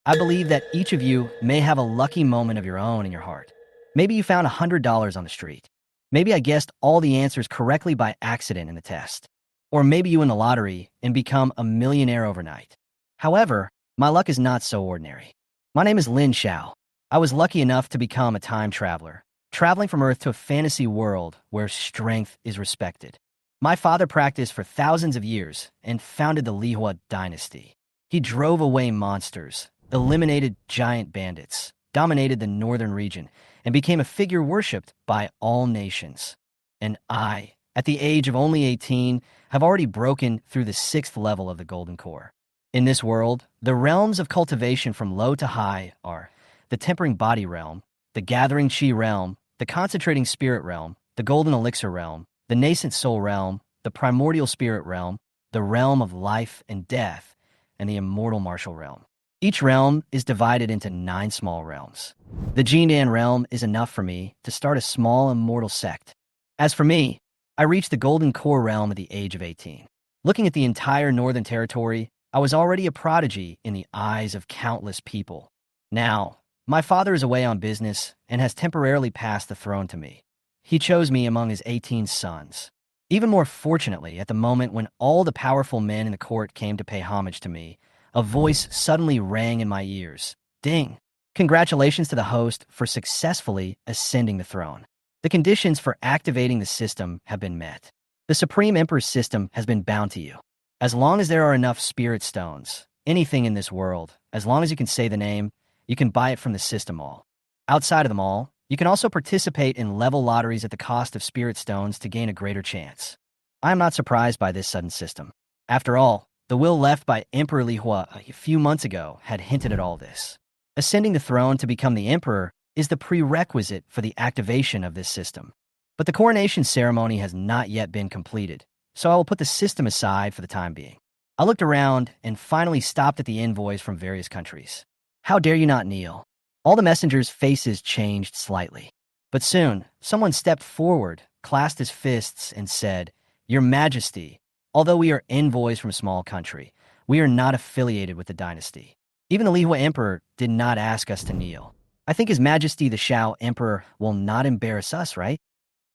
I believe that each of you may have a lucky moment of your own in your heart. Maybe you found $100 on the street. Maybe I guessed all the answers correctly by accident in the test. Or maybe you win the lottery and become a millionaire overnight. However, my luck is not so ordinary. My name is Lin Xiao. I was lucky enough to become a time traveler, traveling from Earth to a fantasy world where strength is respected. My father practiced for thousands of years and founded the Lihuo Dynasty. He drove away monsters, eliminated giant bandits, dominated the northern region, and became a figure worshipped by all nations. And I, at the age of only 18, have already broken through the 6th level of the Golden Core. In this world, the realms of cultivation from low to high are the tempering body realm, the gathering chi realm, the concentrating spirit realm, the golden elixir realm, the nascent soul realm, the primordial spirit realm, the realm of life and death, and the immortal martial realm. Each realm is divided into 9 small realms. The Jindan realm is enough for me to start a small immortal sect. As for me, I reached the golden core realm at the age of 18. Looking at the entire northern territory, I was already a prodigy in the eyes of countless people. Now, my father is away on business and has temporarily passed the throne to me. He chose me among his 18 sons. Even more fortunately, at the moment when all the powerful men in the court came to pay homage to me, a voice suddenly rang in my ears. Ding! Congratulations to the host for successfully ascending the throne. The conditions for activating the system have been met. The Supreme Emperor's system has been bound to you. As long as there are enough spirit stones, anything in this world, as long as you can say the name, you can buy it from the system mall. Outside of the mall, you can also participate in level lotteries at the cost of spirit stones to gain a greater chance. I am not surprised by this sudden system. After all, the will left by Emperor Lihuo a few months ago had hinted at all this. Ascending the throne to become the emperor is the prerequisite for the activation of this system. But the coronation ceremony has not yet been completed, so I will put the system aside for the time being. I looked around and finally stopped at the envoys from various countries. How dare you not kneel? All the messengers' faces changed slightly. But soon, someone stepped forward, clasped his fists, and said, "Your Majesty, although we are envoys from a small country, we are not affiliated with the dynasty. Even the Lihuo Emperor did not ask us to kneel. I think His Majesty the Xiao Emperor will not embarrass us, right?"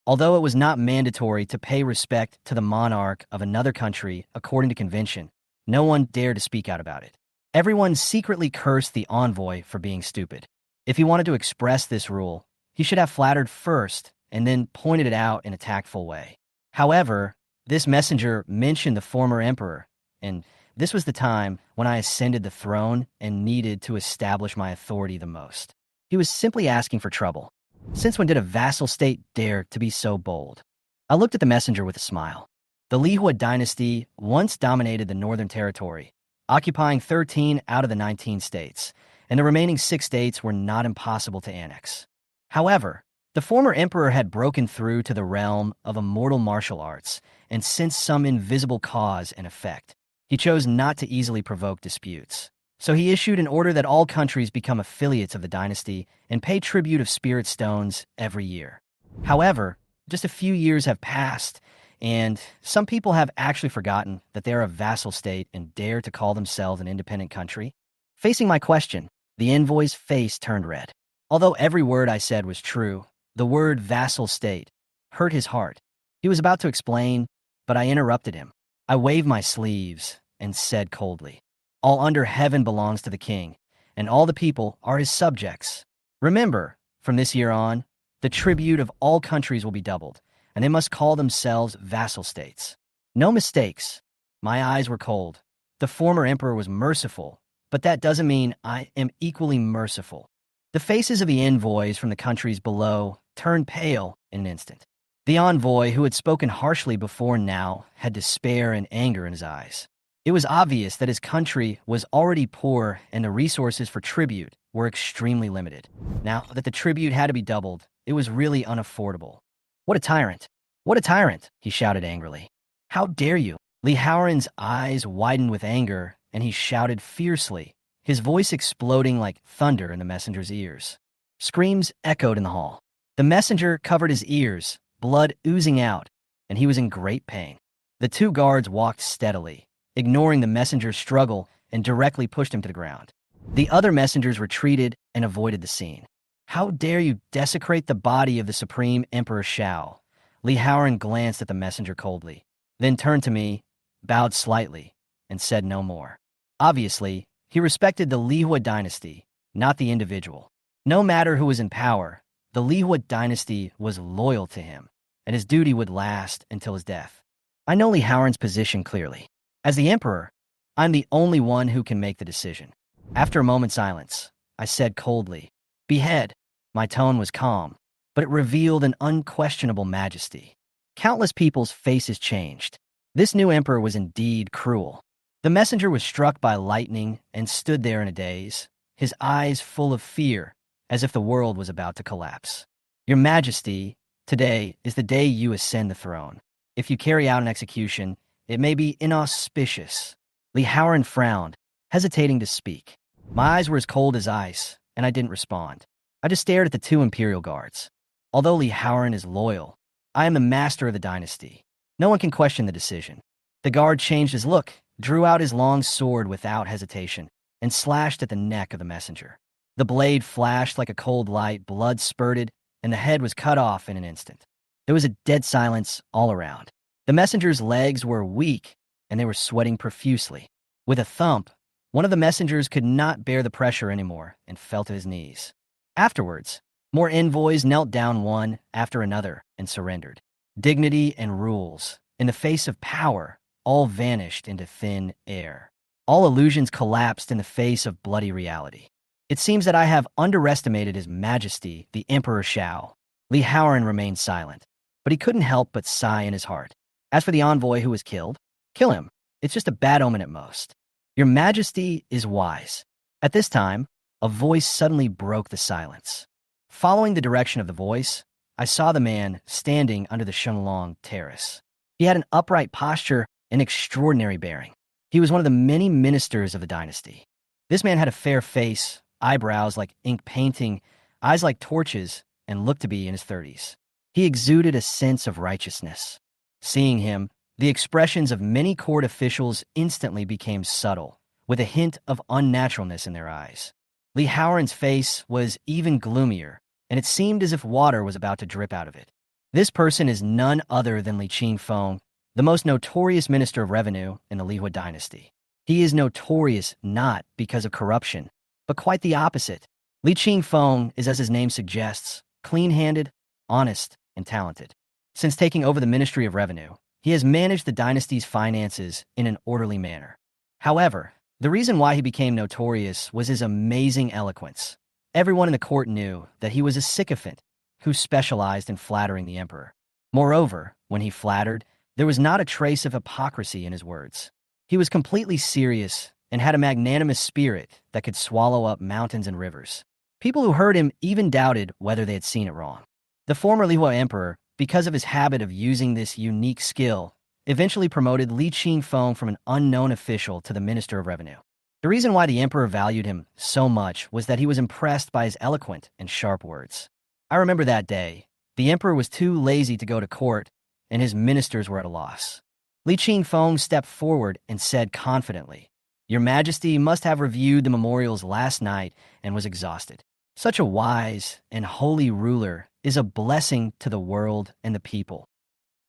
Although it was not mandatory to pay respect to the monarch of another country according to convention, no one dared to speak out about it. Everyone secretly cursed the envoy for being stupid. If he wanted to express this rule, he should have flattered first and then pointed it out in a tactful way. However, this messenger mentioned the former emperor, and this was the time when I ascended the throne and needed to establish my authority the most. He was simply asking for trouble. Since when did a vassal state dare to be so bold? I looked at the messenger with a smile. The Lihuo Dynasty once dominated the northern territory, occupying 13 out of the 19 states, and the remaining 6 states were not impossible to annex. However, the former emperor had broken through to the realm of immortal martial arts and sensed some invisible cause and effect. He chose not to easily provoke disputes. So he issued an order that all countries become affiliates of the dynasty and pay tribute of spirit stones every year. However, just a few years have passed, and some people have actually forgotten that they are a vassal state and dare to call themselves an independent country. Facing my question, the envoy's face turned red. Although every word I said was true, the word vassal state hurt his heart. He was about to explain, but I interrupted him. I waved my sleeves and said coldly, "All under heaven belongs to the king, and all the people are his subjects. Remember, from this year on, the tribute of all countries will be doubled, and they must call themselves vassal states. No mistakes." My eyes were cold. The former emperor was merciful, but that doesn't mean I am equally merciful. The faces of the envoys from the countries below turned pale in an instant. The envoy, who had spoken harshly before now, had despair and anger in his eyes. It was obvious that his country was already poor and the resources for tribute were extremely limited. Now that the tribute had to be doubled, it was really unaffordable. "What a tyrant! What a tyrant!" he shouted angrily. "How dare you?" Li Haoran's eyes widened with anger, and he shouted fiercely, his voice exploding like thunder in the messenger's ears. Screams echoed in the hall. The messenger covered his ears, blood oozing out, and he was in great pain. The 2 guards walked steadily, ignoring the messenger's struggle, and directly pushed him to the ground. The other messengers retreated and avoided the scene. "How dare you desecrate the body of the Supreme Emperor Xiao?" Li Haoran glanced at the messenger coldly, then turned to me, bowed slightly, and said no more. Obviously, he respected the Lihuo Dynasty, not the individual. No matter who was in power, the Lihuo Dynasty was loyal to him, and his duty would last until his death. I know Li Haoran's position clearly. As the emperor, I'm the only one who can make the decision. After a moment's silence, I said coldly, "Behead." My tone was calm, but it revealed an unquestionable majesty. Countless people's faces changed. This new emperor was indeed cruel. The messenger was struck by lightning and stood there in a daze, his eyes full of fear, as if the world was about to collapse. "Your Majesty, today is the day you ascend the throne. If you carry out an execution, it may be inauspicious." Li Haoran frowned, hesitating to speak. My eyes were as cold as ice, and I didn't respond. I just stared at the two Imperial guards. Although Li Haoran is loyal, I am the master of the dynasty. No one can question the decision. The guard changed his look, drew out his long sword without hesitation, and slashed at the neck of the messenger. The blade flashed like a cold light, blood spurted, and the head was cut off in an instant. There was a dead silence all around. The messenger's legs were weak, and they were sweating profusely. With a thump, one of the messengers could not bear the pressure anymore and fell to his knees. Afterwards, more envoys knelt down one after another and surrendered. Dignity and rules, in the face of power, all vanished into thin air. All illusions collapsed in the face of bloody reality. It seems that I have underestimated His Majesty, the Emperor Xiao. Li Haoran remained silent, but he couldn't help but sigh in his heart. As for the envoy who was killed, kill him. It's just a bad omen at most. Your Majesty is wise. At this time, a voice suddenly broke the silence. Following the direction of the voice, I saw the man standing under the Shenlong terrace. He had an upright posture and extraordinary bearing. He was one of the many ministers of the dynasty. This man had a fair face, eyebrows like ink painting, eyes like torches, and looked to be in his 30s. He exuded a sense of righteousness. Seeing him, the expressions of many court officials instantly became subtle, with a hint of unnaturalness in their eyes. Li Haoran's face was even gloomier, and it seemed as if water was about to drip out of it. This person is none other than Li Qingfeng, the most notorious minister of revenue in the Lihuo Dynasty. He is notorious not because of corruption, but quite the opposite. Li Qingfeng is, as his name suggests, clean-handed, honest, and talented. Since taking over the Ministry of Revenue, he has managed the dynasty's finances in an orderly manner. However, the reason why he became notorious was his amazing eloquence. Everyone in the court knew that he was a sycophant who specialized in flattering the emperor. Moreover, when he flattered, there was not a trace of hypocrisy in his words. He was completely serious and had a magnanimous spirit that could swallow up mountains and rivers. People who heard him even doubted whether they had seen it wrong. The former Lihuo emperor, because of his habit of using this unique skill, eventually promoted Li Qingfeng from an unknown official to the Minister of Revenue. The reason why the emperor valued him so much was that he was impressed by his eloquent and sharp words. I remember that day. The emperor was too lazy to go to court, and his ministers were at a loss. Li Qingfeng stepped forward and said confidently, "Your Majesty must have reviewed the memorials last night and was exhausted. Such a wise and holy ruler is a blessing to the world and the people."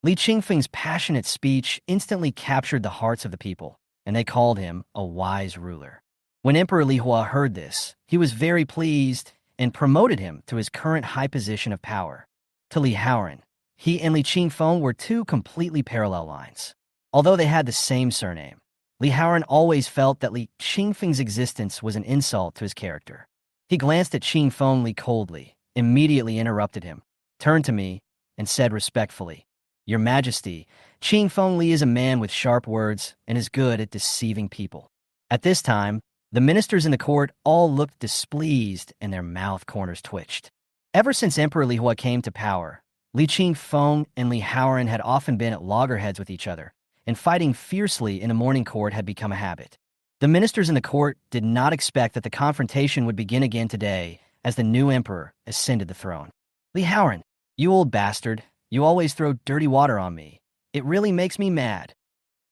Li Qingfeng's passionate speech instantly captured the hearts of the people, and they called him a wise ruler. When Emperor Lihuo heard this, he was very pleased and promoted him to his current high position of power. To Li Haoran, he and Li Qingfeng were two completely parallel lines. Although they had the same surname, Li Haoran always felt that Li Qingfeng's existence was an insult to his character. He glanced at Qingfeng Li coldly, immediately interrupted him, turned to me, and said respectfully, "Your Majesty, Qingfeng Li is a man with sharp words and is good at deceiving people." At this time, the ministers in the court all looked displeased and their mouth corners twitched. Ever since Emperor Lihuo came to power, Li Qingfeng and Li Haoran had often been at loggerheads with each other, and fighting fiercely in the morning court had become a habit. The ministers in the court did not expect that the confrontation would begin again today as the new emperor ascended the throne. "Li Haoran, you old bastard, you always throw dirty water on me. It really makes me mad."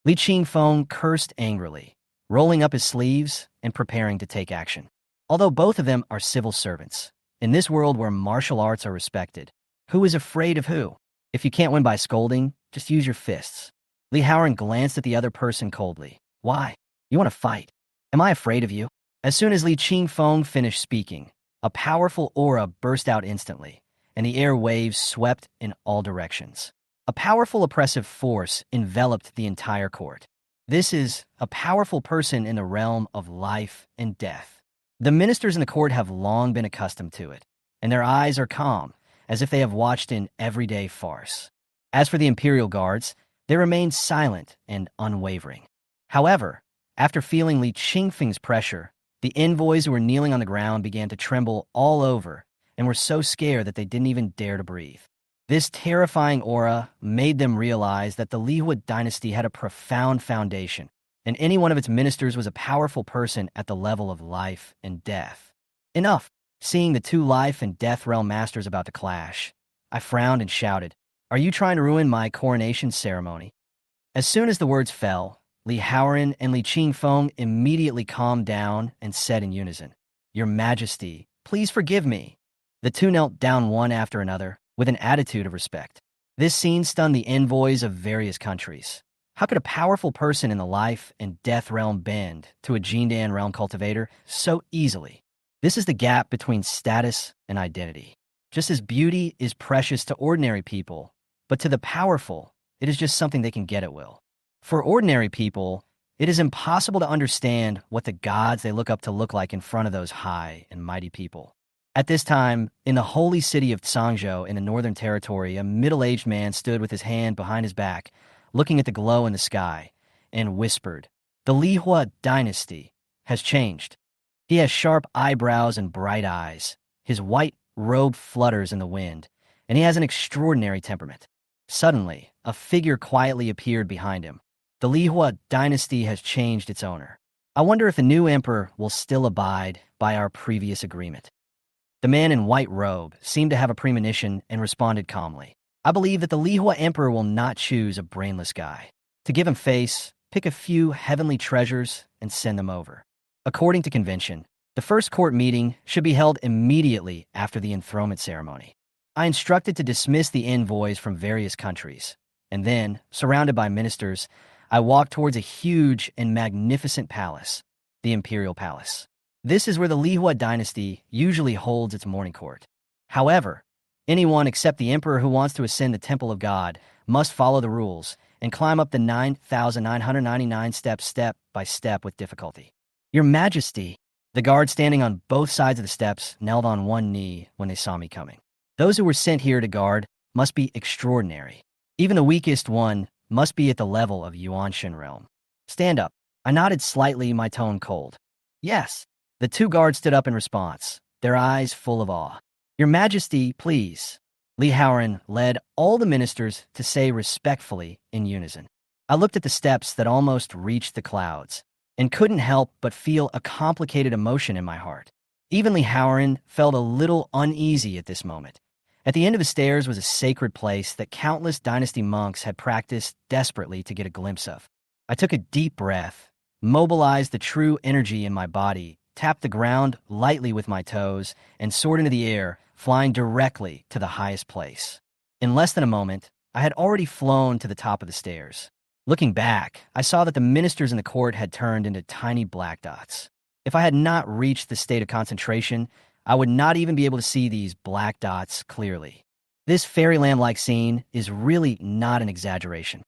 Li Qingfeng cursed angrily, rolling up his sleeves and preparing to take action. Although both of them are civil servants, in this world where martial arts are respected, who is afraid of who? If you can't win by scolding, just use your fists. Li Haoran glanced at the other person coldly. Why? You want to fight? Am I afraid of you? As soon as Li Qingfeng finished speaking, a powerful aura burst out instantly, and the air waves swept in all directions. A powerful oppressive force enveloped the entire court. This is a powerful person in the realm of life and death. The ministers in the court have long been accustomed to it, and their eyes are calm, as if they have watched an everyday farce. As for the imperial guards, they remained silent and unwavering. However, after feeling Li Qingfeng's pressure, the envoys who were kneeling on the ground began to tremble all over and were so scared that they didn't even dare to breathe. This terrifying aura made them realize that the Lihuo Dynasty had a profound foundation, and any one of its ministers was a powerful person at the level of life and death. Enough! Seeing the two life and death realm masters about to clash, I frowned and shouted, "Are you trying to ruin my coronation ceremony?" As soon as the words fell, Li Haoran and Li Qingfeng immediately calmed down and said in unison, "Your Majesty, please forgive me." The two knelt down one after another, with an attitude of respect. This scene stunned the envoys of various countries. How could a powerful person in the life and death realm bend to a Jindan realm cultivator so easily? This is the gap between status and identity. Just as beauty is precious to ordinary people, but to the powerful, it is just something they can get at will. For ordinary people, it is impossible to understand what the gods they look up to look like in front of those high and mighty people. At this time, in the holy city of Tsangzhou in the Northern Territory, a middle-aged man stood with his hand behind his back, looking at the glow in the sky, and whispered, "The Lihuo Dynasty has changed." He has sharp eyebrows and bright eyes. His white robe flutters in the wind, and he has an extraordinary temperament. Suddenly, a figure quietly appeared behind him. The Lihuo Dynasty has changed its owner. I wonder if the new emperor will still abide by our previous agreement. The man in white robe seemed to have a premonition and responded calmly. I believe that the Lihuo emperor will not choose a brainless guy. To give him face, pick a few heavenly treasures and send them over. According to convention, the first court meeting should be held immediately after the enthronement ceremony. I instructed to dismiss the envoys from various countries, and then, surrounded by ministers, I walked towards a huge and magnificent palace, the Imperial Palace. This is where the Lihuo Dynasty usually holds its morning court. However, anyone except the emperor who wants to ascend the Temple of God must follow the rules and climb up the 9,999 steps step by step with difficulty. Your Majesty, the guards standing on both sides of the steps knelt on one knee when they saw me coming. Those who were sent here to guard must be extraordinary. Even the weakest one must be at the level of Yuanshan realm. Stand up. I nodded slightly, my tone cold. Yes. The two guards stood up in response, their eyes full of awe. Your Majesty, please. Li Haoran led all the ministers to say respectfully in unison. I looked at the steps that almost reached the clouds, and couldn't help but feel a complicated emotion in my heart. Even Li Haoran felt a little uneasy at this moment. At the end of the stairs was a sacred place that countless dynasty monks had practiced desperately to get a glimpse of. I took a deep breath, mobilized the true energy in my body, tapped the ground lightly with my toes, and soared into the air, flying directly to the highest place. In less than a moment, I had already flown to the top of the stairs. Looking back, I saw that the ministers in the court had turned into tiny black dots. If I had not reached the state of concentration, I would not even be able to see these black dots clearly. This fairyland-like scene is really not an exaggeration.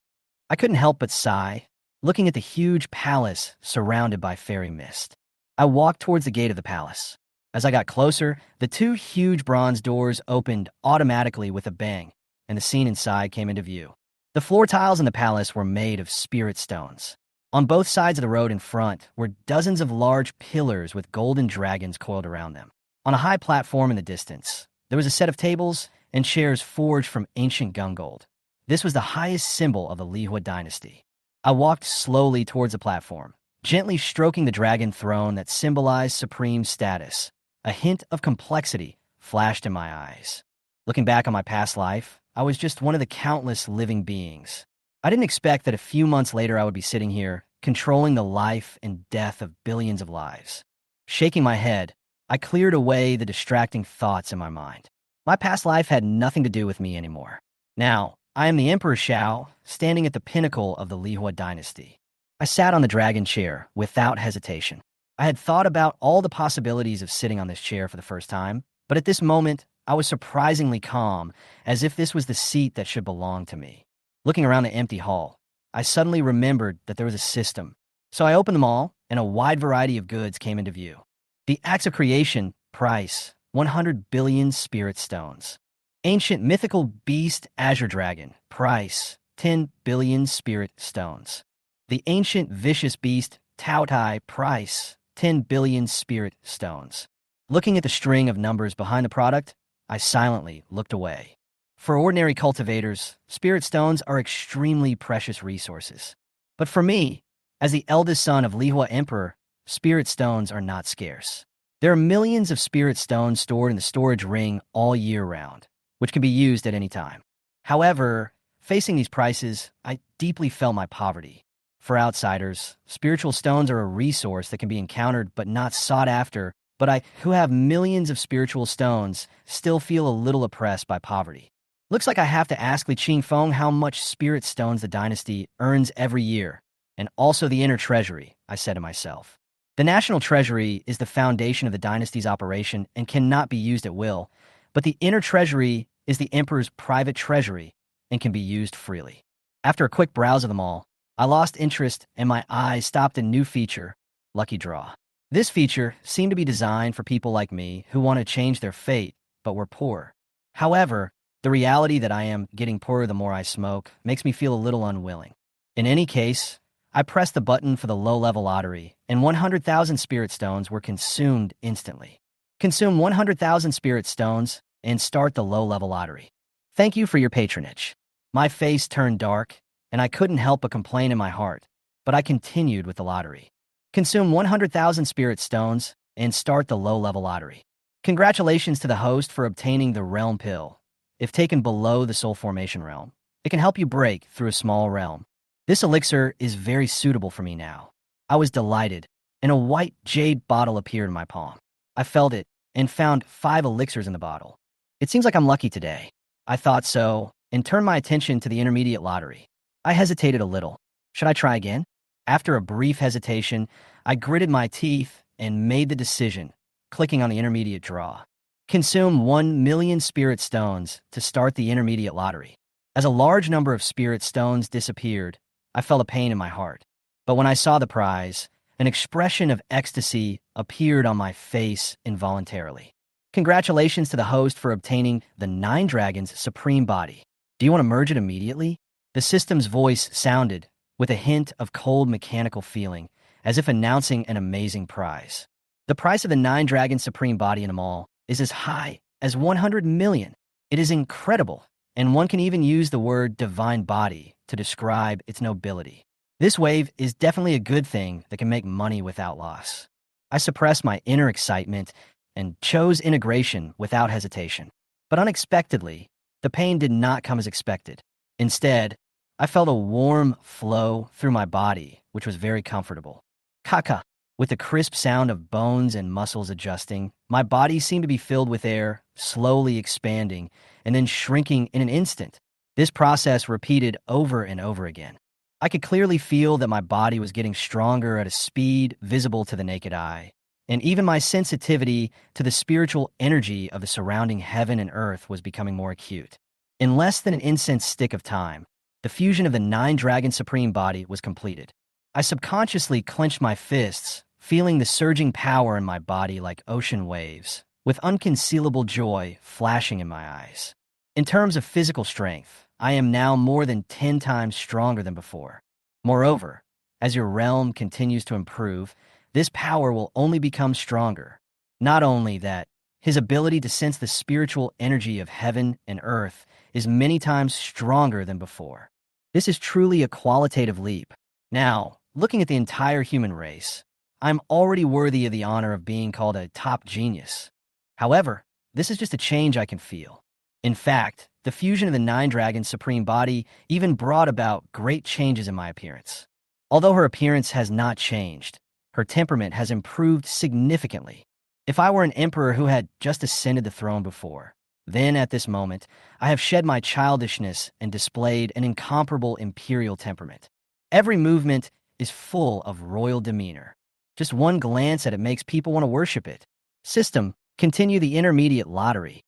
I couldn't help but sigh, looking at the huge palace surrounded by fairy mist. I walked towards the gate of the palace. As I got closer, the two huge bronze doors opened automatically with a bang, and the scene inside came into view. The floor tiles in the palace were made of spirit stones. On both sides of the road in front were dozens of large pillars with golden dragons coiled around them. On a high platform in the distance, there was a set of tables and chairs forged from ancient gun gold. This was the highest symbol of the Lihuo Dynasty. I walked slowly towards the platform, gently stroking the dragon throne that symbolized supreme status. A hint of complexity flashed in my eyes. Looking back on my past life, I was just one of the countless living beings. I didn't expect that a few months later I would be sitting here, controlling the life and death of billions of lives. Shaking my head, I cleared away the distracting thoughts in my mind. My past life had nothing to do with me anymore. Now, I am the Emperor Xiao, standing at the pinnacle of the Lihuo Dynasty. I sat on the dragon chair without hesitation. I had thought about all the possibilities of sitting on this chair for the first time, but at this moment, I was surprisingly calm, as if this was the seat that should belong to me. Looking around the empty hall, I suddenly remembered that there was a system. So I opened them all, and a wide variety of goods came into view. The acts of creation, price, 100 billion spirit stones. Ancient mythical beast azure dragon, price, 10 billion spirit stones. The ancient vicious beast Tao Tai, price, 10 billion spirit stones. Looking at the string of numbers behind the product, I silently looked away. For ordinary cultivators, spirit stones are extremely precious resources. But for me, as the eldest son of Lihuo Emperor, spirit stones are not scarce. There are millions of spirit stones stored in the storage ring all year round, which can be used at any time. However, facing these prices, I deeply felt my poverty. For outsiders, spiritual stones are a resource that can be encountered but not sought after, but I, who have millions of spiritual stones, still feel a little oppressed by poverty. Looks like I have to ask Li Qingfeng how much spirit stones the dynasty earns every year, and also the inner treasury, I said to myself. The national treasury is the foundation of the dynasty's operation and cannot be used at will, but the inner treasury is the emperor's private treasury and can be used freely. After a quick browse of them all, I lost interest and my eyes stopped a new feature, Lucky Draw. This feature seemed to be designed for people like me who want to change their fate but were poor. However, the reality that I am getting poorer the more I smoke makes me feel a little unwilling. In any case, I pressed the button for the low-level lottery, and 100,000 spirit stones were consumed instantly. Consume 100,000 spirit stones and start the low-level lottery. Thank you for your patronage. My face turned dark, and I couldn't help but complain in my heart, but I continued with the lottery. Consume 100,000 spirit stones and start the low-level lottery. Congratulations to the host for obtaining the Realm Pill. If taken below the Soul Formation realm, it can help you break through a small realm. This elixir is very suitable for me now. I was delighted, and a white jade bottle appeared in my palm. I felt it and found 5 elixirs in the bottle. It seems like I'm lucky today. I thought so, and turned my attention to the intermediate lottery. I hesitated a little. Should I try again? After a brief hesitation, I gritted my teeth and made the decision, clicking on the intermediate draw. Consume 1 million spirit stones to start the intermediate lottery. As a large number of spirit stones disappeared, I felt a pain in my heart. But when I saw the prize, an expression of ecstasy appeared on my face involuntarily. Congratulations to the host for obtaining the 9 Dragons Supreme Body. Do you want to merge it immediately? The system's voice sounded, with a hint of cold mechanical feeling, as if announcing an amazing prize. The price of the 9 Dragons Supreme Body in a mall is as high as 100 million. It is incredible, and one can even use the word divine body to describe its nobility. This wave is definitely a good thing that can make money without loss. I suppressed my inner excitement and chose integration without hesitation. But unexpectedly, the pain did not come as expected. Instead, I felt a warm flow through my body, which was very comfortable. Kaka. With the crisp sound of bones and muscles adjusting, my body seemed to be filled with air, slowly expanding, and then shrinking in an instant. This process repeated over and over again. I could clearly feel that my body was getting stronger at a speed visible to the naked eye, and even my sensitivity to the spiritual energy of the surrounding heaven and earth was becoming more acute. In less than an incense stick of time, the fusion of the 9 Dragon Supreme Body was completed. I subconsciously clenched my fists, feeling the surging power in my body like ocean waves, with unconcealable joy flashing in my eyes. In terms of physical strength, I am now more than 10 times stronger than before. Moreover, as your realm continues to improve, this power will only become stronger. Not only that, his ability to sense the spiritual energy of heaven and earth is many times stronger than before. This is truly a qualitative leap. Now, looking at the entire human race, I'm already worthy of the honor of being called a top genius. However, this is just a change I can feel. In fact, the fusion of the 9 Dragons Supreme Body even brought about great changes in my appearance. Although her appearance has not changed, her temperament has improved significantly. If I were an emperor who had just ascended the throne before, then at this moment, I have shed my childishness and displayed an incomparable imperial temperament. Every movement is full of royal demeanor. Just one glance at it makes people want to worship it. System, continue the intermediate lottery.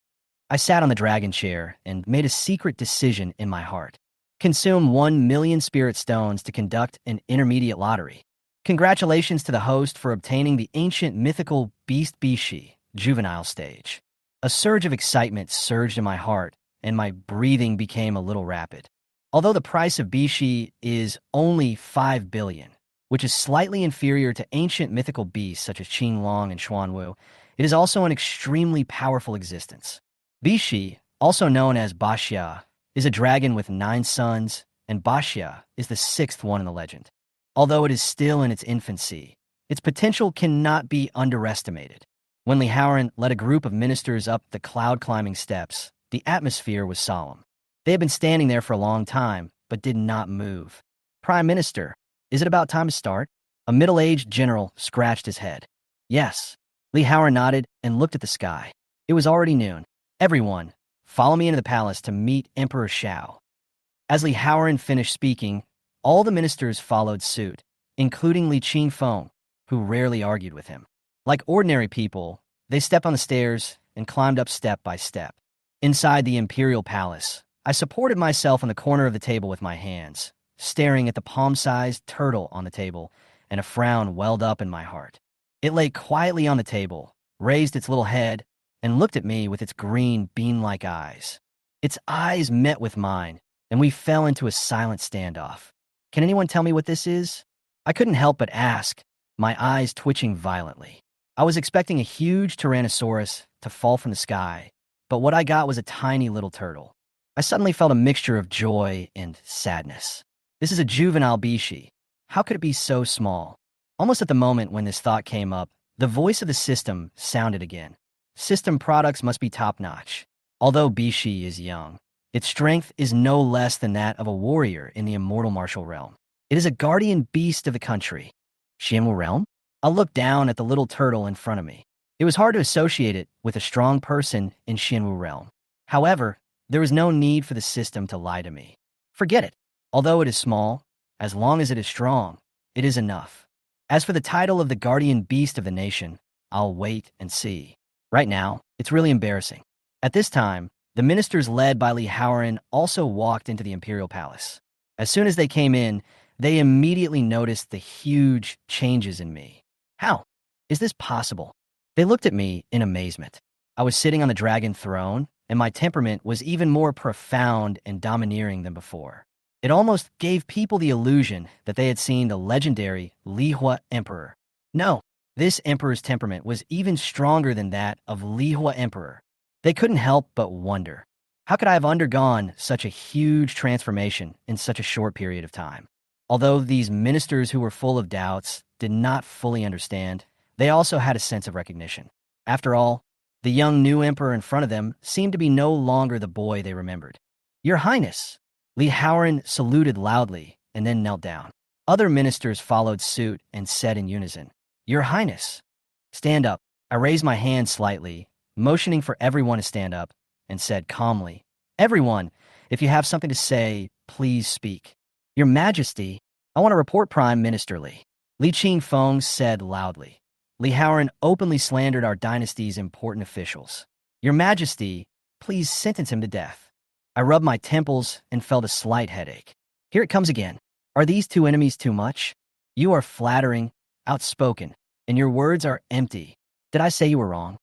I sat on the dragon chair and made a secret decision in my heart. Consume 1,000,000 spirit stones to conduct an intermediate lottery. Congratulations to the host for obtaining the ancient mythical beast Bishi, juvenile stage. A surge of excitement surged in my heart, and my breathing became a little rapid. Although the price of Bishi is only 5 billion, which is slightly inferior to ancient mythical beasts such as Qinglong and Xuanwu, it is also an extremely powerful existence. Bishi, also known as Baxia, is a dragon with 9 sons, and Baxia is the 6th one in the legend. Although it is still in its infancy, its potential cannot be underestimated. When Li Xiao led a group of ministers up the cloud-climbing steps, the atmosphere was solemn. They had been standing there for a long time, but did not move. Prime Minister, is it about time to start? A middle-aged general scratched his head. Yes. Li Xiao nodded and looked at the sky. It was already noon. Everyone, follow me into the palace to meet Emperor Xiao. As Li Xiao finished speaking, all the ministers followed suit, including Li Qingfeng, who rarely argued with him. Like ordinary people, they stepped on the stairs and climbed up step by step. Inside the imperial palace, I supported myself on the corner of the table with my hands, staring at the palm-sized turtle on the table, and a frown welled up in my heart. It lay quietly on the table, raised its little head, and looked at me with its green, bean-like eyes. Its eyes met with mine, and we fell into a silent standoff. Can anyone tell me what this is? I couldn't help but ask, my eyes twitching violently. I was expecting a huge Tyrannosaurus to fall from the sky, but what I got was a tiny little turtle. I suddenly felt a mixture of joy and sadness. This is a juvenile Bishi. How could it be so small? Almost at the moment when this thought came up, the voice of the system sounded again. System products must be top-notch. Although Bishi is young, its strength is no less than that of a warrior in the immortal martial realm. It is a guardian beast of the country. Xianwu realm? I looked down at the little turtle in front of me. It was hard to associate it with a strong person in Xianwu realm. However, there was no need for the system to lie to me. Forget it. Although it is small, as long as it is strong, it is enough. As for the title of the guardian beast of the nation, I'll wait and see. Right now, it's really embarrassing. At this time, the ministers led by Li Xiao also walked into the imperial palace. As soon as they came in, they immediately noticed the huge changes in me. How? Is this possible? They looked at me in amazement. I was sitting on the dragon throne, and my temperament was even more profound and domineering than before. It almost gave people the illusion that they had seen the legendary Lihuo Emperor. No, this emperor's temperament was even stronger than that of Lihuo Emperor. They couldn't help but wonder, how could I have undergone such a huge transformation in such a short period of time? Although these ministers who were full of doubts did not fully understand, they also had a sense of recognition. After all, the young new emperor in front of them seemed to be no longer the boy they remembered. Your Highness! Li Xiao saluted loudly and then knelt down. Other ministers followed suit and said in unison, Your Highness! Stand up. I raised my hand slightly, motioning for everyone to stand up, and said calmly, Everyone, if you have something to say, please speak. Your Majesty, I want to report Prime Minister Li. Li Qingfeng said loudly. Li Xiao openly slandered our dynasty's important officials. Your Majesty, please sentence him to death. I rubbed my temples and felt a slight headache. Here it comes again. Are these two enemies too much? You are flattering, outspoken, and your words are empty. Did I say you were wrong?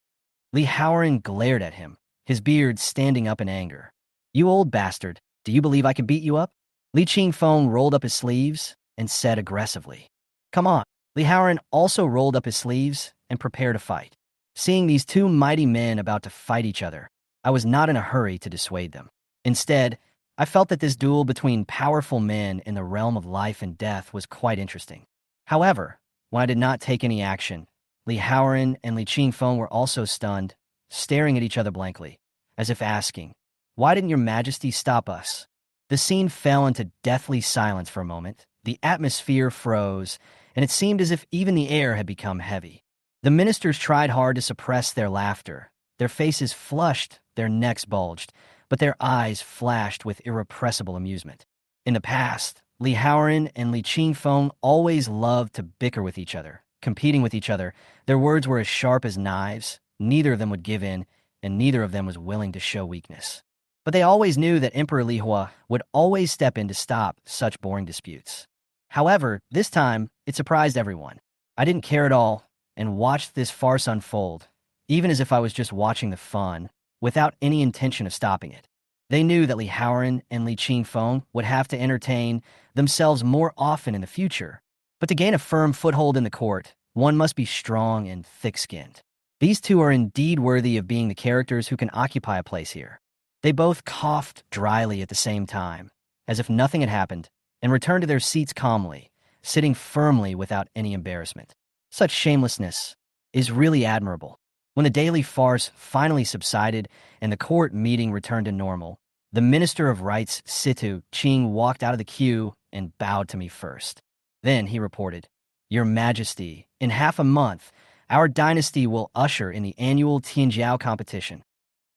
Li Xiao glared at him, his beard standing up in anger. You old bastard, do you believe I can beat you up? Li Qingfeng rolled up his sleeves and said aggressively. Come on. Li Xiao also rolled up his sleeves and prepared to fight. Seeing these two mighty men about to fight each other, I was not in a hurry to dissuade them. Instead, I felt that this duel between powerful men in the realm of life and death was quite interesting. However, when I did not take any action, Li Xiao and Li Qingfeng were also stunned, staring at each other blankly, as if asking, Why didn't your Majesty stop us? The scene fell into deathly silence for a moment. The atmosphere froze, and it seemed as if even the air had become heavy. The ministers tried hard to suppress their laughter. Their faces flushed, their necks bulged, but their eyes flashed with irrepressible amusement. In the past, Li Haoran and Li Qingfeng always loved to bicker with each other, competing with each other. Their words were as sharp as knives. Neither of them would give in, and neither of them was willing to show weakness. But they always knew that Emperor Lihuo would always step in to stop such boring disputes. However, this time, it surprised everyone. I didn't care at all and watched this farce unfold, even as if I was just watching the fun, without any intention of stopping it. They knew that Li Haoran and Li Qingfeng would have to entertain themselves more often in the future, but to gain a firm foothold in the court, one must be strong and thick-skinned. These two are indeed worthy of being the characters who can occupy a place here. They both coughed dryly at the same time, as if nothing had happened, and returned to their seats calmly, sitting firmly without any embarrassment. Such shamelessness is really admirable. When the daily farce finally subsided and the court meeting returned to normal, the Minister of Rights, Situ Qing, walked out of the queue and bowed to me first. Then he reported, "Your Majesty, in half a month, our dynasty will usher in the annual Tianjiao competition."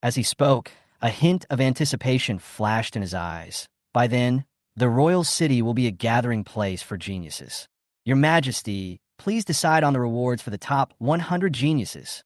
As he spoke, a hint of anticipation flashed in his eyes. By then, the royal city will be a gathering place for geniuses. Your Majesty, please decide on the rewards for the top 100 geniuses.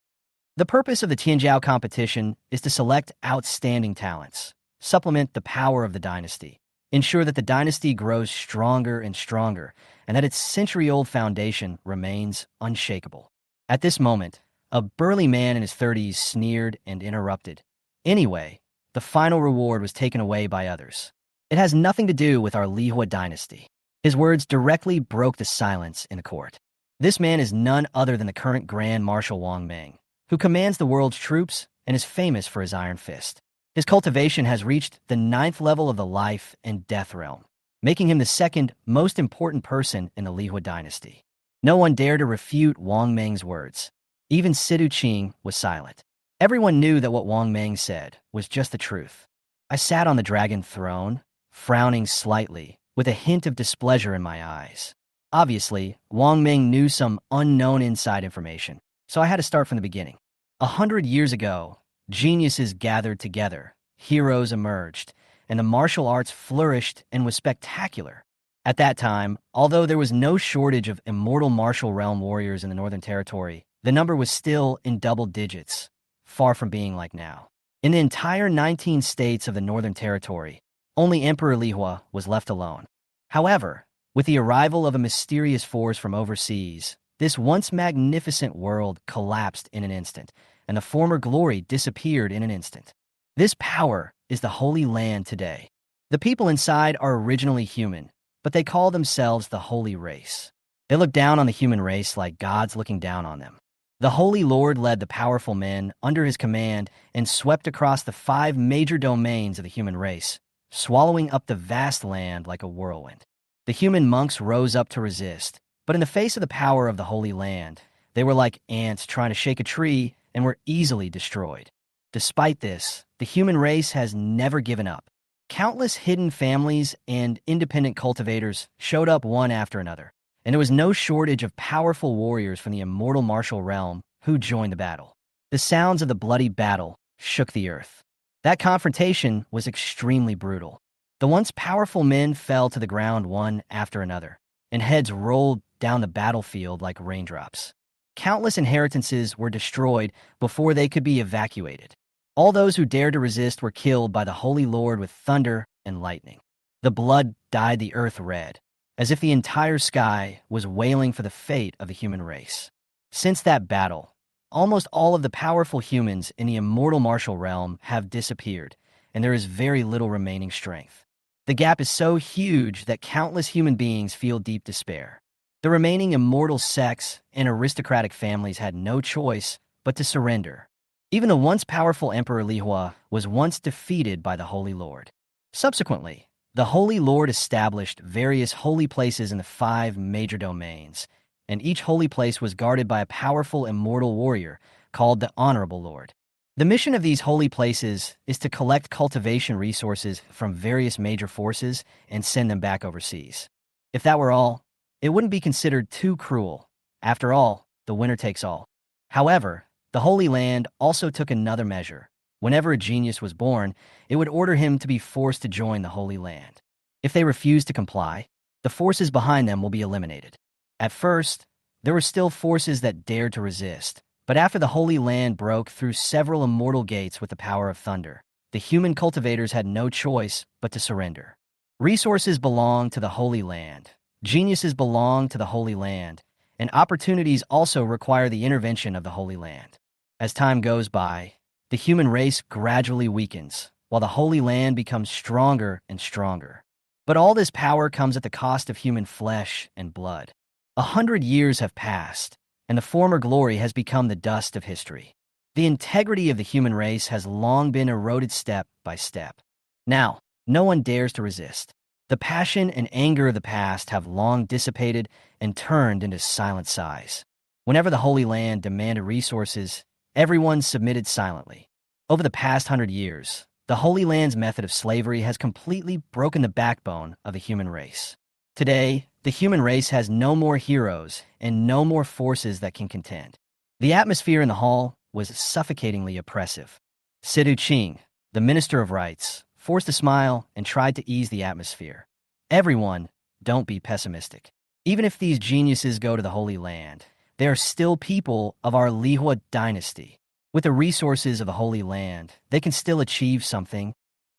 The purpose of the Tianjiao competition is to select outstanding talents, supplement the power of the dynasty, ensure that the dynasty grows stronger and stronger, and that its century-old foundation remains unshakable. At this moment, a burly man in his 30s sneered and interrupted. Anyway, the final reward was taken away by others. It has nothing to do with our Lihuo Dynasty. His words directly broke the silence in the court. This man is none other than the current Grand Marshal Wang Meng, who commands the world's troops and is famous for his iron fist. His cultivation has reached the 9th level of the life and death realm, making him the second most important person in the Lihuo Dynasty. No one dared to refute Wang Meng's words. Even Situ Qing was silent. Everyone knew that what Wang Meng said was just the truth. I sat on the dragon throne, frowning slightly, with a hint of displeasure in my eyes. Obviously, Wang Meng knew some unknown inside information, so I had to start from the beginning. 100 years ago, geniuses gathered together, heroes emerged, and the martial arts flourished and was spectacular. At that time, although there was no shortage of immortal martial realm warriors in the Northern Territory, the number was still in double digits, far from being like now. In the entire 19 states of the Northern Territory, only Emperor Lihuo was left alone. However, with the arrival of a mysterious force from overseas, this once magnificent world collapsed in an instant, and the former glory disappeared in an instant. This power is the Holy Land today. The people inside are originally human, but they call themselves the Holy Race. They look down on the human race like gods looking down on them. The Holy Lord led the powerful men under his command and swept across the 5 major domains of the human race, swallowing up the vast land like a whirlwind. The human monks rose up to resist, but in the face of the power of the Holy Land, they were like ants trying to shake a tree and were easily destroyed. Despite this, the human race has never given up. Countless hidden families and independent cultivators showed up one after another, and there was no shortage of powerful warriors from the immortal martial realm who joined the battle. The sounds of the bloody battle shook the earth. That confrontation was extremely brutal. The once powerful men fell to the ground one after another, and heads rolled down the battlefield like raindrops. Countless inheritances were destroyed before they could be evacuated. All those who dared to resist were killed by the Holy Lord with thunder and lightning. The blood dyed the earth red, as if the entire sky was wailing for the fate of the human race. Since that battle, almost all of the powerful humans in the immortal martial realm have disappeared, and there is very little remaining strength. The gap is so huge that countless human beings feel deep despair. The remaining immortal sects and aristocratic families had no choice but to surrender. Even the once powerful Emperor Lihuo was once defeated by the Holy Lord. Subsequently, the Holy Lord established various holy places in the 5 major domains, and each holy place was guarded by a powerful immortal warrior called the Honorable Lord. The mission of these holy places is to collect cultivation resources from various major forces and send them back overseas. If that were all, it wouldn't be considered too cruel. After all, the winner takes all. However, the Holy Land also took another measure. Whenever a genius was born, it would order him to be forced to join the Holy Land. If they refused to comply, the forces behind them will be eliminated. At first, there were still forces that dared to resist, but after the Holy Land broke through several immortal gates with the power of thunder, the human cultivators had no choice but to surrender. Resources belong to the Holy Land, geniuses belong to the Holy Land, and opportunities also require the intervention of the Holy Land. As time goes by, the human race gradually weakens, while the Holy Land becomes stronger and stronger. But all this power comes at the cost of human flesh and blood. 100 years have passed, and the former glory has become the dust of history. The integrity of the human race has long been eroded step by step. Now, no one dares to resist. The passion and anger of the past have long dissipated and turned into silent sighs. Whenever the Holy Land demanded resources, everyone submitted silently. Over the past 100 years, the Holy Land's method of slavery has completely broken the backbone of the human race. Today, the human race has no more heroes and no more forces that can contend. The atmosphere in the hall was suffocatingly oppressive. Sidu Qing, the Minister of Rights, forced a smile and tried to ease the atmosphere. Everyone, don't be pessimistic. Even if these geniuses go to the Holy Land, they are still people of our Lihuo Dynasty. With the resources of the Holy Land, they can still achieve something.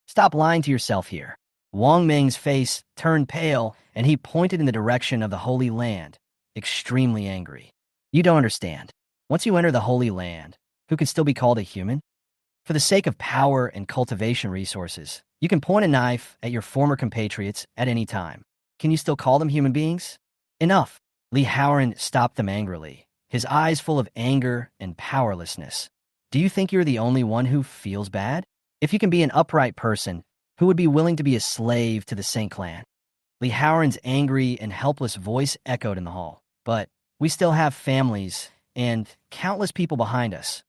Stop lying to yourself here. Wang Meng's face turned pale, and he pointed in the direction of the Holy Land, extremely angry. You don't understand. Once you enter the Holy Land, who can still be called a human? For the sake of power and cultivation resources, you can point a knife at your former compatriots at any time. Can you still call them human beings? Enough. Li Xiao stopped them angrily, his eyes full of anger and powerlessness. Do you think you're the only one who feels bad? If you can be an upright person, who would be willing to be a slave to the Saint Clan? Li Xiao's angry and helpless voice echoed in the hall. But we still have families and countless people behind us.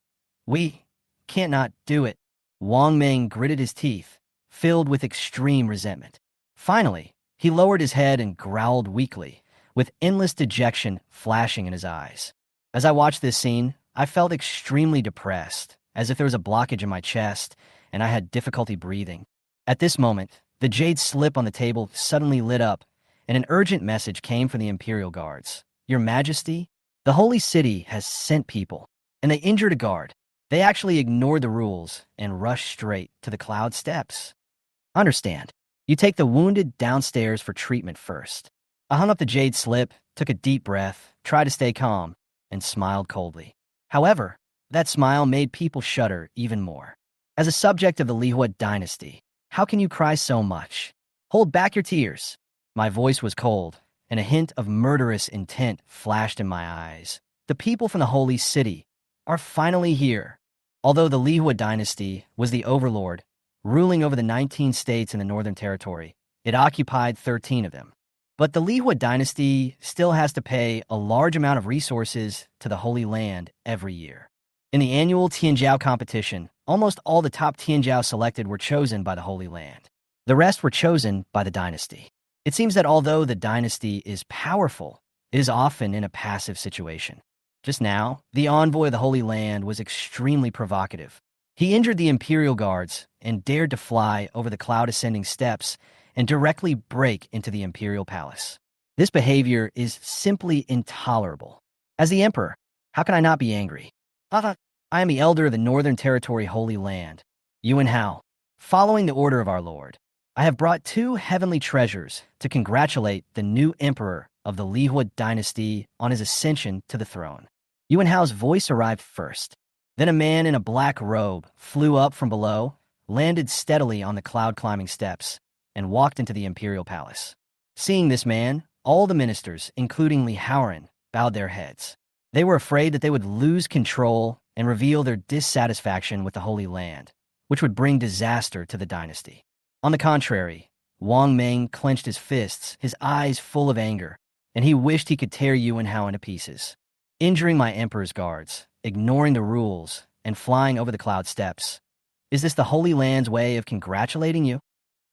We can't not do it. Wang Meng gritted his teeth, filled with extreme resentment. Finally, he lowered his head and growled weakly, with endless dejection flashing in his eyes. As I watched this scene, I felt extremely depressed, as if there was a blockage in my chest, and I had difficulty breathing. At this moment, the jade slip on the table suddenly lit up, and an urgent message came from the Imperial Guards. Your Majesty, the Holy City has sent people, and they injured a guard. They actually ignored the rules and rushed straight to the cloud steps. Understand, you take the wounded downstairs for treatment first. I hung up the jade slip, took a deep breath, tried to stay calm, and smiled coldly. However, that smile made people shudder even more. As a subject of the Lihuo Dynasty, how can you cry so much? Hold back your tears. My voice was cold, and a hint of murderous intent flashed in my eyes. The people from the Holy City are finally here. Although the Lihuo Dynasty was the overlord, ruling over the 19 states in the Northern Territory, it occupied 13 of them. But the Lihuo Dynasty still has to pay a large amount of resources to the Holy Land every year. In the annual Tianjiao competition, almost all the top Tianjiao selected were chosen by the Holy Land. The rest were chosen by the dynasty. It seems that although the dynasty is powerful, it is often in a passive situation. Just now, the envoy of the Holy Land was extremely provocative. He injured the Imperial Guards and dared to fly over the cloud-ascending steps and directly break into the Imperial Palace. This behavior is simply intolerable. As the Emperor, how can I not be angry? I am the elder of the Northern Territory Holy Land, Yuan Hao. Following the order of our Lord, I have brought 2 heavenly treasures to congratulate the new Emperor of the Lihuo Dynasty on his ascension to the throne. Yuan Hao's voice arrived first. Then a man in a black robe flew up from below, landed steadily on the cloud-climbing steps, and walked into the Imperial Palace. Seeing this man, all the ministers, including Li Xiao, bowed their heads. They were afraid that they would lose control and reveal their dissatisfaction with the Holy Land, which would bring disaster to the dynasty. On the contrary, Wang Meng clenched his fists, his eyes full of anger, and he wished he could tear Yuan Hao into pieces. Injuring my emperor's guards, ignoring the rules, and flying over the cloud steps. Is this the Holy Land's way of congratulating you?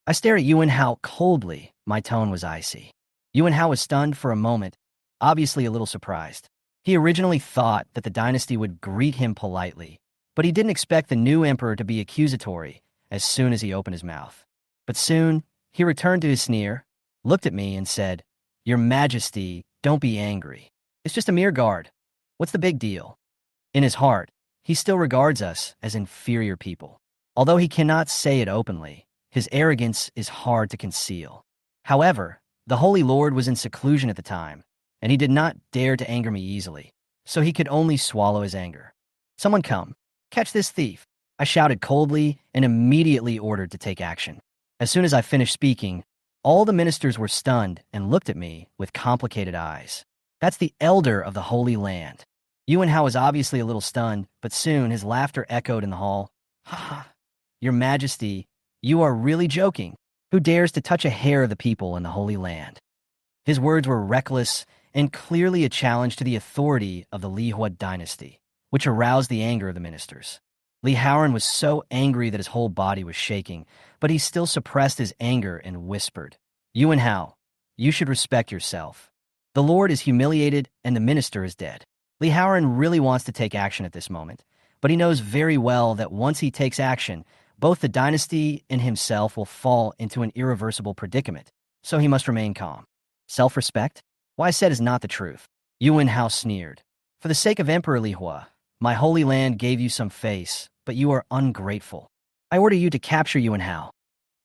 I stared at Yuan Hao coldly. My tone was icy. Yuan Hao was stunned for a moment, obviously a little surprised. He originally thought that the dynasty would greet him politely, but he didn't expect the new emperor to be accusatory as soon as he opened his mouth. But soon, he returned to his sneer, looked at me, and said, "Your Majesty, don't be angry. It's just a mere guard. What's the big deal?" In his heart, he still regards us as inferior people. Although he cannot say it openly, his arrogance is hard to conceal. However, the Holy Lord was in seclusion at the time, and he did not dare to anger me easily, so he could only swallow his anger. "Someone come. Catch this thief," I shouted coldly and immediately ordered to take action. As soon as I finished speaking, all the ministers were stunned and looked at me with complicated eyes. That's the elder of the Holy Land. Yuan Hao was obviously a little stunned, but soon his laughter echoed in the hall. "Ha ha! Your Majesty, you are really joking. Who dares to touch a hair of the people in the Holy Land?" His words were reckless and clearly a challenge to the authority of the Lihuo Dynasty, which aroused the anger of the ministers. Li Haoran was so angry that his whole body was shaking, but he still suppressed his anger and whispered, "Yuan Hao, you should respect yourself. The Lord is humiliated and the minister is dead." Li Haoran really wants to take action at this moment, but he knows very well that once he takes action, both the dynasty and himself will fall into an irreversible predicament, so he must remain calm. Self-respect? What I said is not the truth. Yuan Hao sneered. "For the sake of Emperor Lihuo, my holy land gave you some face, but you are ungrateful. I order you to capture Yuan Hao."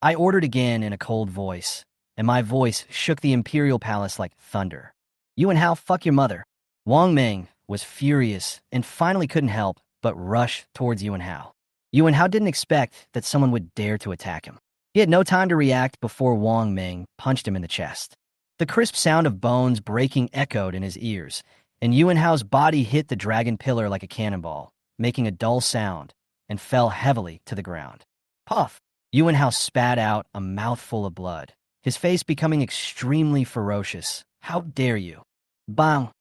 I ordered again in a cold voice, and my voice shook the imperial palace like thunder. "Yuan Hao, fuck your mother." Wang Ming was furious and finally couldn't help but rush towards Yuan Hao. Yuan Hao didn't expect that someone would dare to attack him. He had no time to react before Wang Ming punched him in the chest. The crisp sound of bones breaking echoed in his ears, and Yuan Hao's body hit the dragon pillar like a cannonball, making a dull sound, and fell heavily to the ground. Puff! Yuan Hao spat out a mouthful of blood, his face becoming extremely ferocious. "How dare you?" Bang!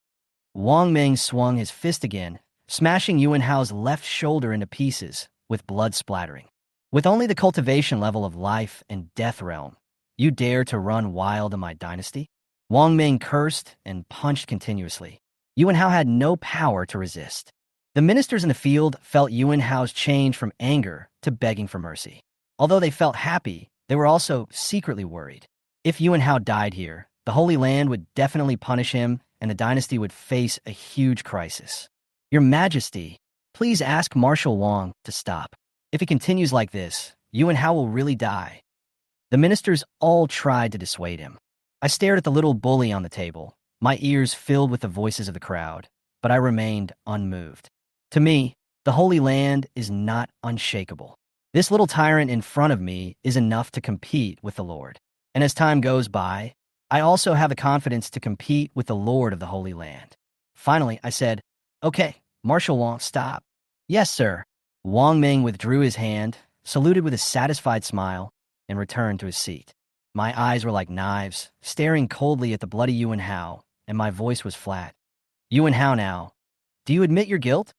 Wang Ming swung his fist again, smashing Yuan Hao's left shoulder into pieces, with blood splattering. "With only the cultivation level of life and death realm, you dare to run wild in my dynasty?" Wang Ming cursed and punched continuously. Yuan Hao had no power to resist. The ministers in the field felt Yuan Hao's change from anger to begging for mercy. Although they felt happy, they were also secretly worried. If Yuan Hao died here, the Holy Land would definitely punish him and the dynasty would face a huge crisis. "Your Majesty, please ask Marshal Wang to stop. If he continues like this, Yuan Hao will really die." The ministers all tried to dissuade him. I stared at the little bully on the table, my ears filled with the voices of the crowd, but I remained unmoved. To me, the Holy Land is not unshakable. This little tyrant in front of me is enough to compete with the Lord. And as time goes by, I also have the confidence to compete with the Lord of the Holy Land. Finally, I said, "Okay, Marshal Wang, stop." "Yes, sir." Wang Ming withdrew his hand, saluted with a satisfied smile, and returned to his seat. My eyes were like knives, staring coldly at the bloody Yuan Hao, and my voice was flat. "Yuan Hao now, do you admit your guilt?"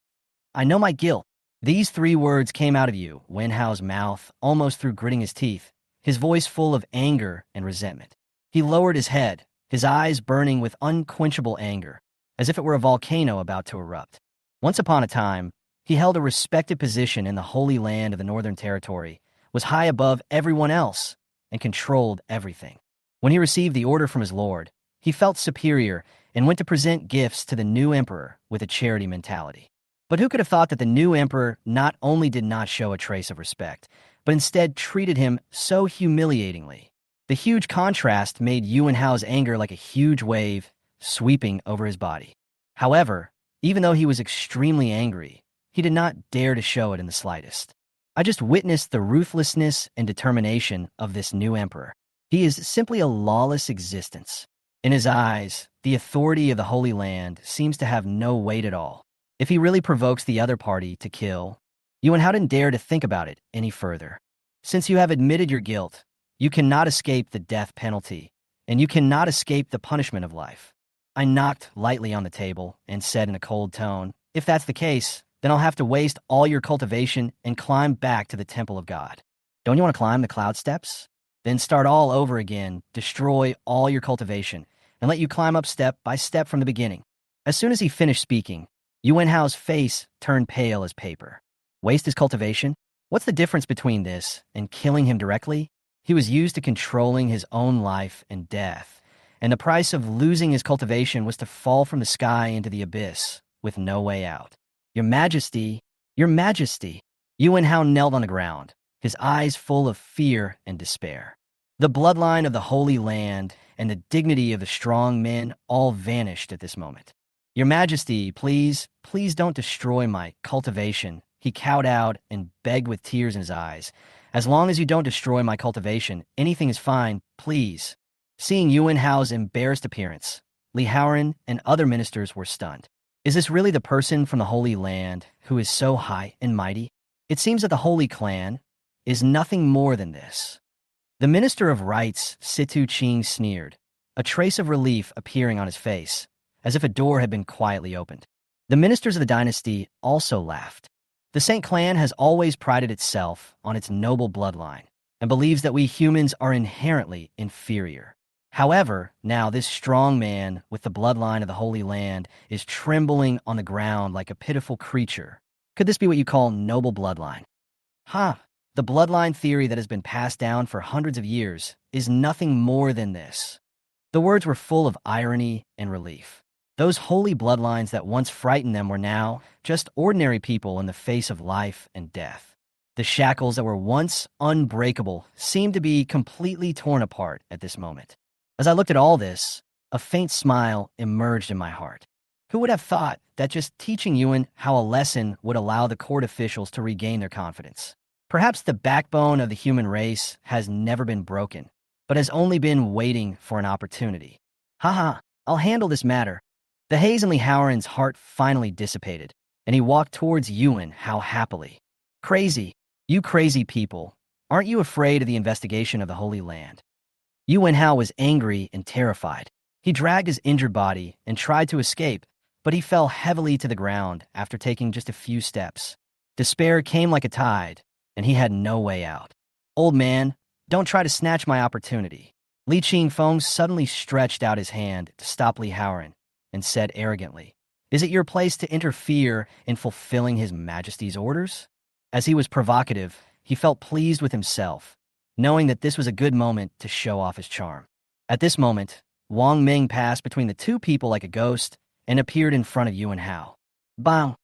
"I know my guilt." These 3 words came out of Yuan Hao's mouth almost through gritting his teeth, his voice full of anger and resentment. He lowered his head, his eyes burning with unquenchable anger, as if it were a volcano about to erupt. Once upon a time, he held a respected position in the Holy Land of the Northern Territory, was high above everyone else, and controlled everything. When he received the order from his lord, he felt superior and went to present gifts to the new emperor with a charity mentality. But who could have thought that the new emperor not only did not show a trace of respect, but instead treated him so humiliatingly? The huge contrast made Yuan Hao's anger like a huge wave sweeping over his body. However, even though he was extremely angry, he did not dare to show it in the slightest. I just witnessed the ruthlessness and determination of this new emperor. He is simply a lawless existence. In his eyes, the authority of the Holy Land seems to have no weight at all. If he really provokes the other party to kill, Yuan Hao didn't dare to think about it any further. Since you have admitted your guilt, you cannot escape the death penalty, and you cannot escape the punishment of life. I knocked lightly on the table and said in a cold tone, "If that's the case, then I'll have to waste all your cultivation and climb back to the temple of God." "Don't you want to climb the cloud steps? Then start all over again, destroy all your cultivation, and let you climb up step by step from the beginning." As soon as he finished speaking, Yuan Hao's face turned pale as paper. Waste his cultivation? What's the difference between this and killing him directly? He was used to controlling his own life and death, and the price of losing his cultivation was to fall from the sky into the abyss with no way out. Your Majesty, Your Majesty! Yuan Hao knelt on the ground, his eyes full of fear and despair. The bloodline of the Holy Land and the dignity of the strong men all vanished at this moment. Your Majesty, please don't destroy my cultivation. He cowed out and begged with tears in his eyes. As long as you don't destroy my cultivation, anything is fine, please. Seeing Yuan Hao's embarrassed appearance, Li Haoran and other ministers were stunned. Is this really the person from the Holy Land who is so high and mighty? It seems that the Holy Clan is nothing more than this. The Minister of Rights, Situ Ching, sneered, a trace of relief appearing on his face, as if a door had been quietly opened. The ministers of the dynasty also laughed. The Saint Clan has always prided itself on its noble bloodline and believes that we humans are inherently inferior. However, now this strong man with the bloodline of the Holy Land is trembling on the ground like a pitiful creature. Could this be what you call noble bloodline? The bloodline theory that has been passed down for hundreds of years is nothing more than this. The words were full of irony and relief. Those holy bloodlines that once frightened them were now just ordinary people in the face of life and death. The shackles that were once unbreakable seemed to be completely torn apart at this moment. As I looked at all this, a faint smile emerged in my heart. Who would have thought that just teaching Yuan how a lesson would allow the court officials to regain their confidence? Perhaps the backbone of the human race has never been broken, but has only been waiting for an opportunity. I'll handle this matter. The haze in Li Haoran's heart finally dissipated, and he walked towards Yuan Hao happily. Crazy, you crazy people. Aren't you afraid of the investigation of the Holy Land? Yuan Hao was angry and terrified. He dragged his injured body and tried to escape, but he fell heavily to the ground after taking just a few steps. Despair came like a tide, and he had no way out. Old man, don't try to snatch my opportunity. Li Qingfeng suddenly stretched out his hand to stop Li Haoran and said arrogantly, Is it your place to interfere in fulfilling His Majesty's orders? As he was provocative, he felt pleased with himself, knowing that this was a good moment to show off his charm. At this moment, Wang Ming passed between the two people like a ghost and appeared in front of Yuan Hao. Bang!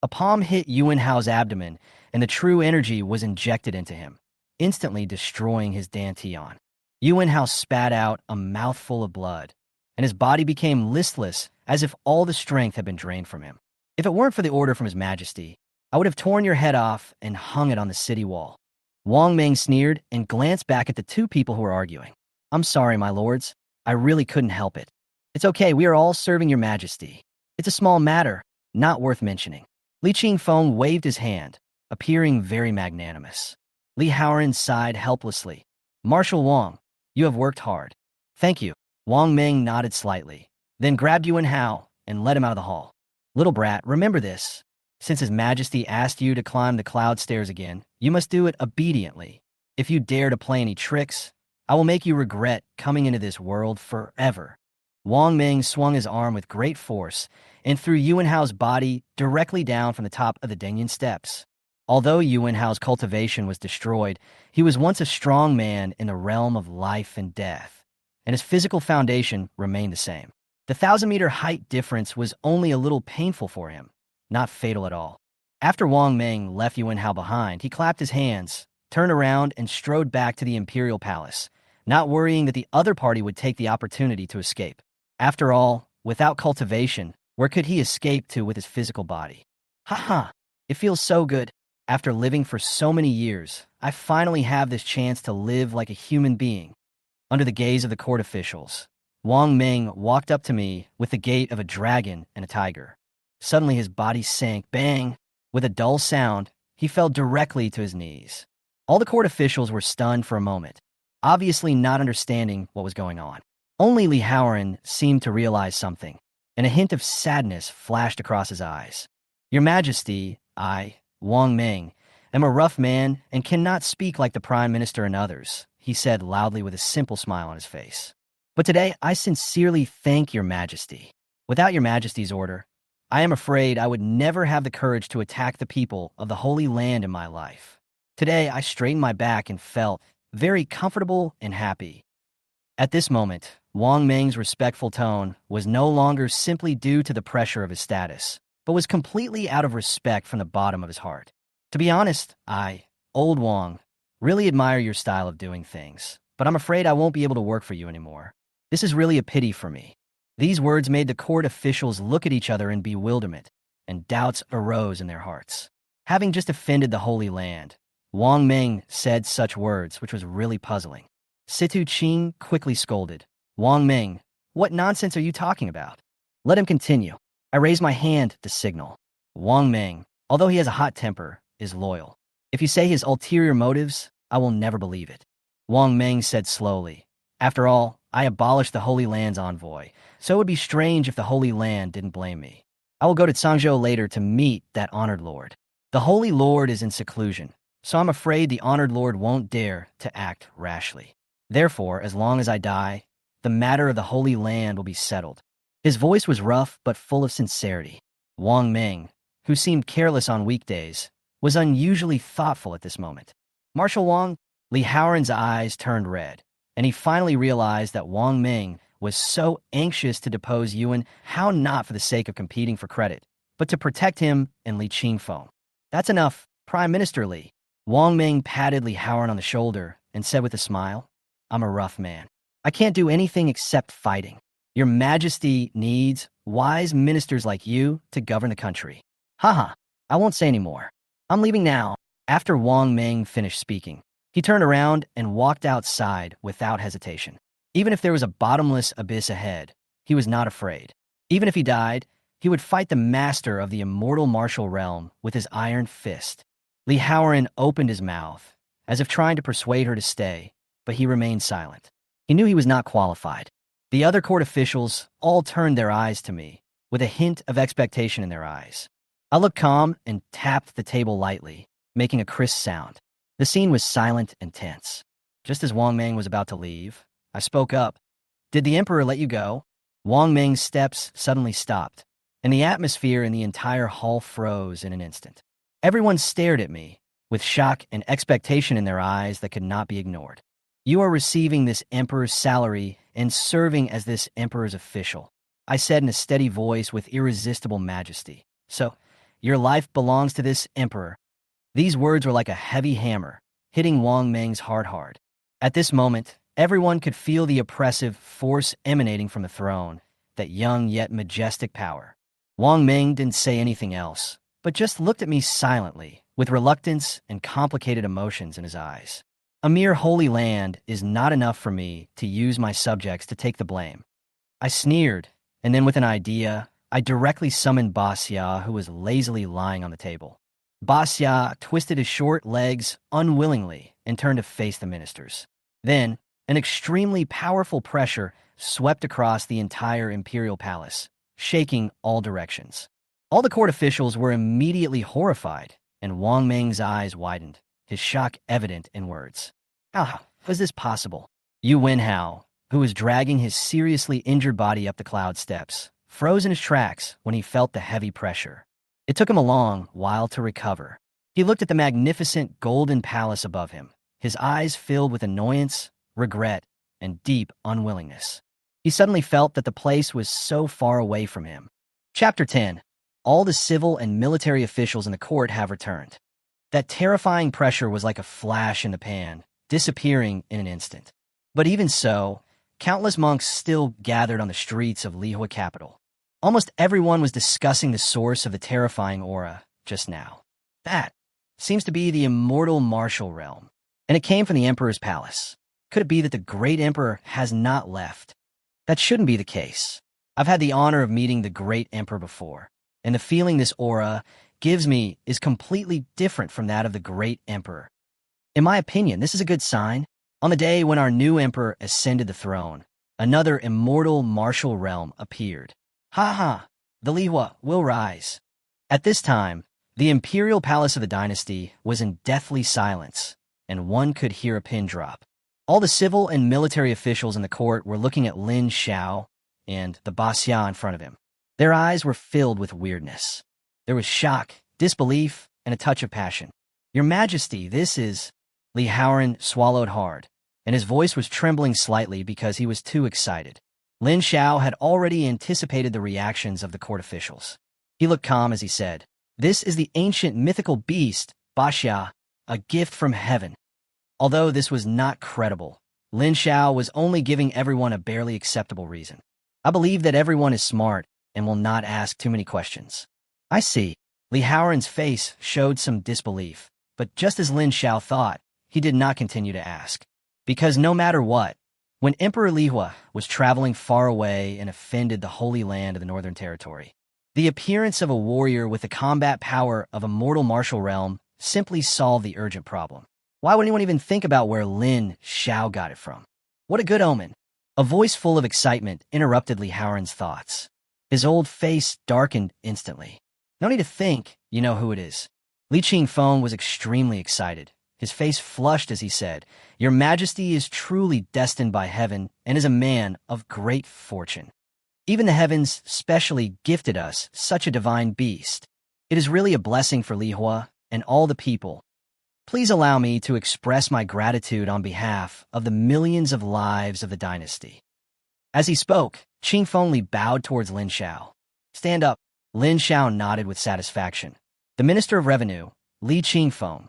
A palm hit Yuan Hao's abdomen, and the true energy was injected into him, instantly destroying his dantian. Yuan Hao spat out a mouthful of blood, and his body became listless as if all the strength had been drained from him. If it weren't for the order from His Majesty, I would have torn your head off and hung it on the city wall. Wang Ming sneered and glanced back at the two people who were arguing. I'm sorry, my lords. I really couldn't help it. It's okay, we are all serving your Majesty. It's a small matter, not worth mentioning. Li Qingfeng waved his hand, appearing very magnanimous. Li Haoran sighed helplessly. Marshal Wang, you have worked hard. Thank you. Wang Ming nodded slightly, then grabbed Yuan Hao and led him out of the hall. Little brat, remember this. Since His Majesty asked you to climb the cloud stairs again, you must do it obediently. If you dare to play any tricks, I will make you regret coming into this world forever. Wang Ming swung his arm with great force and threw Yuan Hao's body directly down from the top of the Dengyun steps. Although Yuan Hao's cultivation was destroyed, he was once a strong man in the realm of life and death, and his physical foundation remained the same. The 1,000-meter height difference was only a little painful for him, not fatal at all. After Wang Ming left Yuan Hao behind, he clapped his hands, turned around, and strode back to the imperial palace, not worrying that the other party would take the opportunity to escape. After all, without cultivation, where could he escape to with his physical body? It feels so good. After living for so many years, I finally have this chance to live like a human being. Under the gaze of the court officials, Wang Ming walked up to me with the gait of a dragon and a tiger. Suddenly his body sank, bang! With a dull sound, he fell directly to his knees. All the court officials were stunned for a moment, obviously not understanding what was going on. Only Li Haoran seemed to realize something, and a hint of sadness flashed across his eyes. Your Majesty, I, Wang Ming, am a rough man and cannot speak like the Prime Minister and others, he said loudly with a simple smile on his face. But today I sincerely thank your Majesty. Without your majesty's order, I am afraid I would never have the courage to attack the people of the Holy Land in my life. Today, I straightened my back and felt very comfortable and happy. At this moment, Wang Meng's respectful tone was no longer simply due to the pressure of his status, but was completely out of respect from the bottom of his heart. To be honest, Old Wang, really admire your style of doing things, but I'm afraid I won't be able to work for you anymore. This is really a pity for me. These words made the court officials look at each other in bewilderment, and doubts arose in their hearts. Having just offended the Holy Land, Wang Meng said such words, which was really puzzling. Situ Qing quickly scolded. Wang Meng, what nonsense are you talking about? Let him continue. I raised my hand to signal. Wang Meng, although he has a hot temper, is loyal. If you say his ulterior motives, I will never believe it. Wang Meng said slowly. After all, I abolished the Holy Land's envoy, so it would be strange if the Holy Land didn't blame me. I will go to Cangzhou later to meet that honored lord. The Holy Lord is in seclusion, so I'm afraid the honored lord won't dare to act rashly. Therefore, as long as I die, the matter of the Holy Land will be settled. His voice was rough but full of sincerity. Wang Meng, who seemed careless on weekdays, was unusually thoughtful at this moment. Marshal Wang, Li Haoran's eyes turned red, and he finally realized that Wang Meng was so anxious to depose Yuan, how not for the sake of competing for credit, but to protect him and Li Qingfeng. That's enough, Prime Minister Li. Wang Meng patted Li Haoran on the shoulder and said with a smile, I'm a rough man. I can't do anything except fighting. Your Majesty needs wise ministers like you to govern the country. Haha, I won't say any more. I'm leaving now. After Wang Meng finished speaking, he turned around and walked outside without hesitation. Even if there was a bottomless abyss ahead, he was not afraid. Even if he died, he would fight the master of the immortal martial realm with his iron fist. Li Haoran opened his mouth, as if trying to persuade her to stay, but he remained silent. He knew he was not qualified. The other court officials all turned their eyes to me, with a hint of expectation in their eyes. I looked calm and tapped the table lightly, making a crisp sound. The scene was silent and tense. Just as Wang Meng was about to leave, I spoke up. Did the emperor let you go? Wang Meng's steps suddenly stopped, and the atmosphere in the entire hall froze in an instant. Everyone stared at me, with shock and expectation in their eyes that could not be ignored. You are receiving this emperor's salary and serving as this emperor's official, I said in a steady voice with irresistible majesty. So, your life belongs to this emperor. These words were like a heavy hammer, hitting Wang Meng's heart hard. At this moment, everyone could feel the oppressive force emanating from the throne, that young yet majestic power. Wang Meng didn't say anything else, but just looked at me silently, with reluctance and complicated emotions in his eyes. A mere holy land is not enough for me to use my subjects to take the blame. I sneered, and then with an idea, I directly summoned Basa, who was lazily lying on the table. Basa twisted his short legs unwillingly and turned to face the ministers. Then, an extremely powerful pressure swept across the entire imperial palace, shaking all directions. All the court officials were immediately horrified, and Wang Meng's eyes widened, his shock evident in words. How was this possible? Yu Wenhao, who was dragging his seriously injured body up the cloud steps, froze in his tracks when he felt the heavy pressure. It took him a long while to recover. He looked at the magnificent golden palace above him, his eyes filled with annoyance, regret, and deep unwillingness. He suddenly felt that the place was so far away from him. Chapter 10. All the civil and military officials in the court have returned. That terrifying pressure was like a flash in the pan, disappearing in an instant. But even so, countless monks still gathered on the streets of Lihuo capital. Almost everyone was discussing the source of the terrifying aura just now. That seems to be the immortal martial realm, and it came from the emperor's palace. Could it be that the great emperor has not left? That shouldn't be the case. I've had the honor of meeting the great emperor before, and the feeling this aura gives me is completely different from that of the great emperor. In my opinion, this is a good sign. On the day when our new emperor ascended the throne, another immortal martial realm appeared. The Lihuo will rise. At this time, the imperial palace of the dynasty was in deathly silence, and one could hear a pin drop. All the civil and military officials in the court were looking at Lin Xiao and the Basa in front of him. Their eyes were filled with weirdness. There was shock, disbelief, and a touch of passion. "Your Majesty, this is—" Li Haoran swallowed hard, and his voice was trembling slightly because he was too excited. Lin Xiao had already anticipated the reactions of the court officials. He looked calm as he said, "This is the ancient mythical beast, Basa, a gift from heaven." Although this was not credible, Lin Xiao was only giving everyone a barely acceptable reason. "I believe that everyone is smart and will not ask too many questions." "I see." Li Haoran's face showed some disbelief, but just as Lin Xiao thought, he did not continue to ask. Because no matter what, when Emperor Lihuo was traveling far away and offended the Holy Land of the Northern Territory, the appearance of a warrior with the combat power of a mortal martial realm simply solved the urgent problem. Why would anyone even think about where Lin Xiao got it from? What a good omen. A voice full of excitement interrupted Li Haoran's thoughts. His old face darkened instantly. "No need to think, you know who it is." Li Qingfeng was extremely excited. His face flushed as he said, "Your Majesty is truly destined by heaven and is a man of great fortune. Even the heavens specially gifted us such a divine beast. It is really a blessing for Lihuo and all the people. Please allow me to express my gratitude on behalf of the millions of lives of the dynasty." As he spoke, Qingfeng Li bowed towards Lin Xiao. "Stand up." Lin Xiao nodded with satisfaction. "The Minister of Revenue, Li Qingfeng."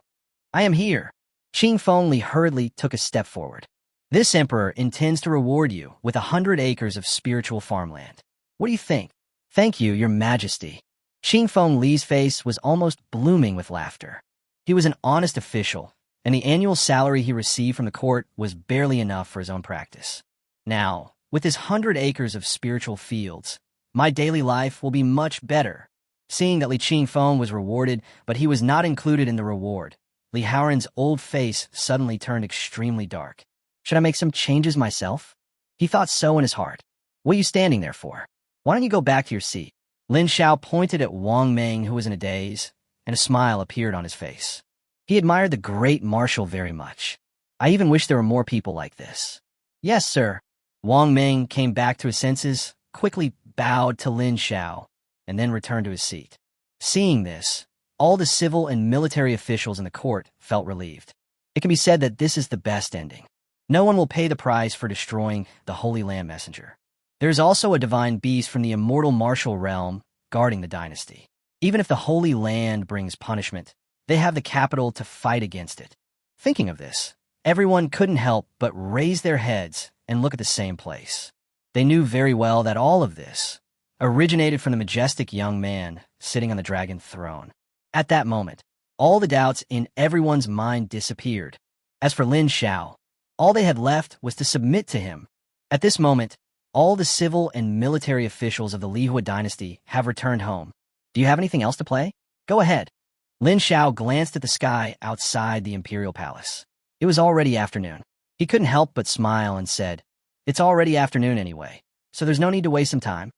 "I am here." Qingfeng Li hurriedly took a step forward. "This emperor intends to reward you with 100 acres of spiritual farmland. What do you think?" "Thank you, Your Majesty." Qingfeng Li's face was almost blooming with laughter. He was an honest official, and the annual salary he received from the court was barely enough for his own practice. "Now, with his 100 acres of spiritual fields, my daily life will be much better." Seeing that Li Qingfeng was rewarded, but he was not included in the reward, Li Haoran's old face suddenly turned extremely dark. "Should I make some changes myself?" He thought so in his heart. "What are you standing there for? Why don't you go back to your seat?" Lin Xiao pointed at Wang Meng, who was in a daze, and a smile appeared on his face. He admired the great marshal very much. "I even wish there were more people like this." "Yes, sir." Wang Meng came back to his senses, quickly bowed to Lin Xiao, and then returned to his seat. Seeing this, all the civil and military officials in the court felt relieved. It can be said that this is the best ending. No one will pay the price for destroying the Holy Land Messenger. There is also a divine beast from the immortal martial realm guarding the dynasty. Even if the Holy Land brings punishment, they have the capital to fight against it. Thinking of this, everyone couldn't help but raise their heads and look at the same place. They knew very well that all of this originated from the majestic young man sitting on the dragon throne. At that moment, all the doubts in everyone's mind disappeared. As for Lin Xiao, all they had left was to submit to him. At this moment, all the civil and military officials of the Lihuo Dynasty have returned home. "Do you have anything else to play? Go ahead." Lin Xiao glanced at the sky outside the imperial palace. It was already afternoon. He couldn't help but smile and said, "It's already afternoon anyway, so there's no need to waste some time."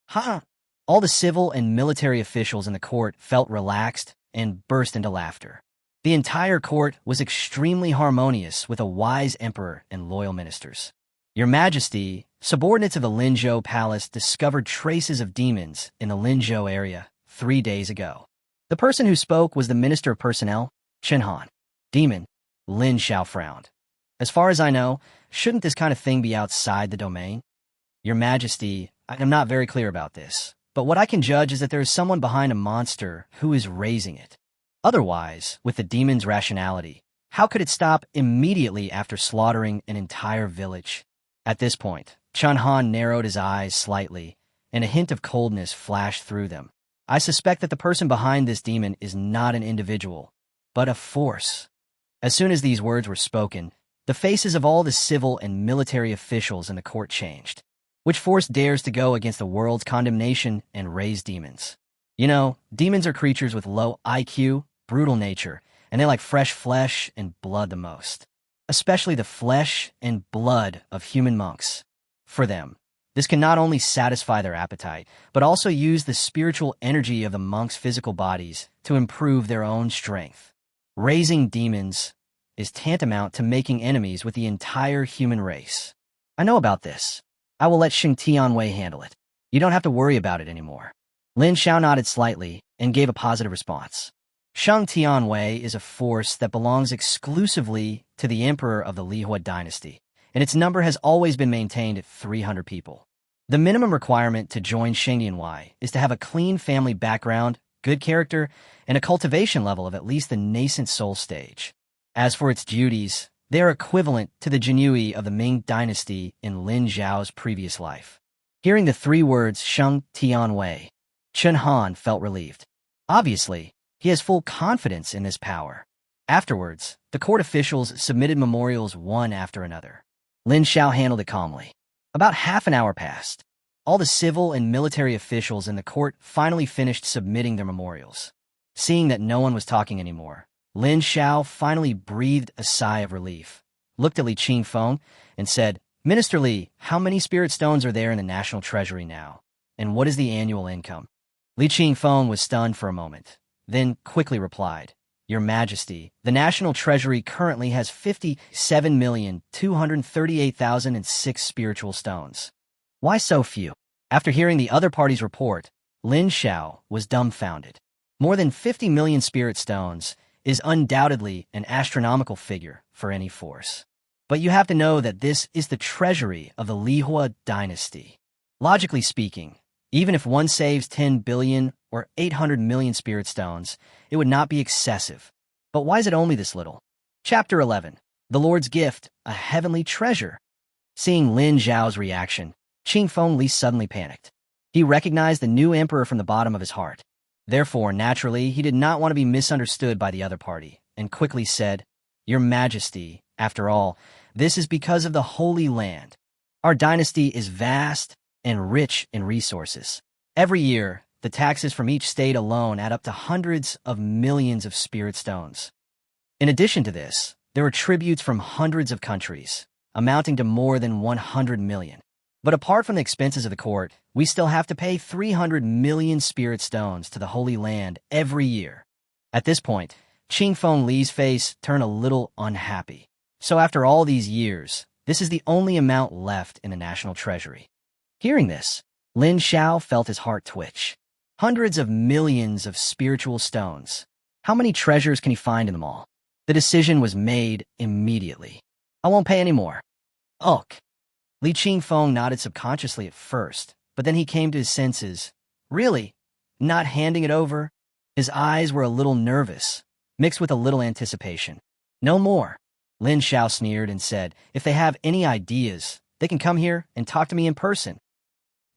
"Ha!" All the civil and military officials in the court felt relaxed and burst into laughter. The entire court was extremely harmonious with a wise emperor and loyal ministers. "Your Majesty, subordinates of the Linzhou Palace discovered traces of demons in the Linzhou area 3 days ago." The person who spoke was the Minister of Personnel, Chen Han. "Demon?" Lin Xiao frowned. "As far as I know, shouldn't this kind of thing be outside the domain?" "Your Majesty, I am not very clear about this, but what I can judge is that there is someone behind a monster who is raising it. Otherwise, with the demon's rationality, how could it stop immediately after slaughtering an entire village?" At this point, Chen Han narrowed his eyes slightly, and a hint of coldness flashed through them. "I suspect that the person behind this demon is not an individual, but a force." As soon as these words were spoken, the faces of all the civil and military officials in the court changed. Which force dares to go against the world's condemnation and raise demons? You know, demons are creatures with low IQ, brutal nature, and they like fresh flesh and blood the most. Especially the flesh and blood of human monks. For them, this can not only satisfy their appetite, but also use the spiritual energy of the monks' physical bodies to improve their own strength. Raising demons is tantamount to making enemies with the entire human race. I know about this. I will let Xing Tianwei handle it. You don't have to worry about it anymore. Lin Xiao nodded slightly and gave a positive response. Shang Tianwei is a force that belongs exclusively to the Emperor of the Lihuo Dynasty, and its number has always been maintained at 300 people. The minimum requirement to join Shangdianwei is to have a clean family background, good character, and a cultivation level of at least the nascent soul stage. As for its duties, they are equivalent to the Jinyui of the Ming Dynasty in Lin Xiao's previous life. Hearing the 3 words Shang Tianwei, Chen Han felt relieved. Obviously, he has full confidence in this power. Afterwards, the court officials submitted memorials one after another. Lin Xiao handled it calmly. About half an hour passed. All the civil and military officials in the court finally finished submitting their memorials. Seeing that no one was talking anymore, Lin Xiao finally breathed a sigh of relief, looked at Li Qingfeng, and said, "Minister Li, how many spirit stones are there in the national treasury now? And what is the annual income?" Li Qingfeng was stunned for a moment, then quickly replied, "Your Majesty, the national treasury currently has 57,238,006 spiritual stones." Why so few? After hearing the other party's report, Lin Xiao was dumbfounded. More than 50 million spirit stones is undoubtedly an astronomical figure for any force. But you have to know that this is the treasury of the Lihuo Dynasty. Logically speaking, even if one saves 10 billion or 800 million spirit stones, it would not be excessive. But why is it only this little? Chapter 11. The Lord's Gift, a Heavenly Treasure. Seeing Lin Xiao's reaction, Qingfeng Li suddenly panicked. He recognized the new emperor from the bottom of his heart. Therefore, naturally, he did not want to be misunderstood by the other party, and quickly said, "Your Majesty, after all, this is because of the Holy Land. Our dynasty is vast and rich in resources. Every year, the taxes from each state alone add up to hundreds of millions of spirit stones. In addition to this, there are tributes from hundreds of countries, amounting to more than 100 million. But apart from the expenses of the court, we still have to pay 300 million spirit stones to the Holy Land every year." At this point, Qingfeng Li's face turned a little unhappy. So after all these years, this is the only amount left in the national treasury. Hearing this, Lin Xiao felt his heart twitch. Hundreds of millions of spiritual stones. How many treasures can he find in them all? The decision was made immediately. "I won't pay any more." "Ugh." Li Qingfeng nodded subconsciously at first, but then he came to his senses. Really? Not handing it over? His eyes were a little nervous, mixed with a little anticipation. "No more." Lin Xiao sneered and said, "If they have any ideas, they can come here and talk to me in person."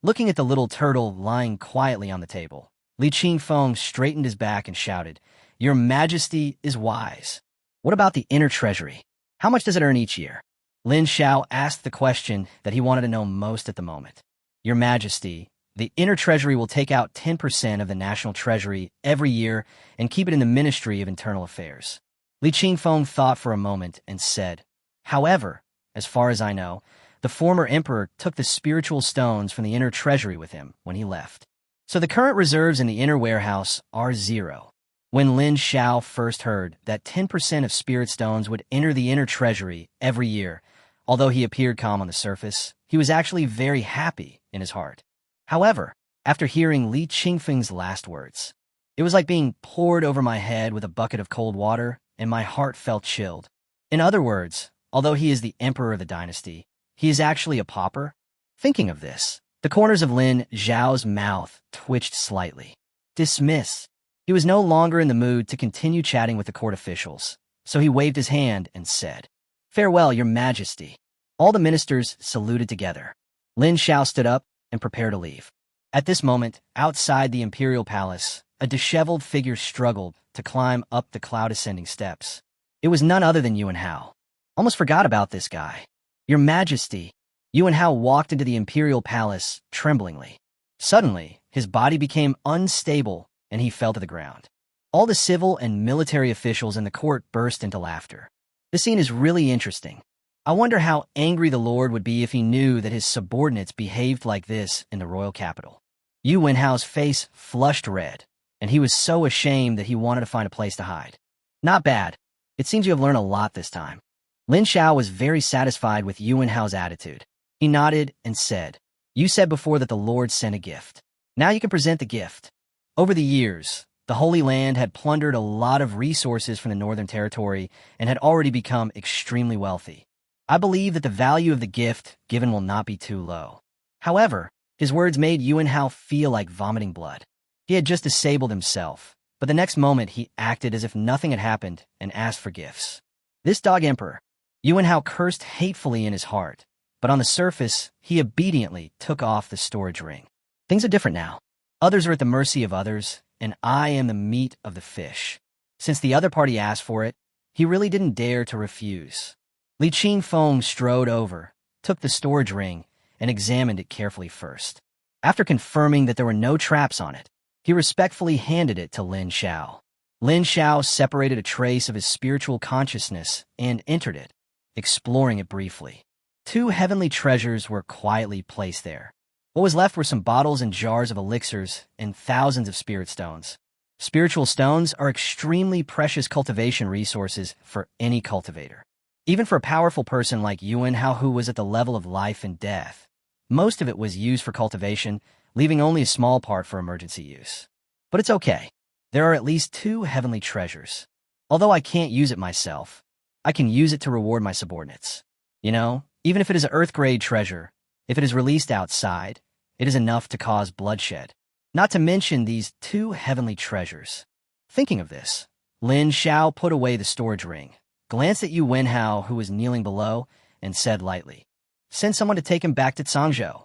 Looking at the little turtle lying quietly on the table, Li Qingfeng straightened his back and shouted, "Your Majesty is wise. What about the inner treasury? How much does it earn each year?" Lin Xiao asked the question that he wanted to know most at the moment. "Your Majesty, the inner treasury will take out 10% of the national treasury every year and keep it in the Ministry of Internal Affairs." Li Qingfeng thought for a moment and said, "However, as far as I know, the former emperor took the spiritual stones from the inner treasury with him when he left. So the current reserves in the inner warehouse are 0. When Lin Xiao first heard that 10% of spirit stones would enter the inner treasury every year, although he appeared calm on the surface, he was actually very happy in his heart. However, after hearing Li Qingfeng's last words, it was like being poured over my head with a bucket of cold water, and my heart felt chilled. In other words, although he is the emperor of the dynasty, he is actually a pauper? Thinking of this, the corners of Lin Xiao's mouth twitched slightly. Dismiss. He was no longer in the mood to continue chatting with the court officials, so he waved his hand and said, "Farewell, Your Majesty." All the ministers saluted together. Lin Xiao stood up and prepared to leave. At this moment, outside the imperial palace, a disheveled figure struggled to climb up the cloud-ascending steps. It was none other than Yuan Hao. Almost forgot about this guy. "Your Majesty." Yuan Hao walked into the imperial palace tremblingly. Suddenly, his body became unstable and he fell to the ground. All the civil and military officials in the court burst into laughter. The scene is really interesting. I wonder how angry the Lord would be if he knew that his subordinates behaved like this in the royal capital. Yuan Hao's face flushed red, and he was so ashamed that he wanted to find a place to hide. "Not bad. It seems you have learned a lot this time." Lin Xiao was very satisfied with Yuan Hao's attitude. He nodded and said, You said before that the Lord sent a gift. Now you can present the gift. Over the years, the Holy Land had plundered a lot of resources from the Northern Territory and had already become extremely wealthy. I believe that the value of the gift given will not be too low. However, his words made Yuan Hao feel like vomiting blood. He had just disabled himself, but the next moment he acted as if nothing had happened and asked for gifts. This dog emperor. Yuan Hao cursed hatefully in his heart, but on the surface, he obediently took off the storage ring. Things are different now. Others are at the mercy of others, and I am the meat of the fish. Since the other party asked for it, he really didn't dare to refuse. Li Qingfeng strode over, took the storage ring, and examined it carefully first. After confirming that there were no traps on it, he respectfully handed it to Lin Xiao. Lin Xiao separated a trace of his spiritual consciousness and entered it, exploring it briefly. 2 heavenly treasures were quietly placed there. What was left were some bottles and jars of elixirs and thousands of spirit stones. Spiritual stones are extremely precious cultivation resources for any cultivator. Even for a powerful person like Yuan Hao, who was at the level of life and death, most of it was used for cultivation, leaving only a small part for emergency use. But it's okay. There are at least 2 heavenly treasures. Although I can't use it myself, I can use it to reward my subordinates. You know, even if it is an Earth-grade treasure, if it is released outside, it is enough to cause bloodshed. Not to mention these 2 heavenly treasures. Thinking of this, Lin Xiao put away the storage ring, glanced at Yuan Hao, who was kneeling below, and said lightly, "Send someone to take him back to Cangzhou.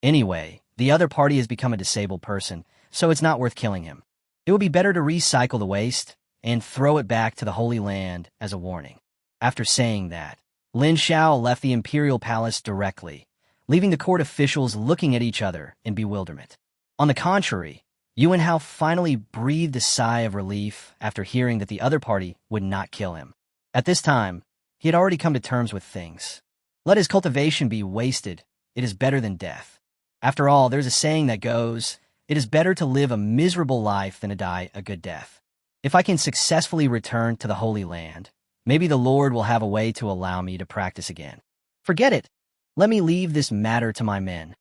Anyway, the other party has become a disabled person, so it's not worth killing him. It would be better to recycle the waste and throw it back to the Holy Land as a warning." After saying that, Lin Xiao left the imperial palace directly, leaving the court officials looking at each other in bewilderment. On the contrary, Yuan Hao finally breathed a sigh of relief after hearing that the other party would not kill him. At this time, he had already come to terms with things. Let his cultivation be wasted, it is better than death. After all, there's a saying that goes, it is better to live a miserable life than to die a good death. If I can successfully return to the Holy Land, maybe the Lord will have a way to allow me to practice again. Forget it. Let me leave this matter to my men.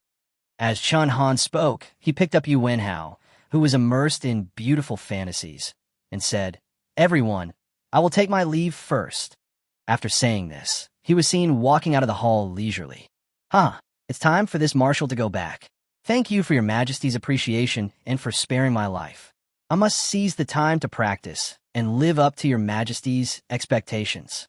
As Chun Han spoke, he picked up Yuan Hao, who was immersed in beautiful fantasies, and said, "Everyone, I will take my leave first." After saying this, he was seen walking out of the hall leisurely. It's time for this marshal to go back. Thank you for your majesty's appreciation and for sparing my life. I must seize the time to practice and live up to your majesty's expectations."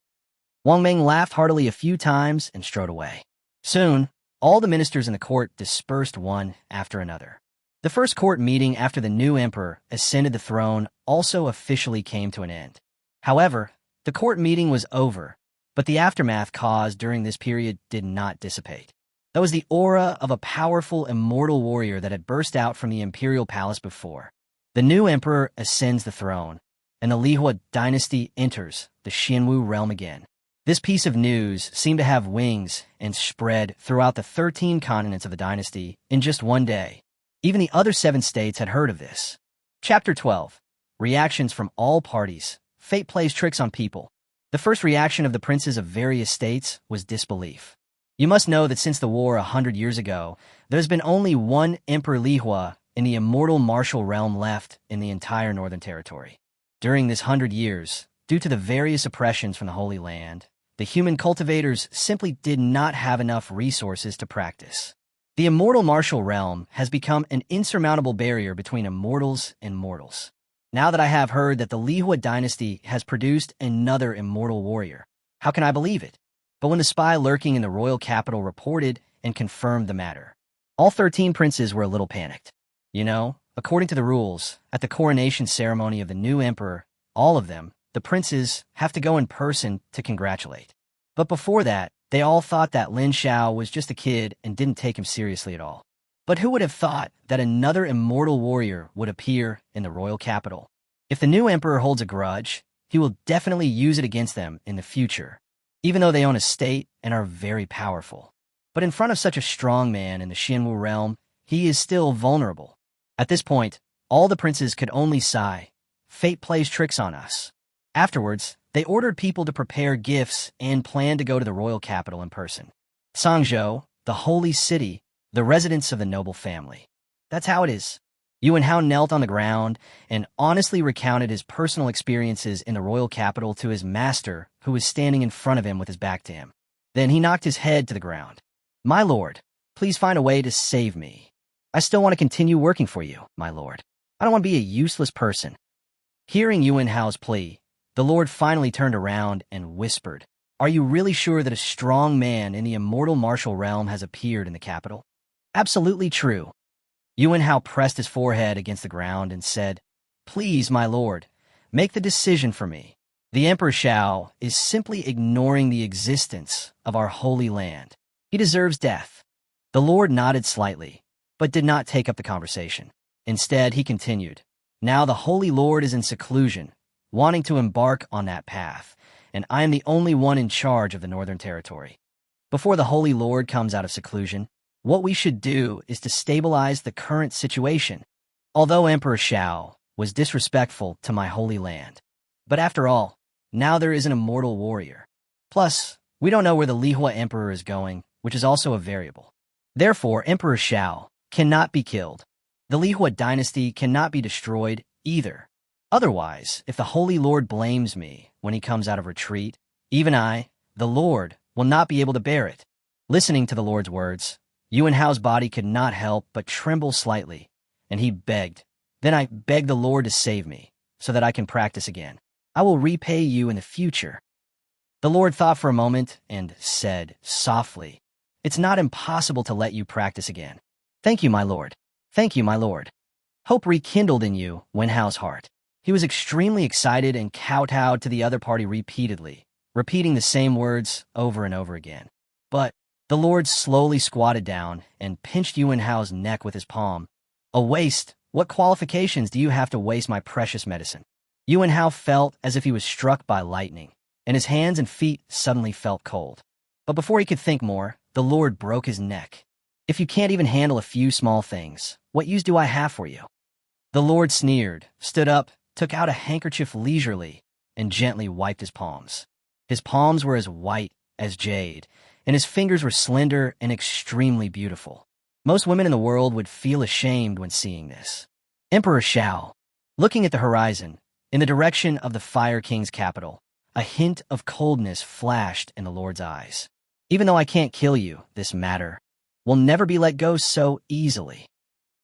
Wang Meng laughed heartily a few times and strode away. Soon, all the ministers in the court dispersed one after another. The first court meeting after the new emperor ascended the throne also officially came to an end. However, the court meeting was over, but the aftermath caused during this period did not dissipate. That was the aura of a powerful immortal warrior that had burst out from the imperial palace before. The new emperor ascends the throne, and the Lihuo Dynasty enters the Xianwu realm again. This piece of news seemed to have wings and spread throughout the 13 continents of the dynasty in just one day. Even the other 7 states had heard of this. Chapter 12. Reactions from all parties. Fate plays tricks on people. The first reaction of the princes of various states was disbelief. You must know that since the war 100 years ago, there's been only one Emperor Lihuo in the immortal martial realm left in the entire Northern Territory. During this 100 years, due to the various oppressions from the Holy Land, the human cultivators simply did not have enough resources to practice. The immortal martial realm has become an insurmountable barrier between immortals and mortals. Now that I have heard that the Lihuo Dynasty has produced another immortal warrior, how can I believe it? But when the spy lurking in the royal capital reported and confirmed the matter, all 13 princes were a little panicked. You know, according to the rules, at the coronation ceremony of the new emperor, all of them, the princes, have to go in person to congratulate. But before that, they all thought that Lin Xiao was just a kid and didn't take him seriously at all. But who would have thought that another immortal warrior would appear in the royal capital? If the new emperor holds a grudge, he will definitely use it against them in the future, even though they own a state and are very powerful. But in front of such a strong man in the Xianwu realm, he is still vulnerable. At this point, all the princes could only sigh, "Fate plays tricks on us." Afterwards, they ordered people to prepare gifts and planned to go to the royal capital in person. Cangzhou, the holy city, the residence of the noble family. That's how it is. Yuan Hao knelt on the ground and honestly recounted his personal experiences in the royal capital to his master, who was standing in front of him with his back to him. Then he knocked his head to the ground. "My lord, please find a way to save me. I still want to continue working for you, my lord. I don't want to be a useless person." Hearing Yuan Hao's plea, the lord finally turned around and whispered, "Are you really sure that a strong man in the immortal martial realm has appeared in the capital?" "Absolutely true." Yuan Hao pressed his forehead against the ground and said, "Please, my lord, make the decision for me. The Emperor Xiao is simply ignoring the existence of our holy land. He deserves death." The lord nodded slightly, but did not take up the conversation. Instead, he continued, "Now the holy lord is in seclusion, wanting to embark on that path, and I am the only one in charge of the Northern Territory. Before the holy lord comes out of seclusion, what we should do is to stabilize the current situation. Although Emperor Xiao was disrespectful to my holy land. But after all, now there is an immortal warrior. Plus, we don't know where the Lihuo Emperor is going, which is also a variable. Therefore, Emperor Xiao cannot be killed. The Lihuo Dynasty cannot be destroyed either. Otherwise, if the Holy Lord blames me when he comes out of retreat, even I, the Lord, will not be able to bear it." Listening to the Lord's words, Yuan Hao's body could not help but tremble slightly, and he begged, "Then I beg the Lord to save me, so that I can practice again. I will repay you in the future." The Lord thought for a moment and said softly, "It's not impossible to let you practice again." "Thank you, my lord. Thank you, my lord." Hope rekindled in Yuan Hao's heart. He was extremely excited and kowtowed to the other party repeatedly, repeating the same words over and over again. But the Lord slowly squatted down and pinched Yuan Hao's neck with his palm. "A waste? What qualifications do you have to waste my precious medicine?" Yuan Hao felt as if he was struck by lightning, and his hands and feet suddenly felt cold. But before he could think more, the Lord broke his neck. "If you can't even handle a few small things, what use do I have for you?" The Lord sneered, stood up, took out a handkerchief leisurely, and gently wiped his palms. His palms were as white as jade, and his fingers were slender and extremely beautiful. Most women in the world would feel ashamed when seeing this. Emperor Xiao, looking at the horizon, in the direction of the Fire King's capital, a hint of coldness flashed in the Lord's eyes. "Even though I can't kill you, this matter will never be let go so easily."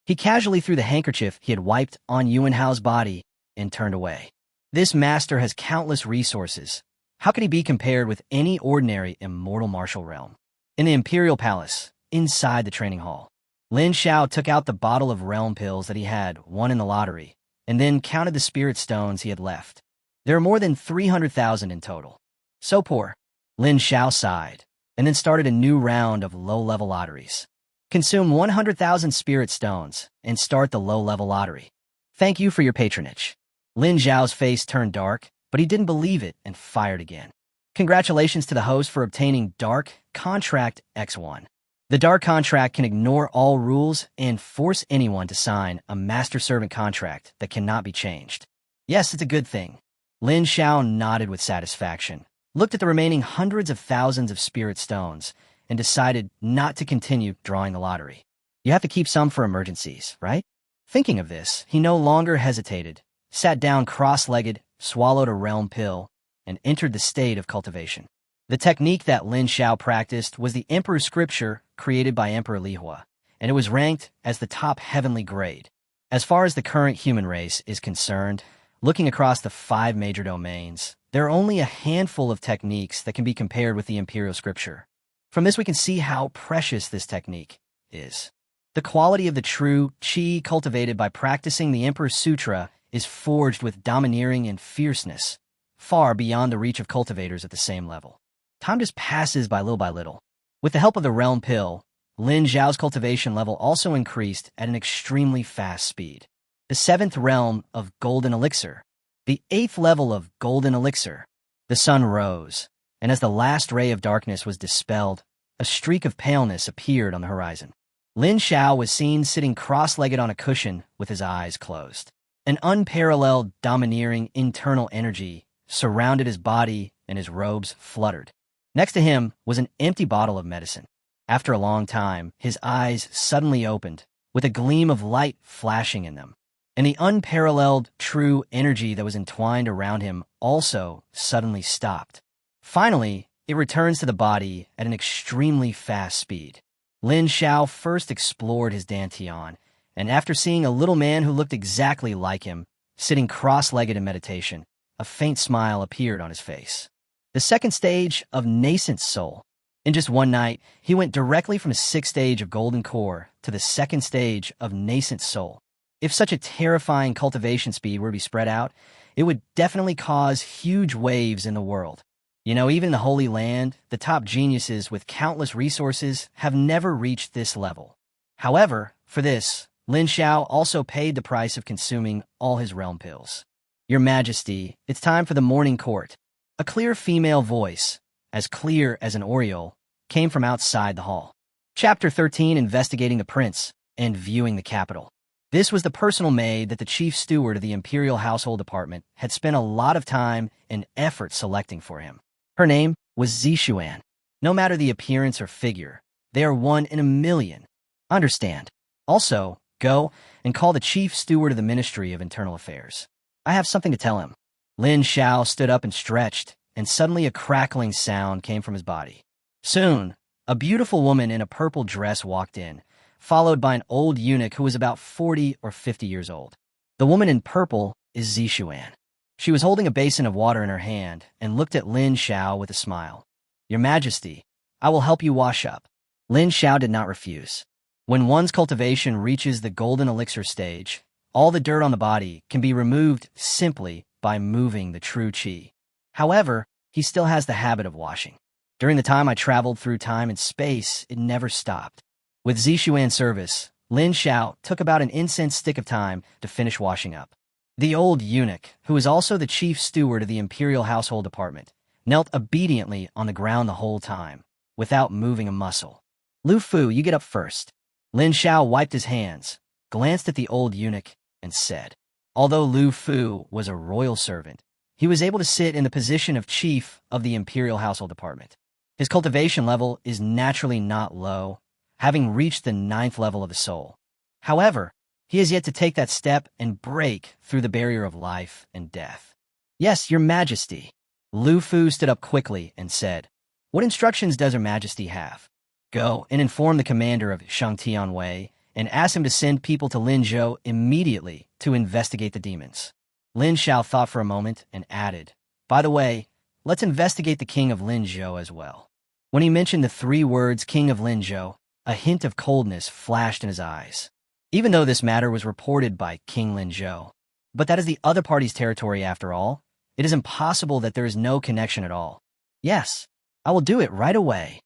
He casually threw the handkerchief he had wiped on Yuan Hao's body and turned away. "This master has countless resources. How can he be compared with any ordinary immortal martial realm?" In the Imperial Palace, inside the training hall, Lin Xiao took out the bottle of realm pills that he had won in the lottery, and then counted the spirit stones he had left. There are more than 300,000 in total. "So poor." Lin Xiao sighed, and then started a new round of low-level lotteries. Consume 100,000 spirit stones and start the low-level lottery. "Thank you for your patronage." Lin Xiao's face turned dark, but he didn't believe it and fired again. "Congratulations to the host for obtaining Dark Contract X1. The Dark Contract can ignore all rules and force anyone to sign a master-servant contract that cannot be changed." "Yes, it's a good thing." Lin Xiao nodded with satisfaction, looked at the remaining hundreds of thousands of spirit stones, and decided not to continue drawing the lottery. You have to keep some for emergencies, right? Thinking of this, he no longer hesitated, sat down cross-legged, swallowed a realm pill, and entered the state of cultivation. The technique that Lin Xiao practiced was the Emperor's Scripture created by Emperor Lihuo, and it was ranked as the top heavenly grade. As far as the current human race is concerned, looking across the 5 major domains, there are only a handful of techniques that can be compared with the Imperial Scripture. From this we can see how precious this technique is. The quality of the true qi cultivated by practicing the Emperor's Sutra is forged with domineering and fierceness, far beyond the reach of cultivators at the same level. Time just passes by little. With the help of the realm pill, Lin Xiao's cultivation level also increased at an extremely fast speed. The 7th realm of Golden Elixir, the 8th level of Golden Elixir. The sun rose, and as the last ray of darkness was dispelled, a streak of paleness appeared on the horizon. Lin Xiao was seen sitting cross-legged on a cushion with his eyes closed. An unparalleled, domineering internal energy surrounded his body and his robes fluttered. Next to him was an empty bottle of medicine. After a long time, his eyes suddenly opened, with a gleam of light flashing in them. And the unparalleled, true energy that was entwined around him also suddenly stopped. Finally, it returns to the body at an extremely fast speed. Lin Xiao first explored his dantian, and after seeing a little man who looked exactly like him, sitting cross-legged in meditation, a faint smile appeared on his face. The second stage of nascent soul. In just one night, he went directly from the sixth stage of golden core to the second stage of nascent soul. If such a terrifying cultivation speed were to be spread out, it would definitely cause huge waves in the world. You know, even in the Holy Land, the top geniuses with countless resources have never reached this level. However, for this, Lin Xiao also paid the price of consuming all his realm pills. Your Majesty, it's time for the morning court. A clear female voice, as clear as an aureole, came from outside the hall. Chapter 13, Investigating the Prince and Viewing the Capital. This was the personal maid that the chief steward of the Imperial Household Department had spent a lot of time and effort selecting for him. Her name was Zixuan. No matter the appearance or figure, they are one in a million. Understand. Also, go and call the chief steward of the Ministry of Internal Affairs. I have something to tell him. Lin Xiao stood up and stretched, and suddenly a crackling sound came from his body. Soon, a beautiful woman in a purple dress walked in, followed by an old eunuch who was about 40 or 50 years old. The woman in purple is Zixuan. She was holding a basin of water in her hand and looked at Lin Xiao with a smile. Your Majesty, I will help you wash up. Lin Xiao did not refuse. When one's cultivation reaches the golden elixir stage, all the dirt on the body can be removed simply by moving the true qi. However, he still has the habit of washing. During the time I traveled through time and space, it never stopped. With Zixuan's service, Lin Xiao took about an incense stick of time to finish washing up. The old eunuch, who was also the chief steward of the Imperial Household Department, knelt obediently on the ground the whole time, without moving a muscle. Lu Fu, you get up first. Lin Xiao wiped his hands, glanced at the old eunuch, and said. Although Lu Fu was a royal servant, he was able to sit in the position of chief of the Imperial Household Department. His cultivation level is naturally not low, having reached the 9th level of the soul. However, he has yet to take that step and break through the barrier of life and death. Yes, Your Majesty. Lu Fu stood up quickly and said, What instructions does Her Majesty have? Go and inform the commander of Shangtianwei and ask him to send people to Linzhou immediately to investigate the demons. Lin Xiao thought for a moment and added, By the way, let's investigate the king of Linzhou as well. When he mentioned the 3 words King of Linzhou, a hint of coldness flashed in his eyes. Even though this matter was reported by King Linzhou, but that is the other party's territory after all, it is impossible that there is no connection at all. Yes, I will do it right away.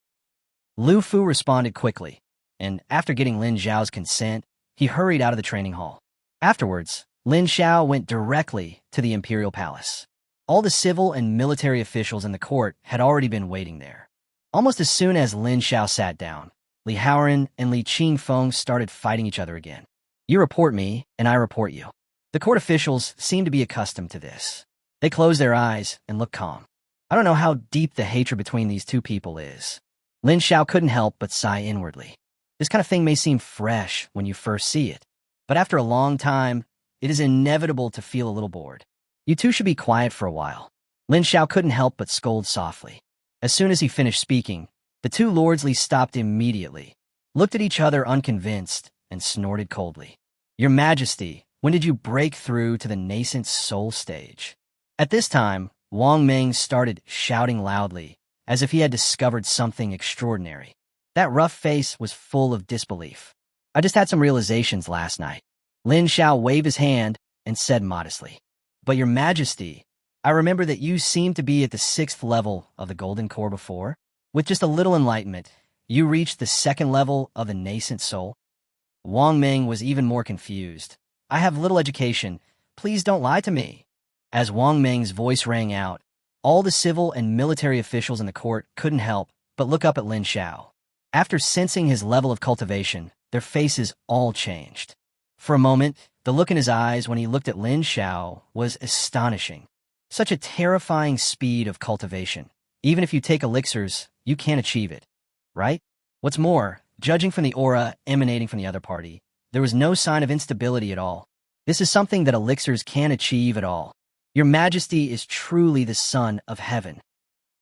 Lu Fu responded quickly, and after getting Lin Xiao's consent, he hurried out of the training hall. Afterwards, Lin Xiao went directly to the Imperial Palace. All the civil and military officials in the court had already been waiting there. Almost as soon as Lin Xiao sat down, Li Haoran and Li Qingfeng started fighting each other again. You report me, and I report you. The court officials seemed to be accustomed to this. They closed their eyes and looked calm. I don't know how deep the hatred between these two people is. Lin Xiao couldn't help but sigh inwardly. This kind of thing may seem fresh when you first see it, but after a long time, it is inevitable to feel a little bored. You two should be quiet for a while. Lin Xiao couldn't help but scold softly. As soon as he finished speaking, the 2 lordly stopped immediately, looked at each other unconvinced, and snorted coldly. Your Majesty, when did you break through to the nascent soul stage? At this time, Wang Meng started shouting loudly, as if he had discovered something extraordinary. That rough face was full of disbelief. I just had some realizations last night. Lin Xiao waved his hand and said modestly, But Your Majesty, I remember that you seemed to be at the 6th level of the Golden Core before. With just a little enlightenment, you reached the 2nd level of the nascent soul. Wang Meng was even more confused. I have little education. Please don't lie to me. As Wang Meng's voice rang out, all the civil and military officials in the court couldn't help but look up at Lin Xiao. After sensing his level of cultivation, their faces all changed. For a moment, the look in his eyes when he looked at Lin Xiao was astonishing. Such a terrifying speed of cultivation. Even if you take elixirs, you can't achieve it, right? What's more, judging from the aura emanating from the other party, there was no sign of instability at all. This is something that elixirs can't achieve at all. Your Majesty is truly the son of heaven.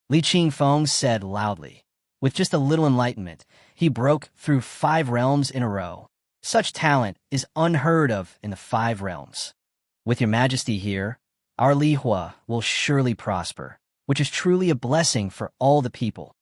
Li Qingfeng said loudly. With just a little enlightenment, he broke through 5 realms in a row. Such talent is unheard of in the 5 realms. With your Majesty here, our Lihuo will surely prosper, which is truly a blessing for all the people.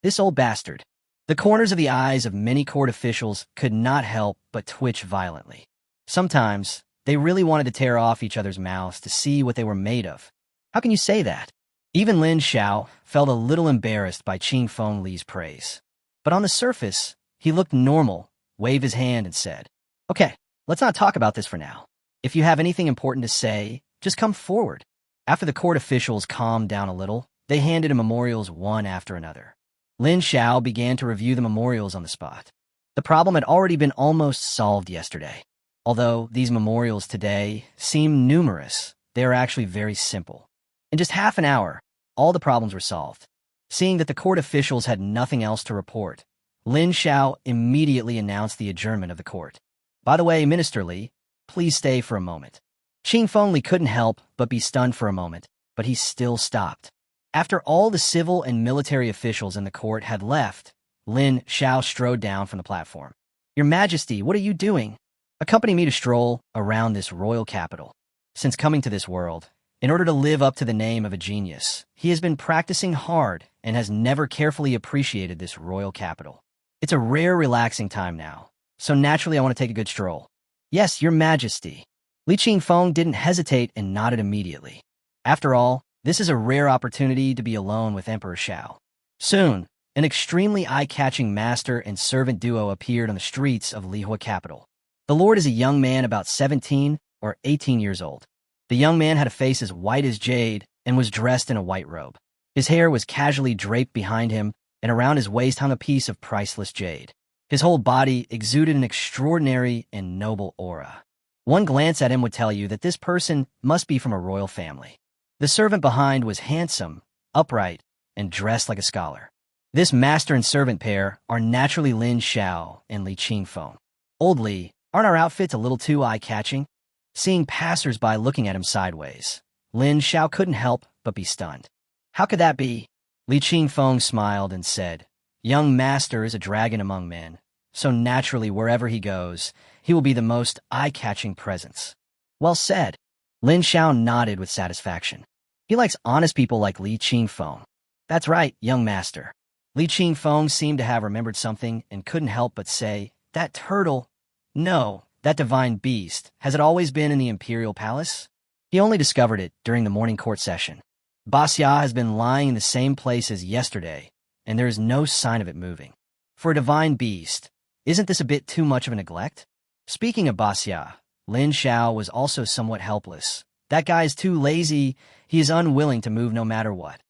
This old bastard. The corners of the eyes of many court officials could not help but twitch violently. Sometimes, they really wanted to tear off each other's mouths to see what they were made of. How can you say that? Even Lin Xiao felt a little embarrassed by Qingfeng Li's praise. But on the surface, he looked normal, waved his hand and said, "Okay, let's not talk about this for now. If you have anything important to say, just come forward." After the court officials calmed down a little, they handed him memorials one after another. Lin Xiao began to review the memorials on the spot. The problem had already been almost solved yesterday. Although these memorials today seem numerous, they are actually very simple. In just half an hour, all the problems were solved. Seeing that the court officials had nothing else to report, Lin Xiao immediately announced the adjournment of the court. "By the way, Minister Li, please stay for a moment." Qingfeng Li couldn't help but be stunned for a moment, but he still stopped. After all the civil and military officials in the court had left, Lin Xiao strode down from the platform. "Your Majesty, what are you doing? Accompany me to stroll around this royal capital." Since coming to this world, in order to live up to the name of a genius, he has been practicing hard and has never carefully appreciated this royal capital. It's a rare, relaxing time now, so naturally I want to take a good stroll. "Yes, Your Majesty." Li Qingfeng didn't hesitate and nodded immediately. After all, this is a rare opportunity to be alone with Emperor Xiao. Soon, an extremely eye-catching master and servant duo appeared on the streets of Lihuo capital. The lord is a young man about 17 or 18 years old. The young man had a face as white as jade and was dressed in a white robe. His hair was casually draped behind him, and around his waist hung a piece of priceless jade. His whole body exuded an extraordinary and noble aura. One glance at him would tell you that this person must be from a royal family. The servant behind was handsome, upright, and dressed like a scholar. This master and servant pair are naturally Lin Xiao and Li Qingfeng. "Old Li, aren't our outfits a little too eye-catching?" Seeing passers-by looking at him sideways, Lin Xiao couldn't help but be stunned. "How could that be?" Li Qingfeng smiled and said, "Young master is a dragon among men, so naturally wherever he goes, he will be the most eye-catching presence." "Well said." Lin Xiao nodded with satisfaction. He likes honest people like Li Qingfeng. "That's right, young master." Li Qingfeng seemed to have remembered something and couldn't help but say, "That turtle, no, that divine beast, has it always been in the imperial palace?" He only discovered it during the morning court session. Basa has been lying in the same place as yesterday, and there is no sign of it moving. For a divine beast, isn't this a bit too much of a neglect? Speaking of Basa, Lin Xiao was also somewhat helpless. That guy is too lazy, he is unwilling to move no matter what.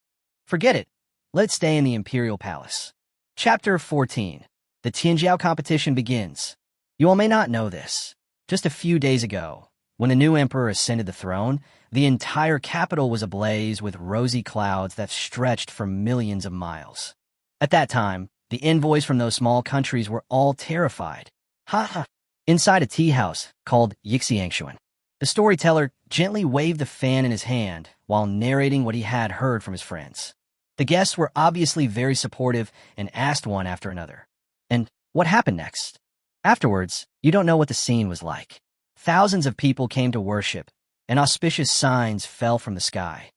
Forget it. Let's stay in the Imperial Palace. Chapter 14. The Tianjiao competition begins. You all may not know this. Just a few days ago, when the new emperor ascended the throne, the entire capital was ablaze with rosy clouds that stretched for millions of miles. At that time, the envoys from those small countries were all terrified. Ha ha! Inside a tea house called Yixiangshuan, the storyteller gently waved the fan in his hand while narrating what he had heard from his friends. The guests were obviously very supportive and asked one after another, "And what happened next?" Afterwards, you don't know what the scene was like. Thousands of people came to worship, and auspicious signs fell from the sky.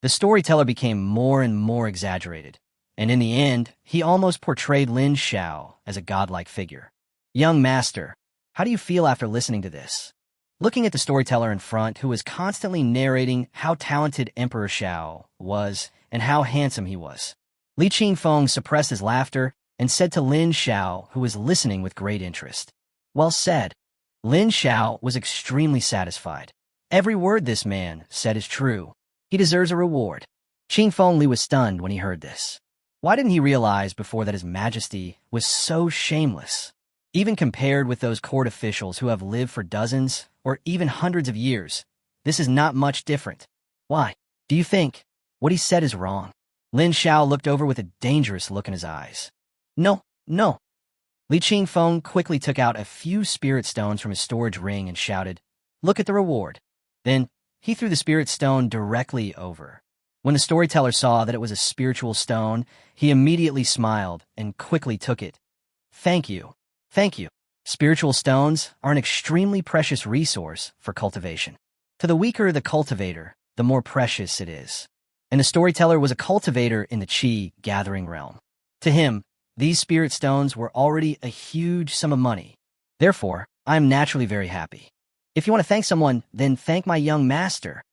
The storyteller became more and more exaggerated, and in the end, he almost portrayed Lin Xiao as a godlike figure. "Young master, how do you feel after listening to this?" Looking at the storyteller in front, who was constantly narrating how talented Emperor Xiao was and how handsome he was, Li Qingfeng suppressed his laughter and said to Lin Xiao, who was listening with great interest, "Well said." Lin Xiao was extremely satisfied. Every word this man said is true. He deserves a reward. Qingfeng Li was stunned when he heard this. Why didn't he realize before that his majesty was so shameless? Even compared with those court officials who have lived for dozens or even hundreds of years, this is not much different. Why? Do you think what he said is wrong? Lin Xiao looked over with a dangerous look in his eyes. No, Li Qingfeng quickly took out a few spirit stones from his storage ring and shouted, "Look at the reward." Then he threw the spirit stone directly over. When the storyteller saw that it was a spiritual stone, he immediately smiled and quickly took it. "Thank you. Thank you." Spiritual stones are an extremely precious resource for cultivation. To the weaker the cultivator, the more precious it is. And the storyteller was a cultivator in the Qi gathering realm. To him, these spirit stones were already a huge sum of money. Therefore, I am naturally very happy. If you want to thank someone, then thank my young master.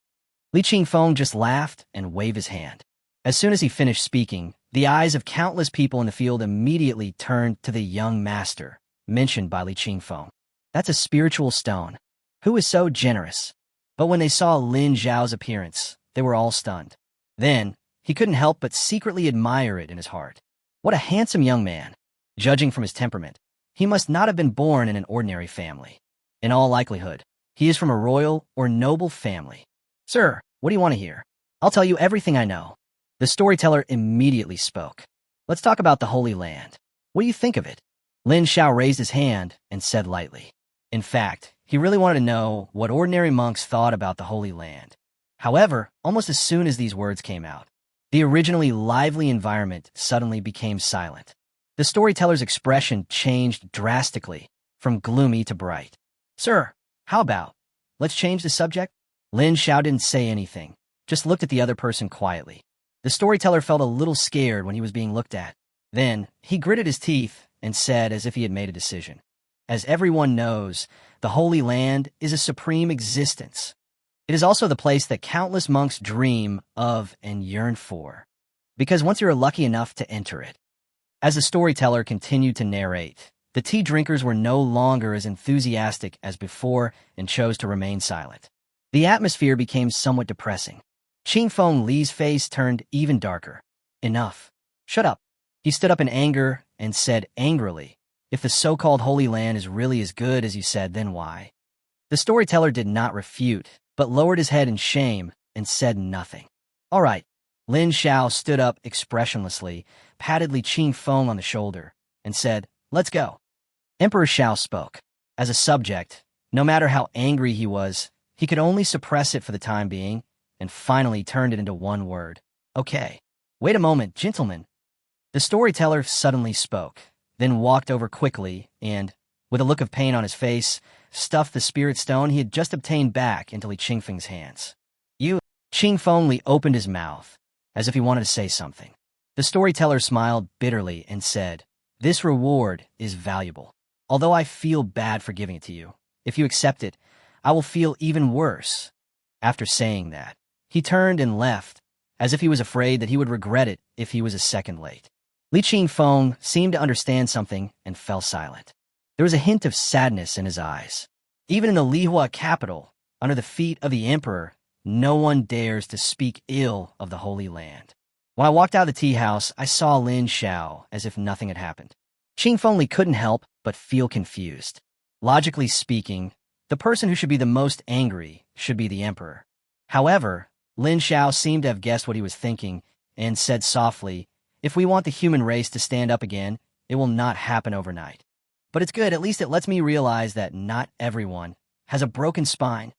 Li Qingfeng just laughed and waved his hand. As soon as he finished speaking, the eyes of countless people in the field immediately turned to the young master, mentioned by Li Qingfeng. That's a spiritual stone. Who is so generous? But when they saw Lin Xiao's appearance, they were all stunned. Then, he couldn't help but secretly admire it in his heart. What a handsome young man. Judging from his temperament, he must not have been born in an ordinary family. In all likelihood, he is from a royal or noble family. "Sir, what do you want to hear? I'll tell you everything I know." The storyteller immediately spoke. "Let's talk about the Holy Land. What do you think of it?" Lin Xiao raised his hand and said lightly. In fact, he really wanted to know what ordinary monks thought about the Holy Land. However, almost as soon as these words came out, the originally lively environment suddenly became silent. The storyteller's expression changed drastically, from gloomy to bright. "Sir, how about, let's change the subject?" Lin Xiao didn't say anything, just looked at the other person quietly. The storyteller felt a little scared when he was being looked at. Then, he gritted his teeth and said as if he had made a decision. As everyone knows, the Holy Land is a supreme existence. It is also the place that countless monks dream of and yearn for, because once you're lucky enough to enter it. As the storyteller continued to narrate, the tea drinkers were no longer as enthusiastic as before and chose to remain silent. The atmosphere became somewhat depressing. Qingfeng Li's face turned even darker. "Enough. Shut up." He stood up in anger and said angrily, "If the so-called Holy Land is really as good as you said, then why?" The storyteller did not refute, but lowered his head in shame and said nothing. "All right." Lin Xiao stood up expressionlessly, patted Li Qingfeng on the shoulder, and said, "Let's go." Emperor Xiao spoke. As a subject, no matter how angry he was, he could only suppress it for the time being, and finally turned it into one word. "Okay. Wait a moment, gentlemen." The storyteller suddenly spoke, then walked over quickly and, with a look of pain on his face, stuffed the spirit stone he had just obtained back into Li Qingfeng's hands. "You." Qingfeng Li opened his mouth, as if he wanted to say something. The storyteller smiled bitterly and said, "This reward is valuable. Although I feel bad for giving it to you, if you accept it, I will feel even worse." After saying that, he turned and left, as if he was afraid that he would regret it if he was a second late. Li Qingfeng seemed to understand something and fell silent. There was a hint of sadness in his eyes. Even in the Lihuo capital, under the feet of the emperor, no one dares to speak ill of the Holy Land. When I walked out of the tea house, I saw Lin Xiao as if nothing had happened. Qingfeng Li couldn't help but feel confused. Logically speaking, the person who should be the most angry should be the emperor. However, Lin Xiao seemed to have guessed what he was thinking and said softly, "If we want the human race to stand up again, it will not happen overnight. But it's good, at least it lets me realize that not everyone has a broken spine.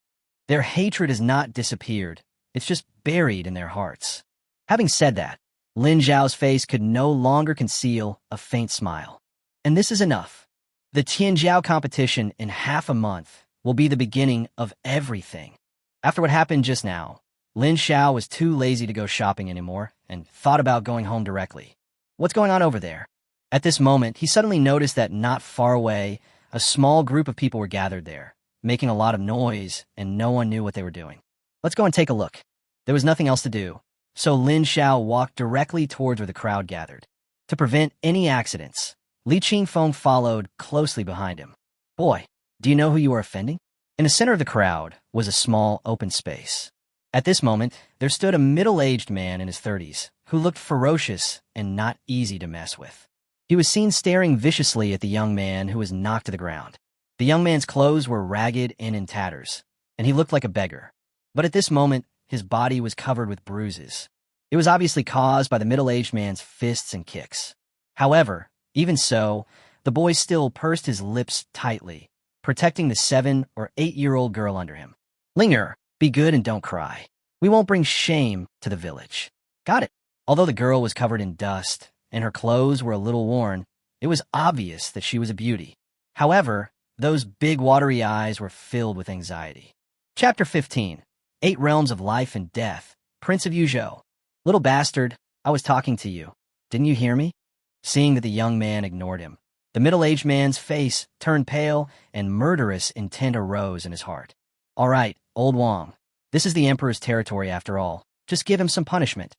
Their hatred has not disappeared, it's just buried in their hearts." Having said that, Lin Xiao's face could no longer conceal a faint smile. "And this is enough. The Tianjiao competition in half a month will be the beginning of everything." After what happened just now, Lin Xiao was too lazy to go shopping anymore and thought about going home directly. What's going on over there? At this moment, he suddenly noticed that not far away, a small group of people were gathered there, making a lot of noise, and no one knew what they were doing. "Let's go and take a look." There was nothing else to do, so Lin Xiao walked directly towards where the crowd gathered. To prevent any accidents, Li Qingfeng followed closely behind him. "Boy, do you know who you are offending?" In the center of the crowd was a small open space. At this moment, there stood a middle-aged man in his 30s, who looked ferocious and not easy to mess with. He was seen staring viciously at the young man who was knocked to the ground. The young man's clothes were ragged and in tatters, and he looked like a beggar. But at this moment, his body was covered with bruises. It was obviously caused by the middle-aged man's fists and kicks. However, even so, The boy still pursed his lips tightly, protecting the 7 or 8-year-old girl under him. Linger, be good and don't cry. We won't bring shame to the village. Got it. Although the girl was covered in dust and her clothes were a little worn, it was obvious that she was a beauty. However, those big watery eyes were filled with anxiety. Chapter 15. 8 Realms of Life and Death. Prince of Yuzhou. Little bastard, I was talking to you. Didn't you hear me? Seeing that the young man ignored him, the middle-aged man's face turned pale and murderous intent arose in his heart. All right, old Wang. This is the Emperor's territory after all. Just give him some punishment.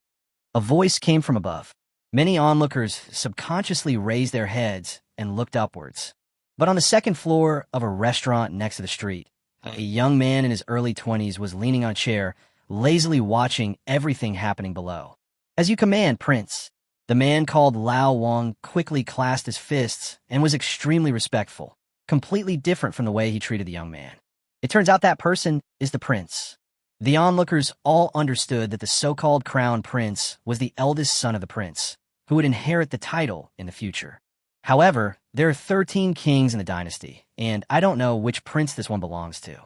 A voice came from above. Many onlookers subconsciously raised their heads and looked upwards. But on the second floor of a restaurant next to the street, a young man in his early 20s was leaning on a chair, lazily watching everything happening below. As you command, Prince. The man called Lao Wang quickly clasped his fists and was extremely respectful, completely different from the way he treated the young man. It turns out that person is the prince. The onlookers all understood that the so-called crown prince was the eldest son of the prince, who would inherit the title in the future. However, there are 13 kings in the dynasty, and I don't know which prince this one belongs to.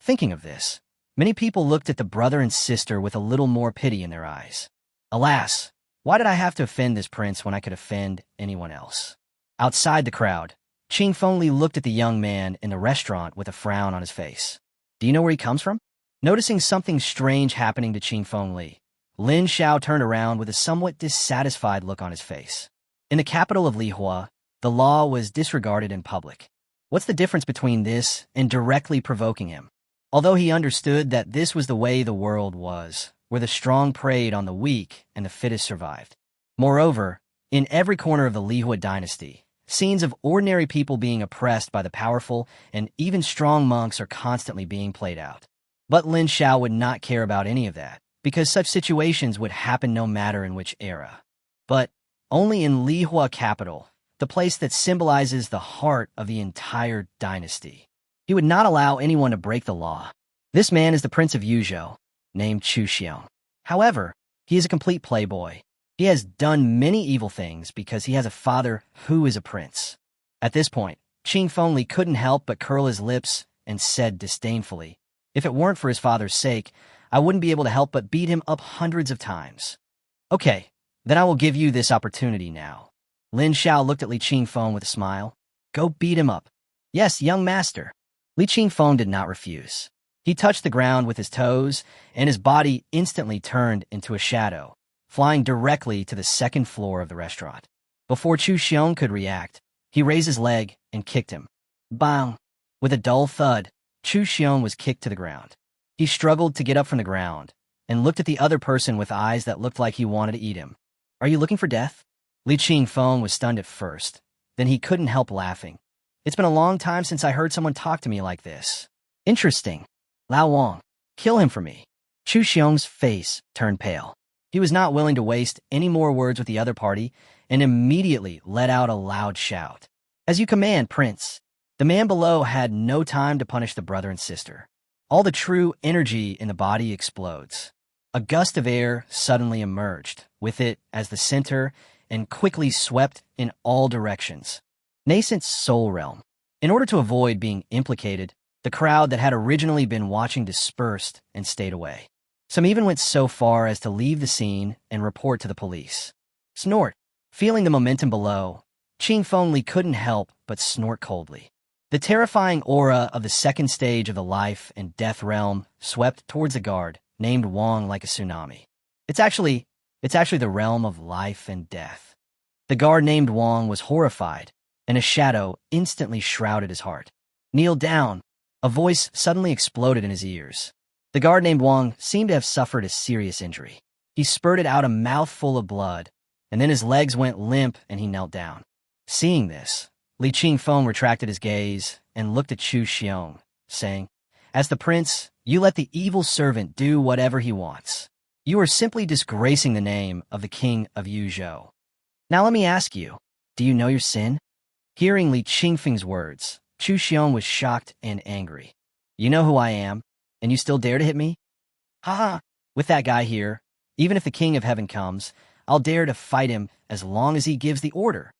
Thinking of this, many people looked at the brother and sister with a little more pity in their eyes. Alas, why did I have to offend this prince when I could offend anyone else? Outside the crowd, Qing Fengli looked at the young man in the restaurant with a frown on his face. Do you know where he comes from? Noticing something strange happening to Qing Fengli, Lin Xiao turned around with a somewhat dissatisfied look on his face. In the capital of Lihuo, the law was disregarded in public. What's the difference between this and directly provoking him? Although he understood that this was the way the world was, where the strong preyed on the weak and the fittest survived. Moreover, in every corner of the Lihuo Dynasty, scenes of ordinary people being oppressed by the powerful and even strong monks are constantly being played out. But Lin Xiao would not care about any of that, because such situations would happen no matter in which era. But only in Lihuo capital, the place that symbolizes the heart of the entire dynasty. He would not allow anyone to break the law. This man is the Prince of Yuzhou, named Chu Xiong. However, he is a complete playboy. He has done many evil things because he has a father who is a prince. At this point, Qing Fengli couldn't help but curl his lips and said disdainfully, if it weren't for his father's sake, I wouldn't be able to help but beat him up hundreds of times. Okay, then I will give you this opportunity now. Lin Xiao looked at Li Qingfeng with a smile. Go beat him up. Yes, young master. Li Qingfeng did not refuse. He touched the ground with his toes, and his body instantly turned into a shadow, flying directly to the second floor of the restaurant. Before Chu Xiong could react, he raised his leg and kicked him. Bang! With a dull thud, Chu Xiong was kicked to the ground. He struggled to get up from the ground and looked at the other person with eyes that looked like he wanted to eat him. Are you looking for death? Li Qingfeng was stunned at first. Then he couldn't help laughing. It's been a long time since I heard someone talk to me like this. Interesting. Lao Wang, kill him for me. Chu Xiong's face turned pale. He was not willing to waste any more words with the other party and immediately let out a loud shout. As you command, Prince. The man below had no time to punish the brother and sister. All the true energy in the body explodes. A gust of air suddenly emerged, with it as the center, and quickly swept in all directions. Nascent soul realm. In order to avoid being implicated, the crowd that had originally been watching dispersed and stayed away. Some even went so far as to leave the scene and report to the police. Snort. Feeling the momentum below, Qing Fengli couldn't help but snort coldly. The terrifying aura of the second stage of the life and death realm swept towards the guard, named Wang, like a tsunami. It's actually the realm of life and death. The guard named Wang was horrified, and a shadow instantly shrouded his heart. Kneel down. A voice suddenly exploded in his ears. The guard named Wang seemed to have suffered a serious injury. He spurted out a mouthful of blood, and then his legs went limp and he knelt down. Seeing this, Li Qingfeng retracted his gaze and looked at Chu Xiong, saying, As the prince, you let the evil servant do whatever he wants. You are simply disgracing the name of the king of Yuzhou. Now let me ask you, do you know your sin? Hearing Li Qingfeng's words, Chu Xiong was shocked and angry. You know who I am, and you still dare to hit me? Ha! With that guy here, even if the king of heaven comes, I'll dare to fight him as long as he gives the order.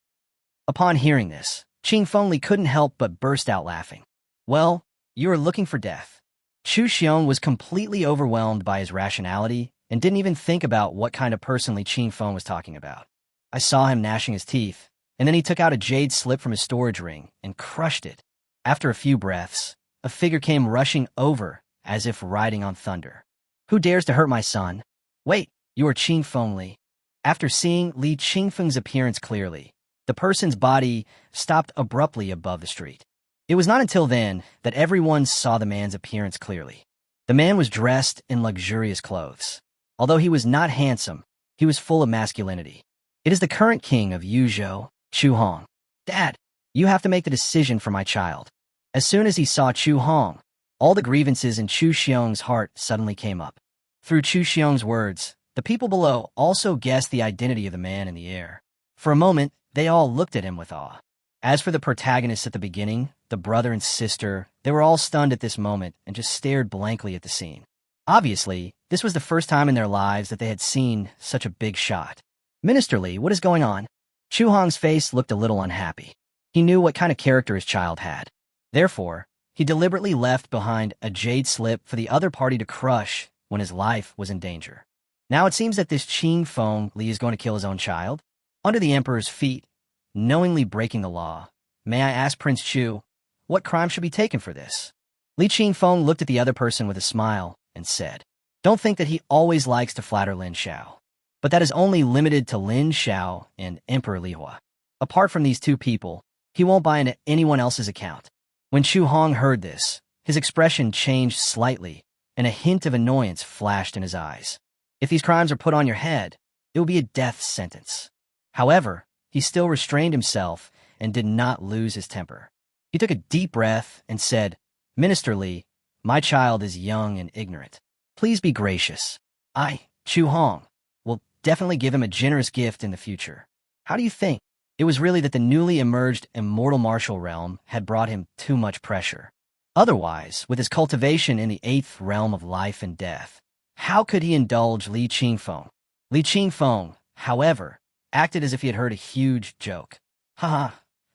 Upon hearing this, Qing Fengli couldn't help but burst out laughing. Well, you are looking for death. Chu Xiong was completely overwhelmed by his rationality and didn't even think about what kind of person Li Qingfeng was talking about. I saw him gnashing his teeth, and then he took out a jade slip from his storage ring and crushed it. After a few breaths, a figure came rushing over as if riding on thunder. Who dares to hurt my son? Wait, you are Qingfeng Li. After seeing Li Qingfeng's appearance clearly, the person's body stopped abruptly above the street. It was not until then that everyone saw the man's appearance clearly. The man was dressed in luxurious clothes. Although he was not handsome, he was full of masculinity. It is the current king of Yuzhou, Chu Hong. Dad, you have to make the decision for my child. As soon as he saw Chu Hong, all the grievances in Chu Xiong's heart suddenly came up. Through Chu Xiong's words, the people below also guessed the identity of the man in the air. For a moment, they all looked at him with awe. As for the protagonists at the beginning, the brother and sister, they were all stunned at this moment and just stared blankly at the scene. Obviously, this was the first time in their lives that they had seen such a big shot. Minister Li, what is going on? Chu Hong's face looked a little unhappy. He knew what kind of character his child had. Therefore, he deliberately left behind a jade slip for the other party to crush when his life was in danger. Now it seems that this Qingfeng Li is going to kill his own child, under the emperor's feet, knowingly breaking the law. May I ask Prince Chu, what crime should be taken for this? Li Qingfeng looked at the other person with a smile and said, Don't think that he always likes to flatter Lin Xiao. But that is only limited to Lin Xiao and Emperor Lihuo. Apart from these two people, he won't buy into anyone else's account. When Chu Hong heard this, his expression changed slightly, and a hint of annoyance flashed in his eyes. If these crimes are put on your head, it will be a death sentence. However, he still restrained himself and did not lose his temper. He took a deep breath and said, Minister Li, my child is young and ignorant. Please be gracious. I, Chu Hong, will definitely give him a generous gift in the future. How do you think? It was really that the newly emerged immortal martial realm had brought him too much pressure. Otherwise, with his cultivation in the 8th realm of life and death, how could he indulge Li Qingfeng? Li Qingfeng, however, acted as if he had heard a huge joke. Haha,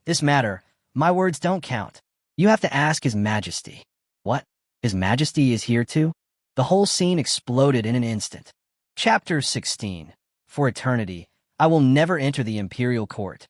this matter, my words don't count. You have to ask His Majesty. What? His Majesty is here too? The whole scene exploded in an instant. Chapter 16. For eternity, I will never enter the imperial court.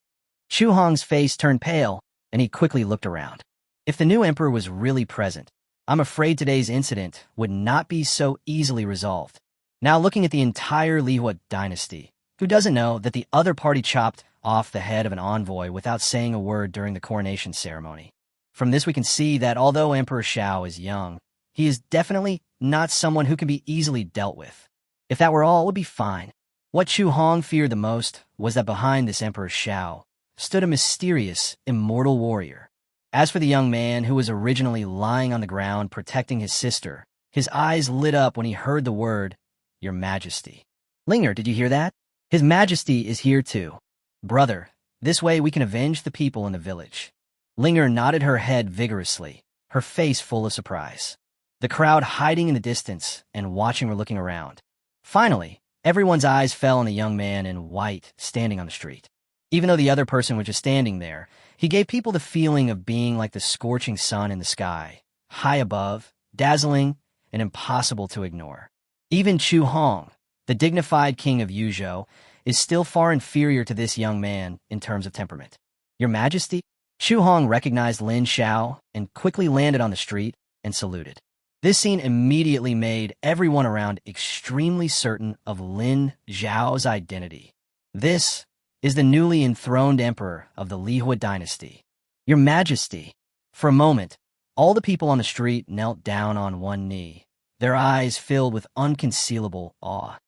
Chu Hong's face turned pale, and he quickly looked around. If the new emperor was really present, I'm afraid today's incident would not be so easily resolved. Now looking at the entire Lihuo Dynasty, who doesn't know that the other party chopped off the head of an envoy without saying a word during the coronation ceremony? From this we can see that although Emperor Xiao is young, he is definitely not someone who can be easily dealt with. If that were all, it would be fine. What Chu Hong feared the most was that behind this Emperor Xiao stood a mysterious, immortal warrior. As for the young man who was originally lying on the ground protecting his sister, his eyes lit up when he heard the word, Your Majesty. Linger, did you hear that? His Majesty is here too. Brother, this way we can avenge the people in the village. Linger nodded her head vigorously, her face full of surprise. The crowd hiding in the distance and watching were looking around. Finally, everyone's eyes fell on the young man in white standing on the street. Even though the other person was just standing there, he gave people the feeling of being like the scorching sun in the sky, high above, dazzling, and impossible to ignore. Even Chu Hong, the dignified king of Yuzhou, is still far inferior to this young man in terms of temperament. Your Majesty? Chu Hong recognized Lin Xiao and quickly landed on the street and saluted. This scene immediately made everyone around extremely certain of Lin Xiao's identity. This is the newly enthroned emperor of the Lihuo Dynasty. Your Majesty. For a moment, all the people on the street knelt down on one knee, their eyes filled with unconcealable awe.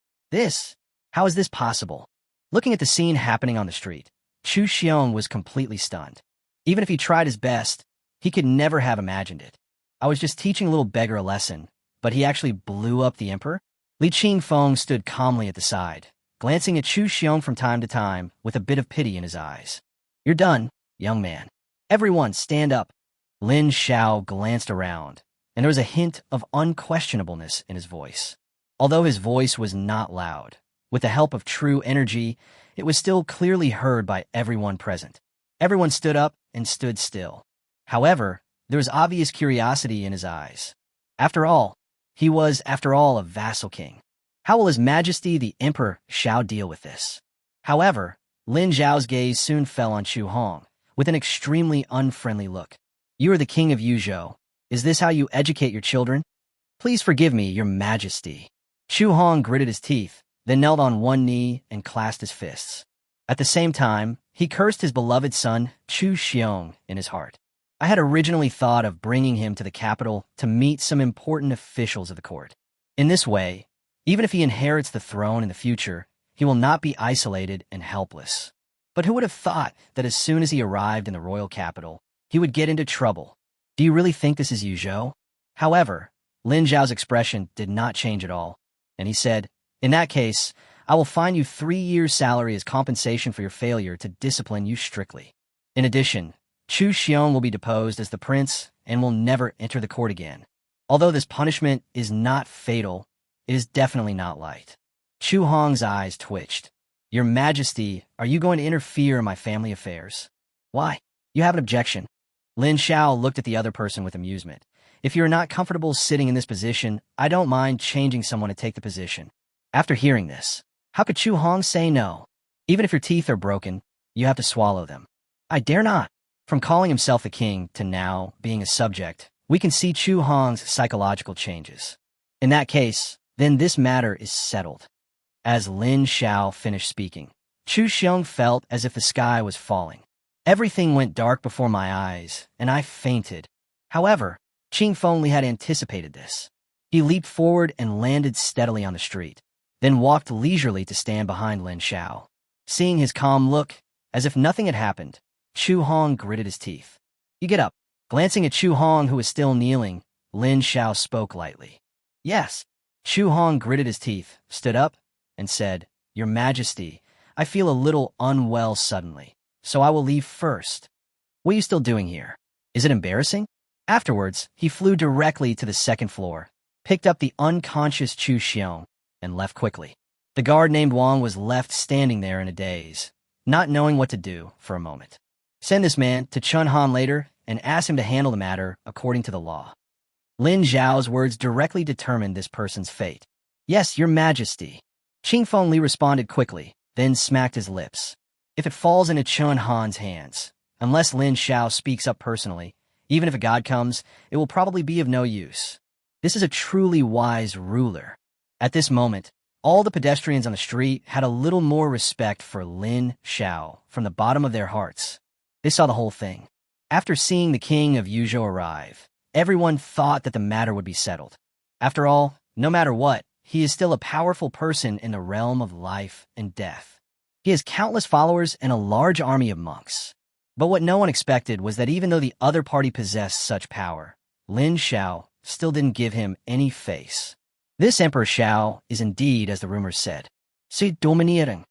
How is this possible? Looking at the scene happening on the street, Chu Xiong was completely stunned. Even if he tried his best, he could never have imagined it. I was just teaching a little beggar a lesson, but he actually blew up the emperor? Li Qingfeng stood calmly at the side, glancing at Chu Xiong from time to time with a bit of pity in his eyes. You're done, young man. Everyone stand up. Lin Xiao glanced around, and there was a hint of unquestionableness in his voice. Although his voice was not loud, with the help of true energy, it was still clearly heard by everyone present. Everyone stood up and stood still. However, there was obvious curiosity in his eyes. After all, he was, a vassal king. How will His Majesty the Emperor Xiao deal with this? However, Lin Xiao's gaze soon fell on Chu Hong, with an extremely unfriendly look. You are the king of Yuzhou. Is this how you educate your children? Please forgive me, your majesty. Chu Hong gritted his teeth, then knelt on one knee and clasped his fists. At the same time, he cursed his beloved son, Chu Xiong, in his heart. I had originally thought of bringing him to the capital to meet some important officials of the court. In this way, even if he inherits the throne in the future, he will not be isolated and helpless. But who would have thought that as soon as he arrived in the royal capital, he would get into trouble? Do you really think this is Yuzhou? However, Lin Xiao's expression did not change at all, and he said, in that case, I will fine you 3 years' salary as compensation for your failure to discipline you strictly. In addition, Chu Xiong will be deposed as the prince and will never enter the court again. Although this punishment is not fatal, it is definitely not light. Chu Hong's eyes twitched. Your Majesty, are you going to interfere in my family affairs? Why? You have an objection. Lin Xiao looked at the other person with amusement. If you're not comfortable sitting in this position, I don't mind changing someone to take the position. After hearing this, how could Chu Hong say no? Even if your teeth are broken, you have to swallow them. I dare not. From calling himself the king to now being a subject, we can see Chu Hong's psychological changes. In that case, then this matter is settled. As Lin Xiao finished speaking, Chu Xiong felt as if the sky was falling. Everything went dark before my eyes, and I fainted. However, Qing Fengli had anticipated this. He leaped forward and landed steadily on the street, then walked leisurely to stand behind Lin Xiao. Seeing his calm look, as if nothing had happened, Chu Hong gritted his teeth. You get up. Glancing at Chu Hong, who was still kneeling, Lin Xiao spoke lightly. Yes. Chu Hong gritted his teeth, stood up, and said, Your Majesty, I feel a little unwell suddenly, so I will leave first. What are you still doing here? Is it embarrassing? Afterwards, he flew directly to the second floor, picked up the unconscious Chu Xiong, and left quickly. The guard named Wang was left standing there in a daze, not knowing what to do for a moment. Send this man to Chun Han later and ask him to handle the matter according to the law. Lin Xiao's words directly determined this person's fate. Yes, Your Majesty. Qing Fengli responded quickly, then smacked his lips. If it falls into Chun Han's hands, unless Lin Xiao speaks up personally, even if a god comes, it will probably be of no use. This is a truly wise ruler. At this moment, all the pedestrians on the street had a little more respect for Lin Xiao from the bottom of their hearts. They saw the whole thing. After seeing the king of Yuzhou arrive, everyone thought that the matter would be settled. After all, no matter what, he is still a powerful person in the realm of life and death. He has countless followers and a large army of monks. But what no one expected was that even though the other party possessed such power, Lin Xiao still didn't give him any face. This Emperor Xiao is indeed, as the rumors said, "Si domineering,"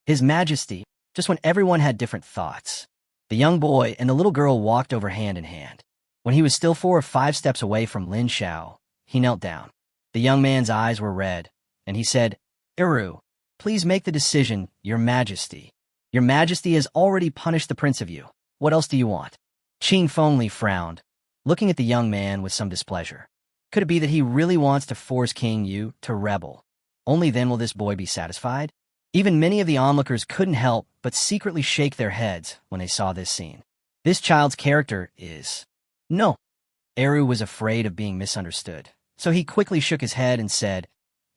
His Majesty, just when everyone had different thoughts. The young boy and the little girl walked over hand in hand. When he was still 4 or 5 steps away from Lin Xiao, he knelt down. The young man's eyes were red, and he said, Eru, please make the decision, Your Majesty. Your Majesty has already punished the prince of you. What else do you want? Qing Fengli frowned, looking at the young man with some displeasure. Could it be that he really wants to force King Yu to rebel? Only then will this boy be satisfied? Even many of the onlookers couldn't help but secretly shake their heads when they saw this scene. This child's character is... No. Eru was afraid of being misunderstood, so he quickly shook his head and said,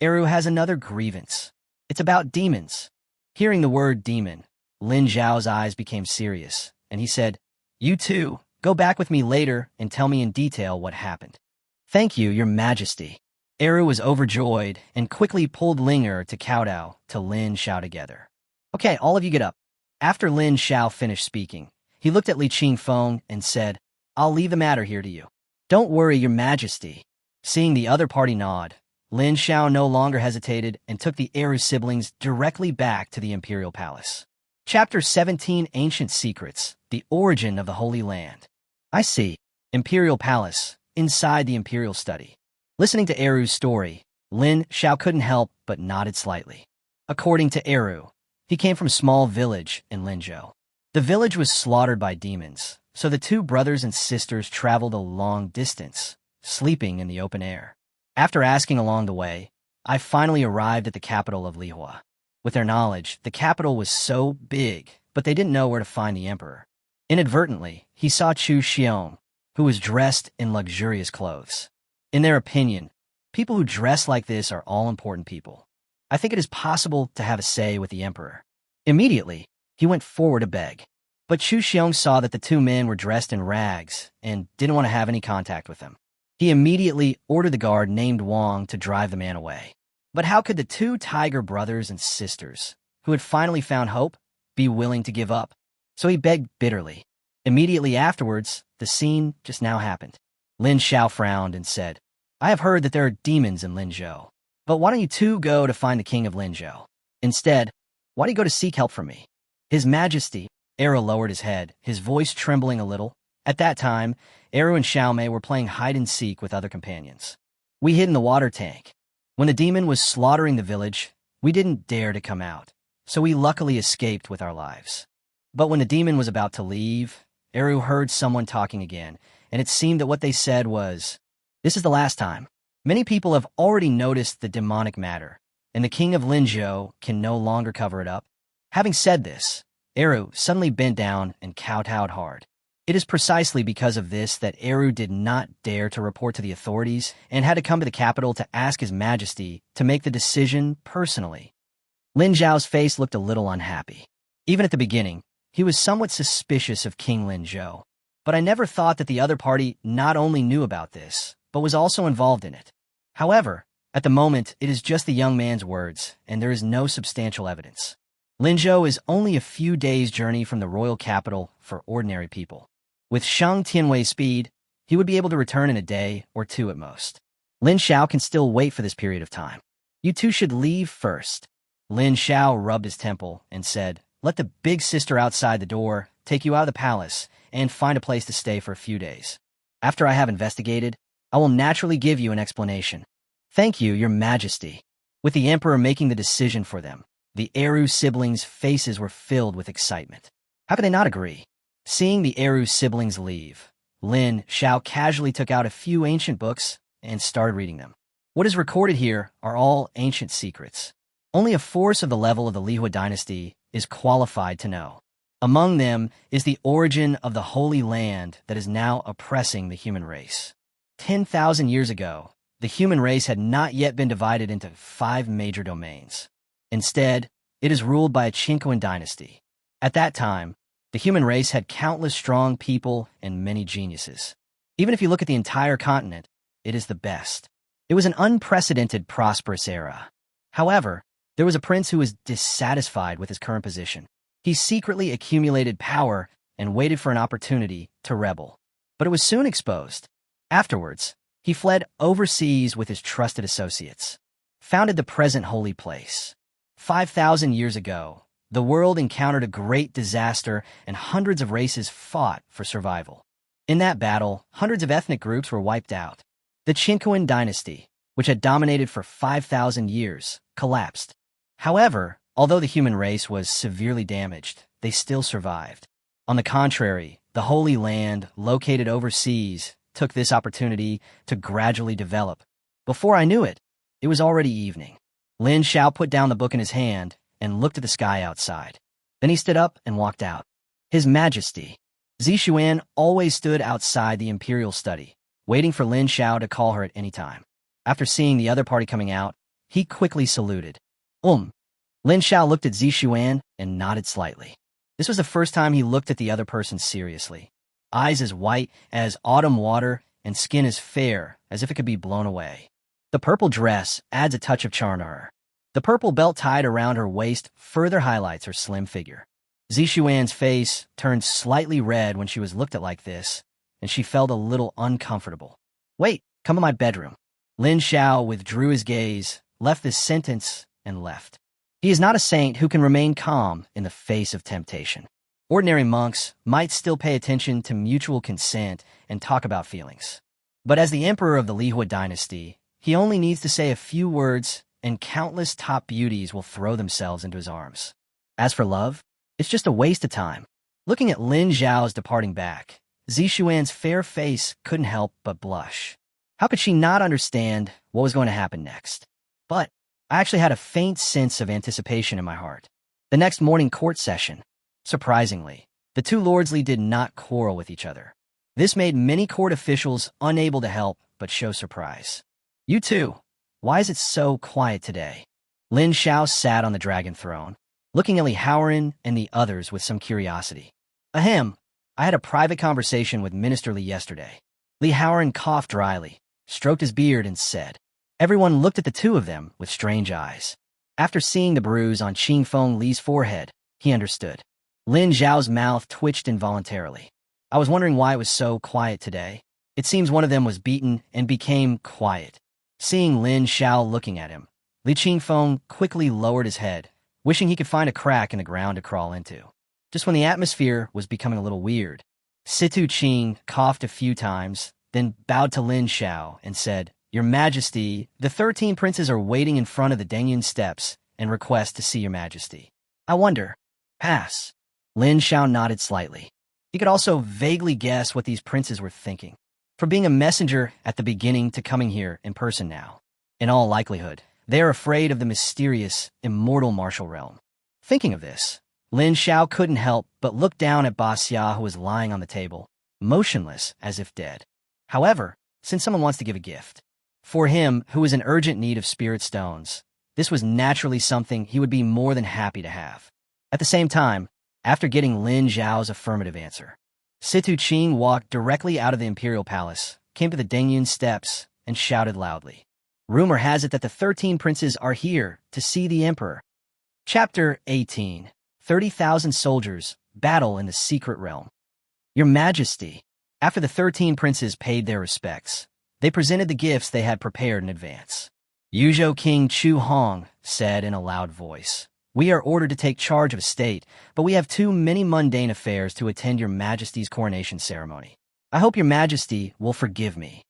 Eru has another grievance. It's about demons. Hearing the word demon, Lin Xiao's eyes became serious, and he said, You too, go back with me later and tell me in detail what happened. Thank you, Your Majesty. Eru was overjoyed and quickly pulled Linger to kowtow to Lin Xiao together. Okay, all of you get up. After Lin Xiao finished speaking, he looked at Li Qingfeng and said, I'll leave the matter here to you. Don't worry, Your Majesty. Seeing the other party nod, Lin Xiao no longer hesitated and took the Eru siblings directly back to the Imperial Palace. Chapter 17, Ancient Secrets, The Origin of the Holy Land. I see. Imperial Palace, inside the Imperial Study. Listening to Eru's story, Lin Xiao couldn't help but nodded slightly. According to Eru, he came from a small village in Linzhou. The village was slaughtered by demons, So the two brothers and sisters traveled a long distance, sleeping in the open air. After asking along the way, I finally arrived at the capital of Lihuo. With their knowledge, the capital was so big, but they didn't know where to find the emperor. Inadvertently, he saw Chu Xiong, who was dressed in luxurious clothes. In their opinion, people who dress like this are all-important people. I think it is possible to have a say with the emperor. Immediately, he went forward to beg. But Chu Xiong saw that the two men were dressed in rags and didn't want to have any contact with them. He immediately ordered the guard named Wang to drive the man away. But how could the two tiger brothers and sisters, who had finally found hope, be willing to give up? So he begged bitterly. Immediately afterwards, the scene just now happened. Lin Xiao frowned and said, "I have heard that there are demons in Lin Xiao. But why don't you two go to find the king of Lin Xiao? Instead, why do you go to seek help from me?" His Majesty, Eru lowered his head, his voice trembling a little. At that time, Eru and Xiaomei were playing hide-and-seek with other companions. We hid in the water tank. When the demon was slaughtering the village, we didn't dare to come out, so we luckily escaped with our lives. But when the demon was about to leave, Eru heard someone talking again, and it seemed that what they said was, "This is the last time. Many people have already noticed the demonic matter, and the king of Lin Xiao can no longer cover it up." Having said this, Eru suddenly bent down and kowtowed hard. It is precisely because of this that Eru did not dare to report to the authorities and had to come to the capital to ask His Majesty to make the decision personally. Lin Xiao's face looked a little unhappy. Even at the beginning, he was somewhat suspicious of King Lin Xiao. But I never thought that the other party not only knew about this, but was also involved in it. However, at the moment, it is just the young man's words, and there is no substantial evidence. Lin Xiao is only a few days' journey from the royal capital for ordinary people. With Shang Tianwei's speed, he would be able to return in a day or two at most. Lin Xiao can still wait for this period of time. You two should leave first. Lin Xiao rubbed his temple and said, "Let the big sister outside the door take you out of the palace and find a place to stay for a few days. After I have investigated, I will naturally give you an explanation." "Thank you, Your Majesty." With the emperor making the decision for them, the Eru siblings' faces were filled with excitement. How could they not agree? Seeing the Eru siblings leave, Lin Xiao casually took out a few ancient books and started reading them. What is recorded here are all ancient secrets. Only a force of the level of the Lihuo Dynasty is qualified to know. Among them is the origin of the Holy Land that is now oppressing the human race. 10,000 years ago, the human race had not yet been divided into 5 major domains. Instead, it is ruled by a Jindan dynasty. At that time, the human race had countless strong people and many geniuses. Even if you look at the entire continent, it is the best. It was an unprecedented, prosperous era. However, there was a prince who was dissatisfied with his current position. He secretly accumulated power and waited for an opportunity to rebel. But it was soon exposed. Afterwards, he fled overseas with his trusted associates, founded the present holy place. 5,000 years ago, the world encountered a great disaster and hundreds of races fought for survival. In that battle, hundreds of ethnic groups were wiped out. The Jindan Dynasty, which had dominated for 5,000 years, collapsed. However, although the human race was severely damaged, they still survived. On the contrary, the Holy Land, located overseas, took this opportunity to gradually develop. Before I knew it, it was already evening. Lin Xiao put down the book in his hand and looked at the sky outside. Then he stood up and walked out. His Majesty, Zixuan always stood outside the imperial study, waiting for Lin Xiao to call her at any time. After seeing the other party coming out, he quickly saluted. Lin Xiao looked at Zixuan and nodded slightly. This was the first time he looked at the other person seriously. Eyes as white as autumn water and skin as fair as if it could be blown away. The purple dress adds a touch of charm to her. The purple belt tied around her waist further highlights her slim figure. Zixuan's face turned slightly red when she was looked at like this, and she felt a little uncomfortable. "Wait, come to my bedroom." Lin Xiao withdrew his gaze, left this sentence, and left. He is not a saint who can remain calm in the face of temptation. Ordinary monks might still pay attention to mutual consent and talk about feelings. But as the emperor of the Lihuo Dynasty, he only needs to say a few words and countless top beauties will throw themselves into his arms. As for love, it's just a waste of time. Looking at Lin Xiao's departing back, Zixuan's fair face couldn't help but blush. How could she not understand what was going to happen next? But I actually had a faint sense of anticipation in my heart. The next morning court session, surprisingly, the two lordly did not quarrel with each other. This made many court officials unable to help but show surprise. You two, why is it so quiet today? Lin Xiao sat on the dragon throne, looking at Li Haoran and the others with some curiosity. Ahem, I had a private conversation with Minister Li yesterday. Li Haoran coughed dryly, stroked his beard, and said. Everyone looked at the two of them with strange eyes. After seeing the bruise on Qingfeng Li's forehead, he understood. Lin Xiao's mouth twitched involuntarily. I was wondering why it was so quiet today. It seems one of them was beaten and became quiet. Seeing Lin Xiao looking at him, Li Qingfeng quickly lowered his head, wishing he could find a crack in the ground to crawl into. Just when the atmosphere was becoming a little weird, Situ Qing coughed a few times, then bowed to Lin Xiao and said, Your Majesty, the 13 princes are waiting in front of the Dangyun steps and request to see Your Majesty. I wonder. Pass. Lin Xiao nodded slightly. He could also vaguely guess what these princes were thinking. From being a messenger at the beginning to coming here in person now. In all likelihood, they are afraid of the mysterious, immortal martial realm. Thinking of this, Lin Xiao couldn't help but look down at Basa, who was lying on the table, motionless as if dead. However, since someone wants to give a gift, for him, who was in urgent need of spirit stones, this was naturally something he would be more than happy to have. At the same time, after getting Lin Xiao's affirmative answer, Situ Qing walked directly out of the imperial palace, came to the Dangyun steps, and shouted loudly. Rumor has it that the 13 princes are here to see the emperor. Chapter 18. 30,000 soldiers battle in the secret realm. Your Majesty. After the 13 princes paid their respects, they presented the gifts they had prepared in advance. Yuzhou King Chu Hong said in a loud voice, We are ordered to take charge of a state, but we have too many mundane affairs to attend Your Majesty's coronation ceremony. I hope Your Majesty will forgive me.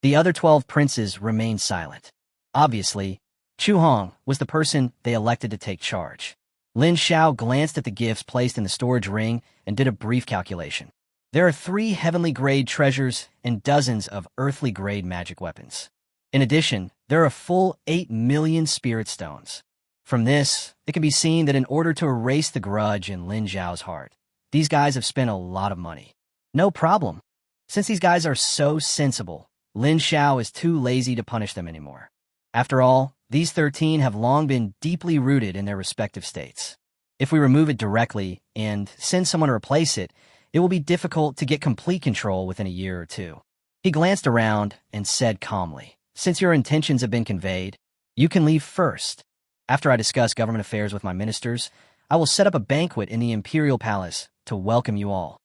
The other 12 princes remained silent. Obviously, Chu Hong was the person they elected to take charge. Lin Xiao glanced at the gifts placed in the storage ring and did a brief calculation. There are 3 heavenly-grade treasures and dozens of earthly-grade magic weapons. In addition, there are a full 8 million spirit stones. From this, it can be seen that in order to erase the grudge in Lin Xiao's heart, these guys have spent a lot of money. No problem. Since these guys are so sensible, Lin Xiao is too lazy to punish them anymore. After all, these 13 have long been deeply rooted in their respective states. If we remove it directly and send someone to replace it, it will be difficult to get complete control within a year or two. He glanced around and said calmly, Since your intentions have been conveyed, you can leave first. After I discuss government affairs with my ministers, I will set up a banquet in the imperial palace to welcome you all.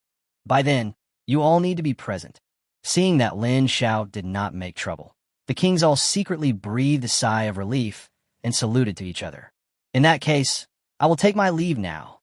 By then, you all need to be present. Seeing that Lin Xiao did not make trouble, the kings all secretly breathed a sigh of relief and saluted to each other. In that case, I will take my leave now.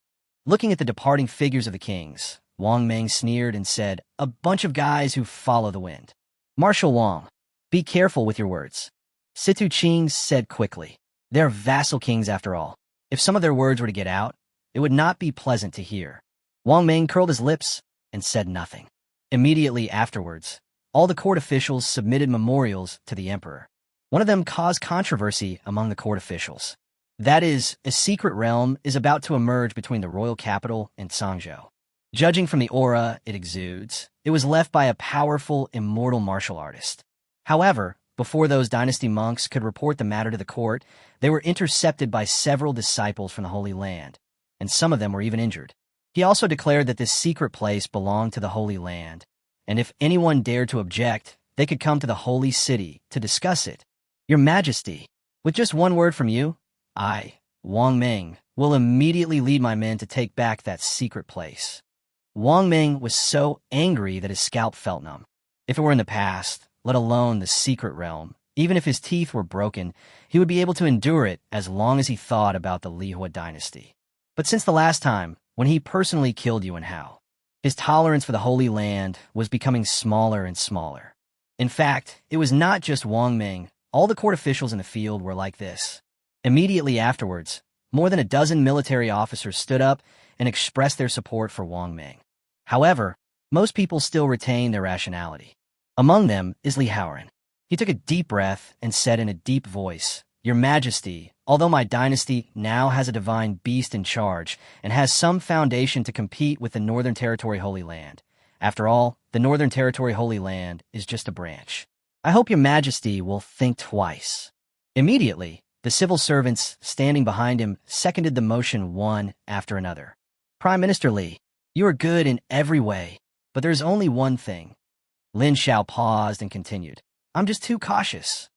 Looking at the departing figures of the kings, Wang Meng sneered and said, A bunch of guys who follow the wind. Marshal Wang, be careful with your words. Situ Qing said quickly. They're vassal kings after all. If some of their words were to get out, it would not be pleasant to hear. Wang Meng curled his lips and said nothing. Immediately afterwards, all the court officials submitted memorials to the emperor. One of them caused controversy among the court officials. That is, a secret realm is about to emerge between the royal capital and Sangzhou. Judging from the aura it exudes, it was left by a powerful, immortal martial artist. However, before those dynasty monks could report the matter to the court, they were intercepted by several disciples from the Holy Land, and some of them were even injured. He also declared that this secret place belonged to the Holy Land, and if anyone dared to object, they could come to the Holy City to discuss it. Your Majesty, with just one word from you, I, Wang Meng, will immediately lead my men to take back that secret place. Wang Meng was so angry that his scalp felt numb. If it were in the past, let alone the secret realm, even if his teeth were broken, he would be able to endure it as long as he thought about the Lihuo Dynasty. But since the last time, when he personally killed Yuan Hao, his tolerance for the Holy Land was becoming smaller and smaller. In fact, it was not just Wang Meng. All the court officials in the field were like this. Immediately afterwards, more than a dozen military officers stood up and expressed their support for Wang Meng. However, most people still retain their rationality. Among them is Li Xiao. He took a deep breath and said in a deep voice, "Your Majesty, although my dynasty now has a divine beast in charge and has some foundation to compete with the Northern Territory Holy Land, after all, the Northern Territory Holy Land is just a branch. I hope your Majesty will think twice." Immediately, the civil servants standing behind him seconded the motion one after another. "Prime Minister Li, you are good in every way, but there's only one thing." Lin Xiao paused and continued, "I'm just too cautious."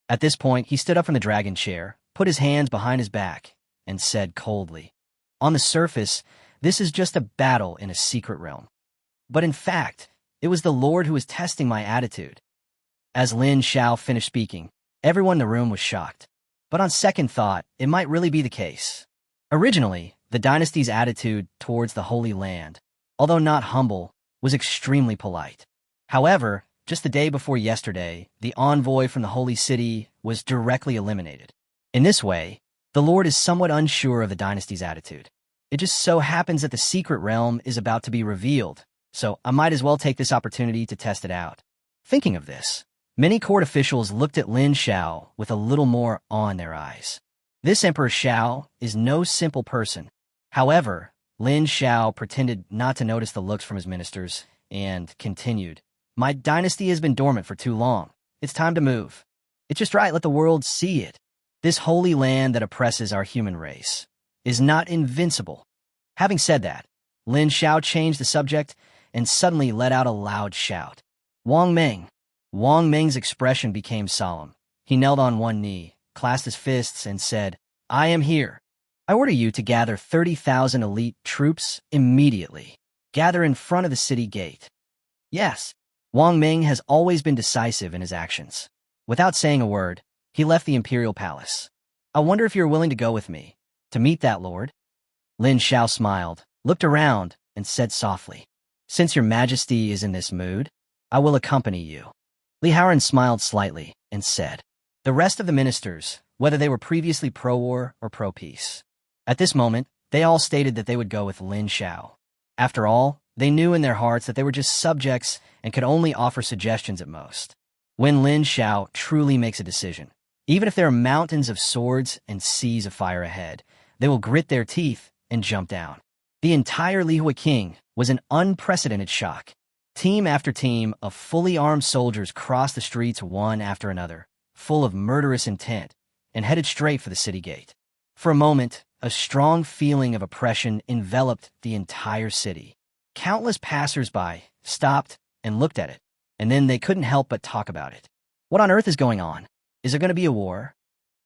At this point, he stood up from the dragon chair, put his hands behind his back, and said coldly, "On the surface, this is just a battle in a secret realm. But in fact, it was the Lord who was testing my attitude." As Lin Xiao finished speaking, everyone in the room was shocked. But on second thought, it might really be the case. Originally, the dynasty's attitude towards the Holy Land, although not humble, was extremely polite. However, just the day before yesterday, the envoy from the Holy City was directly eliminated. In this way, the Lord is somewhat unsure of the dynasty's attitude. It just so happens that the secret realm is about to be revealed, so I might as well take this opportunity to test it out. Thinking of this, many court officials looked at Lin Xiao with a little more awe in their eyes. This Emperor Xiao is no simple person. However, Lin Xiao pretended not to notice the looks from his ministers and continued, "My dynasty has been dormant for too long. It's time to move. It's just right, let the world see it. This holy land that oppresses our human race is not invincible." Having said that, Lin Xiao changed the subject and suddenly let out a loud shout. "Wang Meng!" Wang Meng's expression became solemn. He knelt on one knee, clasped his fists, and said, "I am here. I order you to gather 30,000 elite troops immediately. Gather in front of the city gate." Yes, Wang Meng has always been decisive in his actions. Without saying a word, he left the imperial palace. "I wonder if you're willing to go with me to meet that lord?" Lin Xiao smiled, looked around, and said softly, "Since your Majesty is in this mood, I will accompany you." Li Xiao smiled slightly and said, "The rest of the ministers, whether they were previously pro-war or pro-peace." At this moment, they all stated that they would go with Lin Xiao. After all, they knew in their hearts that they were just subjects and could only offer suggestions at most. When Lin Xiao truly makes a decision, even if there are mountains of swords and seas of fire ahead, they will grit their teeth and jump down. The entire Lihuo King was an unprecedented shock. Team after team of fully armed soldiers crossed the streets one after another, full of murderous intent, and headed straight for the city gate. For a moment, a strong feeling of oppression enveloped the entire city. Countless passers-by stopped and looked at it, and then they couldn't help but talk about it. What on earth is going on? Is there going to be a war?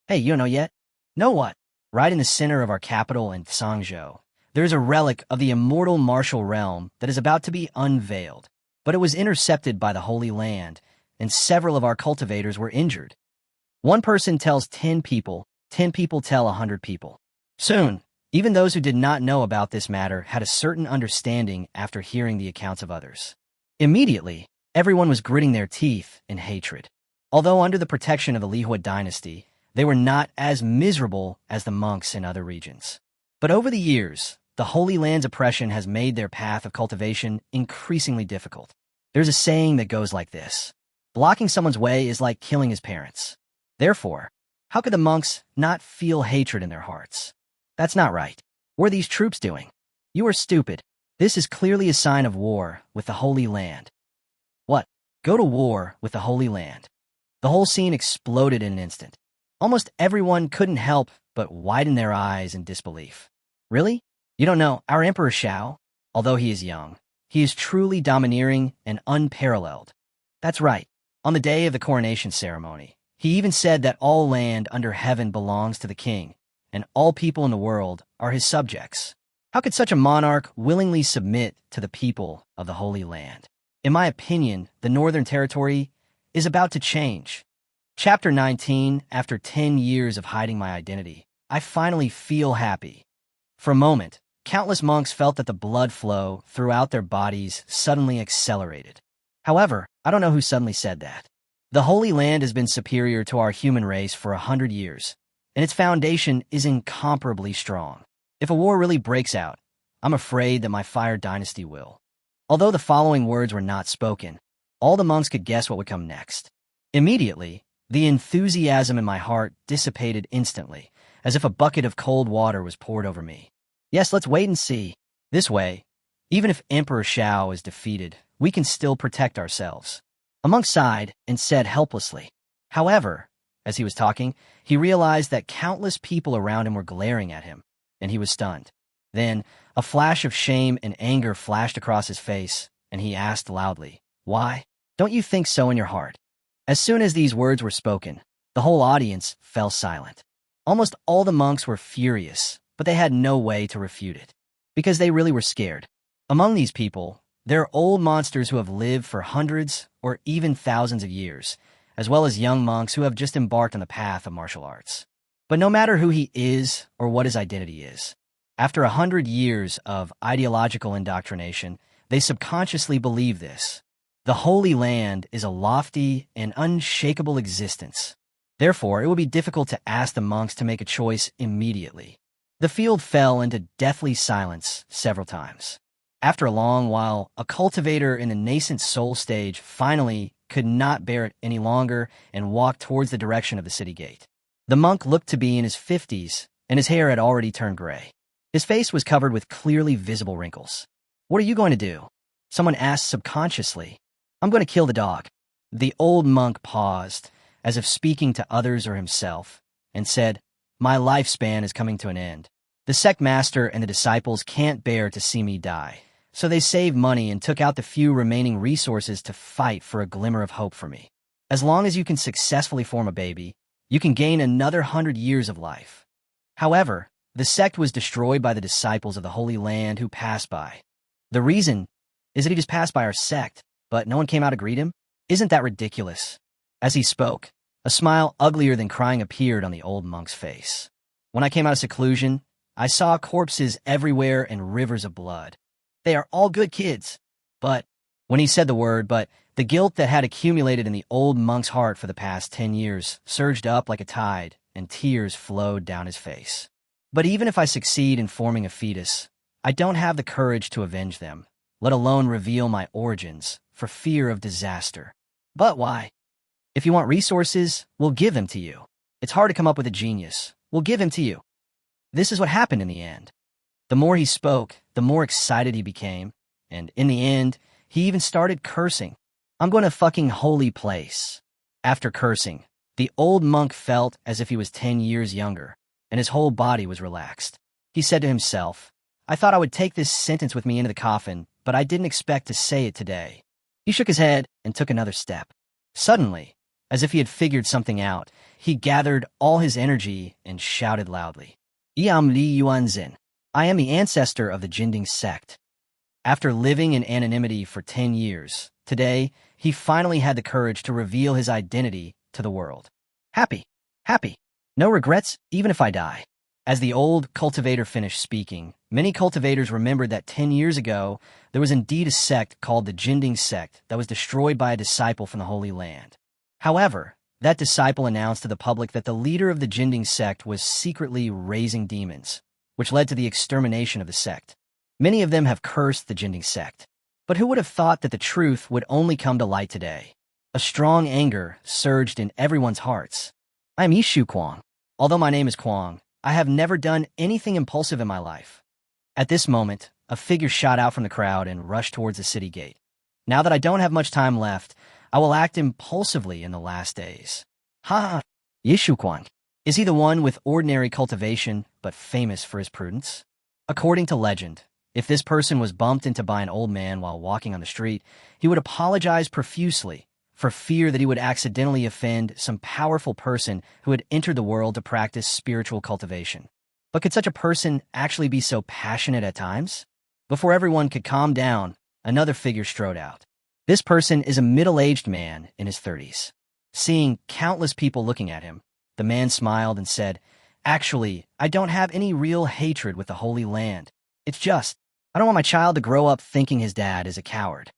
Hey, you don't know yet? Know what? Right in the center of our capital in Sangzhou, there's a relic of the immortal martial realm that is about to be unveiled. But it was intercepted by the Holy Land, and several of our cultivators were injured. One person tells 10 people, 10 people tell 100 people. Soon, even those who did not know about this matter had a certain understanding after hearing the accounts of others. Immediately, everyone was gritting their teeth in hatred. Although under the protection of the Lihuo Dynasty, they were not as miserable as the monks in other regions. But over the years, the Holy Land's oppression has made their path of cultivation increasingly difficult. There's a saying that goes like this: blocking someone's way is like killing his parents. Therefore, how could the monks not feel hatred in their hearts? That's not right. What are these troops doing? You are stupid. This is clearly a sign of war with the Holy Land. What? Go to war with the Holy Land? The whole scene exploded in an instant. Almost everyone couldn't help but widen their eyes in disbelief. Really? You don't know, our Emperor Xiao, although he is young, he is truly domineering and unparalleled. That's right. On the day of the coronation ceremony, he even said that all land under heaven belongs to the king, and all people in the world are his subjects. How could such a monarch willingly submit to the people of the Holy Land? In my opinion, the Northern Territory is about to change. Chapter 19, after 10 years of hiding my identity, I finally feel happy. For a moment, countless monks felt that the blood flow throughout their bodies suddenly accelerated. However, I don't know who suddenly said that. The Holy Land has been superior to our human race for 100 years, and its foundation is incomparably strong. If a war really breaks out, I'm afraid that my Fire Dynasty will. Although the following words were not spoken, all the monks could guess what would come next. Immediately, the enthusiasm in my heart dissipated instantly, as if a bucket of cold water was poured over me. Yes, let's wait and see. This way, even if Emperor Xiao is defeated, we can still protect ourselves. A monk sighed and said helplessly. However, as he was talking, he realized that countless people around him were glaring at him, and he was stunned. Then, a flash of shame and anger flashed across his face, and he asked loudly, "Why? Don't you think so in your heart?" As soon as these words were spoken, the whole audience fell silent. Almost all the monks were furious, but they had no way to refute it, because they really were scared. Among these people, there are old monsters who have lived for hundreds or even thousands of years, as well as young monks who have just embarked on the path of martial arts. But no matter who he is or what his identity is, after 100 years of ideological indoctrination, they subconsciously believe this. The Holy Land is a lofty and unshakable existence. Therefore, it would be difficult to ask the monks to make a choice immediately. The field fell into deathly silence several times. After a long while, a cultivator in the nascent soul stage finally could not bear it any longer and walked towards the direction of the city gate. The monk looked to be in his 50s, and his hair had already turned gray. His face was covered with clearly visible wrinkles. "What are you going to do?" Someone asked subconsciously. "I'm going to kill the dog." The old monk paused, as if speaking to others or himself, and said, "My lifespan is coming to an end. The sect master and the disciples can't bear to see me die, so they saved money and took out the few remaining resources to fight for a glimmer of hope for me. As long as you can successfully form a baby, you can gain another 100 years of life." However, the sect was destroyed by the disciples of the Holy Land who passed by. The reason is that he just passed by our sect, but no one came out to greet him? Isn't that ridiculous? As he spoke, a smile uglier than crying appeared on the old monk's face. "When I came out of seclusion, I saw corpses everywhere and rivers of blood. They are all good kids. But," when he said the word "but," the guilt that had accumulated in the old monk's heart for the past 10 years surged up like a tide, and tears flowed down his face. "But even if I succeed in forming a fetus, I don't have the courage to avenge them, let alone reveal my origins, for fear of disaster." "But why?" "If you want resources, we'll give them to you. It's hard to come up with a genius. We'll give him to you." This is what happened in the end. The more he spoke, the more excited he became, and in the end, he even started cursing. "I'm going to fucking holy place." After cursing, the old monk felt as if he was 10 years younger, and his whole body was relaxed. He said to himself, "I thought I would take this sentence with me into the coffin, but I didn't expect to say it today." He shook his head and took another step. Suddenly, as if he had figured something out, he gathered all his energy and shouted loudly, "I am Li Yuanzhen. I am the ancestor of the Jindan sect." After living in anonymity for 10 years, today, he finally had the courage to reveal his identity to the world. Happy. No regrets, even if I die." As the old cultivator finished speaking, many cultivators remembered that 10 years ago, there was indeed a sect called the Jindan sect that was destroyed by a disciple from the Holy Land. However, that disciple announced to the public that the leader of the Jindan sect was secretly raising demons, which led to the extermination of the sect. Many of them have cursed the Jindan sect. But who would have thought that the truth would only come to light today? A strong anger surged in everyone's hearts. "I am Yishu Kwang. Although my name is Kwang, I have never done anything impulsive in my life." At this moment, a figure shot out from the crowd and rushed towards the city gate. "Now that I don't have much time left, I will act impulsively in the last days." "Ha! Yishu Kwang. Is he the one with ordinary cultivation, but famous for his prudence?" According to legend, if this person was bumped into by an old man while walking on the street, he would apologize profusely, for fear that he would accidentally offend some powerful person who had entered the world to practice spiritual cultivation. But could such a person actually be so passionate at times? Before everyone could calm down, another figure strode out. This person is a middle-aged man in his 30s. Seeing countless people looking at him, the man smiled and said, "Actually, I don't have any real hatred with the Holy Land. It's just, I don't want my child to grow up thinking his dad is a coward."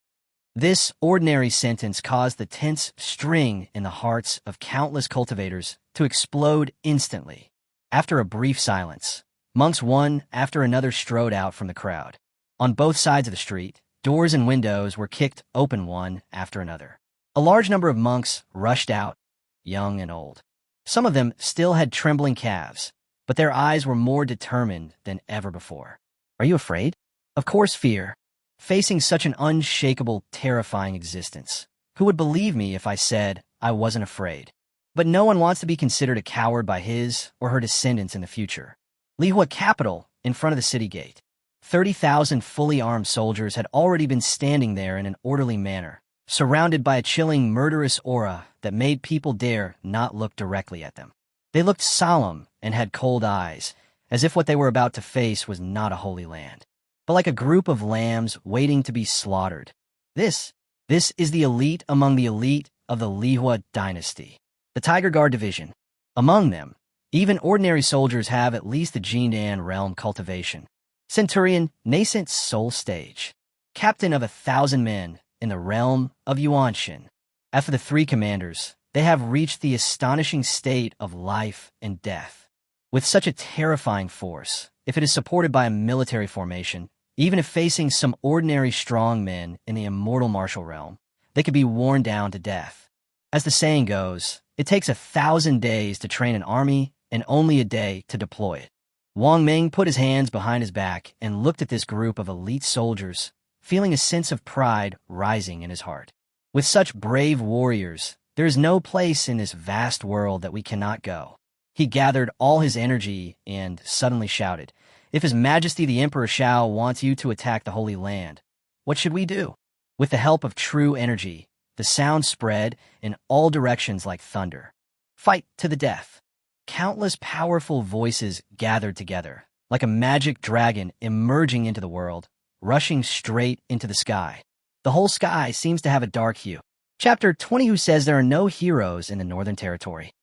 This ordinary sentence caused the tense string in the hearts of countless cultivators to explode instantly. After a brief silence, monks one after another strode out from the crowd. On both sides of the street, Doors and windows were kicked open one after another. A large number of monks rushed out, young and old. Some of them still had trembling calves, but their eyes were more determined than ever before. Are you afraid? Of course, fear. Facing such an unshakable, terrifying existence. Who would believe me if I said I wasn't afraid? But no one wants to be considered a coward by his or her descendants in the future. Lihuo capital, in front of the city gate. 30,000 fully armed soldiers had already been standing there in an orderly manner, surrounded by a chilling, murderous aura that made people dare not look directly at them. They looked solemn and had cold eyes, as if what they were about to face was not a holy land, but like a group of lambs waiting to be slaughtered. This is the elite among the elite of the Lihuo Dynasty, the Tiger Guard division. Among them, even ordinary soldiers have at least the Jindan realm cultivation. Centurion, nascent soul stage. Captain of 1,000 men in the realm of Yuanshin. After the three commanders, they have reached the astonishing state of life and death. With such a terrifying force, if it is supported by a military formation, even if facing some ordinary strong men in the immortal martial realm, they could be worn down to death. As the saying goes, it takes 1,000 days to train an army and only a day to deploy it. Wang Ming put his hands behind his back and looked at this group of elite soldiers, feeling a sense of pride rising in his heart. With such brave warriors, there is no place in this vast world that we cannot go. He gathered all his energy and suddenly shouted, "If His Majesty the Emperor Xiao wants you to attack the Holy Land, what should we do?" With the help of true energy, the sound spread in all directions like thunder. Fight to the death. Countless powerful voices gathered together, like a magic dragon emerging into the world, rushing straight into the sky. The whole sky seems to have a dark hue. Chapter 20. Who says there are no heroes in the Northern Territory?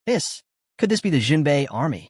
Could this be the Jinbei army?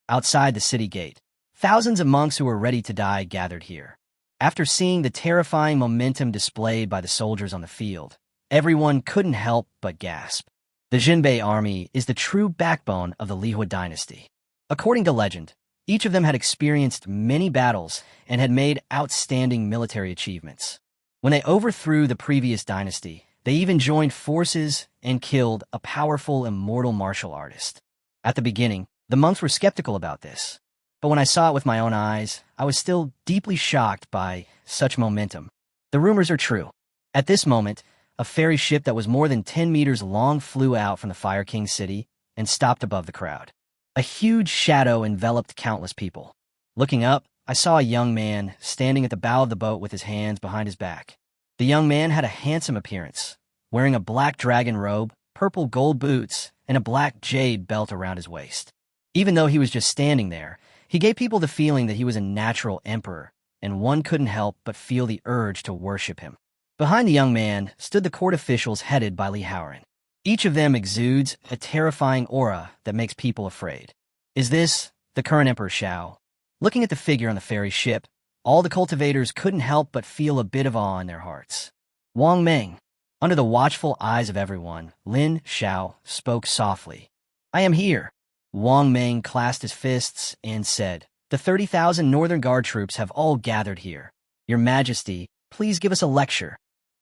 Outside the city gate, thousands of monks who were ready to die gathered here. After seeing the terrifying momentum displayed by the soldiers on the field, everyone couldn't help but gasp. The Jinbei army is the true backbone of the Lihuo Dynasty. According to legend, each of them had experienced many battles and had made outstanding military achievements. When they overthrew the previous dynasty, they even joined forces and killed a powerful immortal martial artist. At the beginning, the monks were skeptical about this, but when I saw it with my own eyes, I was still deeply shocked by such momentum. The rumors are true. At this moment, a ferry ship that was more than 10 meters long flew out from the Fire King's city and stopped above the crowd. A huge shadow enveloped countless people. Looking up, I saw a young man standing at the bow of the boat with his hands behind his back. The young man had a handsome appearance, wearing a black dragon robe, purple gold boots, and a black jade belt around his waist. Even though he was just standing there, he gave people the feeling that he was a natural emperor, and one couldn't help but feel the urge to worship him. Behind the young man stood the court officials headed by Li Haoran. Each of them exudes a terrifying aura that makes people afraid. Is this the current Emperor Xiao? Looking at the figure on the ferry ship, all the cultivators couldn't help but feel a bit of awe in their hearts. Wang Ming, under the watchful eyes of everyone, Lin Xiao spoke softly. "I am here." Wang Ming clasped his fists and said, "The 30,000 Northern Guard troops have all gathered here. Your Majesty, please give us a lecture."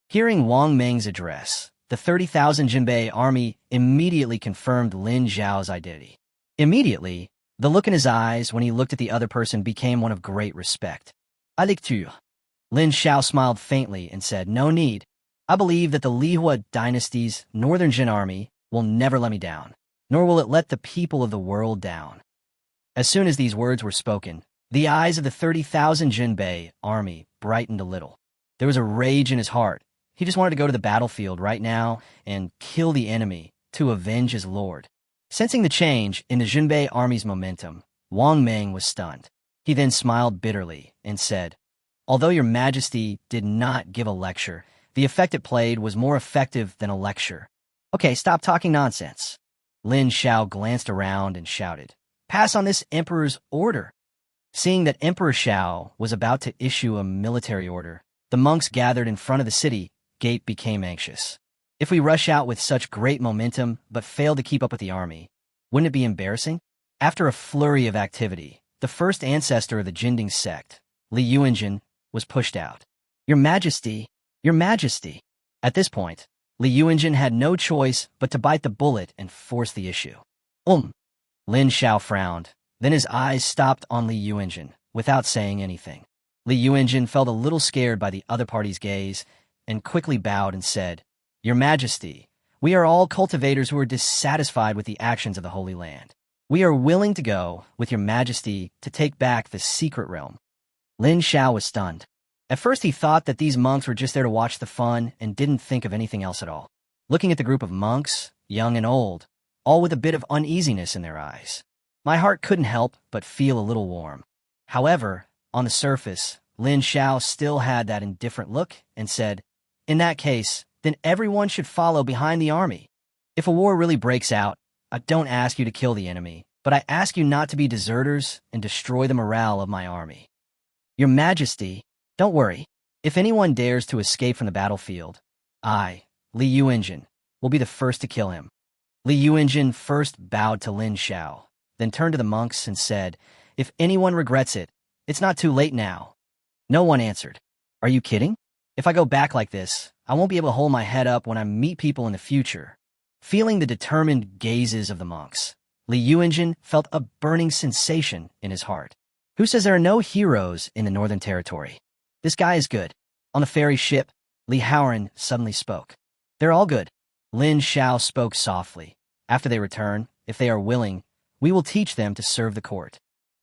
Hearing Wang Ming's address, the 30,000 Jinbei army immediately confirmed Lin Xiao's identity. Immediately, the look in his eyes when he looked at the other person became one of great respect. "I like tu." Lin Xiao smiled faintly and said, "No need. I believe that the Lihuo Dynasty's Northern Jin army will never let me down, nor will it let the people of the world down." As soon as these words were spoken, the eyes of the 30,000 Jinbei army brightened a little. There was a rage in his heart. He just wanted to go to the battlefield right now and kill the enemy to avenge his lord. Sensing the change in the Jinbei army's momentum, Wang Ming was stunned. He then smiled bitterly and said, "Although your Majesty did not give a lecture, the effect it played was more effective than a lecture." "Okay, stop talking nonsense." Lin Xiao glanced around and shouted, "Pass on this emperor's order." Seeing that Emperor Xiao was about to issue a military order, the monks gathered in front of the city gate became anxious. If we rush out with such great momentum but fail to keep up with the army, wouldn't it be embarrassing? After a flurry of activity, the first ancestor of the Jindan sect, Li Yuanjin, was pushed out. Your Majesty, Your Majesty. At this point, Lihuo had no choice but to bite the bullet and force the issue. Lin Xiao frowned. Then his eyes stopped on Lihuo without saying anything. Lihuo felt a little scared by the other party's gaze and quickly bowed and said, Your Majesty, we are all cultivators who are dissatisfied with the actions of the Holy Land. We are willing to go with Your Majesty to take back the secret realm. Lin Xiao was stunned. At first he thought that these monks were just there to watch the fun and didn't think of anything else at all. Looking at the group of monks, young and old, all with a bit of uneasiness in their eyes, my heart couldn't help but feel a little warm. However, on the surface, Lin Xiao still had that indifferent look and said, In that case, then everyone should follow behind the army. If a war really breaks out, I don't ask you to kill the enemy, but I ask you not to be deserters and destroy the morale of my army. Your Majesty, don't worry. If anyone dares to escape from the battlefield, I, Lihuo, will be the first to kill him. Lihuo first bowed to Lin Xiao, then turned to the monks and said, If anyone regrets it, it's not too late now. No one answered. Are you kidding? If I go back like this, I won't be able to hold my head up when I meet people in the future. Feeling the determined gazes of the monks, Lihuo felt a burning sensation in his heart. Who says there are no heroes in the Northern Territory? This guy is good. On the ferry ship, Lihuo suddenly spoke. They're all good. Lin Xiao spoke softly. After they return, if they are willing, we will teach them to serve the court.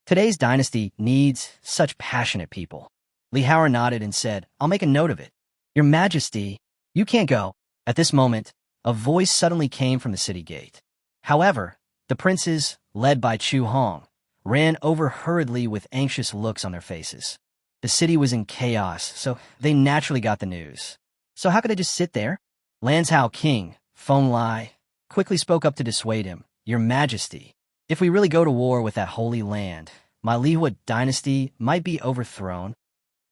Today's dynasty needs such passionate people. Lihuo nodded and said, I'll make a note of it. Your Majesty, you can't go. At this moment, a voice suddenly came from the city gate. However, the princes, led by Chu Hong, ran over hurriedly with anxious looks on their faces. The city was in chaos, so they naturally got the news. So how could they just sit there? Lin Xiao King, Feng Lai, quickly spoke up to dissuade him. Your Majesty, if we really go to war with that holy land, my Lihuo Dynasty might be overthrown.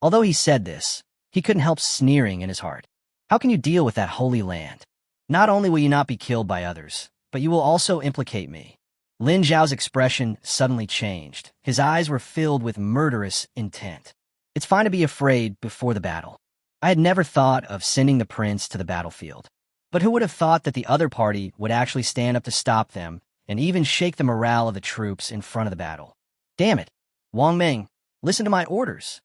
Although he said this, he couldn't help sneering in his heart. How can you deal with that holy land? Not only will you not be killed by others, but you will also implicate me. Lin Xiao's expression suddenly changed. His eyes were filled with murderous intent. It's fine to be afraid before the battle. I had never thought of sending the prince to the battlefield. But who would have thought that the other party would actually stand up to stop them and even shake the morale of the troops in front of the battle? Damn it. Wang Meng, listen to my orders.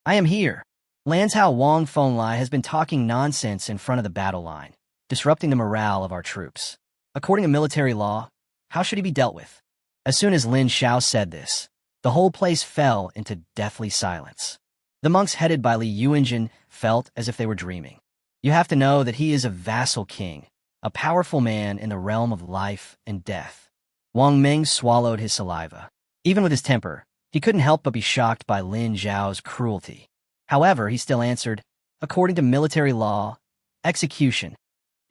I am here. Lin Xiao Wang Fenglai has been talking nonsense in front of the battle line, disrupting the morale of our troops. According to military law, how should he be dealt with? As soon as Lin Xiao said this, the whole place fell into deathly silence. The monks headed by Lihuo felt as if they were dreaming. You have to know that he is a vassal king, a powerful man in the realm of life and death. Wang Meng swallowed his saliva. Even with his temper, he couldn't help but be shocked by Lin Xiao's cruelty. However, he still answered, according to military law, execution.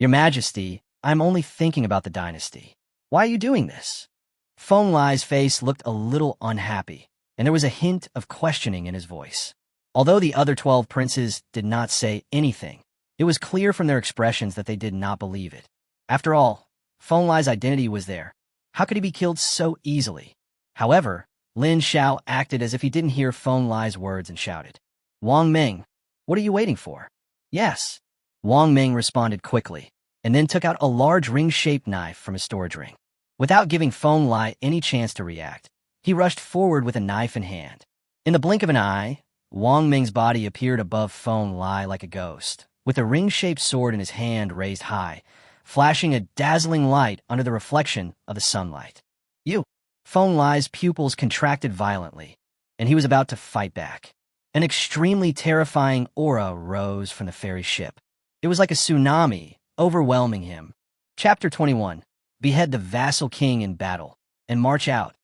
Your Majesty, I'm only thinking about the dynasty. Why are you doing this? Feng Lai's face looked a little unhappy, and there was a hint of questioning in his voice. Although the other 12 princes did not say anything, it was clear from their expressions that they did not believe it. After all, Feng Lai's identity was there. How could he be killed so easily? However, Lin Xiao acted as if he didn't hear Feng Lai's words and shouted, Wang Meng, what are you waiting for? Yes. Wang Meng responded quickly, and then took out a large ring-shaped knife from his storage ring. Without giving Feng Lai any chance to react, he rushed forward with a knife in hand. In the blink of an eye, Wang Meng's body appeared above Feng Lai like a ghost, with a ring-shaped sword in his hand raised high, flashing a dazzling light under the reflection of the sunlight. You! Feng Lai's pupils contracted violently, and he was about to fight back. An extremely terrifying aura rose from the ferry ship. It was like a tsunami, overwhelming him. Chapter 21. Behead the vassal king in battle, and march out.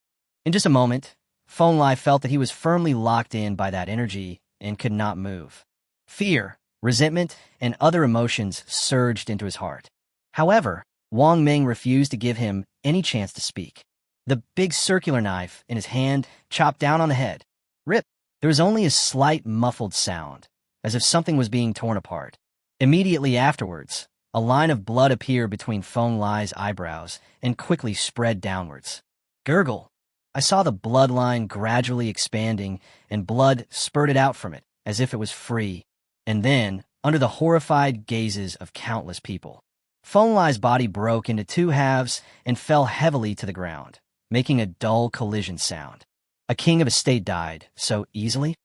In just a moment, Feng Lai felt that he was firmly locked in by that energy and could not move. Fear, resentment, and other emotions surged into his heart. However, Wang Meng refused to give him any chance to speak. The big circular knife in his hand chopped down on the head. Rip! There was only a slight muffled sound, as if something was being torn apart. Immediately afterwards, a line of blood appeared between Feng Lai's eyebrows and quickly spread downwards. Gurgle! I saw the bloodline gradually expanding, and blood spurted out from it, as if it was free. And then, under the horrified gazes of countless people, Feng Lai's body broke into two halves and fell heavily to the ground, making a dull collision sound. A king of a state died so easily?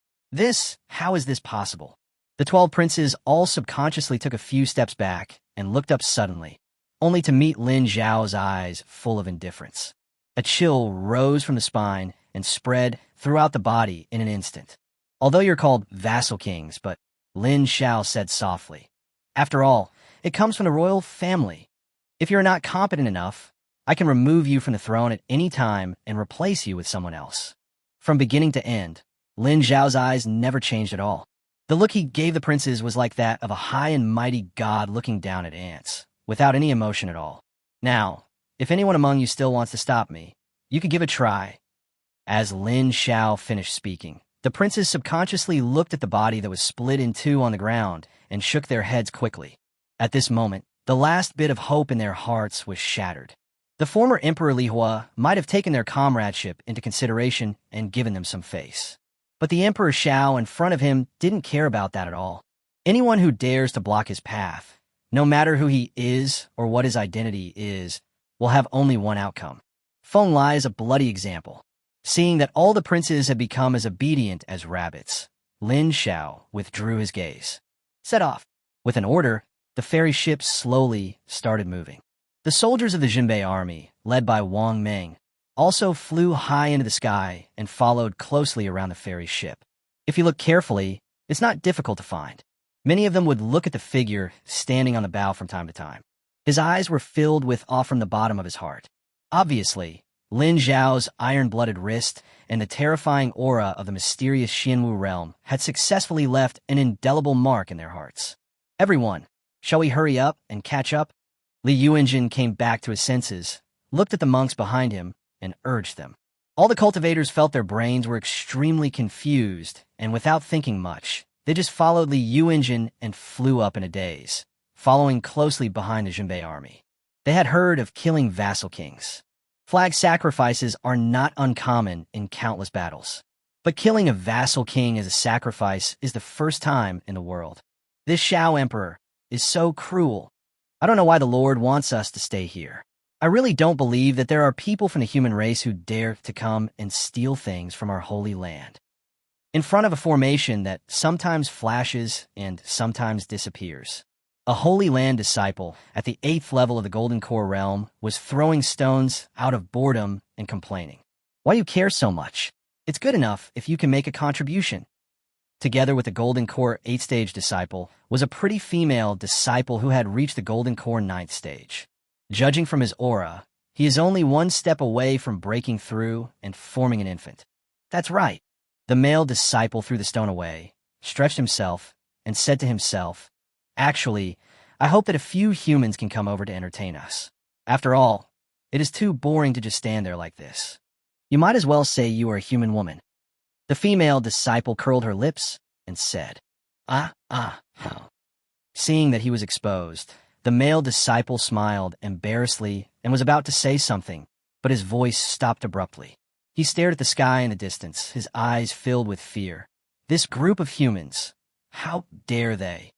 How is this possible? The 12 princes all subconsciously took a few steps back and looked up suddenly, only to meet Lin Xiao's eyes full of indifference. A chill rose from the spine and spread throughout the body in an instant. Although you're called vassal kings, but Lin Xiao said softly, after all, it comes from the royal family. If you're not competent enough, I can remove you from the throne at any time and replace you with someone else. From beginning to end, Lin Xiao's eyes never changed at all. The look he gave the princes was like that of a high and mighty god looking down at ants, without any emotion at all. Now, if anyone among you still wants to stop me, you could give a try. As Lin Xiao finished speaking, the princes subconsciously looked at the body that was split in two on the ground and shook their heads quickly. At this moment, the last bit of hope in their hearts was shattered. The former Emperor Lihuo might have taken their comradeship into consideration and given them some face. But the Emperor Xiao in front of him didn't care about that at all. Anyone who dares to block his path, no matter who he is or what his identity is, will have only one outcome. Feng Lai is a bloody example. Seeing that all the princes had become as obedient as rabbits, Lin Xiao withdrew his gaze. Set off. With an order, the ferry ship slowly started moving. The soldiers of the Jinbei army, led by Wang Meng, also flew high into the sky and followed closely around the ferry ship. If you look carefully, it's not difficult to find. Many of them would look at the figure standing on the bow from time to time. His eyes were filled with awe from the bottom of his heart. Obviously, Lin Xiao's iron-blooded wrist and the terrifying aura of the mysterious Xianwu realm had successfully left an indelible mark in their hearts. Everyone, shall we hurry up and catch up? Li Yuanjin came back to his senses, looked at the monks behind him, and urged them. All the cultivators felt their brains were extremely confused, and without thinking much, they just followed Li Yuanjin and flew up in a daze, following closely behind the Jinbei army. They had heard of killing vassal kings. Flag sacrifices are not uncommon in countless battles. But killing a vassal king as a sacrifice is the first time in the world. This Xiao Emperor is so cruel. I don't know why the Lord wants us to stay here. I really don't believe that there are people from the human race who dare to come and steal things from our holy land. In front of a formation that sometimes flashes and sometimes disappears, a Holy Land disciple at the 8th level of the Golden Core realm was throwing stones out of boredom and complaining. Why do you care so much? It's good enough if you can make a contribution. Together with the Golden Core 8th-stage disciple was a pretty female disciple who had reached the Golden Core 9th stage. Judging from his aura, he is only one step away from breaking through and forming an infant. That's right. The male disciple threw the stone away, stretched himself, and said to himself, actually, I hope that a few humans can come over to entertain us. After all, it is too boring to just stand there like this. You might as well say you are a human woman. The female disciple curled her lips and said, oh. Seeing that he was exposed, the male disciple smiled embarrassedly and was about to say something, but his voice stopped abruptly. He stared at the sky in the distance, his eyes filled with fear. This group of humans, how dare they?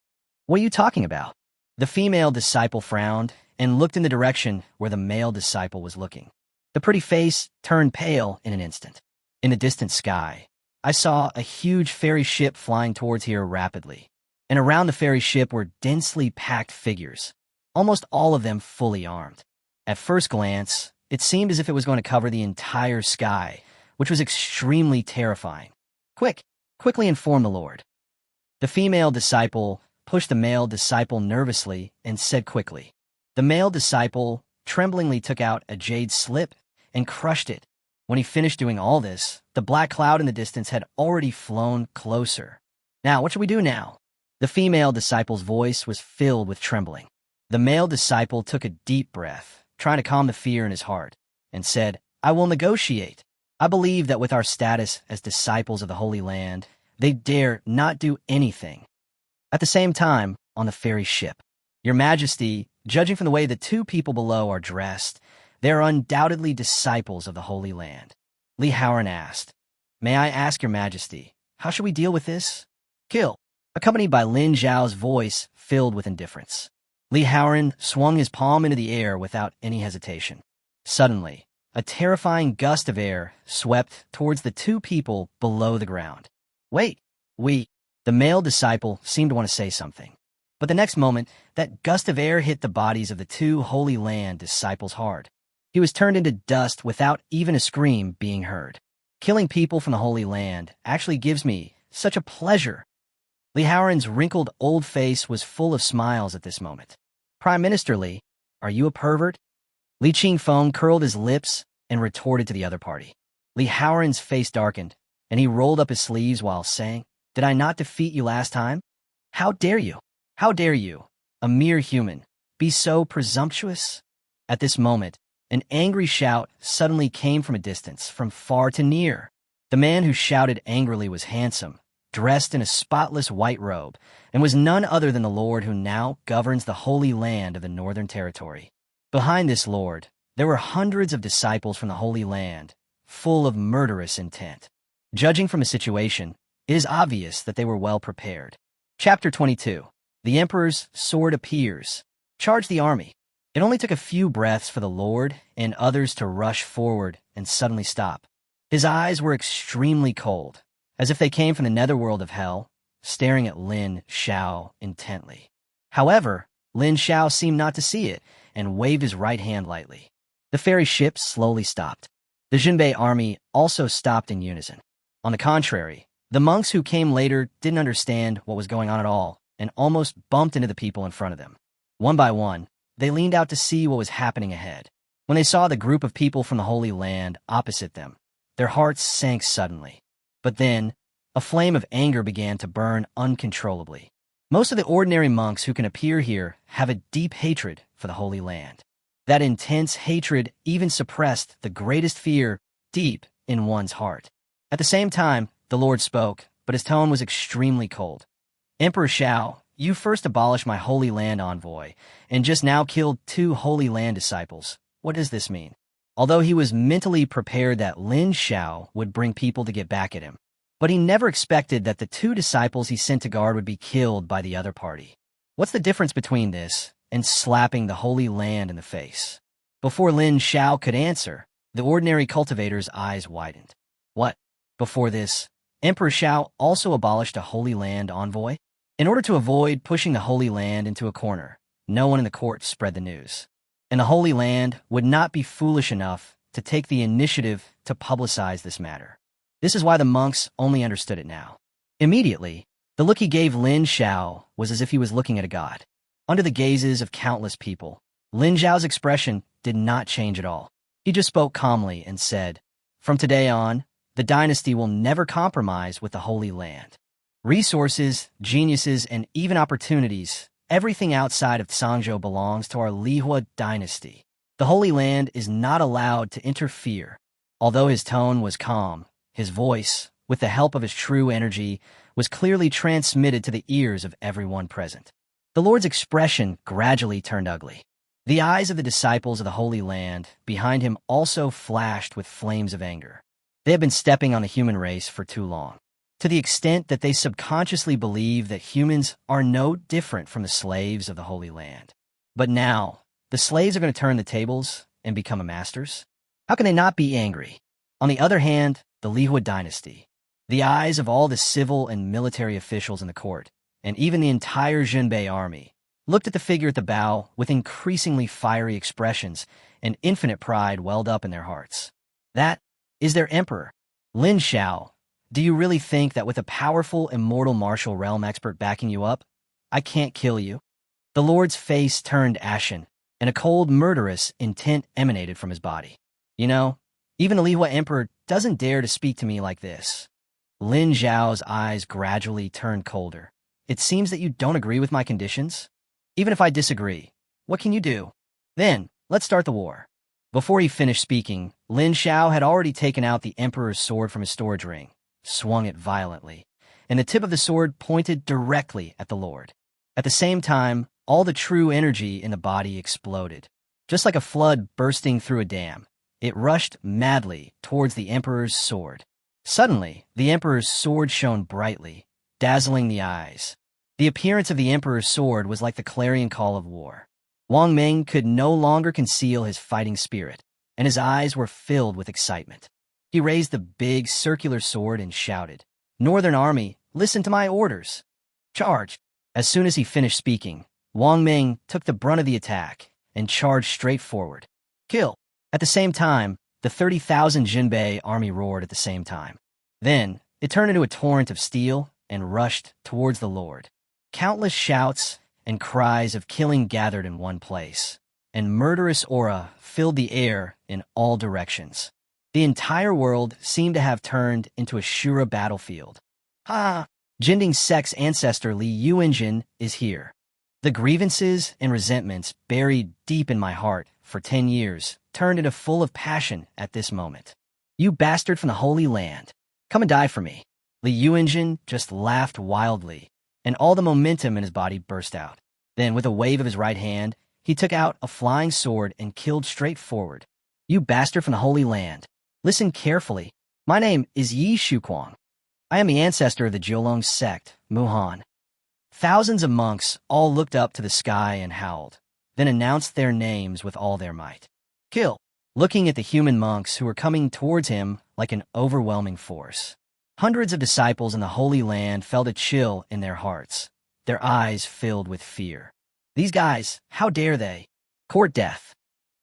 What are you talking about? The female disciple frowned and looked in the direction where the male disciple was looking. The pretty face turned pale in an instant. In the distant sky, I saw a huge ferry ship flying towards here rapidly. And around the ferry ship were densely packed figures, almost all of them fully armed. At first glance, it seemed as if it was going to cover the entire sky, which was extremely terrifying. Quickly inform the Lord. The female disciple pushed the male disciple nervously and said quickly. The male disciple tremblingly took out a jade slip and crushed it. When he finished doing all this, the black cloud in the distance had already flown closer. Now, what should we do now? The female disciple's voice was filled with trembling. The male disciple took a deep breath, trying to calm the fear in his heart, and said, I will negotiate. I believe that with our status as disciples of the Holy Land, they dare not do anything. At the same time, on the ferry ship, Your Majesty, judging from the way the two people below are dressed, they are undoubtedly disciples of the Holy Land. Li Haoran asked, May I ask Your Majesty, how should we deal with this? Kill. accompanied by Lin Xiao's voice filled with indifference. Li Haoran swung his palm into the air without any hesitation. Suddenly, a terrifying gust of air swept towards the two people below the ground. Wait, the male disciple seemed to want to say something. But the next moment, that gust of air hit the bodies of the two Holy Land disciples hard. He was turned into dust without even a scream being heard. Killing people from the Holy Land actually gives me such a pleasure. Li Haoran's wrinkled old face was full of smiles at this moment. Prime Minister Li, are you a pervert? Li Qingfeng curled his lips and retorted to the other party. Li Haoran's face darkened, and he rolled up his sleeves while saying, "Did I not defeat you last time? How dare you? How dare you, a mere human, be so presumptuous?" At this moment, an angry shout suddenly came from a distance, from far to near. The man who shouted angrily was handsome, dressed in a spotless white robe, and was none other than the lord who now governs the Holy Land of the Northern Territory. Behind this lord, there were hundreds of disciples from the Holy Land, full of murderous intent. Judging from the situation, it is obvious that they were well prepared. Chapter 22. The Emperor's Sword Appears. Charge the army. It only took a few breaths for the Lord and others to rush forward and suddenly stop. His eyes were extremely cold, as if they came from the netherworld of hell, staring at Lin Xiao intently. However, Lin Xiao seemed not to see it and waved his right hand lightly. The ferry ship slowly stopped. The Jinbei army also stopped in unison. On the contrary, the monks who came later didn't understand what was going on at all and almost bumped into the people in front of them. One by one, they leaned out to see what was happening ahead. When they saw the group of people from the Holy Land opposite them, their hearts sank suddenly. But then, a flame of anger began to burn uncontrollably. Most of the ordinary monks who can appear here have a deep hatred for the Holy Land. That intense hatred even suppressed the greatest fear deep in one's heart. At the same time, the Lord spoke, but his tone was extremely cold. "Emperor Xiao, you first abolished my Holy Land envoy, and just now killed two Holy Land disciples. What does this mean?" Although he was mentally prepared that Lin Xiao would bring people to get back at him, but he never expected that the two disciples he sent to guard would be killed by the other party. What's the difference between this and slapping the Holy Land in the face? Before Lin Xiao could answer, the ordinary cultivator's eyes widened. What? Before this, Emperor Xiao also abolished a Holy Land envoy? In order to avoid pushing the Holy Land into a corner, no one in the court spread the news. And the Holy Land would not be foolish enough to take the initiative to publicize this matter. This is why the monks only understood it now. Immediately, the look he gave Lin Xiao was as if he was looking at a god. Under the gazes of countless people, Lin Xiao's expression did not change at all. He just spoke calmly and said, "From today on, the dynasty will never compromise with the Holy Land. Resources, geniuses, and even opportunities, everything outside of Sangzhou belongs to our Lihuo Dynasty. The Holy Land is not allowed to interfere." Although his tone was calm, his voice, with the help of his true energy, was clearly transmitted to the ears of everyone present. The Lord's expression gradually turned ugly. The eyes of the disciples of the Holy Land behind him also flashed with flames of anger. They had been stepping on the human race for too long, to the extent that they subconsciously believe that humans are no different from the slaves of the Holy Land. But now, the slaves are going to turn the tables and become masters? How can they not be angry? On the other hand, the Lihuo Dynasty, the eyes of all the civil and military officials in the court, and even the entire Jinbei army, looked at the figure at the bow with increasingly fiery expressions, and infinite pride welled up in their hearts. That is their emperor. Lin Xiao, do you really think that with a powerful immortal martial realm expert backing you up, I can't kill you? The Lord's face turned ashen, and a cold, murderous intent emanated from his body. You know, even the Lihuo Emperor doesn't dare to speak to me like this. Lin Xiao's eyes gradually turned colder. It seems that you don't agree with my conditions? Even if I disagree, what can you do? Then, let's start the war. Before he finished speaking, Lin Xiao had already taken out the Emperor's sword from his storage ring, swung it violently, and the tip of the sword pointed directly at the Lord. At the same time, all the true energy in the body exploded. Just like a flood bursting through a dam, it rushed madly towards the Emperor's sword. Suddenly, the Emperor's sword shone brightly, dazzling the eyes, The appearance of the emperor's sword was like the clarion call of war. Wang Ming could no longer conceal his fighting spirit, and his eyes were filled with excitement. He raised the big, circular sword and shouted, "Northern Army, listen to my orders! Charge!" As soon as he finished speaking, Wang Ming took the brunt of the attack and charged straight forward. Kill! At the same time, the 30,000 Jinbei army roared at the same time. Then, it turned into a torrent of steel and rushed towards the Lord. Countless shouts and cries of killing gathered in one place, and murderous aura filled the air in all directions. The entire world seemed to have turned into a Shura battlefield. Ha! Jindan sect's ancestor Lihuo Dynasty is here. The grievances and resentments buried deep in my heart for 10 years turned into full of passion at this moment. You bastard from the Holy Land, come and die for me. Lihuo Dynasty just laughed wildly, and all the momentum in his body burst out. Then, with a wave of his right hand, he took out a flying sword and killed straight forward. You bastard from the Holy Land, listen carefully. My name is Yi Shuquang. I am the ancestor of the Jiolong sect, Muhan. Thousands of monks all looked up to the sky and howled, then announced their names with all their might. Kill! Looking at the human monks who were coming towards him like an overwhelming force. Hundreds of disciples in the Holy Land felt a chill in their hearts, their eyes filled with fear. These guys, how dare they? Court death.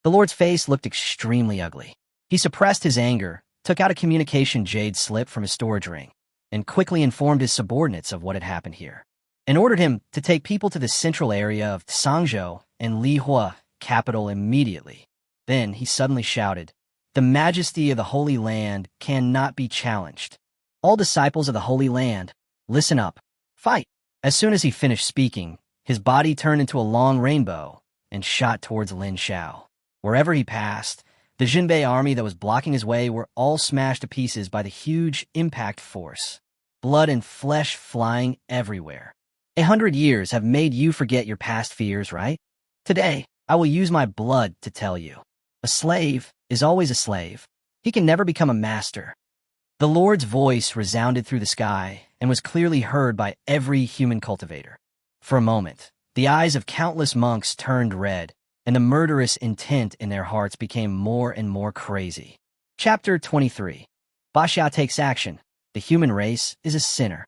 The Lord's face looked extremely ugly. He suppressed his anger, took out a communication jade slip from his storage ring, and quickly informed his subordinates of what had happened here, and ordered him to take people to the central area of Sangzhou and Lihuo capital immediately. Then he suddenly shouted, "The majesty of the Holy Land cannot be challenged. All disciples of the Holy Land, listen up. Fight!" As soon as he finished speaking, his body turned into a long rainbow and shot towards Lin Xiao. Wherever he passed, the Jinbei army that was blocking his way were all smashed to pieces by the huge impact force. Blood and flesh flying everywhere. 100 years have made you forget your past fears, right? Today, I will use my blood to tell you. A slave is always a slave. He can never become a master. The Lord's voice resounded through the sky and was clearly heard by every human cultivator. For a moment, the eyes of countless monks turned red, and the murderous intent in their hearts became more and more crazy. Chapter 23. Basa takes action. The human race is a sinner.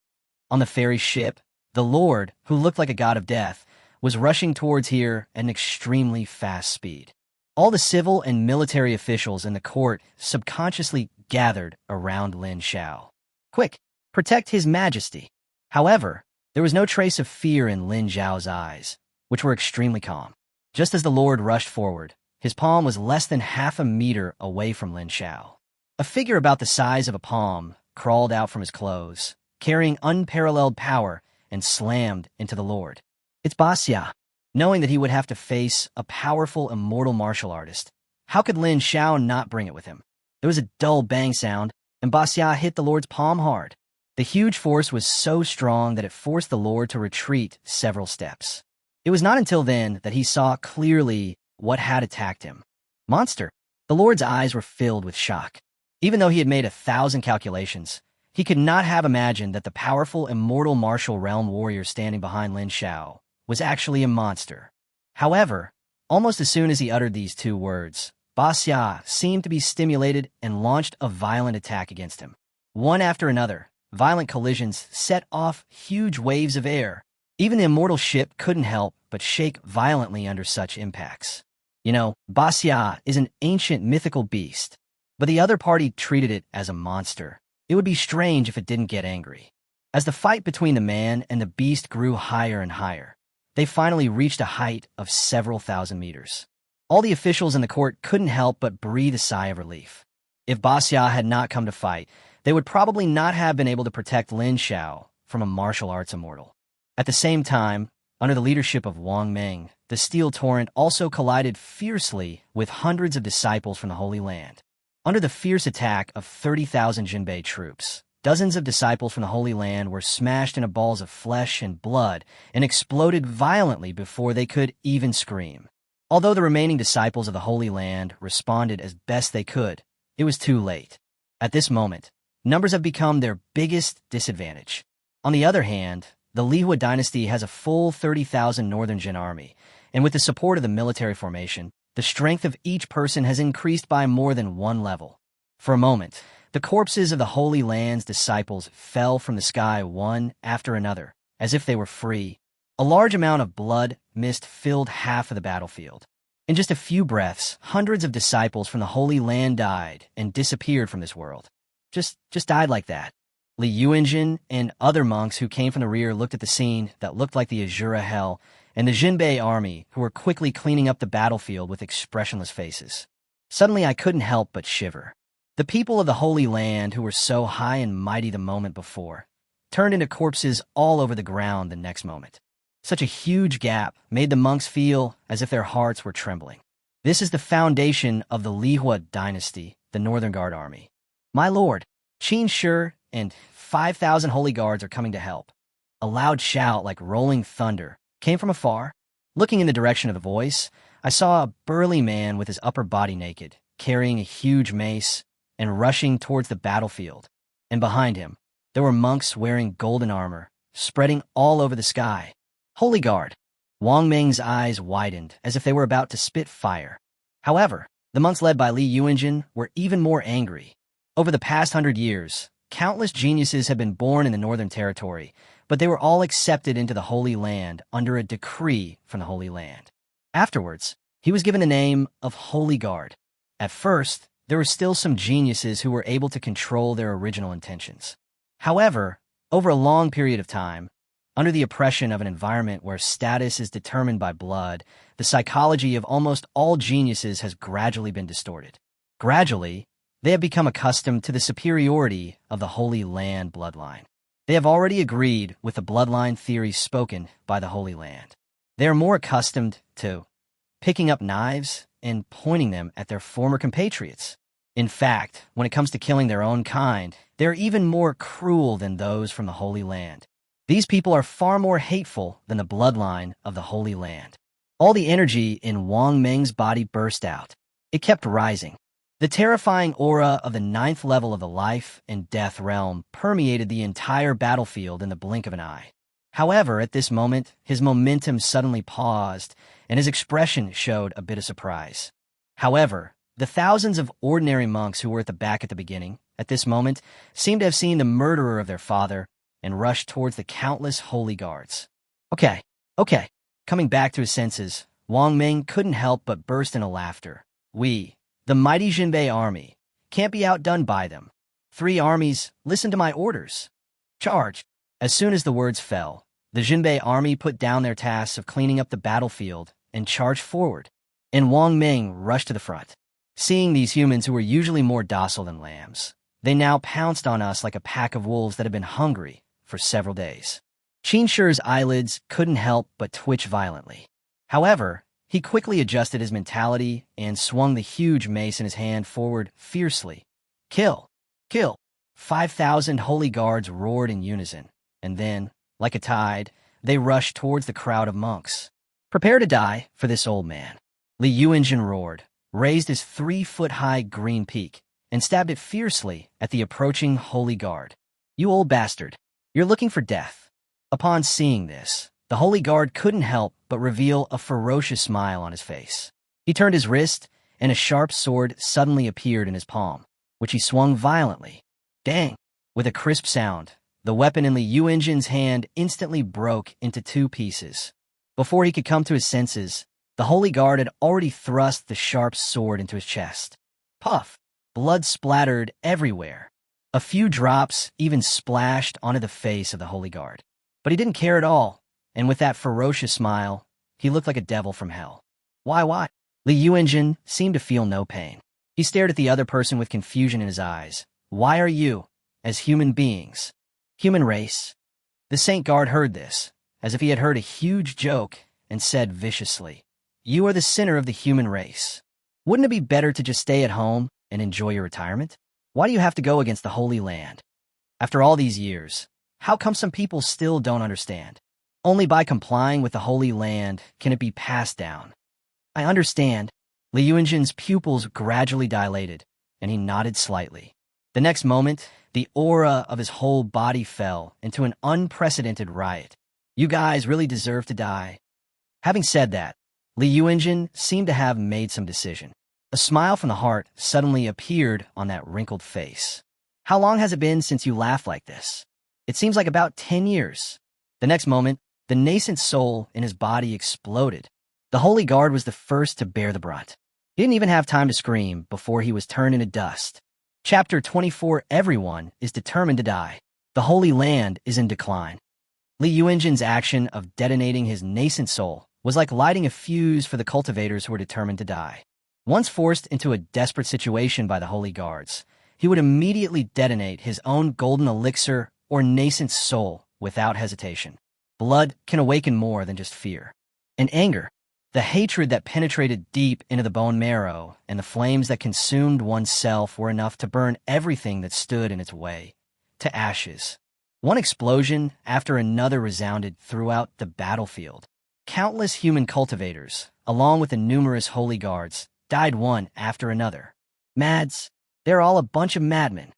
On the ferry ship, the Lord, who looked like a god of death, was rushing towards here at an extremely fast speed. All the civil and military officials in the court subconsciously gathered around Lin Xiao. Quick, protect his majesty. However, there was no trace of fear in Lin Xiao's eyes, which were extremely calm. Just as the Lord rushed forward, his palm was less than half a meter away from Lin Xiao. A figure about the size of a palm crawled out from his clothes, carrying unparalleled power, and slammed into the Lord. It's Basa. Knowing that he would have to face a powerful immortal martial artist, how could Lin Xiao not bring it with him? There was a dull bang sound, and Basa hit the Lord's palm hard. The huge force was so strong that it forced the Lord to retreat several steps. It was not until then that he saw clearly what had attacked him. Monster! The Lord's eyes were filled with shock. Even though he had made 1,000 calculations, he could not have imagined that the powerful immortal martial realm warrior standing behind Lin Xiao was actually a monster. However, almost as soon as he uttered these two words, Basa seemed to be stimulated and launched a violent attack against him. One after another, violent collisions set off huge waves of air. Even the immortal ship couldn't help but shake violently under such impacts. You know, Basa is an ancient mythical beast, but the other party treated it as a monster. It would be strange if it didn't get angry. As the fight between the man and the beast grew higher and higher, they finally reached a height of several thousand meters. All the officials in the court couldn't help but breathe a sigh of relief. If Basa had not come to fight, they would probably not have been able to protect Lin Xiao from a martial arts immortal. At the same time, under the leadership of Wang Ming, the steel torrent also collided fiercely with hundreds of disciples from the Holy Land. Under the fierce attack of 30,000 Jinbei troops, dozens of disciples from the Holy Land were smashed into balls of flesh and blood and exploded violently before they could even scream. Although the remaining disciples of the Holy Land responded as best they could, it was too late. At this moment, numbers have become their biggest disadvantage. On the other hand, The Lihuo Dynasty has a full 30,000 Northern Jin army, and with the support of the military formation, the strength of each person has increased by more than one level. For a moment, the corpses of the Holy Land's disciples fell from the sky one after another, as if they were free. A large amount of blood mist filled half of the battlefield. In just a few breaths, hundreds of disciples from the Holy Land died and disappeared from this world. Just died like that. Lihuo and other monks who came from the rear looked at the scene that looked like the Azura Hell, and the Jinbei army, who were quickly cleaning up the battlefield with expressionless faces. Suddenly I couldn't help but shiver. The people of the Holy Land, who were so high and mighty the moment before, turned into corpses all over the ground the next moment. Such a huge gap made the monks feel as if their hearts were trembling. This is the foundation of the Lihuo Dynasty, the Northern Guard army. My lord, Qin Shi and 5,000 holy guards are coming to help. A loud shout like rolling thunder came from afar. Looking in the direction of the voice, I saw a burly man with his upper body naked, carrying a huge mace and rushing towards the battlefield. And behind him, there were monks wearing golden armor, spreading all over the sky. Holy Guard. Wang Ming's eyes widened as if they were about to spit fire. However, the monks led by Lihuo were even more angry. Over the past 100 years, countless geniuses had been born in the Northern Territory, but they were all accepted into the Holy Land under a decree from the Holy Land. Afterwards, he was given the name of Holy Guard. At first, there were still some geniuses who were able to control their original intentions. However, over a long period of time, under the oppression of an environment where status is determined by blood, the psychology of almost all geniuses has gradually been distorted. Gradually, they have become accustomed to the superiority of the Holy Land bloodline. They have already agreed with the bloodline theory spoken by the Holy Land. They are more accustomed to picking up knives and pointing them at their former compatriots. In fact, when it comes to killing their own kind, they are even more cruel than those from the Holy Land. These people are far more hateful than the bloodline of the Holy Land. All the energy in Wang Ming's body burst out. It kept rising. The terrifying aura of the 9th level of the life and death realm permeated the entire battlefield in the blink of an eye. However, at this moment, his momentum suddenly paused, and his expression showed a bit of surprise. However, the thousands of ordinary monks who were at the back at the beginning, at this moment, seemed to have seen the murderer of their father and rushed towards the countless holy guards. Okay. Coming back to his senses, Wang Ming couldn't help but burst into laughter. We, the mighty Jinbei army, can't be outdone by them. 3 armies, listen to my orders. Charge. As soon as the words fell, the Jinbei army put down their tasks of cleaning up the battlefield and charged forward, and Wang Ming rushed to the front. Seeing these humans who were usually more docile than lambs, they now pounced on us like a pack of wolves that had been hungry for several days. Qin Shi's eyelids couldn't help but twitch violently. However, he quickly adjusted his mentality and swung the huge mace in his hand forward fiercely. Kill! Kill! 5,000 holy guards roared in unison, and then, like a tide, they rushed towards the crowd of monks. Prepare to die for this old man. Lihuo roared, raised his 3-foot-high green peak, and stabbed it fiercely at the approaching holy guard. You old bastard, you're looking for death. Upon seeing this, the holy guard couldn't help but reveal a ferocious smile on his face. He turned his wrist, and a sharp sword suddenly appeared in his palm, which he swung violently. Dang! With a crisp sound, the weapon in Lihuo's hand instantly broke into 2 pieces. Before he could come to his senses, the holy guard had already thrust the sharp sword into his chest. Puff! Blood splattered everywhere. A few drops even splashed onto the face of the holy guard. But he didn't care at all, and with that ferocious smile, he looked like a devil from hell. Why? Lihuo seemed to feel no pain. He stared at the other person with confusion in his eyes. Why are you, as human beings, human race? The Saint Guard heard this, as if he had heard a huge joke, and said viciously, You are the sinner of the human race. Wouldn't it be better to just stay at home and enjoy your retirement? Why do you have to go against the Holy Land? After all these years, how come some people still don't understand? Only by complying with the Holy Land can it be passed down. I understand. Lihuo's pupils gradually dilated, and he nodded slightly. The next moment, the aura of his whole body fell into an unprecedented riot. You guys really deserve to die. Having said that, Liu seemed to have made some decision. A smile from the heart suddenly appeared on that wrinkled face. How long has it been since you laughed like this? It seems like about 10 years. The next moment, the nascent soul in his body exploded. The Holy Guard was the first to bear the brunt. He didn't even have time to scream before he was turned into dust. Chapter 24. Everyone is determined to die. The Holy Land is in decline. Liu's action of detonating his nascent soul was like lighting a fuse for the cultivators who were determined to die. Once forced into a desperate situation by the Holy Guards, he would immediately detonate his own golden elixir or nascent soul without hesitation. Blood can awaken more than just fear. And anger, the hatred that penetrated deep into the bone marrow and the flames that consumed oneself were enough to burn everything that stood in its way to ashes. One explosion after another resounded throughout the battlefield. Countless human cultivators, along with the numerous holy guards, died one after another. Mads, they're all a bunch of madmen.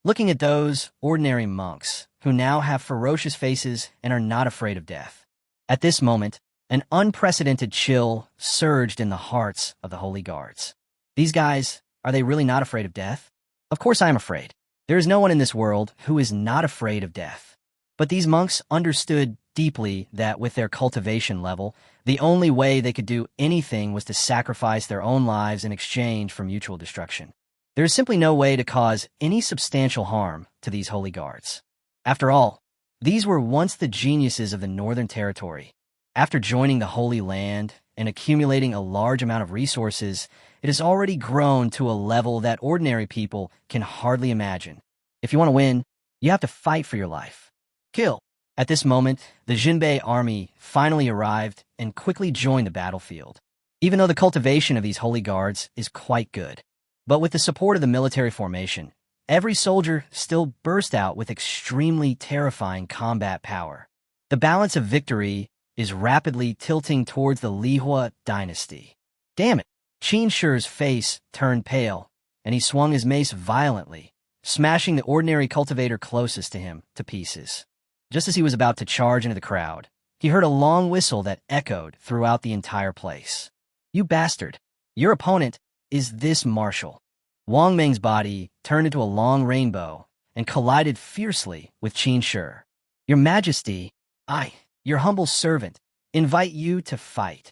Looking at those ordinary monks who now have ferocious faces and are not afraid of death. At this moment, an unprecedented chill surged in the hearts of the holy guards. These guys, are they really not afraid of death? Of course I am afraid. There is no one in this world who is not afraid of death. But these monks understood deeply that with their cultivation level, the only way they could do anything was to sacrifice their own lives in exchange for mutual destruction. There is simply no way to cause any substantial harm to these holy guards. After all, these were once the geniuses of the Northern Territory. After joining the Holy Land and accumulating a large amount of resources, it has already grown to a level that ordinary people can hardly imagine. If you want to win, you have to fight for your life. Kill. At this moment, the Jinbei army finally arrived and quickly joined the battlefield. Even though the cultivation of these holy guards is quite good. But with the support of the military formation, every soldier still burst out with extremely terrifying combat power. The balance of victory is rapidly tilting towards the Lihuo Dynasty. Damn it! Qin Shi's face turned pale, and he swung his mace violently, smashing the ordinary cultivator closest to him to pieces. Just as he was about to charge into the crowd, he heard a long whistle that echoed throughout the entire place. You bastard! Your opponent is this marshal. Wang Meng's body turned into a long rainbow and collided fiercely with Qin Shi. Your Majesty, I, your humble servant, invite you to fight.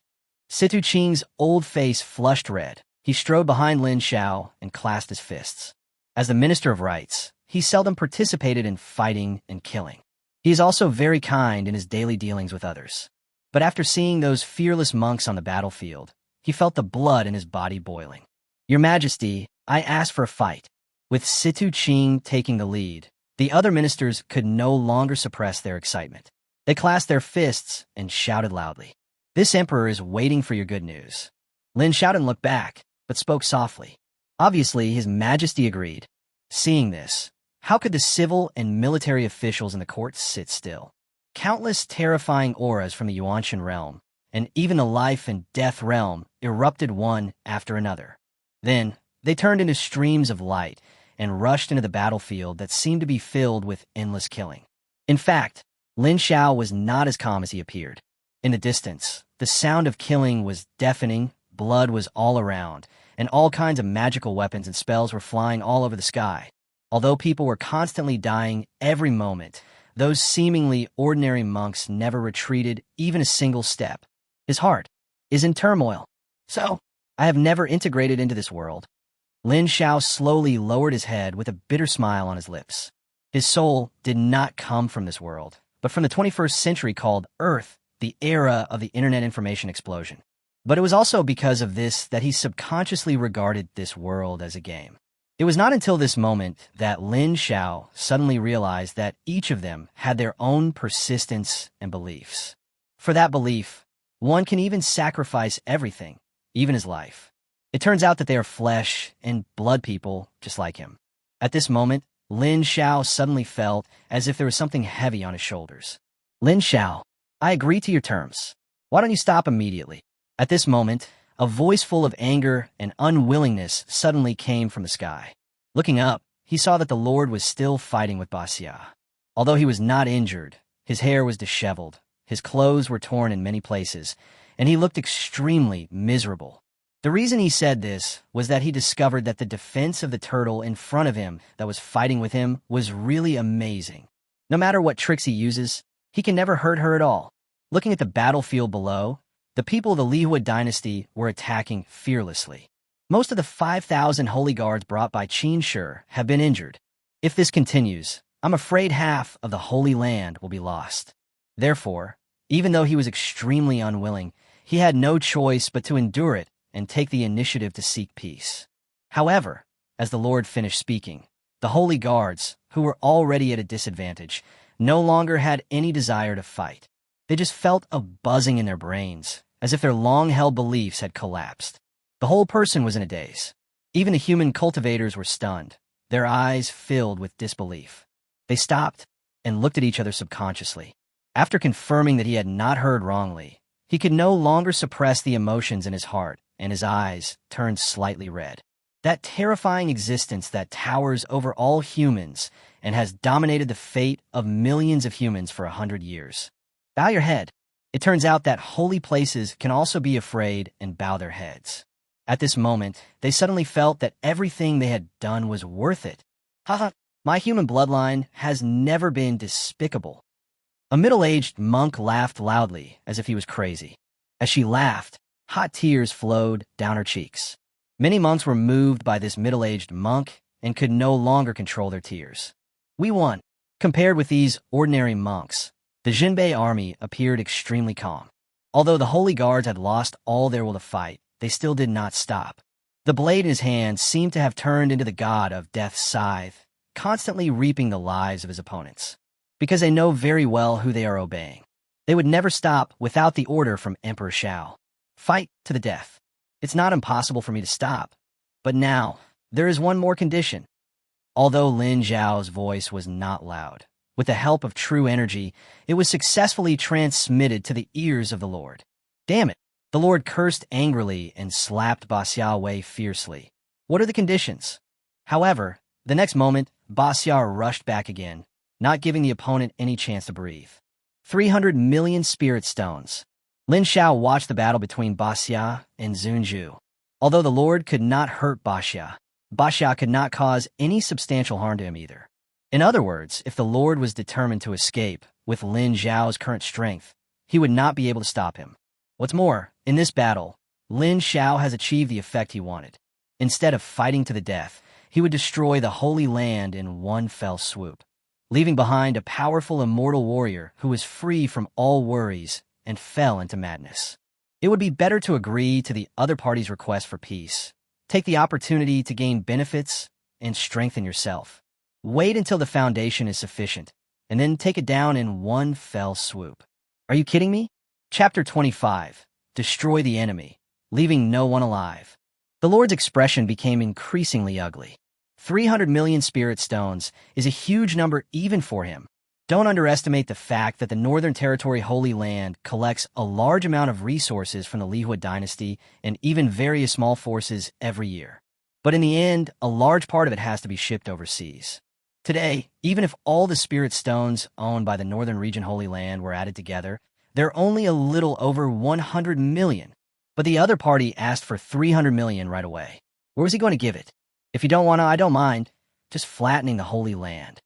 Situ Qing's old face flushed red. He strode behind Lin Xiao and clasped his fists. As the Minister of Rights, he seldom participated in fighting and killing. He is also very kind in his daily dealings with others. But after seeing those fearless monks on the battlefield, he felt the blood in his body boiling. Your Majesty, I ask for a fight. With Situ Qing taking the lead, the other ministers could no longer suppress their excitement. They clasped their fists and shouted loudly. This emperor is waiting for your good news. Lin Xiao didn't look back, but spoke softly. Obviously, His Majesty agreed. Seeing this, how could the civil and military officials in the court sit still? Countless terrifying auras from the Yuanshan realm, and even the life and death realm, erupted one after another. Then, they turned into streams of light and rushed into the battlefield that seemed to be filled with endless killing. In fact, Lin Xiao was not as calm as he appeared. In the distance, the sound of killing was deafening, blood was all around, and all kinds of magical weapons and spells were flying all over the sky. Although people were constantly dying every moment, those seemingly ordinary monks never retreated even a single step. His heart is in turmoil. So, I have never integrated into this world. Lin Xiao slowly lowered his head with a bitter smile on his lips. His soul did not come from this world, but from the 21st century called Earth, the era of the internet information explosion. But it was also because of this that he subconsciously regarded this world as a game. It was not until this moment that Lin Xiao suddenly realized that each of them had their own persistence and beliefs. For that belief, one can even sacrifice everything, even his life. It turns out that they are flesh and blood people just like him. At this moment, Lin Xiao suddenly felt as if there was something heavy on his shoulders. Lin Xiao, I agree to your terms. Why don't you stop immediately? At this moment, a voice full of anger and unwillingness suddenly came from the sky. Looking up, he saw that the Lord was still fighting with Basa. Although he was not injured, his hair was disheveled, His clothes were torn in many places, and he looked extremely miserable. The reason he said this was that he discovered that the defense of the turtle in front of him that was fighting with him was really amazing. No matter what tricks he uses, he can never hurt her at all. Looking at the battlefield below, the people of the Lihuo Dynasty were attacking fearlessly. Most of the 5,000 holy guards brought by Qin Shi have been injured. If this continues, I'm afraid half of the Holy Land will be lost. Therefore, even though he was extremely unwilling, he had no choice but to endure it and take the initiative to seek peace. However, as the Lord finished speaking, the holy guards, who were already at a disadvantage, no longer had any desire to fight. They just felt a buzzing in their brains, as if their long-held beliefs had collapsed. The whole person was in a daze. Even the human cultivators were stunned, their eyes filled with disbelief. They stopped and looked at each other subconsciously. After confirming that he had not heard wrongly, he could no longer suppress the emotions in his heart, and his eyes turned slightly red. That terrifying existence that towers over all humans and has dominated the fate of millions of humans for 100 years. Bow your head. It turns out that holy places can also be afraid and bow their heads. At this moment, they suddenly felt that everything they had done was worth it. Haha, my human bloodline has never been despicable. A middle-aged monk laughed loudly as if he was crazy. As she laughed, hot tears flowed down her cheeks. Many monks were moved by this middle-aged monk and could no longer control their tears. We won. Compared with these ordinary monks, the Jinbei army appeared extremely calm. Although the holy guards had lost all their will to fight, they still did not stop. The blade in his hand seemed to have turned into the god of death's scythe, constantly reaping the lives of his opponents. Because they know very well who they are obeying. They would never stop without the order from Emperor Xiao. Fight to the death. It's not impossible for me to stop. But now, there is one more condition. Although Lin Xiao's voice was not loud, with the help of true energy, it was successfully transmitted to the ears of the Lord. Damn it! The Lord cursed angrily and slapped Basa away fiercely. What are the conditions? However, the next moment, Basa rushed back again, not giving the opponent any chance to breathe. 300 million spirit stones. Lin Xiao watched the battle between Basa and Zunju. Although the Lord could not hurt Basa, Basa could not cause any substantial harm to him either. In other words, if the Lord was determined to escape with Lin Xiao's current strength, he would not be able to stop him. What's more, in this battle, Lin Xiao has achieved the effect he wanted. Instead of fighting to the death, he would destroy the Holy Land in one fell swoop, leaving behind a powerful immortal warrior who was free from all worries and fell into madness. It would be better to agree to the other party's request for peace. Take the opportunity to gain benefits and strengthen yourself. Wait until the foundation is sufficient, and then take it down in one fell swoop. Are you kidding me? Chapter 25. Destroy the enemy, leaving no one alive. The Lord's expression became increasingly ugly. 300 million spirit stones is a huge number even for him. Don't underestimate the fact that the Northern Territory Holy Land collects a large amount of resources from the Lihuo Dynasty and even various small forces every year. But in the end, a large part of it has to be shipped overseas. Today, even if all the spirit stones owned by the Northern Region Holy Land were added together, they're only a little over 100 million. But the other party asked for 300 million right away. Where was he going to give it? If you don't want to, I don't mind. Just flattening the Holy Land.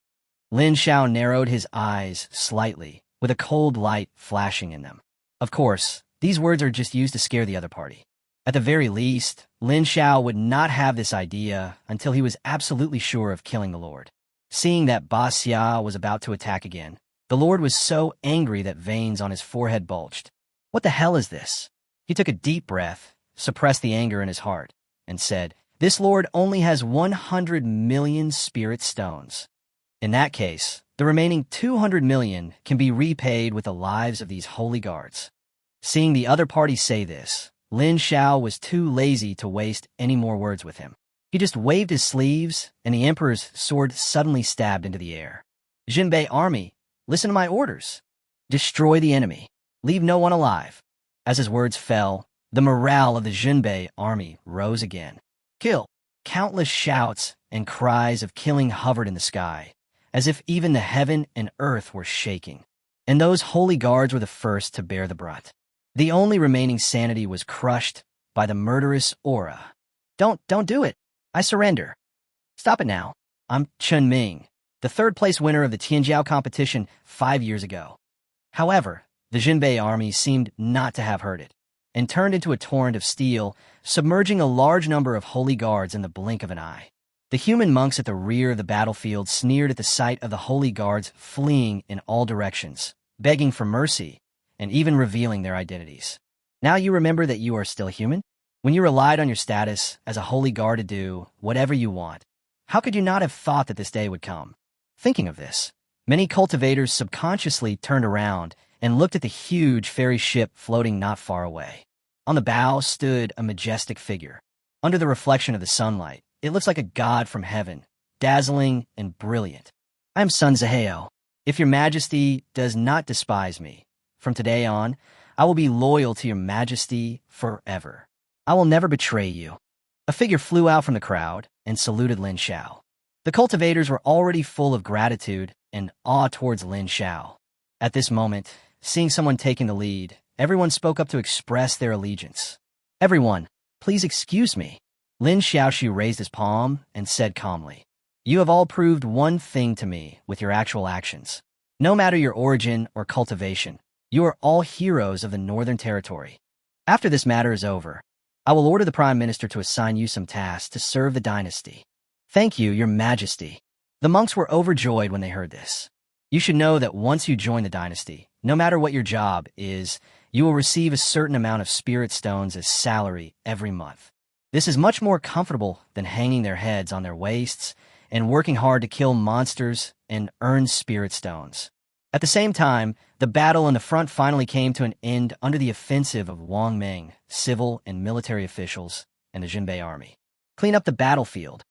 Lin Xiao narrowed his eyes slightly, with a cold light flashing in them. Of course, these words are just used to scare the other party. At the very least, Lin Xiao would not have this idea until he was absolutely sure of killing the Lord. Seeing that Basa was about to attack again, the Lord was so angry that veins on his forehead bulged. What the hell is this? He took a deep breath, suppressed the anger in his heart, and said, "This Lord only has 100 million spirit stones. In that case, the remaining 200 million can be repaid with the lives of these holy guards." Seeing the other party say this, Lin Xiao was too lazy to waste any more words with him. He just waved his sleeves, and the Emperor's sword suddenly stabbed into the air. "Jinbei army, listen to my orders. Destroy the enemy. Leave no one alive." As his words fell, the morale of the Jinbei army rose again. "Kill!" Countless shouts and cries of killing hovered in the sky, as if even the heaven and earth were shaking. and those holy guards were the first to bear the brunt. The only remaining sanity was crushed by the murderous aura. Don't do it. I surrender. Stop it now. I'm Chen Ming, the third-place winner of the Tianjiao competition 5 years ago. However, the Jinbei army seemed not to have heard it, and turned into a torrent of steel, submerging a large number of holy guards in the blink of an eye. The human monks at the rear of the battlefield sneered at the sight of the holy guards fleeing in all directions, begging for mercy, and even revealing their identities. Now you remember that you are still human? When you relied on your status as a holy guard to do whatever you want, how could you not have thought that this day would come? Thinking of this, many cultivators subconsciously turned around and looked at the huge ferry ship floating not far away. On the bow stood a majestic figure. Under the reflection of the sunlight, it looks like a god from heaven, dazzling and brilliant. I am Sun Zaheo. If your majesty does not despise me, from today on, I will be loyal to your majesty forever. I will never betray you. A figure flew out from the crowd and saluted Lin Xiao. The cultivators were already full of gratitude and awe towards Lin Xiao. At this moment, seeing someone taking the lead, everyone spoke up to express their allegiance. Everyone, please excuse me. Lin Xiaoxu raised his palm and said calmly, "You have all proved one thing to me with your actual actions. No matter your origin or cultivation, you are all heroes of the Northern Territory. After this matter is over, I will order the Prime Minister to assign you some tasks to serve the dynasty." "Thank you, Your Majesty." The monks were overjoyed when they heard this. You should know that once you join the dynasty, no matter what your job is, you will receive a certain amount of spirit stones as salary every month. This is much more comfortable than hanging their heads on their waists and working hard to kill monsters and earn spirit stones. At the same time, the battle in the front finally came to an end under the offensive of Wang Ming, civil and military officials, and the Jinbei army. Clean up the battlefield.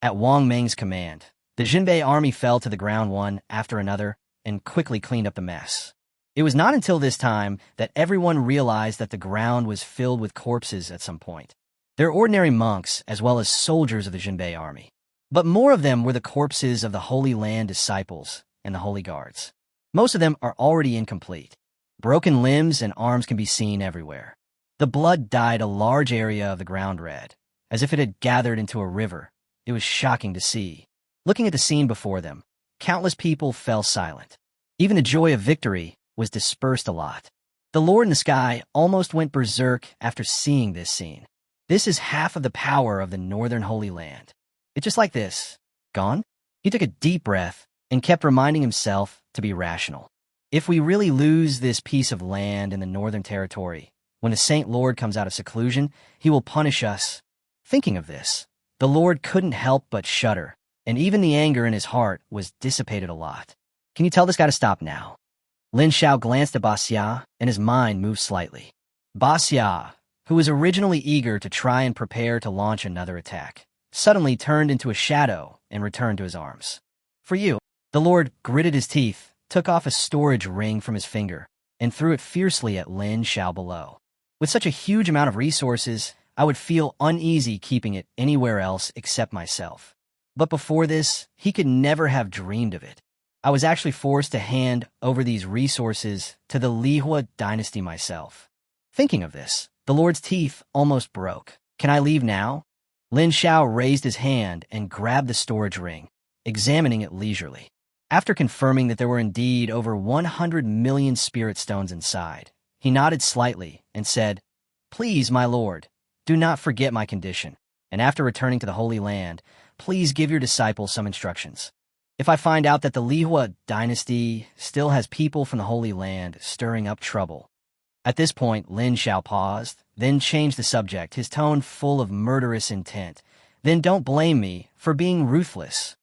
At Wang Ming's command, the Jinbei army fell to the ground one after another and quickly cleaned up the mess. It was not until this time that everyone realized that the ground was filled with corpses at some point. They're ordinary monks as well as soldiers of the Jinbei army. But more of them were the corpses of the Holy Land disciples and the Holy Guards. Most of them are already incomplete. Broken limbs and arms can be seen everywhere. The blood dyed a large area of the ground red, as if it had gathered into a river. It was shocking to see. Looking at the scene before them, countless people fell silent. Even the joy of victory was dispersed a lot. The Lord in the sky almost went berserk after seeing this scene. This is half of the power of the Northern Holy Land. It's just like this. Gone? He took a deep breath and kept reminding himself to be rational. If we really lose this piece of land in the Northern Territory, when the Saint Lord comes out of seclusion, he will punish us. Thinking of this, the Lord couldn't help but shudder, and even the anger in his heart was dissipated a lot. Can you tell this guy to stop now? Lin Xiao glanced at Basa, and his mind moved slightly. Basa, who was originally eager to try and prepare to launch another attack, suddenly turned into a shadow and returned to his arms. "For you." The Lord gritted his teeth, took off a storage ring from his finger, and threw it fiercely at Lin Xiao below. With such a huge amount of resources, I would feel uneasy keeping it anywhere else except myself. But before this, he could never have dreamed of it. I was actually forced to hand over these resources to the Lihuo Dynasty myself. Thinking of this, the Lord's teeth almost broke. "Can I leave now?" Lin Xiao raised his hand and grabbed the storage ring, examining it leisurely. After confirming that there were indeed over 100 million spirit stones inside, he nodded slightly and said, "Please, my lord, do not forget my condition, and after returning to the Holy Land, please give your disciples some instructions. If I find out that the Lihuo Dynasty still has people from the Holy Land stirring up trouble." At this point, Lin Xiao paused, then changed the subject, his tone full of murderous intent. "Then don't blame me for being ruthless."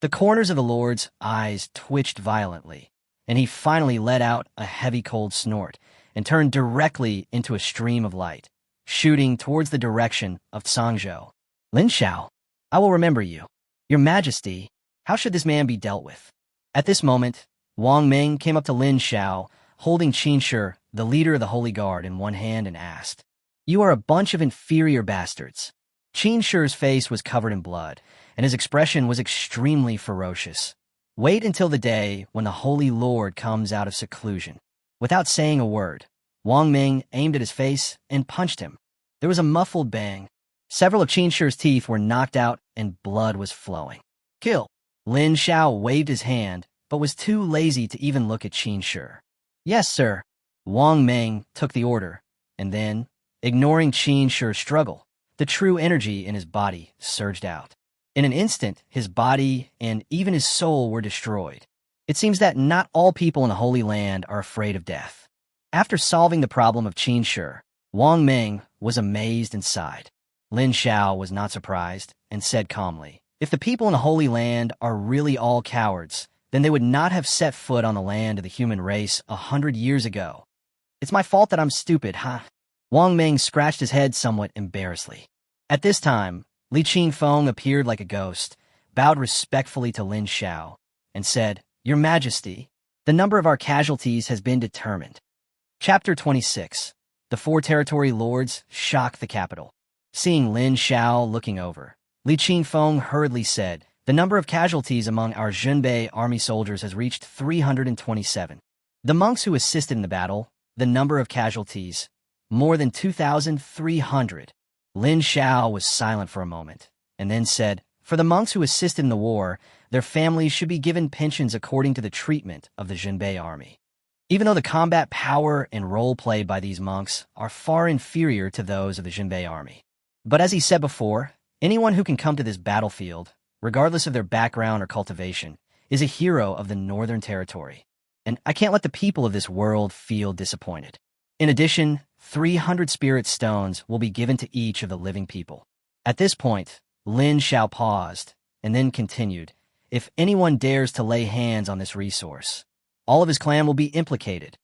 The corners of the Lord's eyes twitched violently, and he finally let out a heavy cold snort and turned directly into a stream of light, shooting towards the direction of Tsangzhou. "Lin Xiao, I will remember you. Your Majesty, how should this man be dealt with?" At this moment, Wang Ming came up to Lin Xiao, holding Qinshi, the leader of the Holy Guard, in one hand and asked, "You are a bunch of inferior bastards." Qinshi's face was covered in blood, and his expression was extremely ferocious. Wait until the day when the Holy Lord comes out of seclusion. Without saying a word, Wang Ming aimed at his face and punched him. There was a muffled bang. Several of Qin Shi's teeth were knocked out and blood was flowing. Kill! Lin Xiao waved his hand, but was too lazy to even look at Qin Shi. Yes, sir. Wang Ming took the order, and then, ignoring Qin Shi's struggle, the true energy in his body surged out. In an instant, his body and even his soul were destroyed. It seems that not all people in the Holy Land are afraid of death. After solving the problem of Qin Shi, Wang Ming was amazed and sighed. Lin Xiao was not surprised and said calmly, "If the people in the Holy Land are really all cowards, then they would not have set foot on the land of the human race 100 years ago. It's my fault that I'm stupid, huh?" Wang Ming scratched his head somewhat embarrassedly. At this time, Li Qingfeng appeared like a ghost, bowed respectfully to Lin Xiao, and said, "Your Majesty, the number of our casualties has been determined." Chapter 26. The four territory lords shock the capital. Seeing Lin Xiao looking over, Li Qingfeng hurriedly said, "The number of casualties among our Junbei army soldiers has reached 327. The monks who assisted in the battle, the number of casualties, more than 2,300. Lin Xiao was silent for a moment, and then said, "For the monks who assisted in the war, their families should be given pensions according to the treatment of the Junbei army." Even though the combat power and role played by these monks are far inferior to those of the Junbei army. But as he said before, anyone who can come to this battlefield, regardless of their background or cultivation, is a hero of the Northern Territory. And I can't let the people of this world feel disappointed. In addition, 300 spirit stones will be given to each of the living people. At this point, Lin Xiao paused, and then continued, "If anyone dares to lay hands on this resource, all of his clan will be implicated."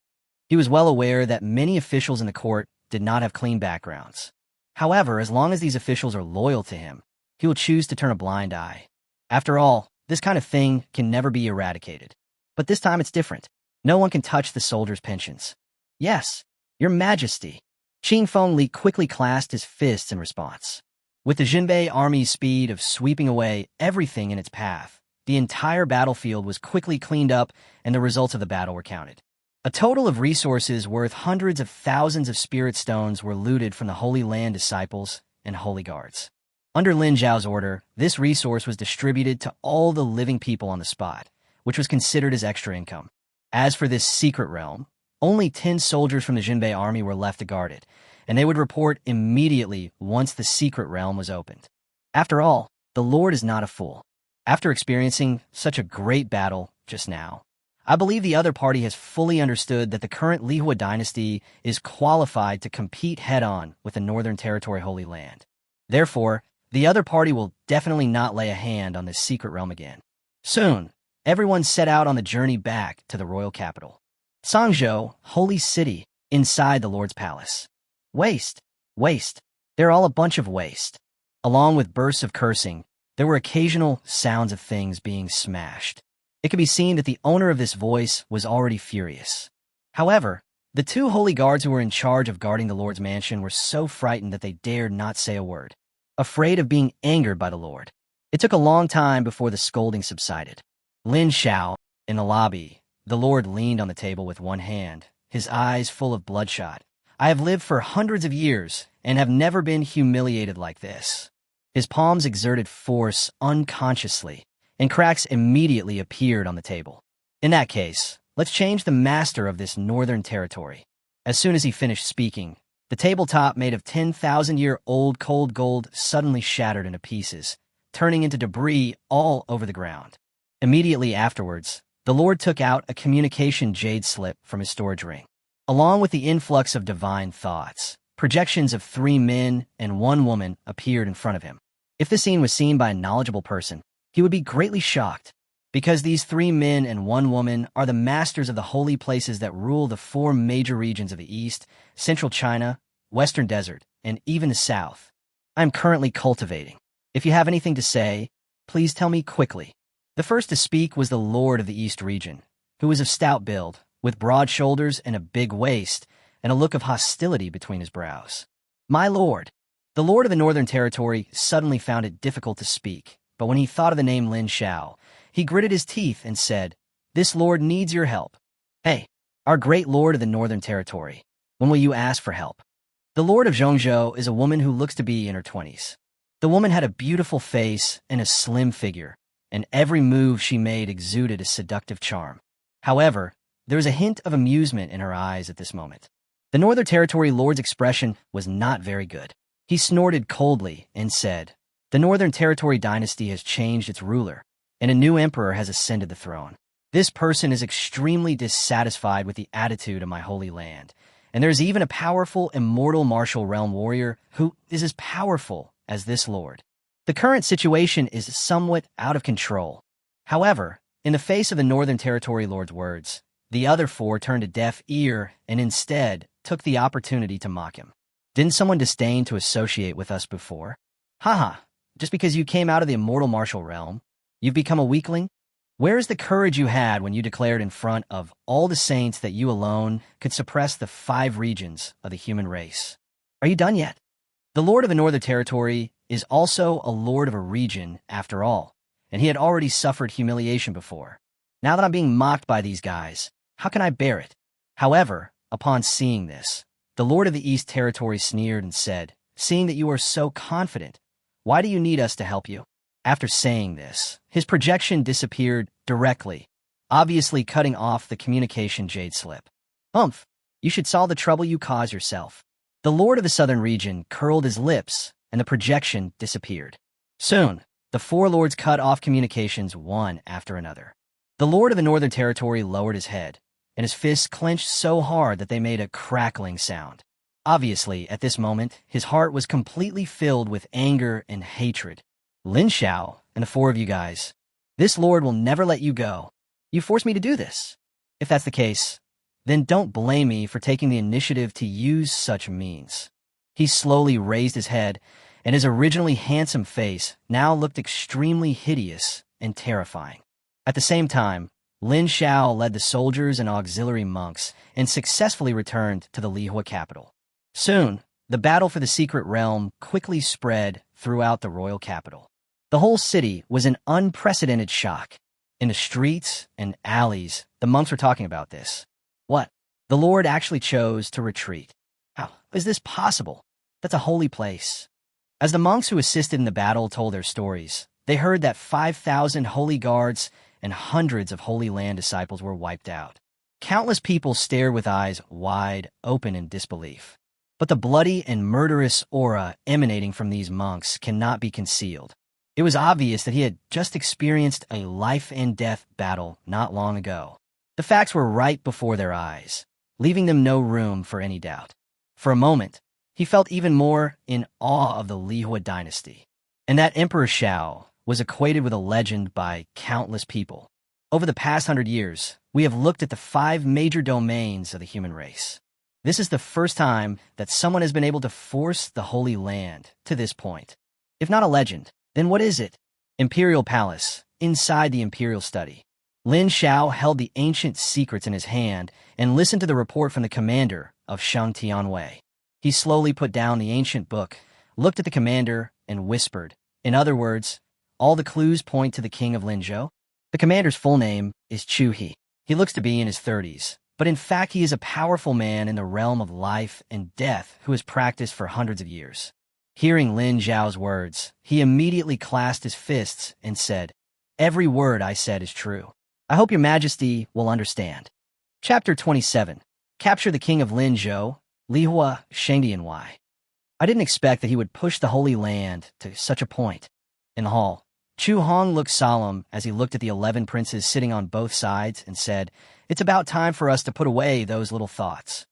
He was well aware that many officials in the court did not have clean backgrounds. However, as long as these officials are loyal to him, he will choose to turn a blind eye. After all, this kind of thing can never be eradicated. But this time it's different. No one can touch the soldiers' pensions. "Yes, Your Majesty." Qingfeng Li quickly clasped his fists in response. With the Jinbei army's speed of sweeping away everything in its path, the entire battlefield was quickly cleaned up and the results of the battle were counted. A total of resources worth hundreds of thousands of spirit stones were looted from the Holy Land disciples and holy guards. Under Lin Xiao's order, this resource was distributed to all the living people on the spot, which was considered as extra income. As for this secret realm, only 10 soldiers from the Jinbei army were left to guard it, and they would report immediately once the secret realm was opened. After all, the Lord is not a fool. After experiencing such a great battle just now, I believe the other party has fully understood that the current Lihuo Dynasty is qualified to compete head-on with the Northern Territory Holy Land. Therefore, the other party will definitely not lay a hand on this secret realm again. Soon, everyone set out on the journey back to the royal capital. Sangzhou, holy city, inside the Lord's palace. Waste, waste. They're all a bunch of waste. Along with bursts of cursing, there were occasional sounds of things being smashed. It could be seen that the owner of this voice was already furious. However, the 2 holy guards who were in charge of guarding the Lord's mansion were so frightened that they dared not say a word, afraid of being angered by the Lord. It took a long time before the scolding subsided. Lin Xiao, in the lobby, the Lord leaned on the table with one hand, his eyes full of bloodshot. "I have lived for hundreds of years and have never been humiliated like this." His palms exerted force unconsciously, and cracks immediately appeared on the table. "In that case, let's change the master of this Northern Territory." As soon as he finished speaking, the tabletop made of 10,000-year-old cold gold suddenly shattered into pieces, turning into debris all over the ground. Immediately afterwards, the Lord took out a communication jade slip from his storage ring. Along with the influx of divine thoughts, projections of 3 men and 1 woman appeared in front of him. If the scene was seen by a knowledgeable person, he would be greatly shocked, because these 3 men and 1 woman are the masters of the holy places that rule the 4 major regions of the East, Central China, Western Desert, and even the South. I am currently cultivating. If you have anything to say, please tell me quickly. The first to speak was the Lord of the East region, who was of stout build, with broad shoulders and a big waist, and a look of hostility between his brows. "My lord." The Lord of the Northern Territory suddenly found it difficult to speak, but when he thought of the name Lin Xiao, He gritted his teeth and said, "This lord needs your help. Hey, our great lord of the Northern Territory, when will you ask for help?" The lord of Zhongzhou is a woman who looks to be in her 20s. The woman had a beautiful face and a slim figure, and every move she made exuded a seductive charm. However, there was a hint of amusement in her eyes at this moment. The Northern Territory lord's expression was not very good. He snorted coldly and said, "The Northern Territory dynasty has changed its ruler, and a new emperor has ascended the throne. This person is extremely dissatisfied with the attitude of my holy land, and there is even a powerful, immortal martial realm warrior who is as powerful as this lord. The current situation is somewhat out of control." However, in the face of the Northern Territory lord's words, the other four turned a deaf ear and instead took the opportunity to mock him. "Didn't someone disdain to associate with us before? Haha, just because you came out of the immortal martial realm, you've become a weakling? Where is the courage you had when you declared in front of all the saints that you alone could suppress the 5 regions of the human race? Are you done yet? The lord of the Northern Territory is also a lord of a region after all, and he had already suffered humiliation before. Now that I'm being mocked by these guys, how can I bear it?" However, upon seeing this, the lord of the East Territory sneered and said, "Seeing that you are so confident, why do you need us to help you?" After saying this, his projection disappeared directly, obviously cutting off the communication jade slip. "Humph, you should solve the trouble you cause yourself." The lord of the Southern region curled his lips, and the projection disappeared. Soon, the 4 lords cut off communications one after another. The lord of the Northern Territory lowered his head, and his fists clenched so hard that they made a crackling sound. Obviously, at this moment, his heart was completely filled with anger and hatred. "Lin Xiao and the 4 of you guys, this lord will never let you go. You forced me to do this. If that's the case, then don't blame me for taking the initiative to use such means." He slowly raised his head, and his originally handsome face now looked extremely hideous and terrifying. At the same time, Lin Xiao led the soldiers and auxiliary monks and successfully returned to the Lihuo capital. Soon, the battle for the secret realm quickly spread throughout the royal capital. The whole city was in unprecedented shock. In the streets and alleys, the monks were talking about this. What? The Lord actually chose to retreat. How is this possible? That's a holy place. As the monks who assisted in the battle told their stories, they heard that 5,000 holy guards and hundreds of Holy Land disciples were wiped out. Countless people stared with eyes wide open in disbelief. But the bloody and murderous aura emanating from these monks cannot be concealed. It was obvious that he had just experienced a life-and-death battle not long ago. The facts were right before their eyes, leaving them no room for any doubt. For a moment, he felt even more in awe of the Lihuo Dynasty, and that Emperor Xiao was equated with a legend by countless people. Over the past 100 years, we have looked at the 5 major domains of the human race. This is the first time that someone has been able to force the Holy Land to this point. If not a legend, then what is it? Imperial Palace, inside the Imperial Study. Lin Xiao held the ancient secrets in his hand and listened to the report from the commander of Shang Tianwei. He slowly put down the ancient book, looked at the commander, and whispered, "In other words, all the clues point to the king of Linzhou." The commander's full name is Chu He. He looks to be in his 30s, but in fact he is a powerful man in the realm of life and death who has practiced for hundreds of years. Hearing Lin Xiao's words, he immediately clasped his fists and said, "Every word I said is true. I hope your majesty will understand." Chapter 27. Capture the king of Linzhou, Lihuo Shangdianwei. I didn't expect that he would push the Holy Land to such a point. In the hall, Chu Hong looked solemn as he looked at the 11 princes sitting on both sides and said, "It's about time for us to put away those little thoughts."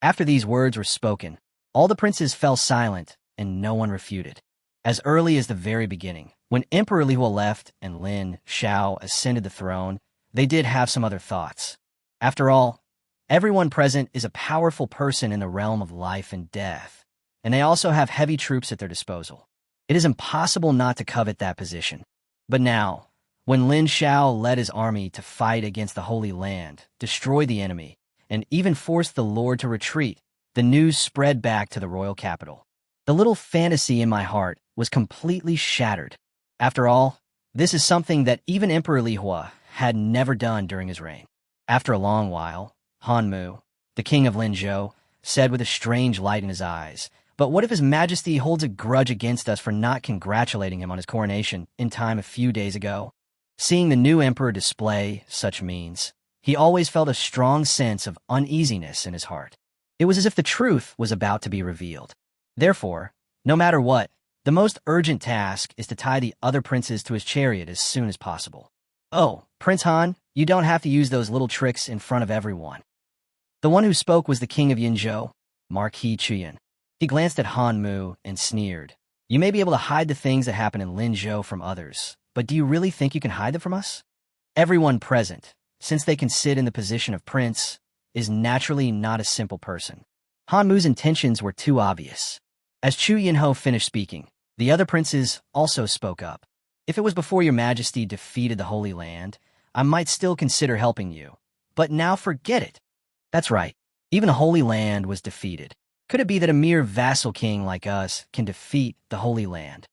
After these words were spoken, all the princes fell silent and no one refuted. As early as the very beginning, when Emperor Lihuo left and Lin Xiao ascended the throne, they did have some other thoughts. After all, everyone present is a powerful person in the realm of life and death, and they also have heavy troops at their disposal. It is impossible not to covet that position. But now, when Lin Xiao led his army to fight against the Holy Land, destroy the enemy, and even force the Lord to retreat, the news spread back to the royal capital. The little fantasy in my heart was completely shattered. After all, This is something that even Emperor Lihuo had never done during his reign. After a long while, Hanmu, the king of Lin Xiao, said with a strange light in his eyes, "But what if His Majesty holds a grudge against us for not congratulating him on his coronation in time a few days ago?" Seeing the new emperor display such means, he always felt a strong sense of uneasiness in his heart. It was as if the truth was about to be revealed. Therefore, no matter what, the most urgent task is to tie the other princes to his chariot as soon as possible. "Oh, Prince Han, you don't have to use those little tricks in front of everyone." The one who spoke was the king of Yinzhou, Marquis Chuyan. He glanced at Han Mu and sneered. "You may be able to hide the things that happen in Lin Xiao from others, but do you really think you can hide them from us?" Everyone present, since they can sit in the position of prince, is naturally not a simple person. Han Mu's intentions were too obvious. As Chu Yinho finished speaking, the other princes also spoke up. "If it was before your majesty defeated the Holy Land, I might still consider helping you. But now forget it." That's right. Even the Holy Land was defeated. Could it be that a mere vassal king like us can defeat the Holy Land?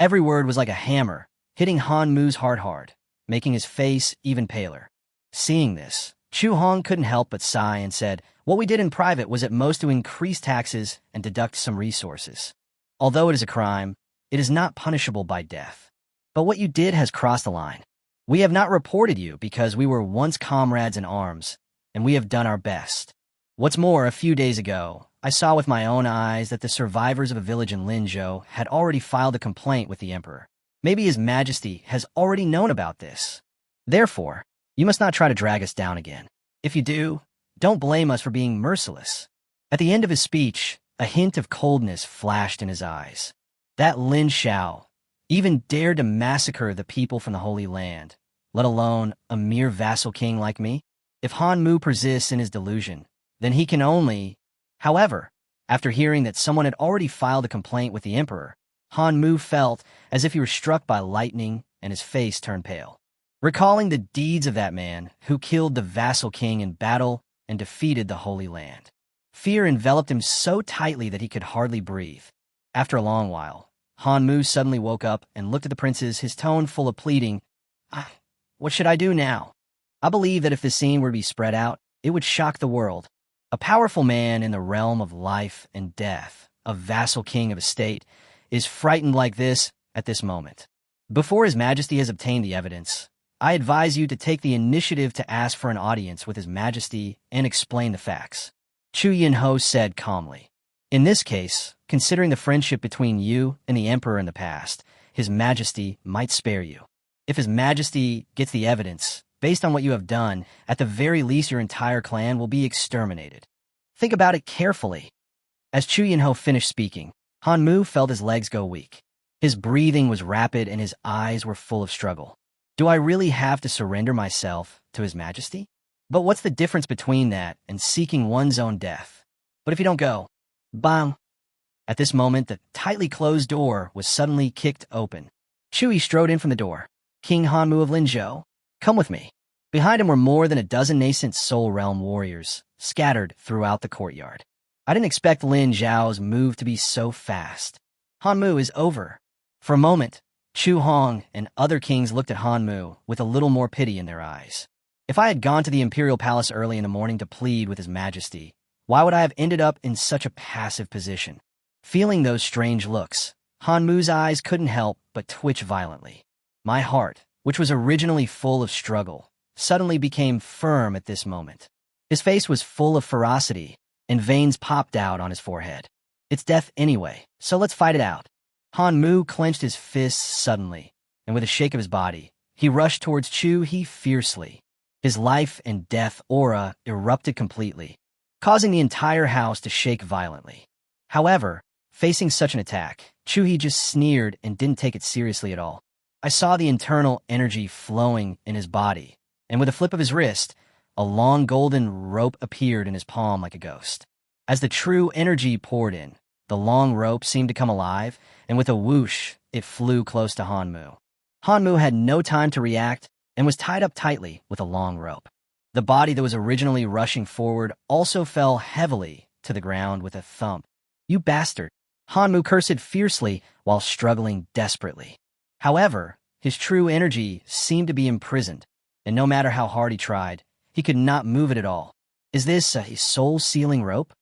Every word was like a hammer, hitting Han Mu's heart hard, making his face even paler. Seeing this, Chu Hong couldn't help but sigh and said, "What we did in private was at most to increase taxes and deduct some resources. Although it is a crime, it is not punishable by death. But what you did has crossed the line. We have not reported you because we were once comrades in arms, and we have done our best. What's more, a few days ago, I saw with my own eyes that the survivors of a village in Lin Xiao had already filed a complaint with the emperor. Maybe His Majesty has already known about this. Therefore, you must not try to drag us down again. If you do, don't blame us for being merciless." At the end of his speech, a hint of coldness flashed in his eyes. That Lin Xiao even dared to massacre the people from the Holy Land, let alone a mere vassal king like me? If Han Mu persists in his delusion, then he can only... However, after hearing that someone had already filed a complaint with the emperor, Han Mu felt as if he were struck by lightning and his face turned pale. Recalling the deeds of that man who killed the vassal king in battle and defeated the Holy Land, fear enveloped him so tightly that he could hardly breathe. After a long while, Han Mu suddenly woke up and looked at the princes, his tone full of pleading. What should I do now? I believe that if this scene were to be spread out, it would shock the world. A powerful man in the realm of life and death, a vassal king of a state, is frightened like this at this moment. Before His Majesty has obtained the evidence, I advise you to take the initiative to ask for an audience with His Majesty and explain the facts." Chu Yinho said calmly. "In this case, considering the friendship between you and the Emperor in the past, His Majesty might spare you. If His Majesty gets the evidence, based on what you have done, at the very least your entire clan will be exterminated. Think about it carefully." As Chu Yinho finished speaking, Han Mu felt his legs go weak. His breathing was rapid and his eyes were full of struggle. Do I really have to surrender myself to His Majesty? But what's the difference between that and seeking one's own death? But if you don't go, bang! At this moment, the tightly closed door was suddenly kicked open. Chui strode in from the door. "King Hanmu of Lin Xiao, come with me." Behind him were more than a dozen nascent Soul Realm warriors, scattered throughout the courtyard. I didn't expect Lin Xiao's move to be so fast. Hanmu is over. For a moment, Chu Hong and other kings looked at Hanmu with a little more pity in their eyes. If I had gone to the Imperial Palace early in the morning to plead with His Majesty, why would I have ended up in such a passive position? Feeling those strange looks, Hanmu's eyes couldn't help but twitch violently. My heart, which was originally full of struggle, suddenly became firm at this moment. His face was full of ferocity, and veins popped out on his forehead. It's death anyway, so let's fight it out. Han Mu clenched his fists suddenly, and with a shake of his body, he rushed towards Chu He fiercely. His life and death aura erupted completely, causing the entire house to shake violently. However, facing such an attack, Chu He just sneered and didn't take it seriously at all. I saw the internal energy flowing in his body, and with a flip of his wrist, a long golden rope appeared in his palm like a ghost. As the true energy poured in, the long rope seemed to come alive, and with a whoosh, it flew close to Hanmu. Hanmu had no time to react and was tied up tightly with a long rope. The body that was originally rushing forward also fell heavily to the ground with a thump. "You bastard!" Hanmu cursed fiercely while struggling desperately. However, His true energy seemed to be imprisoned, and no matter how hard he tried, he could not move it at all. Is this a soul-sealing rope?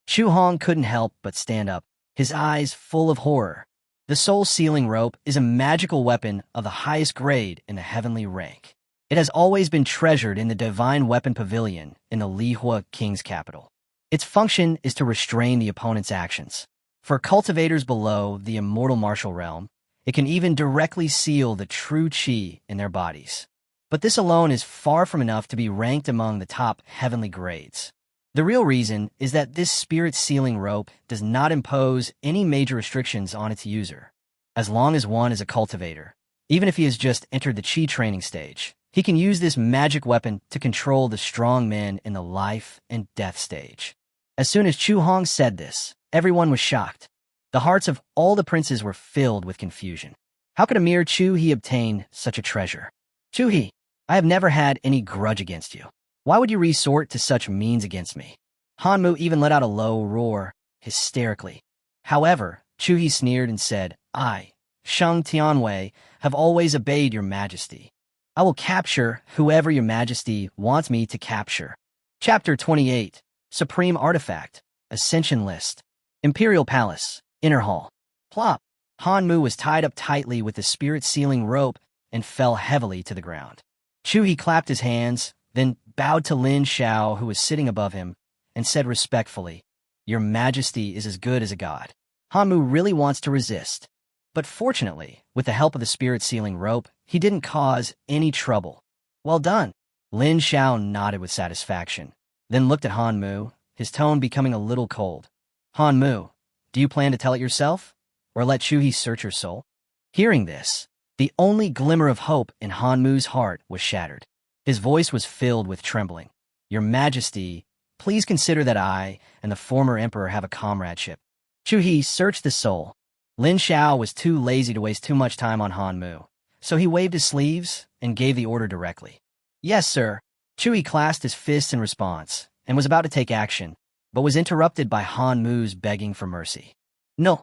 Chu Hong couldn't help but stand up, his eyes full of horror. The soul-sealing rope is a magical weapon of the highest grade in the heavenly rank. It has always been treasured in the Divine Weapon Pavilion in the Lihuo King's capital. Its function is to restrain the opponent's actions. For cultivators below the immortal martial realm, it can even directly seal the true qi in their bodies. But this alone is far from enough to be ranked among the top heavenly grades. The real reason is that this spirit-sealing rope does not impose any major restrictions on its user. As long as one is a cultivator, even if he has just entered the qi training stage, he can use this magic weapon to control the strong men in the life and death stage. As soon as Chu Hong said this, everyone was shocked. The hearts of all the princes were filled with confusion. How could a mere Chu He obtain such a treasure? Chu He, I have never had any grudge against you. Why would you resort to such means against me? Han Mu even let out a low roar, hysterically. However, Chu He sneered and said, I, Shang Tianwei, have always obeyed your majesty. I will capture whoever your majesty wants me to capture. Chapter 28, Supreme Artifact, Ascension List, Imperial Palace, Inner Hall. Plop! Han Mu was tied up tightly with the spirit-sealing rope and fell heavily to the ground. Chu He clapped his hands, then bowed to Lin Xiao, who was sitting above him, and said respectfully, Your Majesty is as good as a god. Han Mu really wants to resist. But fortunately, with the help of the spirit-sealing rope, he didn't cause any trouble. Well done. Lin Xiao nodded with satisfaction, then looked at Han Mu, his tone becoming a little cold. Han Mu, do you plan to tell it yourself, or let Chu He search your soul? Hearing this, the only glimmer of hope in Han Mu's heart was shattered. His voice was filled with trembling. Your Majesty, please consider that I and the former emperor have a comradeship. Chu He searched the soul. Lin Xiao was too lazy to waste too much time on Han Mu, so he waved his sleeves and gave the order directly. Yes, sir. Chu He clasped his fists in response and was about to take action, but was interrupted by Han Mu's begging for mercy. No,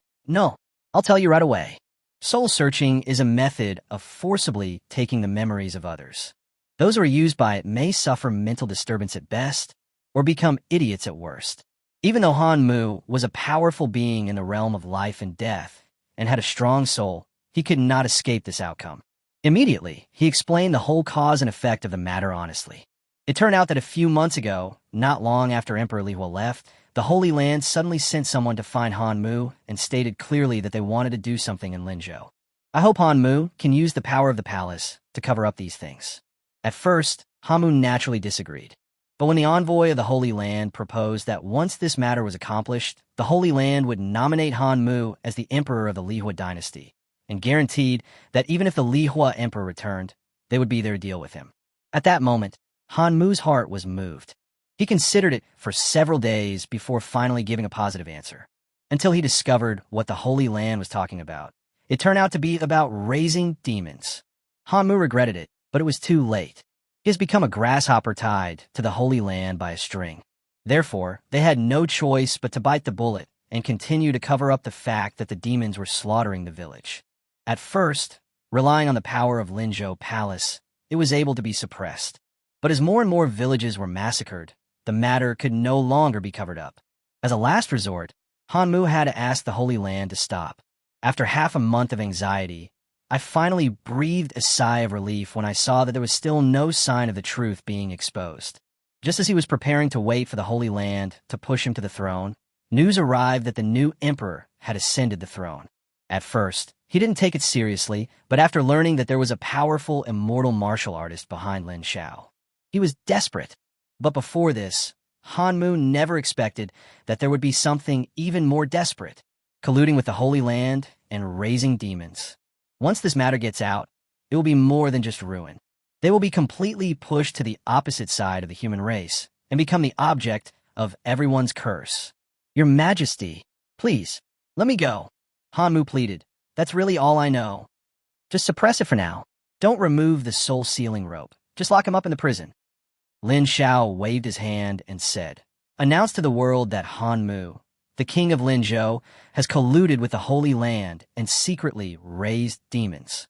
I'll tell you right away. Soul searching is a method of forcibly taking the memories of others. Those who are used by it may suffer mental disturbance at best, or become idiots at worst. Even though Han Mu was a powerful being in the realm of life and death, and had a strong soul, he could not escape this outcome. Immediately, he explained the whole cause and effect of the matter honestly. It turned out that a few months ago, not long after Emperor Lihuo left, the Holy Land suddenly sent someone to find Han Mu and stated clearly that they wanted to do something in Lin Xiao. I hope Han Mu can use the power of the palace to cover up these things. At first, Han Mu naturally disagreed. But when the envoy of the Holy Land proposed that once this matter was accomplished, the Holy Land would nominate Han Mu as the emperor of the Lihuo Dynasty, and guaranteed that even if the Lihuo emperor returned, they would be there to deal with him. At that moment, Han Mu's heart was moved. He considered it for several days before finally giving a positive answer, until he discovered what the Holy Land was talking about. It turned out to be about raising demons. Han Mu regretted it, but it was too late. He has become a grasshopper tied to the Holy Land by a string. Therefore, they had no choice but to bite the bullet and continue to cover up the fact that the demons were slaughtering the village. At first, relying on the power of Lin Xiao Palace, it was able to be suppressed. But as more and more villages were massacred, the matter could no longer be covered up. As a last resort, Han Mu had to ask the Holy Land to stop. After half a month of anxiety, I finally breathed a sigh of relief when I saw that there was still no sign of the truth being exposed. Just as he was preparing to wait for the Holy Land to push him to the throne, news arrived that the new emperor had ascended the throne. At first, he didn't take it seriously, but after learning that there was a powerful immortal martial artist behind Lin Xiao, he was desperate. But before this, Han Mu never expected that there would be something even more desperate, colluding with the Holy Land and raising demons. Once this matter gets out, it will be more than just ruin. They will be completely pushed to the opposite side of the human race and become the object of everyone's curse. Your Majesty, please, let me go. Han Mu pleaded. That's really all I know. Just suppress it for now. Don't remove the soul-sealing rope. Just lock him up in the prison. Lin Xiao waved his hand and said, Announce to the world that Han Mu, the king of Lin Xiao, has colluded with the Holy Land and secretly raised demons.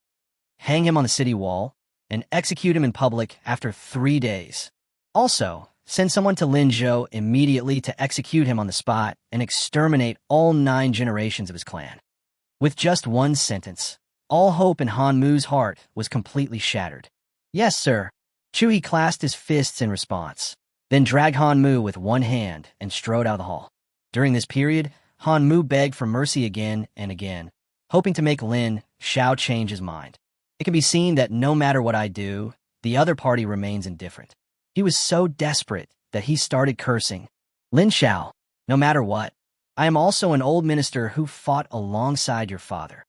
hang him on the city wall, and execute him in public after 3 days. Also, send someone to Lin Xiao immediately to execute him on the spot and exterminate all 9 generations of his clan. With just one sentence, all hope in Han Mu's heart was completely shattered. Yes, sir. Chu He clasped his fists in response, then dragged Han Mu with one hand and strode out of the hall. During this period, Han Mu begged for mercy again and again, hoping to make Lin Xiao change his mind. It can be seen that no matter what I do, the other party remains indifferent. He was so desperate that he started cursing. Lin Xiao, no matter what, I am also an old minister who fought alongside your father.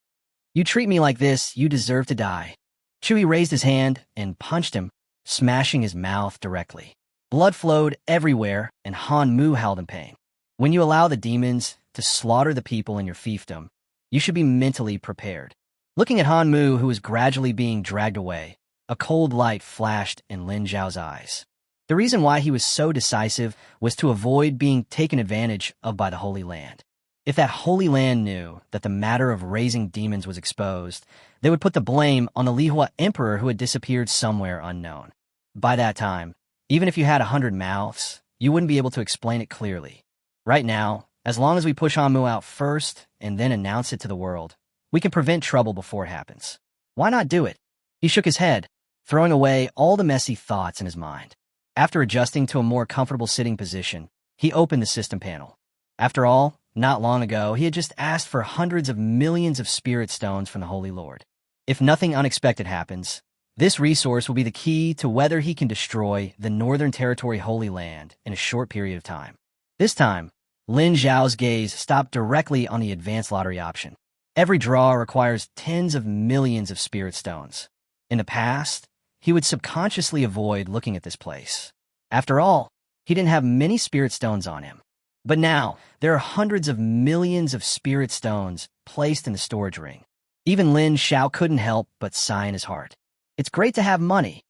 You treat me like this, you deserve to die. Chui raised his hand and punched him, smashing his mouth directly. Blood flowed everywhere, and Han Mu howled in pain. When you allow the demons to slaughter the people in your fiefdom, you should be mentally prepared. Looking at Han Mu, who was gradually being dragged away, a cold light flashed in Lin Xiao's eyes. The reason why he was so decisive was to avoid being taken advantage of by the Holy Land. If that Holy Land knew that the matter of raising demons was exposed, they would put the blame on the Lihuo Emperor who had disappeared somewhere unknown. By that time, even if you had 100 mouths, you wouldn't be able to explain it clearly. Right now, as long as we push Han Mu out first and then announce it to the world, we can prevent trouble before it happens. Why not do it? He shook his head, throwing away all the messy thoughts in his mind. After adjusting to a more comfortable sitting position, he opened the system panel. After all, not long ago, he had just asked for hundreds of millions of spirit stones from the Holy Lord. If nothing unexpected happens, this resource will be the key to whether he can destroy the Northern Territory Holy Land in a short period of time. This time, Lin Xiao's gaze stopped directly on the advanced lottery option. Every draw requires tens of millions of spirit stones. In the past, he would subconsciously avoid looking at this place. After all, he didn't have many spirit stones on him. But now, there are hundreds of millions of spirit stones placed in the storage ring. Even Lin Xiao couldn't help but sigh in his heart. It's great to have money.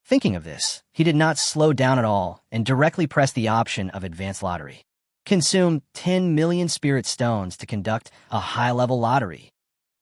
Thinking of this, he did not slow down at all and directly pressed the option of advanced lottery. Consume 10 million spirit stones to conduct a high-level lottery.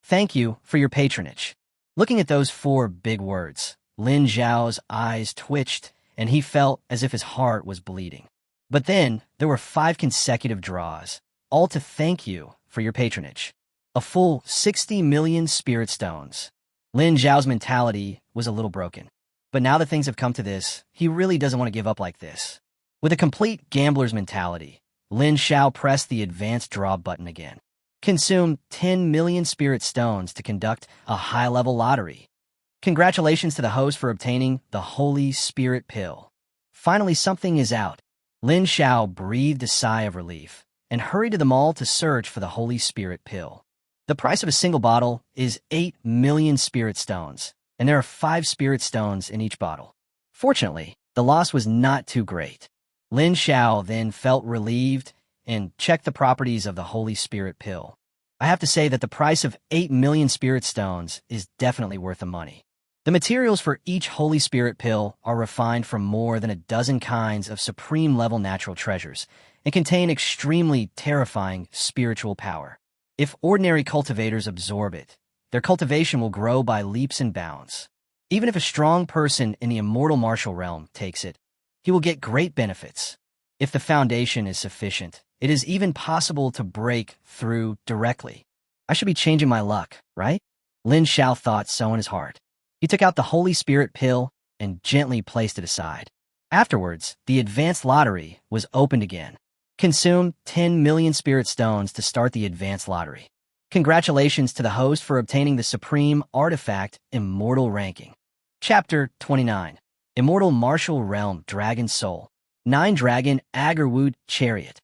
Thank you for your patronage. Looking at those 4 big words, Lin Xiao's eyes twitched, and he felt as if his heart was bleeding. But then, there were 5 consecutive draws, all to thank you for your patronage. A full 60 million spirit stones. Lin Xiao's mentality was a little broken. But now that things have come to this, he really doesn't want to give up like this. With a complete gambler's mentality, Lin Xiao pressed the advanced draw button again. Consume 10 million spirit stones to conduct a high-level lottery. Congratulations to the host for obtaining the Holy Spirit Pill. Finally, something is out. Lin Xiao breathed a sigh of relief and hurried to the mall to search for the Holy Spirit Pill. The price of a single bottle is 8 million spirit stones, and there are 5 spirit stones in each bottle. Fortunately, the loss was not too great. Lin Xiao then felt relieved and checked the properties of the Holy Spirit Pill. I have to say that the price of 8 million spirit stones is definitely worth the money. The materials for each Holy Spirit Pill are refined from more than a dozen kinds of supreme-level natural treasures and contain extremely terrifying spiritual power. If ordinary cultivators absorb it, their cultivation will grow by leaps and bounds. Even if a strong person in the immortal martial realm takes it, he will get great benefits. If the foundation is sufficient, it is even possible to break through directly. I should be changing my luck, right? Lin Xiao thought so in his heart. He took out the Holy Spirit Pill and gently placed it aside. Afterwards, the advanced lottery was opened again. Consume 10 million spirit stones to start the advanced lottery. Congratulations to the host for obtaining the Supreme Artifact Immortal ranking. Chapter 29. Immortal Martial Realm Dragon Soul. 9 Dragon Agarwood Chariot.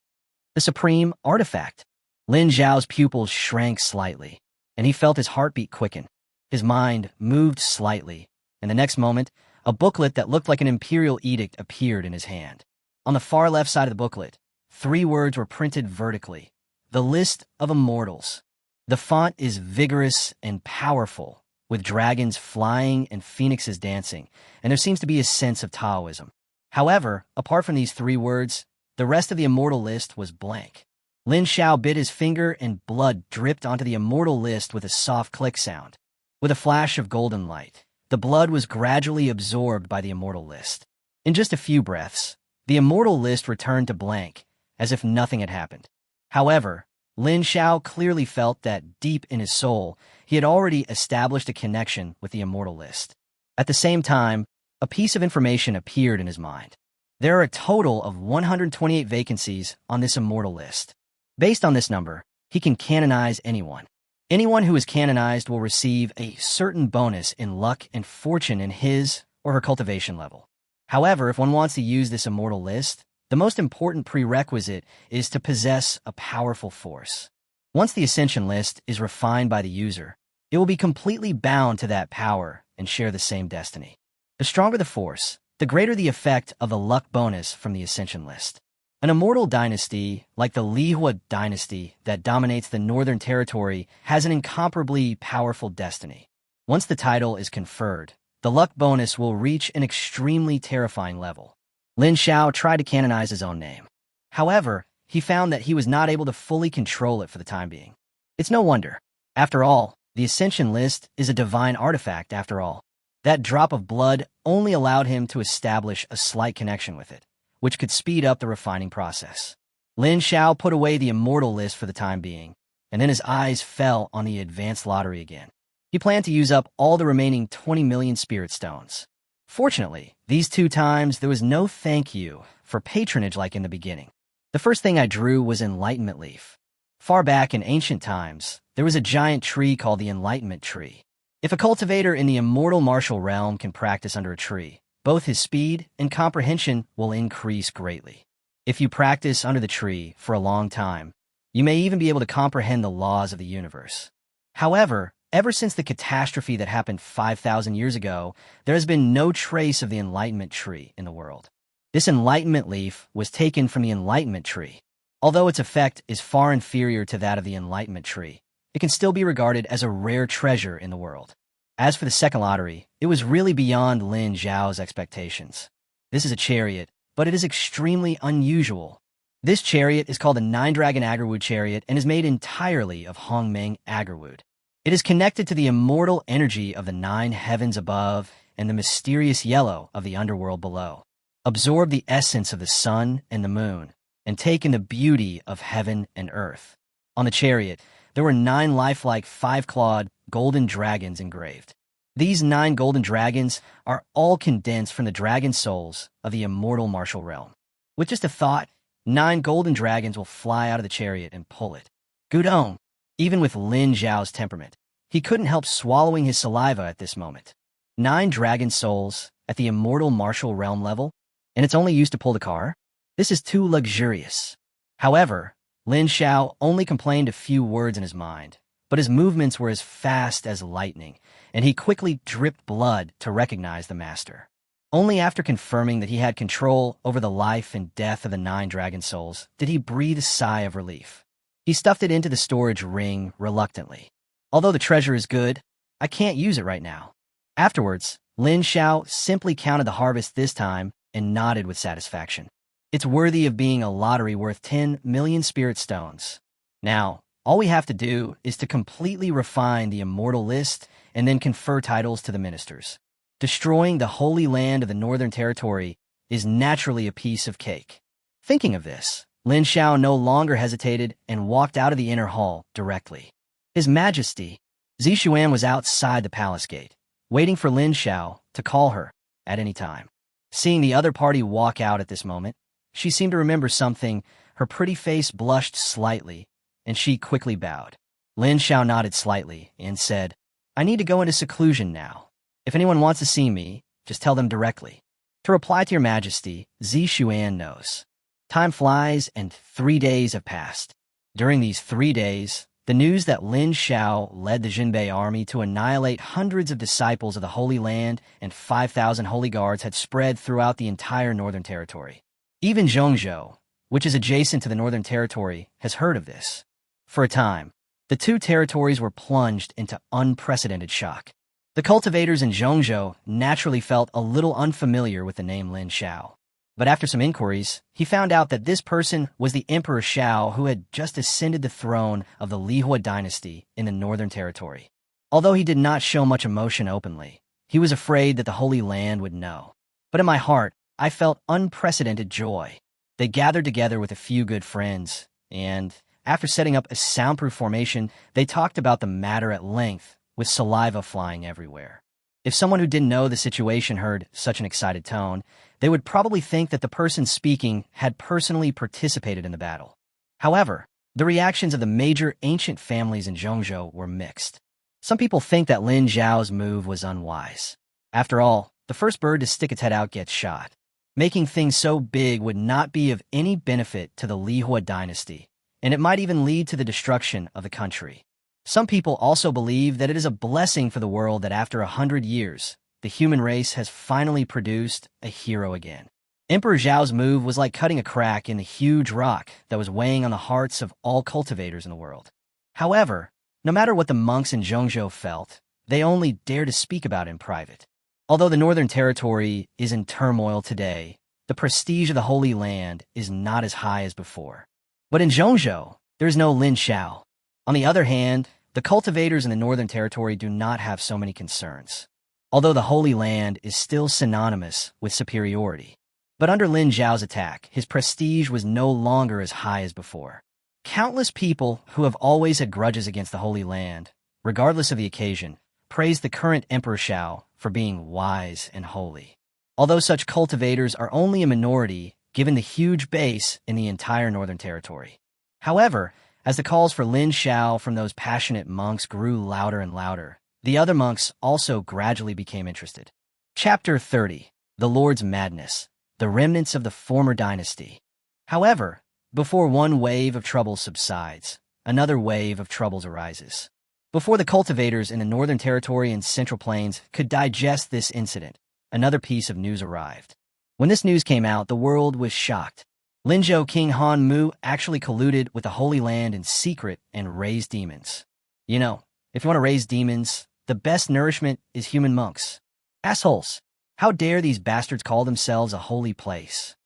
The Supreme Artifact. Lin Xiao's pupils shrank slightly, and he felt his heartbeat quicken. His mind moved slightly, and the next moment, a booklet that looked like an imperial edict appeared in his hand. On the far left side of the booklet, 3 words were printed vertically. The List of Immortals. The font is vigorous and powerful, with dragons flying and phoenixes dancing, and there seems to be a sense of Taoism. However, apart from these 3 words, the rest of the immortal list was blank. Lin Xiao bit his finger and blood dripped onto the immortal list with a soft click sound. With a flash of golden light, the blood was gradually absorbed by the immortal list. In just a few breaths, the immortal list returned to blank, as if nothing had happened. However, Lin Xiao clearly felt that deep in his soul, he had already established a connection with the immortal list. At the same time, a piece of information appeared in his mind. There are a total of 128 vacancies on this immortal list. Based on this number, he can canonize anyone. Anyone who is canonized will receive a certain bonus in luck and fortune in his or her cultivation level. However, if one wants to use this immortal list, the most important prerequisite is to possess a powerful force. Once the Ascension list is refined by the user, it will be completely bound to that power and share the same destiny. The stronger the force, the greater the effect of the luck bonus from the Ascension list. An immortal dynasty, like the Lihuo Dynasty that dominates the Northern Territory, has an incomparably powerful destiny. Once the title is conferred, the luck bonus will reach an extremely terrifying level. Lin Xiao tried to canonize his own name. However, he found that he was not able to fully control it for the time being. It's no wonder. After all, the Ascension list is a divine artifact after all. That drop of blood only allowed him to establish a slight connection with it, which could speed up the refining process. Lin Xiao put away the immortal list for the time being, and then his eyes fell on the advanced lottery again. He planned to use up all the remaining 20 million spirit stones. Fortunately, these 2 times there was no thank you for patronage like in the beginning. The first thing I drew was Enlightenment Leaf. Far back in ancient times, there was a giant tree called the Enlightenment Tree. If a cultivator in the immortal martial realm can practice under a tree, both his speed and comprehension will increase greatly. If you practice under the tree for a long time, you may even be able to comprehend the laws of the universe. However, ever since the catastrophe that happened 5,000 years ago, there has been no trace of the Enlightenment Tree in the world. This Enlightenment Leaf was taken from the Enlightenment Tree. Although its effect is far inferior to that of the Enlightenment Tree, it can still be regarded as a rare treasure in the world. As for the second lottery, it was really beyond Lin Xiao's expectations. This is a chariot, but it is extremely unusual. This chariot is called the 9-Dragon Agarwood Chariot and is made entirely of Hongmeng Agarwood. It is connected to the immortal energy of the 9 heavens above and the mysterious yellow of the underworld below. Absorb the essence of the sun and the moon, and take in the beauty of heaven and earth. On the chariot, there were 9 lifelike 5-clawed golden dragons engraved. These 9 golden dragons are all condensed from the dragon souls of the immortal martial realm. With just a thought, 9 golden dragons will fly out of the chariot and pull it. Gudong! Even with Lin Xiao's temperament, he couldn't help swallowing his saliva at this moment. 9 dragon souls at the immortal martial realm level, and it's only used to pull the car? This is too luxurious. However, Lin Xiao only complained a few words in his mind, but his movements were as fast as lightning, and he quickly dripped blood to recognize the master. Only after confirming that he had control over the life and death of the 9 dragon souls did he breathe a sigh of relief. He stuffed it into the storage ring reluctantly. Although the treasure is good, I can't use it right now. Afterwards, Lin Xiao simply counted the harvest this time and nodded with satisfaction. It's worthy of being a lottery worth 10 million spirit stones. Now, all we have to do is to completely refine the immortal list and then confer titles to the ministers. Destroying the holy land of the Northern Territory is naturally a piece of cake. Thinking of this, Lin Xiao no longer hesitated and walked out of the inner hall directly. His Majesty, Zixuan was outside the palace gate, waiting for Lin Xiao to call her at any time. Seeing the other party walk out at this moment, she seemed to remember something. Her pretty face blushed slightly, and she quickly bowed. Lin Xiao nodded slightly and said, "I need to go into seclusion now. If anyone wants to see me, just tell them directly." To reply to your Majesty, Zixuan knows. Time flies, and 3 days have passed. During these 3 days, the news that Lin Xiao led the Jinbei army to annihilate hundreds of disciples of the Holy Land and 5,000 holy guards had spread throughout the entire Northern Territory. Even Zhongzhou, which is adjacent to the Northern Territory, has heard of this. For a time, the 2 territories were plunged into unprecedented shock. The cultivators in Zhongzhou naturally felt a little unfamiliar with the name Lin Xiao. But after some inquiries, he found out that this person was the Emperor Xiao who had just ascended the throne of the Lihuo Dynasty in the Northern Territory. Although he did not show much emotion openly, he was afraid that the Holy Land would know. But in my heart, I felt unprecedented joy. They gathered together with a few good friends, and after setting up a soundproof formation, they talked about the matter at length, with saliva flying everywhere. If someone who didn't know the situation heard such an excited tone, they would probably think that the person speaking had personally participated in the battle. However, the reactions of the major ancient families in Zhongzhou were mixed. Some people think that Lin Xiao's move was unwise. After all, the first bird to stick its head out gets shot. Making things so big would not be of any benefit to the Lihuo Dynasty, and it might even lead to the destruction of the country. Some people also believe that it is a blessing for the world that after 100 years, the human race has finally produced a hero again. Emperor Zhao's move was like cutting a crack in the huge rock that was weighing on the hearts of all cultivators in the world. However, no matter what the monks in Zhongzhou felt, they only dared to speak about it in private. Although the Northern Territory is in turmoil today, the prestige of the Holy Land is not as high as before. But in Zhongzhou, there is no Lin Xiao. On the other hand, the cultivators in the Northern Territory do not have so many concerns. Although the Holy Land is still synonymous with superiority. But under Lin Xiao's attack, his prestige was no longer as high as before. Countless people who have always had grudges against the Holy Land, regardless of the occasion, praised the current Emperor Xiao for being wise and holy. Although such cultivators are only a minority given the huge base in the entire Northern Territory. However, as the calls for Lin Xiao from those passionate monks grew louder and louder, the other monks also gradually became interested. Chapter 30. The Lord's Madness. The Remnants of the Former Dynasty. However, before one wave of troubles subsides, another wave of troubles arises. Before the cultivators in the Northern Territory and Central Plains could digest this incident, another piece of news arrived. When this news came out, the world was shocked. Linzhou King Han Mu actually colluded with the Holy Land in secret and raised demons. You know, if you want to raise demons, the best nourishment is human monks. Assholes! How dare these bastards call themselves a holy place?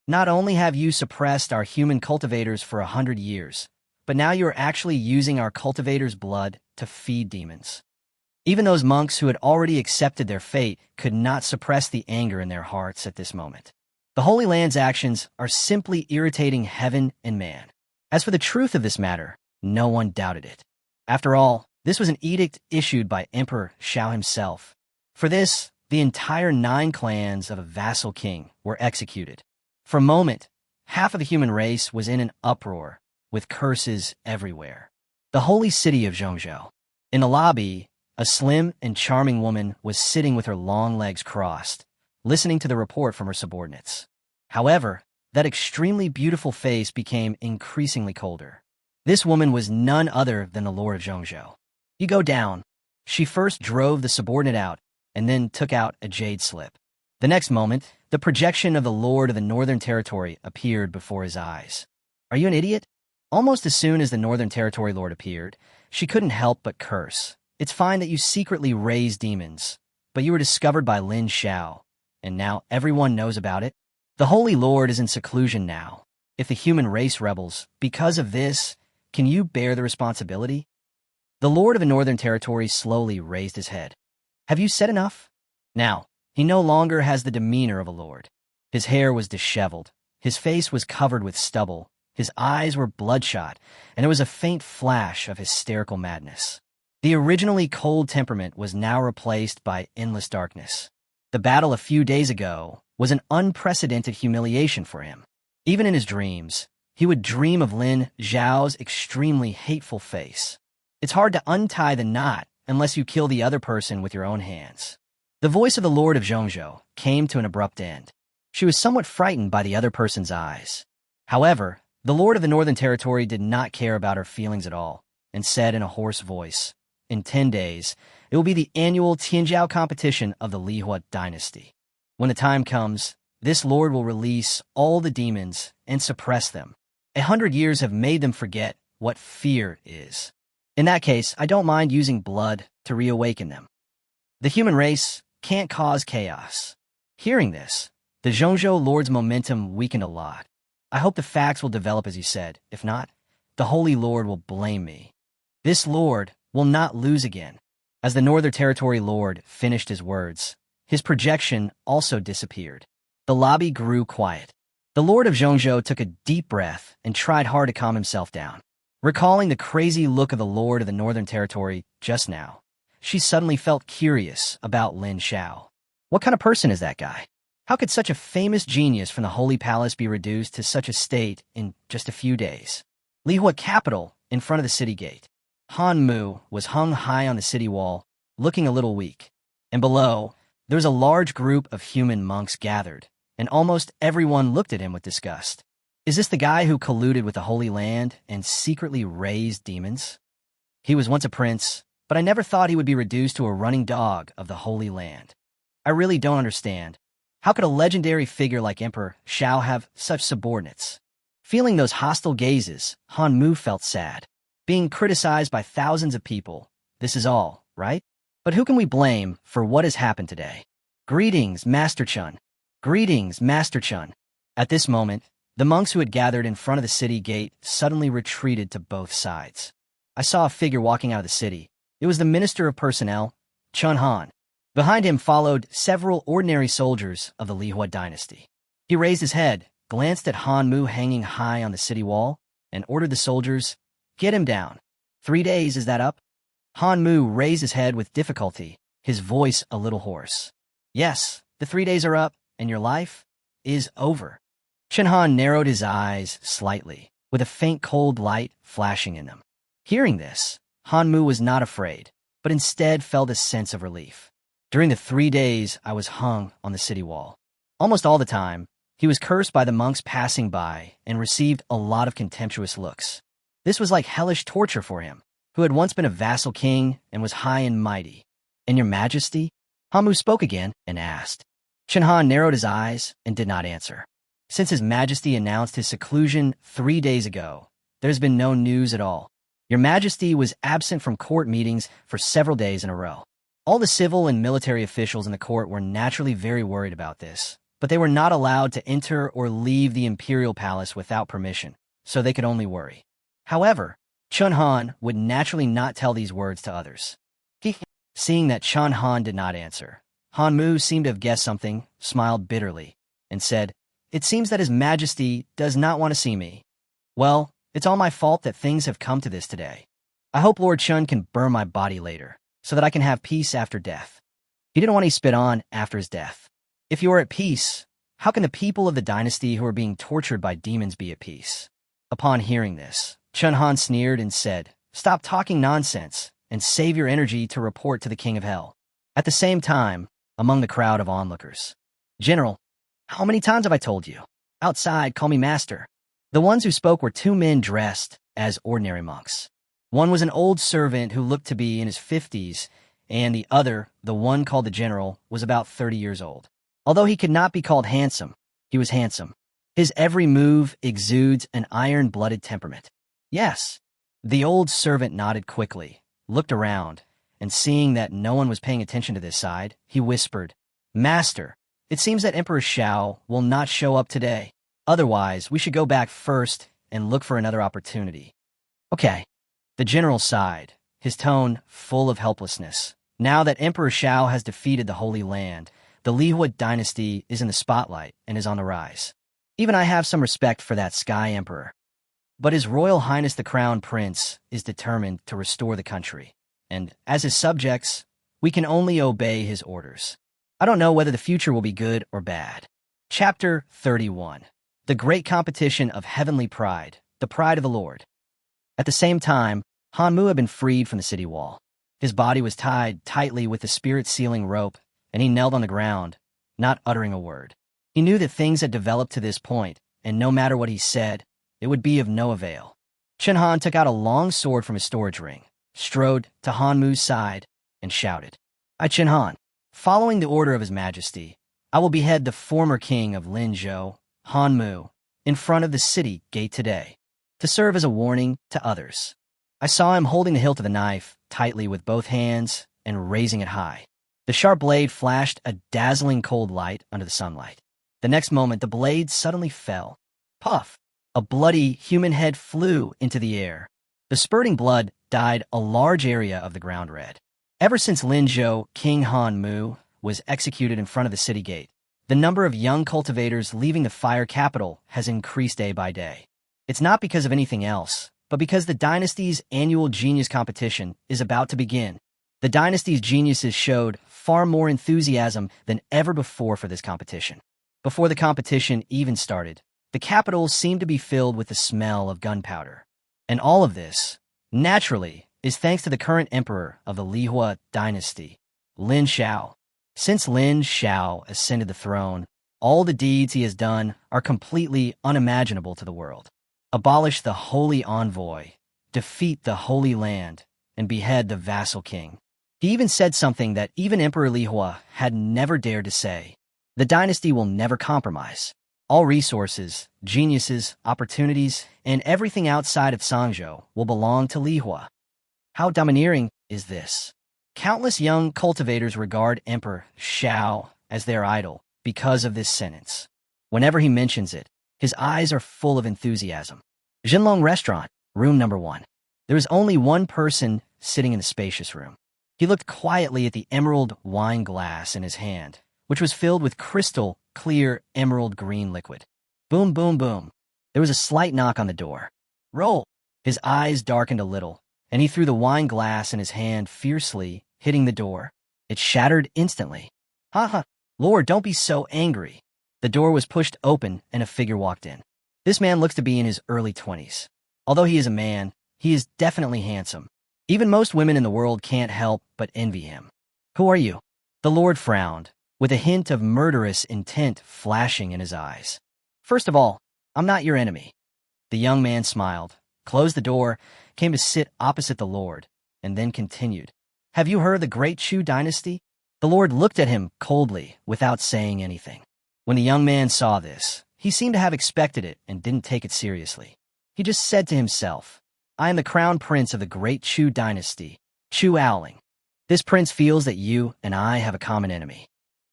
Not only have you suppressed our human cultivators for 100 years, but now you are actually using our cultivators' blood to feed demons. Even those monks who had already accepted their fate could not suppress the anger in their hearts at this moment. The Holy Land's actions are simply irritating heaven and man. As for the truth of this matter, no one doubted it. After all, this was an edict issued by Emperor Xiao himself. For this, the entire 9 clans of a vassal king were executed. For a moment, half of the human race was in an uproar, with curses everywhere. The holy city of Zhongzhou. In the lobby, a slim and charming woman was sitting with her long legs crossed, listening to the report from her subordinates. However, that extremely beautiful face became increasingly colder. This woman was none other than the Lord of Zhongzhou. You go down. She first drove the subordinate out, and then took out a jade slip. The next moment, the projection of the Lord of the Northern Territory appeared before his eyes. Are you an idiot? Almost as soon as the Northern Territory Lord appeared, she couldn't help but curse. It's fine that you secretly raise demons, but you were discovered by Lin Xiao, and now everyone knows about it. The Holy Lord is in seclusion now. If the human race rebels, because of this, can you bear the responsibility? The Lord of the Northern Territory slowly raised his head. Have you said enough? Now, he no longer has the demeanor of a lord. His hair was disheveled, his face was covered with stubble, his eyes were bloodshot, and there was a faint flash of hysterical madness. The originally cold temperament was now replaced by endless darkness. The battle a few days ago was an unprecedented humiliation for him. Even in his dreams, he would dream of Lin Xiao's extremely hateful face. It's hard to untie the knot unless you kill the other person with your own hands. The voice of the Lord of Zhongzhou came to an abrupt end. She was somewhat frightened by the other person's eyes. However, the Lord of the Northern Territory did not care about her feelings at all, and said in a hoarse voice, "In 10 days, it will be the annual Tianjiao competition of the Lihuo Dynasty. When the time comes, this Lord will release all the demons and suppress them. 100 years have made them forget what fear is. In that case, I don't mind using blood to reawaken them. The human race can't cause chaos." Hearing this, the Zhongzhou Lord's momentum weakened a lot. I hope the facts will develop as he said. If not, the Holy Lord will blame me. This Lord will not lose again. As the Northern Territory Lord finished his words, his projection also disappeared. The lobby grew quiet. The Lord of Zhongzhou took a deep breath and tried hard to calm himself down. Recalling the crazy look of the Lord of the Northern Territory just now, she suddenly felt curious about Lin Xiao. What kind of person is that guy? How could such a famous genius from the Holy Palace be reduced to such a state in just a few days? Lihuo capital, in front of the city gate. Han Mu was hung high on the city wall, looking a little weak. And below, there was a large group of human monks gathered, and almost everyone looked at him with disgust. Is this the guy who colluded with the Holy Land and secretly raised demons? He was once a prince, but I never thought he would be reduced to a running dog of the Holy Land. I really don't understand. How could a legendary figure like Emperor Xiao have such subordinates? Feeling those hostile gazes, Han Mu felt sad. Being criticized by thousands of people, this is all, right? But who can we blame for what has happened today? Greetings, Master Chun. Greetings, Master Chun. At this moment, the monks who had gathered in front of the city gate suddenly retreated to both sides. I saw a figure walking out of the city. It was the Minister of Personnel, Chun Han. Behind him followed several ordinary soldiers of the Lihuo Dynasty. He raised his head, glanced at Han Mu hanging high on the city wall, and ordered the soldiers, "Get him down." 3 days, is that up? Han Mu raised his head with difficulty, his voice a little hoarse. Yes, the 3 days are up, and your life is over. Chun Han narrowed his eyes slightly, with a faint cold light flashing in them. Hearing this, Han Mu was not afraid, but instead felt a sense of relief. During the 3 days I was hung on the city wall. Almost all the time, he was cursed by the monks passing by and received a lot of contemptuous looks. This was like hellish torture for him, who had once been a vassal king and was high and mighty. "And your majesty?" Han Mu spoke again and asked. Chun Han narrowed his eyes and did not answer. Since his majesty announced his seclusion 3 days ago, there's been no news at all. Your majesty was absent from court meetings for several days in a row. All the civil and military officials in the court were naturally very worried about this, but they were not allowed to enter or leave the imperial palace without permission, so they could only worry. However, Chun Han would naturally not tell these words to others. Seeing that Chun Han did not answer, Han Mu seemed to have guessed something, smiled bitterly, and said, "It seems that His Majesty does not want to see me. Well, it's all my fault that things have come to this today. I hope Lord Chun can burn my body later, so that I can have peace after death." He didn't want to spit on after his death. If you are at peace, how can the people of the dynasty who are being tortured by demons be at peace? Upon hearing this, Chun Han sneered and said, "Stop talking nonsense and save your energy to report to the King of Hell." At the same time, among the crowd of onlookers, "General, how many times have I told you? Outside, call me master." The ones who spoke were 2 men dressed as ordinary monks. One was an old servant who looked to be in his 50s, and the other, the one called the general, was about 30 years old. Although he could not be called handsome, he was handsome. His every move exudes an iron-blooded temperament. Yes. The old servant nodded quickly, looked around, and seeing that no one was paying attention to this side, he whispered, "Master, it seems that Emperor Xiao will not show up today. Otherwise, we should go back first and look for another opportunity." "Okay." The general sighed, his tone full of helplessness. Now that Emperor Xiao has defeated the Holy Land, the Lihuo Dynasty is in the spotlight and is on the rise. Even I have some respect for that Sky Emperor. But His Royal Highness the Crown Prince is determined to restore the country, and as his subjects, we can only obey his orders. I don't know whether the future will be good or bad. Chapter 31. The Great Competition of Heavenly Pride, the Pride of the Lord. At the same time, Han Mu had been freed from the city wall. His body was tied tightly with the spirit-sealing rope, and he knelt on the ground, not uttering a word. He knew that things had developed to this point, and no matter what he said, it would be of no avail. Chun Han took out a long sword from his storage ring, strode to Han Mu's side, and shouted, "I, Chun Han, following the order of His Majesty, I will behead the former king of Lin Xiao, Han Mu, in front of the city gate today, to serve as a warning to others." I saw him holding the hilt of the knife tightly with both hands and raising it high. The sharp blade flashed a dazzling cold light under the sunlight. The next moment, the blade suddenly fell. Puff! A bloody human head flew into the air. The spurting blood dyed a large area of the ground red. Ever since Lin Xiao, King Han Mu, was executed in front of the city gate, the number of young cultivators leaving the Fire Capital has increased day by day. It's not because of anything else, but because the dynasty's annual genius competition is about to begin. The dynasty's geniuses showed far more enthusiasm than ever before for this competition. Before the competition even started, the capital seemed to be filled with the smell of gunpowder. And all of this, naturally, is thanks to the current emperor of the Lihuo Dynasty, Lin Xiao. Since Lin Xiao ascended the throne, all the deeds he has done are completely unimaginable to the world. Abolish the holy envoy, defeat the Holy Land, and behead the vassal king. He even said something that even Emperor Lihuo had never dared to say. The dynasty will never compromise. All resources, geniuses, opportunities, and everything outside of Sangzhou will belong to Lihuo. How domineering is this? Countless young cultivators regard Emperor Xiao as their idol because of this sentence. Whenever he mentions it, his eyes are full of enthusiasm. Jinlong Restaurant, room number 1. There is only one person sitting in the spacious room. He looked quietly at the emerald wine glass in his hand, which was filled with crystal, clear, emerald green liquid. Boom, boom, boom. There was a slight knock on the door. Roll! His eyes darkened a little, and he threw the wine glass in his hand fiercely, hitting the door. It shattered instantly. Ha! Lord, don't be so angry. The door was pushed open, and a figure walked in. This man looks to be in his early 20s. Although he is a man, he is definitely handsome. Even most women in the world can't help but envy him. Who are you? The Lord frowned, with a hint of murderous intent flashing in his eyes. First of all, I'm not your enemy. The young man smiled, closed the door, came to sit opposite the Lord, and then continued. Have you heard of the Great Chu Dynasty? The Lord looked at him coldly, without saying anything. When the young man saw this, he seemed to have expected it and didn't take it seriously. He just said to himself, I am the crown prince of the Great Chu Dynasty, Chu Aoling. This prince feels that you and I have a common enemy.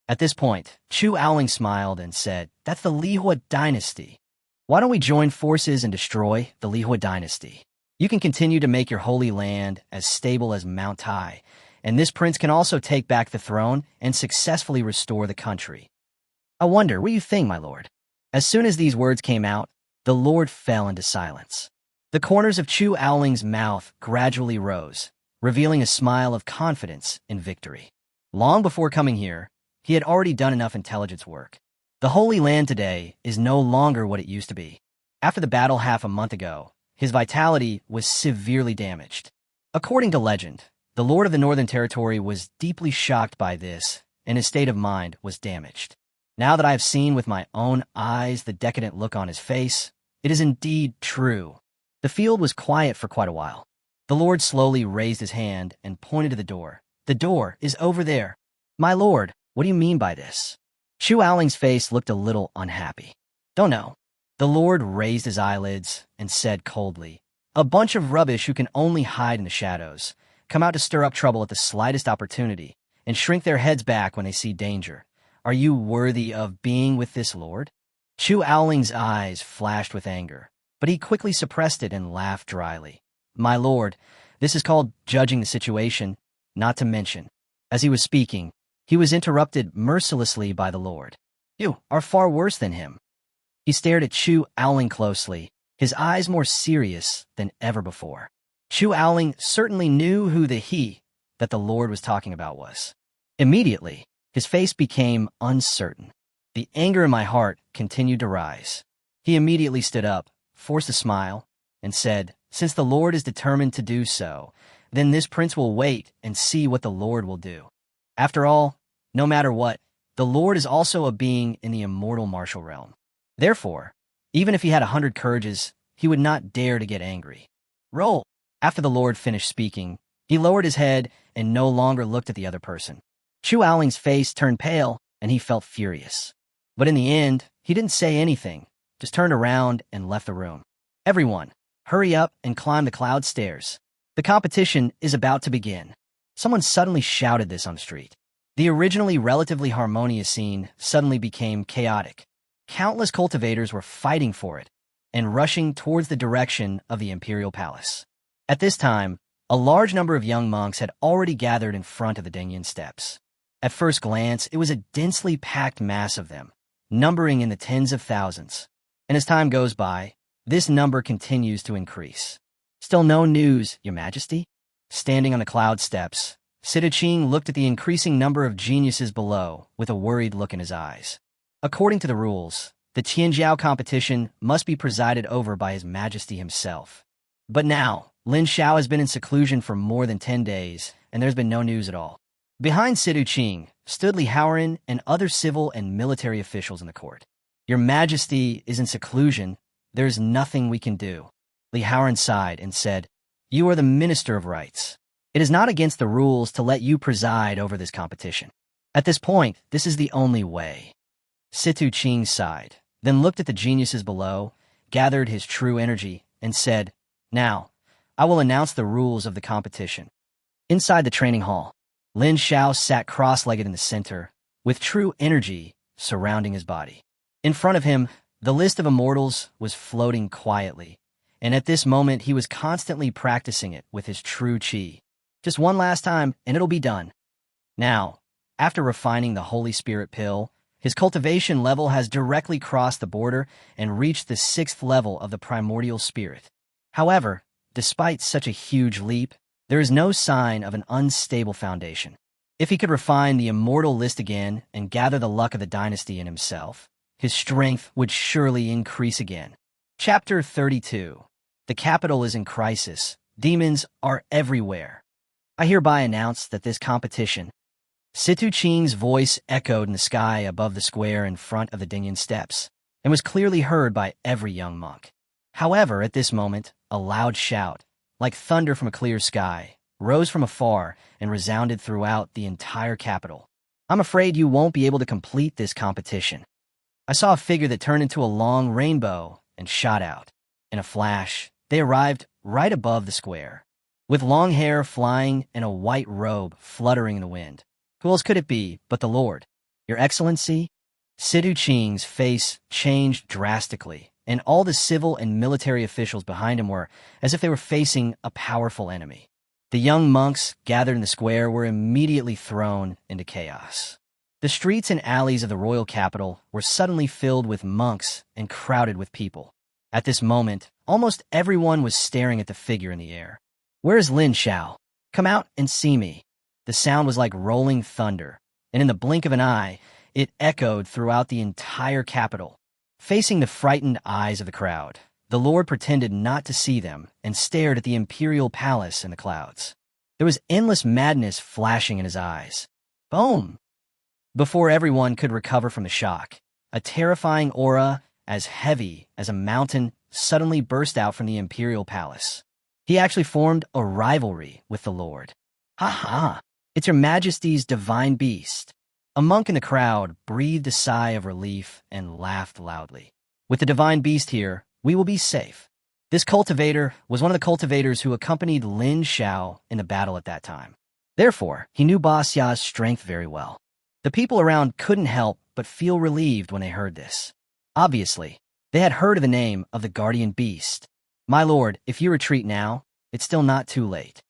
At this point, Chu Aoling smiled and said, That's the Lihuo Dynasty. Why don't we join forces and destroy the Lihuo Dynasty? You can continue to make your holy land as stable as Mount Tai, and this prince can also take back the throne and successfully restore the country. I wonder, what do you think, my lord? As soon as these words came out, the Lord fell into silence. The corners of Chu Aoling's mouth gradually rose, revealing a smile of confidence in victory. Long before coming here, he had already done enough intelligence work. The Holy Land today is no longer what it used to be. After the battle half a month ago, his vitality was severely damaged. According to legend, the Lord of the Northern Territory was deeply shocked by this, and his state of mind was damaged. Now that I have seen with my own eyes the decadent look on his face, it is indeed true. The field was quiet for quite a while. The Lord slowly raised his hand and pointed to the door. The door is over there. My lord, what do you mean by this? Chu Aoling's face looked a little unhappy. Don't know. The Lord raised his eyelids and said coldly, A bunch of rubbish who can only hide in the shadows, come out to stir up trouble at the slightest opportunity, and shrink their heads back when they see danger. Are you worthy of being with this lord? Chu Aoling's eyes flashed with anger, but he quickly suppressed it and laughed dryly. My lord, this is called judging the situation, not to mention. As he was speaking, he was interrupted mercilessly by the Lord. You are far worse than him. He stared at Chu Aoling closely, his eyes more serious than ever before. Chu Aoling certainly knew who the he that the Lord was talking about was. Immediately, his face became uncertain. The anger in my heart continued to rise. He immediately stood up, forced a smile, and said, Since the Lord is determined to do so, then this prince will wait and see what the Lord will do. After all, no matter what, the Lord is also a being in the immortal martial realm. Therefore, even if he had 100 courages, he would not dare to get angry. Roll! After the Lord finished speaking, he lowered his head and no longer looked at the other person. Chu Aoling's face turned pale, and he felt furious. But in the end, he didn't say anything, just turned around and left the room. Everyone, hurry up and climb the cloud stairs. The competition is about to begin. Someone suddenly shouted this on the street. The originally relatively harmonious scene suddenly became chaotic. Countless cultivators were fighting for it and rushing towards the direction of the imperial palace. At this time, A large number of young monks had already gathered in front of the Dingyan steps. At first glance, it was a densely packed mass of them, numbering in the tens of thousands. And as time goes by, this number continues to increase. Still no news, Your Majesty? Standing on the cloud steps, Situ looked at the increasing number of geniuses below with a worried look in his eyes. According to the rules, the Tianjiao competition must be presided over by His Majesty himself. But now, Lin Xiao has been in seclusion for more than 10 days, and there's been no news at all. Behind Situ stood Lihuo and other civil and military officials in the court. Your Majesty is in seclusion. There's nothing we can do. Lihuo sighed and said, You are the Minister of Rights. It is not against the rules to let you preside over this competition. At this point, this is the only way. Situ sighed, then looked at the geniuses below, gathered his true energy, and said, Now, I will announce the rules of the competition. Inside the training hall, Lin Xiao sat cross-legged in the center, with true energy surrounding his body. In front of him, the list of immortals was floating quietly, and at this moment he was constantly practicing it with his true chi. Just one last time, and it'll be done. Now, after refining the Holy Spirit pill, his cultivation level has directly crossed the border and reached the 6th level of the primordial spirit. However, despite such a huge leap, there is no sign of an unstable foundation. If he could refine the immortal list again and gather the luck of the dynasty in himself, his strength would surely increase again. Chapter 32. The capital is in crisis. Demons are everywhere. I hereby announce that this competition. Situ voice echoed in the sky above the square in front of the Dingyan steps, and was clearly heard by every young monk. However, at this moment, a loud shout, like thunder from a clear sky, rose from afar and resounded throughout the entire capital. I'm afraid you won't be able to complete this competition. I saw a figure that turned into a long rainbow and shot out. In a flash, they arrived right above the square, with long hair flying and a white robe fluttering in the wind. Who else could it be but the Lord? Your Excellency? Situ face changed drastically, and all the civil and military officials behind him were as if they were facing a powerful enemy. The young monks gathered in the square were immediately thrown into chaos. The streets and alleys of the royal capital were suddenly filled with monks and crowded with people. At this moment, almost everyone was staring at the figure in the air. Where's Lin Xiao? Come out and see me. The sound was like rolling thunder, and in the blink of an eye, it echoed throughout the entire capital. Facing the frightened eyes of the crowd, the Lord pretended not to see them and stared at the imperial palace in the clouds. There was endless madness flashing in his eyes. Boom! Before everyone could recover from the shock, a terrifying aura, as heavy as a mountain, suddenly burst out from the imperial palace. He actually formed a rivalry with the Lord. Ha ha! It's Your Majesty's divine beast. A monk in the crowd breathed a sigh of relief and laughed loudly. With the divine beast here, we will be safe. This cultivator was one of the cultivators who accompanied Lin Xiao in the battle at that time. Therefore, he knew Basa's strength very well. The people around couldn't help but feel relieved when they heard this. Obviously, they had heard of the name of the guardian beast. My lord, if you retreat now, it's still not too late.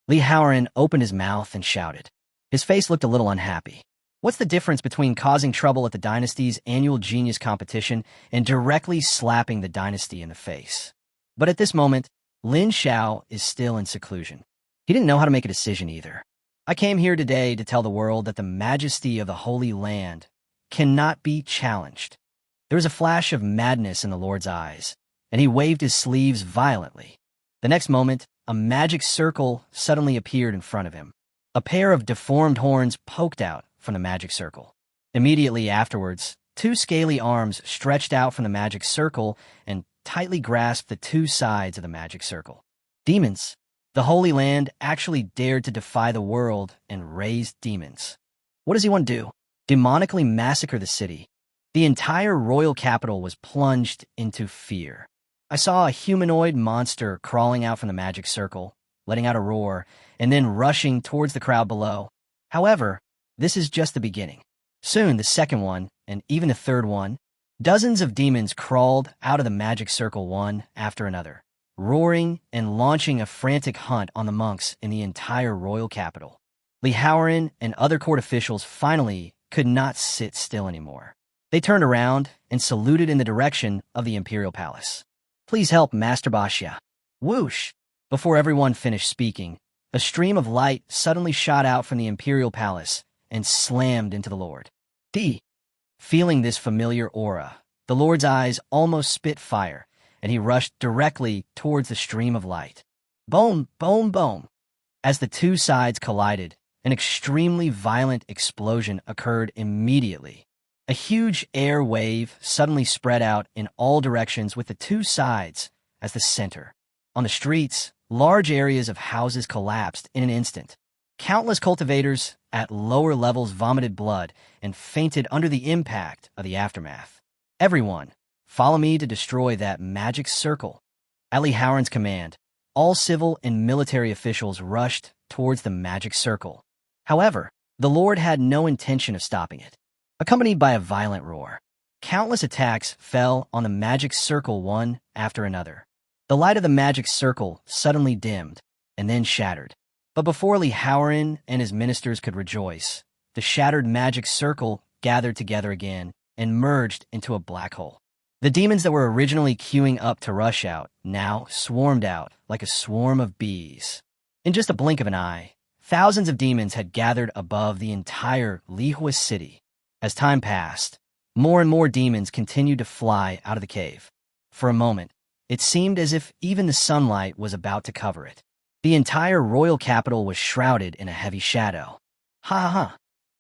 Lihuo opened his mouth and shouted. His face looked a little unhappy. What's the difference between causing trouble at the dynasty's annual genius competition and directly slapping the dynasty in the face? But at this moment, Lin Xiao is still in seclusion. He didn't know how to make a decision either. I came here today to tell the world that the majesty of the Holy Land cannot be challenged. There was a flash of madness in the Lord's eyes, and he waved his sleeves violently. The next moment, a magic circle suddenly appeared in front of him. A pair of deformed horns poked out from the magic circle. Immediately afterwards, two scaly arms stretched out from the magic circle and tightly grasped the two sides of the magic circle. Demons. The Holy Land actually dared to defy the world and raise demons. What does he want to do? Demonically massacre the city. The entire royal capital was plunged into fear. I saw a humanoid monster crawling out from the magic circle, letting out a roar, and then rushing towards the crowd below. However, this is just the beginning. Soon, the second one, and even the third one, dozens of demons crawled out of the magic circle one after another. roaring and launching a frantic hunt on the monks in the entire royal capital. Lihuo and other court officials finally could not sit still anymore. They turned around and saluted in the direction of the imperial palace. "Please help, Master Basa." Whoosh! Before everyone finished speaking, a stream of light suddenly shot out from the imperial palace and slammed into the Lord. Feeling this familiar aura, the Lord's eyes almost spit fire, and he rushed directly towards the stream of light. Boom, boom, boom. As the two sides collided, an extremely violent explosion occurred immediately. A huge air wave suddenly spread out in all directions with the two sides as the center. On the streets, large areas of houses collapsed in an instant. Countless cultivators at lower levels vomited blood and fainted under the impact of the aftermath. "Everyone, follow me to destroy that magic circle." At Lihuo's command, all civil and military officials rushed towards the magic circle. However, the Lord had no intention of stopping it. Accompanied by a violent roar, countless attacks fell on the magic circle one after another. The light of the magic circle suddenly dimmed and then shattered. But before Lihuo and his ministers could rejoice, the shattered magic circle gathered together again and merged into a black hole. The demons that were originally queuing up to rush out now swarmed out like a swarm of bees. In just a blink of an eye, thousands of demons had gathered above the entire Lihuo city. As time passed, more and more demons continued to fly out of the cave. For a moment, it seemed as if even the sunlight was about to cover it. The entire royal capital was shrouded in a heavy shadow. Ha ha ha.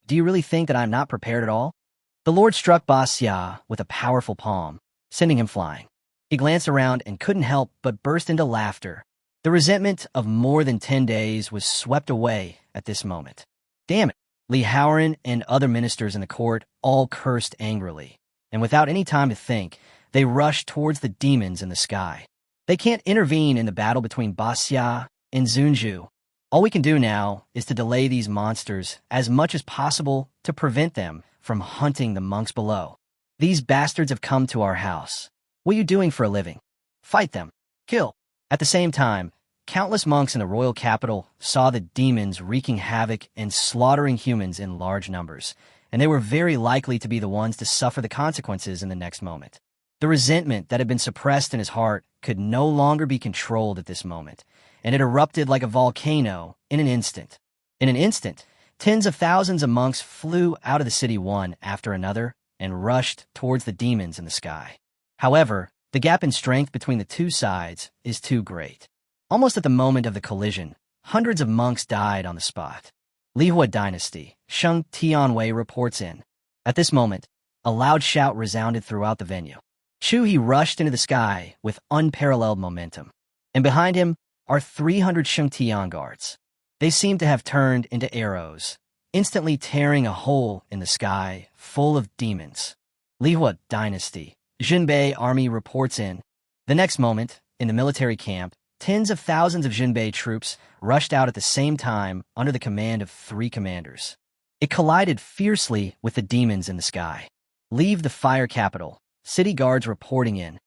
Do you really think that I'm not prepared at all? The Lord struck Basa with a powerful palm, sending him flying. He glanced around and couldn't help but burst into laughter. The resentment of more than 10 days was swept away at this moment. Damn it. Lihuo and other ministers in the court all cursed angrily, and without any time to think, they rushed towards the demons in the sky. They can't intervene in the battle between Basa and Zunju. All we can do now is to delay these monsters as much as possible to prevent them from hunting the monks below. These bastards have come to our house. What are you doing for a living? Fight them. Kill. At the same time, countless monks in the royal capital saw the demons wreaking havoc and slaughtering humans in large numbers, and they were very likely to be the ones to suffer the consequences in the next moment. The resentment that had been suppressed in his heart could no longer be controlled at this moment, and it erupted like a volcano in an instant. In an instant, tens of thousands of monks flew out of the city one after another and rushed towards the demons in the sky. However, the gap in strength between the two sides is too great. Almost at the moment of the collision, hundreds of monks died on the spot. Lihuo Dynasty, Sheng Tianwei reports in. At this moment, a loud shout resounded throughout the venue. He rushed into the sky with unparalleled momentum, and behind him are 300 Sheng Tian guards. They seem to have turned into arrows, instantly tearing a hole in the sky full of demons. Lihuo Dynasty, Jinbei army reports in. The next moment, in the military camp, tens of thousands of Jinbei troops rushed out at the same time under the command of 3 commanders. It collided fiercely with the demons in the sky. Leave the fire capital, city guards reporting in.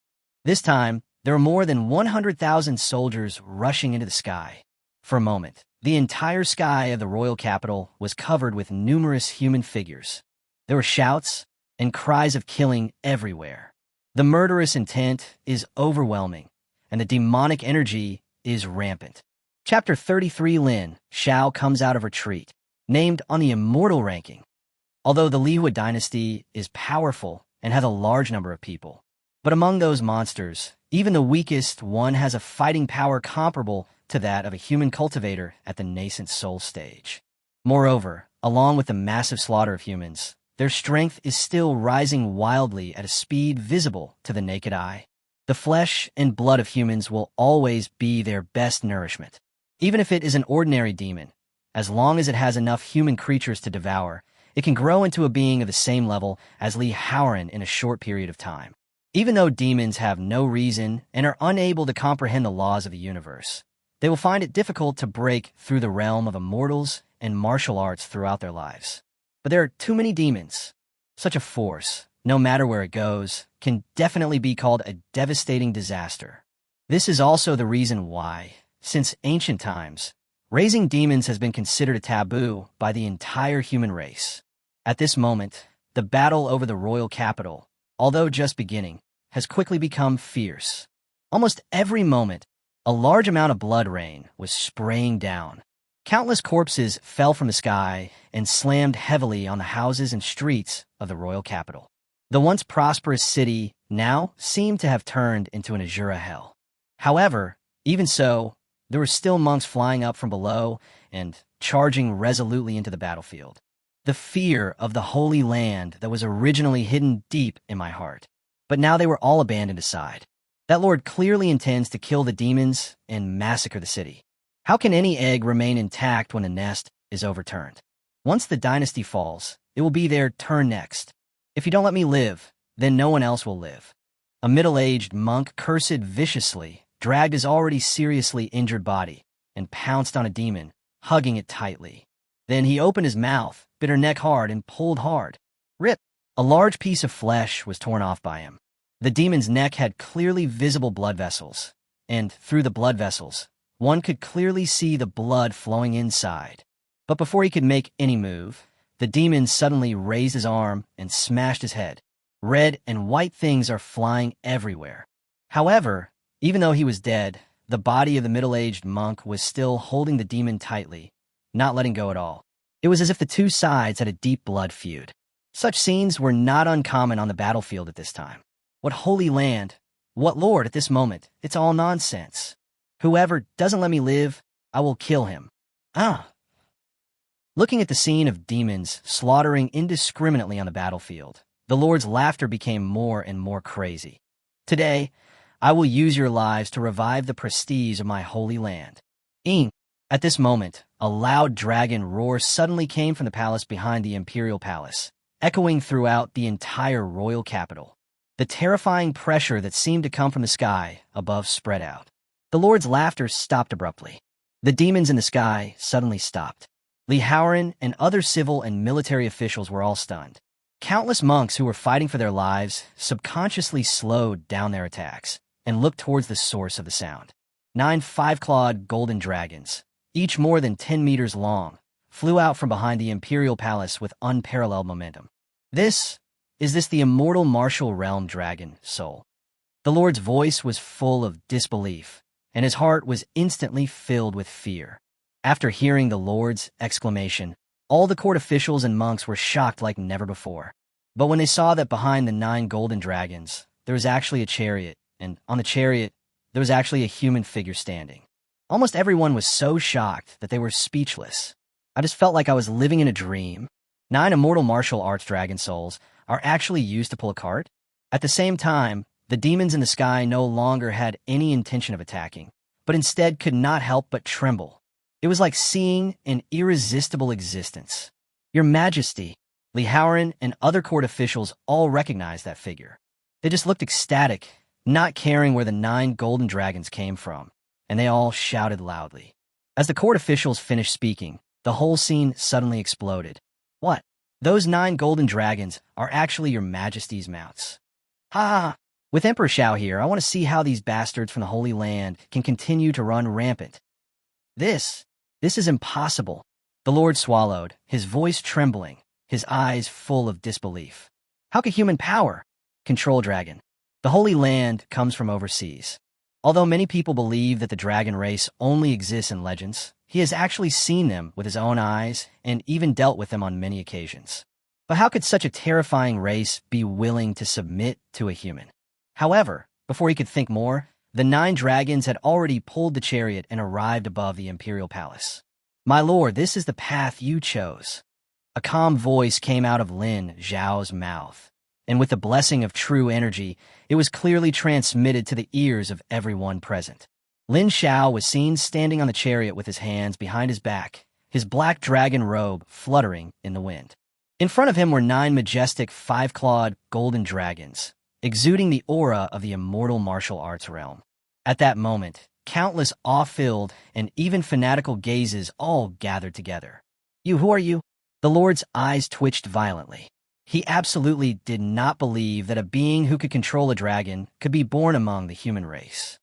This time, there were more than 100,000 soldiers rushing into the sky. For a moment, the entire sky of the royal capital was covered with numerous human figures. There were shouts and cries of killing everywhere. The murderous intent is overwhelming, and the demonic energy is rampant. Chapter 33. Lin Xiao comes out of retreat, named on the immortal ranking. Although the Lihuo Dynasty is powerful and has a large number of people, but among those monsters, even the weakest one has a fighting power comparable to that of a human cultivator at the nascent soul stage. Moreover, along with the massive slaughter of humans, their strength is still rising wildly at a speed visible to the naked eye. The flesh and blood of humans will always be their best nourishment. Even if it is an ordinary demon, as long as it has enough human creatures to devour, it can grow into a being of the same level as Lihuo in a short period of time. Even though demons have no reason and are unable to comprehend the laws of the universe, they will find it difficult to break through the realm of immortals and martial arts throughout their lives. But there are too many demons. Such a force, no matter where it goes, can definitely be called a devastating disaster. This is also the reason why, since ancient times, raising demons has been considered a taboo by the entire human race. At this moment, the battle over the royal capital, although just beginning, has quickly become fierce. Almost every moment, a large amount of blood rain was spraying down. Countless corpses fell from the sky and slammed heavily on the houses and streets of the royal capital. The once prosperous city now seemed to have turned into an Azura hell. However, even so, there were still monks flying up from below and charging resolutely into the battlefield. The fear of the Holy Land that was originally hidden deep in my heart. But now they were all abandoned aside. That Lord clearly intends to kill the demons and massacre the city. How can any egg remain intact when the nest is overturned? Once the dynasty falls, it will be their turn next. If you don't let me live, then no one else will live. A middle-aged monk cursed viciously, dragged his already seriously injured body, and pounced on a demon, hugging it tightly. Then he opened his mouth, bit her neck hard, and pulled hard. Rip! A large piece of flesh was torn off by him. The demon's neck had clearly visible blood vessels, and through the blood vessels, one could clearly see the blood flowing inside. But before he could make any move, the demon suddenly raised his arm and smashed his head. Red and white things are flying everywhere. However, even though he was dead, the body of the middle-aged monk was still holding the demon tightly, not letting go at all. It was as if the two sides had a deep blood feud. Such scenes were not uncommon on the battlefield at this time. What holy land? What lord at this moment? It's all nonsense. Whoever doesn't let me live, I will kill him. Looking at the scene of demons slaughtering indiscriminately on the battlefield, the Lord's laughter became more and more crazy. Today, I will use your lives to revive the prestige of my holy land. At this moment, a loud dragon roar suddenly came from the palace behind the imperial palace, echoing throughout the entire royal capital. The terrifying pressure that seemed to come from the sky above spread out. The Lord's laughter stopped abruptly. The demons in the sky suddenly stopped. Lihuo and other civil and military officials were all stunned. Countless monks who were fighting for their lives subconsciously slowed down their attacks and looked towards the source of the sound. 9 five-clawed golden dragons, each more than 10 meters long, flew out from behind the imperial palace with unparalleled momentum. Is this the immortal martial realm dragon, Soul? The Lord's voice was full of disbelief, and his heart was instantly filled with fear. After hearing the Lord's exclamation, all the court officials and monks were shocked like never before. But when they saw that behind the 9 golden dragons, there was actually a chariot, and on the chariot, there was actually a human figure standing. Almost everyone was so shocked that they were speechless. I just felt like I was living in a dream. 9 immortal martial arts dragon souls are actually used to pull a cart. At the same time, the demons in the sky no longer had any intention of attacking, but instead could not help but tremble. It was like seeing an irresistible existence. Your Majesty, Lihuo and other court officials all recognized that figure. They just looked ecstatic, not caring where the 9 golden dragons came from, and they all shouted loudly. As the court officials finished speaking, the whole scene suddenly exploded. What? Those 9 golden dragons are actually your Majesty's mounts. Ha! With Emperor Xiao here, I want to see how these bastards from the Holy Land can continue to run rampant. This is impossible. The Lord swallowed, his voice trembling, his eyes full of disbelief. How could human power control dragon? The Holy Land comes from overseas. Although many people believe that the dragon race only exists in legends, he has actually seen them with his own eyes and even dealt with them on many occasions. But how could such a terrifying race be willing to submit to a human? However, before he could think more, the 9 dragons had already pulled the chariot and arrived above the imperial palace. My lord, this is the path you chose. A calm voice came out of Lin Xiao's mouth, and with the blessing of true energy, it was clearly transmitted to the ears of everyone present. Lin Xiao was seen standing on the chariot with his hands behind his back, his black dragon robe fluttering in the wind. In front of him were 9 majestic 5-clawed golden dragons, exuding the aura of the immortal martial arts realm. At that moment, countless awe-filled and even fanatical gazes all gathered together. Who are you? The Lord's eyes twitched violently. He absolutely did not believe that a being who could control a dragon could be born among the human race.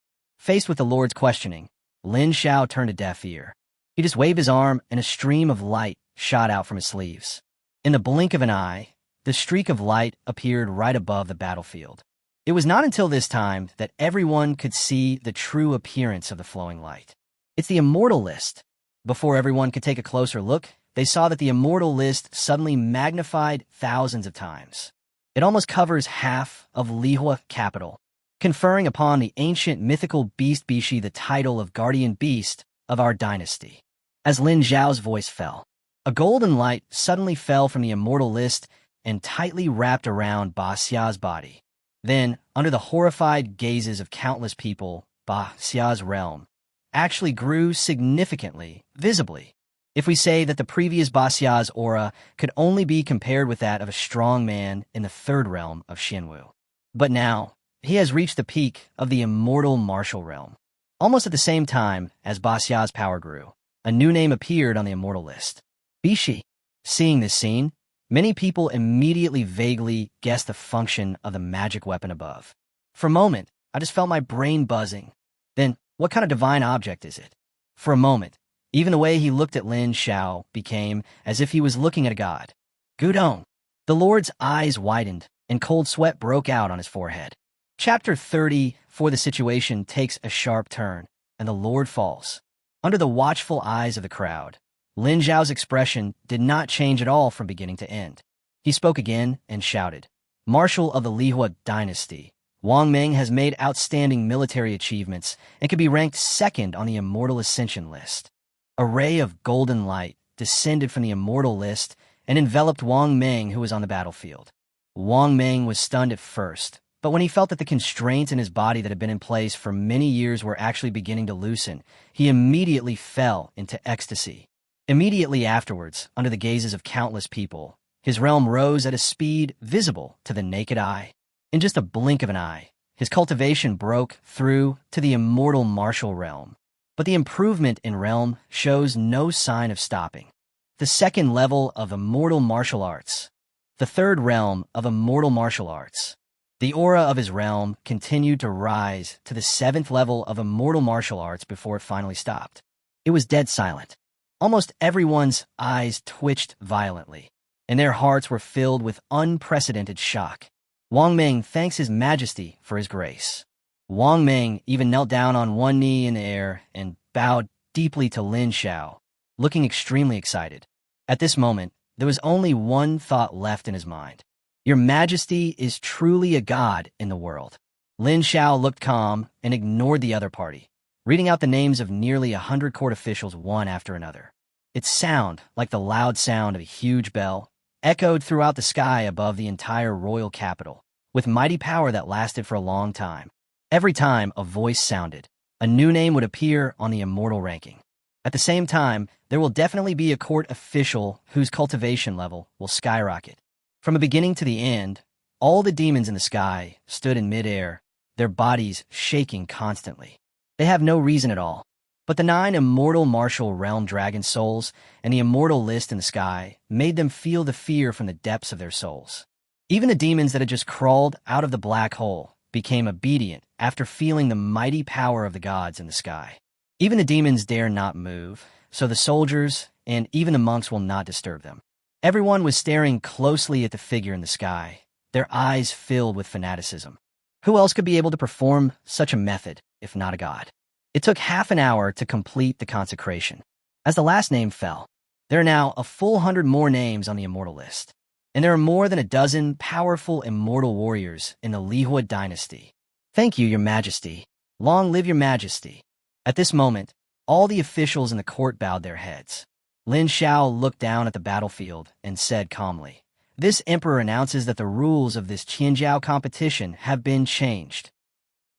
Faced with the Lord's questioning, Lin Xiao turned a deaf ear. He just waved his arm, and a stream of light shot out from his sleeves. In the blink of an eye, the streak of light appeared right above the battlefield. It was not until this time that everyone could see the true appearance of the flowing light. It's the immortal list. Before everyone could take a closer look, they saw that the immortal list suddenly magnified thousands of times. It almost covers half of Lihuo capital, conferring upon the ancient mythical beast Bishi the title of guardian beast of our dynasty. As Lin Xiao's voice fell, a golden light suddenly fell from the immortal list and tightly wrapped around Basa's body. Then, under the horrified gazes of countless people, Basa's realm actually grew significantly, visibly. If we say that the previous Basa's aura could only be compared with that of a strong man in the third realm of Xianwu. But now, he has reached the peak of the immortal martial realm. Almost at the same time as Basa's power grew, a new name appeared on the immortal list. Bishi. Seeing this scene, many people immediately vaguely guessed the function of the magic weapon above. For a moment, I just felt my brain buzzing. Then, what kind of divine object is it? For a moment, even the way he looked at Lin Xiao became as if he was looking at a god. Gudong. The Lord's eyes widened, and cold sweat broke out on his forehead. Chapter 30, for the situation takes a sharp turn, and the Lord falls. Under the watchful eyes of the crowd, Lin Xiao's expression did not change at all from beginning to end. He spoke again and shouted, "Marshal of the Lihuo Dynasty, Wang Meng has made outstanding military achievements and can be ranked second on the Immortal Ascension list." A ray of golden light descended from the Immortal list and enveloped Wang Meng, who was on the battlefield. Wang Meng was stunned at first, but when he felt that the constraints in his body that had been in place for many years were actually beginning to loosen, he immediately fell into ecstasy. Immediately afterwards, under the gazes of countless people, his realm rose at a speed visible to the naked eye. In just a blink of an eye, his cultivation broke through to the immortal martial realm. But the improvement in realm shows no sign of stopping. The second level of immortal martial arts. The third realm of immortal martial arts. The aura of his realm continued to rise to the seventh level of immortal martial arts before it finally stopped. It was dead silent. Almost everyone's eyes twitched violently, and their hearts were filled with unprecedented shock. Wang Meng thanks His Majesty for his grace. Wang Meng even knelt down on one knee in the air and bowed deeply to Lin Xiao, looking extremely excited. At this moment, there was only one thought left in his mind. Your Majesty is truly a god in the world. Lin Xiao looked calm and ignored the other party, reading out the names of nearly 100 court officials one after another. Its sound, like the loud sound of a huge bell, echoed throughout the sky above the entire royal capital, with mighty power that lasted for a long time. Every time a voice sounded, a new name would appear on the immortal ranking. At the same time, there will definitely be a court official whose cultivation level will skyrocket. From the beginning to the end, all the demons in the sky stood in midair, their bodies shaking constantly. They have no reason at all. But the 9 immortal martial realm dragon souls and the immortal list in the sky made them feel the fear from the depths of their souls. Even the demons that had just crawled out of the black hole became obedient after feeling the mighty power of the gods in the sky. Even the demons dare not move, so the soldiers and even the monks will not disturb them. Everyone was staring closely at the figure in the sky, their eyes filled with fanaticism. Who else could be able to perform such a method, if not a god? It took half an hour to complete the consecration. As the last name fell, there are now a full 100 more names on the immortal list. And there are more than a dozen powerful immortal warriors in the Lihuo Dynasty. Thank you, Your Majesty. Long live Your Majesty. At this moment, all the officials in the court bowed their heads. Lin Xiao looked down at the battlefield and said calmly, "This emperor announces that the rules of this Qianjiao competition have been changed.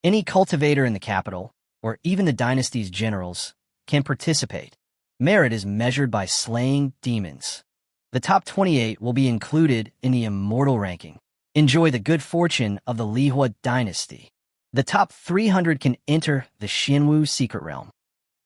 Any cultivator in the capital, or even the dynasty's generals, can participate. Merit is measured by slaying demons. The top 28 will be included in the immortal ranking. Enjoy the good fortune of the Lihuo Dynasty. The top 300 can enter the Xianwu secret realm."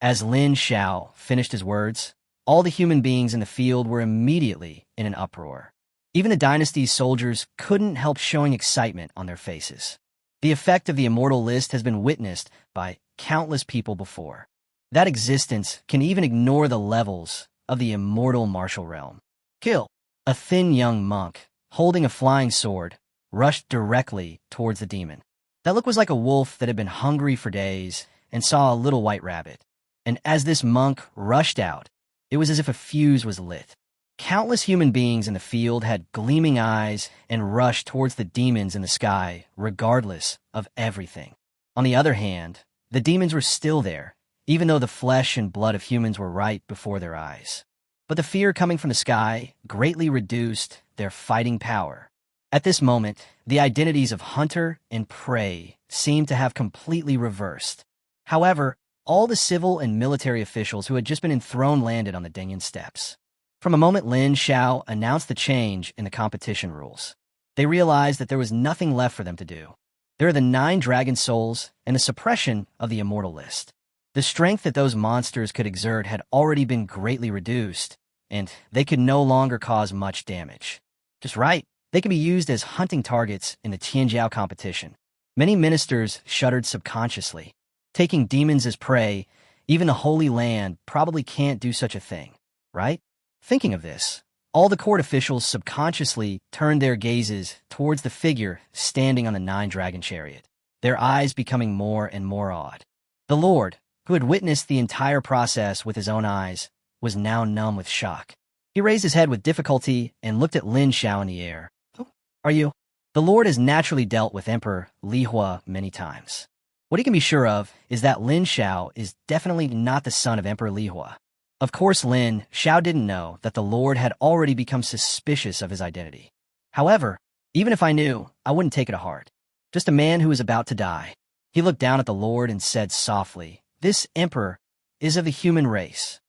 As Lin Xiao finished his words, all the human beings in the field were immediately in an uproar. Even the dynasty's soldiers couldn't help showing excitement on their faces. The effect of the immortal list has been witnessed by countless people before. That existence can even ignore the levels of the immortal martial realm. Kill. A thin young monk, holding a flying sword, rushed directly towards the demon. That look was like a wolf that had been hungry for days and saw a little white rabbit. And as this monk rushed out, it was as if a fuse was lit. Countless human beings in the field had gleaming eyes and rushed towards the demons in the sky, regardless of everything. On the other hand, the demons were still there, even though the flesh and blood of humans were right before their eyes. But the fear coming from the sky greatly reduced their fighting power. At this moment, the identities of hunter and prey seemed to have completely reversed. However, all the civil and military officials who had just been enthroned landed on the Dengyun steps. From a moment Lin Xiao announced the change in the competition rules, they realized that there was nothing left for them to do. There are the 9 dragon souls and the suppression of the immortal list. The strength that those monsters could exert had already been greatly reduced, and they could no longer cause much damage. Just right, they could be used as hunting targets in the Tianjiao competition. Many ministers shuddered subconsciously. Taking demons as prey, even the Holy Land probably can't do such a thing, right? Thinking of this, all the court officials subconsciously turned their gazes towards the figure standing on the 9-dragon chariot, their eyes becoming more and more awed. The Lord, who had witnessed the entire process with his own eyes, was now numb with shock. He raised his head with difficulty and looked at Lin Xiao in the air. "Who are you?" The Lord has naturally dealt with Emperor Lihuo many times. What he can be sure of is that Lin Xiao is definitely not the son of Emperor Lihuo. Of course, Lin Xiao didn't know that the Lord had already become suspicious of his identity. However, even if I knew, I wouldn't take it to heart. Just a man who was about to die. He looked down at the Lord and said softly, "This emperor is of the human race."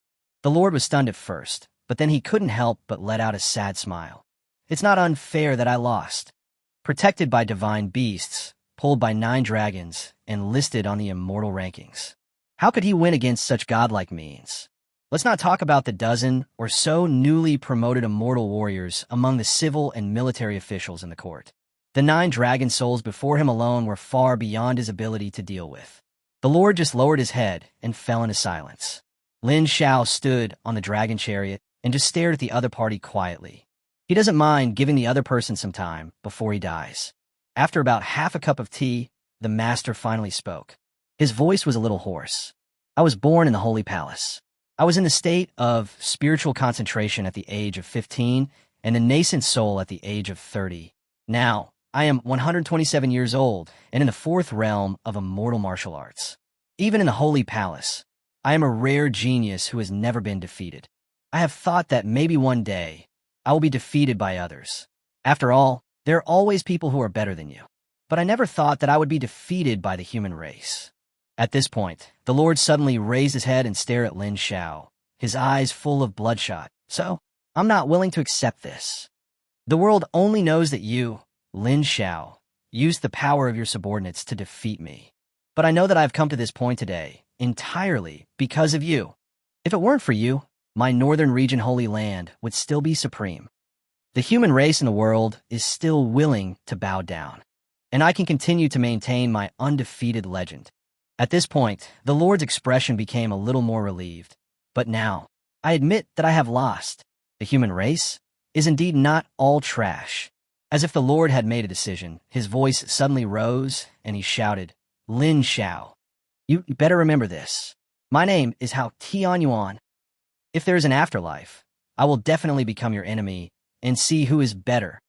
The Lord was stunned at first, but then he couldn't help but let out a sad smile. "It's not unfair that I lost." Protected by divine beasts, pulled by 9 dragons, and listed on the immortal rankings. How could he win against such godlike means? Let's not talk about the dozen or so newly promoted immortal warriors among the civil and military officials in the court. The 9 dragon souls before him alone were far beyond his ability to deal with. The Lord just lowered his head and fell into silence. Lin Xiao stood on the dragon chariot and just stared at the other party quietly. He doesn't mind giving the other person some time before he dies. After about half a cup of tea, the master finally spoke. His voice was a little hoarse. "I was born in the Holy Palace. I was in the state of spiritual concentration at the age of 15 and the nascent soul at the age of 30. Now, I am 127 years old and in the 4th realm of immortal martial arts. Even in the Holy Palace, I am a rare genius who has never been defeated. I have thought that maybe one day I will be defeated by others. After all, there are always people who are better than you. But I never thought that I would be defeated by the human race." At this point, the Lord suddenly raised his head and stared at Lin Xiao, his eyes full of bloodshot. "So, I'm not willing to accept this. The world only knows that you, Lin Xiao, used the power of your subordinates to defeat me. But I know that I've come to this point today entirely because of you. If it weren't for you, my northern region Holy Land would still be supreme. The human race in the world is still willing to bow down, and I can continue to maintain my undefeated legend." At this point, the Lord's expression became a little more relieved. "But now, I admit that I have lost. The human race is indeed not all trash." As if the Lord had made a decision, his voice suddenly rose, and he shouted, "Lin Xiao, you better remember this. My name is Hao Tianyuan. If there is an afterlife, I will definitely become your enemy and see who is better."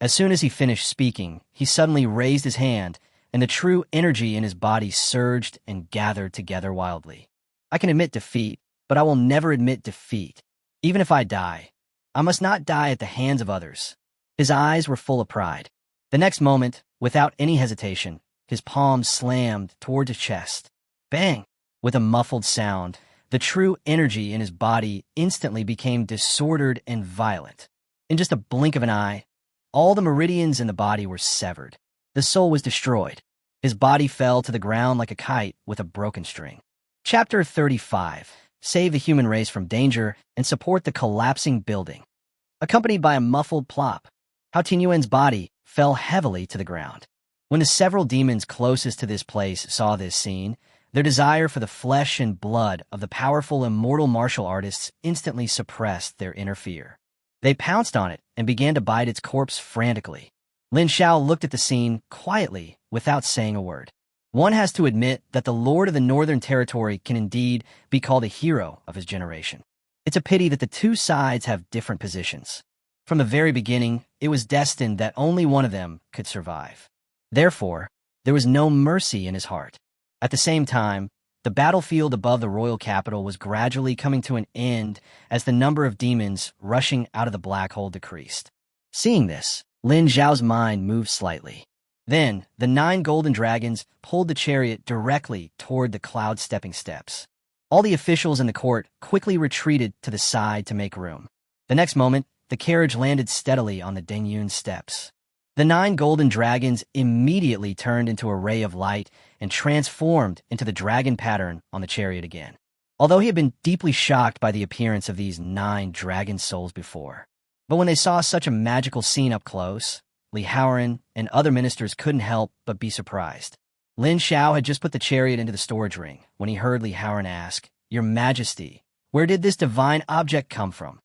As soon as he finished speaking, he suddenly raised his hand, and the true energy in his body surged and gathered together wildly. "I can admit defeat, but I will never admit defeat. Even if I die, I must not die at the hands of others." His eyes were full of pride. The next moment, without any hesitation, his palms slammed toward his chest. Bang! With a muffled sound, the true energy in his body instantly became disordered and violent. In just a blink of an eye, all the meridians in the body were severed. The soul was destroyed. His body fell to the ground like a kite with a broken string. Chapter 35. Save the human race from danger and support the collapsing building. Accompanied by a muffled plop, Hao Tianyuan's body fell heavily to the ground. When the several demons closest to this place saw this scene, Their desire for the flesh and blood of the powerful immortal martial artists instantly suppressed their inner fear. They pounced on it and began to bite its corpse frantically. Lin Xiao looked at the scene quietly without saying a word. One has to admit that the Lord of the Northern Territory can indeed be called a hero of his generation. It's a pity that the two sides have different positions. From the very beginning, it was destined that only one of them could survive. Therefore, there was no mercy in his heart. At the same time, the battlefield above the royal capital was gradually coming to an end as the number of demons rushing out of the black hole decreased. Seeing this, Lin Xiao's mind moved slightly. Then, the 9 golden dragons pulled the chariot directly toward the cloud-stepping steps. All the officials in the court quickly retreated to the side to make room. The next moment, the carriage landed steadily on the Dengyun steps. The 9 golden dragons immediately turned into a ray of light and transformed into the dragon pattern on the chariot again. Although he had been deeply shocked by the appearance of these 9 dragon souls before. But when they saw such a magical scene up close, Lihuo and other ministers couldn't help but be surprised. Lin Xiao had just put the chariot into the storage ring when he heard Lihuo ask, "Your Majesty, where did this divine object come from?"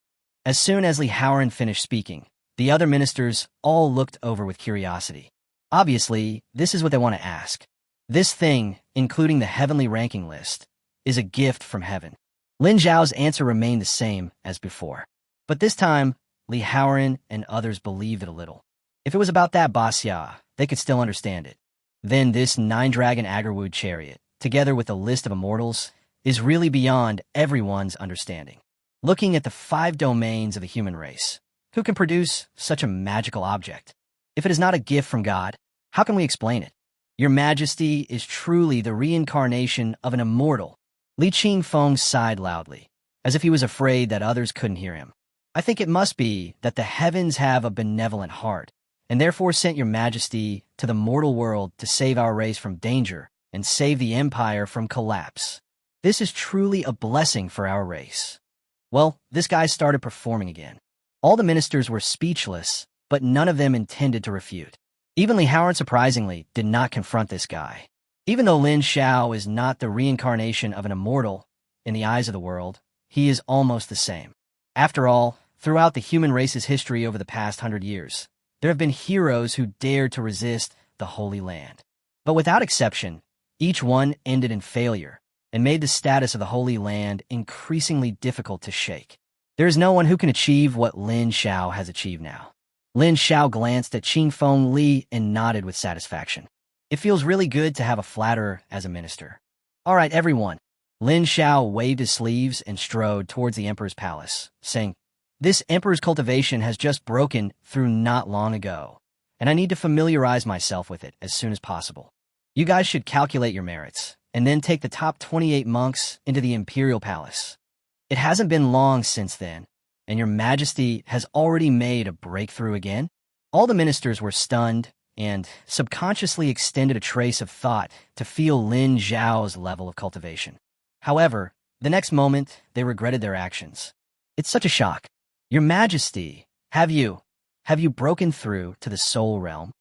As soon as Lihuo finished speaking, the other ministers all looked over with curiosity. Obviously, this is what they want to ask. This thing, including the heavenly ranking list, is a gift from heaven. Lin Xiao's answer remained the same as before. But this time, Lihuo and others believed it a little. If it was about that Basa, they could still understand it. Then this 9-dragon Agarwood chariot, together with a list of immortals, is really beyond everyone's understanding. Looking at the 5 domains of the human race, who can produce such a magical object? If it is not a gift from God, how can we explain it? Your Majesty is truly the reincarnation of an immortal. Li Qingfeng sighed loudly, as if he was afraid that others couldn't hear him. I think it must be that the heavens have a benevolent heart, and therefore sent your Majesty to the mortal world to save our race from danger and save the empire from collapse. This is truly a blessing for our race. Well, this guy started performing again. All the ministers were speechless, but none of them intended to refute. Even Lihuo, surprisingly, did not confront this guy. Even though Lin Xiao is not the reincarnation of an immortal, in the eyes of the world, he is almost the same. After all, throughout the human race's history over the past 100 years, there have been heroes who dared to resist the Holy Land. But without exception, each one ended in failure and made the status of the Holy Land increasingly difficult to shake. There is no one who can achieve what Lin Xiao has achieved now. Lin Xiao glanced at Qingfeng Li and nodded with satisfaction. It feels really good to have a flatterer as a minister. All right, everyone. Lin Xiao waved his sleeves and strode towards the emperor's palace, saying, "This emperor's cultivation has just broken through not long ago, and I need to familiarize myself with it as soon as possible. You guys should calculate your merits, and then take the top 28 monks into the imperial palace. It hasn't been long since then, and your Majesty has already made a breakthrough again?" All the ministers were stunned and subconsciously extended a trace of thought to feel Lin Xiao's level of cultivation. However, the next moment, they regretted their actions. It's such a shock. Your Majesty, have you broken through to the soul realm?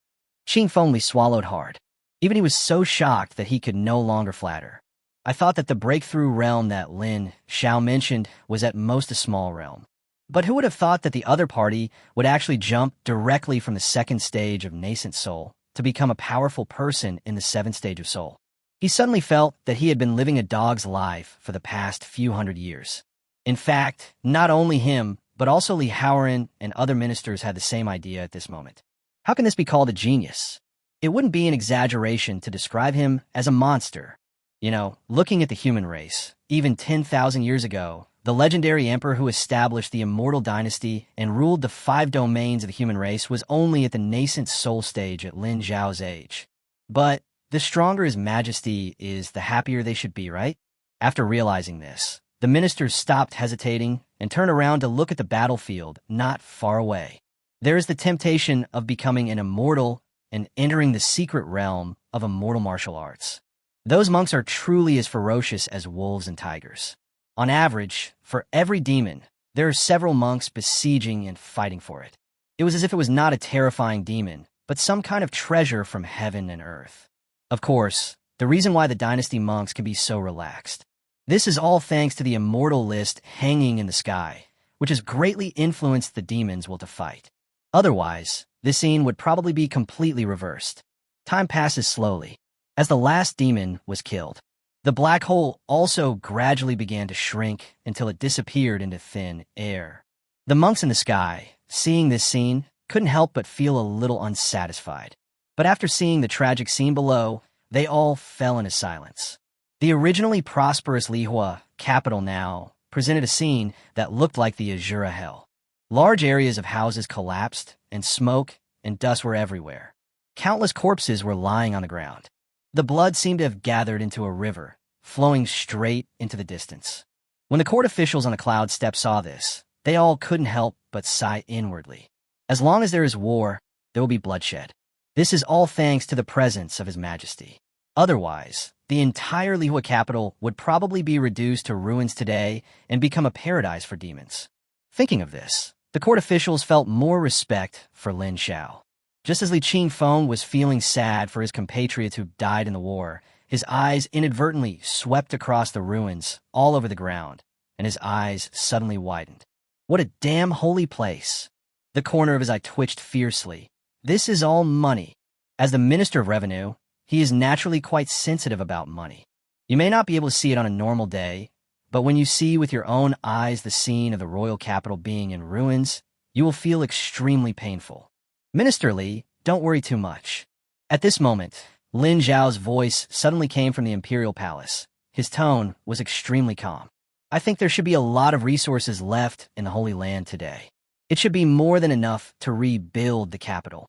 Qingfeng Li swallowed hard. Even he was so shocked that he could no longer flatter. I thought that the breakthrough realm that Lin Xiao mentioned was at most a small realm. But who would have thought that the other party would actually jump directly from the 2nd stage of nascent soul to become a powerful person in the 7th stage of soul? He suddenly felt that he had been living a dog's life for the past few hundred years. In fact, not only him, but also Lihuo and other ministers had the same idea at this moment. How can this be called a genius? It wouldn't be an exaggeration to describe him as a monster. You know, looking at the human race, even 10,000 years ago, the legendary emperor who established the immortal dynasty and ruled the 5 domains of the human race was only at the nascent soul stage at Lin Xiao's age. But the stronger his Majesty is, the happier they should be, right? After realizing this, the ministers stopped hesitating and turned around to look at the battlefield not far away. There is the temptation of becoming an immortal and entering the secret realm of immortal martial arts. Those monks are truly as ferocious as wolves and tigers. On average, for every demon, there are several monks besieging and fighting for it. It was as if it was not a terrifying demon, but some kind of treasure from heaven and earth. Of course, the reason why the dynasty monks can be so relaxed. This is all thanks to the immortal list hanging in the sky, which has greatly influenced the demons will to fight. Otherwise, this scene would probably be completely reversed. Time passes slowly. As the last demon was killed, the black hole also gradually began to shrink until it disappeared into thin air. The monks in the sky, seeing this scene, couldn't help but feel a little unsatisfied. But after seeing the tragic scene below, they all fell into silence. The originally prosperous Lihuo capital now presented a scene that looked like the Azura Hell. Large areas of houses collapsed, and smoke and dust were everywhere. Countless corpses were lying on the ground. The blood seemed to have gathered into a river, flowing straight into the distance. When the court officials on the cloud step saw this, they all couldn't help but sigh inwardly. As long as there is war, there will be bloodshed. This is all thanks to the presence of His Majesty. Otherwise, the entire Lihuo capital would probably be reduced to ruins today and become a paradise for demons. Thinking of this, the court officials felt more respect for Lin Xiao. Just as Li Qingfeng was feeling sad for his compatriots who died in the war, his eyes inadvertently swept across the ruins all over the ground, and his eyes suddenly widened. What a damn holy place! The corner of his eye twitched fiercely. This is all money. As the Minister of Revenue, he is naturally quite sensitive about money. You may not be able to see it on a normal day, but when you see with your own eyes the scene of the royal capital being in ruins, you will feel extremely painful. Minister Li, don't worry too much. At this moment, Lin Xiao's voice suddenly came from the imperial palace. His tone was extremely calm. I think there should be a lot of resources left in the Holy Land today. It should be more than enough to rebuild the capital.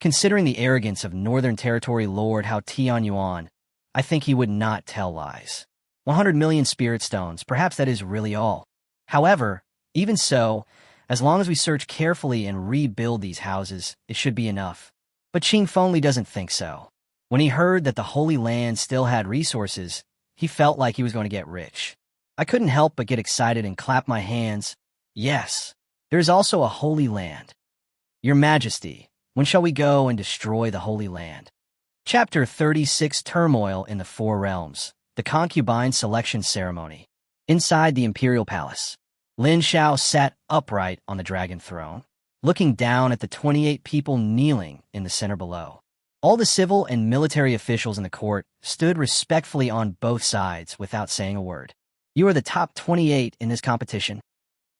Considering the arrogance of Northern Territory Lord Hao Tianyuan, I think he would not tell lies. 100 million spirit stones, perhaps that is really all. However, even so, as long as we search carefully and rebuild these houses, it should be enough. But Qingfeng Li doesn't think so. When he heard that the Holy Land still had resources, he felt like he was going to get rich. I couldn't help but get excited and clap my hands. Yes, there is also a Holy Land. Your Majesty, when shall we go and destroy the Holy Land? Chapter 36, Turmoil in the Four Realms, the Concubine Selection Ceremony. Inside the Imperial Palace, Lin Xiao sat upright on the dragon throne, looking down at the 28 people kneeling in the center below. All the civil and military officials in the court stood respectfully on both sides without saying a word. You are the top 28 in this competition.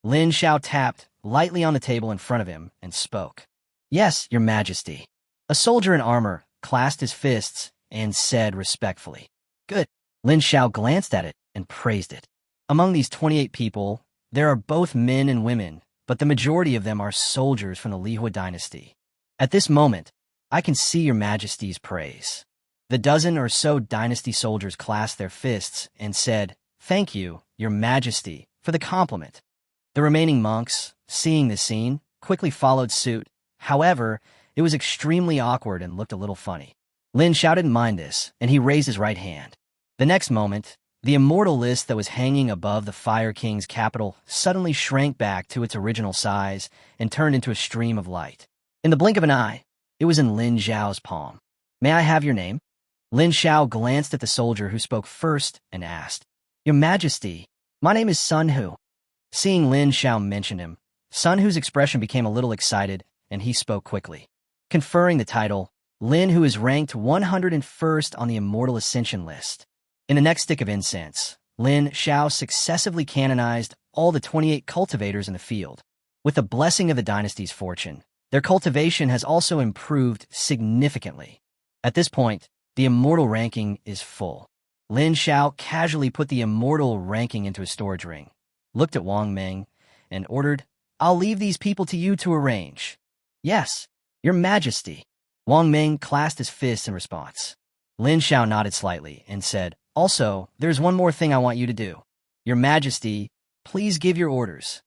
Lin Xiao tapped lightly on the table in front of him and spoke. Yes, Your Majesty. A soldier in armor clasped his fists and said respectfully. Good. Lin Xiao glanced at it and praised it. Among these 28 people, there are both men and women, but the majority of them are soldiers from the Lihuo Dynasty. At this moment, I can see Your Majesty's praise. The dozen or so dynasty soldiers clasped their fists and said, Thank you, Your Majesty, for the compliment. The remaining monks, seeing this scene, quickly followed suit. However, it was extremely awkward and looked a little funny. Lin Xiao didn't mind this, and he raised his right hand. The next moment, the immortal list that was hanging above the Fire King's capital suddenly shrank back to its original size and turned into a stream of light. In the blink of an eye, it was in Lin Xiao's palm. May I have your name? Lin Xiao glanced at the soldier who spoke first and asked, Your Majesty, my name is Sun Hu. Seeing Lin Xiao mention him, Sun Hu's expression became a little excited, and he spoke quickly. Conferring the title, Lin Hu is ranked 101st on the Immortal Ascension list. In the next stick of incense, Lin Xiao successively canonized all the 28 cultivators in the field. With the blessing of the dynasty's fortune, their cultivation has also improved significantly. At this point, the immortal ranking is full. Lin Xiao casually put the immortal ranking into a storage ring, looked at Wang Meng, and ordered, I'll leave these people to you to arrange. Yes, Your Majesty. Wang Meng clasped his fists in response. Lin Xiao nodded slightly and said, Also, there's one more thing I want you to do. Your Majesty, please give your orders.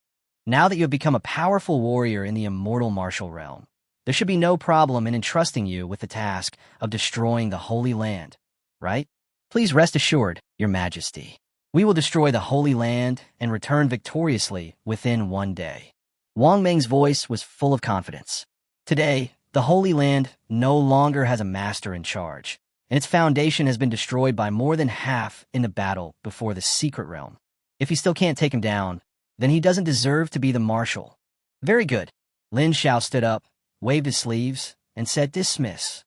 Now that you have become a powerful warrior in the immortal martial realm, there should be no problem in entrusting you with the task of destroying the Holy Land, right? Please rest assured, Your Majesty. We will destroy the Holy Land and return victoriously within one day. Wang Meng's voice was full of confidence. Today, the Holy Land no longer has a master in charge. and its foundation has been destroyed by more than half in the battle before the secret realm. If he still can't take him down, then he doesn't deserve to be the marshal. Very good. Lin Xiao stood up, waved his sleeves, and said, "Dismiss.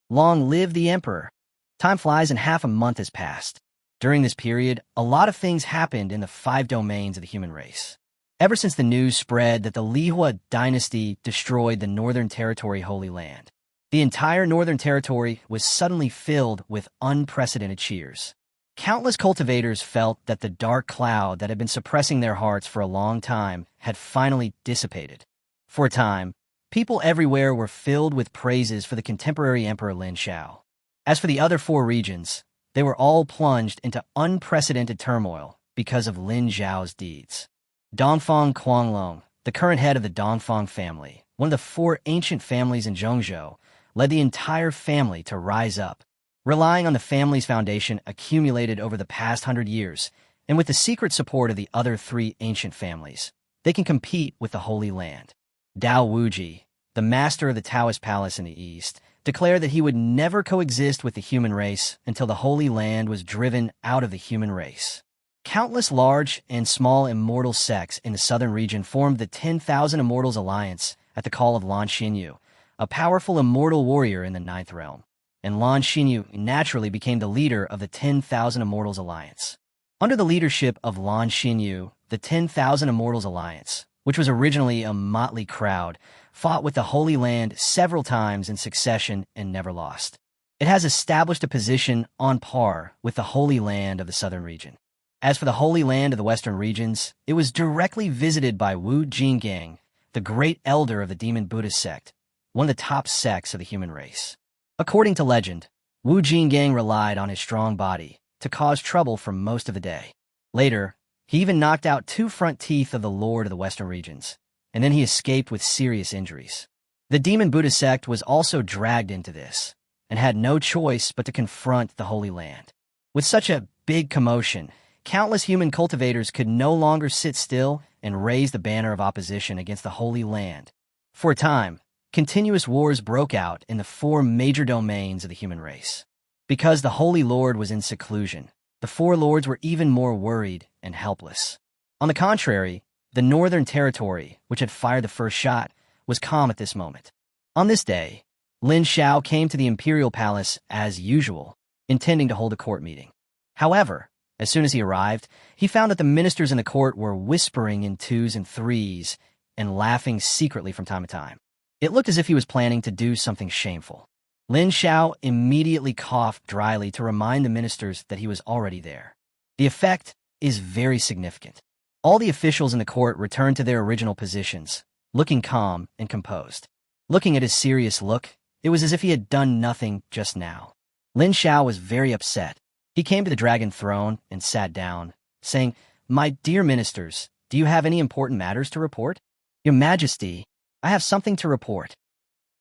Long live the emperor." Time flies and half a month has passed. During this period, a lot of things happened in the 5 domains of the human race. Ever since the news spread that the Lihuo Dynasty destroyed the Northern Territory Holy Land, the entire Northern Territory was suddenly filled with unprecedented cheers. Countless cultivators felt that the dark cloud that had been suppressing their hearts for a long time had finally dissipated. For a time, people everywhere were filled with praises for the contemporary Emperor Lin Xiao. As for the other 4 regions, they were all plunged into unprecedented turmoil because of Lin Xiao's deeds. Dongfang Quanglong, the current head of the Dongfang family, one of the 4 ancient families in Zhongzhou, led the entire family to rise up, relying on the family's foundation accumulated over the past 100 years, and with the secret support of the other 3 ancient families, they can compete with the Holy Land. Dao Wuji, the master of the Taoist palace in the east, declared that he would never coexist with the human race until the Holy Land was driven out of the human race. Countless large and small immortal sects in the southern region formed the 10,000 Immortals Alliance at the call of Lan Xinyu, a powerful immortal warrior in the 9th realm, and Lan Xinyu naturally became the leader of the 10,000 Immortals Alliance. Under the leadership of Lan Xinyu, the 10,000 Immortals Alliance, which was originally a motley crowd, fought with the Holy Land several times in succession and never lost. It has established a position on par with the Holy Land of the southern region. As for the Holy Land of the western regions, it was directly visited by Wu Jinggang, the great elder of the Demon Buddhist sect, one of the top sects of the human race. According to legend, Wu Jinggang relied on his strong body to cause trouble for most of the day. Later, he even knocked out 2 front teeth of the Lord of the Western regions, and then he escaped with serious injuries. The Demon Buddhist sect was also dragged into this, and had no choice but to confront the Holy Land. With such a big commotion, countless human cultivators could no longer sit still and raise the banner of opposition against the Holy Land. For a time, continuous wars broke out in the 4 major domains of the human race. Because the Holy Lord was in seclusion, the 4 lords were even more worried and helpless. On the contrary, the Northern Territory, which had fired the first shot, was calm at this moment. On this day, Lin Xiao came to the imperial palace as usual, intending to hold a court meeting. However, as soon as he arrived, he found that the ministers in the court were whispering in 2s and 3s and laughing secretly from time to time. It looked as if he was planning to do something shameful. Lin Xiao immediately coughed dryly to remind the ministers that he was already there. The effect is very significant. All the officials in the court returned to their original positions, looking calm and composed. Looking at his serious look, it was as if he had done nothing just now. Lin Xiao was very upset. He came to the dragon throne and sat down, saying, "My dear ministers, do you have any important matters to report?" "Your Majesty, I have something to report."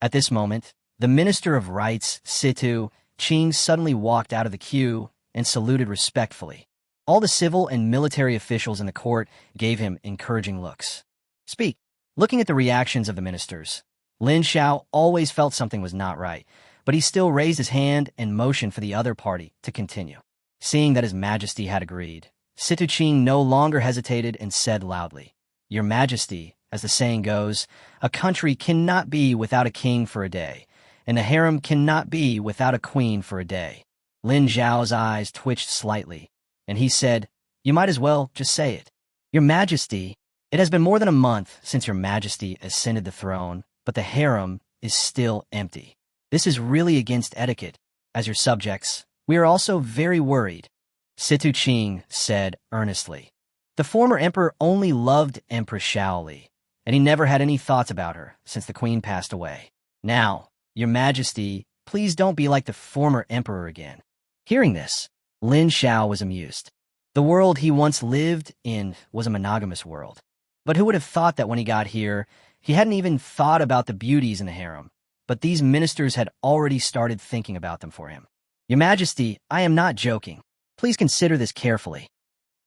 At this moment, the Minister of Rights, Situ Qing, suddenly walked out of the queue and saluted respectfully. All the civil and military officials in the court gave him encouraging looks. "Speak." Looking at the reactions of the ministers, Lin Xiao always felt something was not right, but he still raised his hand and motioned for the other party to continue. Seeing that His Majesty had agreed, Situ Qing no longer hesitated and said loudly, "Your Majesty, as the saying goes, a country cannot be without a king for a day, and a harem cannot be without a queen for a day." Lin Xiao's eyes twitched slightly, and he said, "You might as well just say it. Your Majesty, it has been more than a month since Your Majesty ascended the throne, but the harem is still empty. This is really against etiquette. As your subjects, we are also very worried." Situ Qing said earnestly. The former emperor only loved Empress Shaoli, and he never had any thoughts about her since the queen passed away. Now, Your Majesty, please don't be like the former emperor again. Hearing this, Lin Xiao was amused. The world he once lived in was a monogamous world. But who would have thought that when he got here, he hadn't even thought about the beauties in the harem, but these ministers had already started thinking about them for him. "Your Majesty, I am not joking. Please consider this carefully."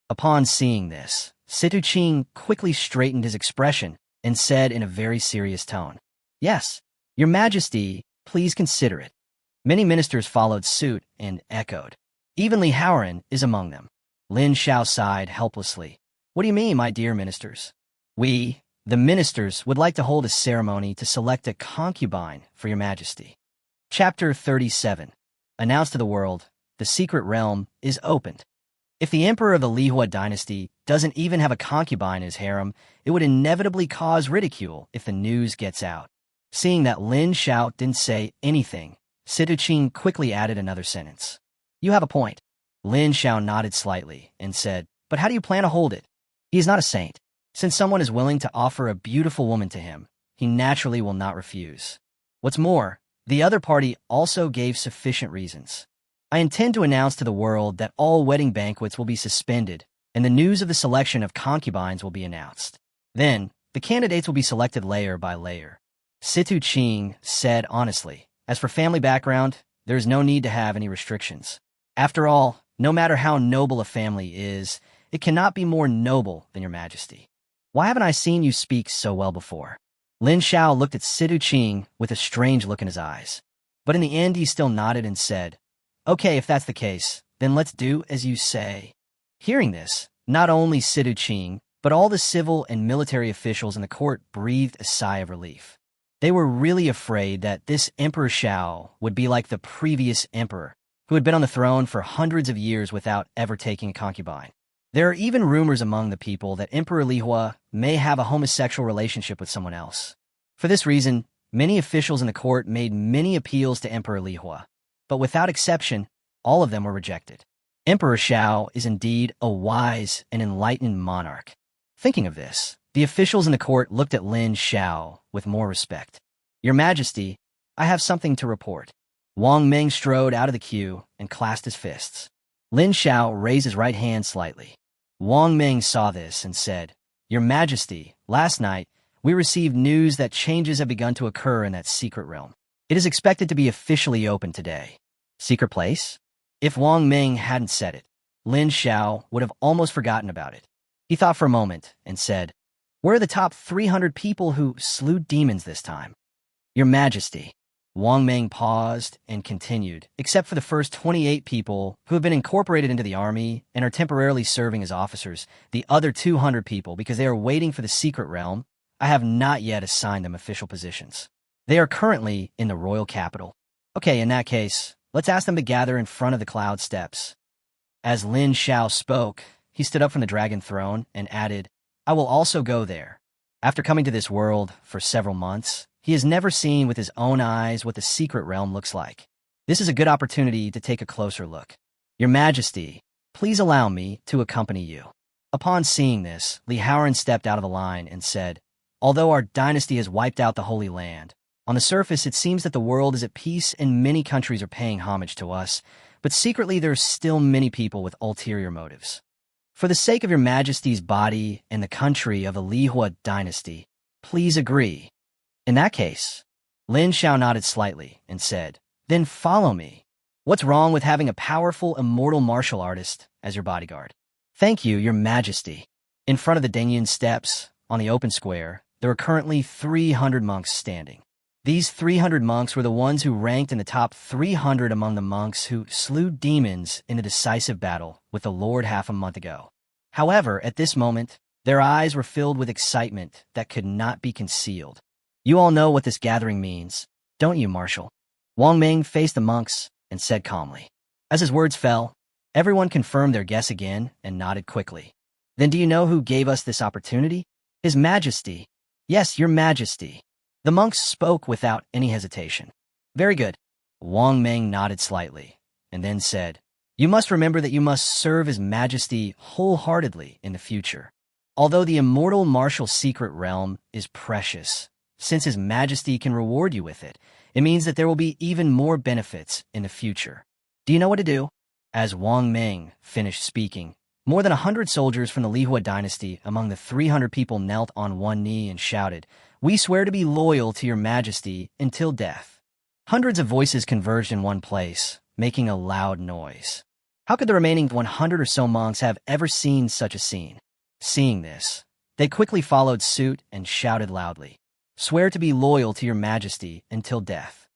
Upon seeing this, Situ Qing quickly straightened his expression and said in a very serious tone, "Yes, Your Majesty, please consider it." Many ministers followed suit and echoed. Even Li Xiao is among them. Lin Xiao sighed helplessly. What do you mean, my dear ministers? We, the ministers, would like to hold a ceremony to select a concubine for your majesty. Chapter 37. Announced to the world, the secret realm is opened. If the emperor of the Lihuo Dynasty doesn't even have a concubine in his harem, it would inevitably cause ridicule if the news gets out. Seeing that Lin Xiao didn't say anything, Situqing quickly added another sentence. You have a point. Lin Xiao nodded slightly and said, but how do you plan to hold it? He is not a saint. Since someone is willing to offer a beautiful woman to him, he naturally will not refuse. What's more, the other party also gave sufficient reasons. I intend to announce to the world that all wedding banquets will be suspended, and the news of the selection of concubines will be announced. Then, the candidates will be selected layer by layer. Situqing said honestly, as for family background, there is no need to have any restrictions. After all, no matter how noble a family is, it cannot be more noble than your majesty. Why haven't I seen you speak so well before? Lin Xiao looked at Situqing with a strange look in his eyes. But in the end, he still nodded and said, okay, if that's the case, then let's do as you say. Hearing this, not only Situqing, but all the civil and military officials in the court breathed a sigh of relief. They were really afraid that this Emperor Xiao would be like the previous emperor, who had been on the throne for hundreds of years without ever taking a concubine. There are even rumors among the people that Emperor Lihuo may have a homosexual relationship with someone else. For this reason, many officials in the court made many appeals to Emperor Lihuo, but without exception, all of them were rejected. Emperor Xiao is indeed a wise and enlightened monarch. Thinking of this, the officials in the court looked at Lin Xiao with more respect. Your Majesty, I have something to report. Wang Ming strode out of the queue and clasped his fists. Lin Xiao raised his right hand slightly. Wang Ming saw this and said, Your Majesty, last night, we received news that changes have begun to occur in that secret realm. It is expected to be officially open today. Secret place? If Wang Ming hadn't said it, Lin Xiao would have almost forgotten about it. He thought for a moment and said, Where are the top 300 people who slew demons this time? Your Majesty. Wang Ming paused and continued, except for the first 28 people who have been incorporated into the army and are temporarily serving as officers, the other 200 people, because they are waiting for the secret realm, I have not yet assigned them official positions. They are currently in the royal capital. Okay, in that case, let's ask them to gather in front of the cloud steps. As Lin Xiao spoke, he stood up from the dragon throne and added, I will also go there. After coming to this world for several months, he has never seen with his own eyes what the secret realm looks like. This is a good opportunity to take a closer look. Your Majesty, please allow me to accompany you. Upon seeing this, Li Xiao stepped out of the line and said, Although our dynasty has wiped out the Holy Land, on the surface it seems that the world is at peace and many countries are paying homage to us, but secretly there are still many people with ulterior motives. For the sake of your Majesty's body and the country of the Lihuo Dynasty, please agree. In that case, Lin Xiao nodded slightly and said, Then follow me. What's wrong with having a powerful, immortal martial artist as your bodyguard? Thank you, your Majesty. In front of the Dengyun steps, on the open square, there are currently 300 monks standing. These 300 monks were the ones who ranked in the top 300 among the monks who slew demons in a decisive battle with the Lord half a month ago. However, at this moment, their eyes were filled with excitement that could not be concealed. You all know what this gathering means, don't you, Marshal? Wang Ming faced the monks and said calmly. As his words fell, everyone confirmed their guess again and nodded quickly. Then do you know who gave us this opportunity? His Majesty. Yes, your Majesty. The monks spoke without any hesitation. Very good. Wang Ming nodded slightly and then said, You must remember that you must serve His Majesty wholeheartedly in the future. Although the immortal martial secret realm is precious, since His Majesty can reward you with it, it means that there will be even more benefits in the future. Do you know what to do? As Wang Ming finished speaking, more than 100 soldiers from the Lihuo Dynasty among the 300 people knelt on one knee and shouted, We swear to be loyal to your Majesty until death. Hundreds of voices converged in one place, making a loud noise. How could the remaining 100 or so monks have ever seen such a scene? Seeing this, they quickly followed suit and shouted loudly, Swear to be loyal to your Majesty until death.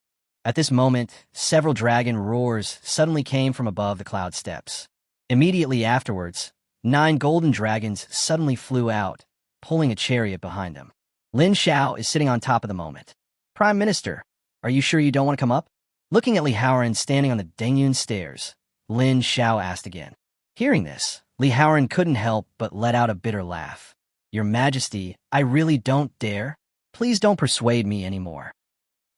At this moment, several dragon roars suddenly came from above the cloud steps. Immediately afterwards, 9 golden dragons suddenly flew out, pulling a chariot behind them. Lin Xiao is sitting on top of the moment. Prime Minister, are you sure you don't want to come up? Looking at Li Haoran standing on the Dongyun stairs, Lin Xiao asked again. Hearing this, Li Haoran couldn't help but let out a bitter laugh. Your Majesty, I really don't dare. Please don't persuade me anymore.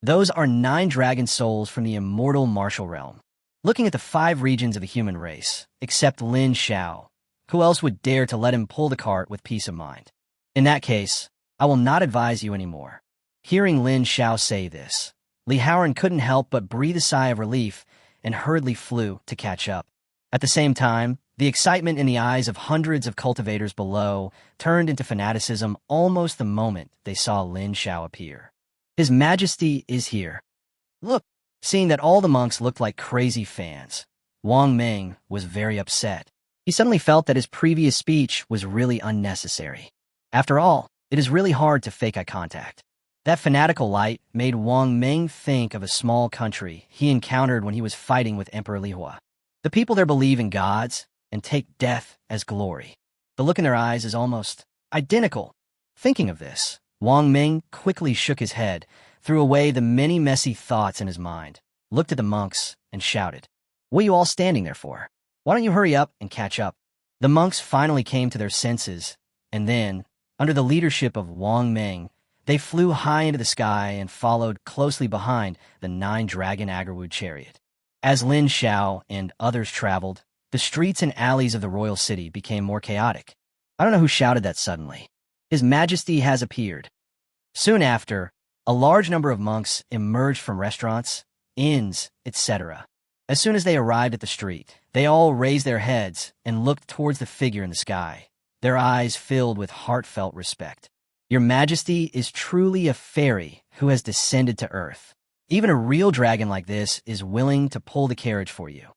Those are 9 dragon souls from the immortal martial realm. Looking at the 5 regions of the human race, except Lin Xiao, who else would dare to let him pull the cart with peace of mind? In that case, I will not advise you anymore. Hearing Lin Xiao say this, Li Haoran couldn't help but breathe a sigh of relief and hurriedly flew to catch up. At the same time, the excitement in the eyes of hundreds of cultivators below turned into fanaticism almost the moment they saw Lin Xiao appear. His Majesty is here. Look, seeing that all the monks looked like crazy fans, Wang Ming was very upset. He suddenly felt that his previous speech was really unnecessary. After all, it is really hard to fake eye contact. That fanatical light made Wang Ming think of a small country he encountered when he was fighting with Emperor Lihuo. The people there believe in gods and take death as glory. The look in their eyes is almost identical. Thinking of this, Wang Ming quickly shook his head, threw away the many messy thoughts in his mind, looked at the monks, and shouted, "What are you all standing there for? Why don't you hurry up and catch up?" The monks finally came to their senses, and then, under the leadership of Wang Ming, they flew high into the sky and followed closely behind the 9-dragon Agarwood chariot. As Lin Xiao and others traveled, the streets and alleys of the royal city became more chaotic. I don't know who shouted that suddenly. His Majesty has appeared. Soon after, a large number of monks emerged from restaurants, inns, etc. As soon as they arrived at the street, they all raised their heads and looked towards the figure in the sky, their eyes filled with heartfelt respect. Your Majesty is truly a fairy who has descended to earth. Even a real dragon like this is willing to pull the carriage for you.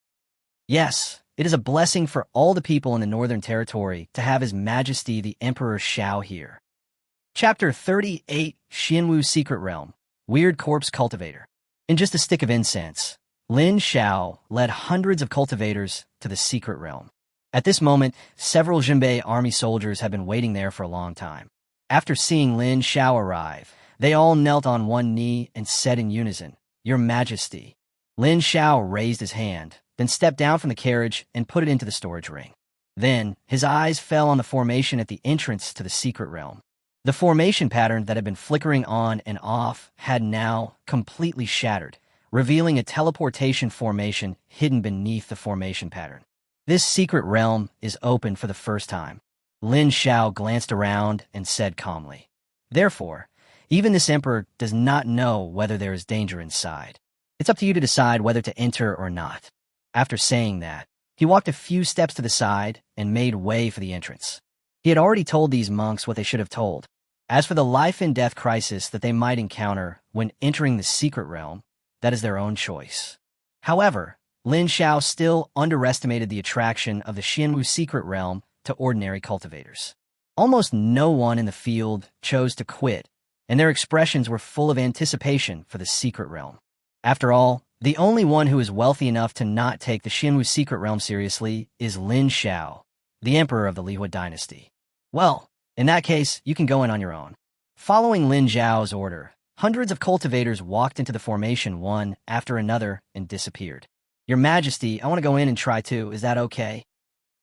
Yes, it is a blessing for all the people in the Northern Territory to have His Majesty the Emperor Xiao here. Chapter 38, Xianwu Secret Realm, Weird Corpse Cultivator. In just a stick of incense, Lin Xiao led hundreds of cultivators to the secret realm. At this moment, several Jinbei army soldiers had been waiting there for a long time. After seeing Lin Xiao arrive, they all knelt on one knee and said in unison, "Your Majesty." Lin Xiao raised his hand, then stepped down from the carriage and put it into the storage ring. Then, his eyes fell on the formation at the entrance to the secret realm. The formation pattern that had been flickering on and off had now completely shattered, revealing a teleportation formation hidden beneath the formation pattern. This secret realm is open for the first time. Lin Xiao glanced around and said calmly, "Therefore, even this emperor does not know whether there is danger inside. It's up to you to decide whether to enter or not." After saying that, he walked a few steps to the side and made way for the entrance. He had already told these monks what they should have told. As for the life and death crisis that they might encounter when entering the secret realm, that is their own choice. However, Lin Xiao still underestimated the attraction of the Xianwu secret realm to ordinary cultivators. Almost no one in the field chose to quit, and their expressions were full of anticipation for the secret realm. After all, the only one who is wealthy enough to not take the Xianwu secret realm seriously is Lin Xiao, the emperor of the Lihuo Dynasty. Well, in that case, you can go in on your own. Following Lin Xiao's order, hundreds of cultivators walked into the formation one after another and disappeared. "Your Majesty, I want to go in and try too. Is that okay?"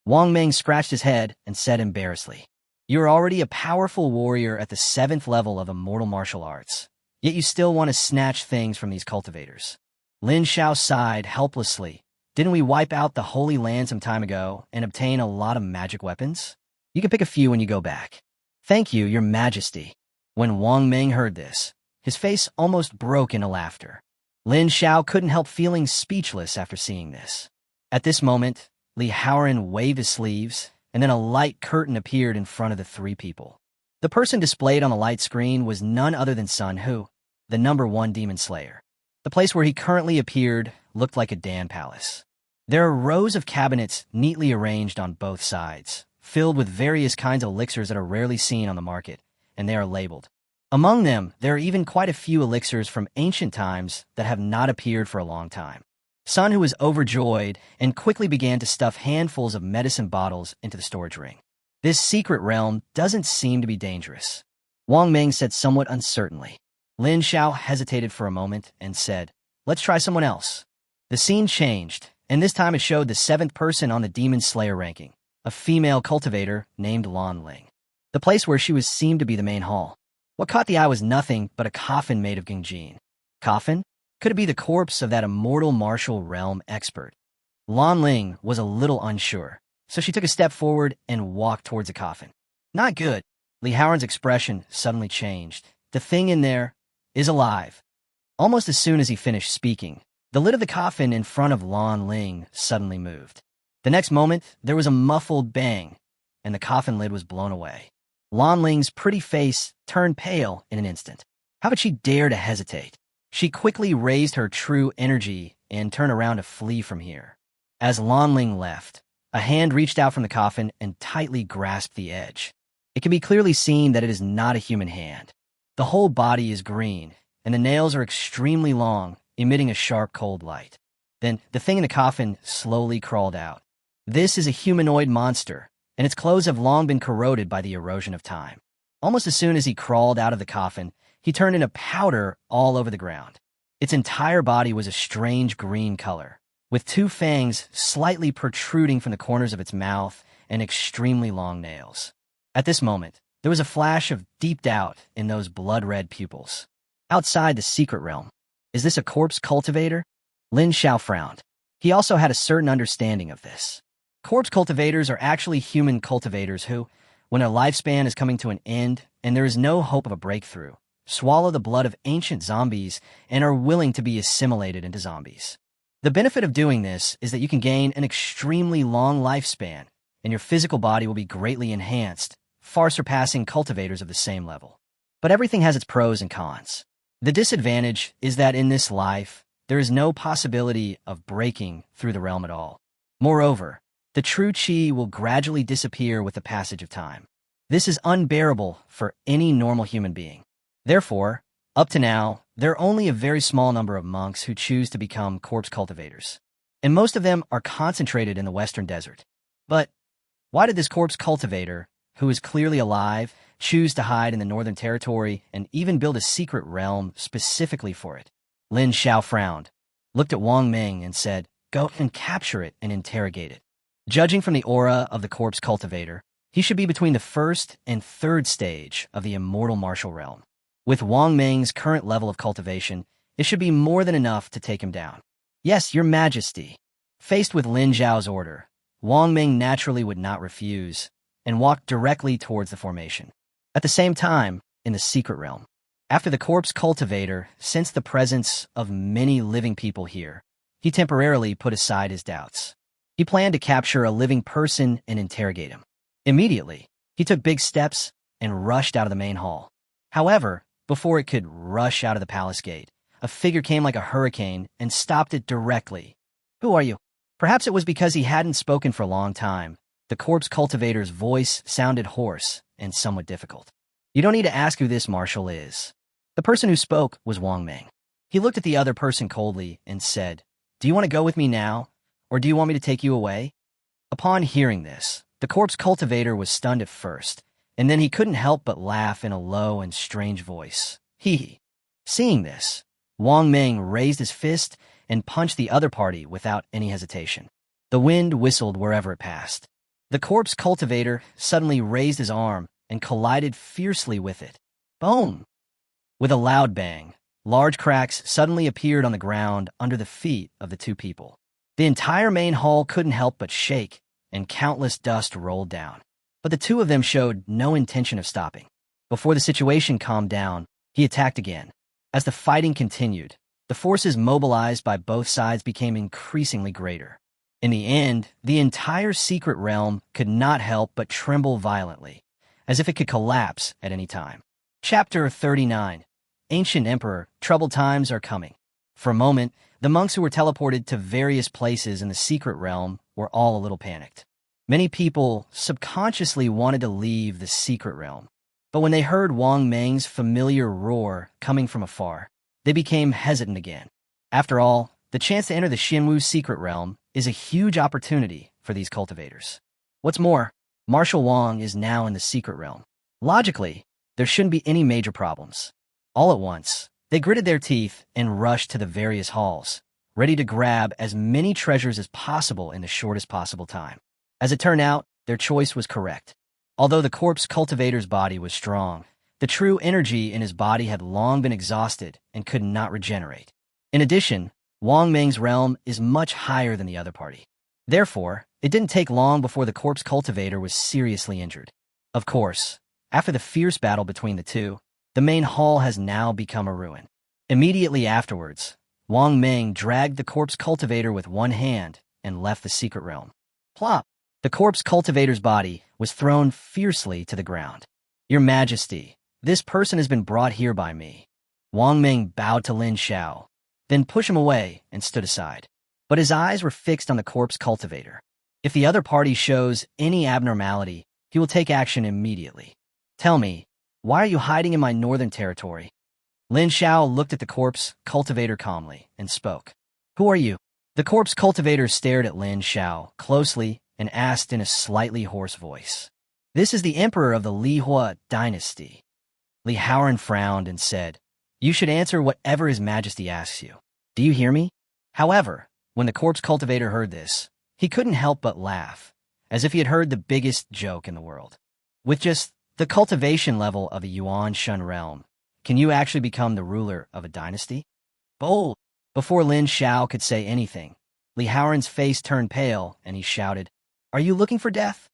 Wang Ming scratched his head and said embarrassedly, "You are already a powerful warrior at the 7th level of immortal martial arts, yet you still want to snatch things from these cultivators." Lin Xiao sighed helplessly. "Didn't we wipe out the Holy Land some time ago and obtain a lot of magic weapons? You can pick a few when you go back." "Thank you, Your Majesty." When Wang Ming heard this, his face almost broke into laughter. Lin Xiao couldn't help feeling speechless after seeing this. At this moment, Li Haoran waved his sleeves, and then a light curtain appeared in front of the 3 people. The person displayed on the light screen was none other than Sun Hu, the #1 demon slayer. The place where he currently appeared looked like a Dan palace. There are rows of cabinets neatly arranged on both sides, filled with various kinds of elixirs that are rarely seen on the market, and they are labeled. Among them, there are even quite a few elixirs from ancient times that have not appeared for a long time. Sun, who was overjoyed, and quickly began to stuff handfuls of medicine bottles into the storage ring. This secret realm doesn't seem to be dangerous. Wang Ming said somewhat uncertainly. Lin Xiao hesitated for a moment and said, "Let's try someone else." The scene changed, and this time it showed the 7th person on the Demon Slayer ranking, a female cultivator named Lan Ling. The place where she was seemed to be the main hall. What caught the eye was nothing but a coffin made of gingjin. Coffin? Could it be the corpse of that immortal martial realm expert? Lan Ling was a little unsure, so she took a step forward and walked towards the coffin. Not good. Li Howren's expression suddenly changed. The thing in there is alive. Almost as soon as he finished speaking, the lid of the coffin in front of Lan Ling suddenly moved. The next moment, there was a muffled bang, and the coffin lid was blown away. Lan Ling's pretty face turned pale in an instant. How could she dare to hesitate? She quickly raised her true energy and turned around to flee from here. As Lan Ling left, a hand reached out from the coffin and tightly grasped the edge. It can be clearly seen that it is not a human hand. The whole body is green, and the nails are extremely long, emitting a sharp cold light. Then the thing in the coffin slowly crawled out. This is a humanoid monster, and its clothes have long been corroded by the erosion of time. Almost as soon as he crawled out of the coffin, he turned into powder all over the ground. Its entire body was a strange green color, with 2 fangs slightly protruding from the corners of its mouth and extremely long nails. At this moment, there was a flash of deep doubt in those blood-red pupils. Outside the secret realm, is this a corpse cultivator? Lin Xiao frowned. He also had a certain understanding of this. Corpse cultivators are actually human cultivators who, when their lifespan is coming to an end and there is no hope of a breakthrough, swallow the blood of ancient zombies and are willing to be assimilated into zombies. The benefit of doing this is that you can gain an extremely long lifespan, and your physical body will be greatly enhanced, far surpassing cultivators of the same level. But everything has its pros and cons. The disadvantage is that in this life, there is no possibility of breaking through the realm at all. Moreover, the true chi will gradually disappear with the passage of time. This is unbearable for any normal human being. Therefore, up to now, there are only a very small number of monks who choose to become corpse cultivators, and most of them are concentrated in the Western Desert. But why did this corpse cultivator, who is clearly alive, choose to hide in the Northern Territory and even build a secret realm specifically for it? Lin Xiao frowned, looked at Wang Ming and said, "Go and capture it and interrogate it." Judging from the aura of the corpse cultivator, he should be between the 1st and 3rd stage of the immortal martial realm. With Wang Ming's current level of cultivation, it should be more than enough to take him down. "Yes, your majesty." Faced with Lin Xiao's order, Wang Ming naturally would not refuse and walked directly towards the formation. At the same time, in the secret realm, after the corpse cultivator sensed the presence of many living people here, he temporarily put aside his doubts. He planned to capture a living person and interrogate him. Immediately, he took big steps and rushed out of the main hall. However, before it could rush out of the palace gate, a figure came like a hurricane and stopped it directly. "Who are you?" Perhaps it was because he hadn't spoken for a long time. The corpse cultivator's voice sounded hoarse and somewhat difficult. "You don't need to ask who this marshal is." The person who spoke was Wang Ming. He looked at the other person coldly and said, "Do you want to go with me now, or do you want me to take you away?" Upon hearing this, the corpse cultivator was stunned at first, and then he couldn't help but laugh in a low and strange voice. Hee. Seeing this, Wang Ming raised his fist and punched the other party without any hesitation. The wind whistled wherever it passed. The corpse cultivator suddenly raised his arm and collided fiercely with it. Boom! With a loud bang, large cracks suddenly appeared on the ground under the feet of the 2 people. The entire main hall couldn't help but shake, and countless dust rolled down. But the 2 of them showed no intention of stopping. Before the situation calmed down, he attacked again. As the fighting continued, the forces mobilized by both sides became increasingly greater. In the end, the entire secret realm could not help but tremble violently, as if it could collapse at any time. Chapter 39. Ancient Emperor, Troubled Times Are Coming. For a moment, the monks who were teleported to various places in the secret realm were all a little panicked. Many people subconsciously wanted to leave the secret realm. But when they heard Wang Meng's familiar roar coming from afar, they became hesitant again. After all, the chance to enter the Xinwu secret realm is a huge opportunity for these cultivators. What's more, Marshal Wang is now in the secret realm. Logically, there shouldn't be any major problems. All at once, they gritted their teeth and rushed to the various halls, ready to grab as many treasures as possible in the shortest possible time. As it turned out, their choice was correct. Although the corpse cultivator's body was strong, the true energy in his body had long been exhausted and could not regenerate. In addition, Wang Meng's realm is much higher than the other party. Therefore, it didn't take long before the corpse cultivator was seriously injured. Of course, after the fierce battle between the two, the main hall has now become a ruin. Immediately afterwards, Wang Meng dragged the corpse cultivator with one hand and left the secret realm. Plop! The corpse cultivator's body was thrown fiercely to the ground. Your Majesty, this person has been brought here by me. Wang Meng bowed to Lin Xiao, then pushed him away and stood aside. But his eyes were fixed on the corpse cultivator. If the other party shows any abnormality, he will take action immediately. Tell me, why are you hiding in my northern territory? Lin Xiao looked at the corpse cultivator calmly and spoke. Who are you? The corpse cultivator stared at Lin Xiao closely and asked in a slightly hoarse voice. This is the emperor of the Lihuo Dynasty. Lihuo frowned and said, You should answer whatever His Majesty asks you. Do you hear me? However, when the corpse cultivator heard this, he couldn't help but laugh, as if he had heard the biggest joke in the world. With just the cultivation level of a Yuan Shun realm, can you actually become the ruler of a dynasty? Bold! Before Lin Xiao could say anything, Li Haoran's face turned pale and he shouted, Are you looking for death?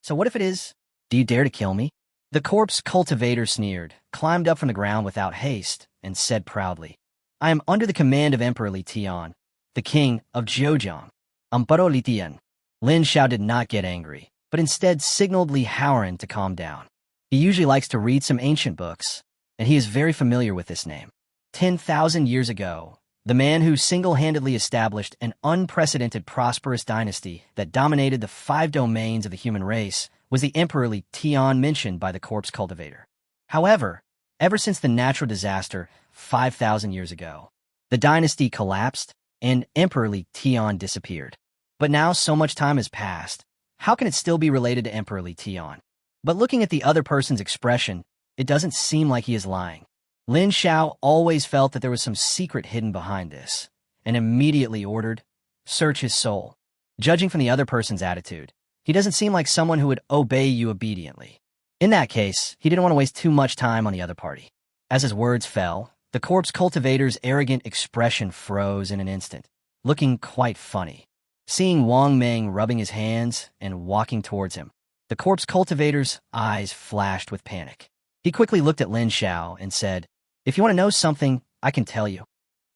So what if it is? Do you dare to kill me? The corpse cultivator sneered, climbed up from the ground without haste, and said proudly, I am under the command of Emperor Li Tian, the king of Zhejiang. Emperor Li Tian. Lin Xiao did not get angry, but instead signaled Li Haoran to calm down. He usually likes to read some ancient books, and he is very familiar with this name. 10,000 years ago, the man who single-handedly established an unprecedented prosperous dynasty that dominated the 5 domains of the human race was the Emperor Li Tian mentioned by the corpse cultivator. However, ever since the natural disaster 5,000 years ago, the dynasty collapsed and Emperor Li Tian disappeared. But now so much time has passed, how can it still be related to Emperor Li Tian? But looking at the other person's expression, it doesn't seem like he is lying. Lin Xiao always felt that there was some secret hidden behind this, and immediately ordered, Search his soul. Judging from the other person's attitude, he doesn't seem like someone who would obey you obediently. In that case, he didn't want to waste too much time on the other party. As his words fell, the corpse cultivator's arrogant expression froze in an instant, looking quite funny. Seeing Wang Meng rubbing his hands and walking towards him, the corpse cultivator's eyes flashed with panic. He quickly looked at Lin Xiao and said, If you want to know something, I can tell you.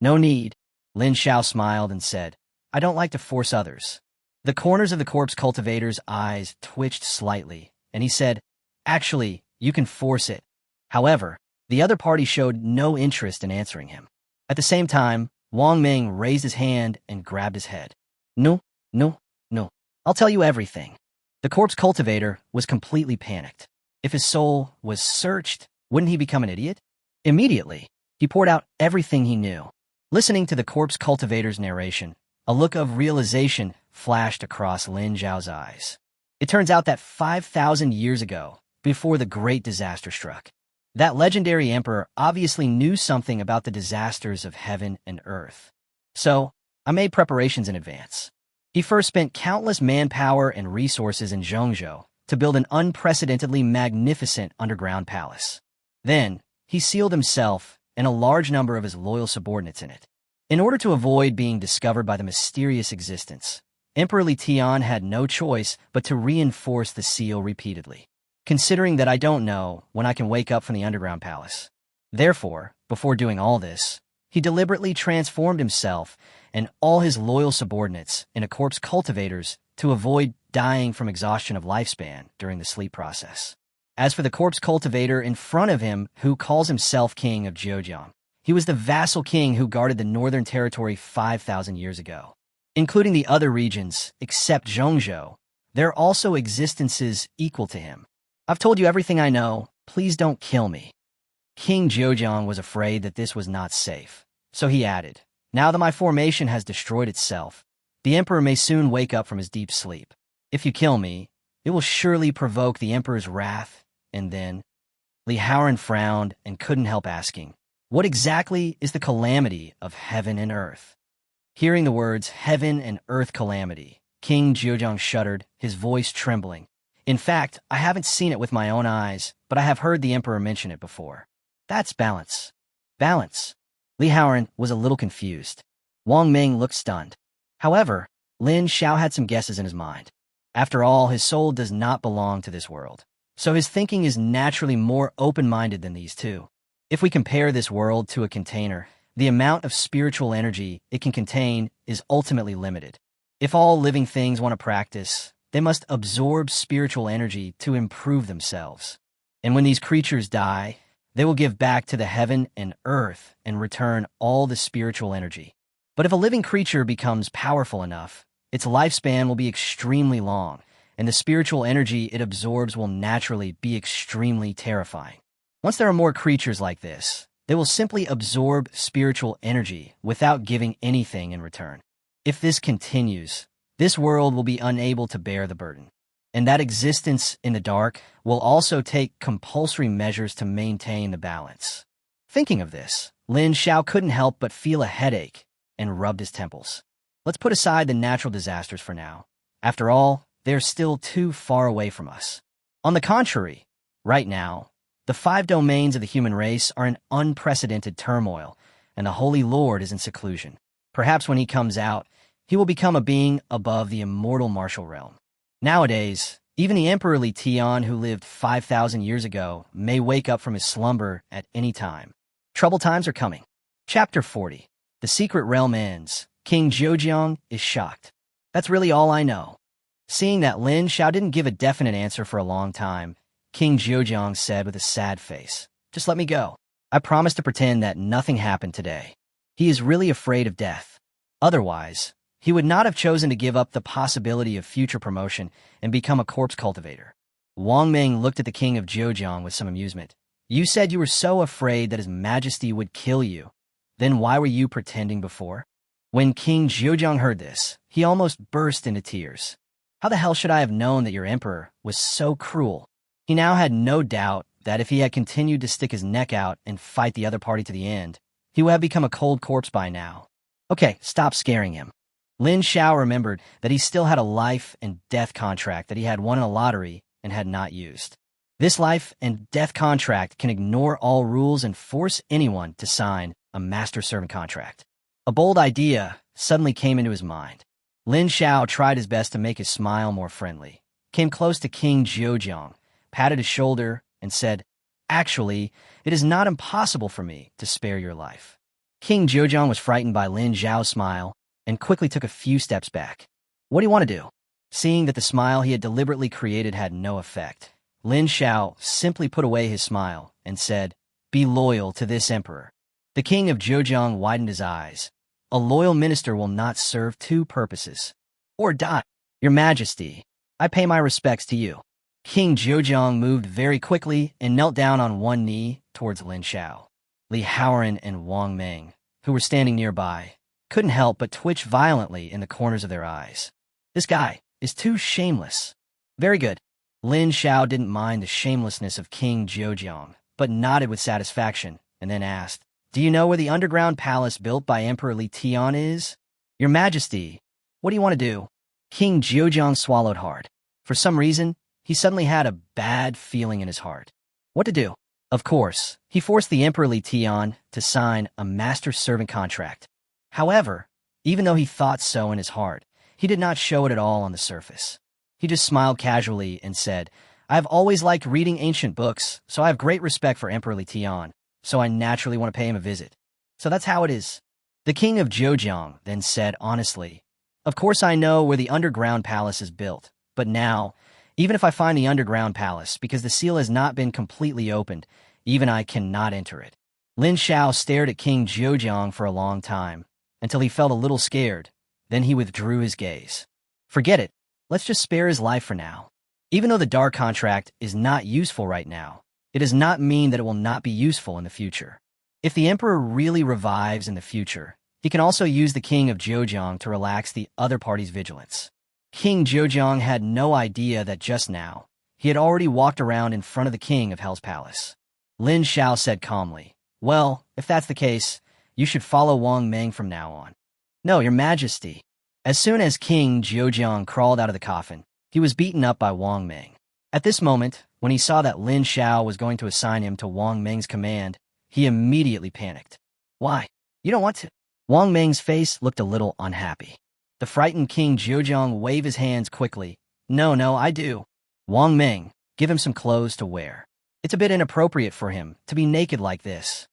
No need. Lin Xiao smiled and said, I don't like to force others. The corners of the corpse cultivator's eyes twitched slightly, and he said, Actually, you can force it. However, the other party showed no interest in answering him. At the same time, Wang Meng raised his hand and grabbed his head. No. I'll tell you everything. The corpse cultivator was completely panicked. If his soul was searched, wouldn't he become an idiot? Immediately, he poured out everything he knew. Listening to the corpse cultivator's narration, a look of realization flashed across Lin Xiao's eyes. It turns out that 5,000 years ago, before the great disaster struck, that legendary emperor obviously knew something about the disasters of heaven and earth. So, I made preparations in advance. He first spent countless manpower and resources in Zhongzhou to build an unprecedentedly magnificent underground palace. Then, he sealed himself and a large number of his loyal subordinates in it. In order to avoid being discovered by the mysterious existence, Emperor Li Tian had no choice but to reinforce the seal repeatedly, considering that I don't know when I can wake up from the underground palace. Therefore, before doing all this, he deliberately transformed himself and all his loyal subordinates into corpse cultivators to avoid dying from exhaustion of lifespan during the sleep process. As for the corpse cultivator in front of him who calls himself king of Zhejiang, he was the vassal king who guarded the northern territory 5,000 years ago. Including the other regions, except Zhongzhou, there are also existences equal to him. I've told you everything I know, Please don't kill me. King Zhejiang was afraid that this was not safe, so he added, now that my formation has destroyed itself, the emperor may soon wake up from his deep sleep. If you kill me, it will surely provoke the emperor's wrath, and then... Lihuo frowned and couldn't help asking, what exactly is the calamity of heaven and earth? Hearing the words heaven and earth calamity, King Zhejiang shuddered, his voice trembling. In fact, I haven't seen it with my own eyes, but I have heard the emperor mention it before. That's balance. Balance. Lihuo was a little confused. Wang Ming looked stunned. However, Lin Xiao had some guesses in his mind. After all, his soul does not belong to this world, so his thinking is naturally more open-minded than these two. If we compare this world to a container, the amount of spiritual energy it can contain is ultimately limited. If all living things want to practice, they must absorb spiritual energy to improve themselves. And when these creatures die, they will give back to the heaven and earth and return all the spiritual energy. But if a living creature becomes powerful enough, its lifespan will be extremely long, and the spiritual energy it absorbs will naturally be extremely terrifying. Once there are more creatures like this, they will simply absorb spiritual energy without giving anything in return. If this continues, this world will be unable to bear the burden, and that existence in the dark will also take compulsory measures to maintain the balance. Thinking of this, Lin Xiao couldn't help but feel a headache and rubbed his temples. Let's put aside the natural disasters for now. After all, they're still too far away from us. On the contrary, right now, the 5 domains of the human race are in unprecedented turmoil, and the Holy Lord is in seclusion. Perhaps when he comes out, he will become a being above the immortal martial realm. Nowadays, even the Emperor Li Tian, who lived 5,000 years ago, may wake up from his slumber at any time. Troubled times are coming. Chapter 40. The secret realm ends. King Zhejiang is shocked. That's really all I know. Seeing that Lin Xiao didn't give a definite answer for a long time, King Zhejiang said with a sad face, just let me go. I promise to pretend that nothing happened today. He is really afraid of death. Otherwise, he would not have chosen to give up the possibility of future promotion and become a corpse cultivator. Wang Ming looked at the king of Zhejiang with some amusement. You said you were so afraid that his majesty would kill you. Then why were you pretending before? When King Zhejiang heard this, he almost burst into tears. How the hell should I have known that your emperor was so cruel? He now had no doubt that if he had continued to stick his neck out and fight the other party to the end, he would have become a cold corpse by now. Okay, stop scaring him. Lin Xiao remembered that he still had a life and death contract that he had won in a lottery and had not used. This life and death contract can ignore all rules and force anyone to sign a master-servant contract. A bold idea suddenly came into his mind. Lin Xiao tried his best to make his smile more friendly, came close to King Zhejiang, patted his shoulder, and said, actually, it is not impossible for me to spare your life. King Zhejiang was frightened by Lin Xiao's smile and quickly took a few steps back. What do you want to do? Seeing that the smile he had deliberately created had no effect, Lin Xiao simply put away his smile and said, be loyal to this emperor. The king of Zhejiang widened his eyes. A loyal minister will not serve 2 purposes. Or die. Your Majesty, I pay my respects to you. King Zhejiang moved very quickly and knelt down on one knee towards Lin Xiao. Lihuo and Wang Ming, who were standing nearby, couldn't help but twitch violently in the corners of their eyes. This guy is too shameless. Very good. Lin Xiao didn't mind the shamelessness of King Zhejiang, but nodded with satisfaction and then asked, do you know where the underground palace built by Emperor Li Tian is? Your Majesty, what do you want to do? King Zhejiang swallowed hard. For some reason, he suddenly had a bad feeling in his heart. What to do? Of course, he forced the Emperor Li Tian to sign a master-servant contract. However, even though he thought so in his heart, he did not show it at all on the surface. He just smiled casually and said, I have always liked reading ancient books, so I have great respect for Emperor Li Tian. So I naturally want to pay him a visit. So that's how it is. The king of Zhejiang then said honestly, of course I know where the underground palace is built, but now, even if I find the underground palace, because the seal has not been completely opened, even I cannot enter it. Lin Xiao stared at King Zhejiang for a long time, until he felt a little scared. Then he withdrew his gaze. Forget it. Let's just spare his life for now. Even though the dark contract is not useful right now, it does not mean that it will not be useful in the future. If the emperor really revives in the future, he can also use the king of Zhejiang to relax the other party's vigilance. King Zhejiang had no idea that just now, he had already walked around in front of the king of Hell's palace. Lin Xiao said calmly, "Well, if that's the case, you should follow Wang Meng from now on." "No, your majesty." As soon as King Zhejiang crawled out of the coffin, he was beaten up by Wang Meng. At this moment, when he saw that Lin Xiao was going to assign him to Wang Meng's command, he immediately panicked. "Why? You don't want to?" Wang Meng's face looked a little unhappy. The frightened King Zhejiang waved his hands quickly. No, I do." "Wang Meng, give him some clothes to wear. It's a bit inappropriate for him to be naked like this."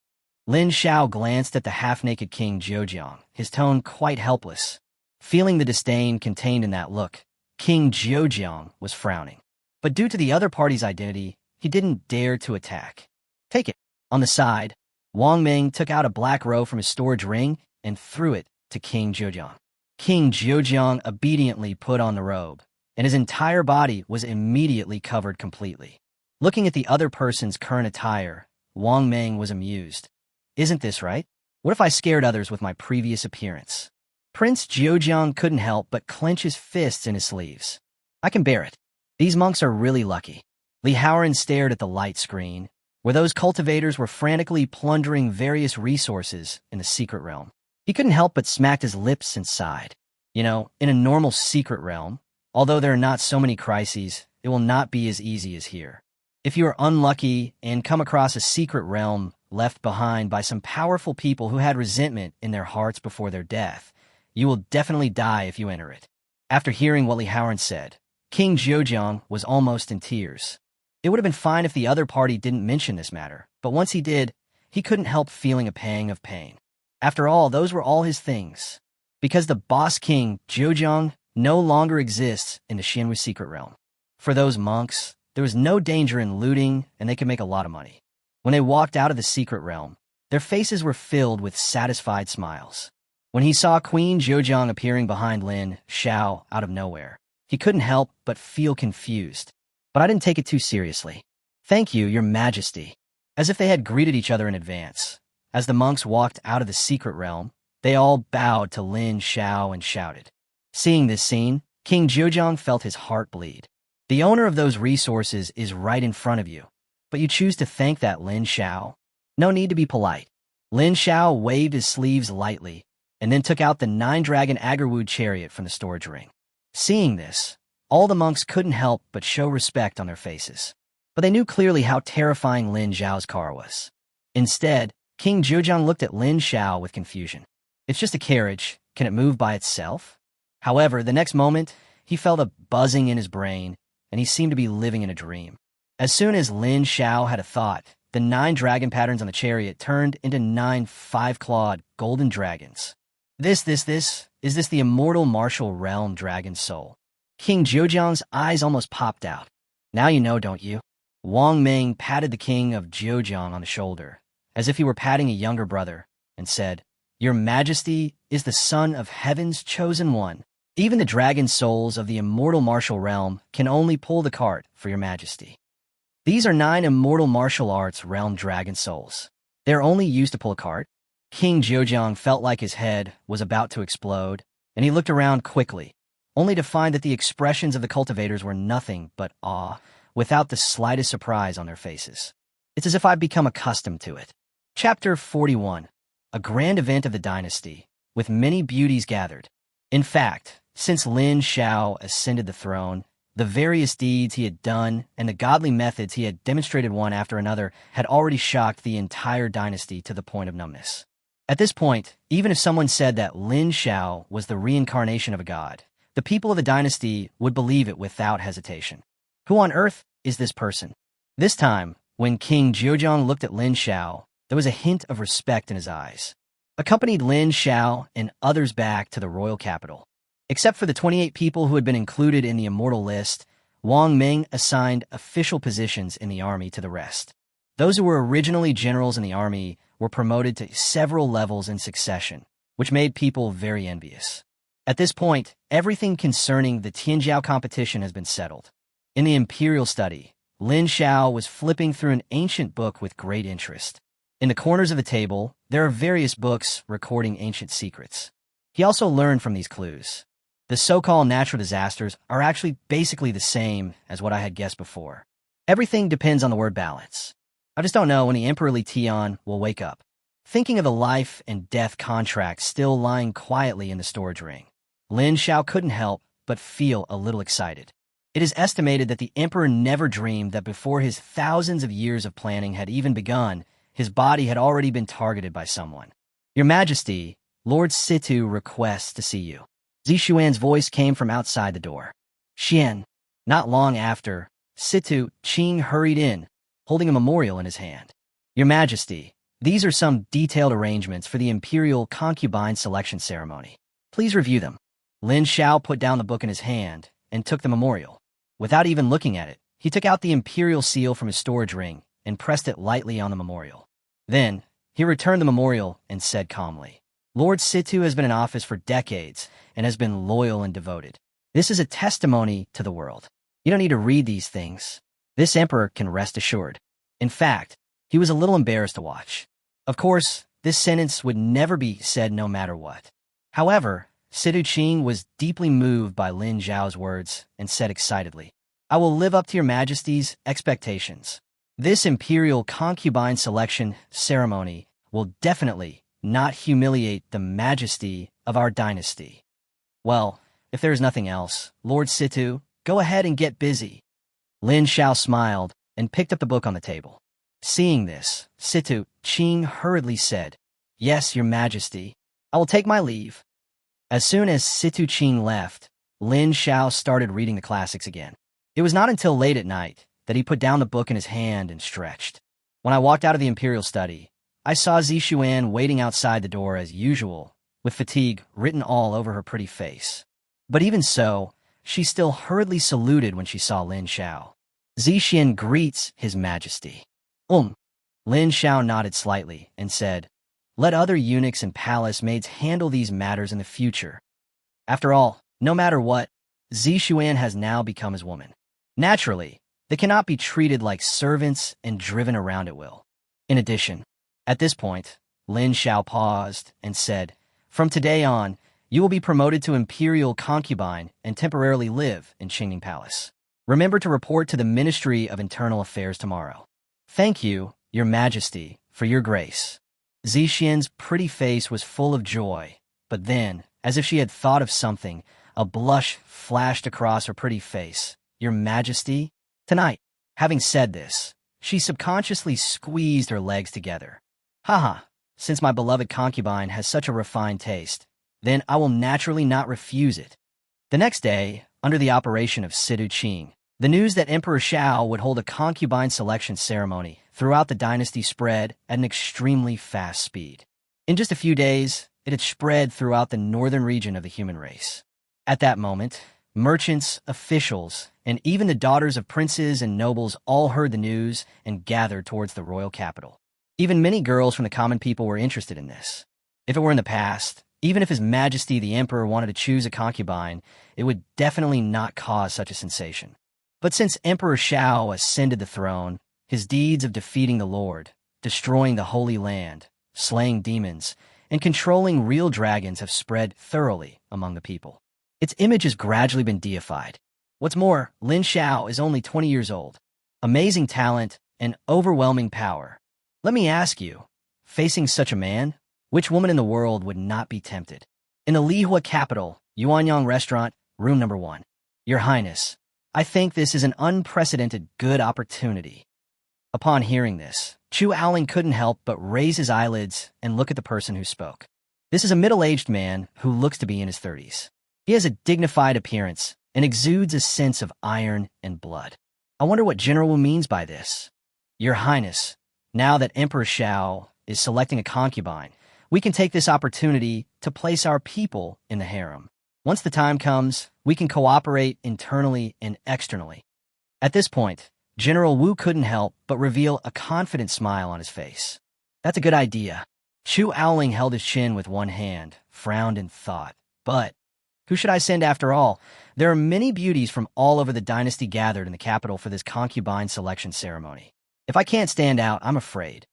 Lin Xiao glanced at the half-naked King Zhejiang, his tone quite helpless. Feeling the disdain contained in that look, King Zhejiang was frowning. But due to the other party's identity, he didn't dare to attack. "Take it." On the side, Wang Meng took out a black robe from his storage ring and threw it to King Zhejiang. King Zhejiang obediently put on the robe, and his entire body was immediately covered completely. Looking at the other person's current attire, Wang Meng was amused. "Isn't this right? What if I scared others with my previous appearance?" Prince Zhejiang couldn't help but clench his fists in his sleeves. "I can bear it. These monks are really lucky." Lihuo stared at the light screen, where those cultivators were frantically plundering various resources in the secret realm. He couldn't help but smack his lips and sighed. In a normal secret realm, although there are not so many crises, it will not be as easy as here. If you are unlucky and come across a secret realm left behind by some powerful people who had resentment in their hearts before their death, you will definitely die if you enter it. After hearing what Lihuo said, King Zhejiang was almost in tears. It would have been fine if the other party didn't mention this matter, but once he did, he couldn't help feeling a pang of pain. After all, those were all his things. Because the boss king, Zhejiang, no longer exists in the Xianwu secret realm. For those monks, there was no danger in looting, and they could make a lot of money. When they walked out of the secret realm, their faces were filled with satisfied smiles. When he saw Queen Zhejiang appearing behind Lin Xiao out of nowhere, he couldn't help but feel confused. But I didn't take it too seriously. "Thank you, your majesty." As if they had greeted each other in advance. As the monks walked out of the secret realm, they all bowed to Lin Xiao and shouted. Seeing this scene, King Zhejiang felt his heart bleed. The owner of those resources is right in front of you, but you choose to thank that Lin Xiao? No need to be polite. Lin Xiao waved his sleeves lightly, and then took out the 9-dragon Agarwood chariot from the storage ring. Seeing this, all the monks couldn't help but show respect on their faces. But they knew clearly how terrifying Lin Xiao's car was. Instead, King Zhejiang looked at Lin Xiao with confusion. "It's just a carriage. Can it move by itself?" However, the next moment, he felt a buzzing in his brain, and he seemed to be living in a dream. As soon as Lin Xiao had a thought, the 9 dragon patterns on the chariot turned into 9 5-clawed golden dragons. Is this the immortal martial realm dragon soul? King Zhejiang's eyes almost popped out. "Now you know, don't you?" Wang Meng patted the king of Zhejiang on the shoulder, as if he were patting a younger brother, and said, "Your Majesty is the son of heaven's chosen one. Even the dragon souls of the immortal martial realm can only pull the cart for your Majesty. These are 9 immortal martial arts realm dragon souls. They're only used to pull a cart." King Zhejiang felt like his head was about to explode, and he looked around quickly, only to find that the expressions of the cultivators were nothing but awe, without the slightest surprise on their faces. It's as if I've become accustomed to it. Chapter 41. A grand event of the dynasty, with many beauties gathered. In fact, since Lin Xiao ascended the throne, the various deeds he had done and the godly methods he had demonstrated one after another had already shocked the entire dynasty to the point of numbness. At this point, even if someone said that Lin Xiao was the reincarnation of a god, the people of the dynasty would believe it without hesitation. Who on earth is this person? This time, when King Zhejiang looked at Lin Xiao, there was a hint of respect in his eyes. Accompanied Lin Xiao and others back to the royal capital. Except for the 28 people who had been included in the immortal list, Wang Meng assigned official positions in the army to the rest. Those who were originally generals in the army were promoted to several levels in succession, which made people very envious. At this point, everything concerning the Tianjiao competition has been settled. In the imperial study, Lin Xiao was flipping through an ancient book with great interest. In the corners of the table, there are various books recording ancient secrets. He also learned from these clues. The so-called natural disasters are actually basically the same as what I had guessed before. Everything depends on the word balance. I just don't know when the Emperor Li Tian will wake up, thinking of the life and death contract still lying quietly in the storage ring. Lin Xiao couldn't help but feel a little excited. It is estimated that the Emperor never dreamed that before his thousands of years of planning had even begun, his body had already been targeted by someone. Your Majesty, Lord Situ requests to see you. Zixuan's voice came from outside the door. Xian. Not long after, Situ Qing hurried in, holding a memorial in his hand. Your Majesty, these are some detailed arrangements for the Imperial Concubine Selection Ceremony. Please review them. Lin Xiao put down the book in his hand and took the memorial. Without even looking at it, he took out the Imperial seal from his storage ring and pressed it lightly on the memorial. Then, he returned the memorial and said calmly, Lord Situ has been in office for decades and has been loyal and devoted. This is a testimony to the world. You don't need to read these things. This emperor can rest assured. In fact, he was a little embarrassed to watch. Of course, this sentence would never be said no matter what. However, Situ Qing was deeply moved by Lin Xiao's words and said excitedly, I will live up to your Majesty's expectations. This imperial concubine selection ceremony will definitely not humiliate the majesty of our dynasty. Well, if there is nothing else, Lord Situ, go ahead and get busy. Lin Xiao smiled and picked up the book on the table. Seeing this, Situ Qing hurriedly said, Yes, your Majesty. I will take my leave. As soon as Situ Qing left, Lin Xiao started reading the classics again. It was not until late at night that he put down the book in his hand and stretched. When I walked out of the imperial study, I saw Zixuan waiting outside the door as usual, with fatigue written all over her pretty face. But even so, she still hurriedly saluted when she saw Lin Xiao. Zixuan greets His Majesty. Lin Xiao nodded slightly and said, Let other eunuchs and palace maids handle these matters in the future. After all, no matter what, Zixuan has now become his woman. Naturally, they cannot be treated like servants and driven around at will. In addition, at this point, Lin Xiao paused and said, From today on, you will be promoted to imperial concubine and temporarily live in Qingning Palace. Remember to report to the Ministry of Internal Affairs tomorrow. Thank you, your Majesty, for your grace. Zixuan's pretty face was full of joy, but then, as if she had thought of something, a blush flashed across her pretty face. Your Majesty? Tonight. Having said this, she subconsciously squeezed her legs together. Haha, since my beloved concubine has such a refined taste, then I will naturally not refuse it. The next day, under the operation of Situ Qing, the news that Emperor Xiao would hold a concubine selection ceremony throughout the dynasty spread at an extremely fast speed. In just a few days, it had spread throughout the northern region of the human race. At that moment, merchants, officials, and even the daughters of princes and nobles all heard the news and gathered towards the royal capital. Even many girls from the common people were interested in this. If it were in the past, even if His Majesty the Emperor wanted to choose a concubine, it would definitely not cause such a sensation. But since Emperor Xiao ascended the throne, his deeds of defeating the Lord, destroying the Holy Land, slaying demons, and controlling real dragons have spread thoroughly among the people. Its image has gradually been deified. What's more, Lin Xiao is only 20 years old. Amazing talent and overwhelming power. Let me ask you, facing such a man, which woman in the world would not be tempted? In the Lihuo capital, Yuanyang restaurant, room number 1. Your Highness, I think this is an unprecedented good opportunity. Upon hearing this, Chu Aoling couldn't help but raise his eyelids and look at the person who spoke. This is a middle-aged man who looks to be in his 30s. He has a dignified appearance and exudes a sense of iron and blood. I wonder what General Wu means by this. Your Highness, now that Emperor Xiao is selecting a concubine, we can take this opportunity to place our people in the harem. Once the time comes, we can cooperate internally and externally. At this point, General Wu couldn't help but reveal a confident smile on his face. That's a good idea. Chu Aoling held his chin with one hand, frowned and thought. But, Who should I send after all? There are many beauties from all over the dynasty gathered in the capital for this concubine selection ceremony. If I can't stand out, I'm afraid.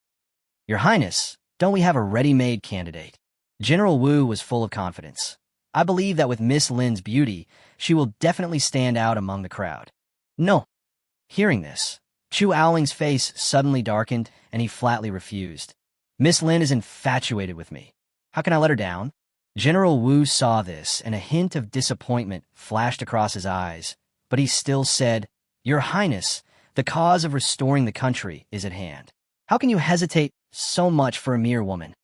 Your Highness, don't we have a ready-made candidate? General Wu was full of confidence. I believe that with Miss Lin's beauty, she will definitely stand out among the crowd. No. Hearing this, Chu Aoling's face suddenly darkened, and he flatly refused. Miss Lin is infatuated with me. How can I let her down? General Wu saw this, and a hint of disappointment flashed across his eyes, but he still said, Your Highness, the cause of restoring the country is at hand. How can you hesitate so much for a mere woman?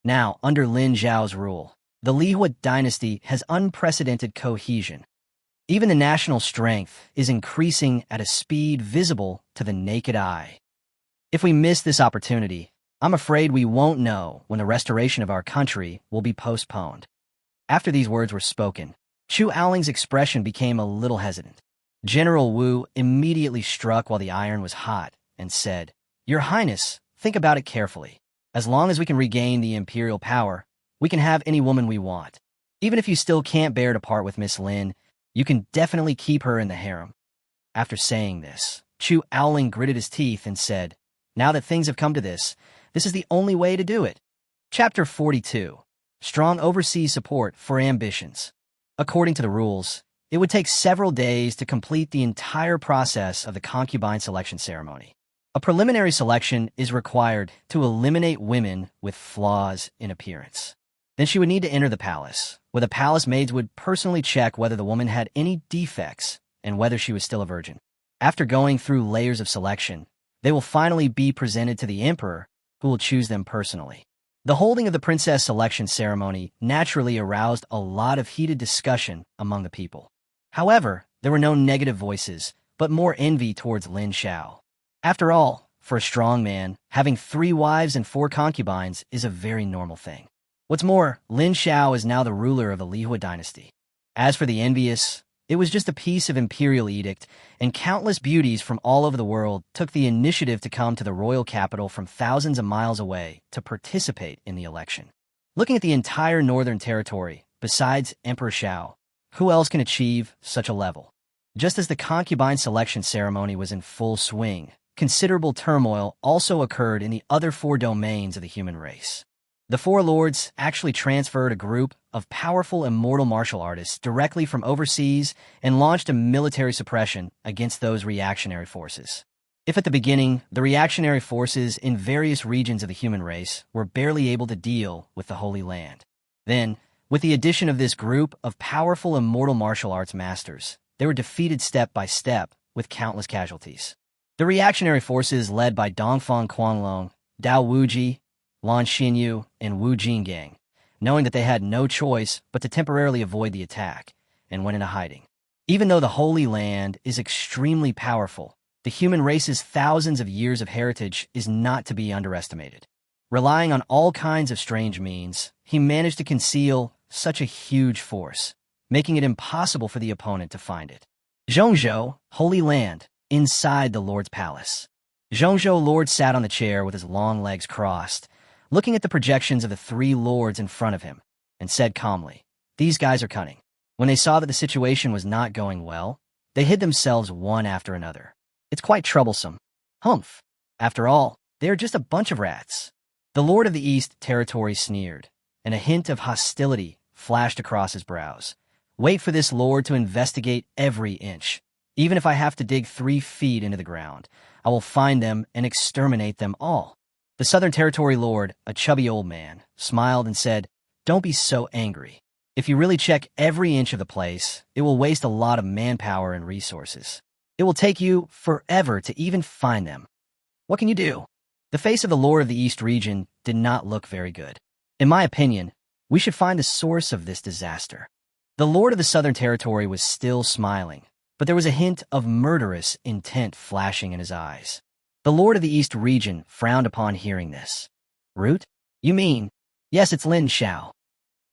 Now, under Lin Xiao's rule, the Lihuo Dynasty has unprecedented cohesion. Even the national strength is increasing at a speed visible to the naked eye. If we miss this opportunity, I'm afraid we won't know when the restoration of our country will be postponed. After these words were spoken, Chu Aoling's expression became a little hesitant. General Wu immediately struck while the iron was hot and said, Your Highness, think about it carefully. As long as we can regain the imperial power, we can have any woman we want. Even if you still can't bear to part with Miss Lin, you can definitely keep her in the harem. After saying this, Chu Aoling gritted his teeth and said, Now that things have come to this is the only way to do it. Chapter 42. Strong Overseas Support for Ambitions. According to the rules, it would take several days to complete the entire process of the concubine selection ceremony. A preliminary selection is required to eliminate women with flaws in appearance. Then she would need to enter the palace, where the palace maids would personally check whether the woman had any defects and whether she was still a virgin. After going through layers of selection, they will finally be presented to the emperor, who will choose them personally. The holding of the princess selection ceremony naturally aroused a lot of heated discussion among the people. However, there were no negative voices, but more envy towards Lin Xiao. After all, for a strong man, having 3 wives and 4 concubines is a very normal thing. What's more, Lin Xiao is now the ruler of the Lihuo Dynasty. As for the envious, it was just a piece of imperial edict, and countless beauties from all over the world took the initiative to come to the royal capital from thousands of miles away to participate in the election. Looking at the entire northern territory, besides Emperor Xiao, who else can achieve such a level? Just as the concubine selection ceremony was in full swing, considerable turmoil also occurred in the other 4 domains of the human race. The 4 lords actually transferred a group of powerful immortal martial artists directly from overseas and launched a military suppression against those reactionary forces. If at the beginning, the reactionary forces in various regions of the human race were barely able to deal with the Holy Land, then, with the addition of this group of powerful immortal martial arts masters, they were defeated step by step with countless casualties. The reactionary forces led by Dongfang Quanglong, Dao Wuji, Lan Xinyu, and Wu Jinggang, knowing that they had no choice but to temporarily avoid the attack, and went into hiding. Even though the Holy Land is extremely powerful, the human race's thousands of years of heritage is not to be underestimated. Relying on all kinds of strange means, he managed to conceal such a huge force, making it impossible for the opponent to find it. Zhongzhou, Holy Land, inside the Lord's palace. Zhongzhou Lord sat on the chair with his long legs crossed, looking at the projections of the 3 lords in front of him, and said calmly, These guys are cunning. When they saw that the situation was not going well, they hid themselves one after another. It's quite troublesome. Humph. After all, they are just a bunch of rats. The Lord of the East territory sneered, and a hint of hostility flashed across his brows. Wait for this lord to investigate every inch. Even if I have to dig 3 feet into the ground, I will find them and exterminate them all. The Southern Territory Lord, a chubby old man, smiled and said, Don't be so angry. If you really check every inch of the place, it will waste a lot of manpower and resources. It will take you forever to even find them. What can you do? The face of the Lord of the East region did not look very good. In my opinion, we should find the source of this disaster. The Lord of the Southern Territory was still smiling, but there was a hint of murderous intent flashing in his eyes. The Lord of the East region frowned upon hearing this. Root? You mean? Yes, it's Lin Xiao.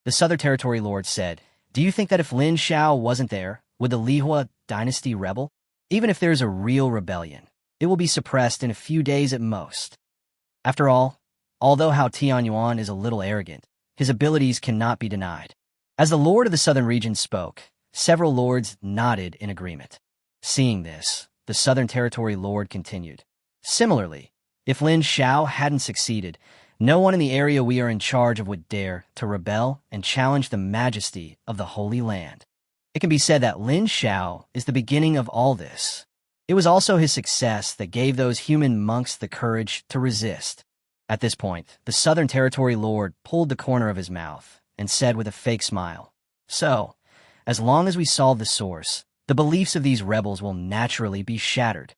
The Southern Territory Lord said, Do you think that if Lin Xiao wasn't there, would the Lihuo Dynasty rebel? Even if there's a real rebellion, it will be suppressed in a few days at most. After all, although Hao Tianyuan is a little arrogant, his abilities cannot be denied. As the lord of the southern region spoke, several lords nodded in agreement. Seeing this, the Southern Territory lord continued. Similarly, if Lin Xiao hadn't succeeded, no one in the area we are in charge of would dare to rebel and challenge the majesty of the Holy Land. It can be said that Lin Xiao is the beginning of all this. It was also his success that gave those human monks the courage to resist. At this point, the Southern Territory lord pulled the corner of his mouth and said with a fake smile, "So, as long as we solve the source, the beliefs of these rebels will naturally be shattered.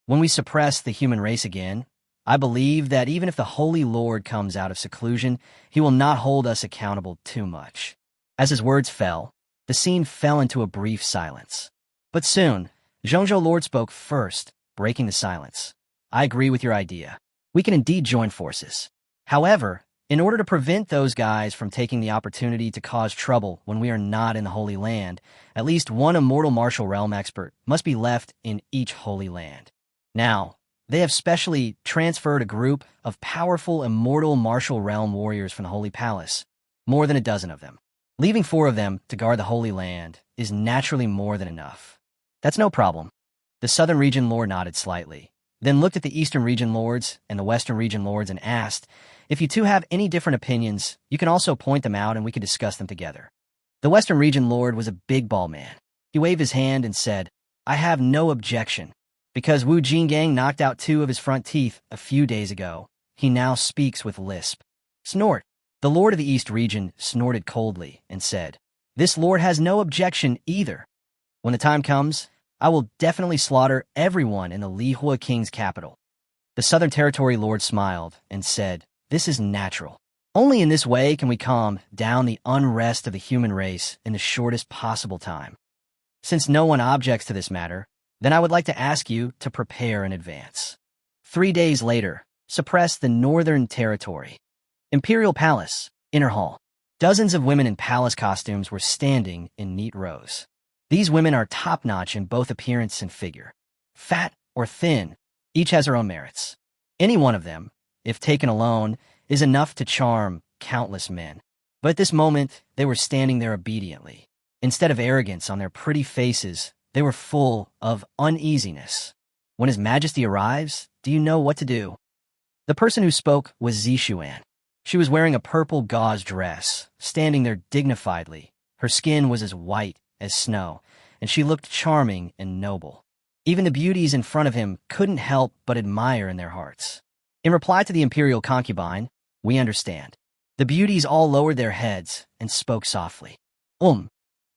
When we suppress the human race again, I believe that even if the Holy Lord comes out of seclusion, he will not hold us accountable too much." As his words fell, the scene fell into a brief silence. But soon, Zhongzhou Lord spoke first, breaking the silence. "I agree with your idea. We can indeed join forces. However, in order to prevent those guys from taking the opportunity to cause trouble when we are not in the Holy Land, at least one immortal martial realm expert must be left in each Holy Land. Now, they have specially transferred a group of powerful immortal martial realm warriors from the Holy Palace, more than a dozen of them. Leaving 4 of them to guard the Holy Land is naturally more than enough." "That's no problem." The Southern Region Lord nodded slightly, then looked at the Eastern Region Lords and the Western Region Lords and asked, "If you two have any different opinions, you can also point them out and we can discuss them together." The Western Region Lord was a big ball man. He waved his hand and said, "I have no objection. Because Wu Jingang knocked out 2 of his front teeth a few days ago, he now speaks with lisp." Snort. The Lord of the East Region snorted coldly and said, "This lord has no objection either. When the time comes, I will definitely slaughter everyone in the Lihuo King's capital." The Southern Territory Lord smiled and said, "This is natural. Only in this way can we calm down the unrest of the human race in the shortest possible time. Since no one objects to this matter, then I would like to ask you to prepare in advance." 3 days later, suppress the Northern Territory. Imperial Palace, Inner Hall. Dozens of women in palace costumes were standing in neat rows. These women are top-notch in both appearance and figure. Fat or thin, each has her own merits. Any one of them, if taken alone, is enough to charm countless men. But at this moment, they were standing there obediently. Instead of arrogance on their pretty faces, they were full of uneasiness. When His Majesty arrives, do you know what to do? The person who spoke was Zixuan. She was wearing a purple gauze dress, standing there dignifiedly. Her skin was as white as snow, and she looked charming and noble. Even the beauties in front of him couldn't help but admire in their hearts. In reply to the imperial concubine, "We understand." The beauties all lowered their heads and spoke softly.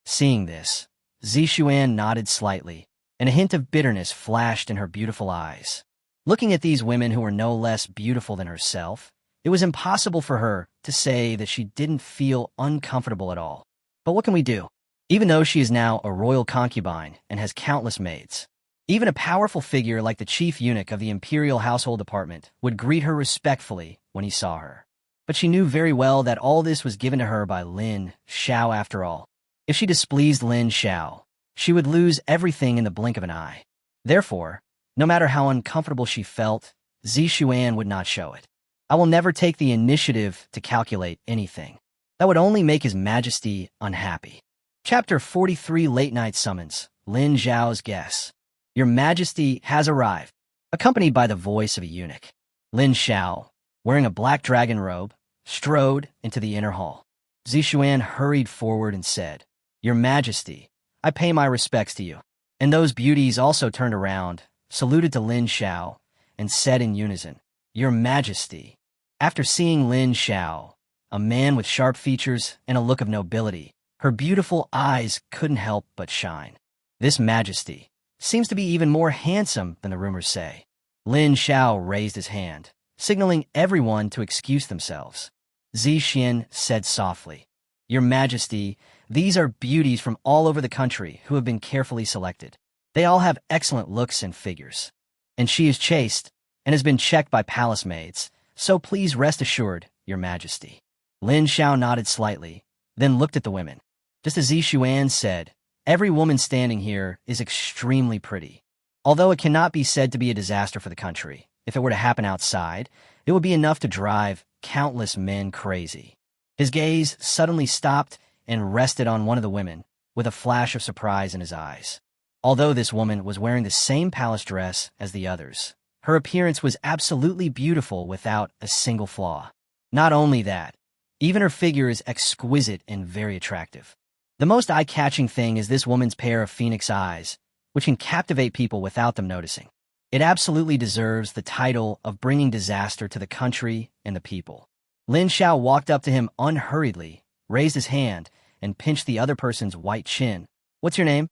Seeing this, Zixuan nodded slightly, and a hint of bitterness flashed in her beautiful eyes. Looking at these women who were no less beautiful than herself, it was impossible for her to say that she didn't feel uncomfortable at all. But what can we do? Even though she is now a royal concubine and has countless maids, even a powerful figure like the chief eunuch of the imperial household department would greet her respectfully when he saw her. But she knew very well that all this was given to her by Lin Xiao after all. If she displeased Lin Xiao, she would lose everything in the blink of an eye. Therefore, no matter how uncomfortable she felt, Zixuan would not show it. "I will never take the initiative to calculate anything. That would only make His Majesty unhappy." Chapter 43 Late Night Summons, Lin Xiao's Guess. "Your Majesty has arrived," accompanied by the voice of a eunuch. Lin Xiao, wearing a black dragon robe, strode into the inner hall. Zixuan hurried forward and said, "Your Majesty, I pay my respects to you." And those beauties also turned around, saluted to Lin Xiao, and said in unison, "Your Majesty." After seeing Lin Xiao, a man with sharp features and a look of nobility, her beautiful eyes couldn't help but shine. This Majesty seems to be even more handsome than the rumors say. Lin Xiao raised his hand, signaling everyone to excuse themselves. Zixuan said softly, "Your Majesty, these are beauties from all over the country who have been carefully selected. They all have excellent looks and figures. And she is chaste and has been checked by palace maids, so please rest assured, Your Majesty." Lin Xiao nodded slightly, then looked at the women. Just as Zixuan said, every woman standing here is extremely pretty. Although it cannot be said to be a disaster for the country, if it were to happen outside, it would be enough to drive countless men crazy. His gaze suddenly stopped and rested on one of the women, with a flash of surprise in his eyes. Although this woman was wearing the same palace dress as the others, her appearance was absolutely beautiful without a single flaw. Not only that, even her figure is exquisite and very attractive. The most eye-catching thing is this woman's pair of phoenix eyes, which can captivate people without them noticing. It absolutely deserves the title of bringing disaster to the country and the people. Lin Xiao walked up to him unhurriedly, raised his hand, and pinched the other person's white chin. "What's your name?"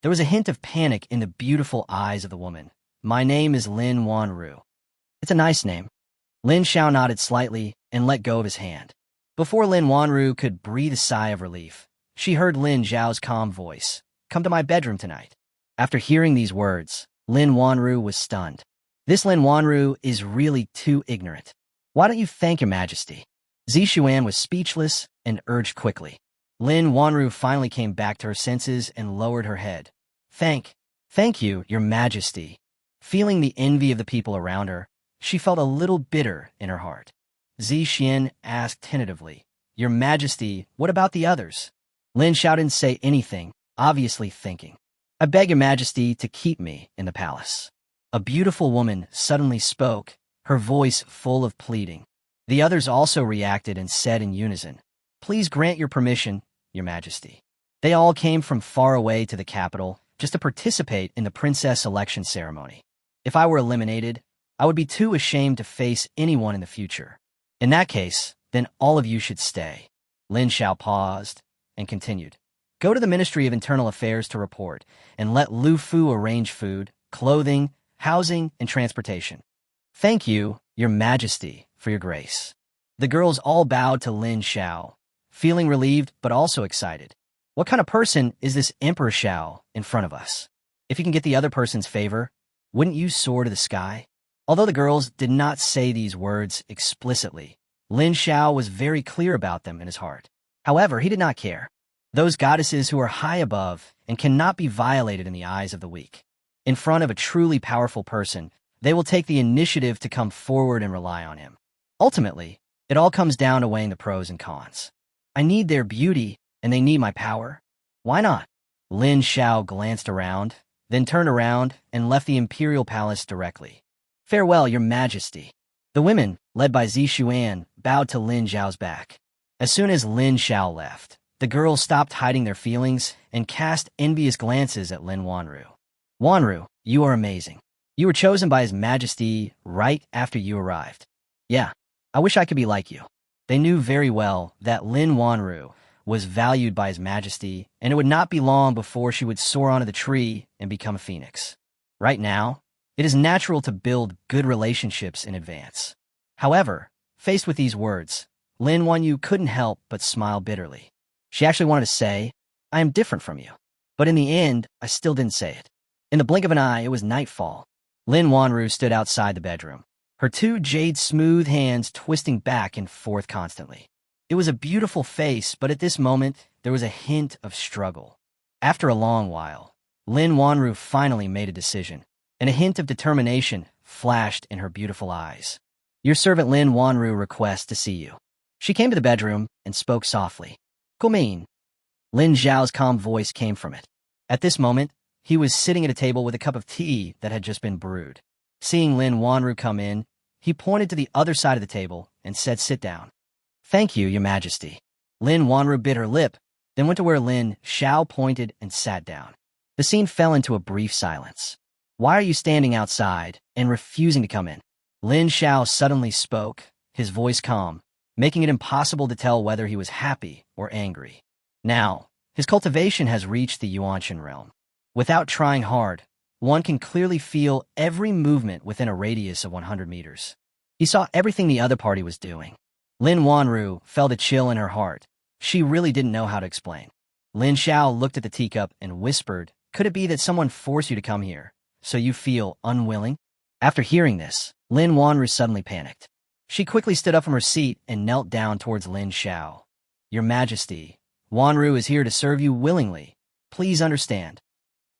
There was a hint of panic in the beautiful eyes of the woman. "My name is Lin Wanru." "It's a nice name." Lin Xiao nodded slightly and let go of his hand. Before Lin Wanru could breathe a sigh of relief, she heard Lin Xiao's calm voice. "Come to my bedroom tonight." After hearing these words, Lin Wanru was stunned. This Lin Wanru is really too ignorant. "Why don't you thank your majesty?" Zixuan was speechless and urged quickly. Lin Wanru finally came back to her senses and lowered her head. Thank you, your majesty." Feeling the envy of the people around her, she felt a little bitter in her heart. Zixuan asked tentatively, "Your majesty, what about the others?" Lin Xiao didn't say anything, obviously thinking. "I beg your majesty to keep me in the palace." A beautiful woman suddenly spoke, her voice full of pleading. The others also reacted and said in unison, "Please grant your permission, your majesty." They all came from far away to the capital just to participate in the princess election ceremony. If I were eliminated, I would be too ashamed to face anyone in the future. In that case, then all of you should stay. Lin Xiao paused and continued. Go to the Ministry of Internal Affairs to report, and let Lu Fu arrange food, clothing, housing, and transportation. Thank you, your majesty, for your grace. The girls all bowed to Lin Xiao, feeling relieved but also excited. What kind of person is this Emperor Xiao in front of us? If you can get the other person's favor, wouldn't you soar to the sky? Although the girls did not say these words explicitly, Lin Xiao was very clear about them in his heart. However, he did not care. Those goddesses who are high above and cannot be violated in the eyes of the weak. In front of a truly powerful person, they will take the initiative to come forward and rely on him. Ultimately, it all comes down to weighing the pros and cons. I need their beauty, and they need my power. Why not? Lin Xiao glanced around, then turned around and left the imperial palace directly. Farewell, your majesty. The women, led by Zixuan, bowed to Lin Xiao's back. As soon as Lin Xiao left, the girls stopped hiding their feelings and cast envious glances at Lin Wanru. Wanru, you are amazing. You were chosen by His Majesty right after you arrived. Yeah, I wish I could be like you. They knew very well that Lin Wanru was valued by His Majesty, and it would not be long before she would soar onto the tree and become a phoenix. Right now, it is natural to build good relationships in advance. However, faced with these words, Lin Wanyu couldn't help but smile bitterly. She actually wanted to say, I am different from you. But in the end, I still didn't say it. In the blink of an eye, it was nightfall. Lin Wanru stood outside the bedroom, her two jade-smooth hands twisting back and forth constantly. It was a beautiful face, but at this moment, there was a hint of struggle. After a long while, Lin Wanru finally made a decision, and a hint of determination flashed in her beautiful eyes. Your servant Lin Wanru requests to see you. She came to the bedroom and spoke softly. Gumin. Lin Xiao's calm voice came from it. At this moment, he was sitting at a table with a cup of tea that had just been brewed. Seeing Lin Wanru come in, he pointed to the other side of the table and said, Sit down. Thank you, your majesty. Lin Wanru bit her lip, then went to where Lin Xiao pointed and sat down. The scene fell into a brief silence. Why are you standing outside and refusing to come in? Lin Xiao suddenly spoke, his voice calm, making it impossible to tell whether he was happy or angry. Now, his cultivation has reached the Yuanshan realm. Without trying hard, one can clearly feel every movement within a radius of 100 meters. He saw everything the other party was doing. Lin Wanru felt a chill in her heart. She really didn't know how to explain. Lin Xiao looked at the teacup and whispered, Could it be that someone forced you to come here, so you feel unwilling? After hearing this, Lin Wanru suddenly panicked. She quickly stood up from her seat and knelt down towards Lin Xiao. Your Majesty, Wanru is here to serve you willingly. Please understand.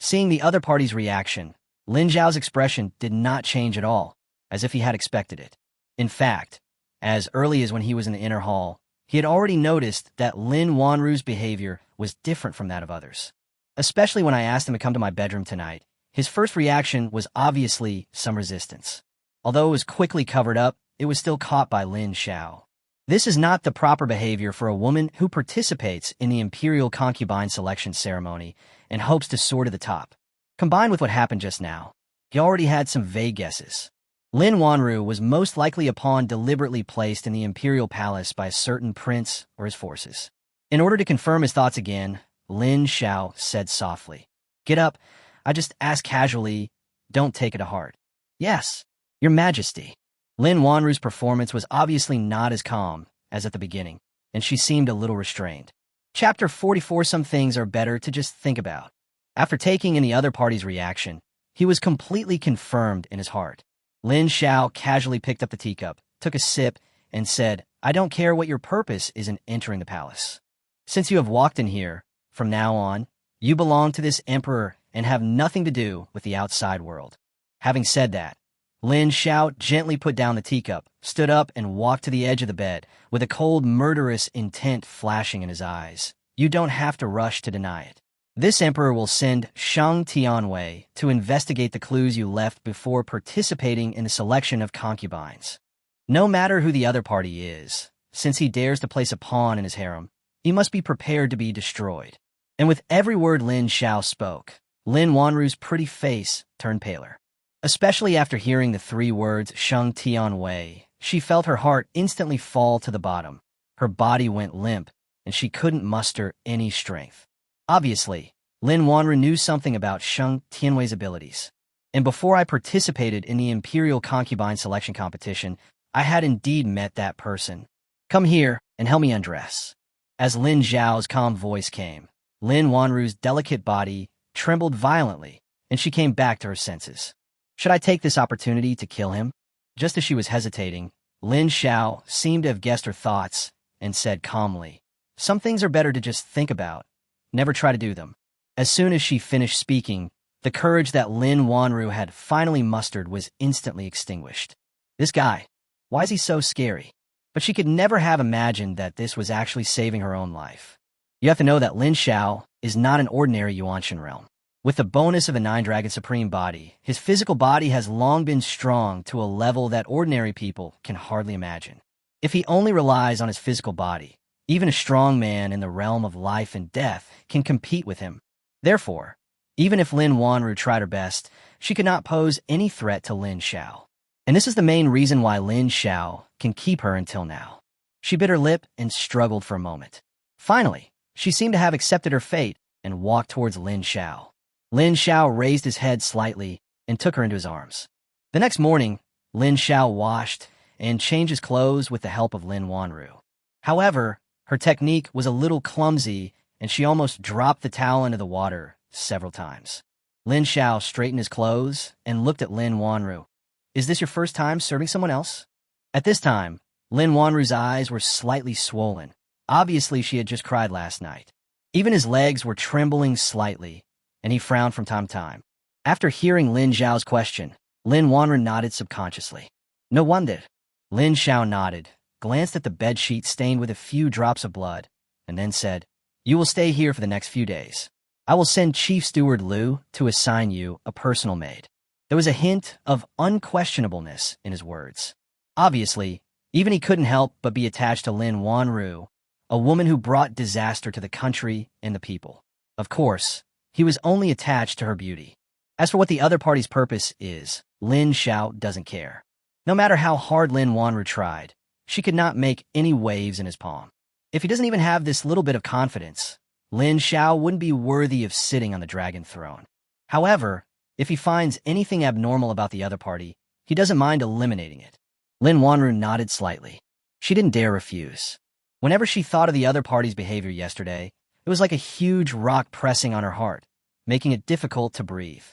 Seeing the other party's reaction, Lin Xiao's expression did not change at all, as if he had expected it. In fact, as early as when he was in the inner hall, He had already noticed that Lin Wanru's behavior was different from that of others. Especially when I asked him to come to my bedroom tonight, his first reaction was obviously some resistance. Although it was quickly covered up, it was still caught by Lin Xiao. This is not the proper behavior for a woman who participates in the imperial concubine selection ceremony and hopes to soar to the top. Combined with what happened just now, he already had some vague guesses. Lin Wanru was most likely a pawn deliberately placed in the imperial palace by a certain prince or his forces. In order to confirm his thoughts again, Lin Xiao said softly, "Get up. I just asked casually. Don't take it to heart." "Yes, Your Majesty." Lin Wanru's performance was obviously not as calm as at the beginning, and she seemed a little restrained. Chapter 44. Some things are better to just think about. After taking in the other party's reaction, he was completely confirmed in his heart. Lin Xiao casually picked up the teacup, took a sip, and said, "I don't care what your purpose is in entering the palace. Since you have walked in here, from now on, you belong to this emperor and have nothing to do with the outside world." Having said that, Lin Xiao gently put down the teacup, stood up, and walked to the edge of the bed, with a cold, murderous intent flashing in his eyes. "You don't have to rush to deny it. This emperor will send Shang Tianwei to investigate the clues you left before participating in the selection of concubines. No matter who the other party is, since he dares to place a pawn in his harem, he must be prepared to be destroyed." And with every word Lin Xiao spoke, Lin Wanru's pretty face turned paler. Especially after hearing the 3 words Shang Tianwei, she felt her heart instantly fall to the bottom. Her body went limp, and she couldn't muster any strength. Obviously, Lin Wanru knew something about Shang Tianwei's abilities. And before I participated in the Imperial Concubine Selection Competition, I had indeed met that person. "Come here and help me undress." As Lin Xiao's calm voice came, Lin Wanru's delicate body trembled violently, and she came back to her senses. Should I take this opportunity to kill him? Just as she was hesitating, Lin Xiao seemed to have guessed her thoughts and said calmly, "Some things are better to just think about. Never try to do them." As soon as she finished speaking, the courage that Lin Wanru had finally mustered was instantly extinguished. This guy, why is he so scary? But she could never have imagined that this was actually saving her own life. You have to know that Lin Xiao is not an ordinary Yuanshan realm. With the bonus of a 9-Dragon Supreme body, his physical body has long been strong to a level that ordinary people can hardly imagine. If he only relies on his physical body, even a strong man in the realm of life and death can compete with him. Therefore, even if Lin Wanru tried her best, she could not pose any threat to Lin Xiao. And this is the main reason why Lin Xiao can keep her until now. She bit her lip and struggled for a moment. Finally, she seemed to have accepted her fate and walked towards Lin Xiao. Lin Xiao raised his head slightly and took her into his arms. The next morning, Lin Xiao washed and changed his clothes with the help of Lin Wanru. However, her technique was a little clumsy, and she almost dropped the towel into the water several times. Lin Xiao straightened his clothes and looked at Lin Wanru. "Is this your first time serving someone else?" At this time, Lin Wanru's eyes were slightly swollen. Obviously, she had just cried last night. Even his legs were trembling slightly, and he frowned from time to time. After hearing Lin Xiao's question, Lin Wanru nodded subconsciously. "No wonder." Lin Xiao nodded, glanced at the bedsheet stained with a few drops of blood, and then said, "You will stay here for the next few days. I will send Chief Steward Liu to assign you a personal maid." There was a hint of unquestionableness in his words. Obviously, even he couldn't help but be attached to Lin Wanru, a woman who brought disaster to the country and the people. Of course, he was only attached to her beauty. As for what the other party's purpose is, Lin Xiao doesn't care. No matter how hard Lin Wanru tried, she could not make any waves in his palm. If he doesn't even have this little bit of confidence, Lin Xiao wouldn't be worthy of sitting on the dragon throne. However, if he finds anything abnormal about the other party, he doesn't mind eliminating it. Lin Wanru nodded slightly. She didn't dare refuse. Whenever she thought of the other party's behavior yesterday, it was like a huge rock pressing on her heart, making it difficult to breathe.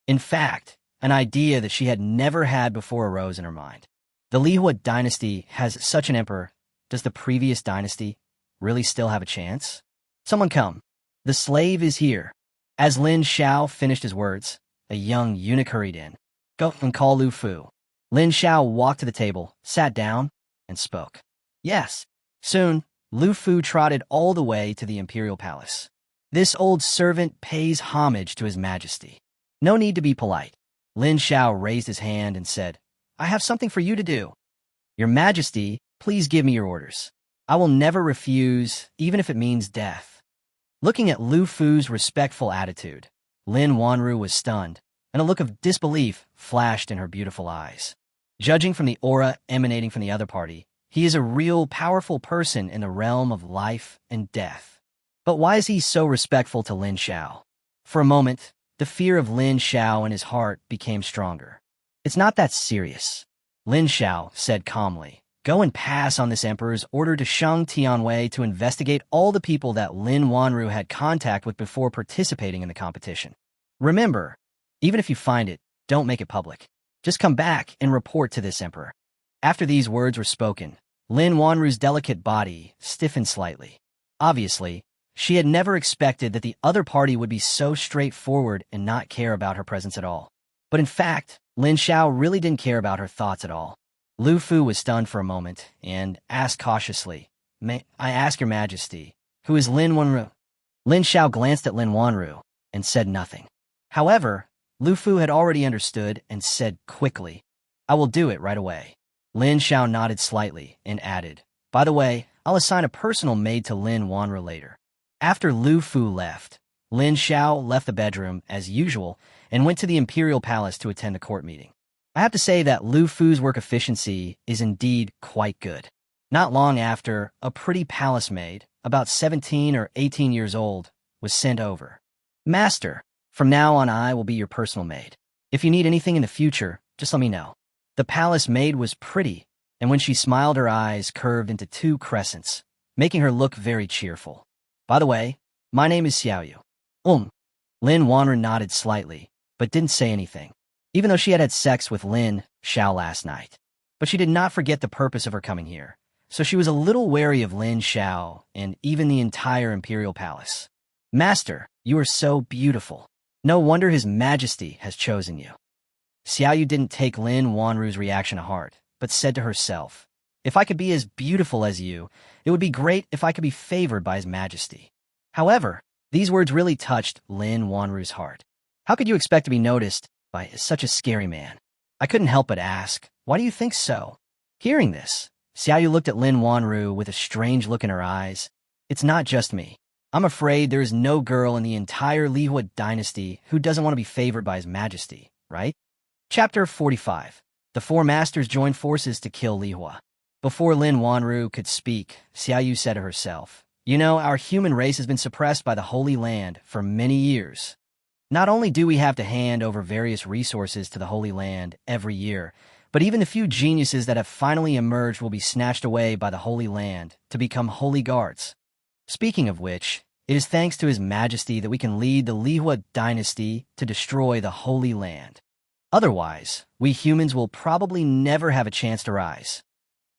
In fact, an idea that she had never had before arose in her mind. The Lihuo Dynasty has such an emperor. Does the previous dynasty really still have a chance? "Someone come. The slave is here." As Lin Xiao finished his words, a young eunuch hurried in. "Go and call Lu Fu." Lin Xiao walked to the table, sat down, and spoke. "Yes." Soon, Lu Fu trotted all the way to the imperial palace. This old servant pays homage to his majesty. No need to be polite. Lin Xiao raised his hand and said, I have something for you to do. Your majesty, please give me your orders. I will never refuse, even if it means death. Looking at Lu Fu's respectful attitude, Lin Wanru was stunned, and a look of disbelief flashed in her beautiful eyes. Judging from the aura emanating from the other party, he is a real powerful person in the realm of life and death. But why is he so respectful to Lin Xiao? For a moment, the fear of Lin Xiao in his heart became stronger. It's not that serious. Lin Xiao said calmly, go and pass on this emperor's order to Shang Tianwei to investigate all the people that Lin Wanru had contact with before participating in the competition. Remember, even if you find it, don't make it public. Just come back and report to this emperor. After these words were spoken, Lin Wanru's delicate body stiffened slightly. Obviously, she had never expected that the other party would be so straightforward and not care about her presence at all. But in fact, Lin Xiao really didn't care about her thoughts at all. Lu Fu was stunned for a moment and asked cautiously, May I ask your majesty, who is Lin Wanru? Lin Xiao glanced at Lin Wanru and said nothing. However, Lu Fu had already understood and said quickly, I will do it right away. Lin Xiao nodded slightly and added, by the way, I'll assign a personal maid to Lin Wanru later. After Lu Fu left, Lin Xiao left the bedroom as usual and went to the imperial palace to attend the court meeting. I have to say that Lu Fu's work efficiency is indeed quite good. Not long after, a pretty palace maid, about 17 or 18 years old, was sent over. Master, from now on I will be your personal maid. If you need anything in the future, just let me know. The palace maid was pretty, and when she smiled her eyes curved into two crescents, making her look very cheerful. By the way, my name is Xiaoyu. Lin Wanru nodded slightly, but didn't say anything, even though she had sex with Lin Xiao last night. But she did not forget the purpose of her coming here, so she was a little wary of Lin Xiao and even the entire imperial palace. Master, you are so beautiful. No wonder his majesty has chosen you. Xiaoyu didn't take Lin Wanru's reaction to heart, but said to herself, if I could be as beautiful as you, it would be great if I could be favored by his majesty. However, these words really touched Lin Wanru's heart. How could you expect to be noticed by such a scary man? I couldn't help but ask, why do you think so? Hearing this, Xiaoyu looked at Lin Wanru with a strange look in her eyes. It's not just me. I'm afraid there is no girl in the entire Lihuo Dynasty who doesn't want to be favored by his majesty, right? Chapter 45. The four masters joined forces to kill Lihuo. Before Lin Wanru could speak, Xiaoyu said to herself, you know, our human race has been suppressed by the Holy Land for many years. Not only do we have to hand over various resources to the Holy Land every year, but even the few geniuses that have finally emerged will be snatched away by the Holy Land to become holy guards. Speaking of which, it is thanks to His Majesty that we can lead the Lihuo Dynasty to destroy the Holy Land. Otherwise, we humans will probably never have a chance to rise.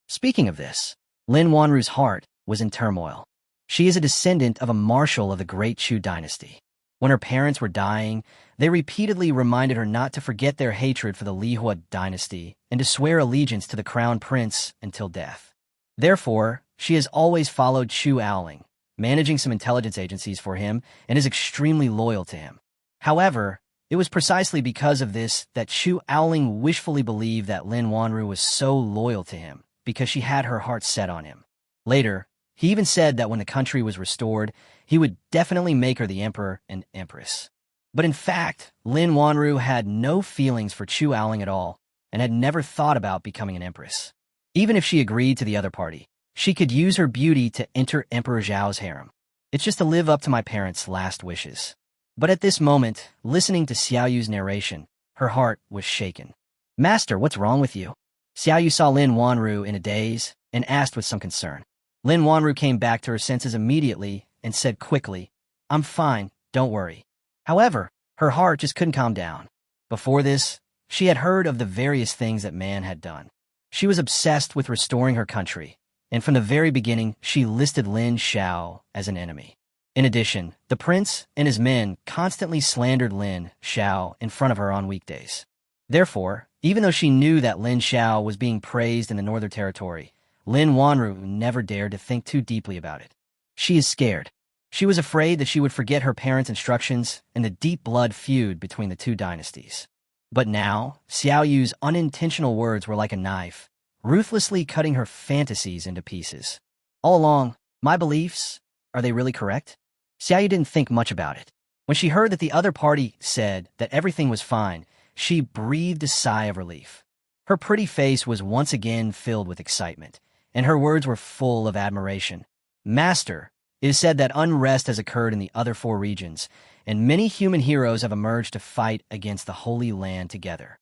Speaking of this, Lin Wanru's heart was in turmoil. She is a descendant of a marshal of the Great Chu Dynasty. When her parents were dying, they repeatedly reminded her not to forget their hatred for the Lihuo Dynasty and to swear allegiance to the crown prince until death. Therefore, she has always followed Chu Aoling, managing some intelligence agencies for him, and is extremely loyal to him. However, it was precisely because of this that Chu Aoling wishfully believed that Lin Wanru was so loyal to him, because she had her heart set on him. Later, he even said that when the country was restored, he would definitely make her the emperor and empress. But in fact, Lin Wanru had no feelings for Chu Aoling at all, and had never thought about becoming an empress. Even if she agreed to the other party, she could use her beauty to enter Emperor Zhao's harem. It's just to live up to my parents' last wishes. But at this moment, listening to Xiaoyu's narration, her heart was shaken. Master, what's wrong with you? Xiaoyu saw Lin Wanru in a daze and asked with some concern. Lin Wanru came back to her senses immediately and said quickly, I'm fine, don't worry. However, her heart just couldn't calm down. Before this, she had heard of the various things that man had done. She was obsessed with restoring her country, and from the very beginning, she listed Lin Xiao as an enemy. In addition, the prince and his men constantly slandered Lin Xiao in front of her on weekdays. Therefore, even though she knew that Lin Xiao was being praised in the Northern Territory, Lin Wanru never dared to think too deeply about it. She is scared. She was afraid that she would forget her parents' instructions and the deep blood feud between the two dynasties. But now, Xiao Yu's unintentional words were like a knife, ruthlessly cutting her fantasies into pieces. All along, my beliefs, are they really correct? Xiao Yu didn't think much about it. When she heard that the other party said that everything was fine, she breathed a sigh of relief. Her pretty face was once again filled with excitement, and her words were full of admiration. Master, it is said that unrest has occurred in the other 4 regions, and many human heroes have emerged to fight against the Holy Land together.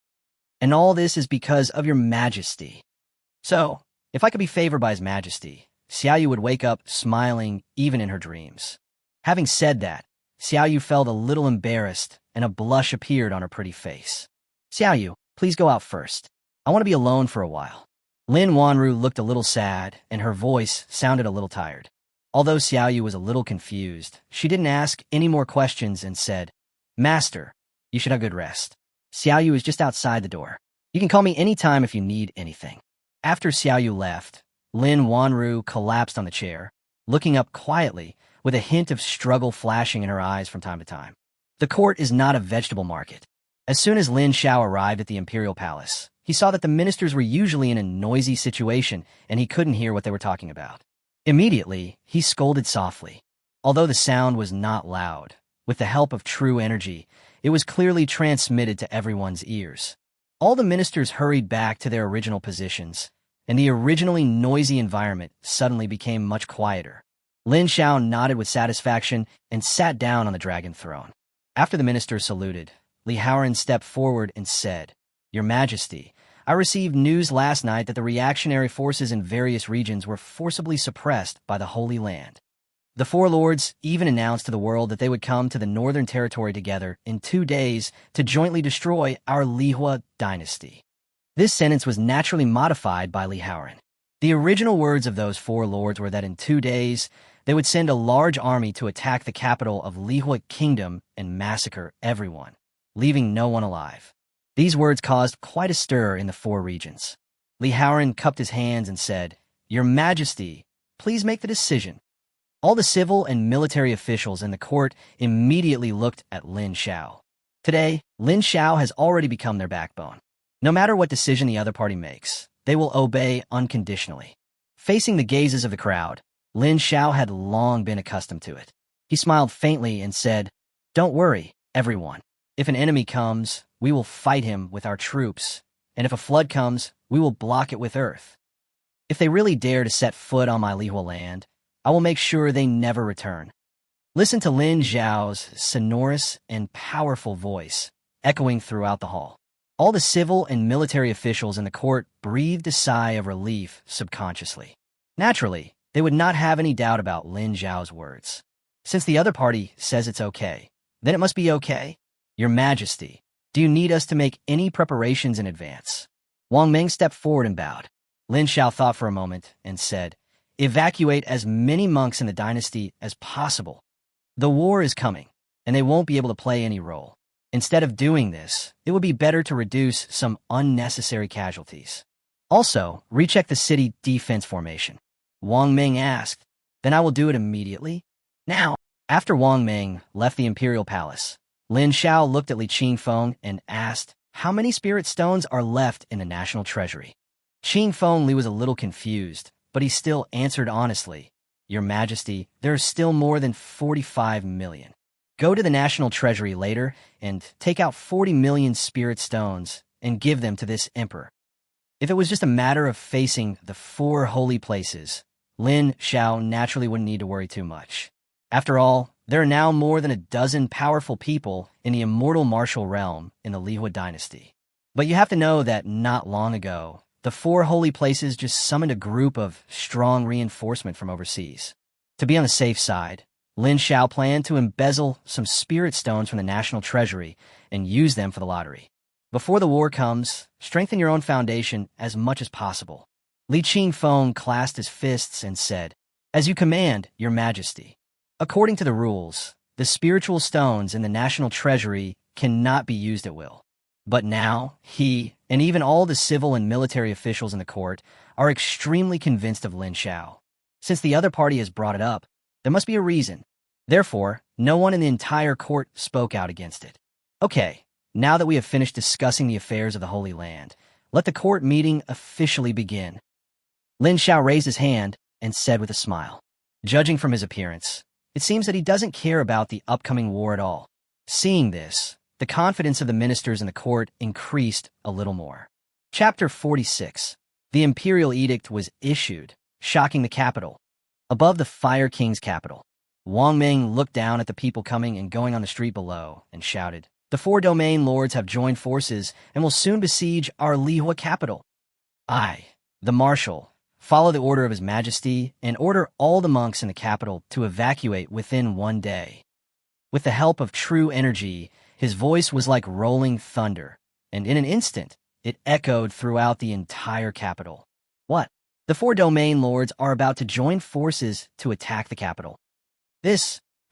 And all this is because of your majesty. So, if I could be favored by his majesty, Xiao Yu would wake up smiling even in her dreams. Having said that, Xiao Yu felt a little embarrassed, and a blush appeared on her pretty face. Xiao Yu, please go out first. I want to be alone for a while. Lin Wanru looked a little sad, and her voice sounded a little tired. Although Xiao Yu was a little confused, she didn't ask any more questions and said, Master, you should have good rest. Xiao Yu is just outside the door. You can call me anytime if you need anything. After Xiao Yu left, Lin Wanru collapsed on the chair, looking up quietly, with a hint of struggle flashing in her eyes from time to time. The court is not a vegetable market. As soon as Lin Xiao arrived at the imperial palace, he saw that the ministers were usually in a noisy situation and he couldn't hear what they were talking about. Immediately, he scolded softly. Although the sound was not loud, with the help of true energy, it was clearly transmitted to everyone's ears. All the ministers hurried back to their original positions, and the originally noisy environment suddenly became much quieter. Lin Xiao nodded with satisfaction and sat down on the dragon throne. After the ministers saluted, Lihuo stepped forward and said, Your Majesty, I received news last night that the reactionary forces in various regions were forcibly suppressed by the Holy Land. The 4 lords even announced to the world that they would come to the northern territory together in 2 days to jointly destroy our Lihuo Dynasty. This sentence was naturally modified by Lihuo. The original words of those 4 lords were that in 2 days, they would send a large army to attack the capital of Lihuo Kingdom and massacre everyone, leaving no one alive. These words caused quite a stir in the 4 regions. Lihuo cupped his hands and said, Your Majesty, please make the decision. All the civil and military officials in the court immediately looked at Lin Xiao. Today, Lin Xiao has already become their backbone. No matter what decision the other party makes, they will obey unconditionally. Facing the gazes of the crowd, Lin Xiao had long been accustomed to it. He smiled faintly and said, Don't worry, everyone. If an enemy comes, we will fight him with our troops, and if a flood comes, we will block it with earth. If they really dare to set foot on my Lihuo land, I will make sure they never return. Listen to Lin Xiao's sonorous and powerful voice, echoing throughout the hall. All the civil and military officials in the court breathed a sigh of relief subconsciously. Naturally, they would not have any doubt about Lin Xiao's words. Since the other party says it's okay, then it must be okay. Your Majesty, do you need us to make any preparations in advance? Wang Ming stepped forward and bowed. Lin Xiao thought for a moment and said, Evacuate as many monks in the dynasty as possible. The war is coming, and they won't be able to play any role. Instead of doing this, it would be better to reduce some unnecessary casualties. Also, recheck the city defense formation. Wang Ming asked, Then I will do it immediately? Now, after Wang Ming left the imperial palace, Lin Xiao looked at Li Qingfeng and asked, How many spirit stones are left in the national treasury? Qingfeng Li was a little confused, but he still answered honestly, Your Majesty, there are still more than 45 million. Go to the national treasury later and take out 40 million spirit stones and give them to this emperor. If it was just a matter of facing the 4 holy places, Lin Xiao naturally wouldn't need to worry too much. After all, there are now more than a dozen powerful people in the immortal martial realm in the Lihuo Dynasty. But you have to know that not long ago, the 4 holy places just summoned a group of strong reinforcement from overseas. To be on the safe side, Lin Xiao planned to embezzle some spirit stones from the national treasury and use them for the lottery. Before the war comes, strengthen your own foundation as much as possible. Li Qingfeng clasped his fists and said, As you command, Your Majesty. According to the rules, the spiritual stones in the national treasury cannot be used at will. But now, he, and even all the civil and military officials in the court, are extremely convinced of Lin Xiao. Since the other party has brought it up, there must be a reason. Therefore, no one in the entire court spoke out against it. Okay, now that we have finished discussing the affairs of the Holy Land, let the court meeting officially begin. Lin Xiao raised his hand and said with a smile. Judging from his appearance, it seems that he doesn't care about the upcoming war at all. Seeing this, the confidence of the ministers in the court increased a little more. Chapter 46. The imperial edict was issued, shocking the capital. Above the Fire King's capital, Wang Ming looked down at the people coming and going on the street below and shouted, "The 4 domain lords have joined forces and will soon besiege our Lihuo capital. I, the marshal, follow the order of His Majesty and order all the monks in the capital to evacuate within 1 day." With the help of true energy, his voice was like rolling thunder, and in an instant, it echoed throughout the entire capital. What? The 4 domain lords are about to join forces to attack the capital.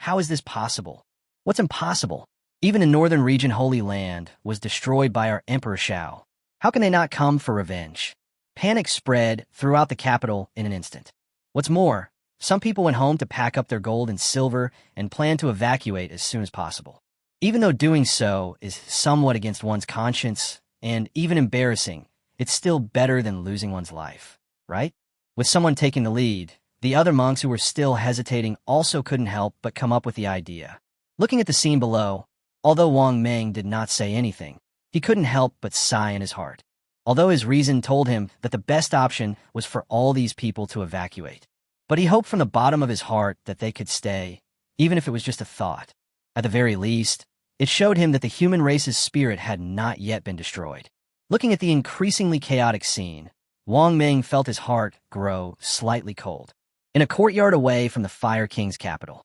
How is this possible? What's impossible? Even the northern region Holy Land was destroyed by our Emperor Xiao. How can they not come for revenge? Panic spread throughout the capital in an instant. What's more, some people went home to pack up their gold and silver and plan to evacuate as soon as possible. Even though doing so is somewhat against one's conscience and even embarrassing, it's still better than losing one's life, right? With someone taking the lead, the other monks who were still hesitating also couldn't help but come up with the idea. Looking at the scene below, although Wang Ming did not say anything, he couldn't help but sigh in his heart. Although his reason told him that the best option was for all these people to evacuate. But he hoped from the bottom of his heart that they could stay, even if it was just a thought. At the very least, it showed him that the human race's spirit had not yet been destroyed. Looking at the increasingly chaotic scene, Wang Ming felt his heart grow slightly cold. In a courtyard away from the Fire King's capital.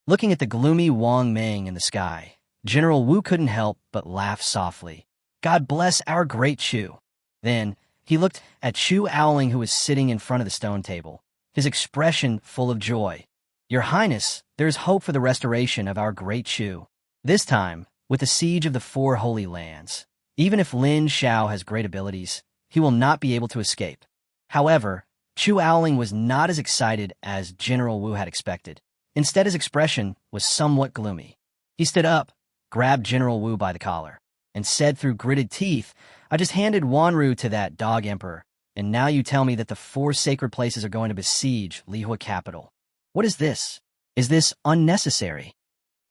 Looking at the gloomy Wang Ming in the sky, General Wu couldn't help but laugh softly. God bless our great Chu. Then, he looked at Chu Aoling, who was sitting in front of the stone table, his expression full of joy. Your Highness, there is hope for the restoration of our great Chu. This time, with the siege of the 4 Holy Lands, even if Lin Xiao has great abilities, he will not be able to escape. However, Chu Aoling was not as excited as General Wu had expected. Instead, his expression was somewhat gloomy. He stood up, grabbed General Wu by the collar, and said through gritted teeth, "I just handed Wanu to that dog emperor, and now you tell me that the 4 sacred places are going to besiege Lihuo capital. What is this? Is this unnecessary?"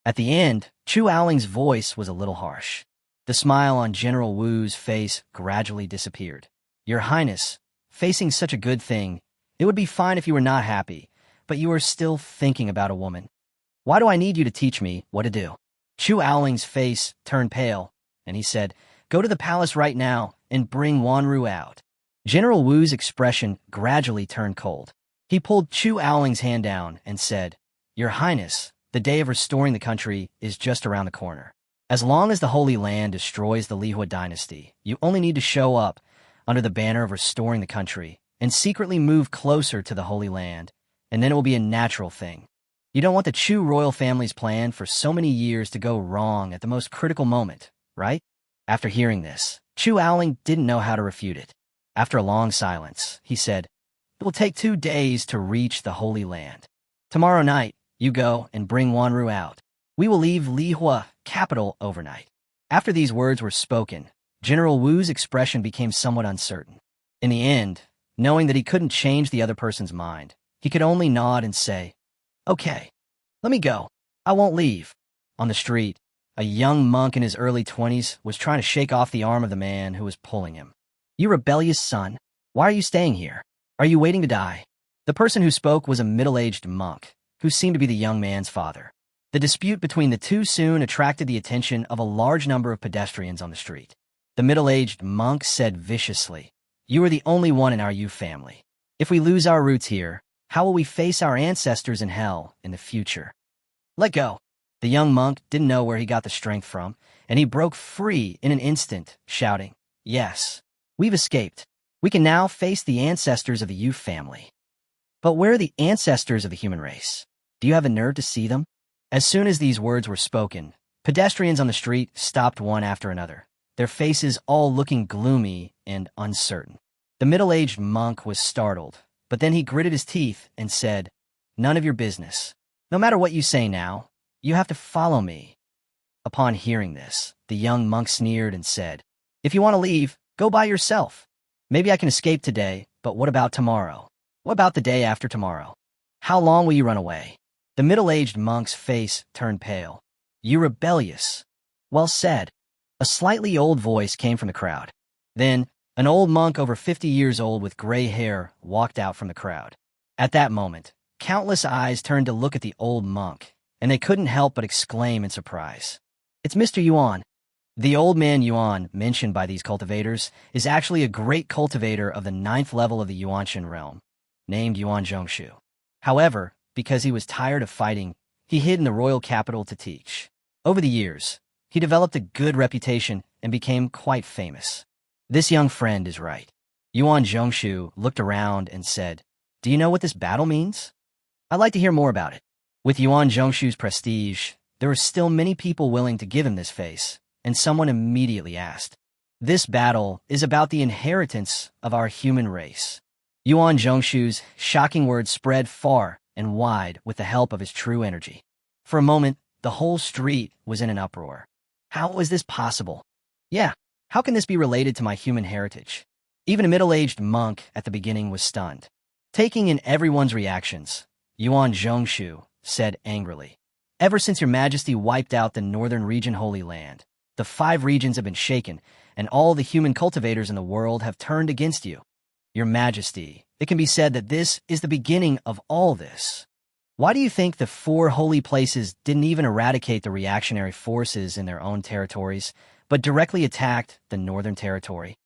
At the end, Chu Aoling's voice was a little harsh. The smile on General Wu's face gradually disappeared. Your Highness, facing such a good thing, it would be fine if you were not happy, but you are still thinking about a woman. Why do I need you to teach me what to do? Chu Aoling's face turned pale, and he said, "Go to the palace right now and bring Wanu out." General Wu's expression gradually turned cold. He pulled Chu Aoling's hand down and said, "Your Highness, the day of restoring the country is just around the corner. As long as the Holy Land destroys the Lihuo Dynasty, you only need to show up under the banner of restoring the country and secretly move closer to the Holy Land, and then it will be a natural thing. You don't want the Chu royal family's plan for so many years to go wrong at the most critical moment, right?" After hearing this, Chu Aoling didn't know how to refute it. After a long silence, he said, "It will take 2 days to reach the Holy Land. Tomorrow night, you go and bring Wanu out. We will leave Lihuo capital overnight." After these words were spoken, General Wu's expression became somewhat uncertain. In the end, knowing that he couldn't change the other person's mind, he could only nod and say, "Okay, let me go. I won't leave." On the street, a young monk in his early 20s was trying to shake off the arm of the man who was pulling him. "You rebellious son, why are you staying here? Are you waiting to die?" The person who spoke was a middle-aged monk, who seemed to be the young man's father. The dispute between the two soon attracted the attention of a large number of pedestrians on the street. The middle-aged monk said viciously, "You are the only one in our Yu family. If we lose our roots here, how will we face our ancestors in hell in the future? Let go." The young monk didn't know where he got the strength from, and he broke free in an instant, shouting, "Yes, we've escaped. We can now face the ancestors of the Yu family. But where are the ancestors of the human race? Do you have the nerve to see them?" As soon as these words were spoken, pedestrians on the street stopped one after another, their faces all looking gloomy and uncertain. The middle-aged monk was startled, but then he gritted his teeth and said, "None of your business. No matter what you say now, you have to follow me." Upon hearing this, the young monk sneered and said, "If you want to leave, go by yourself. Maybe I can escape today, but what about tomorrow? What about the day after tomorrow? How long will you run away?" The middle-aged monk's face turned pale. "You rebellious." "Well said." A slightly old voice came from the crowd. Then, an old monk over 50 years old with gray hair walked out from the crowd. At that moment, countless eyes turned to look at the old monk, and they couldn't help but exclaim in surprise. "It's Mr. Yuan." The old man Yuan, mentioned by these cultivators, is actually a great cultivator of the 9th level of the Yuanshan realm, named Yuan Zhongshu. However, because he was tired of fighting, he hid in the royal capital to teach. Over the years, he developed a good reputation and became quite famous. This young friend is right. Yuan Zhongshu looked around and said, "Do you know what this battle means? I'd like to hear more about it." With Yuan Zhongshu's prestige, there were still many people willing to give him this face, and someone immediately asked, "This battle is about the inheritance of our human race." Yuan Zhongshu's shocking words spread far and wide with the help of his true energy. For a moment, the whole street was in an uproar. How was this possible? Yeah, how can this be related to my human heritage? Even a middle-aged monk at the beginning was stunned. Taking in everyone's reactions, Yuan Zhongshu said angrily, "Ever since your majesty wiped out the northern region Holy Land, the 5 regions have been shaken, and all the human cultivators in the world have turned against you. Your majesty, it can be said that this is the beginning of all this. Why do you think the 4 holy places didn't even eradicate the reactionary forces in their own territories, but directly attacked the northern territory?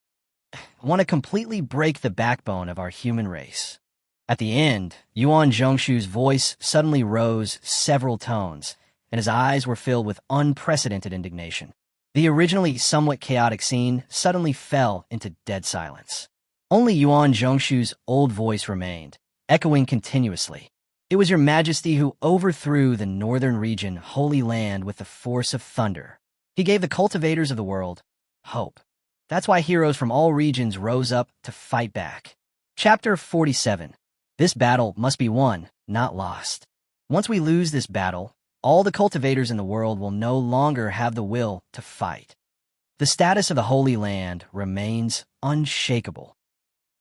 Want to completely break the backbone of our human race." At the end, Yuan Zhongshu's voice suddenly rose several tones, and his eyes were filled with unprecedented indignation. The originally somewhat chaotic scene suddenly fell into dead silence. Only Yuan Zhongshu's old voice remained, echoing continuously. "It was your majesty who overthrew the northern region Holy Land with the force of thunder. He gave the cultivators of the world hope. That's why heroes from all regions rose up to fight back." Chapter 47. This battle must be won, not lost. Once we lose this battle, all the cultivators in the world will no longer have the will to fight. The status of the Holy Land remains unshakable.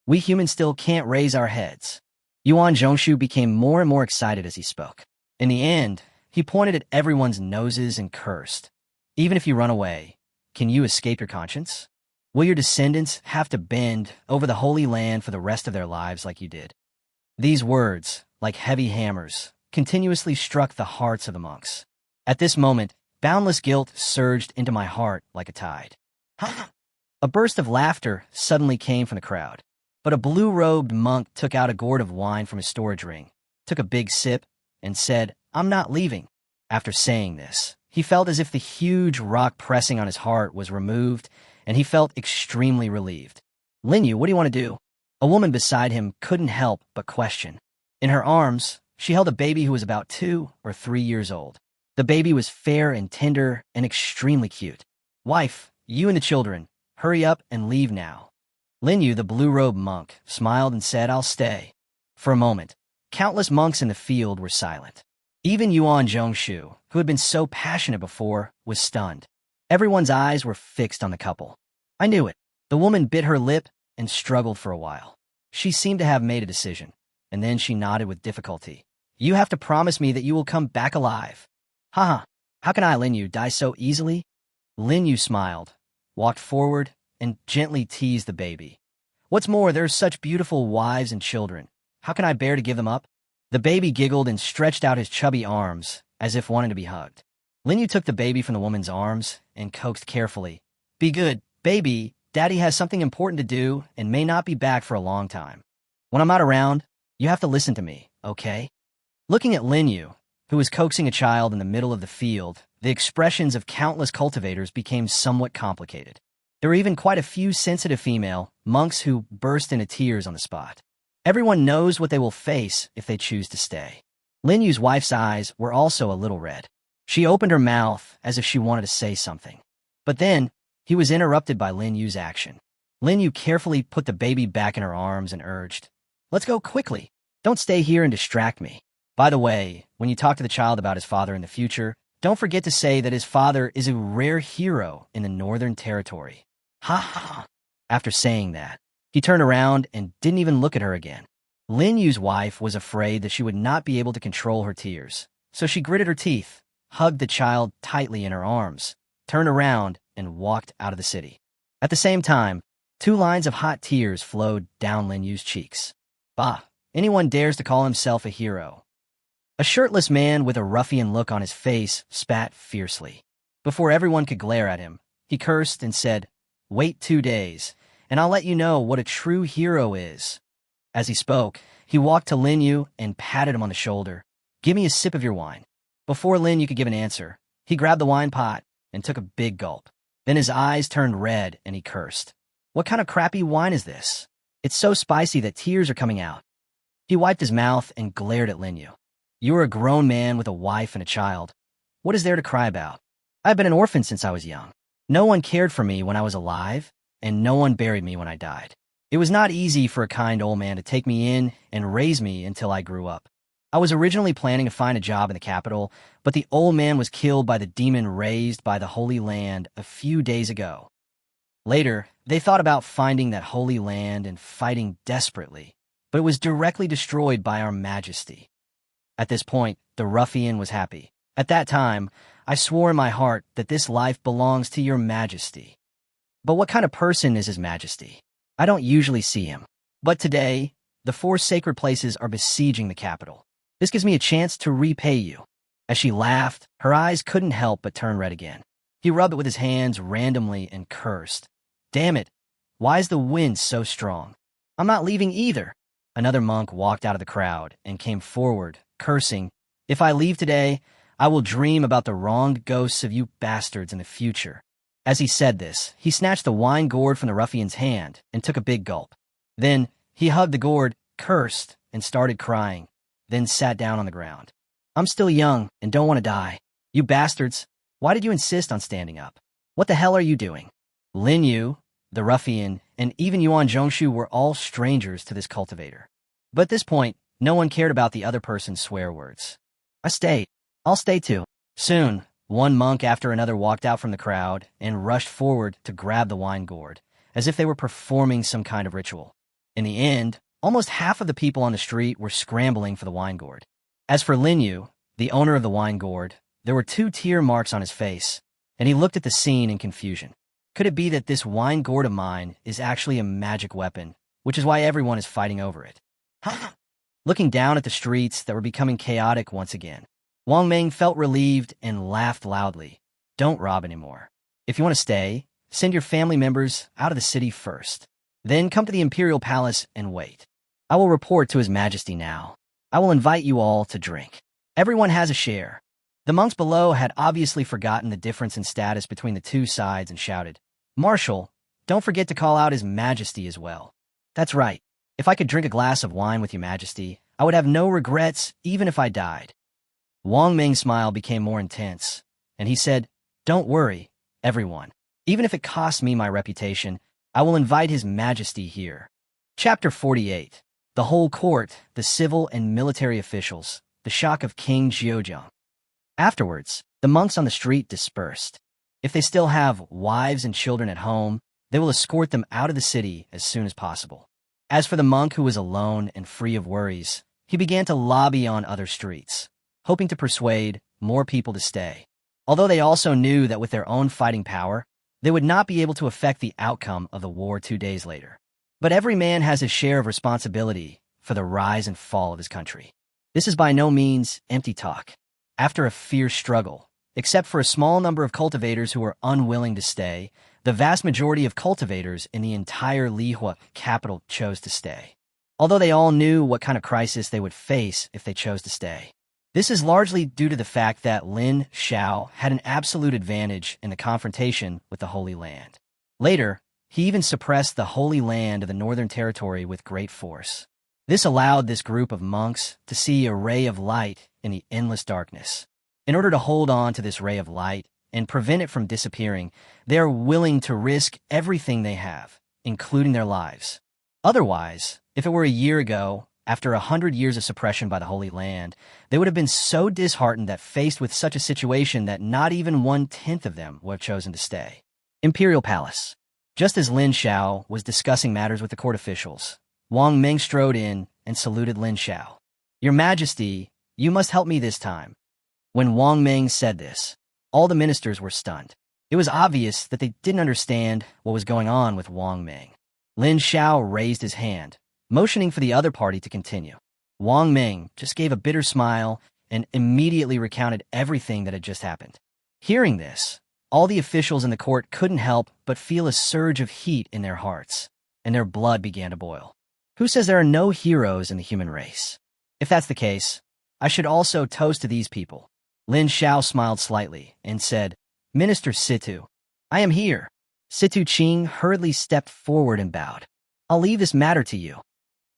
We humans still can't raise our heads. Yuan Zhongshu became more and more excited as he spoke. In the end, he pointed at everyone's noses and cursed. "Even if you run away, can you escape your conscience? Will your descendants have to bend over the Holy Land for the rest of their lives like you did?" These words, like heavy hammers, continuously struck the hearts of the monks. At this moment, boundless guilt surged into my heart like a tide. A burst of laughter suddenly came from the crowd. But a blue-robed monk took out a gourd of wine from his storage ring, took a big sip, and said, "I'm not leaving." After saying this, he felt as if the huge rock pressing on his heart was removed, and he felt extremely relieved. "Linyu, what do you want to do?" A woman beside him couldn't help but question. In her arms, she held a baby who was about 2 or 3 years old. The baby was fair and tender and extremely cute. "Wife, you and the children, hurry up and leave now." Linyu, the blue-robed monk, smiled and said, "I'll stay." For a moment, countless monks in the field were silent. Even Yuan Zhongshu, who had been so passionate before, was stunned. Everyone's eyes were fixed on the couple. "I knew it." The woman bit her lip and struggled for a while. She seemed to have made a decision, and then she nodded with difficulty. "You have to promise me that you will come back alive." "Haha, how can I, Linyu, die so easily?" Linyu smiled, walked forward, and gently teased the baby. "What's more, there are such beautiful wives and children. How can I bear to give them up?" The baby giggled and stretched out his chubby arms, as if wanting to be hugged. Linyu took the baby from the woman's arms and coaxed carefully. "Be good, baby. Daddy has something important to do and may not be back for a long time. When I'm not around, you have to listen to me, okay?" Looking at Linyu, who was coaxing a child in the middle of the field, the expressions of countless cultivators became somewhat complicated. There were even quite a few sensitive female monks who burst into tears on the spot. Everyone knows what they will face if they choose to stay. Linyu's wife's eyes were also a little red. She opened her mouth as if she wanted to say something. But then, he was interrupted by Linyu's action. Lin Yu carefully put the baby back in her arms and urged, "Let's go quickly. Don't stay here and distract me. By the way, when you talk to the child about his father in the future, don't forget to say that his father is a rare hero in the Northern Territory." Ha ha ha. After saying that, he turned around and didn't even look at her again. Lin Yu's wife was afraid that she would not be able to control her tears, so she gritted her teeth, hugged the child tightly in her arms, turned around, and walked out of the city. At the same time, 2 lines of hot tears flowed down Lin Yu's cheeks. Bah, anyone dares to call himself a hero. A shirtless man with a ruffian look on his face spat fiercely. Before everyone could glare at him, he cursed and said, "Wait 2 days, and I'll let you know what a true hero is." As he spoke, he walked to Lin Yu and patted him on the shoulder. "Give me a sip of your wine." Before Lin Yu could give an answer, he grabbed the wine pot and took a big gulp. Then his eyes turned red and he cursed. "What kind of crappy wine is this? It's so spicy that tears are coming out." He wiped his mouth and glared at Lin Yu. "You are a grown man with a wife and a child. What is there to cry about? I've been an orphan since I was young. No one cared for me when I was alive, and no one buried me when I died. It was not easy for a kind old man to take me in and raise me until I grew up. I was originally planning to find a job in the capital, but the old man was killed by the demon raised by the Holy Land a few days ago. Later, they thought about finding that Holy Land and fighting desperately, but it was directly destroyed by our Majesty." At this point, the ruffian was happy. "At that time, I swore in my heart that this life belongs to your Majesty. But what kind of person is his Majesty? I don't usually see him. But today, the 4 sacred places are besieging the capital. This gives me a chance to repay you." As she laughed, her eyes couldn't help but turn red again. He rubbed it with his hands randomly and cursed. "Damn it, why is the wind so strong? I'm not leaving either." Another monk walked out of the crowd and came forward, cursing, "If I leave today, I will dream about the wronged ghosts of you bastards in the future." As he said this, he snatched the wine gourd from the ruffian's hand and took a big gulp. Then he hugged the gourd, cursed, and started crying, then sat down on the ground. "I'm still young and don't want to die. You bastards, why did you insist on standing up? What the hell are you doing?" Lin Yu, the ruffian, and even Yuan Zhongshu were all strangers to this cultivator. But at this point, no one cared about the other person's swear words. "I stayed. I'll stay too." Soon, one monk after another walked out from the crowd and rushed forward to grab the wine gourd, as if they were performing some kind of ritual. In the end, almost half of the people on the street were scrambling for the wine gourd. As for Lin Yu, the owner of the wine gourd, there were 2 tear marks on his face, and he looked at the scene in confusion. Could it be that this wine gourd of mine is actually a magic weapon, which is why everyone is fighting over it? Looking down at the streets that were becoming chaotic once again, Wang Ming felt relieved and laughed loudly. "Don't rob anymore. If you want to stay, send your family members out of the city first. Then come to the Imperial Palace and wait. I will report to His Majesty now. I will invite you all to drink. Everyone has a share." The monks below had obviously forgotten the difference in status between the 2 sides and shouted, "Marshal, don't forget to call out His Majesty as well." "That's right. If I could drink a glass of wine with your Majesty, I would have no regrets even if I died." Wang Ming's smile became more intense, and he said, "Don't worry, everyone. Even if it costs me my reputation, I will invite His Majesty here." Chapter 48. The whole court, the civil and military officials, the shock of King Jiuzhang. Afterwards, the monks on the street dispersed. If they still have wives and children at home, they will escort them out of the city as soon as possible. As for the monk who was alone and free of worries, he began to lobby on other streets, hoping to persuade more people to stay. Although they also knew that with their own fighting power, they would not be able to affect the outcome of the war 2 days later. But every man has his share of responsibility for the rise and fall of his country. This is by no means empty talk. After a fierce struggle, except for a small number of cultivators who were unwilling to stay, the vast majority of cultivators in the entire Lihuo capital chose to stay, although they all knew what kind of crisis they would face if they chose to stay. This is largely due to the fact that Lin Xiao had an absolute advantage in the confrontation with the Holy Land. Later, he even suppressed the Holy Land of the Northern Territory with great force. This allowed this group of monks to see a ray of light in the endless darkness. In order to hold on to this ray of light and prevent it from disappearing, they are willing to risk everything they have, including their lives. Otherwise, if it were a year ago, after 100 years of suppression by the Holy Land, they would have been so disheartened that faced with such a situation that not even 1/10 of them would have chosen to stay. Imperial Palace. Just as Lin Xiao was discussing matters with the court officials, Wang Ming strode in and saluted Lin Xiao. "Your Majesty, you must help me this time." When Wang Ming said this, all the ministers were stunned. It was obvious that they didn't understand what was going on with Wang Ming. Lin Xiao raised his hand, motioning for the other party to continue. Wang Ming just gave a bitter smile and immediately recounted everything that had just happened. Hearing this, all the officials in the court couldn't help but feel a surge of heat in their hearts, and their blood began to boil. Who says there are no heroes in the human race? If that's the case, I should also toast to these people. Lin Xiao smiled slightly and said, "Minister Situ, I am here." Situ Qing hurriedly stepped forward and bowed. "I'll leave this matter to you."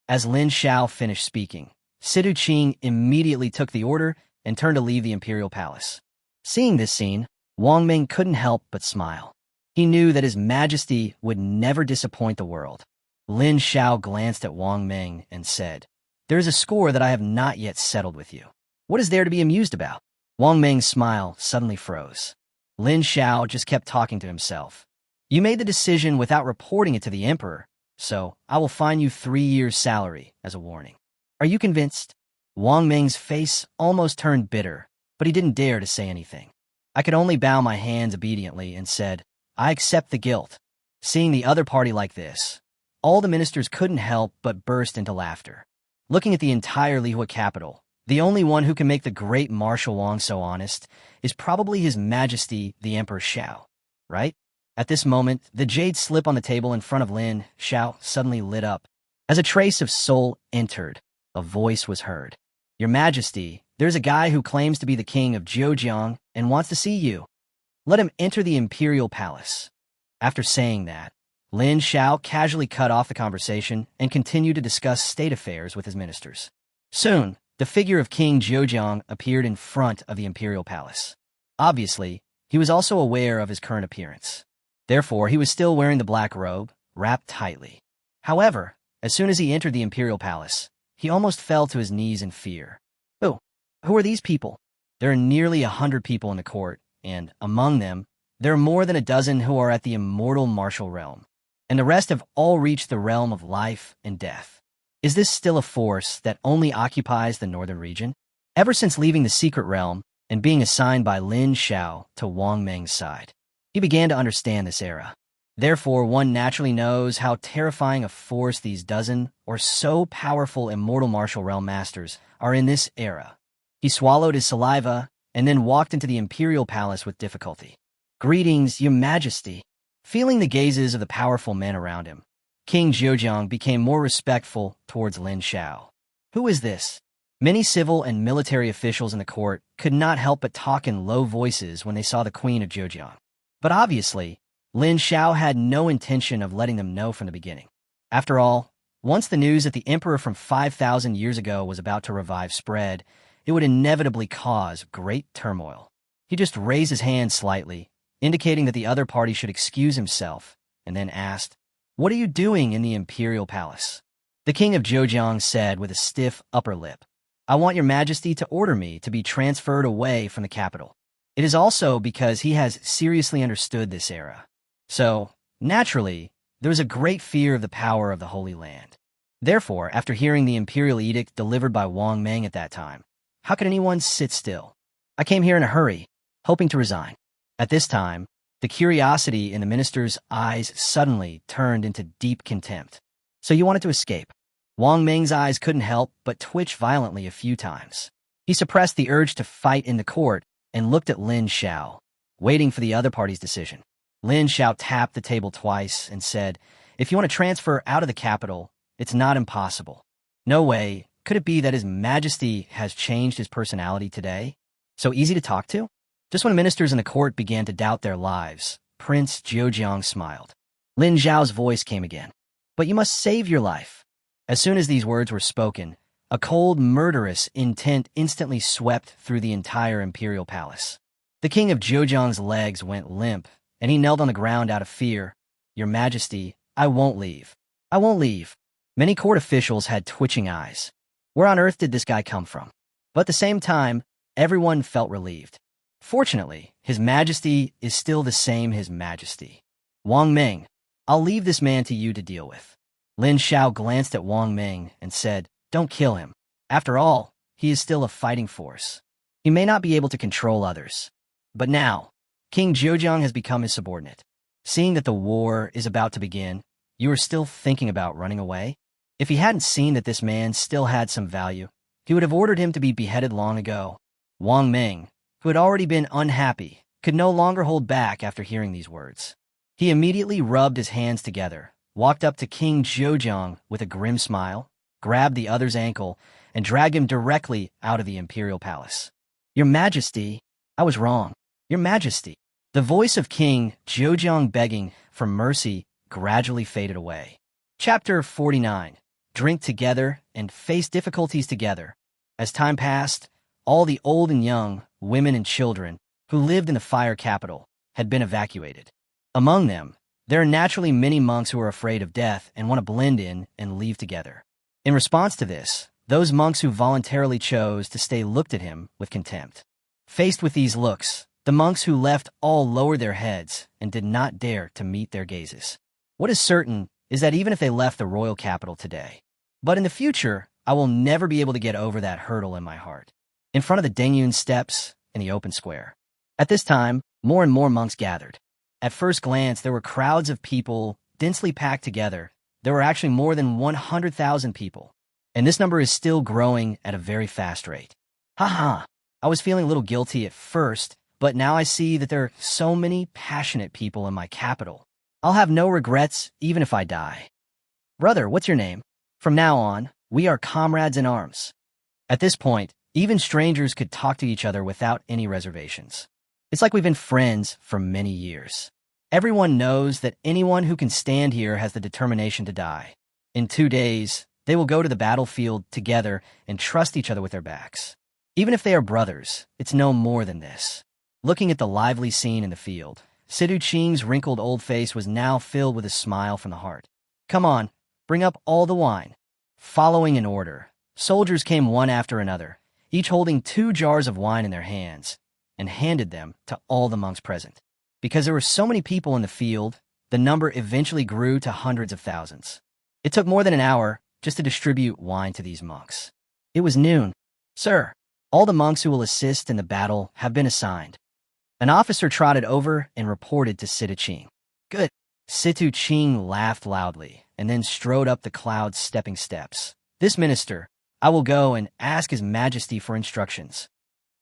As Lin Xiao finished speaking, Situ Qing immediately took the order and turned to leave the imperial palace. Seeing this scene, Wang Ming couldn't help but smile. He knew that His Majesty would never disappoint the world. Lin Xiao glanced at Wang Ming and said, "There is a score that I have not yet settled with you. What is there to be amused about?" Wang Ming's smile suddenly froze. Lin Xiao just kept talking to himself. "You made the decision without reporting it to the emperor, so I will fine you 3 years' salary as a warning. Are you convinced?" Wang Ming's face almost turned bitter, but he didn't dare to say anything. I could only bow my hands obediently and said, "I accept the guilt." Seeing the other party like this, all the ministers couldn't help but burst into laughter. Looking at the entire Lihuo capital, the only one who can make the great Marshal Wang so honest is probably His Majesty the Emperor Xiao, right? At this moment, the jade slip on the table in front of Lin Xiao suddenly lit up. As a trace of soul entered, a voice was heard. "Your Majesty, there's a guy who claims to be the king of Zhejiang and wants to see you. Let him enter the imperial palace." After saying that, Lin Xiao casually cut off the conversation and continued to discuss state affairs with his ministers. Soon, the figure of King Zhejiang appeared in front of the imperial palace. Obviously, he was also aware of his current appearance. Therefore, he was still wearing the black robe, wrapped tightly. However, as soon as he entered the imperial palace, he almost fell to his knees in fear. "Oh, who are these people?" There are nearly 100 people in the court, and, among them, there are more than a dozen who are at the immortal martial realm, and the rest have all reached the realm of life and death. Is this still a force that only occupies the northern region? Ever since leaving the secret realm and being assigned by Lin Xiao to Wang Ming's side, he began to understand this era. Therefore, one naturally knows how terrifying a force these dozen or so powerful immortal martial realm masters are in this era. He swallowed his saliva and then walked into the imperial palace with difficulty. "Greetings, Your Majesty." Feeling the gazes of the powerful men around him, King Zhejiang became more respectful towards Lin Xiao. Who is this? Many civil and military officials in the court could not help but talk in low voices when they saw the Queen of Zhejiang. But obviously, Lin Xiao had no intention of letting them know from the beginning. After all, once the news that the emperor from 5,000 years ago was about to revive spread, it would inevitably cause great turmoil. He just raised his hand slightly, indicating that the other party should excuse himself, and then asked, "What are you doing in the imperial palace?" The king of Zhejiang said with a stiff upper lip, "I want Your Majesty to order me to be transferred away from the capital. It is also because he has seriously understood this era. So, naturally, there is a great fear of the power of the Holy Land. Therefore, after hearing the imperial edict delivered by Wang Ming at that time, how could anyone sit still? I came here in a hurry, hoping to resign." At this time, the curiosity in the minister's eyes suddenly turned into deep contempt. "So you wanted to escape?" Wang Ming's eyes couldn't help but twitch violently a few times. He suppressed the urge to fight in the court and looked at Lin Xiao, waiting for the other party's decision. Lin Xiao tapped the table twice and said, "If you want to transfer out of the capital, it's not impossible." "No way. Could it be that His Majesty has changed his personality today? So easy to talk to?" Just when ministers in the court began to doubt their lives, Prince Zhejiang smiled. Lin Xiao's voice came again. "But you must save your life." As soon as these words were spoken, a cold, murderous intent instantly swept through the entire imperial palace. The king of Zhejiang's legs went limp, and he knelt on the ground out of fear. "Your Majesty, I won't leave. I won't leave. Many court officials had twitching eyes. Where on earth did this guy come from? But at the same time, everyone felt relieved. Fortunately, His Majesty is still the same His Majesty. Wang Ming, I'll leave this man to you to deal with. Lin Xiao glanced at Wang Ming and said, don't kill him. After all, he is still a fighting force. He may not be able to control others. But now, King Zhejiang has become his subordinate. Seeing that the war is about to begin, you are still thinking about running away? If he hadn't seen that this man still had some value, he would have ordered him to be beheaded long ago. Wang Ming, who had already been unhappy, could no longer hold back after hearing these words. He immediately rubbed his hands together, walked up to King Zhejiang with a grim smile, grabbed the other's ankle, and dragged him directly out of the imperial palace. Your Majesty, I was wrong. Your Majesty. The voice of King Zhejiang begging for mercy gradually faded away. Chapter 49. Drink together and face difficulties together. As time passed, all the old and young, women and children, who lived in the fire capital, had been evacuated. Among them, there are naturally many monks who are afraid of death and want to blend in and leave together. In response to this, those monks who voluntarily chose to stay looked at him with contempt. Faced with these looks, the monks who left all lowered their heads and did not dare to meet their gazes. What is certain is that even if they left the royal capital today, but in the future, I will never be able to get over that hurdle in my heart. In front of the Dengyun steps in the open square. At this time, more and more monks gathered. At first glance, there were crowds of people densely packed together. There were actually more than 100,000 people. And this number is still growing at a very fast rate. Haha, I was feeling a little guilty at first, but now I see that there are so many passionate people in my capital. I'll have no regrets even if I die. Brother, what's your name? From now on, we are comrades in arms. At this point, even strangers could talk to each other without any reservations. It's like we've been friends for many years. Everyone knows that anyone who can stand here has the determination to die. In 2 days, they will go to the battlefield together and trust each other with their backs. Even if they are brothers, it's no more than this. Looking at the lively scene in the field, Sidu Qing's wrinkled old face was now filled with a smile from the heart. Come on, bring up all the wine. Following in order, soldiers came one after another, each holding 2 jars of wine in their hands, and handed them to all the monks present. Because there were so many people in the field, the number eventually grew to hundreds of thousands. It took more than an hour just to distribute wine to these monks. It was noon. Sir, all the monks who will assist in the battle have been assigned. An officer trotted over and reported to Situ Qing. Good. Situ Qing laughed loudly and then strode up the cloud's stepping steps. This minister, I will go and ask His Majesty for instructions.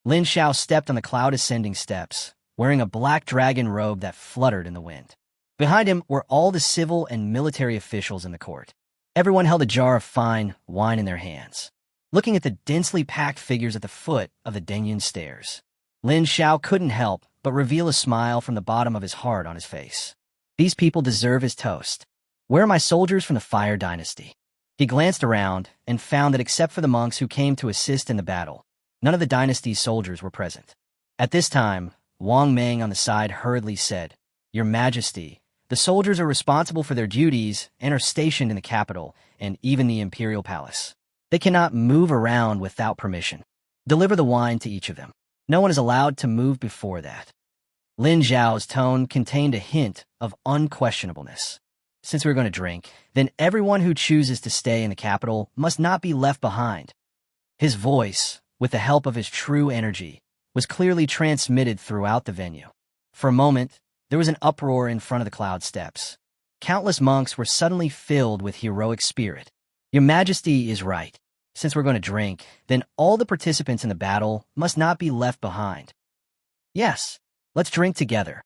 Lin Xiao stepped on the cloud-ascending steps, wearing a black dragon robe that fluttered in the wind. Behind him were all the civil and military officials in the court. Everyone held a jar of fine wine in their hands. Looking at the densely packed figures at the foot of the Dengyun stairs, Lin Xiao couldn't help but reveal a smile from the bottom of his heart on his face. These people deserve his toast. Where are my soldiers from the Fire Dynasty? He glanced around and found that except for the monks who came to assist in the battle, none of the dynasty's soldiers were present. At this time, Wang Ming on the side hurriedly said, Your Majesty, the soldiers are responsible for their duties and are stationed in the capital and even the imperial palace. They cannot move around without permission. Deliver the wine to each of them. No one is allowed to move before that. Lin Xiao's tone contained a hint of unquestionableness. Since we're going to drink, then everyone who chooses to stay in the capital must not be left behind. His voice, with the help of his true energy, was clearly transmitted throughout the venue. For a moment, there was an uproar in front of the cloud steps. Countless monks were suddenly filled with heroic spirit. Your Majesty is right. Since we're going to drink, then all the participants in the battle must not be left behind. Yes, let's drink together.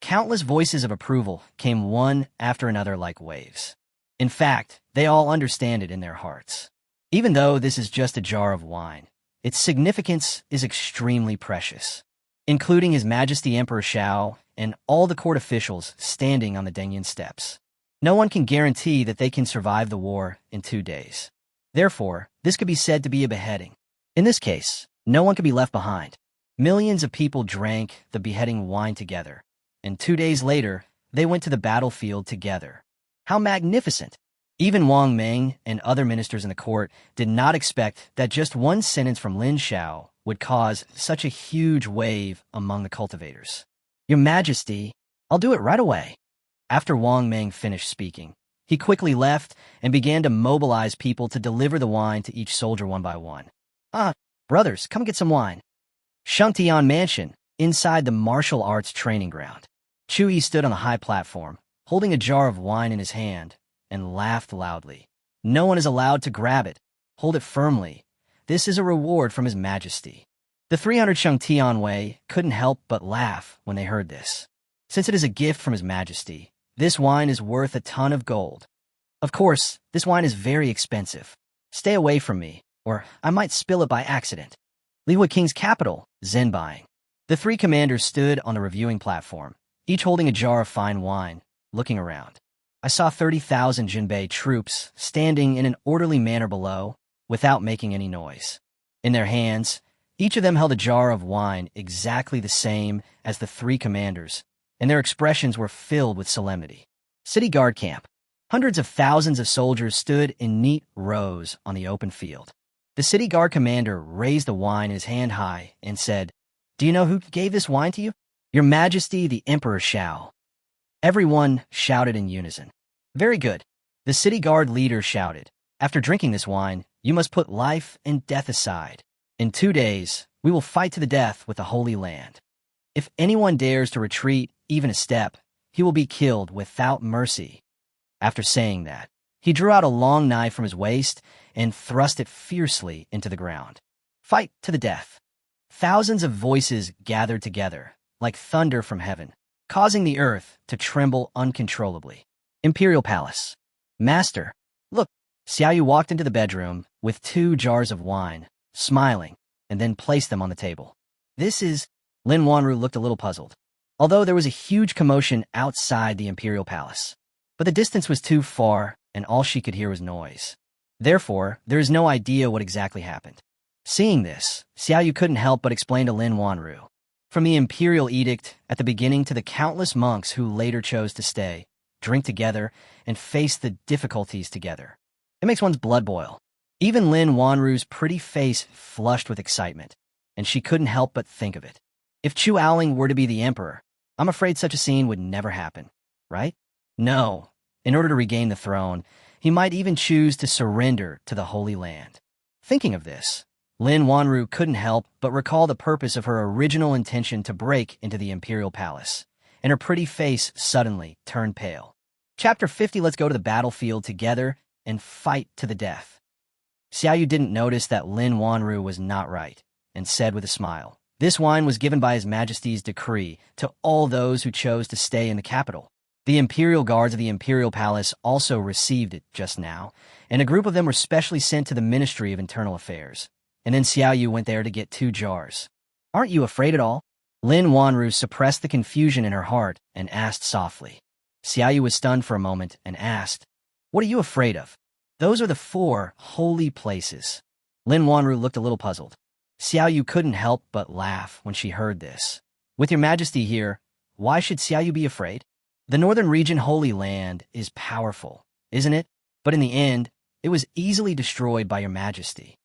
Countless voices of approval came one after another like waves. In fact, they all understand it in their hearts. Even though this is just a jar of wine, its significance is extremely precious, including His Majesty Emperor Xiao and all the court officials standing on the Dengyun steps. No one can guarantee that they can survive the war in 2 days. Therefore, this could be said to be a beheading. In this case, no one could be left behind. Millions of people drank the beheading wine together, and 2 days later, they went to the battlefield together. How magnificent! Even Wang Ming and other ministers in the court did not expect that just one sentence from Lin Xiao would cause such a huge wave among the cultivators. Your Majesty, I'll do it right away. After Wang Ming finished speaking, he quickly left and began to mobilize people to deliver the wine to each soldier one by one. Brothers, come get some wine. Shangtian Mansion, inside the martial arts training ground. Chu stood on the high platform, holding a jar of wine in his hand, and laughed loudly. No one is allowed to grab it. Hold it firmly. This is a reward from His Majesty. The 300 Shangtian Wei couldn't help but laugh when they heard this. Since it is a gift from His Majesty, this wine is worth a ton of gold. Of course, this wine is very expensive. Stay away from me, or I might spill it by accident. Lihuo King's capital, Zenbuying. The three commanders stood on the reviewing platform, each holding a jar of fine wine, looking around. I saw 30,000 Jinbei troops standing in an orderly manner below, without making any noise. In their hands, each of them held a jar of wine exactly the same as the three commanders, and their expressions were filled with solemnity. City guard camp. Hundreds of thousands of soldiers stood in neat rows on the open field. The city guard commander raised the wine in his hand high and said, "Do you know who gave this wine to you? Your Majesty, the Emperor Xiao." Everyone shouted in unison. Very good. The city guard leader shouted, "After drinking this wine, you must put life and death aside. In 2 days, we will fight to the death with the Holy Land. If anyone dares to retreat even a step, he will be killed without mercy." After saying that, he drew out a long knife from his waist and thrust it fiercely into the ground. Fight to the death. Thousands of voices gathered together, like thunder from heaven, causing the earth to tremble uncontrollably. Imperial Palace. Master, look. Xiaoyu walked into the bedroom with 2 jars of wine, smiling, and then placed them on the table. This is... Lin Wanru looked a little puzzled, although there was a huge commotion outside the Imperial Palace. But the distance was too far, and all she could hear was noise. Therefore, there is no idea what exactly happened. Seeing this, Xiaoyu couldn't help but explain to Lin Wanru. From the imperial edict at the beginning to the countless monks who later chose to stay, drink together, and face the difficulties together. It makes one's blood boil. Even Lin Wanru's pretty face flushed with excitement, and she couldn't help but think of it. If Chu Aoling were to be the emperor, I'm afraid such a scene would never happen, right? No. In order to regain the throne, he might even choose to surrender to the Holy Land. Thinking of this, Lin Wanru couldn't help but recall the purpose of her original intention to break into the Imperial Palace, and her pretty face suddenly turned pale. Chapter 50. Let's go to the battlefield together and fight to the death. Xiaoyu didn't notice that Lin Wanru was not right, and said with a smile, "This wine was given by His Majesty's decree to all those who chose to stay in the capital. The Imperial Guards of the Imperial Palace also received it just now, and a group of them were specially sent to the Ministry of Internal Affairs. And then Xiaoyu went there to get 2 jars. Aren't you afraid at all?" Lin Wanru suppressed the confusion in her heart and asked softly. Xiaoyu was stunned for a moment and asked, "What are you afraid of?" "Those are the 4 holy places." Lin Wanru looked a little puzzled. Xiaoyu couldn't help but laugh when she heard this. With Your Majesty here, why should Xiaoyu be afraid? The Northern Region Holy Land is powerful, isn't it? But in the end, it was easily destroyed by Your Majesty.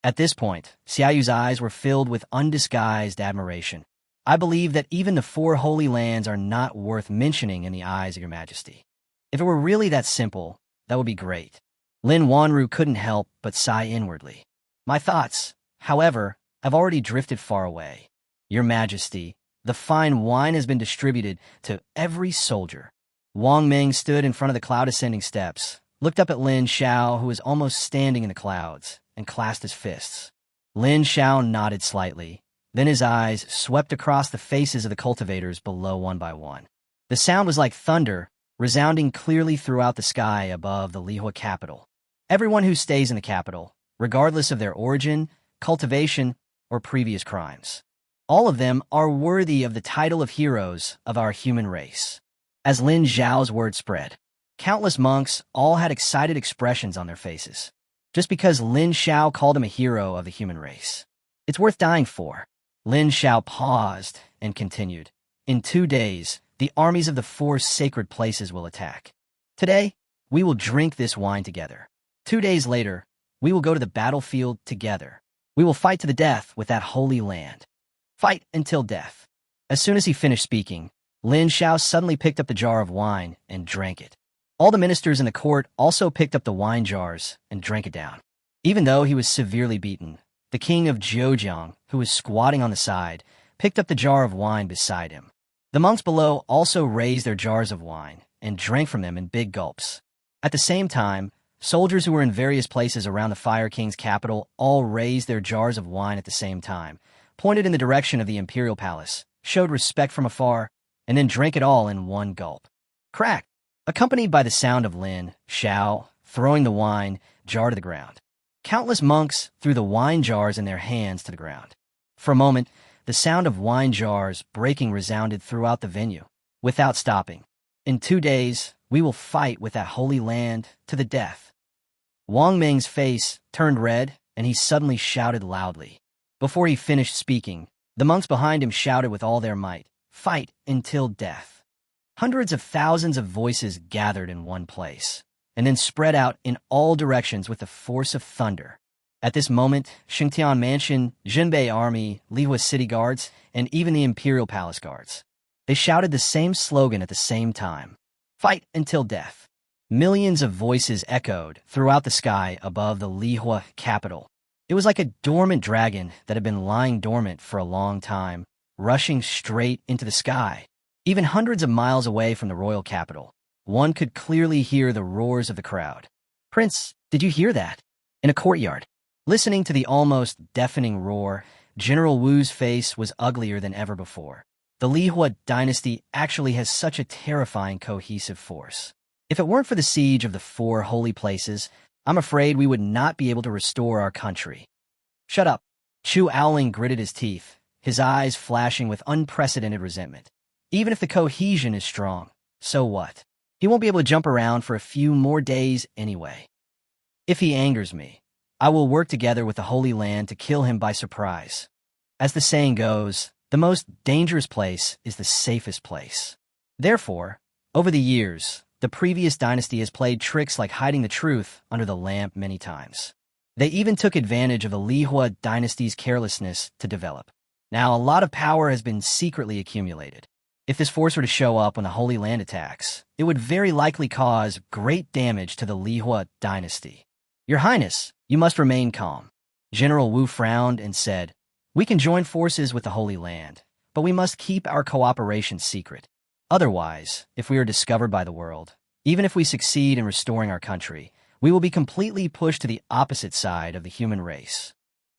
At this point, Xiaoyu's eyes were filled with undisguised admiration. "I believe that even the 4 holy lands are not worth mentioning in the eyes of Your Majesty. If it were really that simple, that would be great." Lin Wanru couldn't help but sigh inwardly. "My thoughts, however, have already drifted far away. Your Majesty, the fine wine has been distributed to every soldier." Wang Ming stood in front of the cloud-ascending steps, looked up at Lin Xiao, who was almost standing in the clouds, and clasped his fists. Lin Xiao nodded slightly. Then his eyes swept across the faces of the cultivators below one by one. The sound was like thunder, resounding clearly throughout the sky above the Lihuo capital. Everyone who stays in the capital, regardless of their origin, cultivation, or previous crimes. All of them are worthy of the title of heroes of our human race. As Lin Xiao's word spread, countless monks all had excited expressions on their faces, just because Lin Xiao called him a hero of the human race. It's worth dying for. Lin Xiao paused and continued. In 2 days, the armies of the 4 sacred places will attack. Today, we will drink this wine together. 2 days later, we will go to the battlefield together. We will fight to the death with that holy land. Fight until death." As soon as he finished speaking, Lin Xiao suddenly picked up the jar of wine and drank it. All the ministers in the court also picked up the wine jars and drank it down. Even though he was severely beaten, the king of Zhejiang, who was squatting on the side, picked up the jar of wine beside him. The monks below also raised their jars of wine and drank from them in big gulps. At the same time, soldiers who were in various places around the Fire King's capital all raised their jars of wine at the same time, pointed in the direction of the imperial palace, showed respect from afar, and then drank it all in one gulp. Crack! Accompanied by the sound of Lin Xiao throwing the wine jar to the ground. Countless monks threw the wine jars in their hands to the ground. For a moment, the sound of wine jars breaking resounded throughout the venue, without stopping. "In 2 days, we will fight with that holy land to the death." Wang Ming's face turned red, and he suddenly shouted loudly. Before he finished speaking, the monks behind him shouted with all their might, "Fight until death." Hundreds of thousands of voices gathered in one place, and then spread out in all directions with the force of thunder. At this moment, Xingtian Mansion, Jinbei Army, Lihua City Guards, and even the Imperial Palace Guards. They shouted the same slogan at the same time, "Fight until death." Millions of voices echoed throughout the sky above the Lihua capital. It was like a dormant dragon that had been lying dormant for a long time, rushing straight into the sky. Even hundreds of miles away from the royal capital, one could clearly hear the roars of the crowd. "Prince, did you hear that?" In a courtyard. Listening to the almost deafening roar, General Wu's face was uglier than ever before. The Lihuo Dynasty actually has such a terrifying cohesive force. If it weren't for the siege of the 4 holy places, I'm afraid we would not be able to restore our country. "Shut up." Chu Aoling gritted his teeth, his eyes flashing with unprecedented resentment. Even if the cohesion is strong, so what? He won't be able to jump around for a few more days anyway. If he angers me, I will work together with the Holy Land to kill him by surprise. As the saying goes, the most dangerous place is the safest place. Therefore, over the years, the previous dynasty has played tricks like hiding the truth under the lamp many times. They even took advantage of the Lihuo Dynasty's carelessness to develop. Now, a lot of power has been secretly accumulated. If this force were to show up when the Holy Land attacks, it would very likely cause great damage to the Lihuo Dynasty. "Your Highness, you must remain calm." General Wu frowned and said, "We can join forces with the Holy Land, but we must keep our cooperation secret. Otherwise, if we are discovered by the world, even if we succeed in restoring our country, we will be completely pushed to the opposite side of the human race."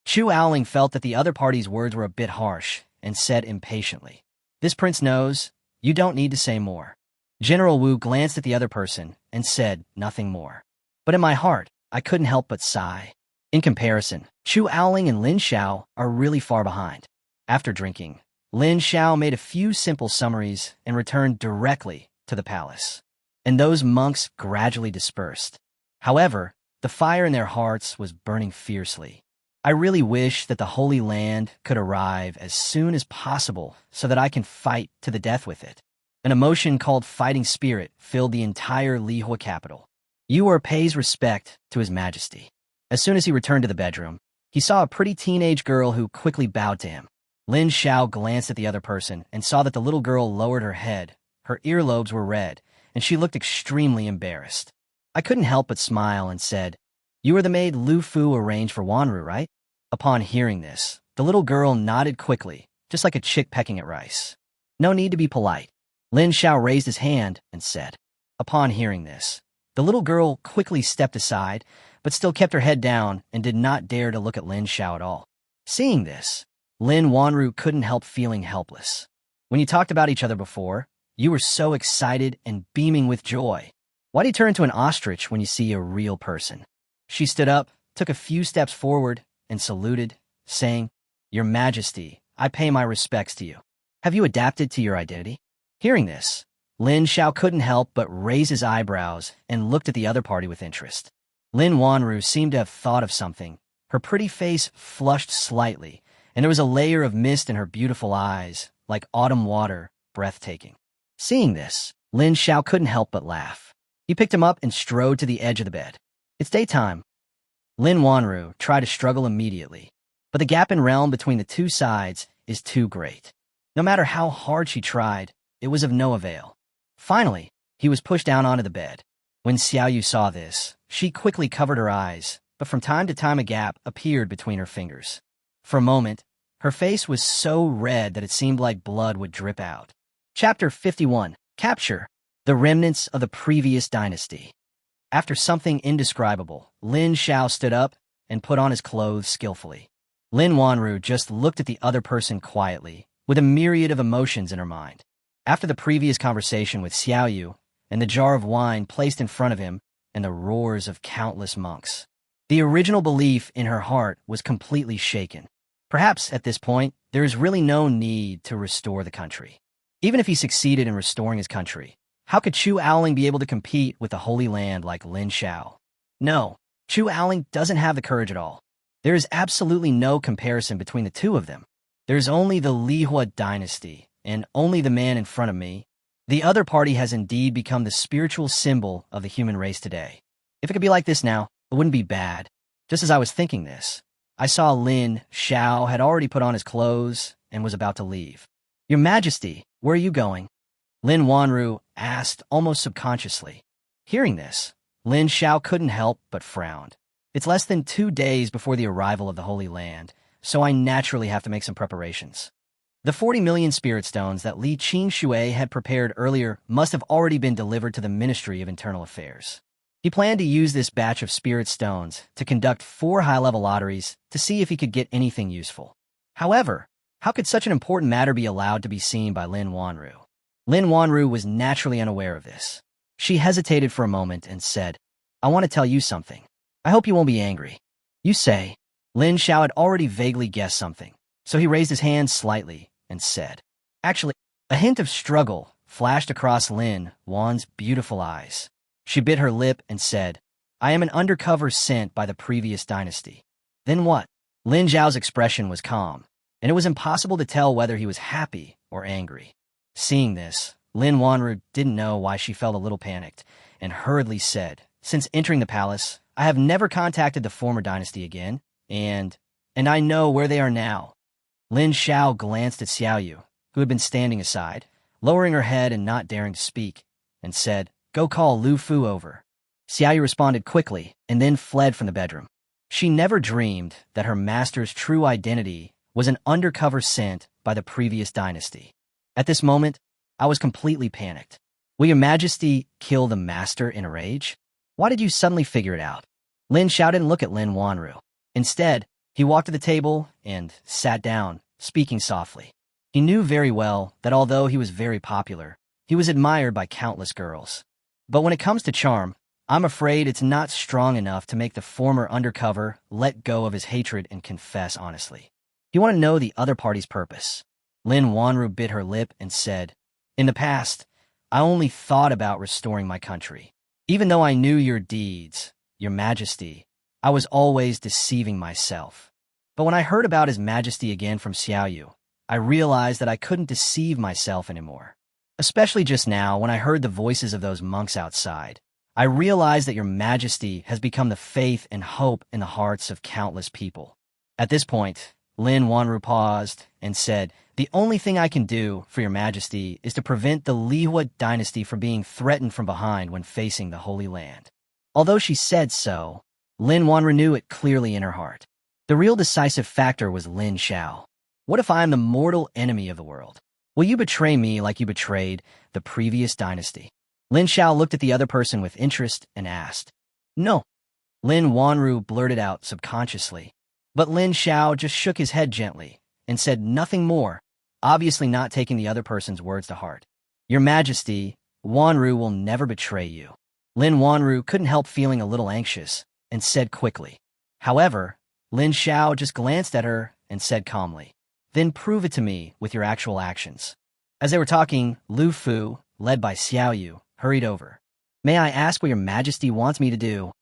Chu Aoling felt that the other party's words were a bit harsh and said impatiently, "This prince knows. You don't need to say more." General Wu glanced at the other person and said nothing more. But in my heart, I couldn't help but sigh. In comparison, Chu Aoling and Lin Xiao are really far behind. After drinking, Lin Xiao made a few simple summaries and returned directly to the palace. And those monks gradually dispersed. However, the fire in their hearts was burning fiercely. I really wish that the Holy Land could arrive as soon as possible so that I can fight to the death with it. An emotion called fighting spirit filled the entire Lihua capital. Yuer pays respect to His Majesty. As soon as he returned to the bedroom, he saw a pretty teenage girl who quickly bowed to him. Lin Xiao glanced at the other person and saw that the little girl lowered her head, her earlobes were red, and she looked extremely embarrassed. I couldn't help but smile and said, "You are the maid Lu Fu arranged for Wanu, right?" Upon hearing this, the little girl nodded quickly, just like a chick pecking at rice. "No need to be polite." Lin Xiao raised his hand and said. Upon hearing this, the little girl quickly stepped aside, but still kept her head down and did not dare to look at Lin Xiao at all. Seeing this, Lin Wanru couldn't help feeling helpless. When you talked about each other before, you were so excited and beaming with joy. Why do you turn into an ostrich when you see a real person? She stood up, took a few steps forward, and saluted, saying, "Your Majesty, I pay my respects to you. Have you adapted to your identity?" Hearing this, Lin Xiao couldn't help but raise his eyebrows and looked at the other party with interest. Lin Wanru seemed to have thought of something. Her pretty face flushed slightly, and there was a layer of mist in her beautiful eyes, like autumn water, breathtaking. Seeing this, Lin Xiao couldn't help but laugh. He picked him up and strode to the edge of the bed. It's daytime. Lin Wanru tried to struggle immediately, but the gap in realm between the two sides is too great. No matter how hard she tried, it was of no avail. Finally, he was pushed down onto the bed. When Xiaoyu saw this, she quickly covered her eyes, but from time to time a gap appeared between her fingers. For a moment, her face was so red that it seemed like blood would drip out. Chapter 51. Capture. The remnants of the previous dynasty. After something indescribable, Lin Xiao stood up and put on his clothes skillfully. Lin Wanru just looked at the other person quietly, with a myriad of emotions in her mind. After the previous conversation with Xiaoyu, and the jar of wine placed in front of him, and the roars of countless monks, the original belief in her heart was completely shaken. Perhaps, at this point, there is really no need to restore the country. Even if he succeeded in restoring his country, how could Chu Aoling be able to compete with the Holy Land like Lin Xiao? No, Chu Aoling doesn't have the courage at all. There is absolutely no comparison between the two of them. There's only the Lihuo Dynasty, and only the man in front of me. The other party has indeed become the spiritual symbol of the human race today. If it could be like this now, it wouldn't be bad. Just as I was thinking this, I saw Lin Xiao had already put on his clothes and was about to leave. Your Majesty, where are you going? Lin Wanru asked almost subconsciously. Hearing this, Lin Xiao couldn't help but frowned. It's less than 2 days before the arrival of the Holy Land, so I naturally have to make some preparations. The 40 million spirit stones that Li Qingshui had prepared earlier must have already been delivered to the Ministry of Internal Affairs. He planned to use this batch of spirit stones to conduct 4 high-level lotteries to see if he could get anything useful. However, how could such an important matter be allowed to be seen by Lin Wanru? Lin Wanru was naturally unaware of this. She hesitated for a moment and said, I want to tell you something. I hope you won't be angry. You say. Lin Xiao had already vaguely guessed something, so he raised his hand slightly and said, Actually, a hint of struggle flashed across Lin Wan's beautiful eyes. She bit her lip and said, I am an undercover sent by the previous dynasty. Then what? Lin Xiao's expression was calm, and it was impossible to tell whether he was happy or angry. Seeing this, Lin Wanru didn't know why she felt a little panicked, and hurriedly said, Since entering the palace, I have never contacted the former dynasty again, and I know where they are now. Lin Xiao glanced at Xiaoyu, who had been standing aside, lowering her head and not daring to speak, and said, Go call Lu Fu over. Xiaoyu responded quickly, and then fled from the bedroom. She never dreamed that her master's true identity was an undercover sent by the previous dynasty. At this moment, I was completely panicked. Will your Majesty kill the master in a rage? Why did you suddenly figure it out? Lin Xiao didn't look at Lin Wanru. Instead, he walked to the table and sat down, speaking softly. He knew very well that although he was very popular, he was admired by countless girls. But when it comes to charm, I'm afraid it's not strong enough to make the former undercover let go of his hatred and confess honestly. You want to know the other party's purpose? Lin Wanru bit her lip and said, In the past, I only thought about restoring my country. Even though I knew your deeds, your Majesty, I was always deceiving myself. But when I heard about His Majesty again from Xiaoyu, I realized that I couldn't deceive myself anymore. Especially just now when I heard the voices of those monks outside. I realized that your Majesty has become the faith and hope in the hearts of countless people. At this point, Lin Wanru paused and said, The only thing I can do for your Majesty is to prevent the Lihuo Dynasty from being threatened from behind when facing the Holy Land. Although she said so, Lin Wanru knew it clearly in her heart. The real decisive factor was Lin Xiao. What if I am the mortal enemy of the world? Will you betray me like you betrayed the previous dynasty? Lin Xiao looked at the other person with interest and asked. No. Lin Wanru blurted out subconsciously. But Lin Xiao just shook his head gently and said nothing more, obviously not taking the other person's words to heart. Your Majesty, Wanru will never betray you. Lin Wanru couldn't help feeling a little anxious and said quickly. However, Lin Xiao just glanced at her and said calmly, Then prove it to me with your actual actions. As they were talking, Lu Fu, led by Xiaoyu, hurried over. May I ask what your Majesty wants me to do?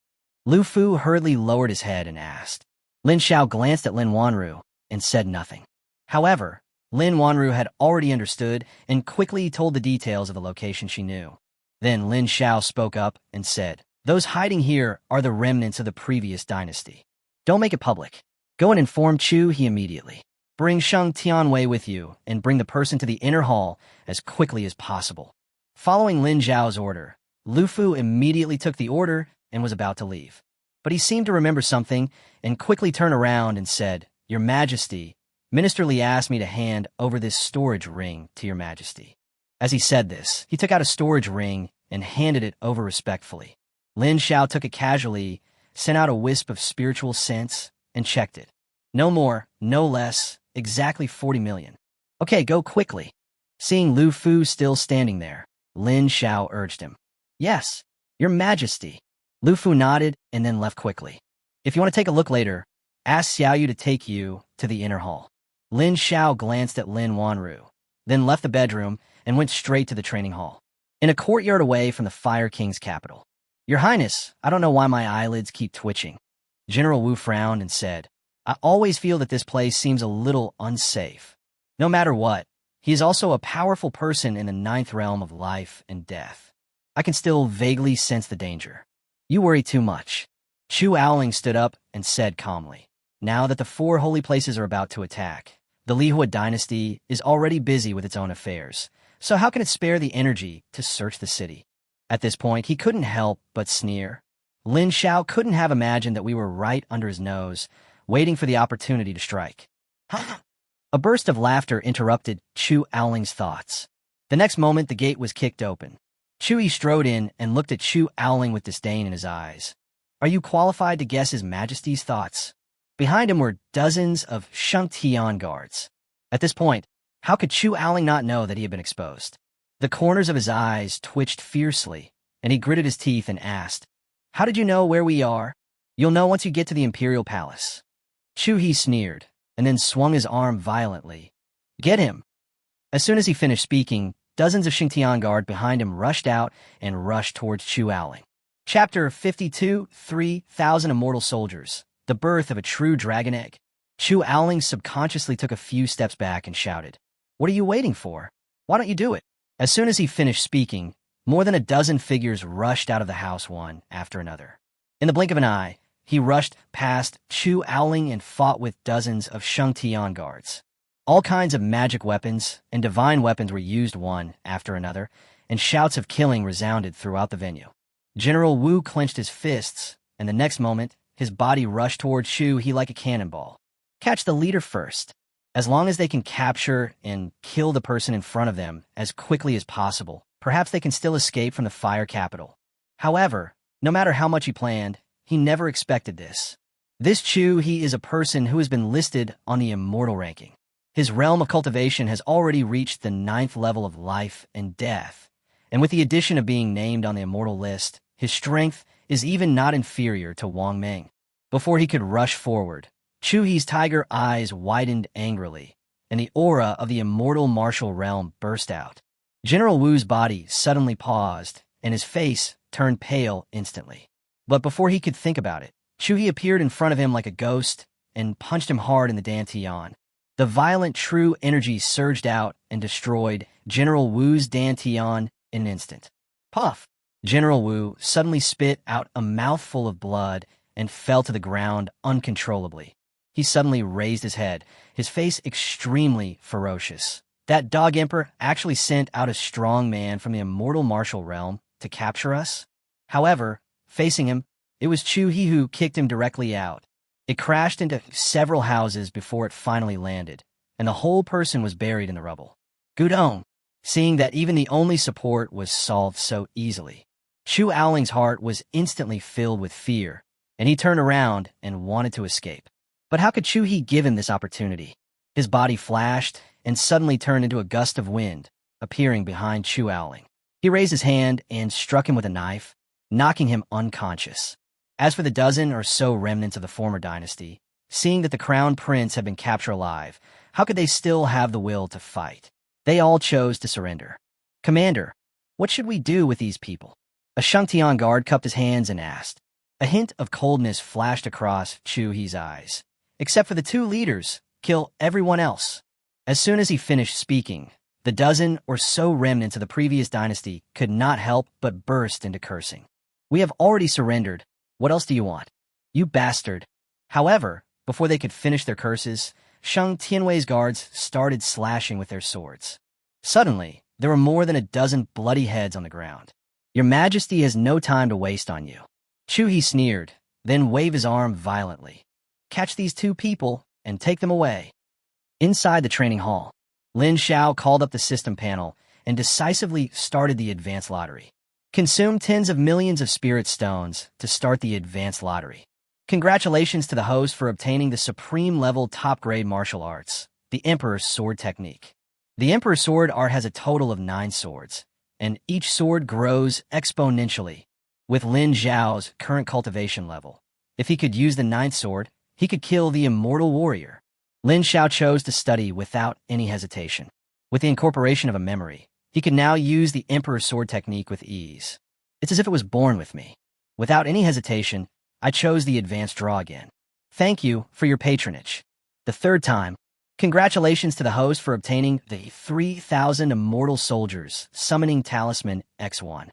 Lu Fu hurriedly lowered his head and asked. Lin Xiao glanced at Lin Wanru and said nothing. However, Lin Wanru had already understood and quickly told the details of the location she knew. Then Lin Xiao spoke up and said, "Those hiding here are the remnants of the previous dynasty. Don't make it public. Go and inform Chu He immediately. Bring Sheng Tianwei with you and bring the person to the inner hall as quickly as possible." Following Lin Xiao's order, Lu Fu immediately took the order and was about to leave. But he seemed to remember something and quickly turned around and said, "Your Majesty, Minister Li asked me to hand over this storage ring to Your Majesty." As he said this, he took out a storage ring and handed it over respectfully. Lin Xiao took it casually, sent out a wisp of spiritual sense, and checked it. No more, no less, exactly 40 million. "Okay, go quickly." Seeing Lu Fu still standing there, Lin Xiao urged him. "Yes, Your Majesty." Lu Fu nodded and then left quickly. "If you want to take a look later, ask Xiao Yu to take you to the inner hall." Lin Xiao glanced at Lin Wanru, then left the bedroom and went straight to the training hall. In a courtyard away from the Fire King's capital. "Your Highness, I don't know why my eyelids keep twitching." General Wu frowned and said, "I always feel that this place seems a little unsafe. No matter what, he is also a powerful person in the ninth realm of life and death. I can still vaguely sense the danger." "You worry too much." Chu Aoling stood up and said calmly, "Now that the 4 holy places are about to attack, the Lihuo Dynasty is already busy with its own affairs, so how can it spare the energy to search the city?" At this point, he couldn't help but sneer. Lin Xiao couldn't have imagined that we were right under his nose, waiting for the opportunity to strike. A burst of laughter interrupted Chu Aoling's thoughts. The next moment, the gate was kicked open. Chu strode in and looked at Chu Aoling with disdain in his eyes. "Are you qualified to guess His Majesty's thoughts?" Behind him were dozens of Sheng Tian guards. At this point, how could Chu Aoling not know that he had been exposed? The corners of his eyes twitched fiercely, and he gritted his teeth and asked, "How did you know where we are?" "You'll know once you get to the Imperial Palace." Chu He sneered, and then swung his arm violently. "Get him!" As soon as he finished speaking, dozens of Xingtian guard behind him rushed out and rushed towards Chu Aoling. Chapter 52, 3,000 Immortal Soldiers, The Birth of a True Dragon Egg. Chu Aoling subconsciously took a few steps back and shouted, "What are you waiting for? Why don't you do it?" As soon as he finished speaking, more than a dozen figures rushed out of the house one after another. In the blink of an eye, he rushed past Chu Aoling and fought with dozens of Sheng Tian guards. All kinds of magic weapons and divine weapons were used one after another, and shouts of killing resounded throughout the venue. General Wu clenched his fists, and the next moment, his body rushed toward Chu He like a cannonball. Catch the leader first. As long as they can capture and kill the person in front of them as quickly as possible, perhaps they can still escape from the Fire Capital. However, no matter how much he planned, he never expected this. This Chu He is a person who has been listed on the immortal ranking. His realm of cultivation has already reached the 9th level of life and death, and with the addition of being named on the immortal list, his strength is even not inferior to Wang Meng. Before he could rush forward, Chu He's tiger eyes widened angrily, and the aura of the immortal martial realm burst out. General Wu's body suddenly paused, and his face turned pale instantly. But before he could think about it, Chu He appeared in front of him like a ghost and punched him hard in the dantian. The violent true energy surged out and destroyed General Wu's dantian in an instant. Puff! General Wu suddenly spit out a mouthful of blood and fell to the ground uncontrollably. He suddenly raised his head, his face extremely ferocious. That dog emperor actually sent out a strong man from the immortal martial realm to capture us? However, facing him, it was Chu He who kicked him directly out. It crashed into several houses before it finally landed, and the whole person was buried in the rubble. Gudong, seeing that even the only support was solved so easily. Chu Aoling's heart was instantly filled with fear, and he turned around and wanted to escape. But how could Chu He give him this opportunity? His body flashed and suddenly turned into a gust of wind, appearing behind Chu Aoling. He raised his hand and struck him with a knife, knocking him unconscious. As for the dozen or so remnants of the former dynasty, seeing that the crown prince had been captured alive, how could they still have the will to fight? They all chose to surrender. "Commander, what should we do with these people?" A Shangtian guard cupped his hands and asked. A hint of coldness flashed across Chu He's eyes. "Except for the 2 leaders, kill everyone else." As soon as he finished speaking, The dozen or so remnants of the previous dynasty could not help but burst into cursing. "We have already surrendered. What else do you want? You bastard." However, before they could finish their curses, Shang Tianwei's guards started slashing with their swords. Suddenly, there were more than a dozen bloody heads on the ground. "Your Majesty has no time to waste on you." Chu He sneered, then waved his arm violently. "Catch these two people and take them away." Inside the training hall, Lin Xiao called up the system panel and decisively started the advanced lottery. Consume tens of millions of spirit stones to start the advanced lottery. Congratulations to the host for obtaining the supreme level top-grade martial arts, the Emperor's Sword Technique. The Emperor's Sword art has a total of 9 swords, and each sword grows exponentially with Lin Xiao's current cultivation level. If he could use the 9th sword, he could kill the immortal warrior. Lin Xiao chose to study without any hesitation. With the incorporation of a memory, he could now use the Emperor's Sword Technique with ease. It's as if it was born with me. Without any hesitation, I chose the advanced draw again. Thank you for your patronage. The 3rd time, congratulations to the host for obtaining the 3,000 Immortal Soldiers Summoning Talisman X1.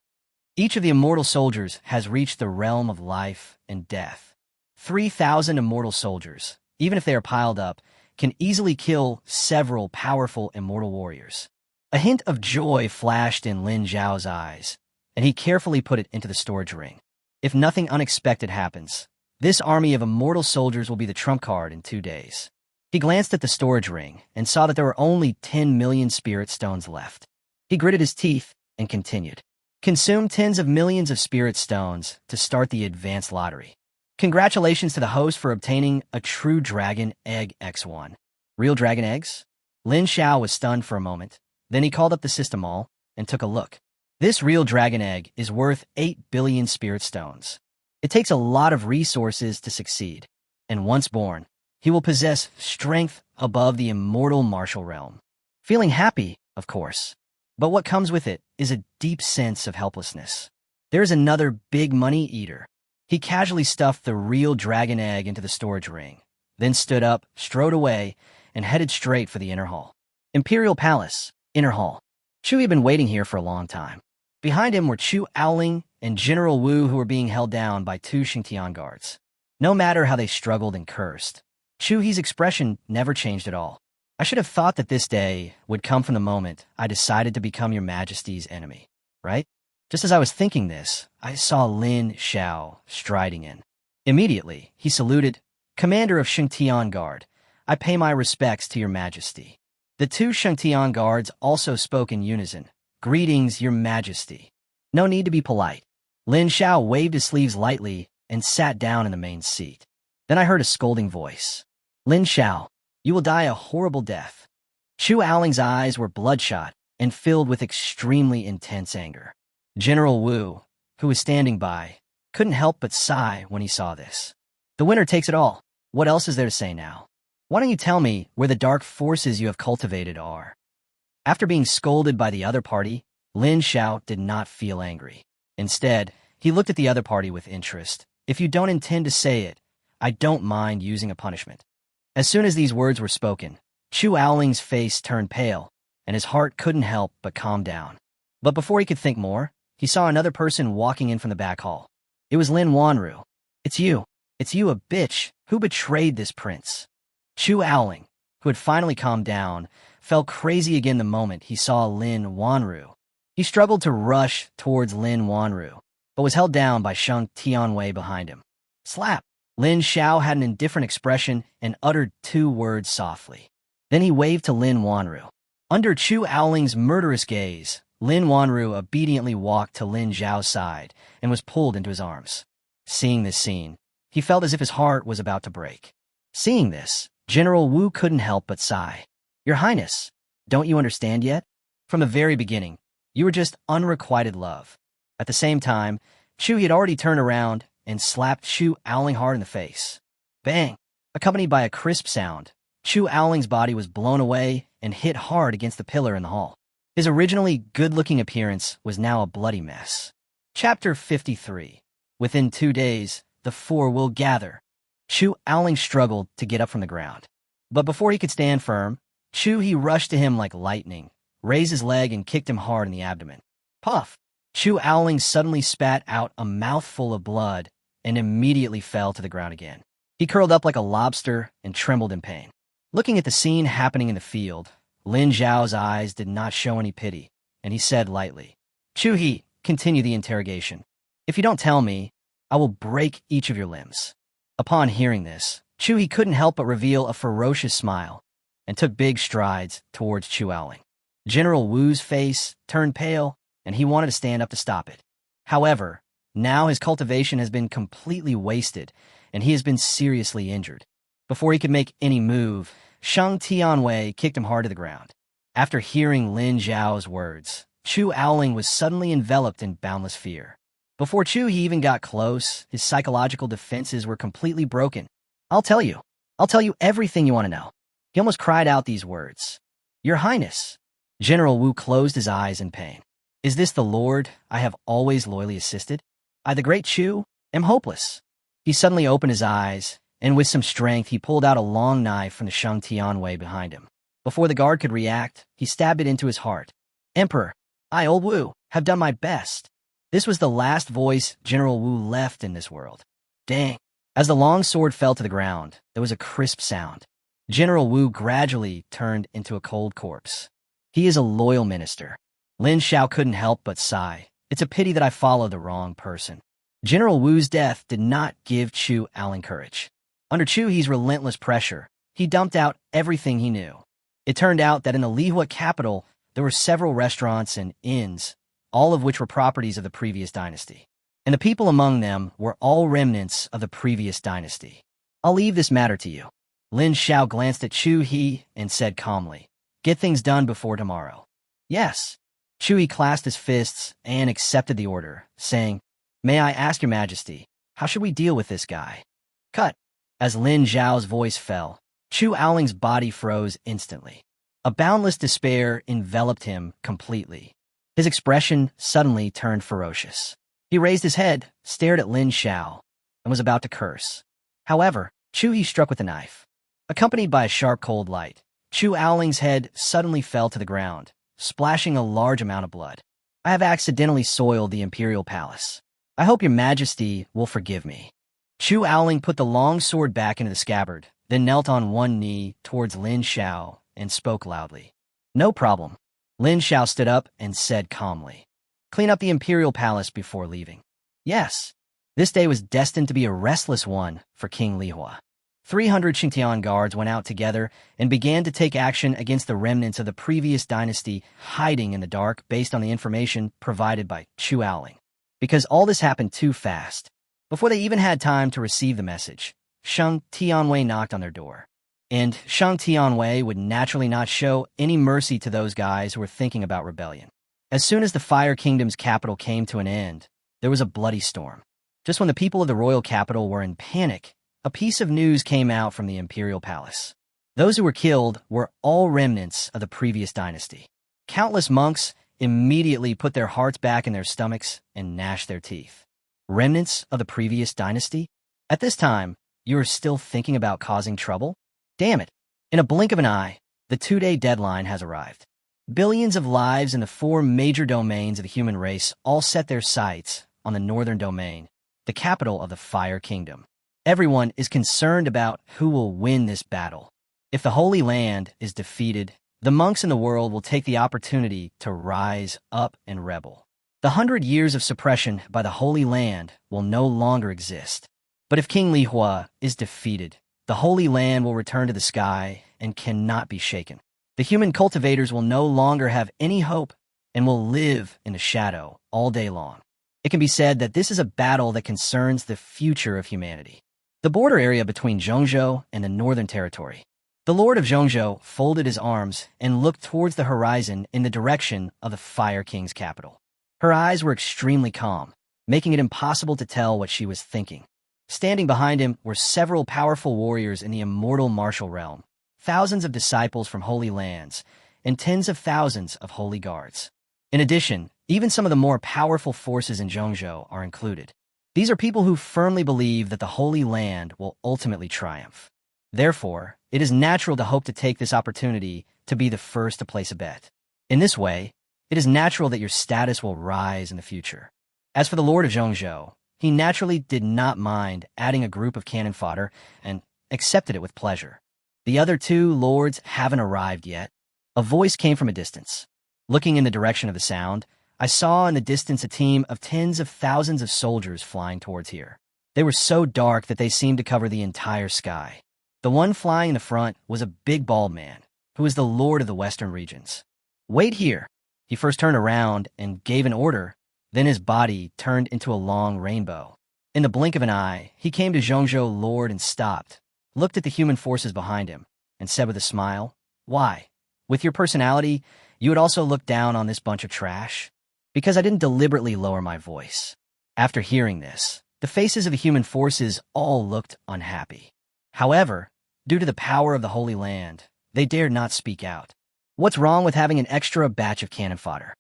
Each of the Immortal Soldiers has reached the realm of life and death. 3,000 Immortal Soldiers, even if they are piled up, can easily kill several powerful Immortal Warriors. A hint of joy flashed in Lin Xiao's eyes, and he carefully put it into the storage ring. If nothing unexpected happens, this army of Immortal Soldiers will be the trump card in 2 days. He glanced at the storage ring and saw that there were only 10 million spirit stones left. He gritted his teeth and continued. Consume tens of millions of spirit stones to start the advanced lottery. Congratulations to the host for obtaining a true dragon egg X1. Real dragon eggs? Lin Xiao was stunned for a moment. Then he called up the system all and took a look. This real dragon egg is worth 8 billion spirit stones. It takes a lot of resources to succeed, and once born, he will possess strength above the immortal martial realm. Feeling happy, of course, but what comes with it is a deep sense of helplessness. There's another big money eater. He casually stuffed the real dragon egg into the storage ring, then stood up, strode away, and headed straight for the inner hall. Imperial Palace, inner hall. Chu had been waiting here for a long time. Behind him were Chu Aoling and General Wu, who were being held down by 2 Xingtian guards. No matter how they struggled and cursed, Chu He's expression never changed at all. I should have thought that this day would come from the moment I decided to become your Majesty's enemy, right? Just as I was thinking this, I saw Lin Xiao striding in. Immediately, he saluted, "Commander of Xingtian Guard, I pay my respects to your Majesty." The 2 Xingtian guards also spoke in unison. "Greetings, your Majesty." No need to be polite. Lin Xiao waved his sleeves lightly and sat down in the main seat. Then I heard a scolding voice. "Lin Xiao, you will die a horrible death." Chu Aoling's eyes were bloodshot and filled with extremely intense anger. General Wu, who was standing by, couldn't help but sigh when he saw this. The winner takes it all. What else is there to say now? Why don't you tell me where the dark forces you have cultivated are? After being scolded by the other party, Lin Xiao did not feel angry. Instead, he looked at the other party with interest. "If you don't intend to say it, I don't mind using a punishment." As soon as these words were spoken, Chu Aoling's face turned pale, and his heart couldn't help but calm down. But before he could think more, he saw another person walking in from the back hall. It was Lin Wanru. It's you, a bitch, who betrayed this prince." Chu Aoling, who had finally calmed down, felt crazy again the moment he saw Lin Wanru. He struggled to rush towards Lin Wanru, but was held down by Shang Tianwei behind him. Slap! Lin Xiao had an indifferent expression and uttered 2 words softly. Then he waved to Lin Wanru. Under Chu Aoling's murderous gaze, Lin Wanru obediently walked to Lin Xiao's side and was pulled into his arms. Seeing this scene, he felt as if his heart was about to break. Seeing this, General Wu couldn't help but sigh. "Your Highness, don't you understand yet? From the very beginning, you were just unrequited love." At the same time, Chu had already turned around and slapped Chu Aoling hard in the face. Bang! Accompanied by a crisp sound, Chu Aoling's body was blown away and hit hard against the pillar in the hall. His originally good-looking appearance was now a bloody mess. Chapter 53. Within 2 days, the 4 will gather. Chu Aoling struggled to get up from the ground. But before he could stand firm, Chu He rushed to him like lightning, raised his leg and kicked him hard in the abdomen. Puff! Chu Aoling suddenly spat out a mouthful of blood and immediately fell to the ground again. He curled up like a lobster and trembled in pain. Looking at the scene happening in the field, Lin Xiao's eyes did not show any pity, and he said lightly, "Chu He, continue the interrogation. If you don't tell me, I will break each of your limbs." Upon hearing this, Chu He couldn't help but reveal a ferocious smile and took big strides towards Chu Aoling. General Wu's face turned pale, and he wanted to stand up to stop it. However, now his cultivation has been completely wasted, and he has been seriously injured. Before he could make any move, Shang Tianwei kicked him hard to the ground. After hearing Lin Xiao's words, Chu Aoling was suddenly enveloped in boundless fear. Before Chu He even got close, his psychological defenses were completely broken. I'll tell you everything you want to know." He almost cried out these words. "Your Highness." General Wu closed his eyes in pain. "Is this the Lord I have always loyally assisted? I, the great Chu, am hopeless." He suddenly opened his eyes, and with some strength he pulled out a long knife from the Shang Tianwei behind him. Before the guard could react, he stabbed it into his heart. "Emperor, I, old Wu, have done my best." This was the last voice General Wu left in this world. Dang. As the long sword fell to the ground, there was a crisp sound. General Wu gradually turned into a cold corpse. He is a loyal minister. Lin Xiao couldn't help but sigh. It's a pity that I followed the wrong person. General Wu's death did not give Chu Aoling courage. Under Chu He's relentless pressure, he dumped out everything he knew. It turned out that in the Lihuo capital, there were several restaurants and inns, all of which were properties of the previous dynasty. And the people among them were all remnants of the previous dynasty. I'll leave this matter to you. Lin Xiao glanced at Chu He and said calmly, "Get things done before tomorrow." Yes. Chu He clasped his fists and accepted the order, saying, "May I ask your majesty, how should we deal with this guy?" Cut. As Lin Xiao's voice fell, Chu Aoling's body froze instantly. A boundless despair enveloped him completely. His expression suddenly turned ferocious. He raised his head, stared at Lin Xiao, and was about to curse. However, Chu He struck with a knife. Accompanied by a sharp cold light, Chu Aoling's head suddenly fell to the ground, splashing a large amount of blood. "I have accidentally soiled the imperial palace. I hope your majesty will forgive me." Chu Aoling put the long sword back into the scabbard, then knelt on one knee towards Lin Xiao and spoke loudly. "No problem." Lin Xiao stood up and said calmly, "Clean up the imperial palace before leaving." Yes, this day was destined to be a restless one for King Lihuo. 300 Xingtian guards went out together and began to take action against the remnants of the previous dynasty hiding in the dark based on the information provided by Chu Aoling. Because all this happened too fast. Before they even had time to receive the message, Shang Tianwei knocked on their door. And Shang Tianwei would naturally not show any mercy to those guys who were thinking about rebellion. As soon as the Fire Kingdom's capital came to an end, there was a bloody storm. Just when the people of the royal capital were in panic, a piece of news came out from the imperial palace. Those who were killed were all remnants of the previous dynasty. Countless monks immediately put their hearts back in their stomachs and gnashed their teeth. Remnants of the previous dynasty? At this time, you are still thinking about causing trouble? Damn it. In a blink of an eye, the 2-day deadline has arrived. Billions of lives in the 4 major domains of the human race all set their sights on the northern domain, the capital of the Fire Kingdom. Everyone is concerned about who will win this battle. If the Holy Land is defeated, the monks in the world will take the opportunity to rise up and rebel. The 100 years of suppression by the Holy Land will no longer exist. But if King Lihuo is defeated, the Holy Land will return to the sky and cannot be shaken. The human cultivators will no longer have any hope and will live in the shadow all day long. It can be said that this is a battle that concerns the future of humanity. The border area between Zhongzhou and the Northern Territory. The Lord of Zhongzhou folded his arms and looked towards the horizon in the direction of the Fire King's capital. Her eyes were extremely calm, making it impossible to tell what she was thinking. Standing behind him were several powerful warriors in the immortal martial realm, thousands of disciples from holy lands, and tens of thousands of holy guards. In addition, even some of the more powerful forces in Zhongzhou are included. These are people who firmly believe that the Holy Land will ultimately triumph. Therefore, it is natural to hope to take this opportunity to be the first to place a bet. In this way, it is natural that your status will rise in the future. As for the Lord of Zhongzhou, he naturally did not mind adding a group of cannon fodder and accepted it with pleasure. The other two lords haven't arrived yet. A voice came from a distance. Looking in the direction of the sound, I saw in the distance a team of tens of thousands of soldiers flying towards here. They were so dark that they seemed to cover the entire sky. The one flying in the front was a big bald man, who was the lord of the western regions. "Wait here." He first turned around and gave an order, then his body turned into a long rainbow. In the blink of an eye, he came to Zhongzhou Lord and stopped, looked at the human forces behind him, and said with a smile, "Why? With your personality, you would also look down on this bunch of trash?" Because I didn't deliberately lower my voice. After hearing this, the faces of the human forces all looked unhappy. However, due to the power of the Holy Land, they dared not speak out. "What's wrong with having an extra batch of cannon fodder?"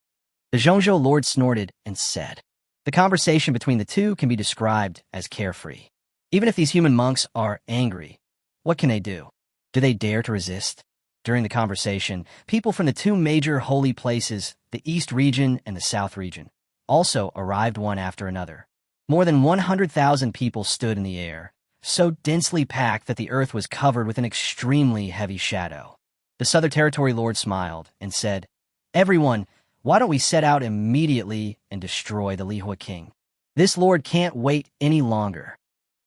The Zhongzhou Lord snorted and said. The conversation between the two can be described as carefree. Even if these human monks are angry, what can they do? Do they dare to resist? During the conversation, people from the two major holy places, the East region and the South region, also arrived one after another. More than 100,000 people stood in the air, so densely packed that the earth was covered with an extremely heavy shadow. The Southern Territory Lord smiled and said, "Everyone, why don't we set out immediately and destroy the Lihuo King? This lord can't wait any longer."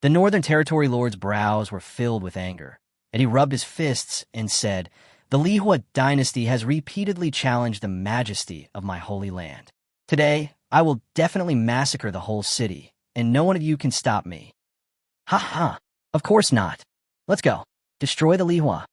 The Northern Territory Lord's brows were filled with anger, and he rubbed his fists and said, "The Lihuo Dynasty has repeatedly challenged the majesty of my holy land. Today, I will definitely massacre the whole city, and no one of you can stop me." "Ha ha, of course not. Let's go. Destroy the Lihuo."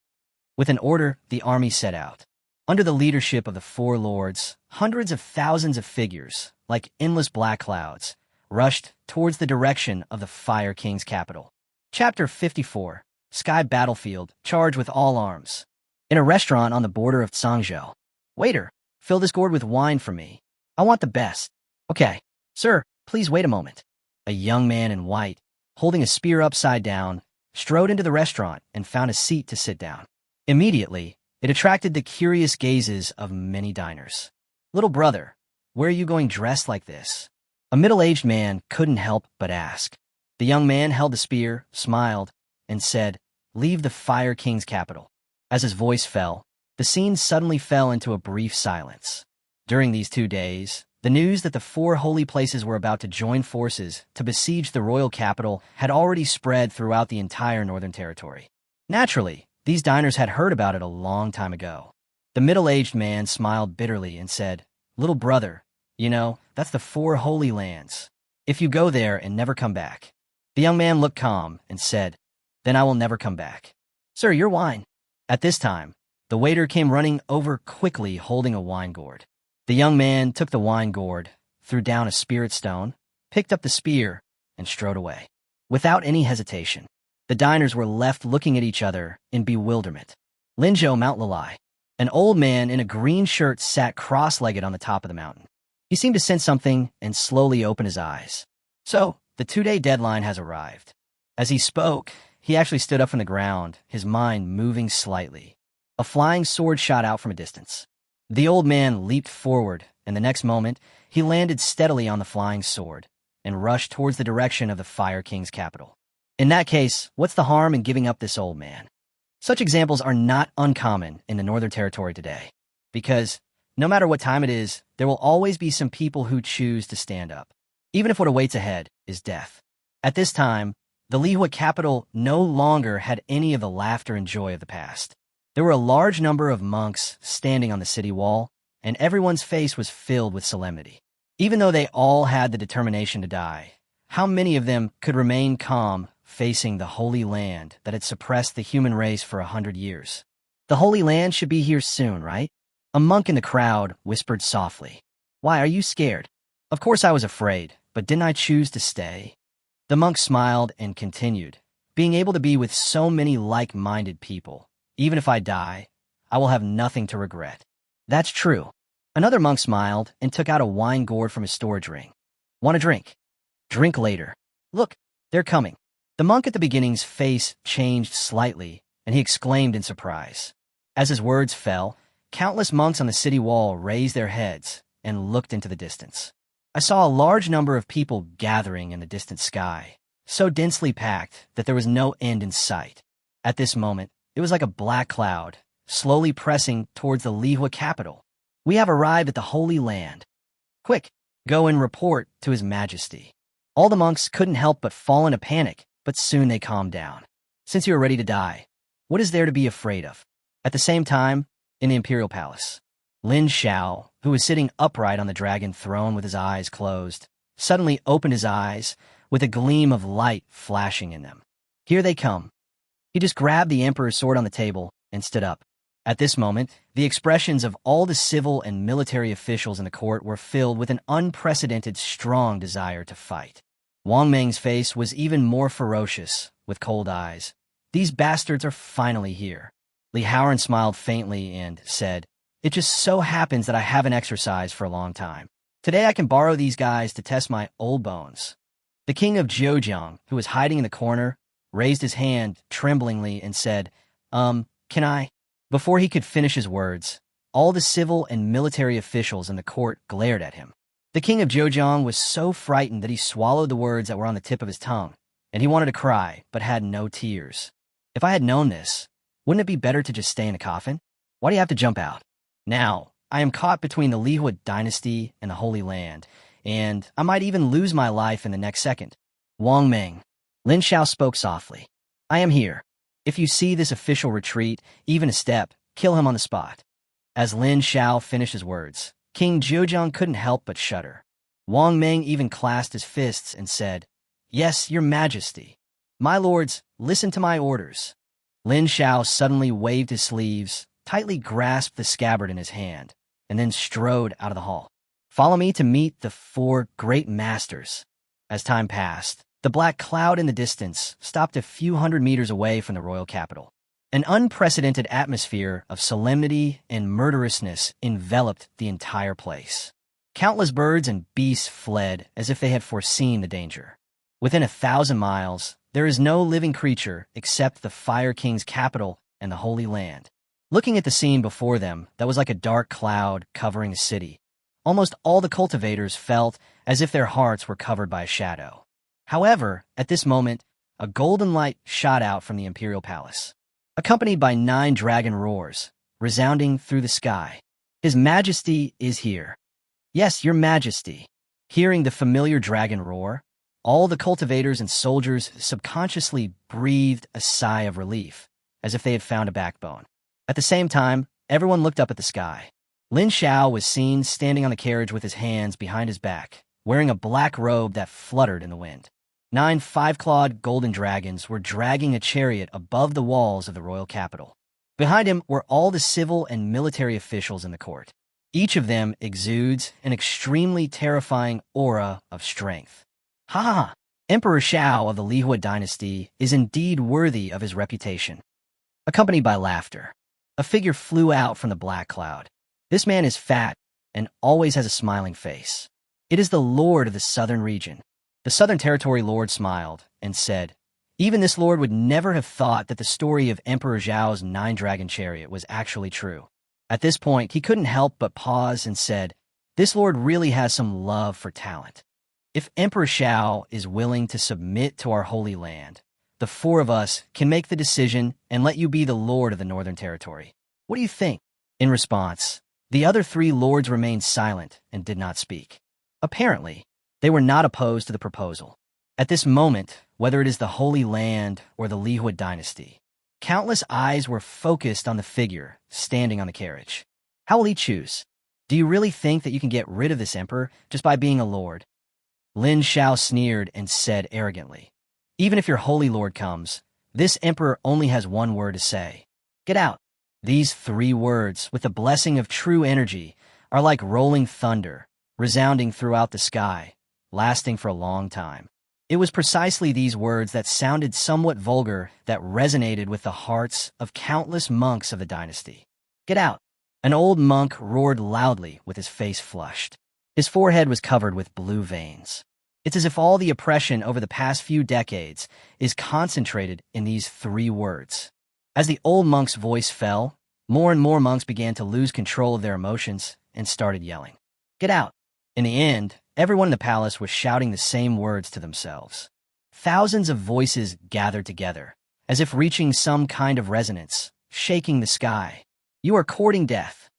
With an order, the army set out. Under the leadership of the four lords, hundreds of thousands of figures, like endless black clouds, rushed towards the direction of the Fire King's capital. Chapter 54. Sky Battlefield, charge with all arms. In a restaurant on the border of Zhangzhou. "Waiter, fill this gourd with wine for me. I want the best." "Okay. Sir, please wait a moment." A young man in white, holding a spear upside down, strode into the restaurant and found a seat to sit down. Immediately, it attracted the curious gazes of many diners. "Little brother, where are you going dressed like this?" A middle-aged man couldn't help but ask. The young man held the spear, smiled, and said, "Leave the Fire King's capital." As his voice fell, the scene suddenly fell into a brief silence. During these 2 days, the news that the four holy places were about to join forces to besiege the royal capital had already spread throughout the entire Northern Territory. Naturally, these diners had heard about it a long time ago. The middle-aged man smiled bitterly and said, "Little brother, you know, that's the four holy lands. If you go there and never come back." The young man looked calm and said, "Then I will never come back." "Sir, your wine." At this time, the waiter came running over quickly holding a wine gourd. The young man took the wine gourd, threw down a spirit stone, picked up the spear, and strode away. Without any hesitation, the diners were left looking at each other in bewilderment. Lin Xiao Mount Lalai, an old man in a green shirt, sat cross-legged on the top of the mountain. He seemed to sense something and slowly opened his eyes. "So, the 2-day deadline has arrived." As he spoke, he actually stood up from the ground, his mind moving slightly. A flying sword shot out from a distance. The old man leaped forward, and the next moment, he landed steadily on the flying sword and rushed towards the direction of the Fire King's capital. In that case, what's the harm in giving up this old man? Such examples are not uncommon in the Northern Territory today, because no matter what time it is, there will always be some people who choose to stand up, even if what awaits ahead is death. At this time, the Lihuo capital no longer had any of the laughter and joy of the past. There were a large number of monks standing on the city wall, and everyone's face was filled with solemnity. Even though they all had the determination to die, how many of them could remain calm facing the Holy Land that had suppressed the human race for 100 years? "The Holy Land should be here soon, right?" A monk in the crowd whispered softly. "Why, are you scared?" "Of course I was afraid, but didn't I choose to stay?" The monk smiled and continued, "Being able to be with so many like-minded people, even if I die, I will have nothing to regret." "That's true." Another monk smiled and took out a wine gourd from his storage ring. "Want a drink?" "Drink later." "Look, they're coming." The monk at the beginning's face changed slightly, and he exclaimed in surprise. As his words fell, Countless monks on the city wall raised their heads and looked into the distance. I saw a large number of people gathering in the distant sky, so densely packed that there was no end in sight. At this moment, it was like a black cloud, slowly pressing towards the Lihuo capital. "We have arrived at the Holy Land. Quick, go and report to His Majesty." All the monks couldn't help but fall into panic, but soon they calmed down. "Since you are ready to die, what is there to be afraid of?" At the same time, in the imperial palace, Lin Xiao, who was sitting upright on the dragon throne with his eyes closed, suddenly opened his eyes with a gleam of light flashing in them. "Here they come." He just grabbed the emperor's sword on the table and stood up. At this moment, the expressions of all the civil and military officials in the court were filled with an unprecedented strong desire to fight. Wang Meng's face was even more ferocious, with cold eyes. "These bastards are finally here." Li Howard smiled faintly and said, "It just so happens that I haven't exercised for a long time. Today I can borrow these guys to test my old bones." The king of Zhejiang, who was hiding in the corner, raised his hand tremblingly and said, Can I?" Before he could finish his words, all the civil and military officials in the court glared at him. The king of Zhejiang was so frightened that he swallowed the words that were on the tip of his tongue, and he wanted to cry, but had no tears. "If I had known this, wouldn't it be better to just stay in the coffin? Why do you have to jump out? Now, I am caught between the Lihuo Dynasty and the Holy Land, and I might even lose my life in the next second." "Wang Meng," Lin Xiao spoke softly, "I am here. If you see this official retreat, even a step, kill him on the spot." As Lin Xiao finished his words, King Zhejiang couldn't help but shudder. Wang Meng even clasped his fists and said, "Yes, your majesty. My lords, listen to my orders." Lin Xiao suddenly waved his sleeves, tightly grasped the scabbard in his hand, and then strode out of the hall. "Follow me to meet the 4 great masters." As time passed, the black cloud in the distance stopped a few hundred meters away from the royal capital. An unprecedented atmosphere of solemnity and murderousness enveloped the entire place. Countless birds and beasts fled as if they had foreseen the danger. Within 1,000 miles, there is no living creature except the Fire King's capital and the Holy Land. Looking at the scene before them that was like a dark cloud covering the city, almost all the cultivators felt as if their hearts were covered by a shadow. However, at this moment, a golden light shot out from the imperial palace, accompanied by 9 dragon roars, resounding through the sky. "His Majesty is here." "Yes, your Majesty." Hearing the familiar dragon roar, all the cultivators and soldiers subconsciously breathed a sigh of relief, as if they had found a backbone. At the same time, everyone looked up at the sky. Lin Xiao was seen standing on the carriage with his hands behind his back, wearing a black robe that fluttered in the wind. 9 5-clawed golden dragons were dragging a chariot above the walls of the royal capital. Behind him were all the civil and military officials in the court. Each of them exudes an extremely terrifying aura of strength. Ha ha ha! Emperor Xiao of the Lihuo Dynasty is indeed worthy of his reputation. Accompanied by laughter, a figure flew out from the black cloud. This man is fat and always has a smiling face. It is the lord of the southern region. The Southern Territory Lord smiled and said, "Even this lord would never have thought that the story of Emperor Zhao's 9-dragon chariot was actually true." At this point, he couldn't help but pause and said, "This lord really has some love for talent. If Emperor Xiao is willing to submit to our Holy Land, the 4 of us can make the decision and let you be the lord of the Northern Territory. What do you think?" In response, the other 3 lords remained silent and did not speak. Apparently, they were not opposed to the proposal. At this moment, whether it is the Holy Land or the Lihuo Dynasty, countless eyes were focused on the figure standing on the carriage. How will he choose? Do you really think that you can get rid of this emperor just by being a lord? Lin Xiao sneered and said arrogantly, "Even if your holy lord comes, this emperor only has one word to say. Get out." These 3 words, with the blessing of true energy, are like rolling thunder, resounding throughout the sky, lasting for a long time. It was precisely these words that sounded somewhat vulgar that resonated with the hearts of countless monks of the dynasty. "Get out." An old monk roared loudly with his face flushed. His forehead was covered with blue veins. It's as if all the oppression over the past few decades is concentrated in these 3 words. As the old monk's voice fell, More and more monks began to lose control of their emotions and started yelling, "Get out!" In the end, everyone in the palace was shouting the same words to themselves. Thousands of voices gathered together, as if reaching some kind of resonance, shaking the sky. "You are courting death."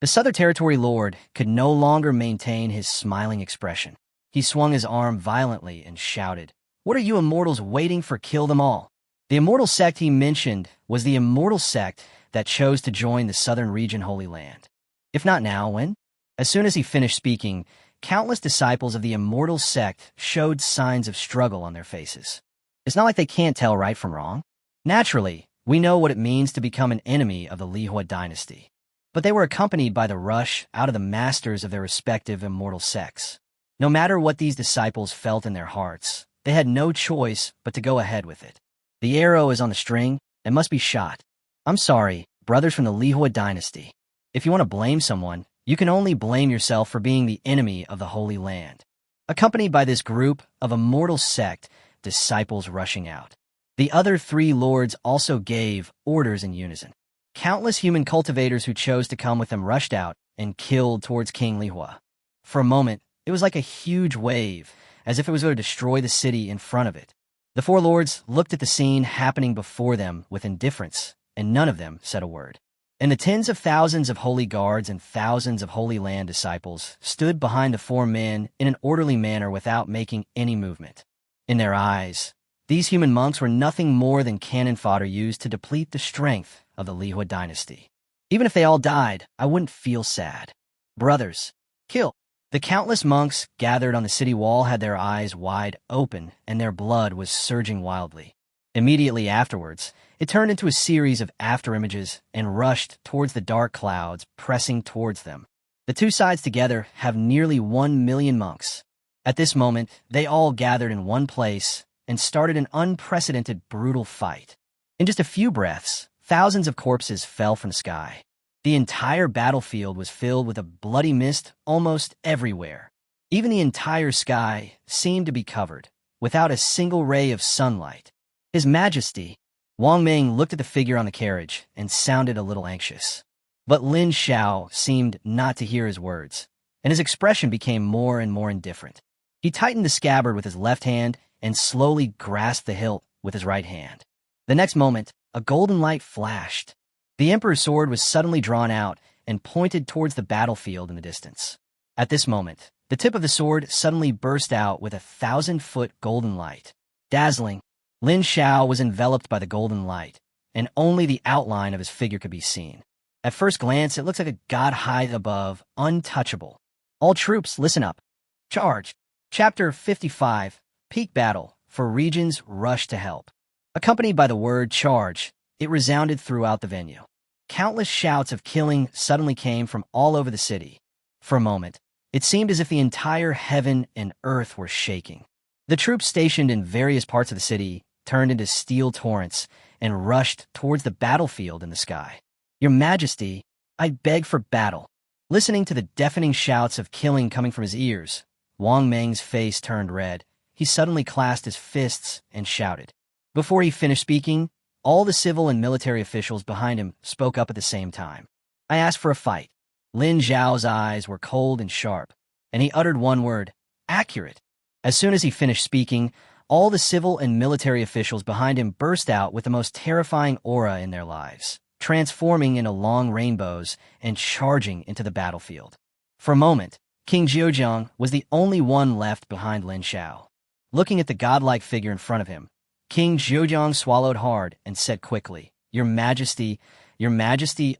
The Southern Territory Lord could no longer maintain his smiling expression. He swung his arm violently and shouted, "What are you immortals waiting for? Kill them all." The immortal sect he mentioned was the immortal sect that chose to join the Southern Region Holy Land. If not now, when? As soon as he finished speaking, countless disciples of the immortal sect showed signs of struggle on their faces. It's not like they can't tell right from wrong. Naturally, we know what it means to become an enemy of the Lihuo Dynasty. But they were accompanied by the rush out of the masters of their respective immortal sects. No matter what these disciples felt in their hearts, they had no choice but to go ahead with it. The arrow is on the string and must be shot. I'm sorry, brothers from the Lihuo Dynasty. If you want to blame someone, you can only blame yourself for being the enemy of the Holy Land. Accompanied by this group of immortal sect, disciples rushing out. The other three lords also gave orders in unison. Countless human cultivators who chose to come with them rushed out and killed towards King Lihuo. For a moment, it was like a huge wave, as if it was going to destroy the city in front of it. The four lords looked at the scene happening before them with indifference, and none of them said a word. And the tens of thousands of holy guards and thousands of Holy Land disciples stood behind the four men in an orderly manner without making any movement. In their eyes, these human monks were nothing more than cannon fodder used to deplete the strength of the Lihuo Dynasty. Even if they all died, I wouldn't feel sad. Brothers, kill. The countless monks gathered on the city wall had their eyes wide open, and their blood was surging wildly. Immediately afterwards, it turned into a series of afterimages and rushed towards the dark clouds, pressing towards them. The two sides together have nearly 1 million monks. At this moment, they all gathered in one place and started an unprecedented, brutal fight. In just a few breaths, thousands of corpses fell from the sky. The entire battlefield was filled with a bloody mist almost everywhere. Even the entire sky seemed to be covered, without a single ray of sunlight. His Majesty, Wang Ming looked at the figure on the carriage and sounded a little anxious. But Lin Xiao seemed not to hear his words, and his expression became more and more indifferent. He tightened the scabbard with his left hand and slowly grasped the hilt with his right hand. The next moment, a golden light flashed. The Emperor's sword was suddenly drawn out and pointed towards the battlefield in the distance. At this moment, the tip of the sword suddenly burst out with a 1,000-foot golden light. Dazzling, Lin Xiao was enveloped by the golden light, and only the outline of his figure could be seen. At first glance, it looks like a god high above, untouchable. All troops, listen up. Charge. Chapter 55, Peak Battle, for regions rush to help. Accompanied by the word charge, it resounded throughout the venue. Countless shouts of killing suddenly came from all over the city. For a moment, it seemed as if the entire heaven and earth were shaking. The troops stationed in various parts of the city turned into steel torrents and rushed towards the battlefield in the sky. Your Majesty, I beg for battle. Listening to the deafening shouts of killing coming from his ears, Wang Ming's face turned red. He suddenly clasped his fists and shouted. Before he finished speaking, all the civil and military officials behind him spoke up at the same time. I asked for a fight. Lin Xiao's eyes were cold and sharp, and he uttered one word, accurate. As soon as he finished speaking, all the civil and military officials behind him burst out with the most terrifying aura in their lives, transforming into long rainbows and charging into the battlefield. For a moment, King Jiuzhang was the only one left behind Lin Xiao. Looking at the godlike figure in front of him, King Jiuzhang swallowed hard and said quickly, Your Majesty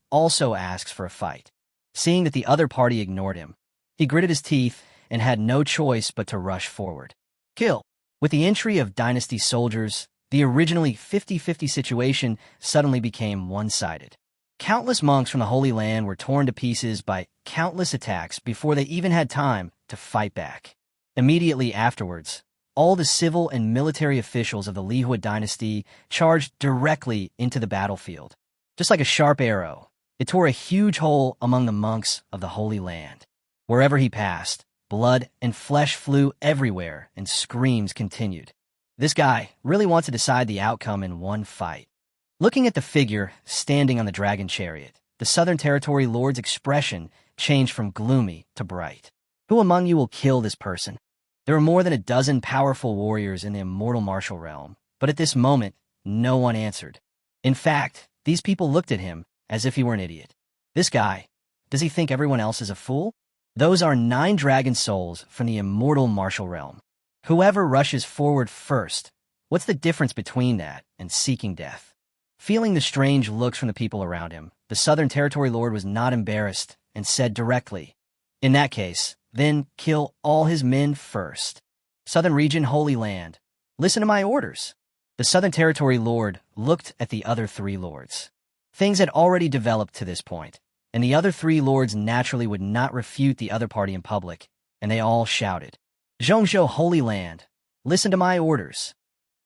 also asks for a fight. Seeing that the other party ignored him, he gritted his teeth and had no choice but to rush forward. Kill. With the entry of Dynasty soldiers, the originally 50-50 situation suddenly became one-sided. Countless monks from the Holy Land were torn to pieces by countless attacks before they even had time to fight back. Immediately afterwards, all the civil and military officials of the Lihuo Dynasty charged directly into the battlefield. Just like a sharp arrow, it tore a huge hole among the monks of the Holy Land. Wherever he passed, blood and flesh flew everywhere, and screams continued. This guy really wants to decide the outcome in one fight. Looking at the figure standing on the dragon chariot, the Southern Territory Lord's expression changed from gloomy to bright. Who among you will kill this person? There were more than a dozen powerful warriors in the immortal martial realm, but at this moment, no one answered. In fact, these people looked at him as if he were an idiot. This guy, does he think everyone else is a fool? Those are 9 dragon souls from the immortal martial realm. Whoever rushes forward first, what's the difference between that and seeking death? Feeling the strange looks from the people around him, the Southern Territory Lord was not embarrassed and said directly, "In that case, then kill all his men first. Southern Region Holy Land, listen to my orders." The Southern Territory Lord looked at the other 3 lords. Things had already developed to this point, and the other 3 lords naturally would not refute the other party in public, and they all shouted, "Zhongzhou Holy Land, listen to my orders.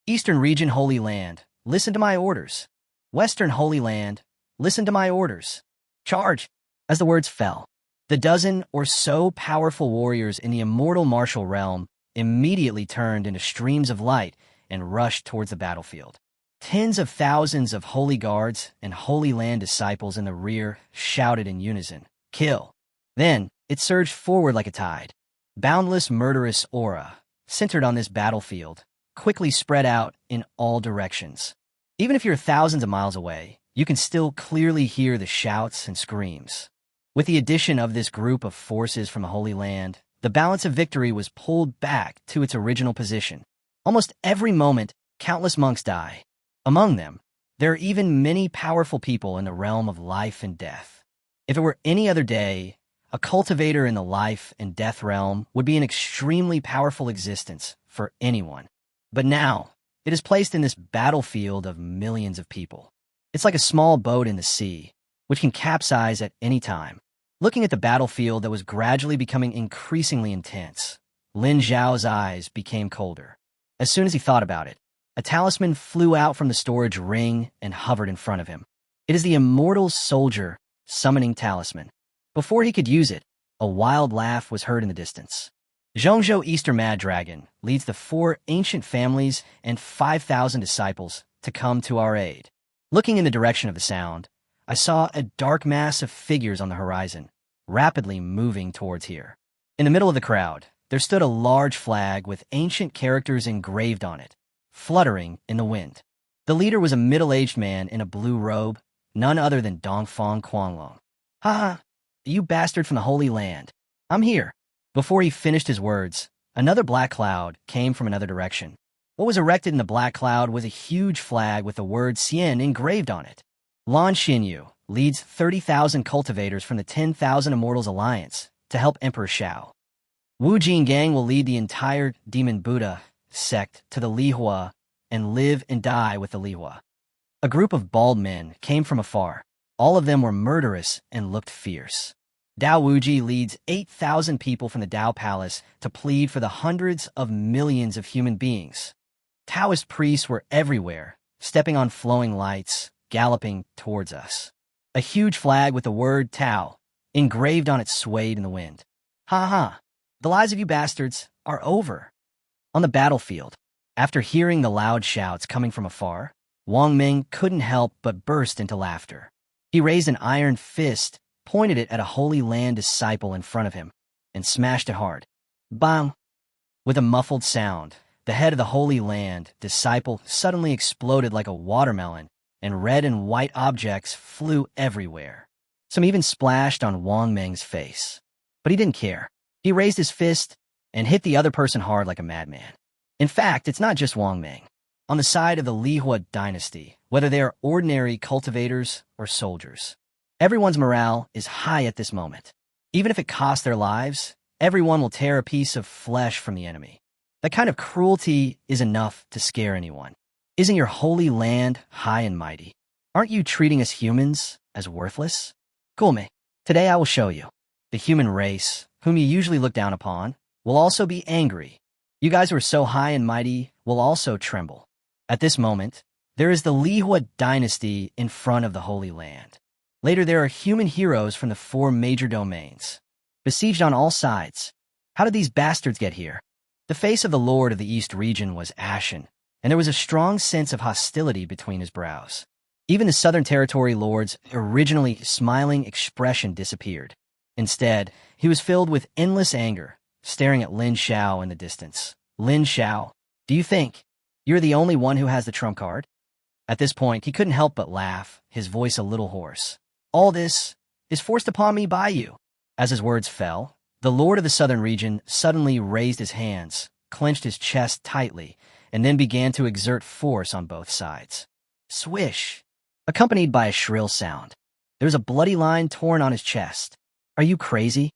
Eastern Region Holy Land, listen to my orders. Western Holy Land, listen to my orders. Charge!" As the words fell, the dozen or so powerful warriors in the immortal martial realm immediately turned into streams of light and rushed towards the battlefield. Tens of thousands of holy guards and Holy Land disciples in the rear shouted in unison, "Kill!" Then it surged forward like a tide. Boundless murderous aura, centered on this battlefield, quickly spread out in all directions. Even if you're thousands of miles away, you can still clearly hear the shouts and screams. With the addition of this group of forces from the Holy Land, the balance of victory was pulled back to its original position. Almost every moment, countless monks die. Among them, there are even many powerful people in the realm of life and death. If it were any other day, a cultivator in the life and death realm would be an extremely powerful existence for anyone. But now, it is placed in this battlefield of millions of people. It's like a small boat in the sea, which can capsize at any time. Looking at the battlefield that was gradually becoming increasingly intense, Lin Xiao's eyes became colder. As soon as he thought about it, a talisman flew out from the storage ring and hovered in front of him. It is the immortal soldier summoning talisman. Before he could use it, a wild laugh was heard in the distance. Zhongzhou Easter Mad Dragon leads the 4 ancient families and 5,000 disciples to come to our aid. Looking in the direction of the sound, I saw a dark mass of figures on the horizon, rapidly moving towards here. In the middle of the crowd, there stood a large flag with ancient characters engraved on it, fluttering in the wind. The leader was a middle-aged man in a blue robe, none other than Dongfang Quanglong. "Ha ha, you bastard from the Holy Land. I'm here." Before he finished his words, another black cloud came from another direction. What was erected in the black cloud was a huge flag with the word Xian engraved on it. Lan Xinyu leads 30,000 cultivators from the 10,000 Immortals Alliance to help Emperor Xiao. Wu Jinggang will lead the entire Demon Buddha sect to the Lihuo and live and die with the Lihuo. A group of bald men came from afar. All of them were murderous and looked fierce. Dao Wuji leads 8,000 people from the Dao Palace to plead for the hundreds of millions of human beings. Taoist priests were everywhere, stepping on flowing lights, galloping towards us. A huge flag with the word Tao engraved on it swayed in the wind. "Ha ha, the lives of you bastards are over." On the battlefield, after hearing the loud shouts coming from afar, Wang Ming couldn't help but burst into laughter. He raised an iron fist, pointed it at a Holy Land disciple in front of him, and smashed it hard. Bang! With a muffled sound, the head of the Holy Land disciple suddenly exploded like a watermelon, and red and white objects flew everywhere. Some even splashed on Wang Ming's face. But he didn't care. He raised his fist and hit the other person hard like a madman. In fact, it's not just Wang Ming. On the side of the Lihuo Dynasty, whether they are ordinary cultivators or soldiers, everyone's morale is high at this moment. Even if it costs their lives, everyone will tear a piece of flesh from the enemy. That kind of cruelty is enough to scare anyone. Isn't your holy land high and mighty? Aren't you treating us humans as worthless? Kulme, today I will show you. The human race, whom you usually look down upon, will also be angry. You guys who are so high and mighty will also tremble. At this moment, there is the Lihuo Dynasty in front of the Holy Land. Later, there are human heroes from the 4 major domains, besieged on all sides. How did these bastards get here? The face of the Lord of the East region was ashen, and there was a strong sense of hostility between his brows. Even the Southern Territory Lord's originally smiling expression disappeared. Instead, he was filled with endless anger, staring at Lin Xiao in the distance. Lin Xiao, do you think you're the only one who has the trump card? At this point, he couldn't help but laugh, his voice a little hoarse. All this is forced upon me by you. As his words fell, the Lord of the Southern region suddenly raised his hands, clenched his chest tightly, and then began to exert force on both sides. Swish! Accompanied by a shrill sound. There was a bloody line torn on his chest. Are you crazy?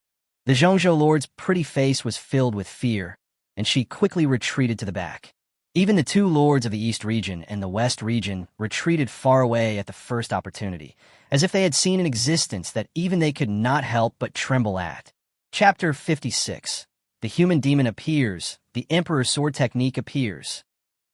The Zhongzhou Lord's pretty face was filled with fear, and she quickly retreated to the back. Even the two lords of the East region and the West region retreated far away at the first opportunity, as if they had seen an existence that even they could not help but tremble at. Chapter 56. The human demon appears. The Emperor's sword technique appears.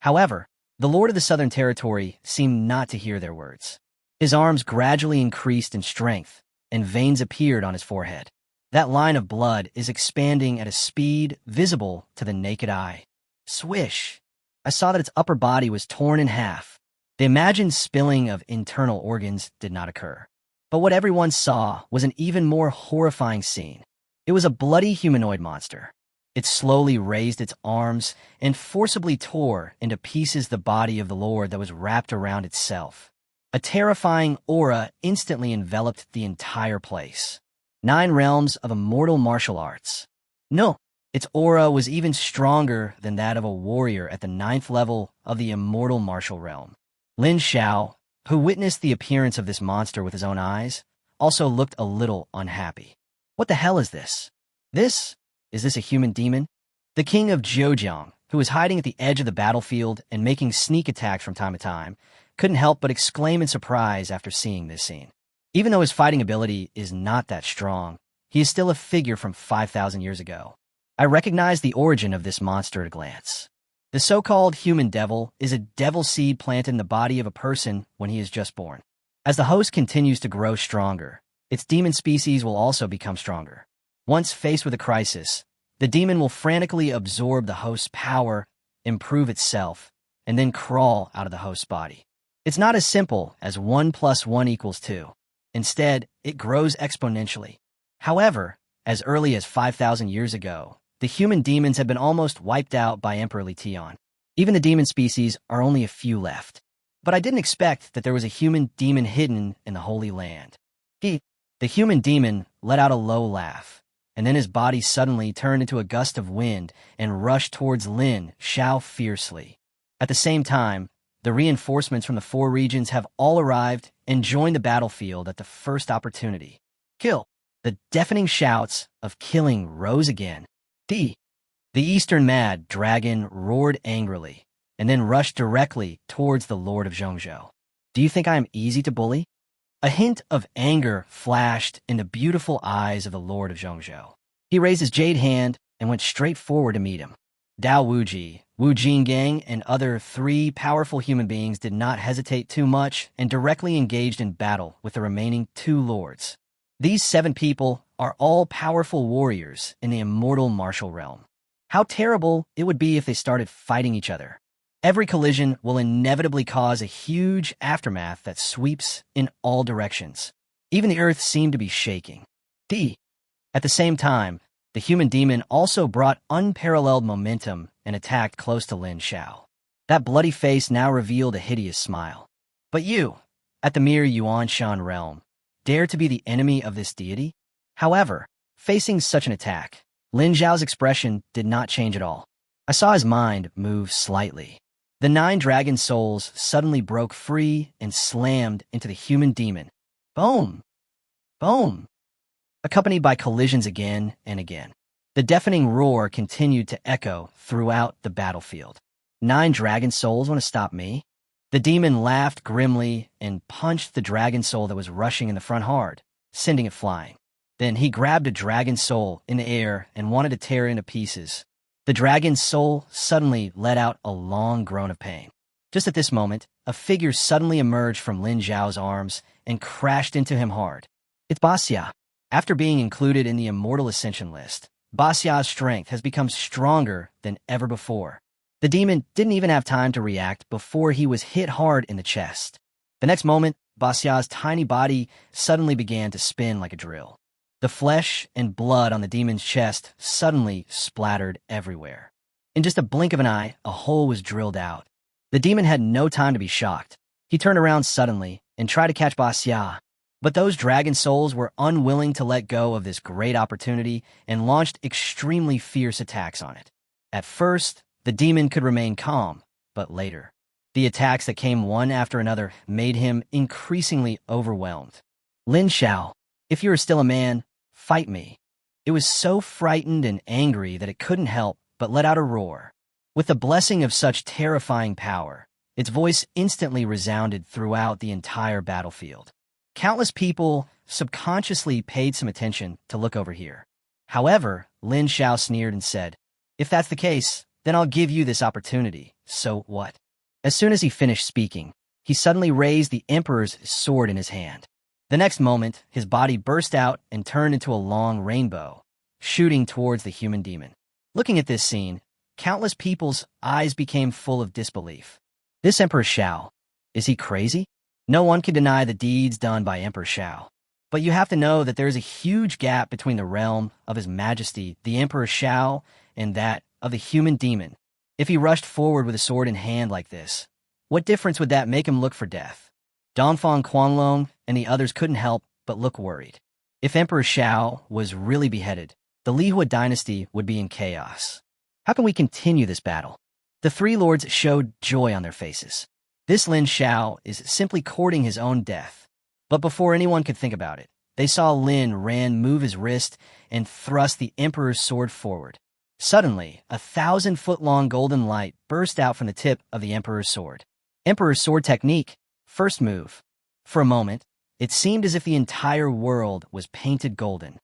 However, the Lord of the Southern Territory seemed not to hear their words. His arms gradually increased in strength, and veins appeared on his forehead. That line of blood is expanding at a speed visible to the naked eye. Swish! I saw that its upper body was torn in half. The imagined spilling of internal organs did not occur. But what everyone saw was an even more horrifying scene. It was a bloody humanoid monster. It slowly raised its arms and forcibly tore into pieces the body of the Lord that was wrapped around itself. A terrifying aura instantly enveloped the entire place. 9 realms of immortal martial arts. No, its aura was even stronger than that of a warrior at the 9th level of the immortal martial realm. Lin Xiao, who witnessed the appearance of this monster with his own eyes, also looked a little unhappy. What the hell is this? Is this a human demon? The king of Zhejiang, who was hiding at the edge of the battlefield and making sneak attacks from time to time, couldn't help but exclaim in surprise after seeing this scene. Even though his fighting ability is not that strong, he is still a figure from 5,000 years ago. I recognize the origin of this monster at a glance. The so-called human devil is a devil seed planted in the body of a person when he is just born. As the host continues to grow stronger, its demon species will also become stronger. Once faced with a crisis, the demon will frantically absorb the host's power, improve itself, and then crawl out of the host's body. It's not as simple as 1 + 1 = 2. Instead, it grows exponentially. However, as early as 5,000 years ago, the human demons have been almost wiped out by Emperor Li Tian. Even the demon species are only a few left. But I didn't expect that there was a human demon hidden in the Holy Land. The human demon let out a low laugh, and then his body suddenly turned into a gust of wind and rushed towards Lin Xiao fiercely. At the same time, the reinforcements from the 4 regions have all arrived and joined the battlefield at the first opportunity. Kill! The deafening shouts of killing rose again. The Eastern Mad Dragon roared angrily, and then rushed directly towards the Lord of Zhongzhou. Do you think I am easy to bully? A hint of anger flashed in the beautiful eyes of the Lord of Zhongzhou. He raised his jade hand and went straight forward to meet him. Dao Wuji, Wu Jinggang, and other 3 powerful human beings did not hesitate too much and directly engaged in battle with the remaining 2 lords. These 7 people are all powerful warriors in the immortal martial realm. How terrible it would be if they started fighting each other. Every collision will inevitably cause a huge aftermath that sweeps in all directions. Even the earth seemed to be shaking. At the same time, the human demon also brought unparalleled momentum and attacked close to Lin Xiao. That bloody face now revealed a hideous smile. But you, at the mere Yuanshan realm, dare to be the enemy of this deity? However, facing such an attack, Lin Xiao's expression did not change at all. I saw his mind move slightly. The 9 dragon souls suddenly broke free and slammed into the human demon. Boom! Boom! Accompanied by collisions again and again. The deafening roar continued to echo throughout the battlefield. 9 dragon souls want to stop me? The demon laughed grimly and punched the dragon soul that was rushing in the front hard, sending it flying. Then he grabbed a dragon soul in the air and wanted to tear it into pieces. The dragon's soul suddenly let out a long groan of pain. Just at this moment, a figure suddenly emerged from Lin Xiao's arms and crashed into him hard. It's Basa. After being included in the Immortal Ascension list, Basa's strength has become stronger than ever before. The demon didn't even have time to react before he was hit hard in the chest. The next moment, Basa's tiny body suddenly began to spin like a drill. The flesh and blood on the demon's chest suddenly splattered everywhere. In just a blink of an eye, a hole was drilled out. The demon had no time to be shocked. He turned around suddenly and tried to catch Basa. But those dragon souls were unwilling to let go of this great opportunity and launched extremely fierce attacks on it. At first, the demon could remain calm, but later, the attacks that came one after another made him increasingly overwhelmed. Lin Xiao, if you are still a man, fight me. It was so frightened and angry that it couldn't help but let out a roar. With the blessing of such terrifying power, its voice instantly resounded throughout the entire battlefield. Countless people subconsciously paid some attention to look over here. However, Lin Xiao sneered and said, "If that's the case, then I'll give you this opportunity. So what?" As soon as he finished speaking, he suddenly raised the Emperor's sword in his hand. The next moment, his body burst out and turned into a long rainbow, shooting towards the human demon. Looking at this scene, countless people's eyes became full of disbelief. This Emperor Xiao, is he crazy? No one can deny the deeds done by Emperor Xiao. But you have to know that there is a huge gap between the realm of His Majesty, the Emperor Xiao, and that of the human demon. If he rushed forward with a sword in hand like this, what difference would that make him look for death? Dongfang Quanglong and the others couldn't help but look worried. If Emperor Xiao was really beheaded, the Lihuo Dynasty would be in chaos. How can we continue this battle? The three lords showed joy on their faces. This Lin Xiao is simply courting his own death. But before anyone could think about it, they saw Lin Ran move his wrist and thrust the Emperor's sword forward. Suddenly, a 1,000-foot-long golden light burst out from the tip of the Emperor's sword. Emperor's sword technique, first move. For a moment, it seemed as if the entire world was painted golden.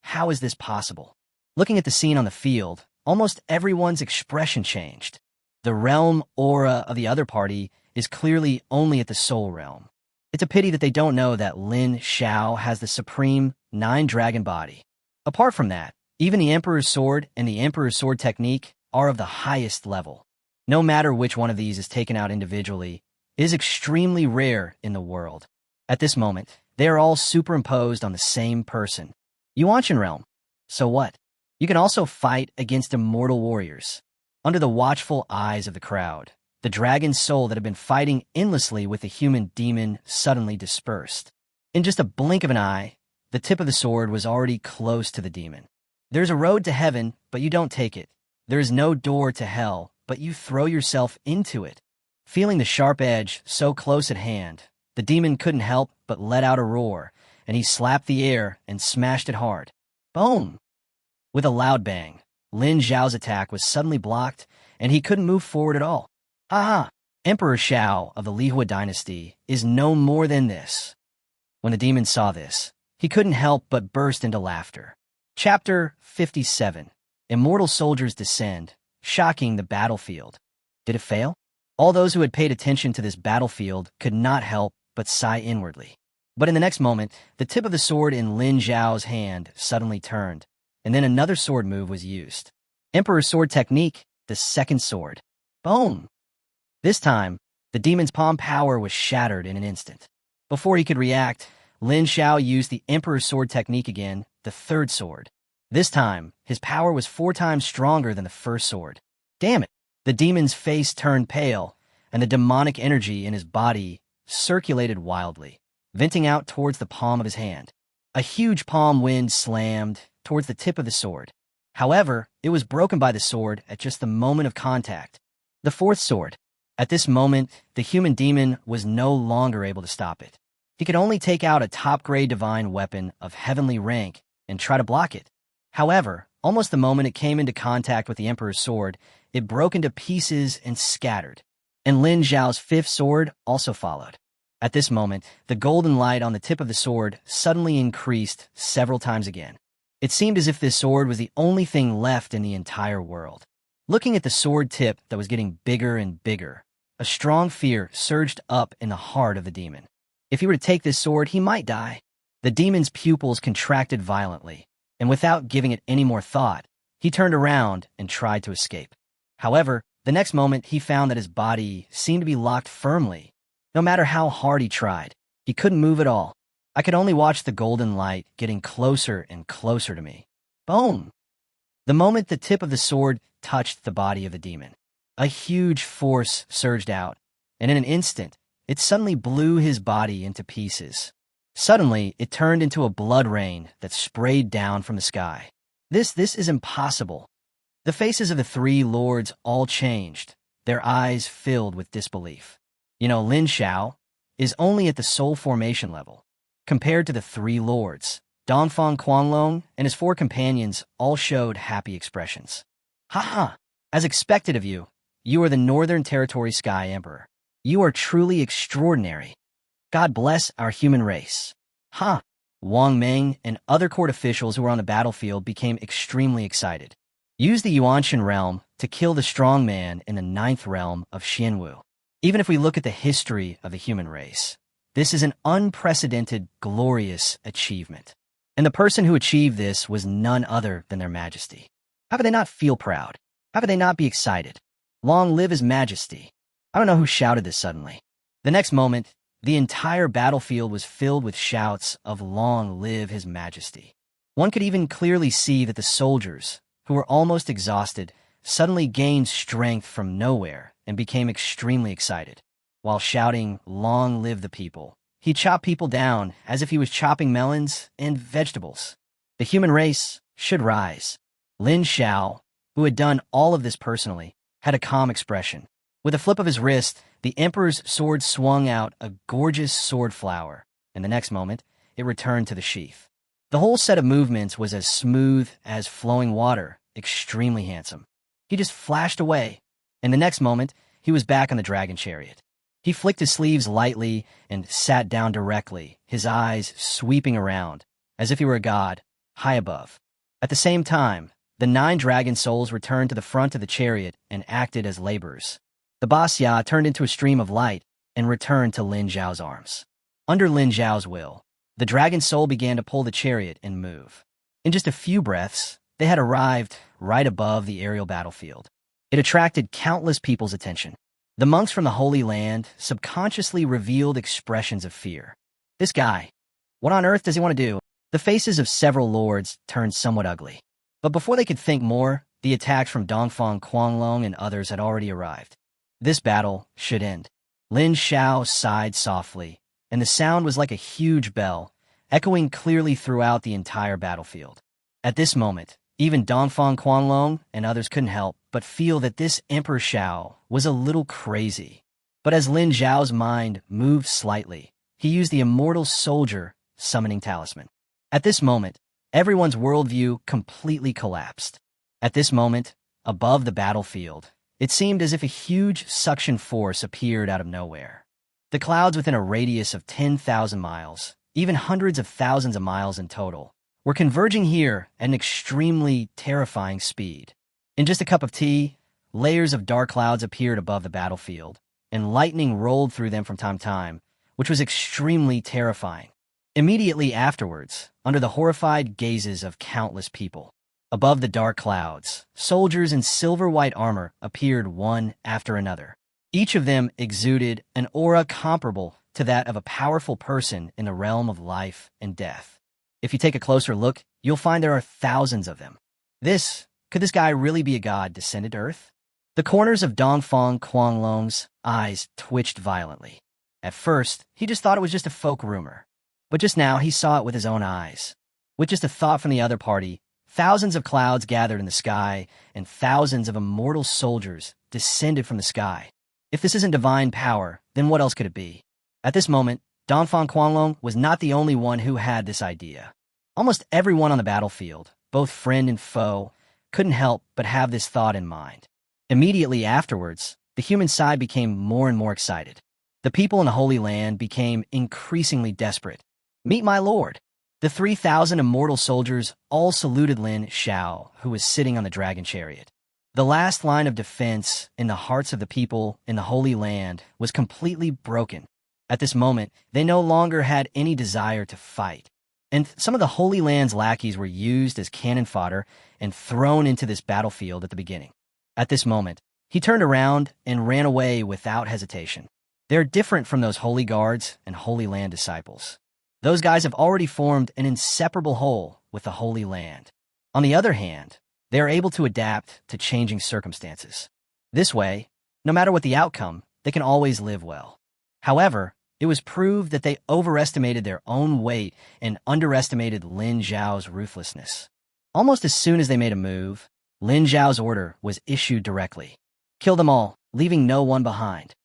How is this possible? Looking at the scene on the field, almost everyone's expression changed. The realm aura of the other party is clearly only at the soul realm. It's a pity that they don't know that Lin Xiao has the supreme 9-dragon body. Apart from that, even the Emperor's sword and the Emperor's sword technique are of the highest level. No matter which one of these is taken out individually, it is extremely rare in the world. At this moment, they are all superimposed on the same person. Yuanshan realm. So what? You can also fight against immortal warriors. Under the watchful eyes of the crowd, the dragon soul that had been fighting endlessly with the human demon suddenly dispersed. In just a blink of an eye, the tip of the sword was already close to the demon. There's a road to heaven, but you don't take it. There is no door to hell, but you throw yourself into it. Feeling the sharp edge so close at hand, the demon couldn't help but let out a roar, and he slapped the air and smashed it hard. Boom! With a loud bang, Lin Xiao's attack was suddenly blocked, and he couldn't move forward at all. Ha! Emperor Xiao of the Lihuo Dynasty is no more than this. When the demon saw this, he couldn't help but burst into laughter. Chapter 57. Immortal soldiers descend, shocking the battlefield. Did it fail? All those who had paid attention to this battlefield could not help but sigh inwardly. But in the next moment, the tip of the sword in Lin Xiao's hand suddenly turned, and then another sword move was used. Emperor's sword technique, the second sword. Boom! This time, the demon's palm power was shattered in an instant. Before he could react, Lin Xiao used the Emperor's sword technique again, the third sword. This time, his power was 4 times stronger than the first sword. Damn it! The demon's face turned pale, and the demonic energy in his body circulated wildly, venting out towards the palm of his hand. A huge palm wind slammed towards the tip of the sword. However, it was broken by the sword at just the moment of contact. The fourth sword. At this moment, the human demon was no longer able to stop it. He could only take out a top-grade divine weapon of heavenly rank and try to block it. However, almost the moment it came into contact with the Emperor's sword, it broke into pieces and scattered. And Lin Xiao's fifth sword also followed. At this moment, the golden light on the tip of the sword suddenly increased several times again. It seemed as if this sword was the only thing left in the entire world. Looking at the sword tip that was getting bigger and bigger, a strong fear surged up in the heart of the demon. If he were to take this sword, he might die. The demon's pupils contracted violently, and without giving it any more thought, he turned around and tried to escape. However, the next moment he found that his body seemed to be locked firmly, No matter how hard he tried, he couldn't move at all. I could only watch the golden light getting closer and closer to me. Boom! The moment the tip of the sword touched the body of the demon, a huge force surged out, and in an instant, it suddenly blew his body into pieces. Suddenly, it turned into a blood rain that sprayed down from the sky. This is impossible. The faces of the three lords all changed, their eyes filled with disbelief. Lin Xiao is only at the soul formation level. Compared to the three lords, Dongfang Quanglong and his four companions all showed happy expressions. Ha! As expected of you, you are the Northern Territory Sky Emperor. You are truly extraordinary. God bless our human race. Ha! Wang Meng and other court officials who were on the battlefield became extremely excited. Use the Yuanshan realm to kill the strong man in the 9th realm of Xianwu. Even if we look at the history of the human race, this is an unprecedented, glorious achievement. And the person who achieved this was none other than their majesty. How could they not feel proud? How could they not be excited? Long live his majesty. I don't know who shouted this suddenly. The next moment, the entire battlefield was filled with shouts of long live his majesty. One could even clearly see that the soldiers, who were almost exhausted, suddenly gained strength from nowhere and became extremely excited. While shouting, "Long live the people," he chopped people down as if he was chopping melons and vegetables. The human race should rise. Lin Xiao, who had done all of this personally, had a calm expression. With a flip of his wrist, the emperor's sword swung out a gorgeous sword flower, and the next moment, it returned to the sheath. The whole set of movements was as smooth as flowing water, extremely handsome. He just flashed away, and the next moment, he was back on the dragon chariot. He flicked his sleeves lightly and sat down directly, his eyes sweeping around, as if he were a god, high above. At the same time, the 9 dragon souls returned to the front of the chariot and acted as laborers. The Basa turned into a stream of light and returned to Lin Xiao's arms. Under Lin Xiao's will, the dragon soul began to pull the chariot and move. In just a few breaths, they had arrived right above the aerial battlefield. It attracted countless people's attention. The monks from the Holy Land subconsciously revealed expressions of fear. This guy, what on earth does he want to do? The faces of several lords turned somewhat ugly. But before they could think more, the attacks from Dongfang Quanglong and others had already arrived. This battle should end. Lin Xiao sighed softly, and the sound was like a huge bell, echoing clearly throughout the entire battlefield. At this moment, even Dongfang Quanglong and others couldn't help but feel that this Emperor Xiao was a little crazy. But as Lin Xiao's mind moved slightly, he used the immortal soldier summoning talisman. At this moment, everyone's worldview completely collapsed. At this moment, above the battlefield, it seemed as if a huge suction force appeared out of nowhere. The clouds within a radius of 10,000 miles, even hundreds of thousands of miles in total, were converging here at an extremely terrifying speed. In just a cup of tea, layers of dark clouds appeared above the battlefield, and lightning rolled through them from time to time, which was extremely terrifying. Immediately afterwards, under the horrified gazes of countless people, above the dark clouds, soldiers in silver-white armor appeared one after another. Each of them exuded an aura comparable to that of a powerful person in the realm of life and death. If you take a closer look, you'll find there are thousands of them. Could this guy really be a god descended to Earth? The corners of Dongfang Quanglong's eyes twitched violently. At first, he just thought it was just a folk rumor. But just now, he saw it with his own eyes. With just a thought from the other party, thousands of clouds gathered in the sky, and thousands of immortal soldiers descended from the sky. If this isn't divine power, then what else could it be? At this moment, Dongfang Quanglong was not the only one who had this idea. Almost everyone on the battlefield, both friend and foe, couldn't help but have this thought in mind. Immediately afterwards, the human side became more and more excited. The people in the Holy Land became increasingly desperate. Meet my lord! The 3,000 immortal soldiers all saluted Lin Xiao, who was sitting on the dragon chariot. The last line of defense in the hearts of the people in the Holy Land was completely broken. At this moment, they no longer had any desire to fight. And some of the Holy Land's lackeys were used as cannon fodder and thrown into this battlefield at the beginning. At this moment, he turned around and ran away without hesitation. They're different from those holy guards and Holy Land disciples. Those guys have already formed an inseparable whole with the Holy Land. On the other hand, they are able to adapt to changing circumstances. This way, no matter what the outcome, they can always live well. However, it was proved that they overestimated their own weight and underestimated Lin Xiao's ruthlessness. Almost as soon as they made a move, Lin Xiao's order was issued directly. Kill them all, leaving no one behind.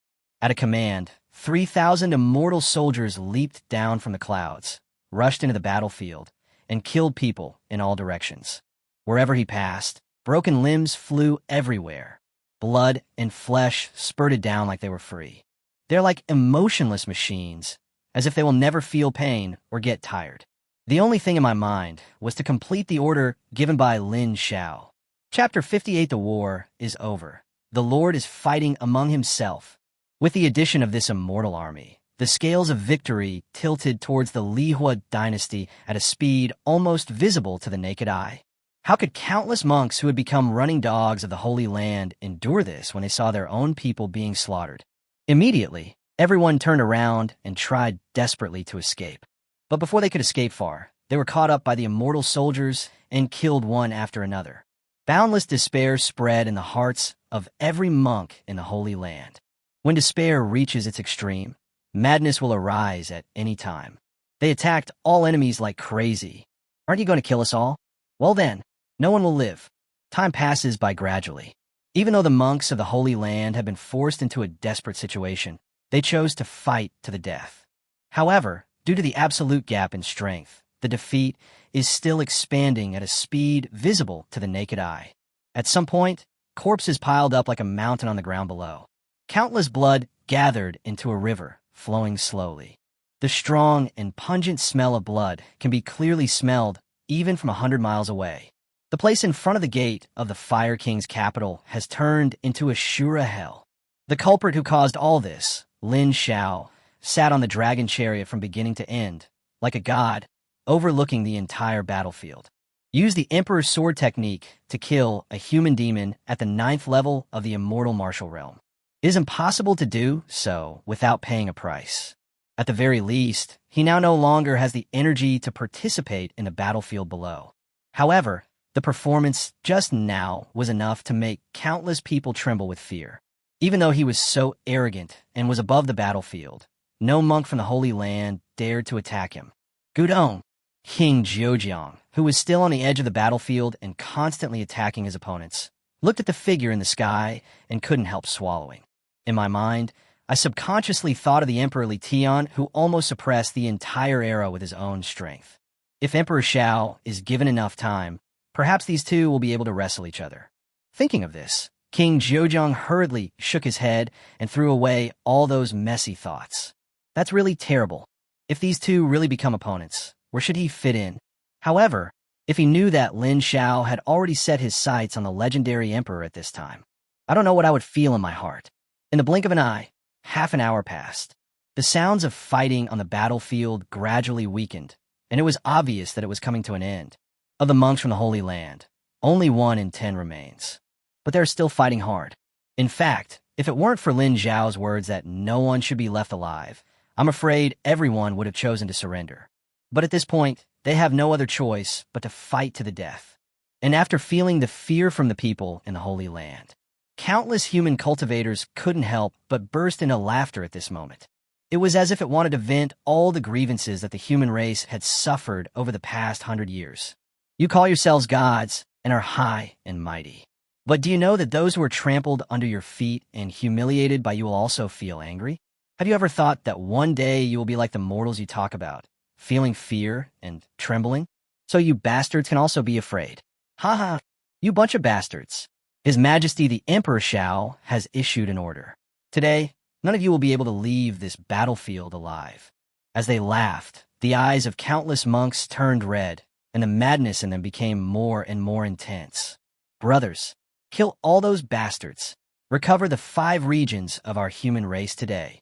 At a command, 3,000 immortal soldiers leaped down from the clouds, rushed into the battlefield, and killed people in all directions. Wherever he passed, broken limbs flew everywhere. Blood and flesh spurted down like they were free. They're like emotionless machines, as if they will never feel pain or get tired. The only thing in my mind was to complete the order given by Lin Xiao. Chapter 58. The war is over. The Lord is fighting among himself. With the addition of this immortal army, the scales of victory tilted towards the Lihuo Dynasty at a speed almost visible to the naked eye. How could countless monks who had become running dogs of the Holy Land endure this when they saw their own people being slaughtered? Immediately, everyone turned around and tried desperately to escape. But before they could escape far, they were caught up by the immortal soldiers and killed one after another. Boundless despair spread in the hearts of every monk in the Holy Land. When despair reaches its extreme, madness will arise at any time. They attacked all enemies like crazy. Aren't you going to kill us all? Well then, no one will live. Time passes by gradually. Even though the monks of the Holy Land had been forced into a desperate situation, they chose to fight to the death. However, due to the absolute gap in strength, the defeat is still expanding at a speed visible to the naked eye. At some point, corpses piled up like a mountain on the ground below. Countless blood gathered into a river, flowing slowly. The strong and pungent smell of blood can be clearly smelled even from 100 miles away. The place in front of the gate of the Fire King's capital has turned into a Shura hell. The culprit who caused all this, Lin Xiao, sat on the dragon chariot from beginning to end, like a god, overlooking the entire battlefield. Use the Emperor's Sword technique to kill a human demon at the 9th level of the immortal martial realm. It is impossible to do so without paying a price. At the very least, he now no longer has the energy to participate in the battlefield below. However, the performance just now was enough to make countless people tremble with fear. Even though he was so arrogant and was above the battlefield, no monk from the Holy Land dared to attack him. Gudong, King Zheojiang, who was still on the edge of the battlefield and constantly attacking his opponents, looked at the figure in the sky and couldn't help swallowing. In my mind, I subconsciously thought of the Emperor Li Tian, who almost suppressed the entire era with his own strength. If Emperor Xiao is given enough time, perhaps these two will be able to wrestle each other. Thinking of this, King Zheojiang hurriedly shook his head and threw away all those messy thoughts. That's really terrible. If these two really become opponents, where should he fit in? However, if he knew that Lin Xiao had already set his sights on the legendary emperor at this time, I don't know what I would feel in my heart. In the blink of an eye, half an hour passed. The sounds of fighting on the battlefield gradually weakened, and it was obvious that it was coming to an end. Of the monks from the Holy Land, only 1 in 10 remains. But they're still fighting hard. In fact, if it weren't for Lin Xiao's words that no one should be left alive, I'm afraid everyone would have chosen to surrender. But at this point, they have no other choice but to fight to the death. And after feeling the fear from the people in the Holy Land, countless human cultivators couldn't help but burst into laughter at this moment. It was as if it wanted to vent all the grievances that the human race had suffered over the past 100 years. You call yourselves gods and are high and mighty. But do you know that those who are trampled under your feet and humiliated by you will also feel angry? Have you ever thought that one day you will be like the mortals you talk about, feeling fear and trembling? So you bastards can also be afraid. Ha, you bunch of bastards. His Majesty the Emperor Xiao has issued an order. Today, none of you will be able to leave this battlefield alive. As they laughed, the eyes of countless monks turned red, and the madness in them became more and more intense. Brothers, kill all those bastards. Recover the 5 regions of our human race today.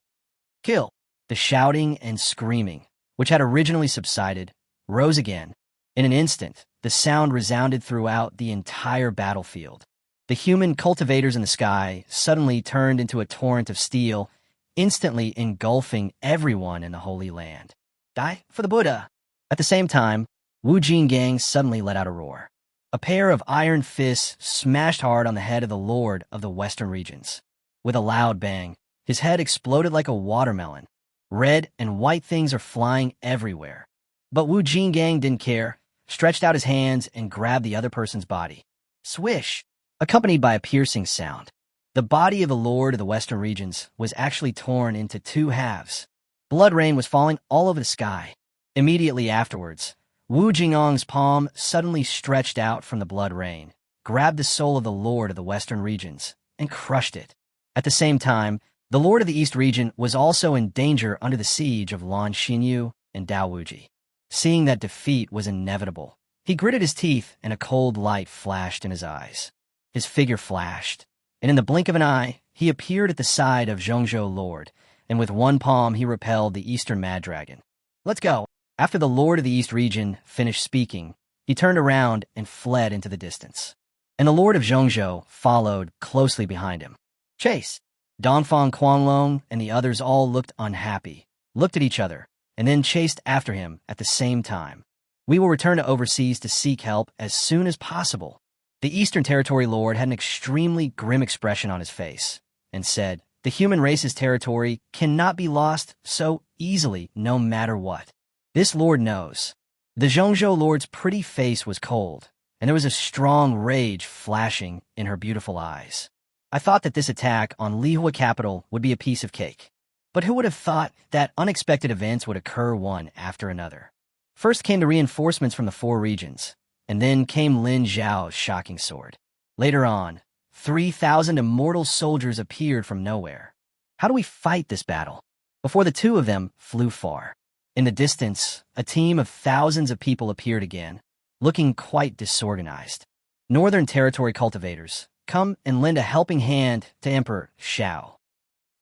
Kill. The shouting and screaming, which had originally subsided, rose again. In an instant, the sound resounded throughout the entire battlefield. The human cultivators in the sky suddenly turned into a torrent of steel, instantly engulfing everyone in the Holy Land. Die for the Buddha! At the same time, Wu Jinggang suddenly let out a roar. A pair of iron fists smashed hard on the head of the Lord of the Western regions. With a loud bang, his head exploded like a watermelon. Red and white things are flying everywhere. But Wu Jinggang didn't care, stretched out his hands and grabbed the other person's body. Swish! Accompanied by a piercing sound. The body of the Lord of the Western regions was actually torn into two halves. Blood rain was falling all over the sky. Immediately afterwards, Wu Jingang's palm suddenly stretched out from the blood rain, grabbed the soul of the Lord of the Western regions, and crushed it. At the same time, the Lord of the East region was also in danger under the siege of Lan Xinyu and Dao Wuji. Seeing that defeat was inevitable, he gritted his teeth and a cold light flashed in his eyes. His figure flashed, and in the blink of an eye, he appeared at the side of Zhongzhou Lord, and with one palm he repelled the Eastern Mad Dragon. Let's go! After the Lord of the East region finished speaking, he turned around and fled into the distance. And the Lord of Zhongzhou followed closely behind him. Chase! Dongfang Quanlong and the others all looked unhappy, looked at each other, and then chased after him at the same time. We will return to overseas to seek help as soon as possible. The Eastern Territory Lord had an extremely grim expression on his face, and said, the human race's territory cannot be lost so easily no matter what. This Lord knows. The Zhongzhou Lord's pretty face was cold, and there was a strong rage flashing in her beautiful eyes. I thought that this attack on Lihuo capital would be a piece of cake. But who would have thought that unexpected events would occur one after another? First came the reinforcements from the four regions, and then came Lin Xiao's shocking sword. Later on, 3,000 immortal soldiers appeared from nowhere. How do we fight this battle? Before the two of them flew far. In the distance, a team of thousands of people appeared again, looking quite disorganized. Northern Territory cultivators, come and lend a helping hand to Emperor Xiao.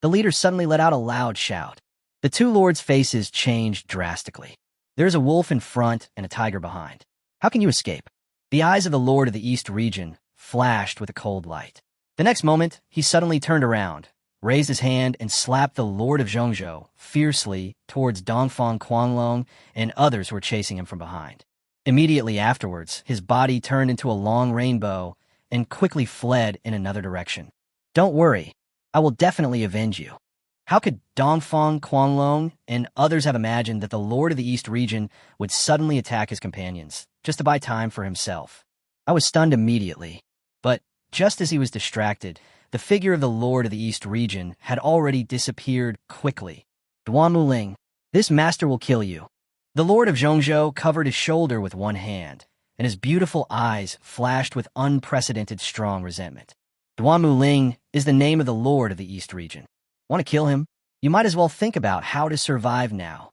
The leader suddenly let out a loud shout. The two lords' faces changed drastically. There's a wolf in front and a tiger behind. How can you escape? The eyes of the Lord of the East region flashed with a cold light. The next moment, he suddenly turned around, raised his hand and slapped the Lord of Zhongzhou fiercely towards Dongfang Quanlong and others who were chasing him from behind. Immediately afterwards, his body turned into a long rainbow and quickly fled in another direction. Don't worry, I will definitely avenge you. How could Dongfang Quanlong and others have imagined that the Lord of the East region would suddenly attack his companions, just to buy time for himself? I was stunned immediately, but just as he was distracted, the figure of the Lord of the East region had already disappeared quickly. Duan Muling, this master will kill you. The Lord of Zhongzhou covered his shoulder with one hand, and his beautiful eyes flashed with unprecedented strong resentment. Duan Muling is the name of the Lord of the East region. Want to kill him? You might as well think about how to survive now.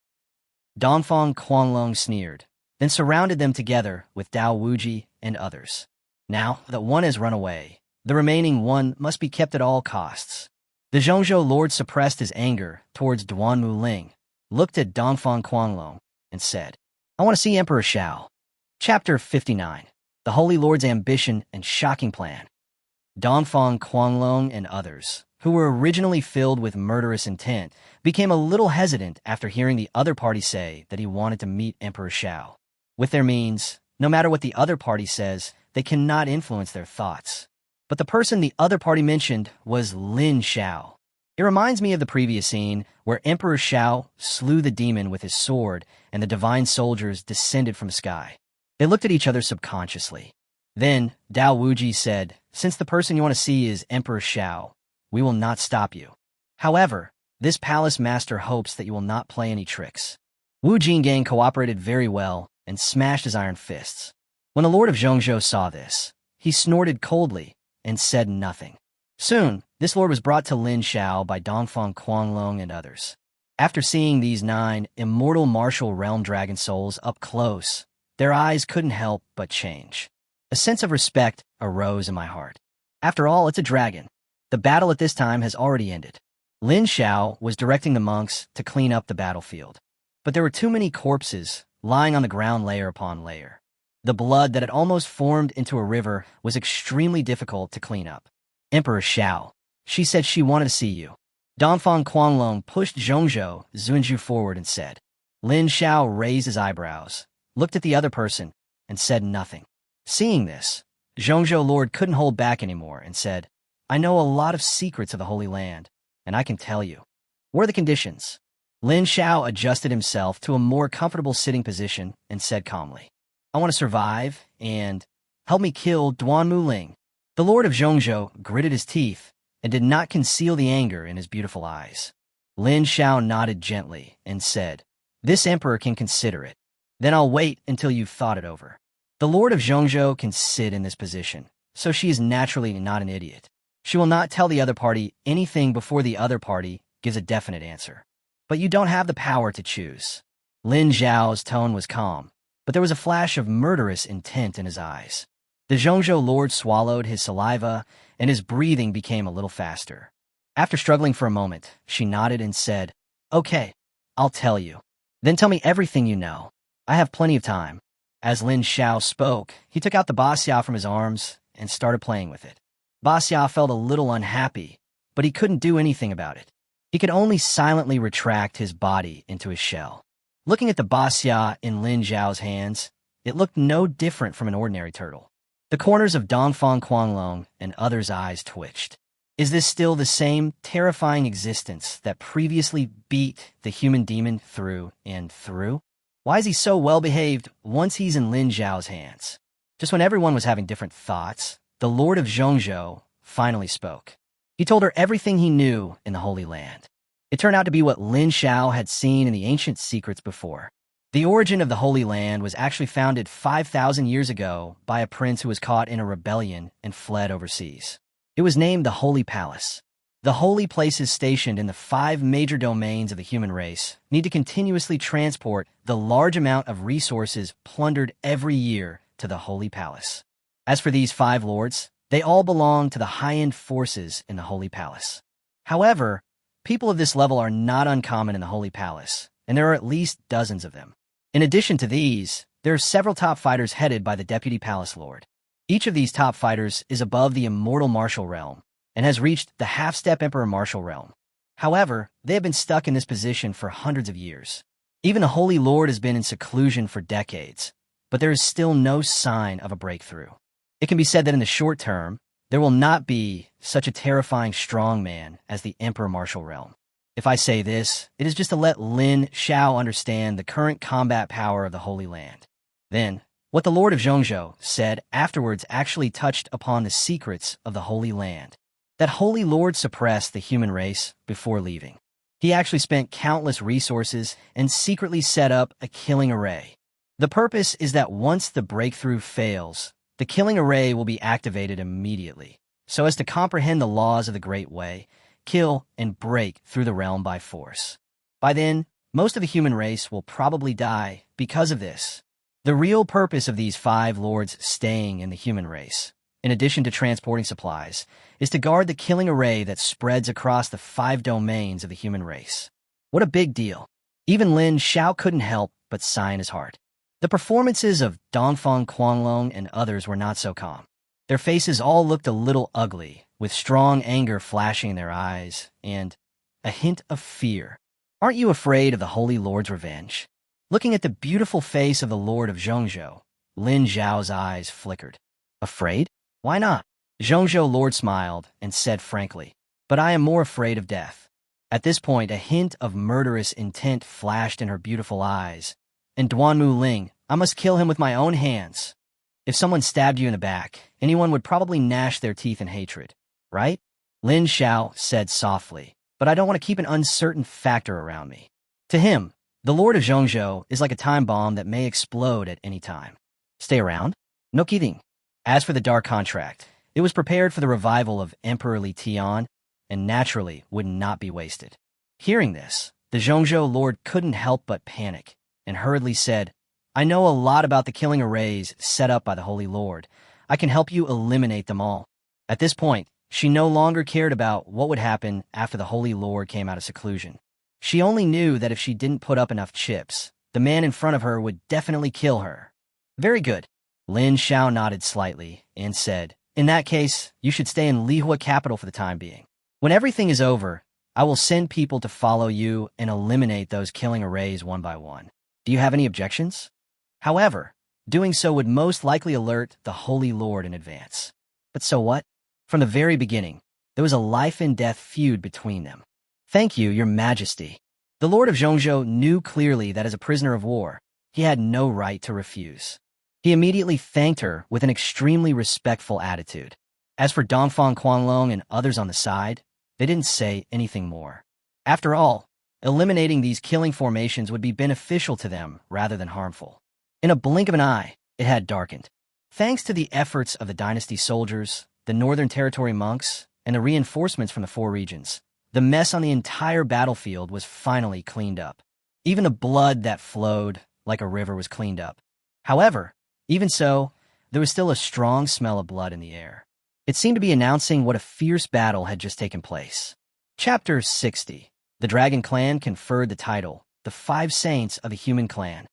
Dongfang Quanlong sneered, then surrounded them together with Dao Wuji and others. Now that one has run away, the remaining one must be kept at all costs. The Zhongzhou Lord suppressed his anger towards Duan Muling, looked at Dongfang Quanlong, and said, I want to see Emperor Xiao. Chapter 59. The Holy Lord's Ambition and Shocking Plan. Dongfang Quanlong and others, who were originally filled with murderous intent, became a little hesitant after hearing the other party say that he wanted to meet Emperor Xiao. With their means, no matter what the other party says, they cannot influence their thoughts. But the person the other party mentioned was Lin Xiao. It reminds me of the previous scene where Emperor Xiao slew the demon with his sword and the divine soldiers descended from the sky. They looked at each other subconsciously. Then Dao Wuji said, since the person you want to see is Emperor Xiao, we will not stop you. However, this palace master hopes that you will not play any tricks. Wu Jinggang cooperated very well and smashed his iron fists. When the Lord of Zhongzhou saw this, he snorted coldly and said nothing. Soon, this lord was brought to Lin Xiao by Dongfang Quanlong and others. After seeing these 9 immortal martial realm dragon souls up close, their eyes couldn't help but change. A sense of respect arose in my heart. After all, it's a dragon. The battle at this time has already ended. Lin Xiao was directing the monks to clean up the battlefield. But there were too many corpses lying on the ground layer upon layer. The blood that had almost formed into a river was extremely difficult to clean up. Emperor Xiao, she said she wanted to see you. Dongfang Quanglong pushed Zhongzhou Zunju forward and said. Lin Xiao raised his eyebrows, looked at the other person, and said nothing. Seeing this, Zhongzhou Lord couldn't hold back anymore and said, I know a lot of secrets of the Holy Land, and I can tell you. What are the conditions? Lin Xiao adjusted himself to a more comfortable sitting position and said calmly, I want to survive and help me kill Duanmu Ling. The Lord of Zhongzhou gritted his teeth and did not conceal the anger in his beautiful eyes. Lin Xiao nodded gently and said, This emperor can consider it. Then I'll wait until you've thought it over. The Lord of Zhongzhou can sit in this position, so she is naturally not an idiot. She will not tell the other party anything before the other party gives a definite answer. But you don't have the power to choose. Lin Xiao's tone was calm, but there was a flash of murderous intent in his eyes. The Zhongzhou Lord swallowed his saliva, and his breathing became a little faster. After struggling for a moment, she nodded and said, Okay, I'll tell you. Then tell me everything you know. I have plenty of time. As Lin Xiao spoke, he took out the Basa from his arms and started playing with it. Basa felt a little unhappy, but he couldn't do anything about it. He could only silently retract his body into his shell. Looking at the Basa in Lin Xiao's hands, it looked no different from an ordinary turtle. The corners of Dongfang Quanglong and others' eyes twitched. Is this still the same terrifying existence that previously beat the human demon through and through? Why is he so well-behaved once he's in Lin Xiao's hands? Just when everyone was having different thoughts, the Lord of Zhongzhou finally spoke. He told her everything he knew in the Holy Land. It turned out to be what Lin Xiao had seen in the ancient secrets before. The origin of the Holy Land was actually founded 5,000 years ago by a prince who was caught in a rebellion and fled overseas. It was named the Holy Palace. The holy places stationed in the 5 major domains of the human race need to continuously transport the large amount of resources plundered every year to the Holy Palace. As for these 5 lords, they all belong to the high-end forces in the Holy Palace. However, people of this level are not uncommon in the Holy Palace, and there are at least dozens of them. In addition to these, there are several top fighters headed by the Deputy Palace Lord. Each of these top fighters is above the immortal martial realm and has reached the half-step Emperor martial realm. However, they have been stuck in this position for hundreds of years. Even the Holy Lord has been in seclusion for decades, but there is still no sign of a breakthrough. It can be said that in the short term, there will not be such a terrifying strong man as the Emperor martial realm. If I say this, it is just to let Lin Xiao understand the current combat power of the Holy Land. Then, what the Lord of Zhongzhou said afterwards actually touched upon the secrets of the Holy Land. That Holy Lord suppressed the human race before leaving. He actually spent countless resources and secretly set up a killing array. The purpose is that once the breakthrough fails, the killing array will be activated immediately, so as to comprehend the laws of the Great Way, kill and break through the realm by force. By then, most of the human race will probably die because of this. The real purpose of these 5 lords staying in the human race, in addition to transporting supplies, is to guard the killing array that spreads across the 5 domains of the human race. What a big deal. Even Lin Xiao couldn't help but sigh in his heart. The performances of Dongfang Quanglong and others were not so calm. Their faces all looked a little ugly, with strong anger flashing in their eyes, and a hint of fear. Aren't you afraid of the Holy Lord's revenge? Looking at the beautiful face of the Lord of Zhongzhou, Lin Xiao's eyes flickered. Afraid? Why not? Zhongzhou Lord smiled and said frankly, But I am more afraid of death. At this point, a hint of murderous intent flashed in her beautiful eyes. And Duanmu Ling, I must kill him with my own hands. If someone stabbed you in the back, anyone would probably gnash their teeth in hatred, right? Lin Xiao said softly, But I don't want to keep an uncertain factor around me. To him, the Lord of Zhongzhou is like a time bomb that may explode at any time. Stay around? No kidding. As for the dark contract, it was prepared for the revival of Emperor Li Tian, and naturally would not be wasted. Hearing this, the Zhongzhou Lord couldn't help but panic, and hurriedly said, I know a lot about the killing arrays set up by the Holy Lord. I can help you eliminate them all. At this point, she no longer cared about what would happen after the Holy Lord came out of seclusion. She only knew that if she didn't put up enough chips, the man in front of her would definitely kill her. Very good. Lin Xiao nodded slightly and said, In that case, you should stay in Lihuo capital for the time being. When everything is over, I will send people to follow you and eliminate those killing arrays one by one. Do you have any objections? However, doing so would most likely alert the Holy Lord in advance. But so what? From the very beginning, there was a life-and-death feud between them. Thank you, your majesty. The Lord of Zhongzhou knew clearly that as a prisoner of war, he had no right to refuse. He immediately thanked her with an extremely respectful attitude. As for Dongfang Quanglong and others on the side, they didn't say anything more. After all, eliminating these killing formations would be beneficial to them rather than harmful. In a blink of an eye, it had darkened. Thanks to the efforts of the dynasty soldiers, the Northern Territory monks, and the reinforcements from the four regions, the mess on the entire battlefield was finally cleaned up. Even the blood that flowed like a river was cleaned up. However, even so, there was still a strong smell of blood in the air. It seemed to be announcing what a fierce battle had just taken place. Chapter 60. The Dragon Clan conferred the title, the Five Saints of the Human Clan.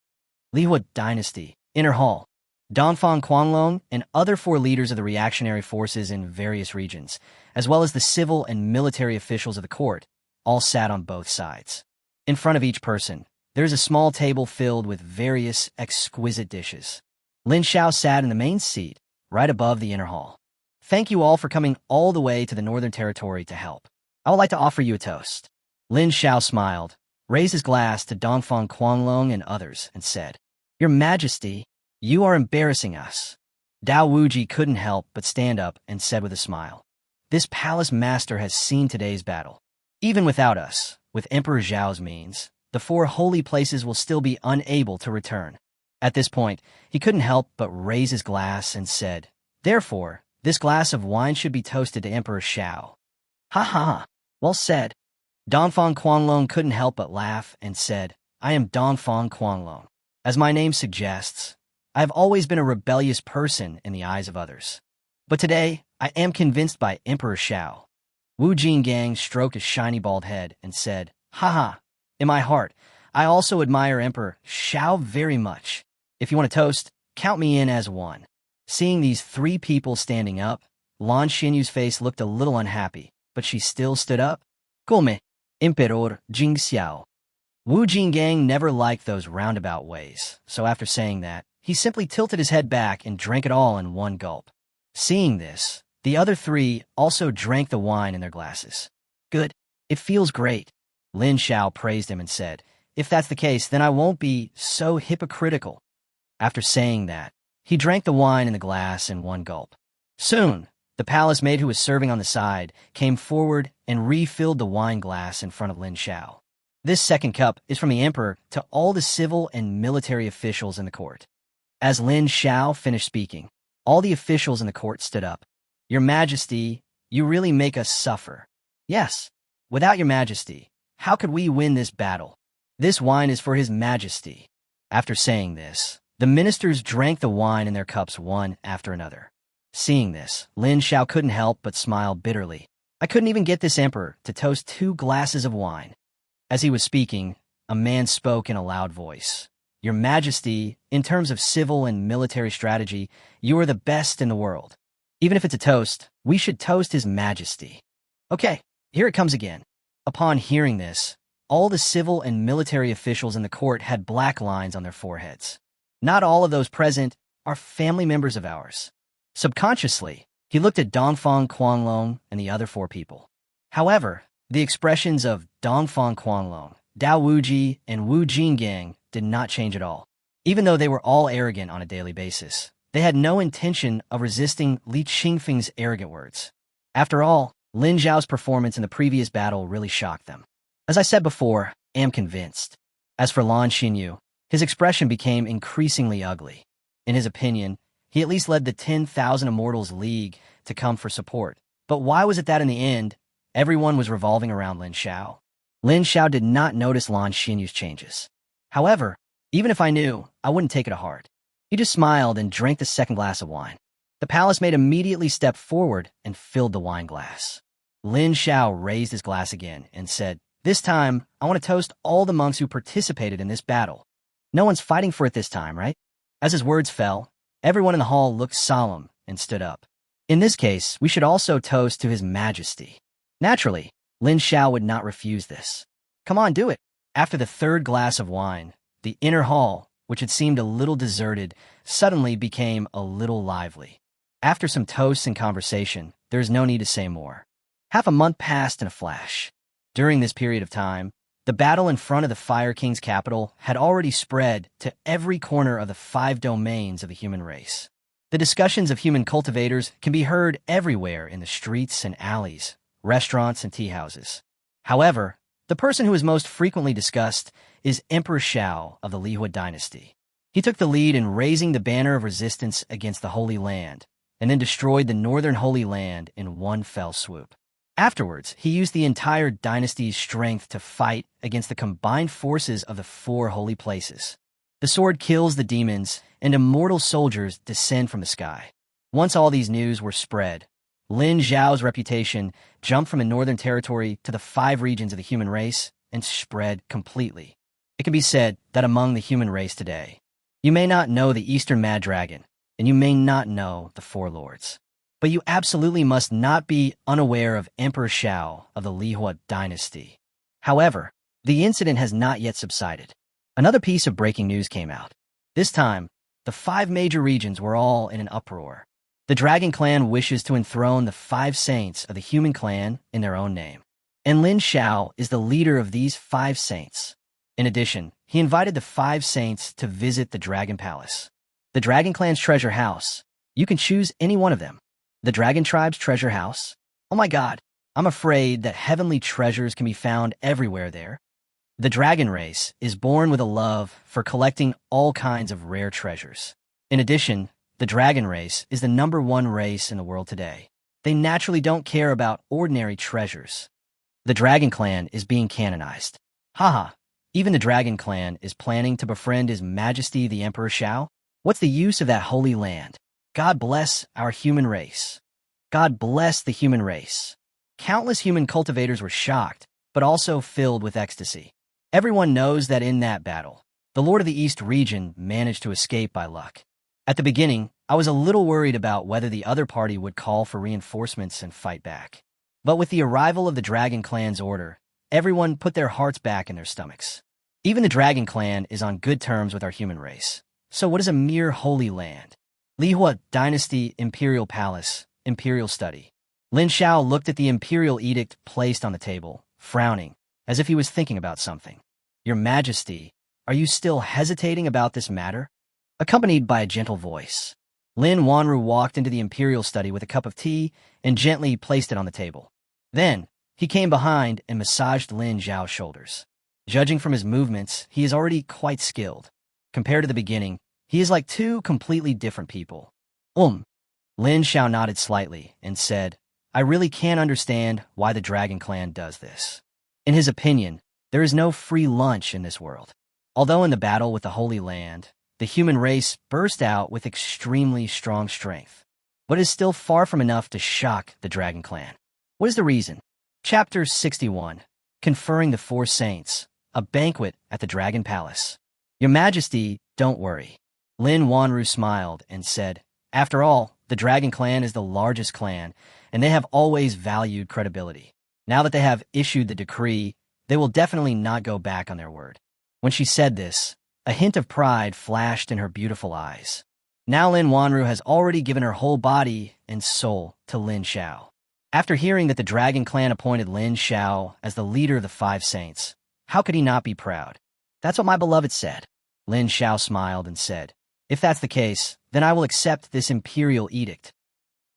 Lihuo Dynasty, Inner Hall. Dongfang Quanglong and other four leaders of the reactionary forces in various regions, as well as the civil and military officials of the court, all sat on both sides. In front of each person, there is a small table filled with various exquisite dishes. Lin Xiao sat in the main seat, right above the inner hall. Thank you all for coming all the way to the Northern Territory to help. I would like to offer you a toast. Lin Xiao smiled, raised his glass to Dongfang Quanglong and others, and said, Your Majesty, you are embarrassing us. Dao Wuji couldn't help but stand up and said with a smile, This palace master has seen today's battle. Even without us, with Emperor Zhao's means, the four holy places will still be unable to return. At this point, he couldn't help but raise his glass and said, Therefore, this glass of wine should be toasted to Emperor Xiao. Ha ha ha, well said. Dongfang Quanglong couldn't help but laugh and said, I am Dongfang Quanglong. As my name suggests, I have always been a rebellious person in the eyes of others. But today, I am convinced by Emperor Xiao. Wu Jingang stroked his shiny bald head and said, Haha, in my heart, I also admire Emperor Xiao very much. If you want to toast, count me in as one. Seeing these three people standing up, Lan Xinyu's face looked a little unhappy, but she still stood up. Come, Emperor Jing Xiao. Wu Jingang never liked those roundabout ways, so after saying that, he simply tilted his head back and drank it all in one gulp. Seeing this, the other three also drank the wine in their glasses. Good. It feels great. Lin Xiao praised him and said, If that's the case, then I won't be so hypocritical. After saying that, he drank the wine in the glass in one gulp. Soon, the palace maid who was serving on the side came forward and refilled the wine glass in front of Lin Xiao. This second cup is from the emperor to all the civil and military officials in the court. As Lin Xiao finished speaking, all the officials in the court stood up. Your Majesty, you really make us suffer. Yes, without your Majesty, how could we win this battle? This wine is for His Majesty. After saying this, the ministers drank the wine in their cups one after another. Seeing this, Lin Xiao couldn't help but smile bitterly. I couldn't even get this emperor to toast 2 glasses of wine. As he was speaking, a man spoke in a loud voice. Your Majesty, in terms of civil and military strategy, you are the best in the world. Even if it's a toast, we should toast His Majesty. Okay, here it comes again. Upon hearing this, all the civil and military officials in the court had black lines on their foreheads. Not all of those present are family members of ours. Subconsciously, he looked at Dongfang Quanglong and the other 4 people. However, the expressions of Dongfang Quanglong, Dao Wuji, and Wu Jingang did not change at all. Even though they were all arrogant on a daily basis, they had no intention of resisting Li Qingfeng's arrogant words. After all, Lin Xiao's performance in the previous battle really shocked them. As I said before, I am convinced. As for Lan Xinyu, his expression became increasingly ugly. In his opinion, he at least led the 10,000 Immortals League to come for support. But why was it that in the end, everyone was revolving around Lin Xiao? Lin Xiao did not notice Lan Xinyu's changes. However, even if I knew, I wouldn't take it to heart. He just smiled and drank the second glass of wine. The palace maid immediately stepped forward and filled the wine glass. Lin Xiao raised his glass again and said, This time, I want to toast all the monks who participated in this battle. No one's fighting for it this time, right? As his words fell, everyone in the hall looked solemn and stood up. In this case, we should also toast to His Majesty. Naturally, Lin Xiao would not refuse this. Come on, do it. After the third glass of wine, the inner hall, which had seemed a little deserted, suddenly became a little lively. After some toasts and conversation, there is no need to say more. Half a month passed in a flash. During this period of time, the battle in front of the Fire King's capital had already spread to every corner of the 5 domains of the human race. The discussions of human cultivators can be heard everywhere in the streets and alleys, restaurants and tea houses. However, the person who is most frequently discussed is Emperor Xiao of the Lihuo Dynasty. He took the lead in raising the banner of resistance against the Holy Land, and then destroyed the northern Holy Land in one fell swoop. Afterwards, he used the entire dynasty's strength to fight against the combined forces of the 4 holy places. The sword kills the demons, and immortal soldiers descend from the sky. Once all these news were spread, Lin Xiao's reputation jumped from a northern territory to the 5 regions of the human race and spread completely. It can be said that among the human race today, you may not know the Eastern Mad Dragon, and you may not know the 4 lords. But you absolutely must not be unaware of Emperor Xiao of the Lihuo Dynasty. However, the incident has not yet subsided. Another piece of breaking news came out. This time, the 5 major regions were all in an uproar. The Dragon Clan wishes to enthrone the 5 saints of the human clan in their own name. And Lin Xiao is the leader of these 5 saints. In addition, he invited the 5 saints to visit the Dragon Palace. The Dragon Clan's treasure house. You can choose any one of them. The Dragon Tribe's treasure house? Oh my god, I'm afraid that heavenly treasures can be found everywhere there. The dragon race is born with a love for collecting all kinds of rare treasures. In addition, the dragon race is the #1 race in the world today. They naturally don't care about ordinary treasures. The Dragon Clan is being canonized. Haha, even the Dragon Clan is planning to befriend His Majesty the Emperor Xiao? What's the use of that holy land? God bless our human race. God bless the human race. Countless human cultivators were shocked, but also filled with ecstasy. Everyone knows that in that battle, the Lord of the East region managed to escape by luck. At the beginning, I was a little worried about whether the other party would call for reinforcements and fight back. But with the arrival of the Dragon Clan's order, everyone put their hearts back in their stomachs. Even the Dragon Clan is on good terms with our human race. So what is a mere holy land? Lihuo Dynasty Imperial Palace, Imperial Study. Lin Xiao looked at the imperial edict placed on the table, frowning, as if he was thinking about something. Your Majesty, are you still hesitating about this matter? Accompanied by a gentle voice, Lin Wanu walked into the imperial study with a cup of tea and gently placed it on the table. Then, he came behind and massaged Lin Xiao's shoulders. Judging from his movements, he is already quite skilled. Compared to the beginning, he is like 2 completely different people. Lin Xiao nodded slightly and said, I really can't understand why the Dragon Clan does this. In his opinion, there is no free lunch in this world. Although in the battle with the Holy Land, the human race burst out with extremely strong strength, but is still far from enough to shock the Dragon Clan. What is the reason? Chapter 61, Conferring the 4 Saints, a banquet at the Dragon Palace. Your Majesty, don't worry. Lin Wanu smiled and said, After all, the Dragon Clan is the largest clan, and they have always valued credibility. Now that they have issued the decree, they will definitely not go back on their word. When she said this, a hint of pride flashed in her beautiful eyes. Now Lin Wanu has already given her whole body and soul to Lin Xiao. After hearing that the Dragon Clan appointed Lin Xiao as the leader of the 5 saints, how could he not be proud? That's what my beloved said. Lin Xiao smiled and said, If that's the case, then I will accept this imperial edict.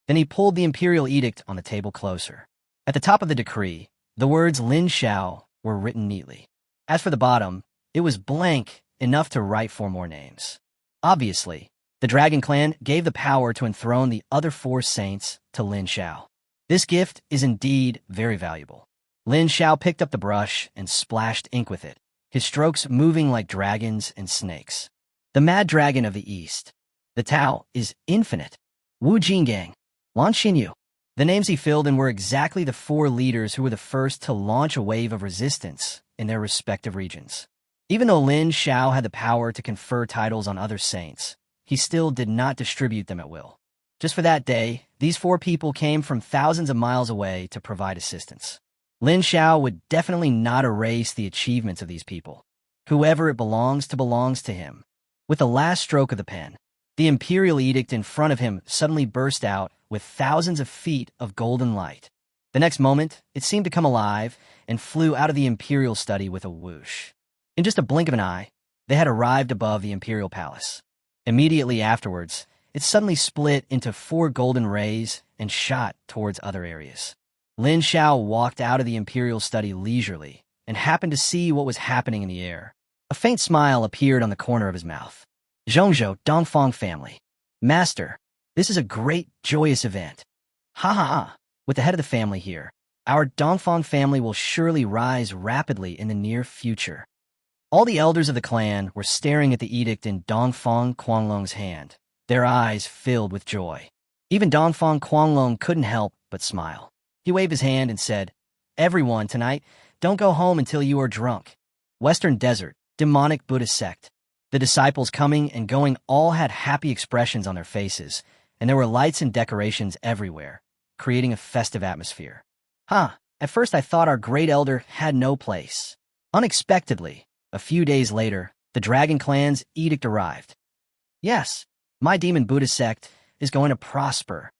Then he pulled the imperial edict on the table closer. At the top of the decree, the words Lin Xiao were written neatly. As for the bottom, it was blank enough to write 4 more names. Obviously, the Dragon Clan gave the power to enthrone the other 4 saints to Lin Xiao. This gift is indeed very valuable. Lin Xiao picked up the brush and splashed ink with it, his strokes moving like dragons and snakes. The Mad Dragon of the East. The Tao is infinite. Wu Jingang. Lan Xinyu. The names he filled in were exactly the 4 leaders who were the first to launch a wave of resistance in their respective regions. Even though Lin Xiao had the power to confer titles on other saints, he still did not distribute them at will. Just for that day, these 4 people came from thousands of miles away to provide assistance. Lin Xiao would definitely not erase the achievements of these people. Whoever it belongs to him. With the last stroke of the pen, the imperial edict in front of him suddenly burst out with thousands of feet of golden light. The next moment, it seemed to come alive and flew out of the imperial study with a whoosh. In just a blink of an eye, they had arrived above the imperial palace. Immediately afterwards, it suddenly split into 4 golden rays and shot towards other areas. Lin Xiao walked out of the imperial study leisurely and happened to see what was happening in the air. A faint smile appeared on the corner of his mouth. Zhongzhou Dongfang family. Master, this is a great, joyous event. Ha ha ha. With the head of the family here, our Dongfang family will surely rise rapidly in the near future. All the elders of the clan were staring at the edict in Dongfang Quanglong's hand, their eyes filled with joy. Even Dongfang Quanglong couldn't help but smile. He waved his hand and said, "Everyone, tonight, don't go home until you are drunk." Western Desert, demonic Buddhist sect. The disciples coming and going all had happy expressions on their faces, and there were lights and decorations everywhere, creating a festive atmosphere. At first I thought our great elder had no place. Unexpectedly, a few days later, the Dragon Clan's edict arrived. Yes, my demon Buddhist sect is going to prosper.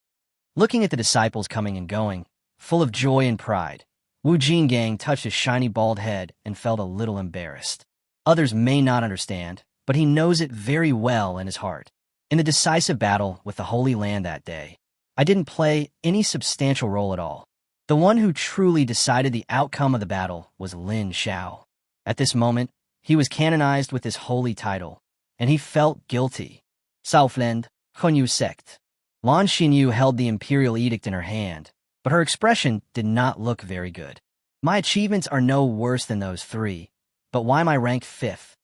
Looking at the disciples coming and going, full of joy and pride, Wu Jingang touched his shiny bald head and felt a little embarrassed. Others may not understand, but he knows it very well in his heart. In the decisive battle with the Holy Land that day, I didn't play any substantial role at all. The one who truly decided the outcome of the battle was Lin Xiao. At this moment, he was canonized with this holy title, and he felt guilty. Southland, Hunyu sect. Lan Xinyu held the imperial edict in her hand, but her expression did not look very good. My achievements are no worse than those 3, but why am I ranked 5th?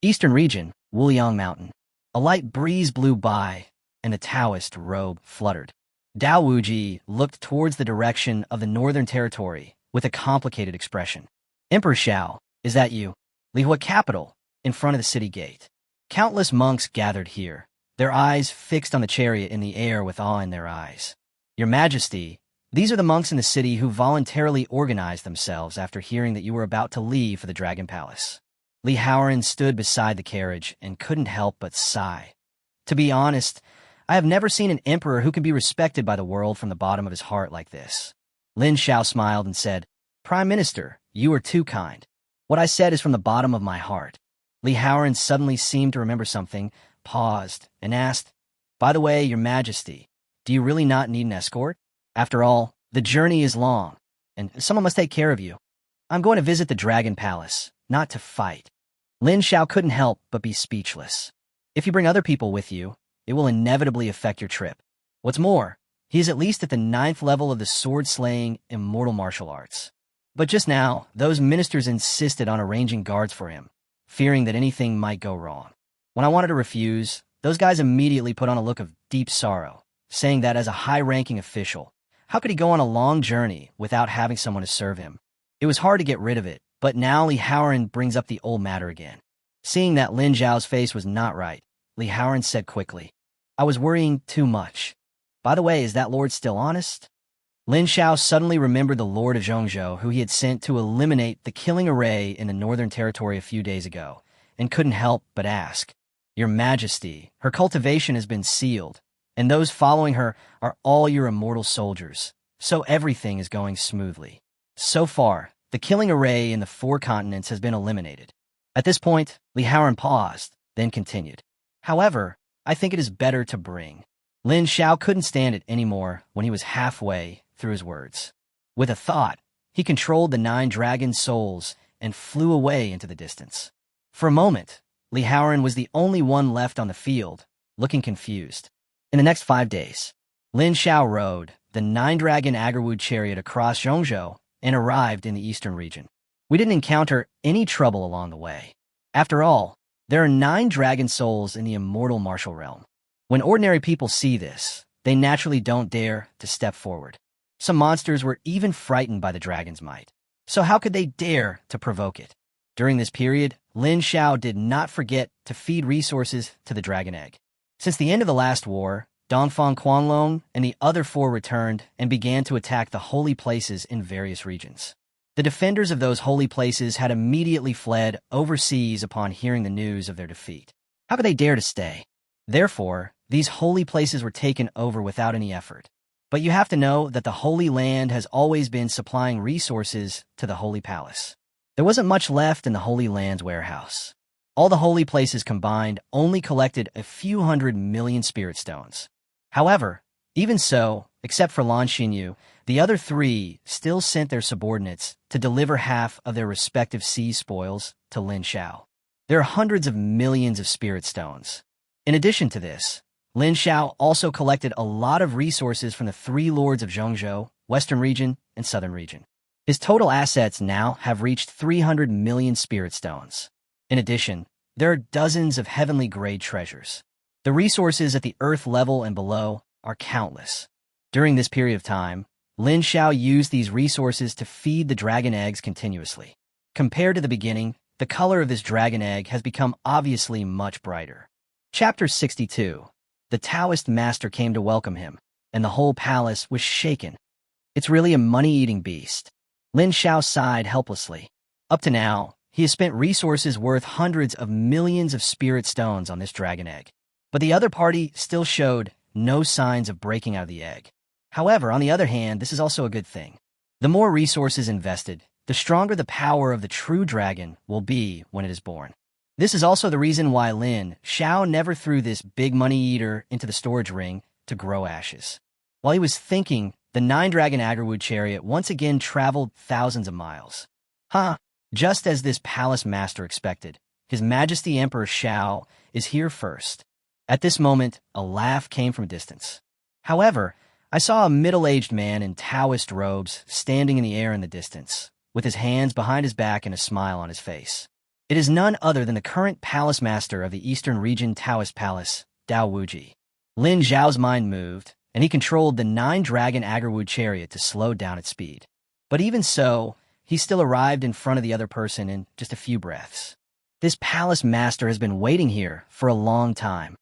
Eastern region, Wuliang Mountain. A light breeze blew by, and the Taoist robe fluttered. Dao Wuji looked towards the direction of the northern territory with a complicated expression. Emperor Xiao, is that you? Lihuo capital, in front of the city gate. Countless monks gathered here, their eyes fixed on the chariot in the air with awe in their eyes. Your Majesty, these are the monks in the city who voluntarily organized themselves after hearing that you were about to leave for the Dragon Palace. Li Haoran stood beside the carriage and couldn't help but sigh. To be honest, I have never seen an emperor who can be respected by the world from the bottom of his heart like this. Lin Xiao smiled and said, Prime Minister, you are too kind. What I said is from the bottom of my heart. Li Haoran suddenly seemed to remember something, paused, and asked, By the way, Your Majesty, do you really not need an escort? After all, the journey is long, and someone must take care of you. I'm going to visit the Dragon Palace, not to fight. Lin Xiao couldn't help but be speechless. If you bring other people with you, it will inevitably affect your trip. What's more, he is at least at the 9th level of the sword-slaying immortal martial arts. But just now, those ministers insisted on arranging guards for him, fearing that anything might go wrong. When I wanted to refuse, those guys immediately put on a look of deep sorrow, saying that as a high-ranking official, how could he go on a long journey without having someone to serve him? It was hard to get rid of it, but now Li Haoran brings up the old matter again. Seeing that Lin Zhao's face was not right, Li Haoran said quickly, I was worrying too much. By the way, is that lord still honest? Lin Xiao suddenly remembered the Lord of Zhongzhou who he had sent to eliminate the killing array in the Northern Territory a few days ago, and couldn't help but ask, Your Majesty, her cultivation has been sealed, and those following her are all your immortal soldiers, so everything is going smoothly. So far, the killing array in the 4 continents has been eliminated. At this point, Li Haoran paused, then continued. However, I think it is better to bring. Lin Xiao couldn't stand it anymore when he was halfway through his words. With a thought, he controlled the 9 dragon souls and flew away into the distance. For a moment, Li Haoran was the only one left on the field, looking confused. In the next 5 days, Lin Xiao rode the 9-dragon Agarwood chariot across Zhongzhou and arrived in the eastern region. We didn't encounter any trouble along the way. After all, there are 9 dragon souls in the immortal martial realm. When ordinary people see this, they naturally don't dare to step forward. Some monsters were even frightened by the dragon's might. So how could they dare to provoke it? During this period, Lin Xiao did not forget to feed resources to the dragon egg. Since the end of the last war, Dongfang Quanglong and the other 4 returned and began to attack the holy places in various regions. The defenders of those holy places had immediately fled overseas upon hearing the news of their defeat. How could they dare to stay? Therefore, these holy places were taken over without any effort. But you have to know that the Holy Land has always been supplying resources to the Holy Palace. There wasn't much left in the Holy Land's warehouse. All the holy places combined only collected a few 100 million spirit stones. However, even so, except for Lin Xiao, the other three still sent their subordinates to deliver half of their respective sea spoils to Lin Xiao. There are hundreds of millions of spirit stones. In addition to this, Lin Xiao also collected a lot of resources from the three lords of Zhongzhou, Western Region, and Southern Region. His total assets now have reached 300 million spirit stones. In addition, there are dozens of heavenly-grade treasures. The resources at the earth level and below are countless. During this period of time, Lin Xiao used these resources to feed the dragon eggs continuously. Compared to the beginning, the color of this dragon egg has become obviously much brighter. Chapter 62. The Taoist master came to welcome him, and the whole palace was shaken. It's really a money-eating beast. Lin Xiao sighed helplessly. Up to now, he has spent resources worth hundreds of millions of spirit stones on this dragon egg. But the other party still showed no signs of breaking out of the egg. However, on the other hand, this is also a good thing. The more resources invested, the stronger the power of the true dragon will be when it is born. This is also the reason why Lin Xiao never threw this big money eater into the storage ring to grow ashes. While he was thinking, the 9-dragon Aggerwood chariot once again traveled thousands of miles. Just as this palace master expected, His Majesty Emperor Xiao is here first. At this moment, a laugh came from a distance. However, I saw a middle-aged man in Taoist robes standing in the air in the distance, with his hands behind his back and a smile on his face. It is none other than the current palace master of the Eastern Region Taoist Palace, Dao Wuji. Lin Xiao's mind moved, and he controlled the 9-dragon Aggerwood chariot to slow down its speed. But even so, he still arrived in front of the other person in just a few breaths. This palace master has been waiting here for a long time.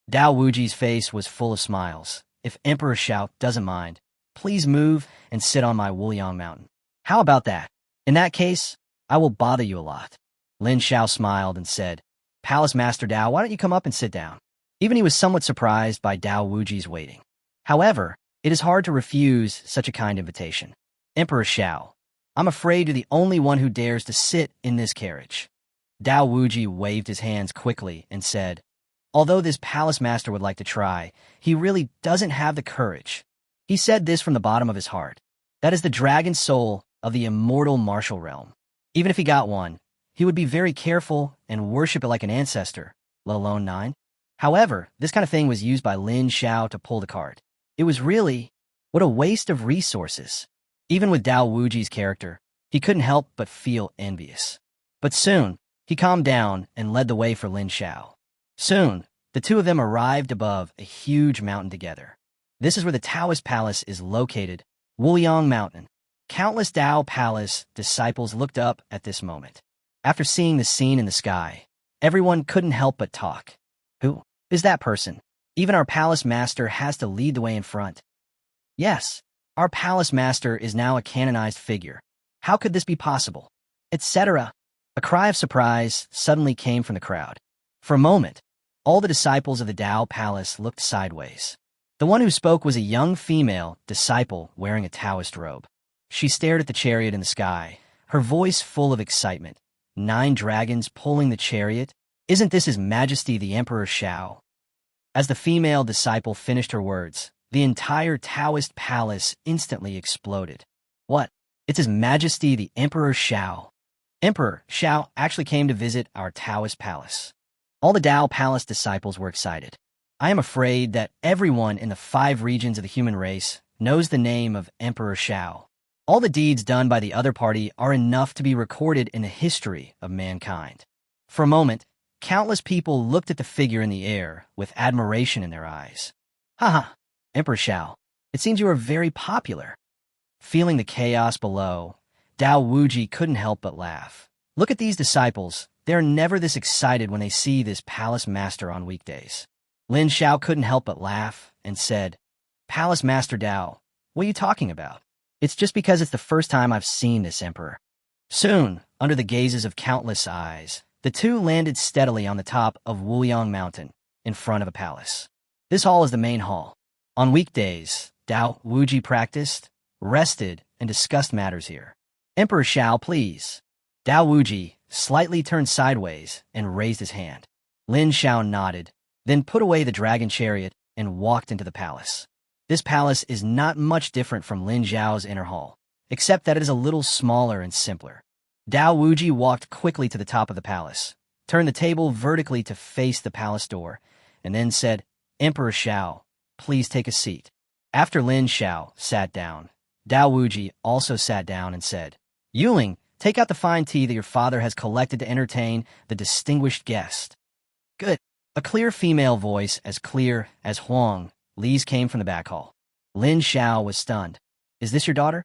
Dao Wuji's face was full of smiles. If Emperor Xiao doesn't mind, please move and sit on my Wuliang mountain. How about that? In that case, I will bother you a lot. Lin Xiao smiled and said, Palace Master Dao, why don't you come up and sit down? Even he was somewhat surprised by Dao Wuji's waiting. However, it is hard to refuse such a kind invitation. Emperor Xiao, I'm afraid you're the only one who dares to sit in this carriage. Dao Wuji waved his hands quickly and said, although this palace master would like to try, he really doesn't have the courage. He said this from the bottom of his heart. That is the dragon soul of the immortal martial realm. Even if he got one, he would be very careful and worship it like an ancestor, let alone 9. However, this kind of thing was used by Lin Xiao to pull the cart. It was really, what a waste of resources. Even with Dao Wuji's character, he couldn't help but feel envious. But soon, he calmed down and led the way for Lin Xiao. Soon, the two of them arrived above a huge mountain together. This is where the Taoist Palace is located, Wuliang Mountain. Countless Dao Palace disciples looked up at this moment. After seeing the scene in the sky, everyone couldn't help but talk. Who is that person? Even our palace master has to lead the way in front. Yes, our palace master is now a canonized figure. How could this be possible? Etc. A cry of surprise suddenly came from the crowd. For a moment, all the disciples of the Dao Palace looked sideways. The one who spoke was a young female disciple wearing a Taoist robe. She stared at the chariot in the sky, her voice full of excitement. 9 dragons pulling the chariot? Isn't this His Majesty the Emperor Xiao? As the female disciple finished her words, the entire Taoist palace instantly exploded. What? It's His Majesty the Emperor Xiao. Emperor Xiao actually came to visit our Taoist palace. All the Dao Palace disciples were excited. I am afraid that everyone in the 5 regions of the human race knows the name of Emperor Xiao. All the deeds done by the other party are enough to be recorded in the history of mankind. For a moment, countless people looked at the figure in the air with admiration in their eyes. Haha, Emperor Xiao, it seems you are very popular. Feeling the chaos below, Dao Wuji couldn't help but laugh. Look at these disciples. They're never this excited when they see this palace master on weekdays. Lin Xiao couldn't help but laugh and said, Palace Master Dao, what are you talking about? It's just because it's the first time I've seen this emperor. Soon, under the gazes of countless eyes, the two landed steadily on the top of Wuliang Mountain, in front of a palace. This hall is the main hall. On weekdays, Dao Wuji practiced, rested, and discussed matters here. Emperor Xiao, please. Dao Wuji slightly turned sideways and raised his hand. Lin Xiao nodded, then put away the dragon chariot and walked into the palace. This palace is not much different from Lin Xiao's inner hall, except that it is a little smaller and simpler. Dao Wuji walked quickly to the top of the palace, turned the table vertically to face the palace door, and then said, Emperor Xiao, please take a seat. After Lin Xiao sat down, Dao Wuji also sat down and said, Aoling, take out the fine tea that your father has collected to entertain the distinguished guest. Good. A clear female voice, as clear as Huang Li's, came from the back hall. Lin Xiao was stunned. Is this your daughter?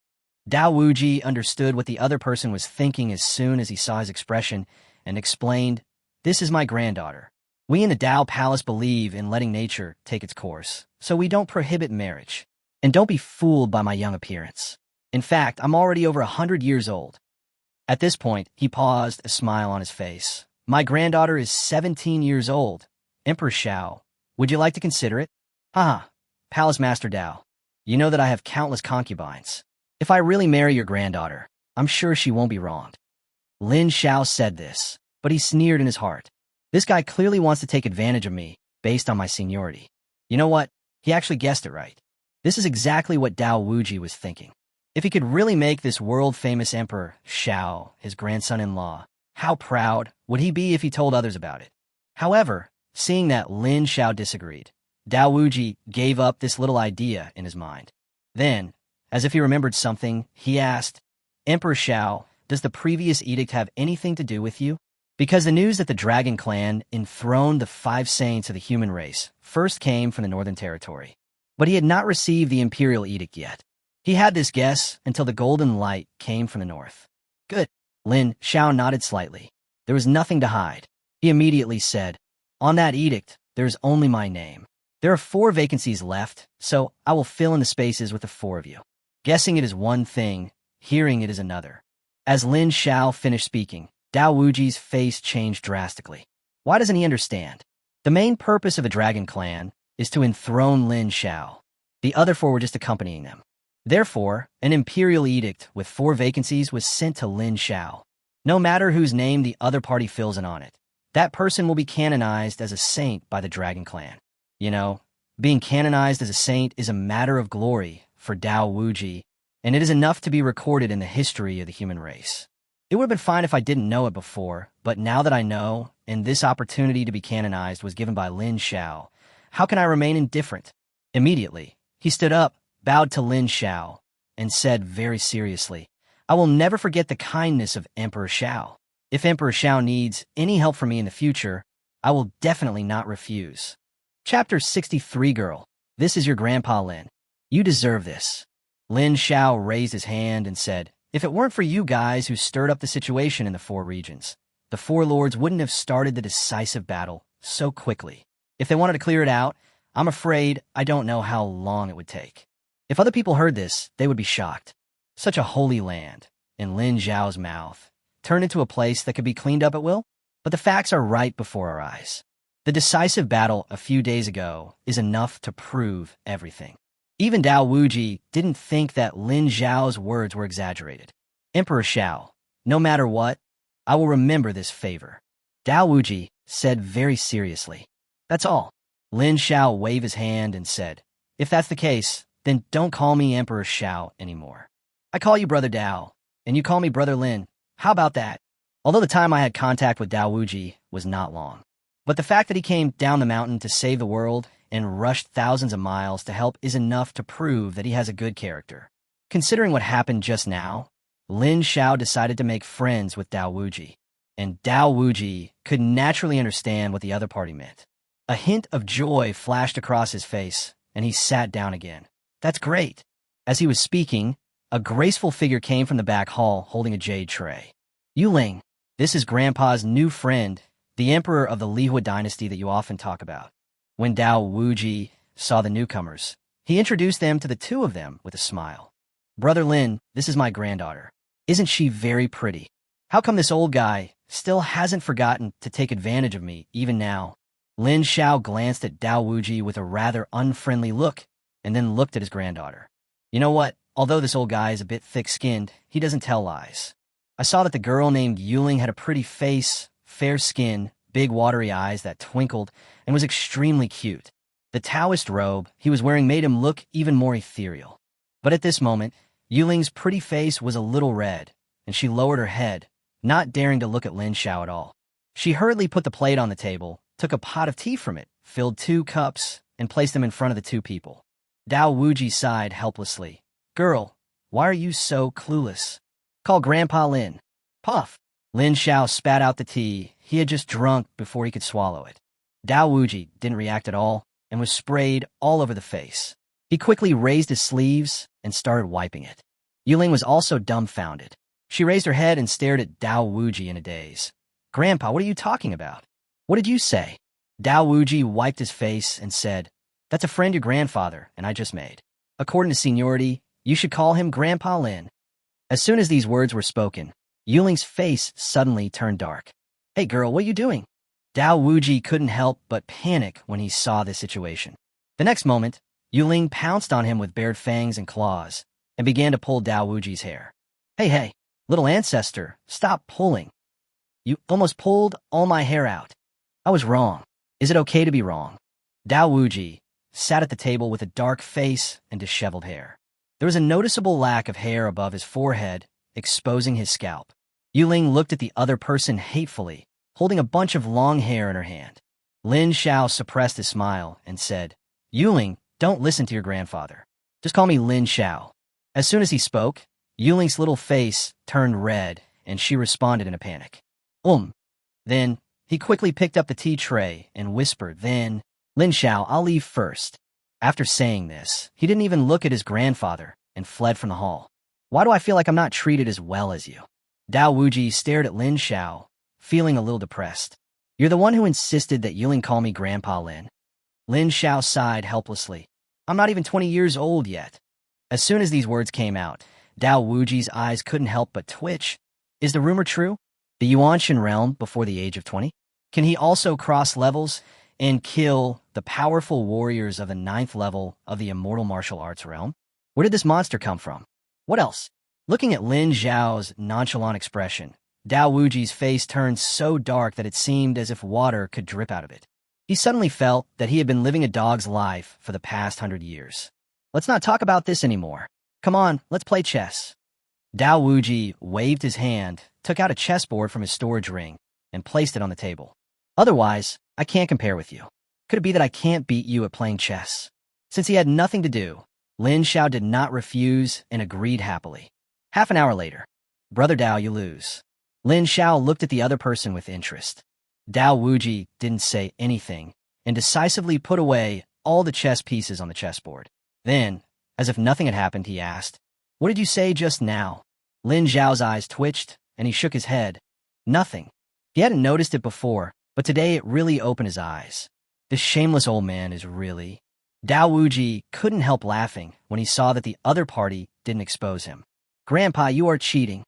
Dao Wuji understood what the other person was thinking as soon as he saw his expression and explained, This is my granddaughter. We in the Dao Palace believe in letting nature take its course, so we don't prohibit marriage. And don't be fooled by my young appearance. In fact, I'm already over 100 years old. At this point, he paused, a smile on his face. My granddaughter is 17 years old. Emperor Xiao, would you like to consider it? Haha, Palace Master Dao, you know that I have countless concubines. If I really marry your granddaughter, I'm sure she won't be wronged. Lin Xiao said this, but he sneered in his heart. This guy clearly wants to take advantage of me based on my seniority. You know what? He actually guessed it right. This is exactly what Dao Wuji was thinking. If he could really make this world-famous Emperor Xiao his grandson-in-law, how proud would he be if he told others about it? However, seeing that Lin Xiao disagreed, Dao Wuji gave up this little idea in his mind. Then, as if he remembered something, he asked, Emperor Xiao, does the previous edict have anything to do with you? Because the news that the Dragon Clan enthroned the 5 saints of the human race first came from the Northern Territory. But he had not received the Imperial Edict yet. He had this guess until the golden light came from the north. Good. Lin Xiao nodded slightly. There was nothing to hide. He immediately said, On that edict, there is only my name. There are 4 vacancies left, so I will fill in the spaces with the 4 of you. Guessing it is one thing, hearing it is another. As Lin Xiao finished speaking, Dao Wuji's face changed drastically. Why doesn't he understand? The main purpose of a dragon clan is to enthrone Lin Xiao. The other 4 were just accompanying them. Therefore, an imperial edict with 4 vacancies was sent to Lin Xiao. No matter whose name the other party fills in on it, that person will be canonized as a saint by the Dragon Clan. You know, being canonized as a saint is a matter of glory for Dao Wuji, and it is enough to be recorded in the history of the human race. It would have been fine if I didn't know it before, but now that I know, and this opportunity to be canonized was given by Lin Xiao, how can I remain indifferent? Immediately, he stood up, bowed to Lin Xiao, and said very seriously, I will never forget the kindness of Emperor Xiao. If Emperor Xiao needs any help from me in the future, I will definitely not refuse. Chapter 63 Girl, this is your grandpa Lin. You deserve this. Lin Xiao raised his hand and said, If it weren't for you guys who stirred up the situation in the 4 regions, the 4 lords wouldn't have started the decisive battle so quickly. If they wanted to clear it out, I'm afraid I don't know how long it would take. If other people heard this, they would be shocked. Such a holy land, in Lin Xiao's mouth, turned into a place that could be cleaned up at will? But the facts are right before our eyes. The decisive battle a few days ago is enough to prove everything. Even Dao Wuji didn't think that Lin Xiao's words were exaggerated. Emperor Xiao, no matter what, I will remember this favor. Dao Wuji said very seriously. That's all. Lin Xiao waved his hand and said, If that's the case, then don't call me Emperor Xiao anymore. I call you Brother Dao, and you call me Brother Lin. How about that? Although the time I had contact with Dao Wuji was not long. But the fact that he came down the mountain to save the world and rushed thousands of miles to help is enough to prove that he has a good character. Considering what happened just now, Lin Xiao decided to make friends with Dao Wuji, and Dao Wuji could naturally understand what the other party meant. A hint of joy flashed across his face, and he sat down again. That's great. As he was speaking, a graceful figure came from the back hall holding a jade tray. Aoling, this is Grandpa's new friend, the emperor of the Lihuo Dynasty that you often talk about. When Dao Wuji saw the newcomers, he introduced them to the 2 of them with a smile. Brother Lin, this is my granddaughter. Isn't she very pretty? How come this old guy still hasn't forgotten to take advantage of me, even now? Lin Xiao glanced at Dao Wuji with a rather unfriendly look, and then looked at his granddaughter. You know what? Although this old guy is a bit thick-skinned, he doesn't tell lies. I saw that the girl named Aoling had a pretty face, fair skin, big watery eyes that twinkled, and was extremely cute. The Taoist robe he was wearing made him look even more ethereal. But at this moment, Aoling's pretty face was a little red, and she lowered her head, not daring to look at Lin Xiao at all. She hurriedly put the plate on the table, took a pot of tea from it, filled 2 cups, and placed them in front of the 2 people. Dao Wuji sighed helplessly. Girl, why are you so clueless? Call Grandpa Lin. Puff. Lin Xiao spat out the tea he had just drunk before he could swallow it. Dao Wuji didn't react at all and was sprayed all over the face. He quickly raised his sleeves and started wiping it. Aoling was also dumbfounded. She raised her head and stared at Dao Wuji in a daze. Grandpa, what are you talking about? What did you say? Dao Wuji wiped his face and said, That's a friend your grandfather and I just made. According to seniority, you should call him Grandpa Lin. As soon as these words were spoken, Aoling's face suddenly turned dark. Hey girl, what are you doing? Dao Wuji couldn't help but panic when he saw this situation. The next moment, Aoling pounced on him with bared fangs and claws and began to pull Dao Wuji's hair. Hey, little ancestor, stop pulling. You almost pulled all my hair out. I was wrong. Is it okay to be wrong? Dao Wuji sat at the table with a dark face and disheveled hair. There was a noticeable lack of hair above his forehead, exposing his scalp. Aoling looked at the other person hatefully, holding a bunch of long hair in her hand. Lin Xiao suppressed his smile and said, Aoling, don't listen to your grandfather. Just call me Lin Xiao. As soon as he spoke, Aoling's little face turned red, and she responded in a panic. Then, he quickly picked up the tea tray and whispered, Lin Xiao, I'll leave first. After saying this, he didn't even look at his grandfather and fled from the hall. Why do I feel like I'm not treated as well as you? Dao Wuji stared at Lin Xiao, feeling a little depressed. You're the one who insisted that Aoling call me Grandpa Lin. Lin Xiao sighed helplessly. I'm not even 20 years old yet. As soon as these words came out, Dao Wuji's eyes couldn't help but twitch. Is the rumor true? The Yuanshan realm before the age of 20? Can he also cross levels and kill the powerful warriors of the 9th level of the immortal martial arts realm? Where did this monster come from? What else? Looking at Lin Xiao's nonchalant expression, Dao Wuji's face turned so dark that it seemed as if water could drip out of it. He suddenly felt that he had been living a dog's life for the past 100 years. Let's not talk about this anymore. Come on, let's play chess. Dao Wuji waved his hand, took out a chessboard from his storage ring, and placed it on the table. Otherwise, I can't compare with you. Could it be that I can't beat you at playing chess? Since he had nothing to do, Lin Xiao did not refuse and agreed happily. Half an hour later, Brother Dao, you lose. Lin Xiao looked at the other person with interest. Dao Wuji didn't say anything and decisively put away all the chess pieces on the chessboard. Then, as if nothing had happened, he asked, What did you say just now? Lin Xiao's eyes twitched, and he shook his head. Nothing. He hadn't noticed it before, but today it really opened his eyes. This shameless old man is really... Dao Wuji couldn't help laughing when he saw that the other party didn't expose him. Grandpa, you are cheating.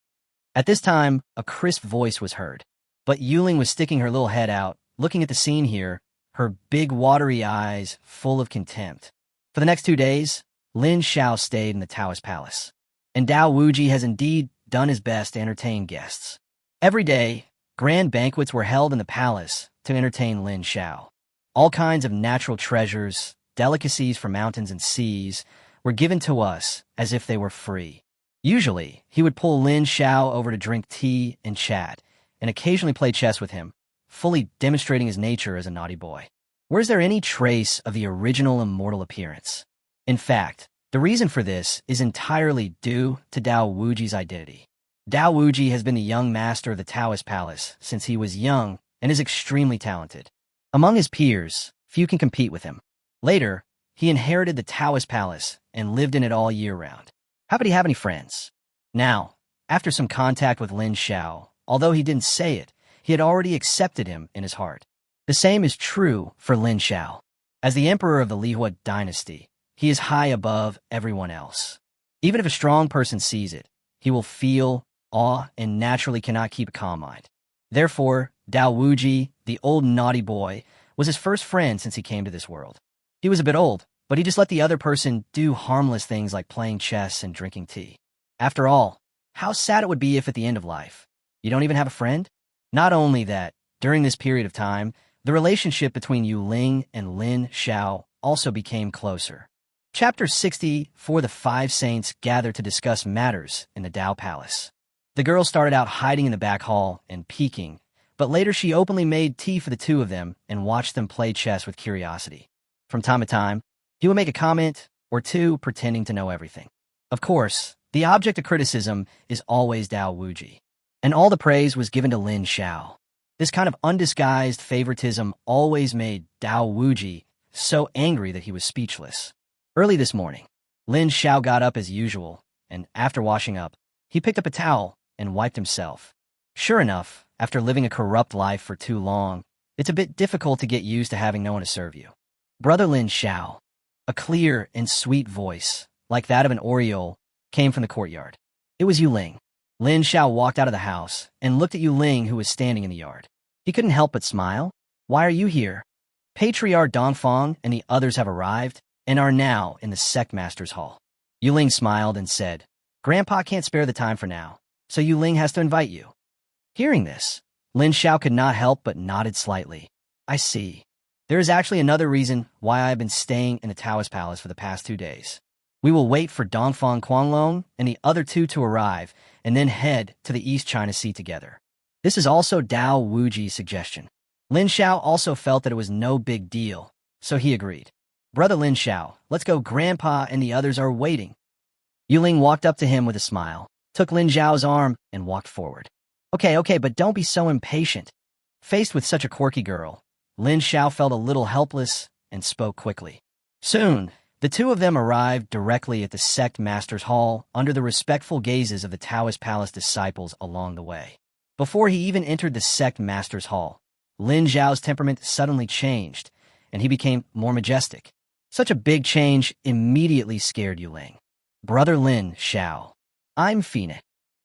At this time, a crisp voice was heard. But Aoling was sticking her little head out, looking at the scene here, her big watery eyes full of contempt. For the next 2 days, Lin Xiao stayed in the Taoist palace. And Dao Wuji has indeed done his best to entertain guests. Every day, grand banquets were held in the palace to entertain Lin Xiao. All kinds of natural treasures, delicacies from mountains and seas, were given to us as if they were free. Usually, he would pull Lin Xiao over to drink tea and chat, and occasionally play chess with him, fully demonstrating his nature as a naughty boy. Where is there any trace of the original immortal appearance? In fact, the reason for this is entirely due to Dao Wuji's identity. Dao Wuji has been the young master of the Taoist palace since he was young and is extremely talented. Among his peers, few can compete with him. Later, he inherited the Taoist palace and lived in it all year round. How could he have any friends? Now, after some contact with Lin Xiao, although he didn't say it, he had already accepted him in his heart. The same is true for Lin Xiao. As the emperor of the Lihuo Dynasty, he is high above everyone else. Even if a strong person sees it, he will feel awe and naturally cannot keep a calm mind. Therefore, Dao Wuji, the old naughty boy, was his first friend since he came to this world. He was a bit old, but he just let the other person do harmless things like playing chess and drinking tea. After all, how sad it would be if at the end of life, you don't even have a friend? Not only that, during this period of time, the relationship between Yu Ling and Lin Xiao also became closer. Chapter 60, for the five saints gather to discuss matters in the Dao Palace. The girl started out hiding in the back hall and peeking, but later she openly made tea for the two of them and watched them play chess with curiosity. From time to time, he would make a comment or two pretending to know everything. Of course, the object of criticism is always Dao Wuji, and all the praise was given to Lin Xiao. This kind of undisguised favoritism always made Dao Wuji so angry that he was speechless. Early this morning, Lin Xiao got up as usual, and after washing up, he picked up a towel and wiped himself. Sure enough, after living a corrupt life for too long, it's a bit difficult to get used to having no one to serve you. Brother Lin Xiao, a clear and sweet voice, like that of an oriole, came from the courtyard. It was Yu Ling. Lin Xiao walked out of the house and looked at Yu Ling, who was standing in the yard. He couldn't help but smile. Why are you here? Patriarch Dongfang and the others have arrived and are now in the sect master's hall. Yu Ling smiled and said, Grandpa can't spare the time for now, so Yu Ling has to invite you. Hearing this, Lin Xiao could not help but nodded slightly. I see. There is actually another reason why I have been staying in the Taoist Palace for the past 2 days. We will wait for Dongfang Quanglong and the other two to arrive, and then head to the East China Sea together. This is also Dao Wuji's suggestion. Lin Xiao also felt that it was no big deal, so he agreed. Brother Lin Xiao, let's go. Grandpa and the others are waiting. Yu Ling walked up to him with a smile, took Lin Xiao's arm, and walked forward. Okay, but don't be so impatient. Faced with such a quirky girl, Lin Xiao felt a little helpless and spoke quickly. Soon, the two of them arrived directly at the sect master's hall under the respectful gazes of the Taoist Palace disciples along the way. Before he even entered the sect master's hall, Lin Xiao's temperament suddenly changed, and he became more majestic. Such a big change immediately scared Yu Ling. Brother Lin Xiao, I'm Phoenix.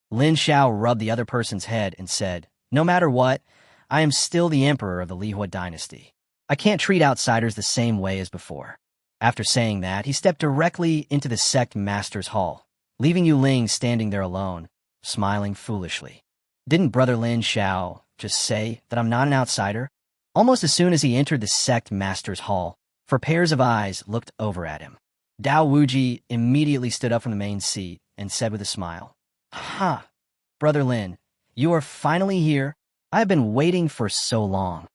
Lin Xiao rubbed the other person's head and said, No matter what, I am still the emperor of the Lihuo Dynasty. I can't treat outsiders the same way as before. After saying that, he stepped directly into the sect master's hall, leaving Yu Ling standing there alone, smiling foolishly. Didn't Brother Lin Xiao just say that I'm not an outsider? Almost as soon as he entered the sect master's hall, 4 pairs of eyes looked over at him. Dao Wuji immediately stood up from the main seat and said with a smile, Ha! Brother Lin, you are finally here. I have been waiting for so long.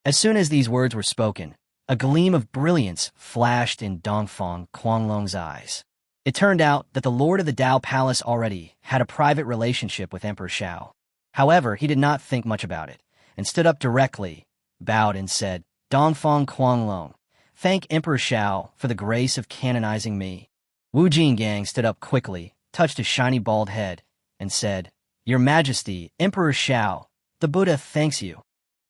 As soon as these words were spoken, a gleam of brilliance flashed in Dongfang Quanglong's eyes. It turned out that the lord of the Dao Palace already had a private relationship with Emperor Xiao. However, he did not think much about it, and stood up directly, bowed and said, Dongfang Quanglong, thank Emperor Xiao for the grace of canonizing me. Wu Jingang stood up quickly, touched his shiny bald head, and said, Your Majesty, Emperor Xiao, the Buddha thanks you.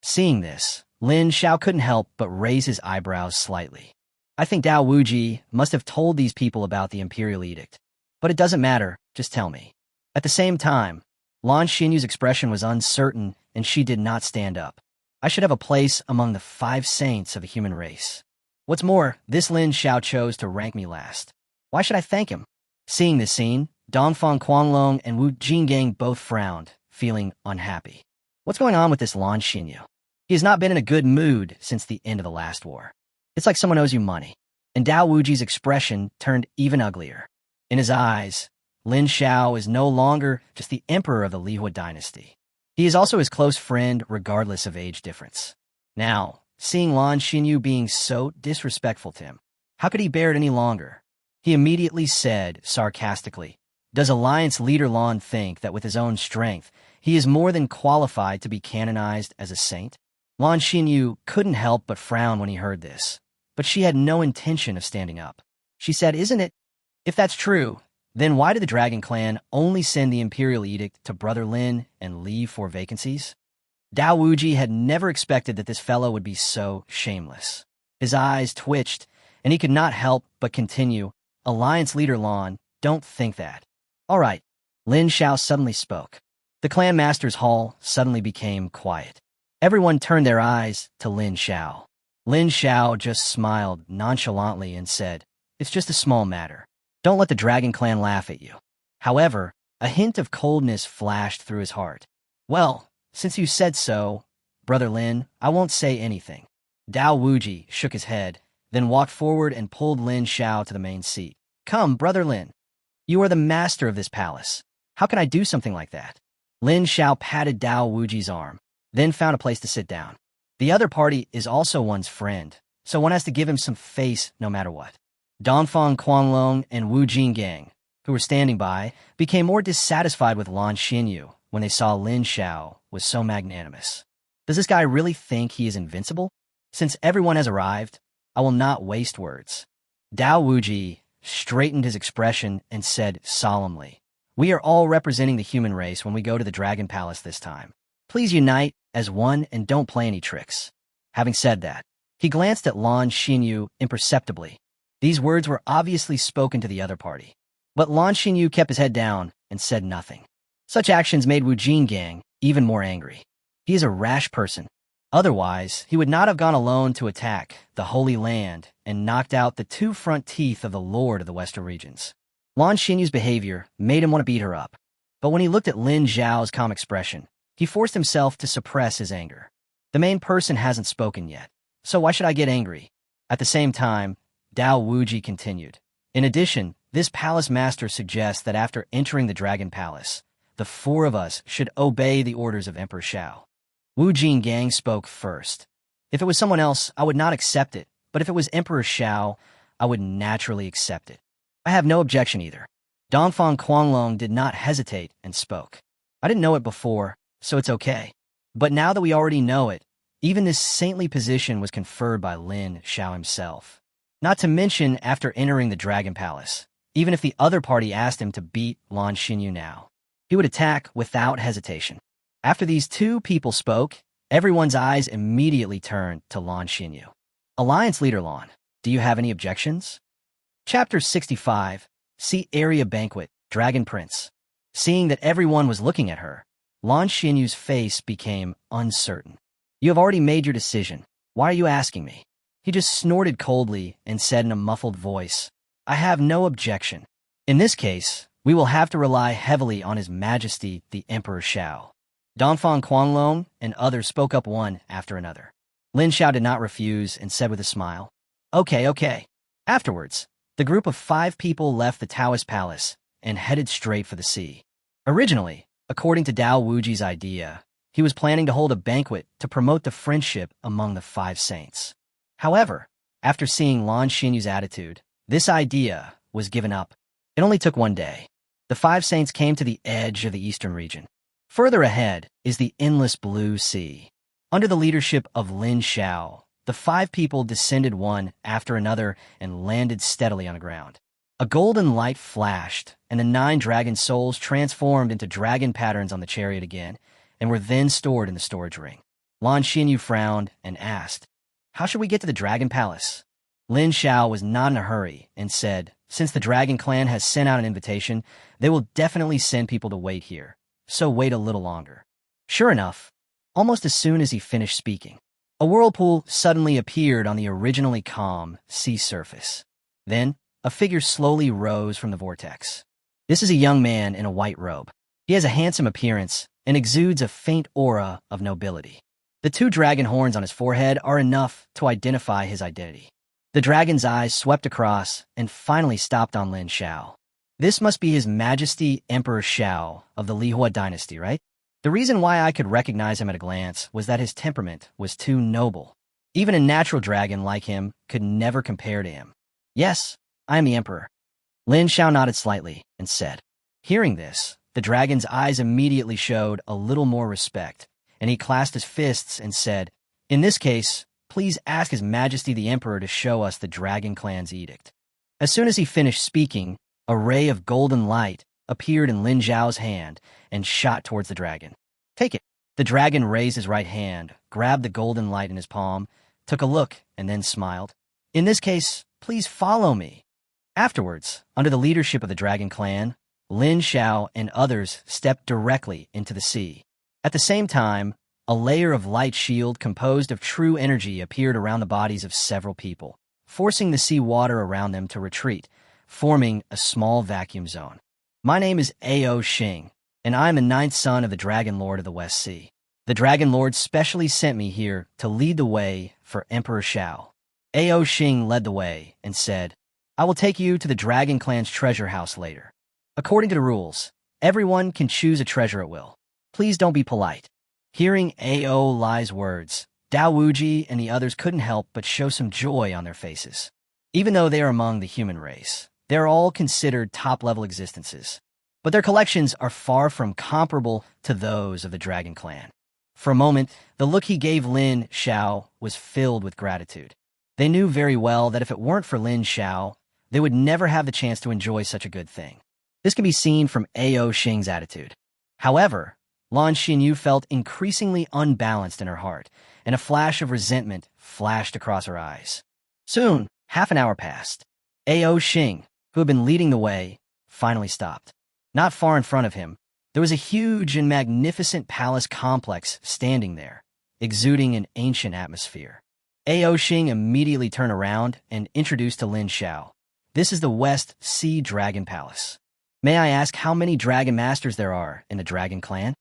Seeing this, Lin Xiao couldn't help but raise his eyebrows slightly. I think Dao Wuji must have told these people about the imperial edict. But it doesn't matter, just tell me. At the same time, Lan Xinyu's expression was uncertain, and she did not stand up. I should have a place among the 5 saints of the human race. What's more, this Lin Xiao chose to rank me last. Why should I thank him? Seeing this scene, Dongfang Quanglong and Wu Jingang both frowned, feeling unhappy. What's going on with this Lan Xinyu? He has not been in a good mood since the end of the last war. It's like someone owes you money. And Dao Wuji's expression turned even uglier. In his eyes, Lin Xiao is no longer just the emperor of the Lihuo Dynasty. He is also his close friend regardless of age difference. Now, seeing Lan Xinyu being so disrespectful to him, how could he bear it any longer? He immediately said, sarcastically, Does Alliance leader Lan think that with his own strength, he is more than qualified to be canonized as a saint? Lan Xinyu couldn't help but frown when he heard this, but she had no intention of standing up. She said, Isn't it? If that's true, then why did the Dragon Clan only send the imperial edict to Brother Lin and leave 4 vacancies? Dao Wuji had never expected that this fellow would be so shameless. His eyes twitched, and he could not help but continue, Alliance leader Lan, don't think that. All right. Lin Xiao suddenly spoke. The clan master's hall suddenly became quiet. Everyone turned their eyes to Lin Xiao. Lin Xiao just smiled nonchalantly and said, "It's just a small matter. Don't let the Dragon Clan laugh at you." However, a hint of coldness flashed through his heart. "Well, since you said so, Brother Lin, I won't say anything." Dao Wuji shook his head, then walked forward and pulled Lin Xiao to the main seat. "Come, Brother Lin. You are the master of this palace. How can I do something like that?" Lin Xiao patted Dao Wuji's arm, then found a place to sit down. The other party is also one's friend, so one has to give him some face no matter what. Dongfang Quanglong and Wu Jinggang, who were standing by, became more dissatisfied with Lan Xinyu when they saw Lin Xiao was so magnanimous. Does this guy really think he is invincible? Since everyone has arrived, I will not waste words. Dao Wuji straightened his expression and said solemnly, "We are all representing the human race when we go to the Dragon Palace this time. Please unite as one and don't play any tricks." Having said that, he glanced at Lan Xinyu imperceptibly. These words were obviously spoken to the other party. But Lan Xinyu kept his head down and said nothing. Such actions made Wu Jinggang even more angry. He is a rash person. Otherwise, he would not have gone alone to attack the Holy Land and knocked out the two front teeth of the Lord of the Western regions. Lan Xinyu's behavior made him want to beat her up. But when he looked at Lin Xiao's calm expression, he forced himself to suppress his anger. The main person hasn't spoken yet, so why should I get angry? At the same time, Dao Wuji continued. In addition, this palace master suggests that after entering the Dragon Palace, the four of us should obey the orders of Emperor Xiao. Wu Jinggang spoke first. If it was someone else, I would not accept it, but if it was Emperor Xiao, I would naturally accept it. I have no objection either. Dongfang Quanglong did not hesitate and spoke. I didn't know it before, so it's okay. But now that we already know it, even this saintly position was conferred by Lin Xiao himself. Not to mention after entering the Dragon Palace, even if the other party asked him to beat Lan Xinyu now, he would attack without hesitation. After these two people spoke, everyone's eyes immediately turned to Lan Xinyu. Alliance Leader Lan, do you have any objections? Chapter 65, See Area Banquet, Dragon Prince. Seeing that everyone was looking at her, Lan Xinyu's face became uncertain. You have already made your decision. Why are you asking me? He just snorted coldly and said in a muffled voice, I have no objection. In this case, we will have to rely heavily on His Majesty the Emperor Xiao. Dongfang Quanglong and others spoke up one after another. Lin Xiao did not refuse and said with a smile, Okay. Afterwards, the group of 5 people left the Taoist palace and headed straight for the sea. Originally, according to Dao Wuji's idea, he was planning to hold a banquet to promote the friendship among the 5 saints. However, after seeing Lan Xinyu's attitude, this idea was given up. It only took one day. The 5 saints came to the edge of the eastern region. Further ahead is the endless blue sea. Under the leadership of Lin Xiao, the 5 people descended one after another and landed steadily on the ground. A golden light flashed, and the 9 dragon souls transformed into dragon patterns on the chariot again, and were then stored in the storage ring. Lan Xinyu frowned and asked, How should we get to the Dragon Palace? Lin Xiao was not in a hurry and said, Since the Dragon Clan has sent out an invitation, they will definitely send people to wait here, so wait a little longer. Sure enough, almost as soon as he finished speaking, a whirlpool suddenly appeared on the originally calm sea surface. Then, a figure slowly rose from the vortex. This is a young man in a white robe. He has a handsome appearance and exudes a faint aura of nobility. The 2 dragon horns on his forehead are enough to identify his identity. The dragon's eyes swept across and finally stopped on Lin Xiao. This must be His Majesty Emperor Xiao of the Lihuo Dynasty, right? The reason why I could recognize him at a glance was that his temperament was too noble. Even a natural dragon like him could never compare to him. Yes, I am the Emperor. Lin Xiao nodded slightly and said. Hearing this, the dragon's eyes immediately showed a little more respect, and he clasped his fists and said, In this case, please ask His Majesty the Emperor to show us the Dragon Clan's edict. As soon as he finished speaking, a ray of golden light appeared in Lin Xiao's hand and shot towards the dragon. Take it. The dragon raised his right hand, grabbed the golden light in his palm, took a look, and then smiled. In this case, please follow me. Afterwards, under the leadership of the Dragon Clan, Lin Xiao and others stepped directly into the sea. At the same time, a layer of light shield composed of true energy appeared around the bodies of several people, forcing the sea water around them to retreat, forming a small vacuum zone. My name is Aoling, and I am the ninth son of the Dragon Lord of the West Sea. The Dragon Lord specially sent me here to lead the way for Emperor Xiao. Aoling led the way and said, I will take you to the Dragon Clan's treasure house later. According to the rules, everyone can choose a treasure at will. Please don't be polite. Hearing Aoling's words, Dao Wuji and the others couldn't help but show some joy on their faces. Even though they are among the human race, they are all considered top-level existences. But their collections are far from comparable to those of the Dragon Clan. For a moment, the look he gave Lin Xiao was filled with gratitude. They knew very well that if it weren't for Lin Xiao, they would never have the chance to enjoy such a good thing. This can be seen from Aoling's attitude. However, Lan Xinyu felt increasingly unbalanced in her heart, and a flash of resentment flashed across her eyes. Soon, half an hour passed. Aoling, who had been leading the way, finally stopped. Not far in front of him, there was a huge and magnificent palace complex standing there, exuding an ancient atmosphere. Aoling immediately turned around and introduced to Lin Xiao. This is the West Sea Dragon Palace. May I ask how many Dragon Masters there are in the Dragon Clan?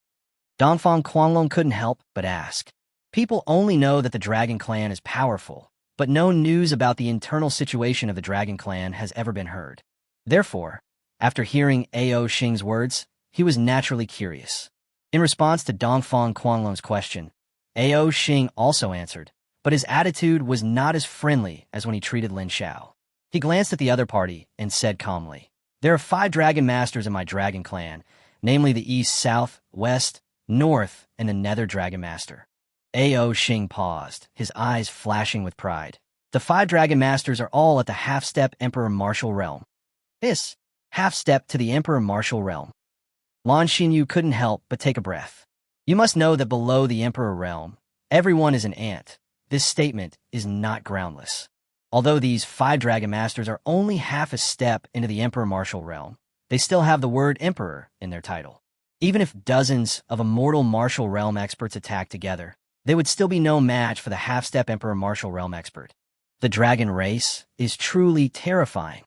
Dongfang Quanglong couldn't help but ask. People only know that the Dragon Clan is powerful, but no news about the internal situation of the Dragon Clan has ever been heard. Therefore, after hearing Aoling's words, he was naturally curious. In response to Dongfang Quanglong's question, Aoling also answered, but his attitude was not as friendly as when he treated Lin Xiao. He glanced at the other party and said calmly, There are 5 Dragon Masters in my Dragon Clan, namely the East, South, West, North, and the Nether Dragon Master. Aoling paused, his eyes flashing with pride. The 5 Dragon Masters are all at the half-step Emperor Martial Realm. This, half-step to the Emperor Martial Realm. Lan Xinyu couldn't help but take a breath. You must know that below the Emperor Realm, everyone is an ant. This statement is not groundless. Although these 5 Dragon Masters are only half a step into the Emperor Martial Realm, they still have the word Emperor in their title. Even if dozens of immortal Martial Realm experts attack together, they would still be no match for the half-step Emperor Martial Realm expert. The dragon race is truly terrifying.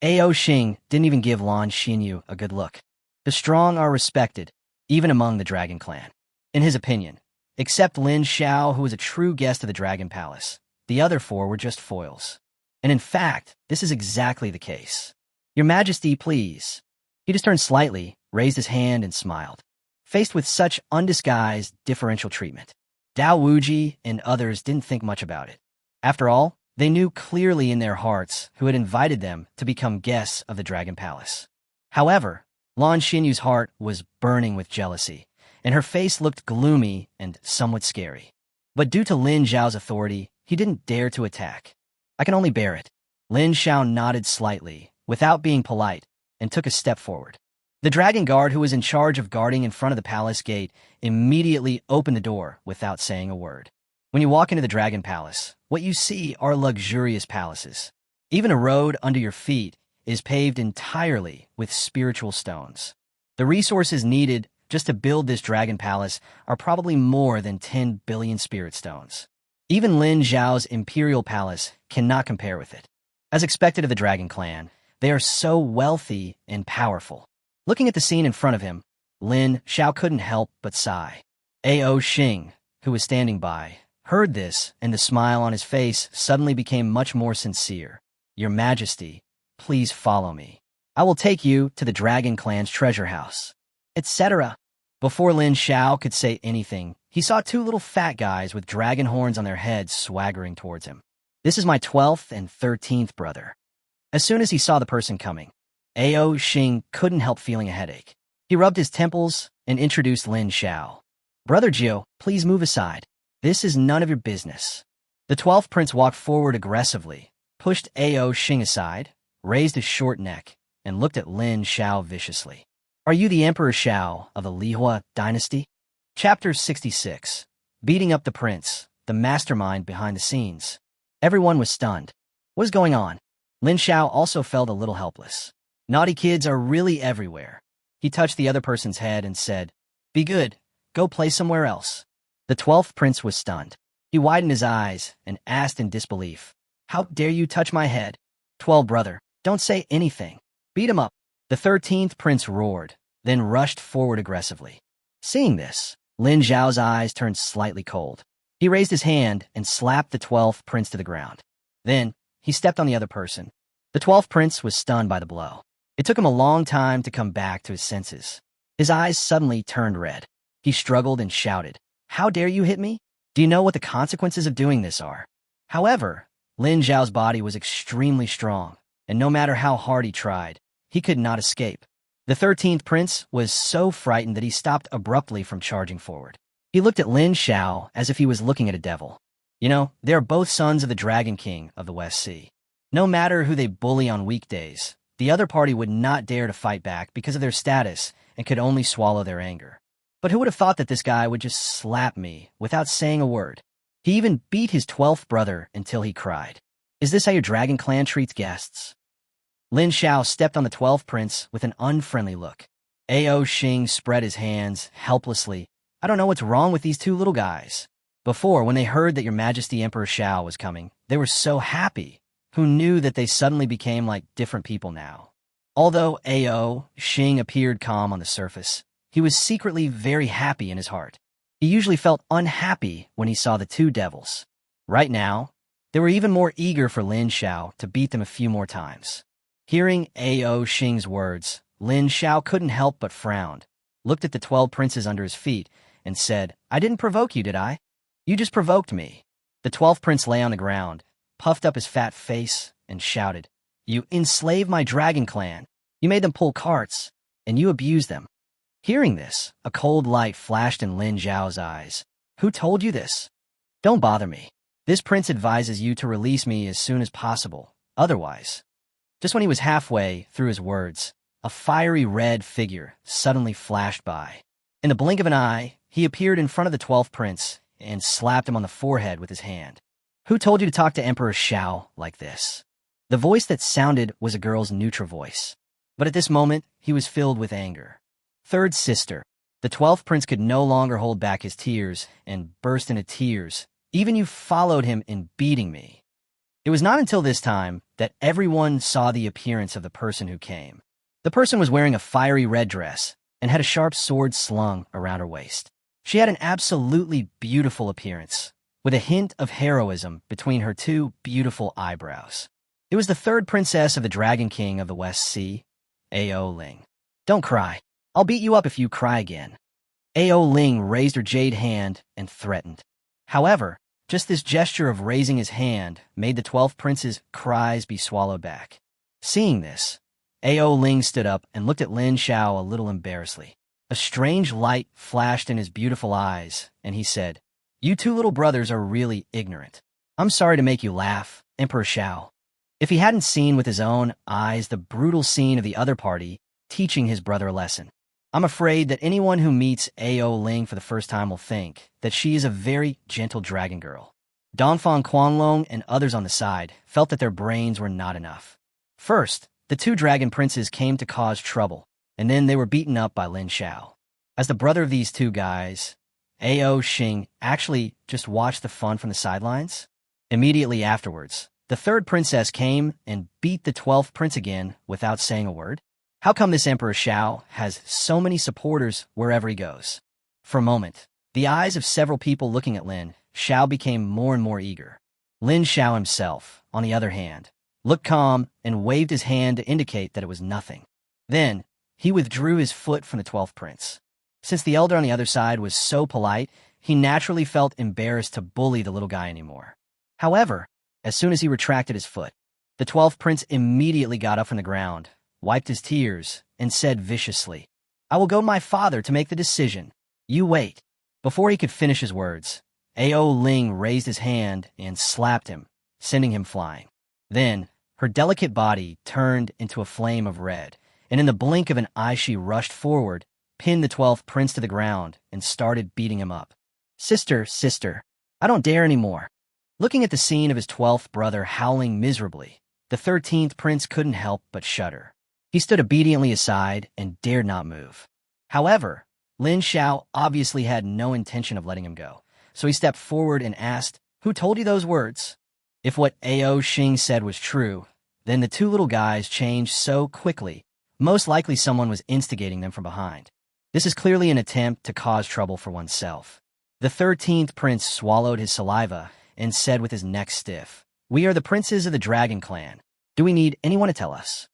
Aoling didn't even give Lan Xinyu a good look. The strong are respected, even among the Dragon Clan. In his opinion, except Lin Xiao, who was a true guest of the Dragon Palace, the other 4 were just foils. And in fact, this is exactly the case. Your Majesty, please. He just turned slightly, raised his hand, and smiled. Faced with such undisguised differential treatment, Dao Wuji and others didn't think much about it. After all, they knew clearly in their hearts who had invited them to become guests of the Dragon Palace. However, Lan Xinyu's heart was burning with jealousy, and her face looked gloomy and somewhat scary. But due to Lin Xiao's authority, he didn't dare to attack. I can only bear it. Lin Xiao nodded slightly, without being polite, and took a step forward. The dragon guard who was in charge of guarding in front of the palace gate immediately opened the door without saying a word. When you walk into the Dragon Palace, what you see are luxurious palaces. Even a road under your feet is paved entirely with spiritual stones. The resources needed just to build this Dragon Palace are probably more than 10 billion spirit stones. Even Lin Xiao's Imperial Palace cannot compare with it. As expected of the Dragon Clan, they are so wealthy and powerful. Looking at the scene in front of him, Lin Xiao couldn't help but sigh. Aoling, who was standing by, heard this, and the smile on his face suddenly became much more sincere. Your Majesty, please follow me. I will take you to the Dragon Clan's treasure house, etc. Before Lin Xiao could say anything, he saw 2 little fat guys with dragon horns on their heads swaggering towards him. This is my 12th and 13th brother. As soon as he saw the person coming, Aoling couldn't help feeling a headache. He rubbed his temples and introduced Lin Xiao. Brother Jiu, please move aside. This is none of your business. The 12th prince walked forward aggressively, pushed Aoling aside, raised his short neck, and looked at Lin Xiao viciously. Are you the Emperor Xiao of the Lihuo Dynasty? Chapter 66. Beating up the prince, the mastermind behind the scenes. Everyone was stunned. What is going on? Lin Xiao also felt a little helpless. Naughty kids are really everywhere. He touched the other person's head and said, "Be good. Go play somewhere else." The 12th prince was stunned. He widened his eyes and asked in disbelief, "How dare you touch my head? 12 brother, don't say anything. Beat him up." The 13th prince roared, then rushed forward aggressively. Seeing this, Lin Xiao's eyes turned slightly cold. He raised his hand and slapped the 12th prince to the ground. Then, he stepped on the other person. The 12th prince was stunned by the blow. It took him a long time to come back to his senses. His eyes suddenly turned red. He struggled and shouted, "How dare you hit me? Do you know what the consequences of doing this are?" However, Lin Xiao's body was extremely strong, and no matter how hard he tried, he could not escape. The 13th prince was so frightened that he stopped abruptly from charging forward. He looked at Lin Xiao as if he was looking at a devil. You know, they are both sons of the Dragon King of the West Sea. No matter who they bully on weekdays, the other party would not dare to fight back because of their status and could only swallow their anger. But who would have thought that this guy would just slap me without saying a word? He even beat his 12th brother until he cried. Is this how your dragon clan treats guests? Lin Xiao stepped on the 12th prince with an unfriendly look. Aoling spread his hands helplessly. "I don't know what's wrong with these two little guys." Before, when they heard that Your Majesty Emperor Xiao was coming, they were so happy. Who knew that they suddenly became like different people now? Although Aoling appeared calm on the surface, he was secretly very happy in his heart. He usually felt unhappy when he saw the two devils. Right now, they were even more eager for Lin Xiao to beat them a few more times. Hearing Aoling's words, Lin Xiao couldn't help but frown, looked at the 12 princes under his feet, and said, "I didn't provoke you, did I? You just provoked me." The 12th prince lay on the ground, puffed up his fat face, and shouted, "You enslaved my dragon clan. You made them pull carts, and you abused them." Hearing this, a cold light flashed in Lin Xiao's eyes. "Who told you this? Don't bother me. This prince advises you to release me as soon as possible. Otherwise..." Just when he was halfway through his words, a fiery red figure suddenly flashed by. In the blink of an eye, he appeared in front of the 12th prince and slapped him on the forehead with his hand. "Who told you to talk to Emperor Xiao like this?" The voice that sounded was a girl's neutral voice. But at this moment, he was filled with anger. "Third sister." The 12th prince could no longer hold back his tears and burst into tears. "Even you followed him in beating me." It was not until this time that everyone saw the appearance of the person who came. The person was wearing a fiery red dress and had a sharp sword slung around her waist. She had an absolutely beautiful appearance, with a hint of heroism between her two beautiful eyebrows. It was the third princess of the Dragon King of the West Sea, Aoling. "Don't cry. I'll beat you up if you cry again." Aoling raised her jade hand and threatened. However, just this gesture of raising his hand made the 12th prince's cries be swallowed back. Seeing this, Aoling stood up and looked at Lin Xiao a little embarrassedly. A strange light flashed in his beautiful eyes, and he said, "You two little brothers are really ignorant. I'm sorry to make you laugh, Emperor Xiao." If he hadn't seen with his own eyes the brutal scene of the other party teaching his brother a lesson, I'm afraid that anyone who meets Aoling for the first time will think that she is a very gentle dragon girl. Donfang Quanlong and others on the side felt that their brains were not enough. First, the two dragon princes came to cause trouble, and then they were beaten up by Lin Xiao. As the brother of these two guys, Aoling actually just watched the fun from the sidelines. Immediately afterwards, the third princess came and beat the 12th prince again without saying a word. How come this Emperor Xiao has so many supporters wherever he goes? For a moment, the eyes of several people looking at Lin Xiao became more and more eager. Lin Xiao himself, on the other hand, looked calm and waved his hand to indicate that it was nothing. Then, he withdrew his foot from the 12th prince. Since the elder on the other side was so polite, he naturally felt embarrassed to bully the little guy anymore. However, as soon as he retracted his foot, the 12th prince immediately got up from the ground, wiped his tears, and said viciously, "I will go to my father to make the decision. You wait." Before he could finish his words, Aoling raised his hand and slapped him, sending him flying. Then, her delicate body turned into a flame of red, and in the blink of an eye she rushed forward, pinned the 12th prince to the ground, and started beating him up. Sister, I don't dare anymore." Looking at the scene of his 12th brother howling miserably, The 13th prince couldn't help but shudder. He stood obediently aside and dared not move. However, Lin Xiao obviously had no intention of letting him go, so he stepped forward and asked, "Who told you those words?" If what Aoling said was true, then the two little guys changed so quickly, most likely someone was instigating them from behind. This is clearly an attempt to cause trouble for oneself. The 13th prince swallowed his saliva and said with his neck stiff, "We are the princes of the Dragon Clan. Do we need anyone to tell us?"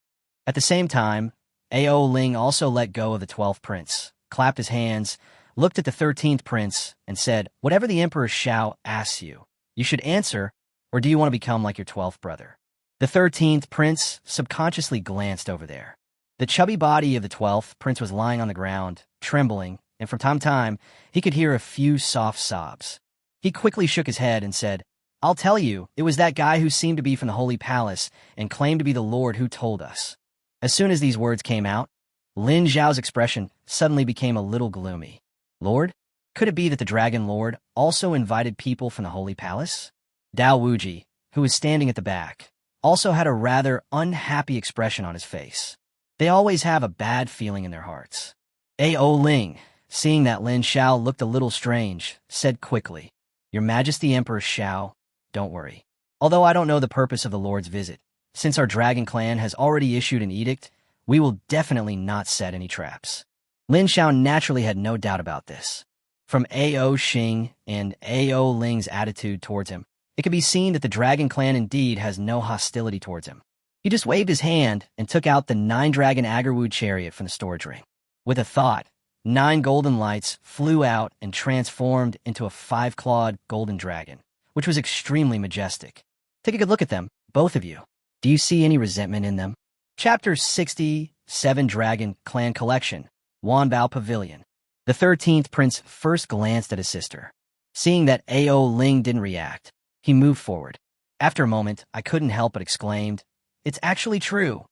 At the same time, Aoling also let go of the 12th prince, clapped his hands, looked at the 13th prince, and said, "Whatever the Emperor Xiao asks you, you should answer, or do you want to become like your 12th brother?" The 13th prince subconsciously glanced over there. The chubby body of the 12th prince was lying on the ground, trembling, and from time to time, he could hear a few soft sobs. He quickly shook his head and said, "I'll tell you, it was that guy who seemed to be from the Holy Palace and claimed to be the Lord who told us." As soon as these words came out, Lin Xiao's expression suddenly became a little gloomy. Lord? Could it be that the Dragon Lord also invited people from the Holy Palace? Dao Wuji, who was standing at the back, also had a rather unhappy expression on his face. They always have a bad feeling in their hearts. Aoling, seeing that Lin Xiao looked a little strange, said quickly, "Your Majesty Emperor Xiao, don't worry. Although I don't know the purpose of the Lord's visit, since our Dragon Clan has already issued an edict, we will definitely not set any traps." Lin Xiao naturally had no doubt about this. From Aoling and Aoling's attitude towards him, it could be seen that the Dragon Clan indeed has no hostility towards him. He just waved his hand and took out the 9-dragon Agarwood chariot from the storage ring. With a thought, 9 golden lights flew out and transformed into a 5-clawed golden dragon, which was extremely majestic. Take a good look at them, both of you. Do you see any resentment in them? Chapter 67 Dragon Clan Collection, Wanbao Pavilion. The 13th prince first glanced at his sister. Seeing that Aoling didn't react, he moved forward. After a moment, I couldn't help but exclaimed, "It's actually true."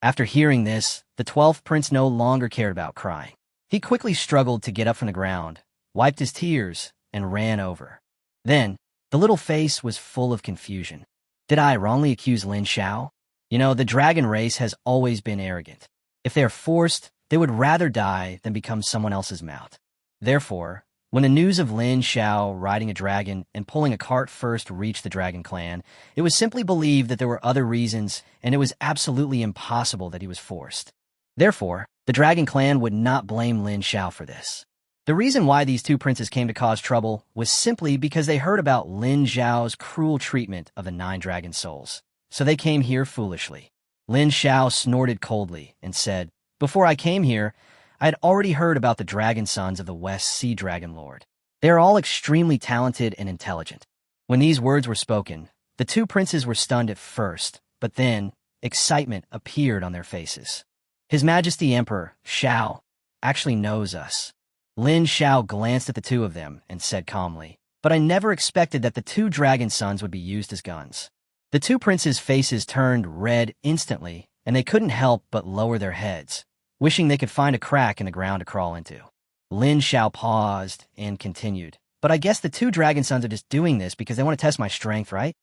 After hearing this, the 12th prince no longer cared about crying. He quickly struggled to get up from the ground, wiped his tears, and ran over. Then, the little face was full of confusion. Did I wrongly accuse Lin Xiao? You know, the dragon race has always been arrogant. If they are forced, they would rather die than become someone else's mount. Therefore, when the news of Lin Xiao riding a dragon and pulling a cart first reached the Dragon Clan, it was simply believed that there were other reasons, and it was absolutely impossible that he was forced. Therefore, the Dragon Clan would not blame Lin Xiao for this. The reason why these two princes came to cause trouble was simply because they heard about Lin Xiao's cruel treatment of the 9 dragon souls. So they came here foolishly. Lin Xiao snorted coldly and said, "Before I came here, I had already heard about the dragon sons of the West Sea Dragon Lord. They are all extremely talented and intelligent." When these words were spoken, the two princes were stunned at first, but then excitement appeared on their faces. His Majesty Emperor Xiao actually knows us. Lin Xiao glanced at the two of them and said calmly, "But I never expected that the 2 dragon sons would be used as guns." The two princes' faces turned red instantly, and they couldn't help but lower their heads, wishing they could find a crack in the ground to crawl into. Lin Xiao paused and continued, "But I guess the 2 dragon sons are just doing this because they want to test my strength, right?"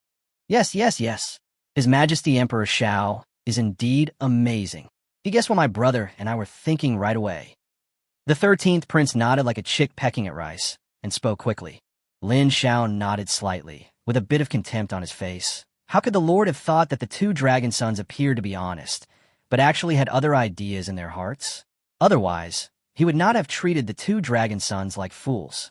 Yes. His Majesty Emperor Xiao is indeed amazing. He guessed what my brother and I were thinking right away. The 13th prince nodded like a chick pecking at rice and spoke quickly. Lin Xiao nodded slightly, with a bit of contempt on his face. How could the Lord have thought that the 2 dragon sons appeared to be honest, but actually had other ideas in their hearts? Otherwise, he would not have treated the 2 dragon sons like fools.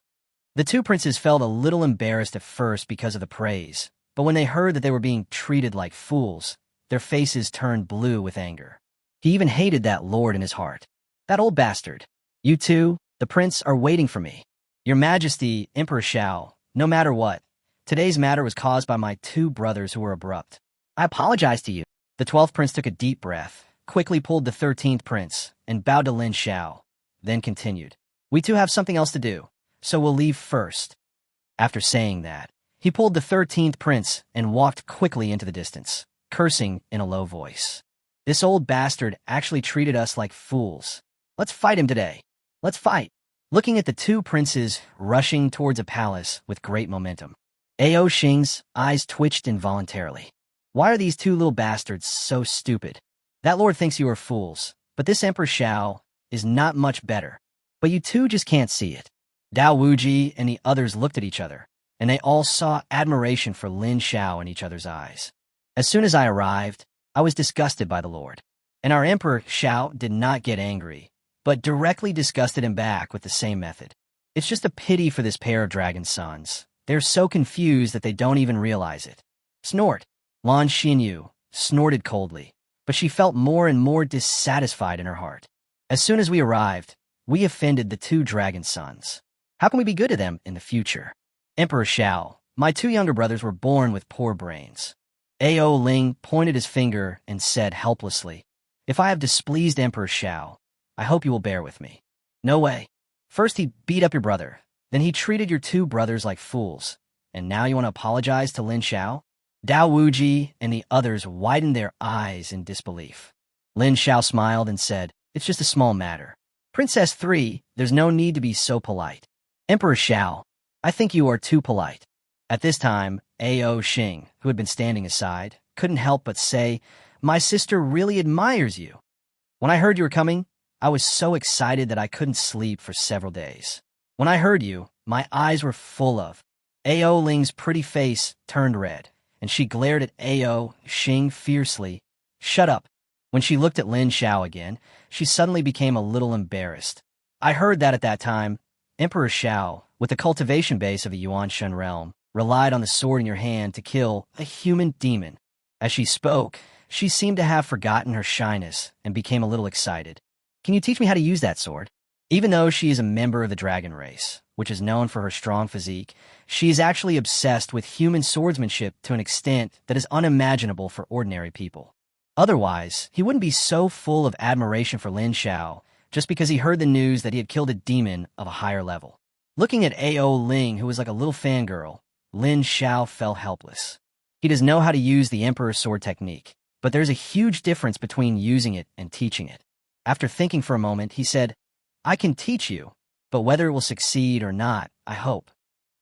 The 2 princes felt a little embarrassed at first because of the praise, but when they heard that they were being treated like fools, their faces turned blue with anger. He even hated that lord in his heart. That old bastard. You two, the prince, are waiting for me. Your Majesty, Emperor Xiao, no matter what, today's matter was caused by my 2 brothers who were abrupt. I apologize to you. The 12th prince took a deep breath, quickly pulled the 13th prince, and bowed to Lin Xiao, then continued. We two have something else to do, so we'll leave first. After saying that, he pulled the 13th prince and walked quickly into the distance, cursing in a low voice. This old bastard actually treated us like fools. Let's fight him today. Let's fight. Looking at the 2 princes rushing towards a palace with great momentum, Aoling's eyes twitched involuntarily. Why are these two little bastards so stupid? That lord thinks you are fools, but this Emperor Xiao is not much better. But you two just can't see it. Dao Wuji and the others looked at each other, and they all saw admiration for Lin Xiao in each other's eyes. As soon as I arrived, I was disgusted by the lord. And our Emperor Xiao did not get angry, but directly disgusted him back with the same method. It's just a pity for this pair of dragon sons. They're so confused that they don't even realize it. Snort. Lan Xinyu snorted coldly, but she felt more and more dissatisfied in her heart. As soon as we arrived, we offended the two dragon sons. How can we be good to them in the future? Emperor Xiao, my two younger brothers were born with poor brains. Aoling pointed his finger and said helplessly, if I have displeased Emperor Xiao, I hope you will bear with me. No way. First he beat up your brother, then he treated your two brothers like fools, and now you want to apologize to Lin Xiao? Dao Wuji and the others widened their eyes in disbelief. Lin Xiao smiled and said, it's just a small matter. Princess 3, there's no need to be so polite. Emperor Xiao, I think you are too polite. At this time, Ao Xing, who had been standing aside, couldn't help but say, my sister really admires you. When I heard you were coming, I was so excited that I couldn't sleep for several days. When I heard you, my eyes were full of. Aoling's pretty face turned red, and she glared at Ao Xing fiercely. Shut up. When she looked at Lin Xiao again, she suddenly became a little embarrassed. I heard that at that time, Emperor Xiao, with the cultivation base of a Yuanshan realm, relied on the sword in your hand to kill a human demon. As she spoke, she seemed to have forgotten her shyness and became a little excited. Can you teach me how to use that sword? Even though she is a member of the dragon race, which is known for her strong physique, she is actually obsessed with human swordsmanship to an extent that is unimaginable for ordinary people. Otherwise, he wouldn't be so full of admiration for Lin Xiao just because he heard the news that he had killed a demon of a higher level. Looking at Aoling, who was like a little fangirl, Lin Xiao felt helpless. He does know how to use the Emperor's sword technique, but there's a huge difference between using it and teaching it. After thinking for a moment, he said, I can teach you, but whether it will succeed or not, I hope.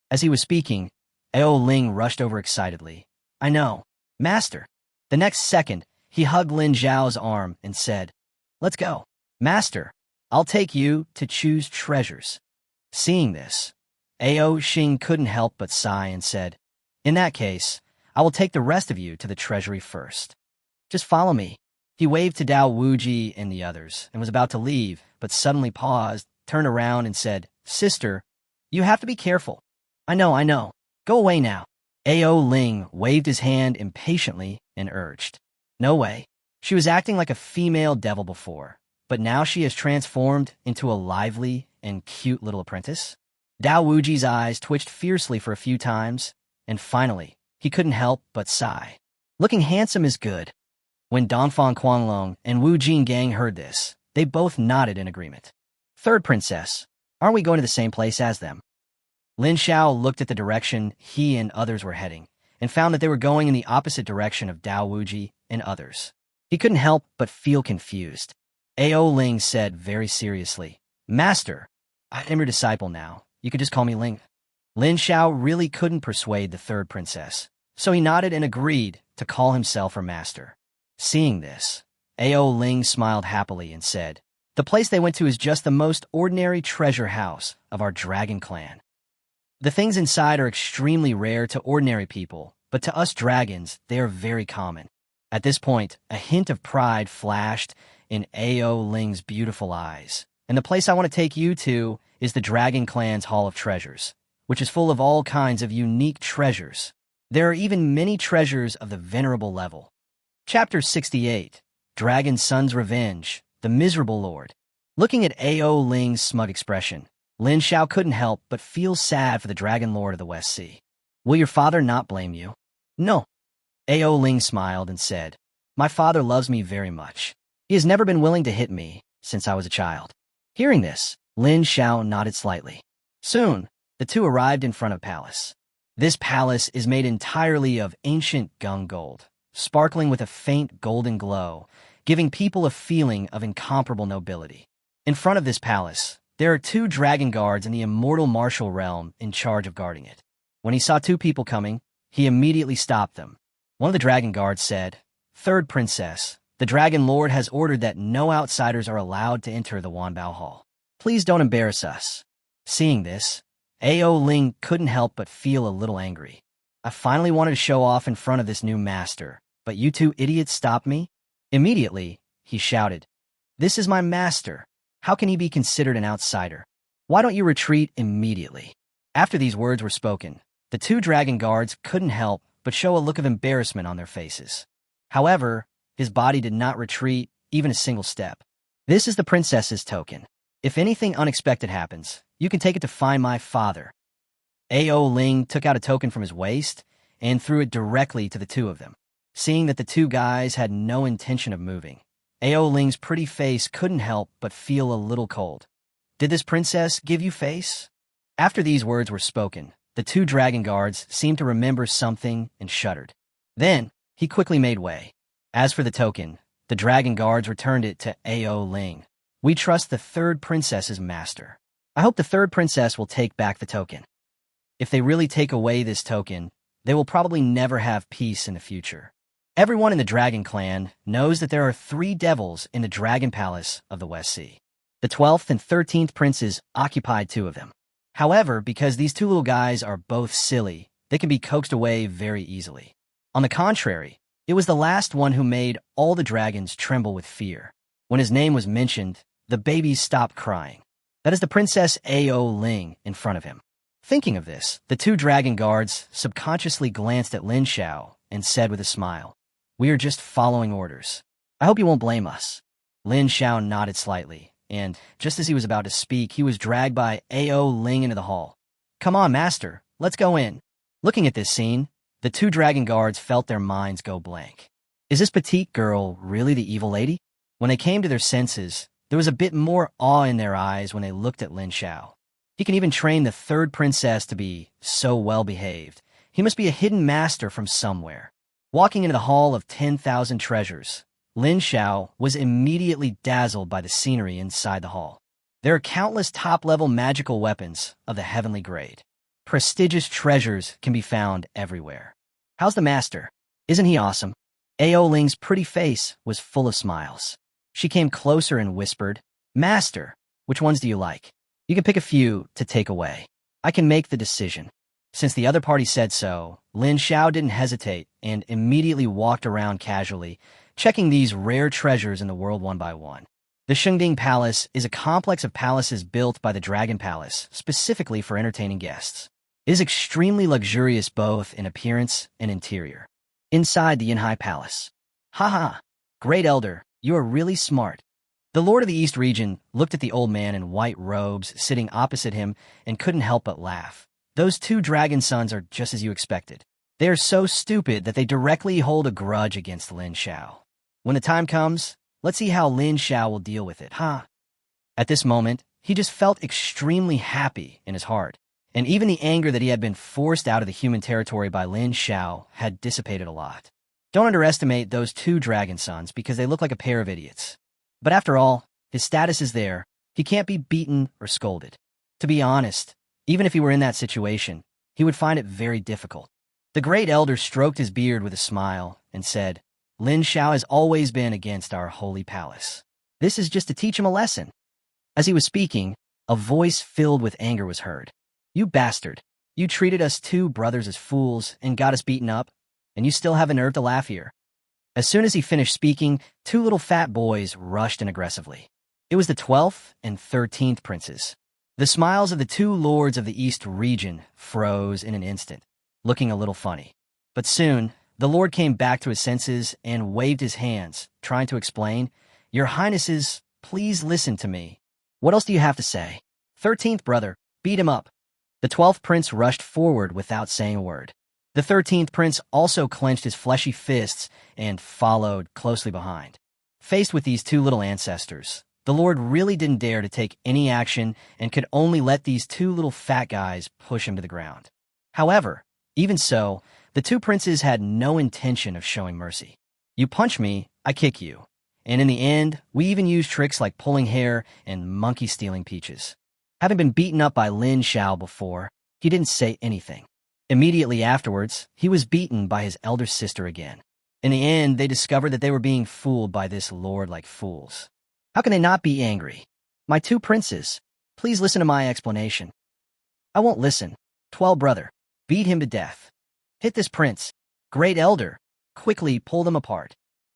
As he was speaking, Aoling rushed over excitedly. I know, Master. The next second, he hugged Lin Xiao's arm and said, let's go. Master, I'll take you to choose treasures. Seeing this, Ao Xing couldn't help but sigh and said, in that case, I will take the rest of you to the treasury first. Just follow me. He waved to Dao Wuji and the others and was about to leave, but suddenly paused, turned around and said, Sister, you have to be careful. I know. Go away now. Aoling waved his hand impatiently and urged. No way. She was acting like a female devil before, but now she has transformed into a lively and cute little apprentice. Dao Wuji's eyes twitched fiercely for a few times, and finally, he couldn't help but sigh. Looking handsome is good. When Dongfang Quanglong and Wu Jinggang heard this, they both nodded in agreement. Third princess, aren't we going to the same place as them? Lin Xiao looked at the direction he and others were heading, and found that they were going in the opposite direction of Dao Wuji and others. He couldn't help but feel confused. Aoling said very seriously, Master, I am your disciple now. You could just call me Ling. Lin Xiao really couldn't persuade the third princess, so he nodded and agreed to call himself her master. Seeing this, Aoling smiled happily and said, the place they went to is just the most ordinary treasure house of our dragon clan. The things inside are extremely rare to ordinary people, but to us dragons, they are very common. At this point, a hint of pride flashed in Aoling's beautiful eyes, and the place I want to take you to is the Dragon Clan's Hall of Treasures, which is full of all kinds of unique treasures. There are even many treasures of the venerable level. Chapter 68, Dragon Son's Revenge, the Miserable Lord. Looking at Aoling's smug expression, Lin Xiao couldn't help but feel sad for the Dragon Lord of the West Sea. Will your father not blame you? No. Aoling smiled and said, my father loves me very much. He has never been willing to hit me since I was a child. Hearing this, Lin Xiao nodded slightly. Soon, the two arrived in front of palace. This palace is made entirely of ancient gung gold, sparkling with a faint golden glow, giving people a feeling of incomparable nobility. In front of this palace, there are two dragon guards in the immortal martial realm in charge of guarding it. When he saw two people coming, he immediately stopped them. One of the dragon guards said, "Third princess, the dragon lord has ordered that no outsiders are allowed to enter the Wanbao Hall. Please don't embarrass us." Seeing this, Aoling couldn't help but feel a little angry. "I finally wanted to show off in front of this new master, but you two idiots stopped me?" Immediately, he shouted, "This is my master. How can he be considered an outsider? Why don't you retreat immediately?" After these words were spoken, the two dragon guards couldn't help but show a look of embarrassment on their faces. However, his body did not retreat even a single step. "This is the princess's token. If anything unexpected happens, you can take it to find my father." Aoling took out a token from his waist and threw it directly to the two of them. Seeing that the two guys had no intention of moving, Aoling's pretty face couldn't help but feel a little cold. "Did this princess give you face?" After these words were spoken, the two dragon guards seemed to remember something and shuddered. Then, he quickly made way. As for the token, the dragon guards returned it to Aoling. "We trust the third princess's master. I hope the third princess will take back the token. If they really take away this token, they will probably never have peace in the future." Everyone in the Dragon Clan knows that there are 3 devils in the Dragon Palace of the West Sea. The 12th and 13th princes occupied 2 of them. However, because these 2 little guys are both silly, they can be coaxed away very easily. On the contrary, it was the last one who made all the dragons tremble with fear. When his name was mentioned, the babies stopped crying. That is the Princess Aoling in front of him. Thinking of this, the 2 dragon guards subconsciously glanced at Lin Xiao and said with a smile, "We are just following orders. I hope you won't blame us." Lin Xiao nodded slightly, and just as he was about to speak, he was dragged by Aoling into the hall. "Come on, master, let's go in." Looking at this scene, the 2 dragon guards felt their minds go blank. Is this petite girl really the evil lady? When they came to their senses, there was a bit more awe in their eyes when they looked at Lin Xiao. He can even train the 3rd princess to be so well-behaved. He must be a hidden master from somewhere. Walking into the Hall of 10,000 Treasures, Lin Xiao was immediately dazzled by the scenery inside the hall. There are countless top-level magical weapons of the heavenly grade. Prestigious treasures can be found everywhere. "How's the master? Isn't he awesome?" Aoling's pretty face was full of smiles. She came closer and whispered, "Master, which ones do you like? You can pick a few to take away. I can make the decision." Since the other party said so, Lin Xiao didn't hesitate and immediately walked around casually, checking these rare treasures in the world one by one. The Shengding Palace is a complex of palaces built by the Dragon Palace, specifically for entertaining guests. It is extremely luxurious both in appearance and interior. Inside the Yinhai Palace. "Haha, Great Elder, you are really smart." The Lord of the East region looked at the old man in white robes sitting opposite him and couldn't help but laugh. "Those 2 dragon sons are just as you expected. They are so stupid that they directly hold a grudge against Lin Xiao. When the time comes, let's see how Lin Xiao will deal with it, huh?" At this moment, he just felt extremely happy in his heart, and even the anger that he had been forced out of the human territory by Lin Xiao had dissipated a lot. Don't underestimate those 2 dragon sons because they look like a pair of idiots. But after all, his status is there. He can't be beaten or scolded. To be honest, even if he were in that situation, he would find it very difficult. The Great Elder stroked his beard with a smile and said, "Lin Xiao has always been against our holy palace. This is just to teach him a lesson." As he was speaking, a voice filled with anger was heard. "You bastard! You treated us 2 brothers as fools and got us beaten up, and you still have a nerve to laugh here." As soon as he finished speaking, 2 little fat boys rushed in aggressively. It was the 12th and 13th princes. The smiles of the 2 lords of the East region froze in an instant, looking a little funny. But soon, the lord came back to his senses and waved his hands, trying to explain, "Your Highnesses, please listen to me. What else do you have to say?" 13th brother, beat him up." The 12th prince rushed forward without saying a word. The 13th prince also clenched his fleshy fists and followed closely behind. Faced with these 2 little ancestors, the Lord really didn't dare to take any action and could only let these 2 little fat guys push him to the ground. However, even so, the 2 princes had no intention of showing mercy. "You punch me, I kick you. And in the end, we even use tricks like pulling hair and monkey stealing peaches." Having been beaten up by Lin Xiao before, he didn't say anything. Immediately afterwards, he was beaten by his elder sister again. In the end, they discovered that they were being fooled by this lord like fools. How can they not be angry? My two princes, please listen to my explanation. I won't listen. 12 brother, beat him to death. Hit this prince, great elder, quickly pull them apart.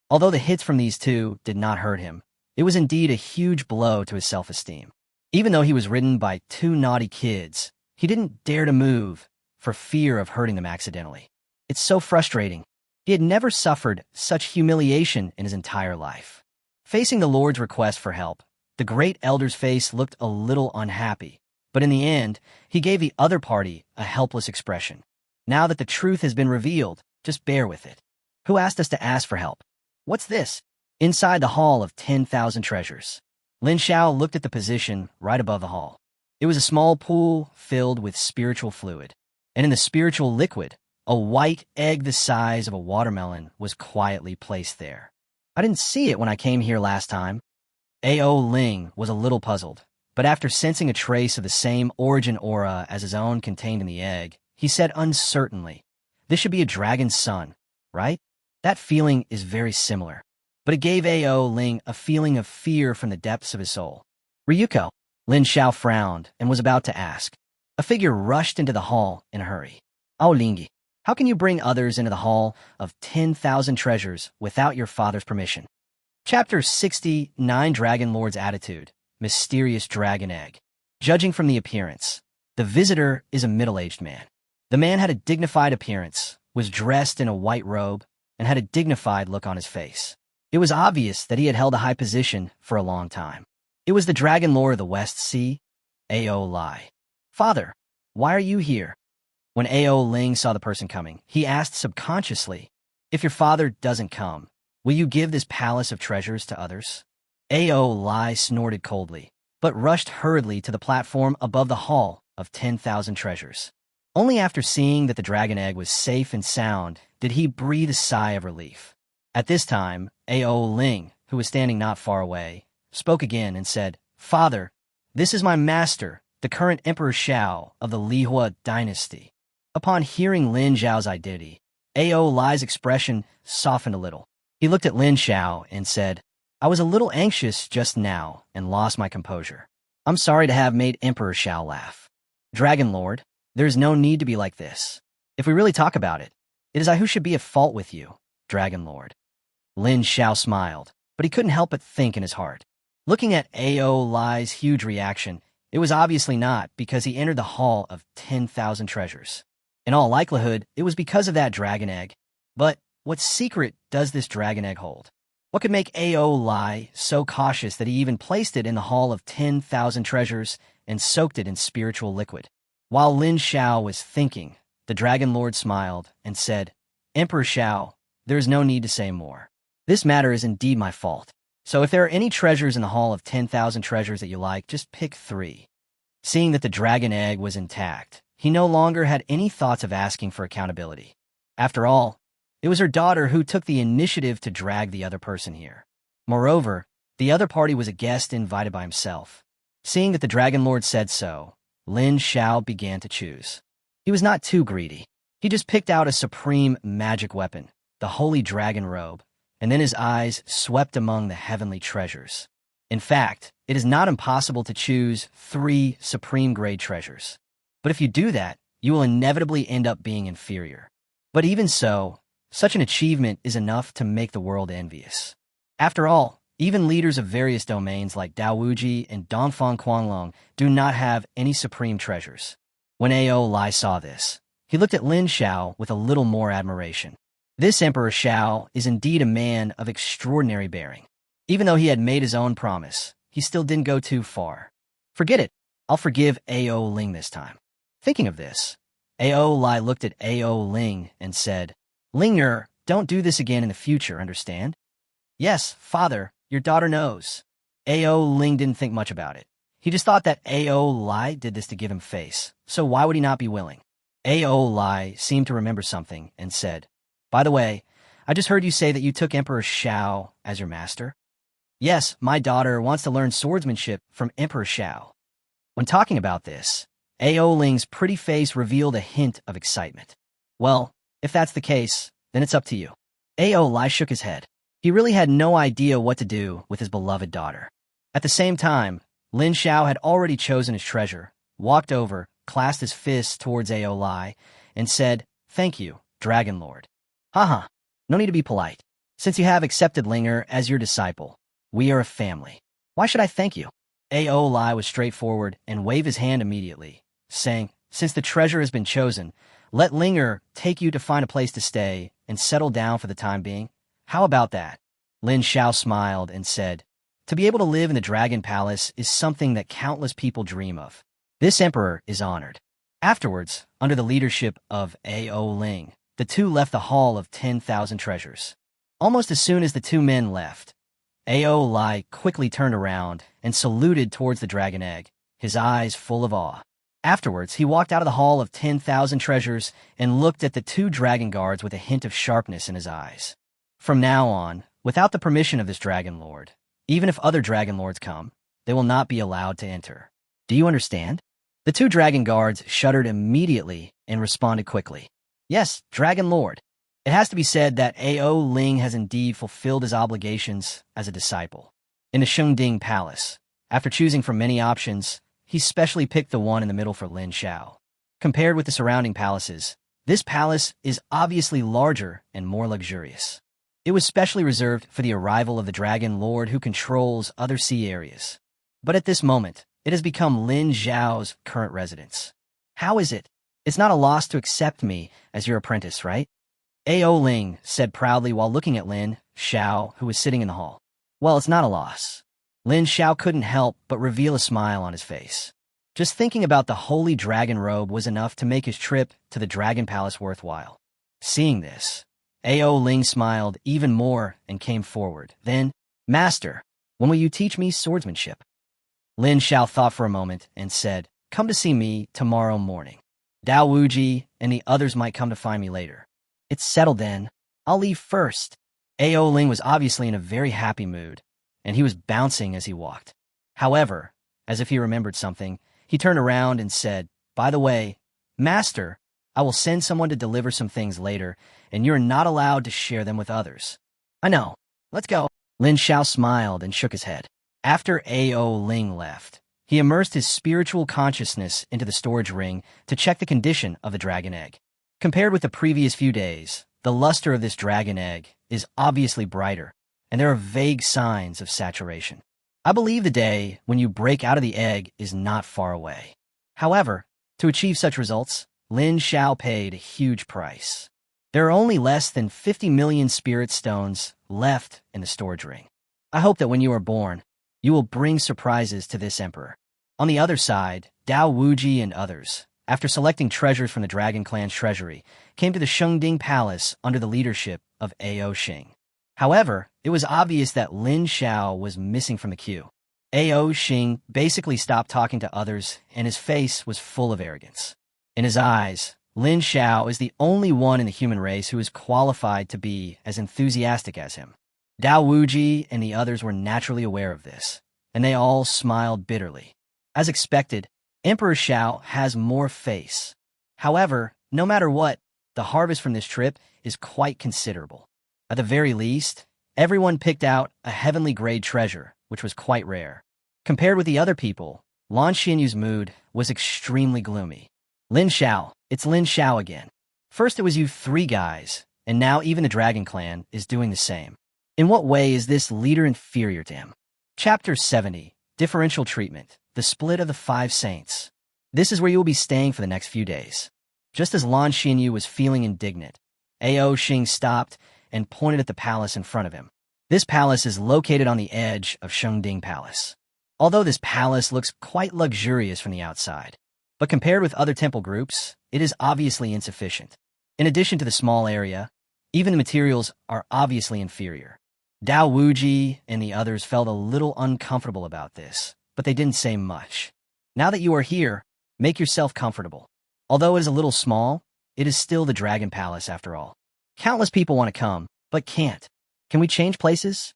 Although the hits from these two did not hurt him, it was indeed a huge blow to his self-esteem. Even though he was ridden by two naughty kids, he didn't dare to move for fear of hurting them accidentally. It's so frustrating. He had never suffered such humiliation in his entire life. Facing the Lord's request for help, the great elder's face looked a little unhappy, but in the end, he gave the other party a helpless expression. Now that the truth has been revealed, just bear with it. Who asked us to ask for help? What's this? Inside the hall of 10,000 treasures. Lin Xiao looked at the position right above the hall. It was a small pool filled with spiritual fluid, and in the spiritual liquid, a white egg the size of a watermelon was quietly placed there. I didn't see it when I came here last time. Aoling was a little puzzled, but after sensing a trace of the same origin aura as his own contained in the egg, he said uncertainly, "This should be a dragon's son, right?" That feeling is very similar, but it gave Aoling a feeling of fear from the depths of his soul. Ryuko, Lin Xiao frowned and was about to ask. A figure rushed into the hall in a hurry. Aoling, how can you bring others into the hall of 10,000 treasures without your father's permission? Chapter 69, Dragon Lord's Attitude, Mysterious Dragon Egg. Judging from the appearance, the visitor is a middle-aged man. The man had a dignified appearance, was dressed in a white robe, and had a dignified look on his face. It was obvious that he had held a high position for a long time. It was the Dragon Lord of the West Sea, Aoling. Father, why are you here? When Aoling saw the person coming, he asked subconsciously, if your father doesn't come, will you give this palace of treasures to others? Aoling snorted coldly, but rushed hurriedly to the platform above the hall of 10,000 treasures. Only after seeing that the dragon egg was safe and sound did he breathe a sigh of relief. At this time, Aoling, who was standing not far away, spoke again and said, Father, this is my master, the current Emperor Xiao of the Lihuo Dynasty. Upon hearing Lin Xiao's identity, Aoling's expression softened a little. He looked at Lin Xiao and said, I was a little anxious just now and lost my composure. I'm sorry to have made Emperor Xiao laugh. Dragon Lord, there is no need to be like this. If we really talk about it, it is I who should be at fault with you, Dragon Lord. Lin Xiao smiled, but he couldn't help but think in his heart. Looking at Aoling's huge reaction, it was obviously not because he entered the hall of 10,000 treasures. In all likelihood, it was because of that dragon egg. But what secret does this dragon egg hold? What could make Aoling so cautious that he even placed it in the hall of 10,000 treasures and soaked it in spiritual liquid? While Lin Xiao was thinking, the Dragon Lord smiled and said, Emperor Xiao, there is no need to say more. This matter is indeed my fault. So if there are any treasures in the hall of 10,000 treasures that you like, just pick 3. Seeing that the dragon egg was intact, he no longer had any thoughts of asking for accountability. After all, it was her daughter who took the initiative to drag the other person here. Moreover, the other party was a guest invited by himself. Seeing that the Dragon Lord said so, Lin Xiao began to choose. He was not too greedy. He just picked out a supreme magic weapon, the Holy Dragon Robe, and then his eyes swept among the heavenly treasures. In fact, it is not impossible to choose 3 supreme-grade treasures. But if you do that, you will inevitably end up being inferior. But even so, such an achievement is enough to make the world envious. After all, even leaders of various domains like Dao Wuji and Dongfang Quanglong do not have any supreme treasures. When Aoling saw this, he looked at Lin Xiao with a little more admiration. This Emperor Xiao is indeed a man of extraordinary bearing. Even though he had made his own promise, he still didn't go too far. Forget it. I'll forgive Aoling this time. Thinking of this, Aoling looked at Aoling and said, Linger, don't do this again in the future, understand? Yes, father, your daughter knows. Aoling didn't think much about it. He just thought that Aoling did this to give him face, so why would he not be willing? Aoling seemed to remember something and said, By the way, I just heard you say that you took Emperor Xiao as your master. Yes, my daughter wants to learn swordsmanship from Emperor Xiao. When talking about this, Aoling's pretty face revealed a hint of excitement. Well, if that's the case, then it's up to you. Aoli shook his head. He really had no idea what to do with his beloved daughter. At the same time, Lin Xiao had already chosen his treasure, walked over, clasped his fists towards Aoli, and said, "Thank you, Dragon Lord." Haha, no need to be polite. Since you have accepted Linger as your disciple, we are a family. Why should I thank you? Aoli was straightforward and waved his hand immediately, saying, "Since the treasure has been chosen, let Linger take you to find a place to stay and settle down for the time being. How about that?" Lin Xiao smiled and said, "To be able to live in the Dragon Palace is something that countless people dream of. This emperor is honored." Afterwards, under the leadership of Aoling, the two left the Hall of 10,000 Treasures. Almost as soon as the two men left, Aoli quickly turned around and saluted towards the dragon egg, his eyes full of awe. Afterwards, he walked out of the Hall of 10,000 Treasures and looked at the two dragon guards with a hint of sharpness in his eyes. From now on, without the permission of this dragon lord, even if other dragon lords come, they will not be allowed to enter. Do you understand? The two dragon guards shuddered immediately and responded quickly. Yes, Dragon Lord. It has to be said that Aoling has indeed fulfilled his obligations as a disciple. In the Shengding Palace, after choosing from many options, he specially picked the one in the middle for Lin Xiao. Compared with the surrounding palaces, this palace is obviously larger and more luxurious. It was specially reserved for the arrival of the Dragon Lord who controls other sea areas. But at this moment, it has become Lin Xiao's current residence. How is it? It's not a loss to accept me as your apprentice, right? Aoling said proudly while looking at Lin Xiao, who was sitting in the hall. Well, it's not a loss. Lin Xiao couldn't help but reveal a smile on his face. Just thinking about the holy dragon robe was enough to make his trip to the Dragon Palace worthwhile. Seeing this, Aoling smiled even more and came forward. Then, "Master, when will you teach me swordsmanship?" Lin Xiao thought for a moment and said, "Come to see me tomorrow morning. Dao Wuji and the others might come to find me later." "It's settled then. I'll leave first." Aoling was obviously in a very happy mood, and he was bouncing as he walked. However, as if he remembered something, he turned around and said, "By the way, Master, I will send someone to deliver some things later, and you're not allowed to share them with others." "I know. Let's go." Lin Xiao smiled and shook his head. After Aoling left, he immersed his spiritual consciousness into the storage ring to check the condition of the dragon egg. Compared with the previous few days, the luster of this dragon egg is obviously brighter, and there are vague signs of saturation. I believe the day when you break out of the egg is not far away. However, to achieve such results, Lin Xiao paid a huge price. There are only less than 50 million spirit stones left in the storage ring. I hope that when you are born, you will bring surprises to this emperor. On the other side, Dao Wuji and others, after selecting treasures from the Dragon Clan's treasury, came to the Shengding Palace under the leadership of Aoxing. However, it was obvious that Lin Xiao was missing from the queue. Aoxing basically stopped talking to others, and his face was full of arrogance. In his eyes, Lin Xiao is the only one in the human race who is qualified to be as enthusiastic as him. Dao Wuji and the others were naturally aware of this, and they all smiled bitterly. As expected, Emperor Xiao has more face. However, no matter what, the harvest from this trip is quite considerable. At the very least, everyone picked out a heavenly grade treasure, which was quite rare. Compared with the other people, Lan Xianyu's mood was extremely gloomy. "Lin Xiao, it's Lin Xiao again. First it was you three guys, and now even the Dragon Clan is doing the same. In what way is this leader inferior to him?" Chapter 70, Differential Treatment, the Split of the Five Saints. This is where you will be staying for the next few days. Just as Lan Xianyu was feeling indignant, Aoxing stopped and pointed at the palace in front of him. This palace is located on the edge of Shengding Palace. Although this palace looks quite luxurious from the outside, but compared with other temple groups, it is obviously insufficient. In addition to the small area, even the materials are obviously inferior. Dao Wuji and the others felt a little uncomfortable about this, but they didn't say much. Now that you are here, make yourself comfortable. Although it is a little small, it is still the Dragon Palace after all. Countless people want to come, but can't. Can we change places?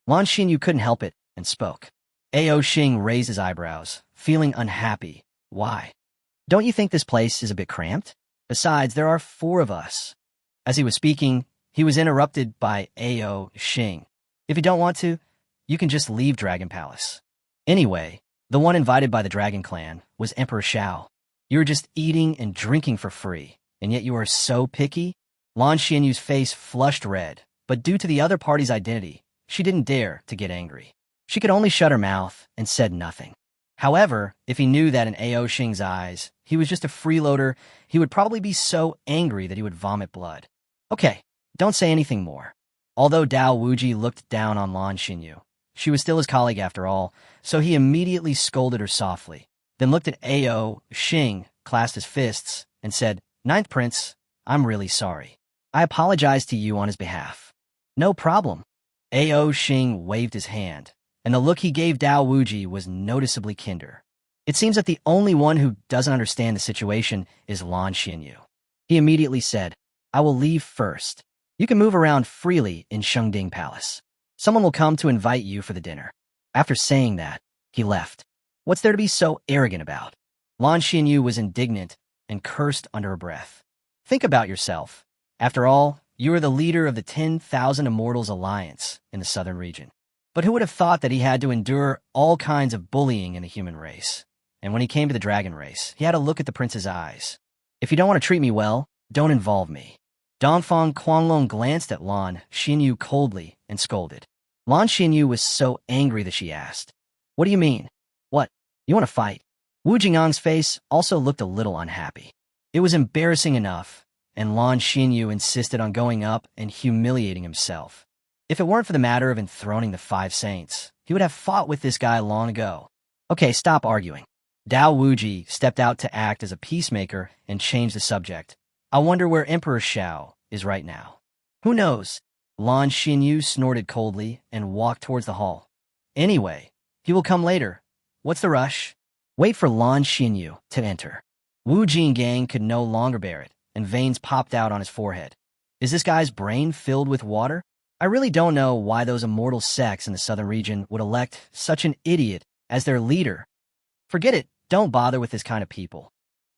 Lan Xinyu couldn't help it and spoke. Aoxing raised his eyebrows, feeling unhappy. Why? Don't you think this place is a bit cramped? Besides, there are 4 of us. As he was speaking, he was interrupted by Aoling. If you don't want to, you can just leave Dragon Palace. Anyway, the one invited by the Dragon Clan was Emperor Xiao. You were just eating and drinking for free, and yet you are so picky? Lin Xiao's face flushed red, but due to the other party's identity, she didn't dare to get angry. She could only shut her mouth and said nothing. However, if he knew that in Aoling's eyes, he was just a freeloader, he would probably be so angry that he would vomit blood. Okay, don't say anything more. Although Dao Wuji looked down on Lin Xiao, she was still his colleague after all, so he immediately scolded her softly, then looked at Aoling, clasped his fists, and said, "Ninth Prince, I'm really sorry. I apologize to you on his behalf." "No problem." Aoling waved his hand, and the look he gave Dao Wuji was noticeably kinder. It seems that the only one who doesn't understand the situation is Lin Xiao. He immediately said, "I will leave first. You can move around freely in Shengding Palace. Someone will come to invite you for the dinner." After saying that, he left. What's there to be so arrogant about? Lin Xiao was indignant and cursed under her breath. Think about yourself. After all, you are the leader of the 10,000 Immortals Alliance in the southern region. But who would have thought that he had to endure all kinds of bullying in the human race? And when he came to the dragon race, he had to look at the prince's eyes. "If you don't want to treat me well, don't involve me." Dongfang Quanglong glanced at Lin Xiao coldly and scolded. Lin Xiao was so angry that she asked, "What do you mean? What? You want to fight?" Wu Jingang's face also looked a little unhappy. It was embarrassing enough, and Lin Xiao insisted on going up and humiliating himself. If it weren't for the matter of enthroning the 5 saints, he would have fought with this guy long ago. Okay, stop arguing. Dao Wuji stepped out to act as a peacemaker and changed the subject. "I wonder where Emperor Xiao is right now." "Who knows?" Lin Xiao snorted coldly and walked towards the hall. "Anyway, he will come later. What's the rush?" Wait for Lin Xiao to enter. Wu Jingang could no longer bear it, and veins popped out on his forehead. Is this guy's brain filled with water? I really don't know why those immortal sects in the southern region would elect such an idiot as their leader. Forget it. Don't bother with this kind of people.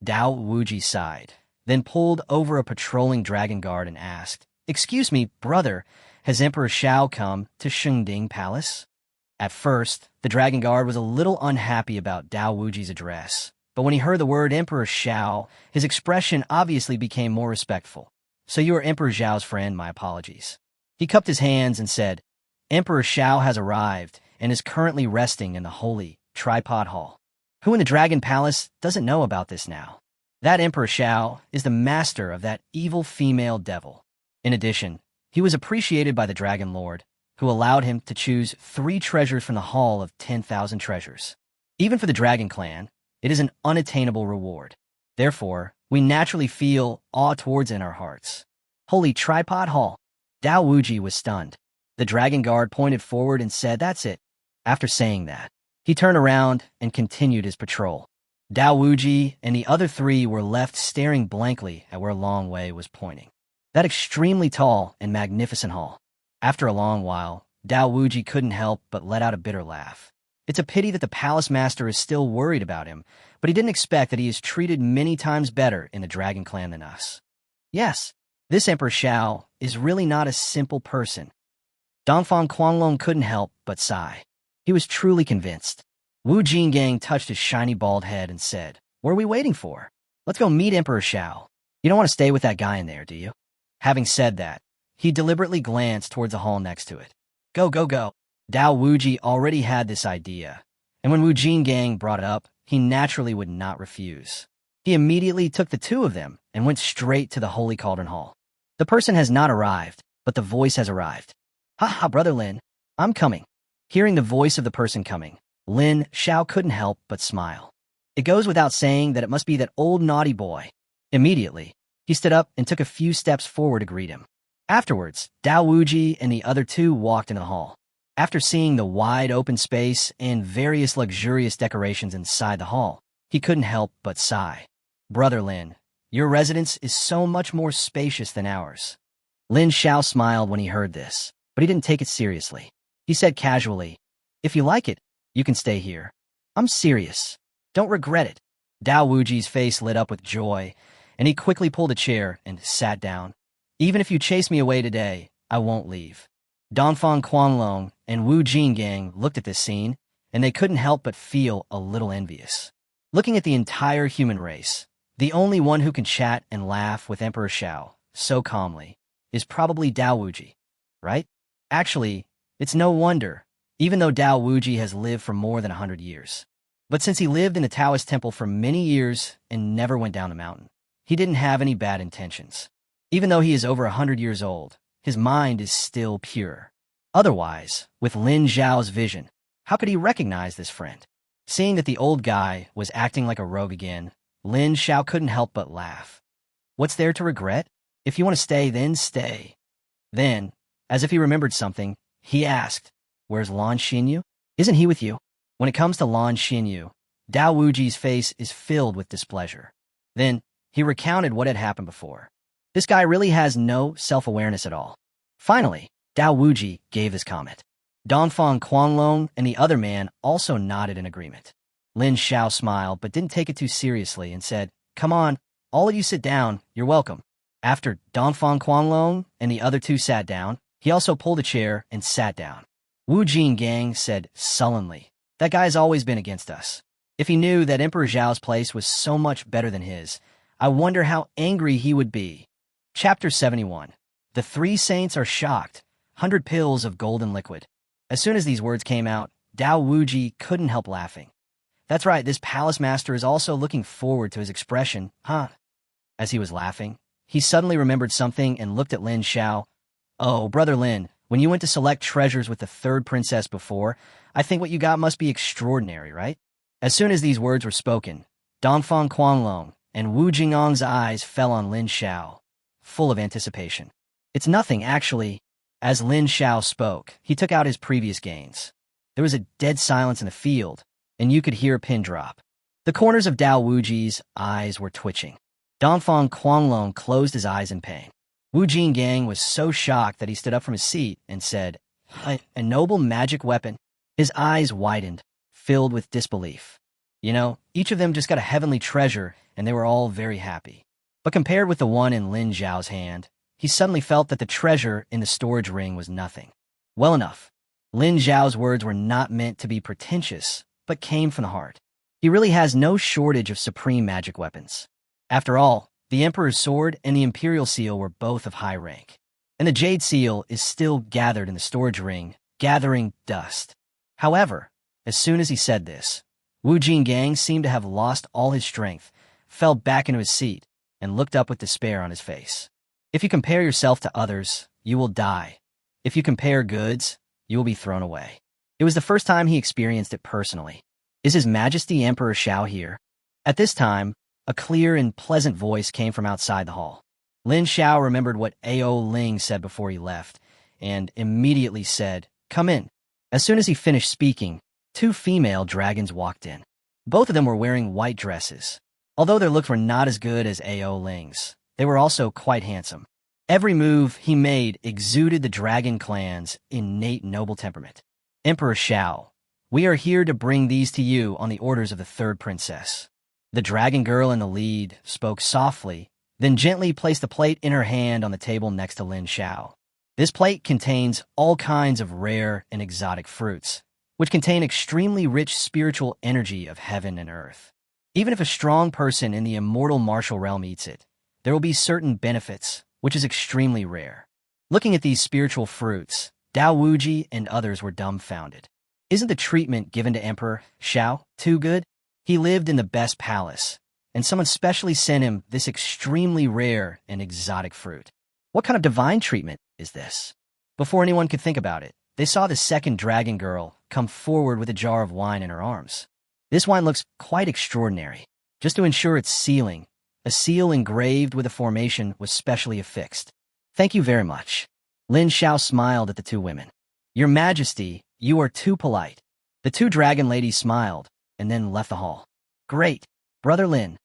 Dao Wuji sighed, then pulled over a patrolling dragon guard and asked, "Excuse me, brother, has Emperor Xiao come to Shengding Palace?" At first, the dragon guard was a little unhappy about Dao Wuji's address, but when he heard the word Emperor Xiao, his expression obviously became more respectful. "So you are Emperor Xiao's friend, my apologies." He cupped his hands and said, "Emperor Xiao has arrived and is currently resting in the holy tripod hall. Who in the Dragon Palace doesn't know about this now? That Emperor Xiao is the master of that evil female devil. In addition, he was appreciated by the Dragon Lord, who allowed him to choose 3 treasures from the Hall of 10,000 Treasures. Even for the Dragon Clan, it is an unattainable reward. Therefore, we naturally feel awe towards it in our hearts." Holy Tripod Hall. Dao Wuji was stunned. The Dragon Guard pointed forward and said, "That's it." After saying that, he turned around and continued his patrol. Dao Wuji and the other 3 were left staring blankly at where Long Wei was pointing. That extremely tall and magnificent hall. After a long while, Dao Wuji couldn't help but let out a bitter laugh. It's a pity that the palace master is still worried about him, but he didn't expect that he is treated many times better in the Dragon Clan than us. Yes, this Emperor Xiao is really not a simple person. Dongfang Quanglong couldn't help but sigh. He was truly convinced. Wu Jingang touched his shiny bald head and said, "What are we waiting for? Let's go meet Emperor Xiao. You don't want to stay with that guy in there, do you?" Having said that, he deliberately glanced towards the hall next to it. Go, go, go. Dao Wuji already had this idea, and when Wu Jingang brought it up, he naturally would not refuse. He immediately took the 2 of them and went straight to the Holy Cauldron Hall. The person has not arrived, but the voice has arrived. "Ha ha, Brother Lin, I'm coming." Hearing the voice of the person coming, Lin Xiao couldn't help but smile. It goes without saying that it must be that old naughty boy. Immediately, he stood up and took a few steps forward to greet him. Afterwards, Dao Wuji and the other 2 walked into the hall. After seeing the wide open space and various luxurious decorations inside the hall, he couldn't help but sigh. "Brother Lin, your residence is so much more spacious than ours." Lin Xiao smiled when he heard this, but he didn't take it seriously. He said casually, "If you like it, you can stay here. I'm serious. Don't regret it." Dao Wuji's face lit up with joy, and he quickly pulled a chair and sat down. Even if you chase me away today, I won't leave. Donfang Quanlong and Wu Jinggang looked at this scene, and they couldn't help but feel a little envious. Looking at the entire human race, the only one who can chat and laugh with Emperor Xiao so calmly is probably Dao Wuji, right? Actually, it's no wonder, even though Dao Wuji has lived for more than 100 years. But since he lived in the Taoist temple for many years and never went down the mountain, he didn't have any bad intentions. Even though he is over 100 years old, his mind is still pure. Otherwise, with Lin Xiao's vision, how could he recognize this friend? Seeing that the old guy was acting like a rogue again, Lin Xiao couldn't help but laugh. What's there to regret? If you want to stay, then stay. Then, as if he remembered something, he asked, "Where's Lan Xinyu? Isn't he with you?" When it comes to Lan Xinyu, Dao Wuji's face is filled with displeasure. Then, he recounted what had happened before. This guy really has no self-awareness at all. Finally, Dao Wuji gave his comment. Donfang Quanlong and the other man also nodded in agreement. Lin Xiao smiled but didn't take it too seriously and said, "Come on, all of you sit down, you're welcome." After Donfang Quanlong and the other two sat down, he also pulled a chair and sat down. Wu Jinggang said sullenly, "That guy's always been against us. If he knew that Emperor Zhao's place was so much better than his, I wonder how angry he would be." Chapter 71. The Three Saints Are Shocked. 100 Pills of Golden Liquid. As soon as these words came out, Dao Wuji couldn't help laughing. That's right, this palace master is also looking forward to his expression, huh? As he was laughing, he suddenly remembered something and looked at Lin Xiao. "Oh, Brother Lin, when you went to select treasures with the third princess before, I think what you got must be extraordinary, right?" As soon as these words were spoken, Donfang Quanlong and Wu Jingang's eyes fell on Lin Xiao, full of anticipation. "It's nothing, actually." As Lin Xiao spoke, he took out his previous gains. There was a dead silence in the field, and you could hear a pin drop. The corners of Dao Wuji's eyes were twitching. Donfang Quanlong closed his eyes in pain. Wu Jinggang was so shocked that he stood up from his seat and said, "A noble magic weapon?" His eyes widened, filled with disbelief. You know, each of them just got a heavenly treasure, and they were all very happy. But compared with the one in Lin Xiao's hand, he suddenly felt that the treasure in the storage ring was nothing. Well enough. Lin Xiao's words were not meant to be pretentious, but came from the heart. He really has no shortage of supreme magic weapons. After all, the Emperor's sword and the Imperial seal were both of high rank. And the Jade seal is still gathered in the storage ring, gathering dust. However, as soon as he said this, Wu Jinggang seemed to have lost all his strength, fell back into his seat, and looked up with despair on his face. If you compare yourself to others, you will die. If you compare goods, you will be thrown away. It was the first time he experienced it personally. Is His Majesty Emperor Xiao here? At this time, a clear and pleasant voice came from outside the hall. Lin Xiao remembered what Aoling said before he left, and immediately said, "Come in." As soon as he finished speaking, 2 female dragons walked in. Both of them were wearing white dresses. Although their looks were not as good as Aoling's, they were also quite handsome. Every move he made exuded the dragon clan's innate noble temperament. "Emperor Xiao, we are here to bring these to you on the orders of the third princess." The dragon girl in the lead spoke softly, then gently placed a plate in her hand on the table next to Lin Xiao. This plate contains all kinds of rare and exotic fruits, which contain extremely rich spiritual energy of heaven and earth. Even if a strong person in the immortal martial realm eats it, there will be certain benefits, which is extremely rare. Looking at these spiritual fruits, Dao Wuji and others were dumbfounded. Isn't the treatment given to Emperor Xiao too good? He lived in the best palace, and someone specially sent him this extremely rare and exotic fruit. What kind of divine treatment is this? Before anyone could think about it, they saw the second dragon girl come forward with a jar of wine in her arms. This wine looks quite extraordinary. Just to ensure its sealing, a seal engraved with a formation was specially affixed. "Thank you very much." Lin Xiao smiled at the 2 women. "Your Majesty, you are too polite." The 2 dragon ladies smiled, and then left the hall. "Great, Brother Lin."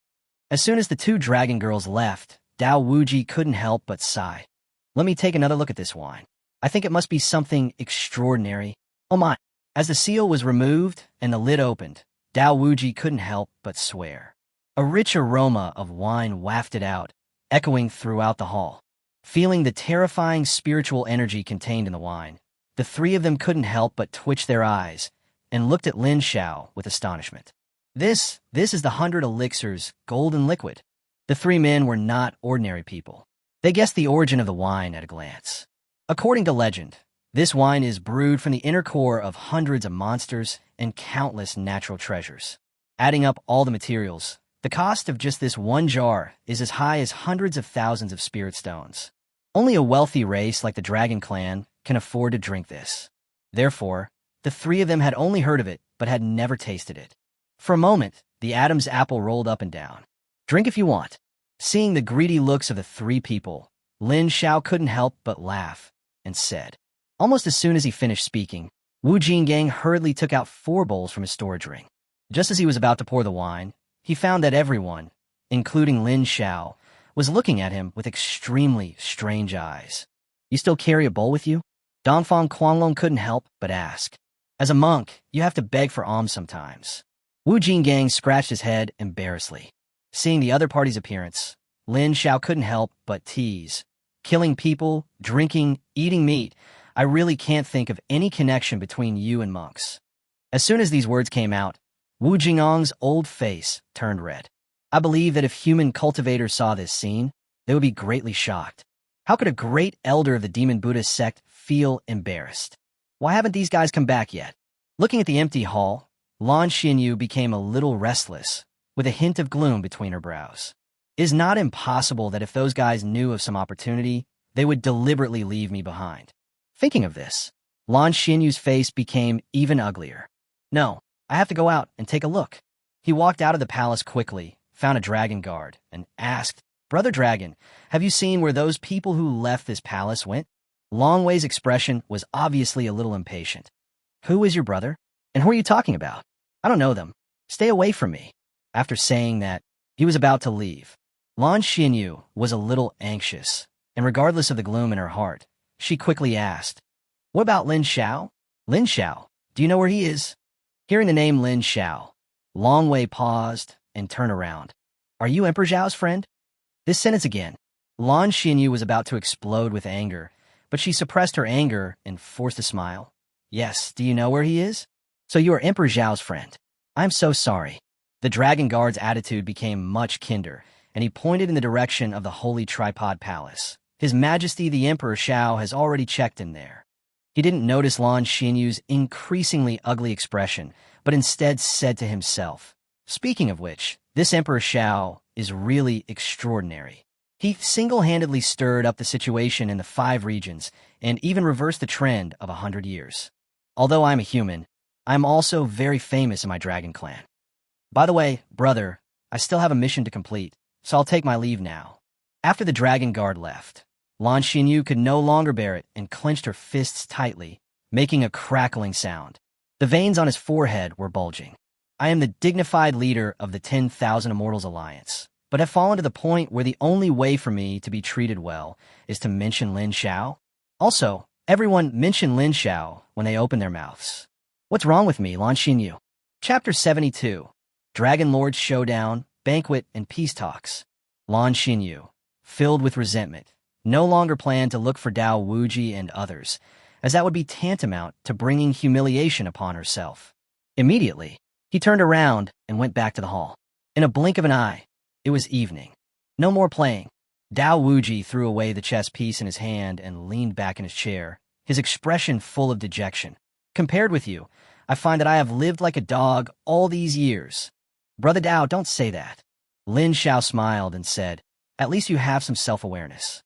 As soon as the 2 dragon girls left, Dao Wuji couldn't help but sigh. "Let me take another look at this wine. I think it must be something extraordinary. Oh my." As the seal was removed and the lid opened, Dao Wuji couldn't help but swear. A rich aroma of wine wafted out, echoing throughout the hall. Feeling the terrifying spiritual energy contained in the wine, the three of them couldn't help but twitch their eyes and looked at Lin Xiao with astonishment. This is the 100 elixirs golden liquid. The three men were not ordinary people. They guessed the origin of the wine at a glance. According to legend, this wine is brewed from the inner core of hundreds of monsters and countless natural treasures. Adding up all the materials, the cost of just this one jar is as high as hundreds of thousands of spirit stones. Only a wealthy race like the Dragon Clan can afford to drink this. Therefore, the three of them had only heard of it but had never tasted it. For a moment, the Adam's apple rolled up and down. Drink if you want. Seeing the greedy looks of the three people, Lin Xiao couldn't help but laugh and said. Almost as soon as he finished speaking, Wu Jingang hurriedly took out 4 bowls from his storage ring. Just as he was about to pour the wine, he found that everyone, including Lin Xiao, was looking at him with extremely strange eyes. You still carry a bowl with you? Dongfang Quanglong couldn't help but ask. As a monk, you have to beg for alms sometimes. Wu Jingang scratched his head embarrassedly. Seeing the other party's appearance, Lin Xiao couldn't help but tease. Killing people, drinking, eating meat, I really can't think of any connection between you and monks. As soon as these words came out, Wu Jingang's old face turned red. I believe that if human cultivators saw this scene, they would be greatly shocked. How could a great elder of the Demon Buddhist sect feel embarrassed? Why haven't these guys come back yet? Looking at the empty hall, Lan Xinyu became a little restless, with a hint of gloom between her brows. It is not impossible that if those guys knew of some opportunity, they would deliberately leave me behind. Thinking of this, Lan Xinyu's face became even uglier. No, I have to go out and take a look. He walked out of the palace quickly, found a dragon guard, and asked, Brother Dragon, have you seen where those people who left this palace went? Longwei's expression was obviously a little impatient. Who is your brother? And who are you talking about? I don't know them. Stay away from me. After saying that, he was about to leave. Lan Xinyu was a little anxious, and regardless of the gloom in her heart, she quickly asked, What about Lin Xiao? Lin Xiao, do you know where he is? Hearing the name Lin Xiao, Longwei paused and turned around. Are you Emperor Zhao's friend? This sentence again. Lan Xinyu was about to explode with anger, but she suppressed her anger and forced a smile. Yes, do you know where he is? So you are Emperor Zhao's friend. I'm so sorry. The dragon guard's attitude became much kinder, and he pointed in the direction of the Holy Tripod Palace. His Majesty the Emperor Xiao has already checked in there. He didn't notice Lan Xinyu's increasingly ugly expression, but instead said to himself, Speaking of which, this Emperor Xiao is really extraordinary. He single-handedly stirred up the situation in the 5 regions and even reversed the trend of 100 years. Although I'm a human, I'm also very famous in my dragon clan. By the way, brother, I still have a mission to complete, so I'll take my leave now. After the dragon guard left, Lan Xinyu could no longer bear it and clenched her fists tightly, making a crackling sound. The veins on his forehead were bulging. I am the dignified leader of the 10,000 Immortals Alliance, but have fallen to the point where the only way for me to be treated well is to mention Lin Xiao. Also, everyone mention Lin Xiao when they open their mouths. What's wrong with me, Lan Xinyu? Chapter 72, Dragon Lord's Showdown, Banquet, and Peace Talks. Lan Xinyu, filled with resentment, no longer planned to look for Dao Wuji and others, as that would be tantamount to bringing humiliation upon herself. Immediately, he turned around and went back to the hall. In a blink of an eye, it was evening. No more playing. Dao Wuji threw away the chess piece in his hand and leaned back in his chair, his expression full of dejection. Compared with you, I find that I have lived like a dog all these years. Brother Dao, don't say that. Lin Xiao smiled and said, At least you have some self-awareness.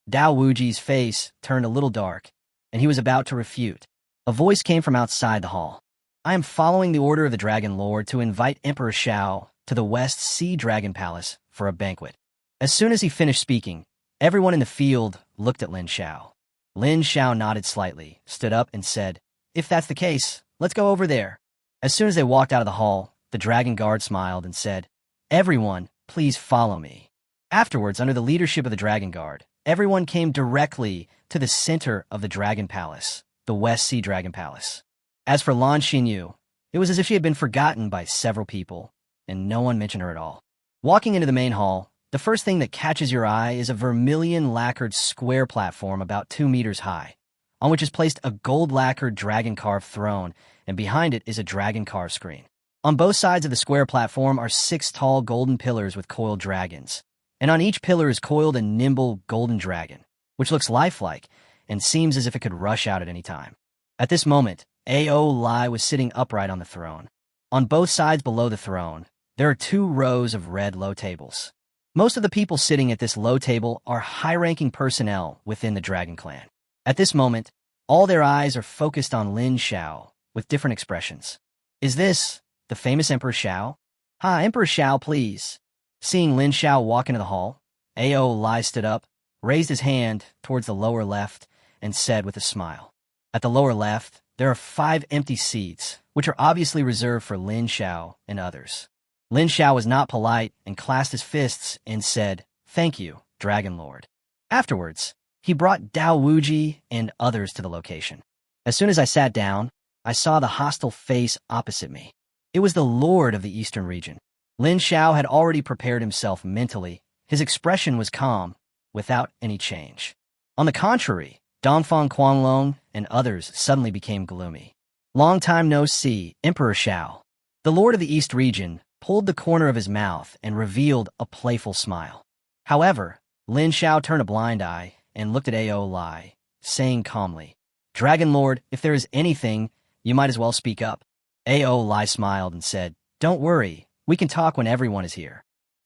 Dao Wuji's face turned a little dark, and he was about to refute. A voice came from outside the hall. I am following the order of the Dragon Lord to invite Emperor Xiao to the West Sea Dragon Palace for a banquet. As soon as he finished speaking, everyone in the field looked at Lin Xiao. Lin Xiao nodded slightly, stood up, and said, If that's the case, let's go over there. As soon as they walked out of the hall, the Dragon Guard smiled and said, Everyone, please follow me. Afterwards, under the leadership of the Dragon Guard, everyone came directly to the center of the Dragon Palace, the West Sea Dragon Palace. As for Lan Xinyu, it was as if she had been forgotten by several people, and no one mentioned her at all. Walking into the main hall, the first thing that catches your eye is a vermilion lacquered square platform about 2 meters high, on which is placed a gold lacquered dragon-carved throne, and behind it is a dragon-carved screen. On both sides of the square platform are 6 tall golden pillars with coiled dragons, and on each pillar is coiled a nimble golden dragon, which looks lifelike and seems as if it could rush out at any time. At this moment, Aoling was sitting upright on the throne. On both sides below the throne, there are 2 rows of red low tables. Most of the people sitting at this low table are high-ranking personnel within the Dragon Clan. At this moment, all their eyes are focused on Lin Xiao with different expressions. Is this the famous Emperor Xiao? Hi, Emperor Xiao, please. Seeing Lin Xiao walk into the hall, Aoling stood up, raised his hand towards the lower left, and said with a smile. At the lower left, there are 5 empty seats, which are obviously reserved for Lin Xiao and others. Lin Xiao was not polite and clasped his fists and said, "Thank you, Dragon Lord." Afterwards, he brought Dao Wuji and others to the location. As soon as I sat down, I saw the hostile face opposite me. It was the Lord of the Eastern region. Lin Xiao had already prepared himself mentally. His expression was calm, without any change. On the contrary, Dongfang Quanlong and others suddenly became gloomy. Long time no see, Emperor Xiao. The Lord of the East region pulled the corner of his mouth and revealed a playful smile. However, Lin Xiao turned a blind eye and looked at Aoling, saying calmly, "Dragon Lord, if there is anything, you might as well speak up." Aoling smiled and said, "Don't worry, we can talk when everyone is here."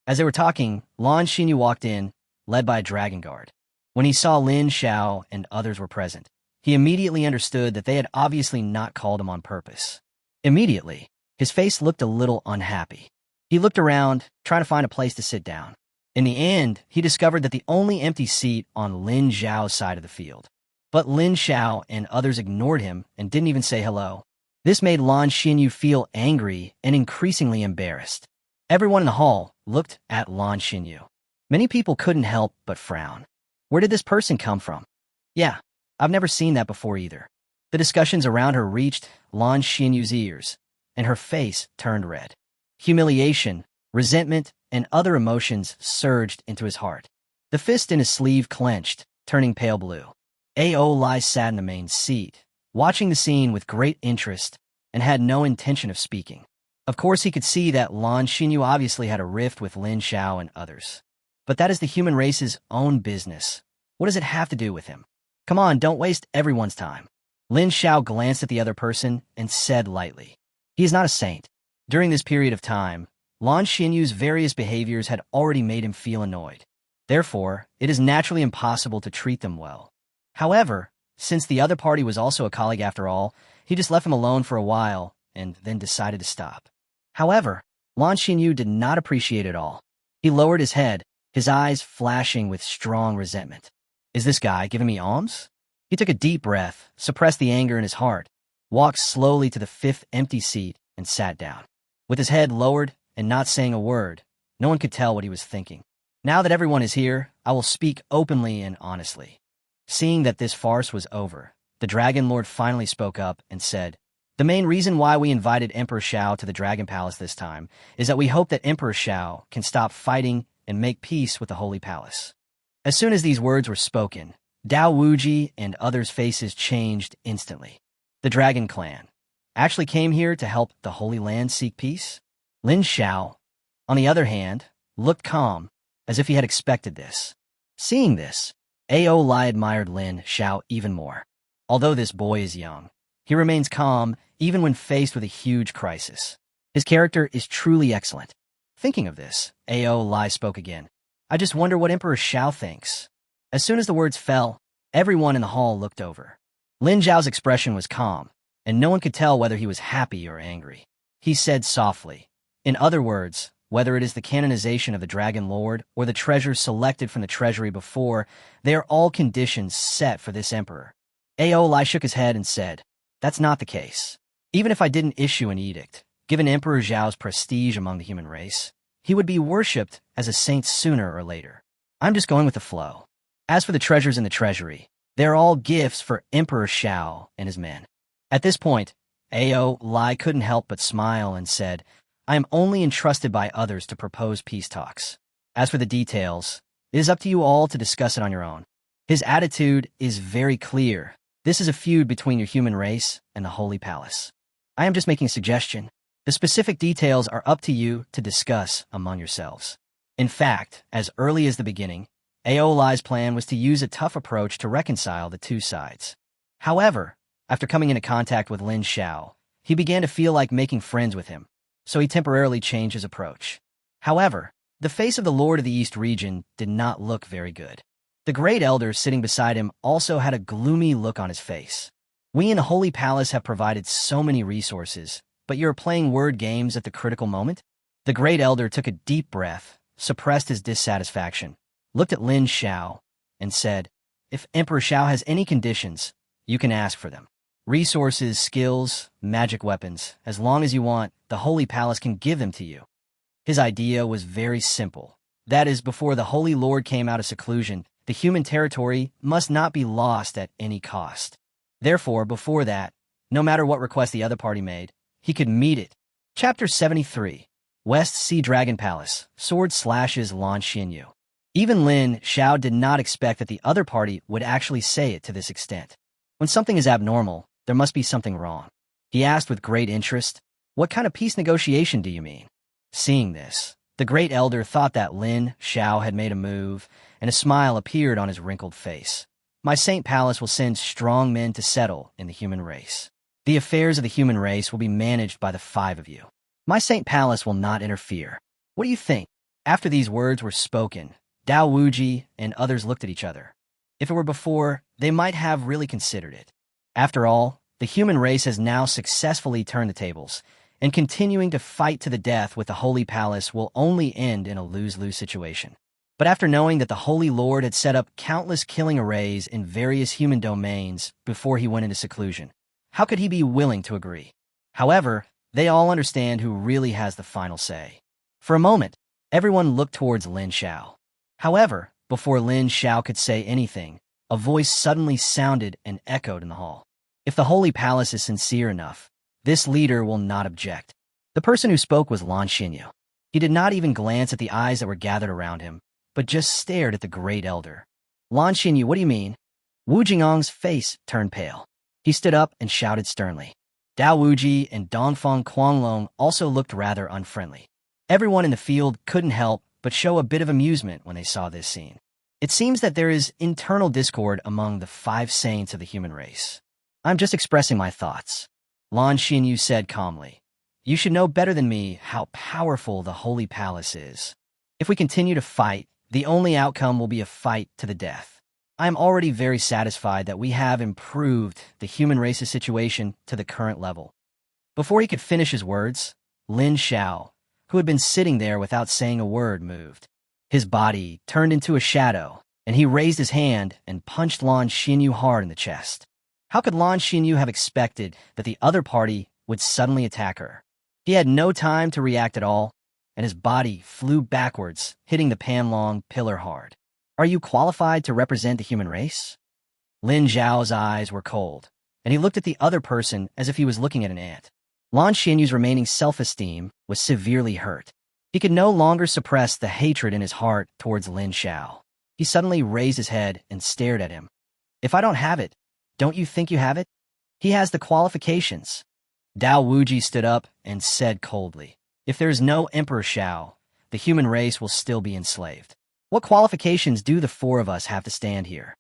As they were talking, Lan Xinyu walked in, led by a dragon guard. When he saw Lin Xiao and others were present, he immediately understood that they had obviously not called him on purpose. Immediately, his face looked a little unhappy. He looked around, trying to find a place to sit down. In the end, he discovered that the only empty seat on Lin Xiao's side of the field. But Lin Xiao and others ignored him and didn't even say hello. This made Lan Xinyu feel angry and increasingly embarrassed. Everyone in the hall looked at Lan Xinyu. Many people couldn't help but frown. Where did this person come from? Yeah, I've never seen that before either. The discussions around her reached Lan Xinyu's ears, and her face turned red. Humiliation, resentment, and other emotions surged into his heart. The fist in his sleeve clenched, turning pale blue. Aoling sat in the main seat, watching the scene with great interest, and had no intention of speaking. Of course, he could see that Lan Xinyu obviously had a rift with Lin Xiao and others. But that is the human race's own business. What does it have to do with him? Come on, don't waste everyone's time. Lin Xiao glanced at the other person and said lightly, "He is not a saint." During this period of time, Lan Xinyu's various behaviors had already made him feel annoyed. Therefore, it is naturally impossible to treat them well. However, since the other party was also a colleague after all, he just left him alone for a while and then decided to stop. However, Lan Xinyu did not appreciate it all. He lowered his head, his eyes flashing with strong resentment. Is this guy giving me alms? He took a deep breath, suppressed the anger in his heart, walked slowly to the 5th empty seat, and sat down. With his head lowered and not saying a word, no one could tell what he was thinking. Now that everyone is here, I will speak openly and honestly. Seeing that this farce was over, the Dragon Lord finally spoke up and said, "The main reason why we invited Emperor Xiao to the Dragon Palace this time is that we hope that Emperor Xiao can stop fighting and make peace with the Holy Palace." As soon as these words were spoken, Dao Wuji and others' faces changed instantly. The Dragon Clan actually came here to help the Holy Land seek peace? Lin Xiao, on the other hand, looked calm, as if he had expected this. Seeing this, Aoling admired Lin Xiao even more. Although this boy is young, he remains calm even when faced with a huge crisis. His character is truly excellent. Thinking of this, Aoling spoke again. "I just wonder what Emperor Xiao thinks." As soon as the words fell, everyone in the hall looked over. Lin Xiao's expression was calm, and no one could tell whether he was happy or angry. He said softly, "In other words, whether it is the canonization of the Dragon Lord or the treasures selected from the treasury before, they are all conditions set for this emperor." Aoling shook his head and said, "That's not the case. Even if I didn't issue an edict, given Emperor Xiao's prestige among the human race, he would be worshipped as a saint sooner or later. I'm just going with the flow. As for the treasures in the treasury, they're all gifts for Emperor Xiao and his men." At this point, Aoling couldn't help but smile and said, I am only entrusted by others to propose peace talks. As for the details, it is up to you all to discuss it on your own. His attitude is very clear. This is a feud between your human race and the Holy Palace. I am just making a suggestion. The specific details are up to you to discuss among yourselves. In fact, as early as the beginning, Aoling's plan was to use a tough approach to reconcile the two sides. However, after coming into contact with Lin Xiao, he began to feel like making friends with him, so he temporarily changed his approach. However, the face of the Lord of the East region did not look very good. The Great Elder sitting beside him also had a gloomy look on his face. We in the Holy Palace have provided so many resources, but you're playing word games at the critical moment? The Great Elder took a deep breath, suppressed his dissatisfaction, looked at Lin Xiao, and said, "If Emperor Xiao has any conditions, you can ask for them. Resources, skills, magic weapons, as long as you want, the Holy Palace can give them to you." His idea was very simple. That is, before the Holy Lord came out of seclusion, the human territory must not be lost at any cost. Therefore, before that, no matter what request the other party made, he could meet it. Chapter 73. West Sea Dragon Palace. Sword slashes Lan Xinyu. Even Lin Xiao did not expect that the other party would actually say it to this extent. When something is abnormal, there must be something wrong. He asked with great interest, "What kind of peace negotiation do you mean?" Seeing this, the Great Elder thought that Lin Xiao had made a move, and a smile appeared on his wrinkled face. "My Saint Palace will send strong men to settle in the human race. The affairs of the human race will be managed by the 5 of you. My Saint Palace will not interfere. What do you think?" After these words were spoken, Dao Wuji and others looked at each other. If it were before, they might have really considered it. After all, the human race has now successfully turned the tables, and continuing to fight to the death with the Holy Palace will only end in a lose-lose situation. But after knowing that the Holy Lord had set up countless killing arrays in various human domains before he went into seclusion, how could he be willing to agree? However, they all understand who really has the final say. For a moment, everyone looked towards Lin Xiao. However, before Lin Xiao could say anything, a voice suddenly sounded and echoed in the hall. If the Holy Palace is sincere enough, this leader will not object. The person who spoke was Lan Xinyu. He did not even glance at the eyes that were gathered around him, but just stared at the Great Elder. "Lan Xinyu, what do you mean?" Wu Jingang's face turned pale. He stood up and shouted sternly. Dao Wuji and Dongfeng Quanglong also looked rather unfriendly. Everyone in the field couldn't help but show a bit of amusement when they saw this scene. It seems that there is internal discord among the 5 saints of the human race. "I'm just expressing my thoughts," Lan Xinyu said calmly. "You should know better than me how powerful the Holy Palace is. If we continue to fight, the only outcome will be a fight to the death. I am already very satisfied that we have improved the human race's situation to the current level." Before he could finish his words, Lin Xiao, who had been sitting there without saying a word, moved. His body turned into a shadow, and he raised his hand and punched Lan Xinyu hard in the chest. How could Lan Xinyu have expected that the other party would suddenly attack her? He had no time to react at all, and his body flew backwards, hitting the Panlong pillar hard. "Are you qualified to represent the human race?" Lin Zhao's eyes were cold, and he looked at the other person as if he was looking at an ant. Lan Xinyu's remaining self-esteem was severely hurt. He could no longer suppress the hatred in his heart towards Lin Xiao. He suddenly raised his head and stared at him. "If I don't have it, don't you think you have it? He has the qualifications." Dao Wuji stood up and said coldly, "If there is no Emperor Xiao, the human race will still be enslaved. What qualifications do the 4 of us have to stand here?"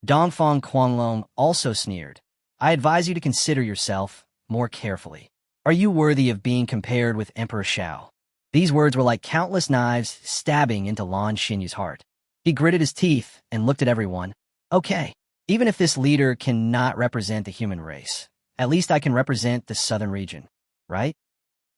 Dongfeng Quanglong also sneered. "I advise you to consider yourself more carefully. Are you worthy of being compared with Emperor Xiao?" These words were like countless knives stabbing into Lan Xinyu's heart. He gritted his teeth and looked at everyone. "Okay, even if this leader cannot represent the human race, at least I can represent the southern region, right?"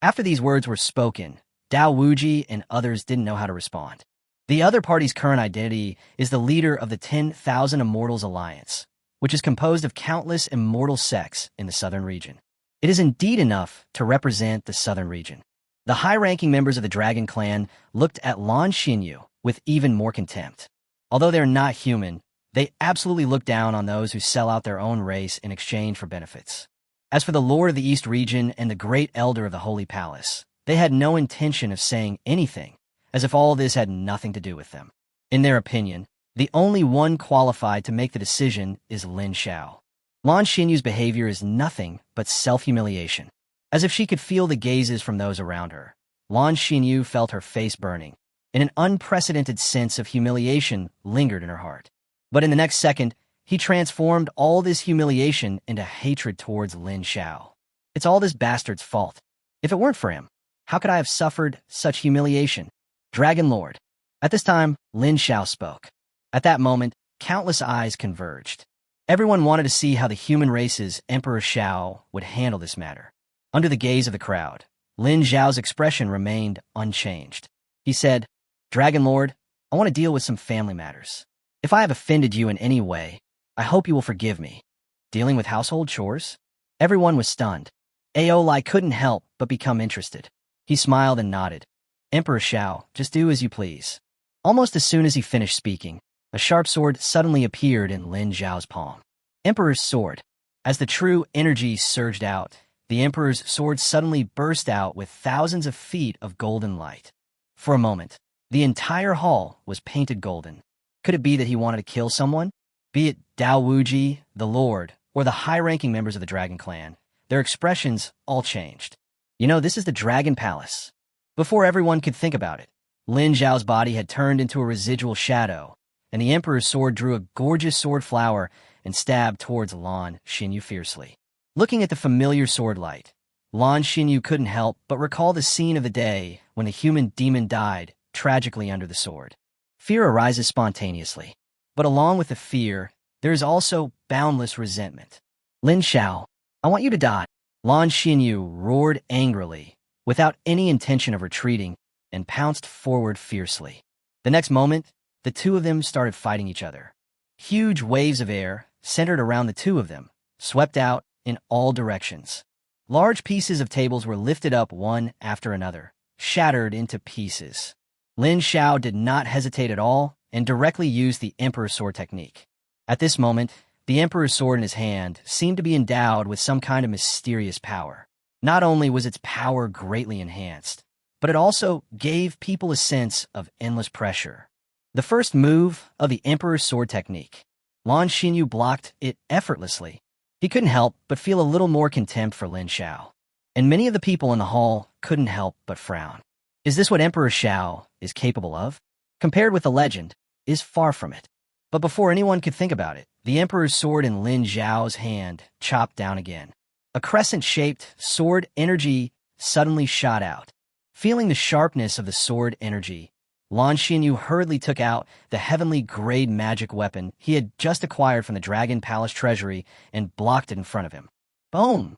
After these words were spoken, Dao Wuji and others didn't know how to respond. The other party's current identity is the leader of the 10,000 Immortals Alliance, which is composed of countless immortal sects in the southern region. It is indeed enough to represent the southern region. The high-ranking members of the Dragon Clan looked at Lan Xinyu with even more contempt. Although they're not human, they absolutely look down on those who sell out their own race in exchange for benefits. As for the Lord of the East region and the Great Elder of the Holy Palace, They had no intention of saying anything, as if all this had nothing to do with them. In their opinion, the only one qualified to make the decision is Lin Xiao. Lan Xinyu's behavior is nothing but self-humiliation. As if she could feel the gazes from those around her, Lan Xinyu felt her face burning, and an unprecedented sense of humiliation lingered in her heart. But in the next second, he transformed all this humiliation into hatred towards Lin Xiao. It's all this bastard's fault. If it weren't for him, how could I have suffered such humiliation? Dragon Lord. At this time, Lin Xiao spoke. At that moment, countless eyes converged. Everyone wanted to see how the human race's Emperor Xiao would handle this matter. Under the gaze of the crowd, Lin Xiao's expression remained unchanged. He said, Dragon Lord, I want to deal with some family matters. If I have offended you in any way, I hope you will forgive me. Dealing with household chores? Everyone was stunned. Aoling couldn't help but become interested. He smiled and nodded. Emperor Xiao, just do as you please. Almost as soon as he finished speaking, a sharp sword suddenly appeared in Lin Xiao's palm. Emperor's sword. As the true energy surged out, the Emperor's sword suddenly burst out with thousands of feet of golden light. For a moment, the entire hall was painted golden. Could it be that he wanted to kill someone? Be it Dao Wuji, the Lord, or the high-ranking members of the Dragon Clan, their expressions all changed. You know, this is the Dragon Palace. Before everyone could think about it, Lin Xiao's body had turned into a residual shadow, and the Emperor's sword drew a gorgeous sword flower and stabbed towards Lan Xinyu fiercely. Looking at the familiar sword light, Lan Xinyu couldn't help but recall the scene of the day when the human demon died tragically under the sword. Fear arises spontaneously, but along with the fear, there is also boundless resentment. Lin Xiao, I want you to die. Lan Xinyu roared angrily, without any intention of retreating, and pounced forward fiercely. The next moment, the two of them started fighting each other. Huge waves of air, centered around the two of them, swept out in all directions. Large pieces of tables were lifted up one after another, shattered into pieces. Lin Xiao did not hesitate at all and directly used the Emperor's Sword technique. At this moment, the Emperor's sword in his hand seemed to be endowed with some kind of mysterious power. Not only was its power greatly enhanced, but it also gave people a sense of endless pressure. The first move of the Emperor's sword technique, Lan Xinyu blocked it effortlessly. He couldn't help but feel a little more contempt for Lin Xiao, and many of the people in the hall couldn't help but frown. Is this what Emperor Xiao is capable of? Compared with the legend, is far from it. But before anyone could think about it, the Emperor's sword in Lin Xiao's hand chopped down again. A crescent-shaped sword energy suddenly shot out. Feeling the sharpness of the sword energy, Lan Xinyu hurriedly took out the heavenly grade magic weapon he had just acquired from the Dragon Palace treasury and blocked it in front of him. Boom!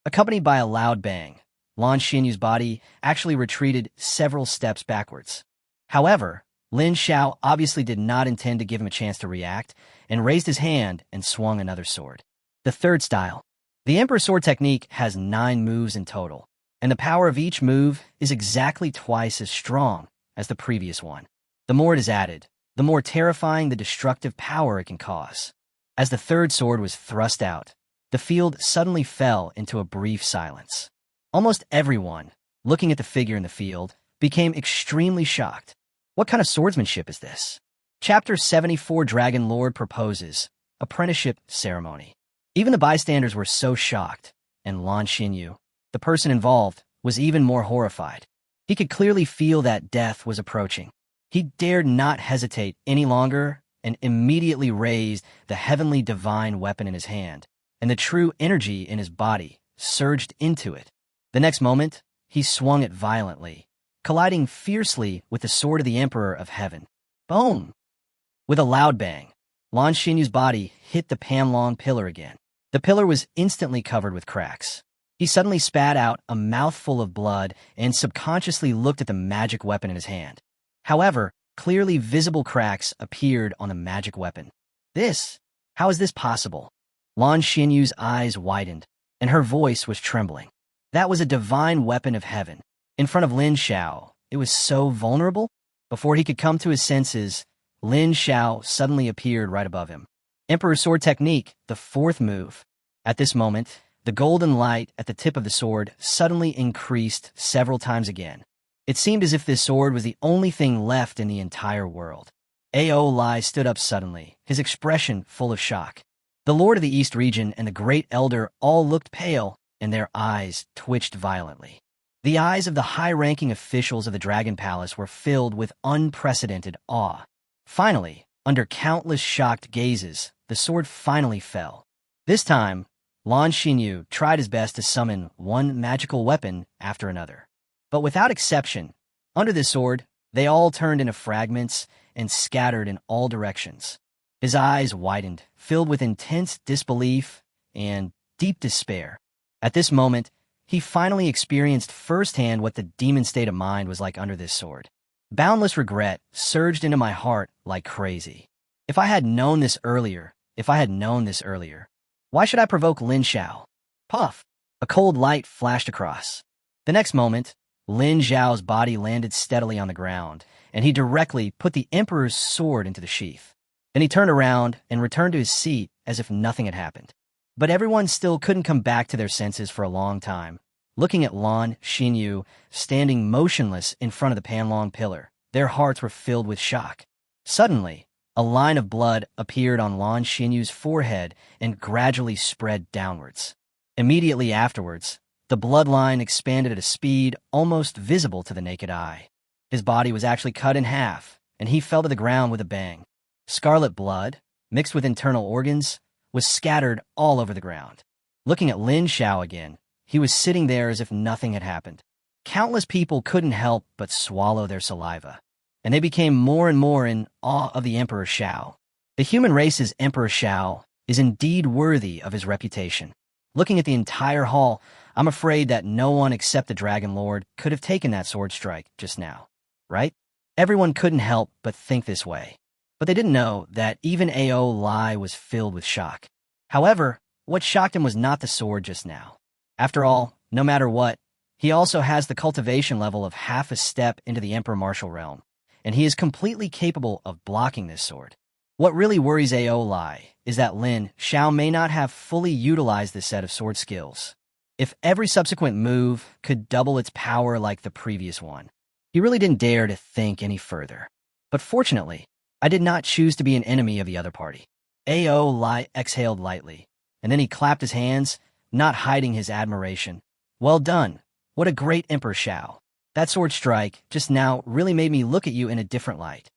Accompanied by a loud bang, Lan Xinyu's body actually retreated several steps backwards. However, Lin Xiao obviously did not intend to give him a chance to react and raised his hand and swung another sword. The third style. The Emperor's Sword technique has 9 moves in total, and the power of each move is exactly twice as strong as the previous one. The more it is added, the more terrifying the destructive power it can cause. As the third sword was thrust out, the field suddenly fell into a brief silence. Almost everyone, looking at the figure in the field, became extremely shocked. What kind of swordsmanship is this? Chapter 74 Dragon Lord Proposes, Apprenticeship Ceremony. Even the bystanders were so shocked, and Lan Xinyu, the person involved, was even more horrified. He could clearly feel that death was approaching. He dared not hesitate any longer and immediately raised the heavenly divine weapon in his hand, and the true energy in his body surged into it. The next moment, he swung it violently, colliding fiercely with the sword of the Emperor of Heaven. Boom! With a loud bang, Lan Xinyu's body hit the Panlong pillar again. The pillar was instantly covered with cracks. He suddenly spat out a mouthful of blood and subconsciously looked at the magic weapon in his hand. However, clearly visible cracks appeared on the magic weapon. How is this possible? Lan Xinyu's eyes widened, and her voice was trembling. That was a divine weapon of heaven. In front of Lin Xiao, it was so vulnerable. Before he could come to his senses, Lin Xiao suddenly appeared right above him. Emperor's Sword technique, the fourth move. At this moment, The golden light at the tip of the sword suddenly increased several times again. It seemed as if this sword was the only thing left in the entire world. Aoling stood up suddenly, his expression full of shock. The Lord of the East region and the Great Elder all looked pale, and their eyes twitched violently. The eyes of the high-ranking officials of the Dragon Palace were filled with unprecedented awe. Finally, under countless shocked gazes, the sword finally fell. This time, Lin Xiao tried his best to summon one magical weapon after another. But without exception, under this sword, they all turned into fragments and scattered in all directions. His eyes widened, filled with intense disbelief and deep despair. At this moment, he finally experienced firsthand what the demon state of mind was like under this sword. Boundless regret surged into my heart like crazy. If I had known this earlier, why should I provoke Lin Xiao? Puff! A cold light flashed across. The next moment, Lin Xiao's body landed steadily on the ground, and he directly put the Emperor's sword into the sheath. Then he turned around and returned to his seat as if nothing had happened. But everyone still couldn't come back to their senses for a long time. Looking at Lin Xiao standing motionless in front of the Panlong pillar, their hearts were filled with shock. Suddenly, a line of blood appeared on Lin Xiao's forehead and gradually spread downwards. Immediately afterwards, the bloodline expanded at a speed almost visible to the naked eye. His body was actually cut in half, and he fell to the ground with a bang. Scarlet blood, mixed with internal organs, was scattered all over the ground. Looking at Lin Xiao again, he was sitting there as if nothing had happened. Countless people couldn't help but swallow their saliva, and they became more and more in awe of the Emperor Xiao. The human race's Emperor Xiao is indeed worthy of his reputation. Looking at the entire hall, I'm afraid that no one except the Dragon Lord could have taken that sword strike just now, right? Everyone couldn't help but think this way. But they didn't know that even Aoling was filled with shock. However, what shocked him was not the sword just now. After all, no matter what, he also has the cultivation level of half a step into the Emperor Martial Realm, and he is completely capable of blocking this sword. What really worries Aoling is that Lin Xiao may not have fully utilized this set of sword skills. If every subsequent move could double its power like the previous one, he really didn't dare to think any further. But fortunately, I did not choose to be an enemy of the other party. Aoling exhaled lightly, and then he clapped his hands, not hiding his admiration. Well done. What a great Emperor Xiao. That sword strike just now really made me look at you in a different light.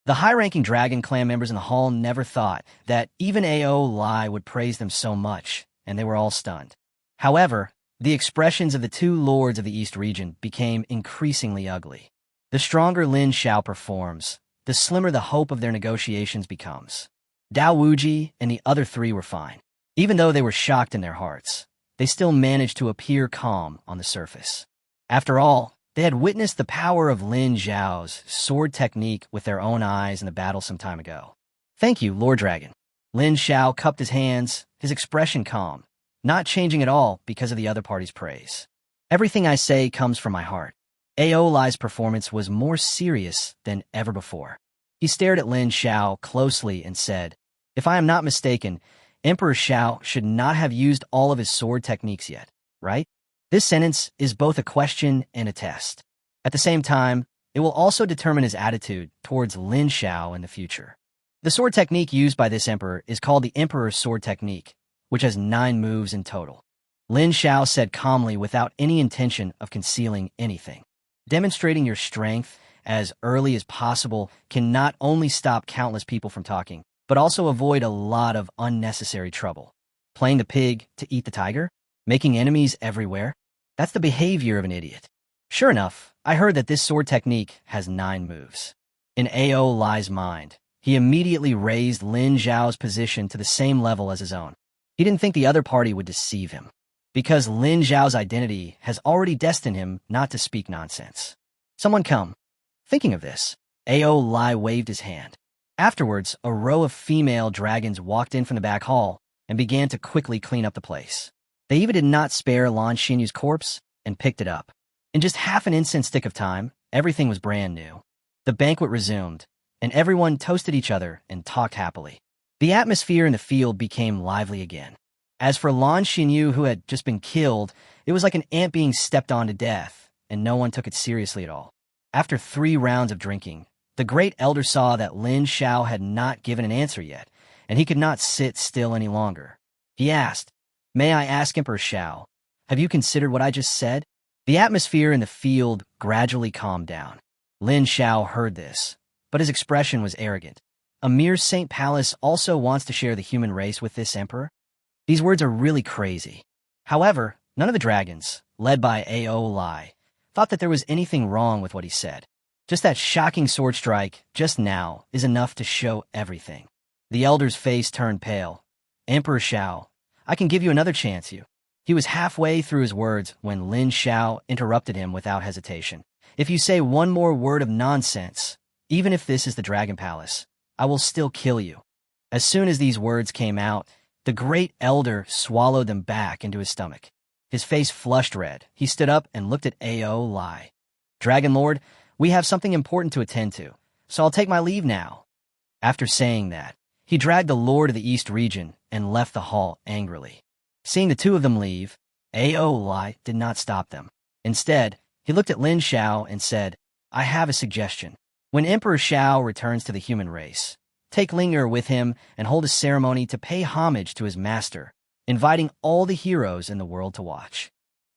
The high-ranking Dragon Clan members in the hall never thought that even Aoling would praise them so much, and they were all stunned. However, the expressions of the two lords of the East region became increasingly ugly. The stronger Lin Xiao performs, the slimmer the hope of their negotiations becomes. Dao Wuji and the other three were fine. Even though they were shocked in their hearts, they still managed to appear calm on the surface. After all, they had witnessed the power of Lin Xiao's sword technique with their own eyes in the battle some time ago. Thank you, Lord Dragon. Lin Xiao cupped his hands, his expression calm, not changing at all because of the other party's praise. Everything I say comes from my heart. Aoling's performance was more serious than ever before. He stared at Lin Xiao closely and said, "If I am not mistaken, Emperor Xiao should not have used all of his sword techniques yet, right?" This sentence is both a question and a test. At the same time, it will also determine his attitude towards Lin Xiao in the future. The sword technique used by this emperor is called the Emperor's Sword Technique, which has 9 moves in total. Lin Xiao said calmly without any intention of concealing anything. Demonstrating your strength as early as possible can not only stop countless people from talking, but also avoid a lot of unnecessary trouble. Playing the pig to eat the tiger? Making enemies everywhere? That's the behavior of an idiot. Sure enough, I heard that this sword technique has 9 moves. In Aoling's mind, he immediately raised Lin Xiao's position to the same level as his own. He didn't think the other party would deceive him, because Lin Xiao's identity has already destined him not to speak nonsense. Someone come. Thinking of this, Aoling waved his hand. Afterwards, a row of female dragons walked in from the back hall and began to quickly clean up the place. They even did not spare Lin Xiao's corpse and picked it up. In just half an instant stick of time, everything was brand new. The banquet resumed, and everyone toasted each other and talked happily. The atmosphere in the field became lively again. As for Lan Xinyu, who had just been killed, it was like an ant being stepped on to death, and no one took it seriously at all. After 3 rounds of drinking, the great elder saw that Lin Xiao had not given an answer yet, and he could not sit still any longer. He asked, "May I ask, Emperor Xiao, have you considered what I just said?" The atmosphere in the field gradually calmed down. Lin Xiao heard this, but his expression was arrogant. A mere Saint Palace also wants to share the human race with this emperor? These words are really crazy. However, none of the dragons, led by Aoling, thought that there was anything wrong with what he said. Just that shocking sword strike just now is enough to show everything. The elder's face turned pale. "Emperor Xiao, I can give you another chance, you." He was halfway through his words when Lin Xiao interrupted him without hesitation. "If you say one more word of nonsense, even if this is the Dragon Palace, I will still kill you." As soon as these words came out, the great elder swallowed them back into his stomach. His face flushed red. He stood up and looked at Aoling. "Dragon Lord, we have something important to attend to, so I'll take my leave now." After saying that, he dragged the Lord of the East region and left the hall angrily. Seeing the two of them leave, Aoling did not stop them. Instead, he looked at Lin Xiao and said, "I have a suggestion. When Emperor Xiao returns to the human race, take Linger with him and hold a ceremony to pay homage to his master, inviting all the heroes in the world to watch.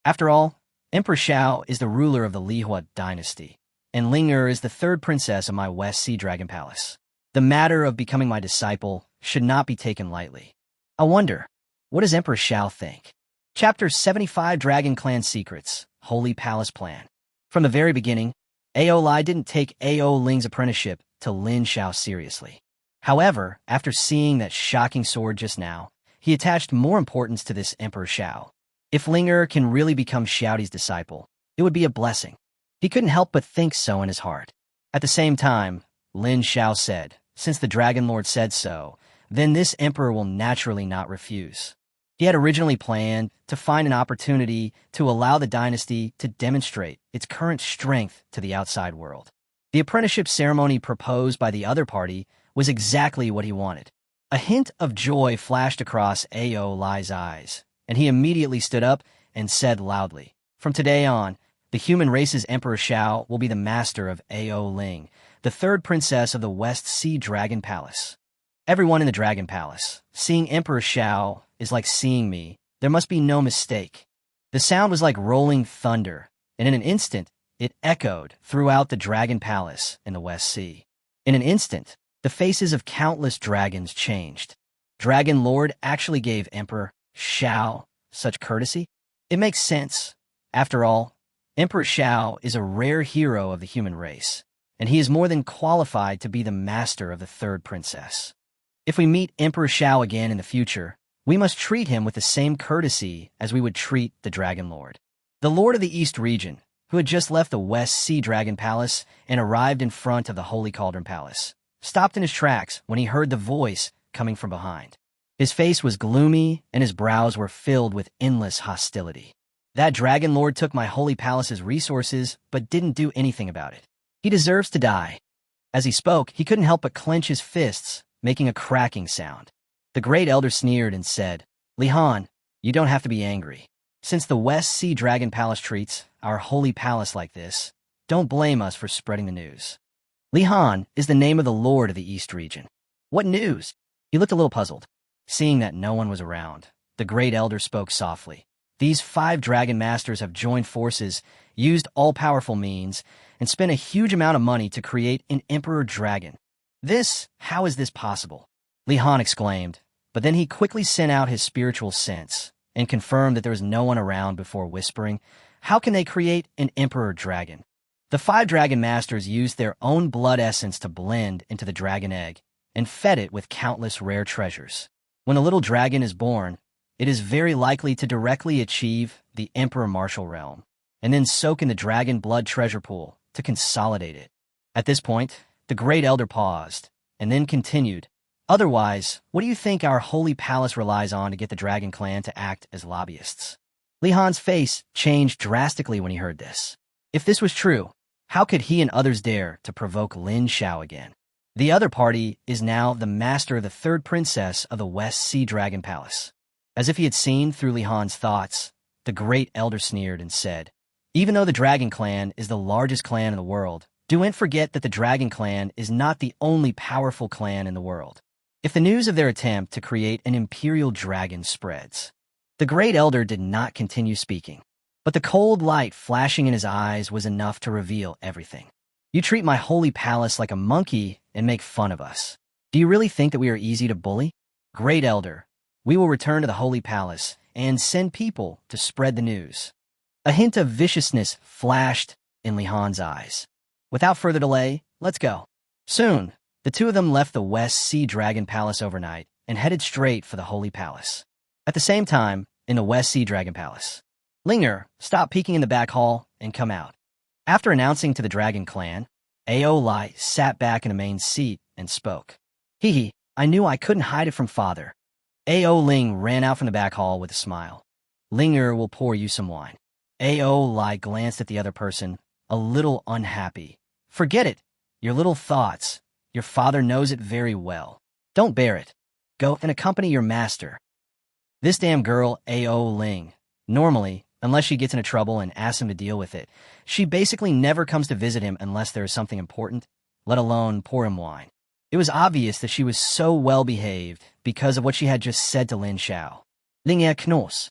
After all, Emperor Xiao is the ruler of the Lihuo Dynasty, and Linger is the 3rd princess of my West Sea Dragon Palace. The matter of becoming my disciple should not be taken lightly. I wonder, what does Emperor Xiao think?" Chapter 75 Dragon Clan Secrets, Holy Palace Plan. From the very beginning, Aoling didn't take Aoling's apprenticeship to Lin Xiao seriously. However, after seeing that shocking sword just now, he attached more importance to this Emperor Xiao. If Linger can really become Xiaoti's disciple, it would be a blessing. He couldn't help but think so in his heart. At the same time, Lin Xiao said, since the Dragon Lord said so, then this emperor will naturally not refuse. He had originally planned to find an opportunity to allow the dynasty to demonstrate its current strength to the outside world. The apprenticeship ceremony proposed by the other party was exactly what he wanted. A hint of joy flashed across Aoling's eyes, and he immediately stood up and said loudly, "From today on, the human race's Emperor Xiao will be the master of Aoling, the 3rd princess of the West Sea Dragon Palace." Everyone in the Dragon Palace, seeing Emperor Xiao is like seeing me. There must be no mistake. The sound was like rolling thunder, and in an instant, it echoed throughout the Dragon Palace in the West Sea. In an instant, the faces of countless dragons changed. Dragon Lord actually gave Emperor Xiao such courtesy? It makes sense. After all, Emperor Xiao is a rare hero of the human race, and he is more than qualified to be the master of the 3rd princess. If we meet Emperor Xiao again in the future, we must treat him with the same courtesy as we would treat the Dragon Lord. The Lord of the East region, who had just left the West Sea Dragon Palace and arrived in front of the Holy Cauldron Palace, stopped in his tracks when he heard the voice coming from behind. His face was gloomy and his brows were filled with endless hostility. That Dragon Lord took my Holy Palace's resources but didn't do anything about it. He deserves to die. As he spoke, he couldn't help but clench his fists, making a cracking sound. The great elder sneered and said, "Lihan, you don't have to be angry. Since the West Sea Dragon Palace treats our Holy Palace like this, don't blame us for spreading the news." Lihan is the name of the Lord of the East region. "What news?" He looked a little puzzled. Seeing that no one was around, the great elder spoke softly. "These 5 dragon masters have joined forces, used all-powerful means, and spent a huge amount of money to create an Emperor Dragon. How is this possible?" Lihan exclaimed, but then he quickly sent out his spiritual sense and confirmed that there was no one around before whispering, "How can they create an Emperor Dragon?" The 5 dragon masters used their own blood essence to blend into the dragon egg and fed it with countless rare treasures. When a little dragon is born, it is very likely to directly achieve the Emperor Martial Realm, and then soak in the dragon blood treasure pool to consolidate it. At this point, the great elder paused, and then continued, "Otherwise, what do you think our Holy Palace relies on to get the Dragon Clan to act as lobbyists?" Lihan's face changed drastically when he heard this. If this was true, how could he and others dare to provoke Lin Xiao again? The other party is now the master of the 3rd princess of the West Sea Dragon Palace. As if he had seen through Li Han's thoughts, the great elder sneered and said, "Even though the Dragon Clan is the largest clan in the world, don't forget that the Dragon Clan is not the only powerful clan in the world. If the news of their attempt to create an imperial dragon spreads..." The great elder did not continue speaking, but the cold light flashing in his eyes was enough to reveal everything. "You treat my holy palace like a monkey and make fun of us. Do you really think that we are easy to bully? Great elder, we will return to the holy palace and send people to spread the news." A hint of viciousness flashed in Li Han's eyes. "Without further delay, let's go." Soon, the two of them left the West Sea Dragon Palace overnight and headed straight for the Holy Palace. At the same time, in the West Sea Dragon Palace, Linger, stop peeking in the back hall and come out. After announcing to the Dragon Clan, Aoling sat back in a main seat and spoke. "Hee, I knew I couldn't hide it from father." Aoling ran out from the back hall with a smile. "Linger will pour you some wine." Aoling glanced at the other person, a little unhappy. "Forget it. Your little thoughts. Your father knows it very well. Don't bear it. Go and accompany your master." This damn girl, Aoling. Normally, unless she gets into trouble and asks him to deal with it, she basically never comes to visit him unless there is something important, let alone pour him wine. It was obvious that she was so well-behaved because of what she had just said to Lin Xiao. "Ling Knows."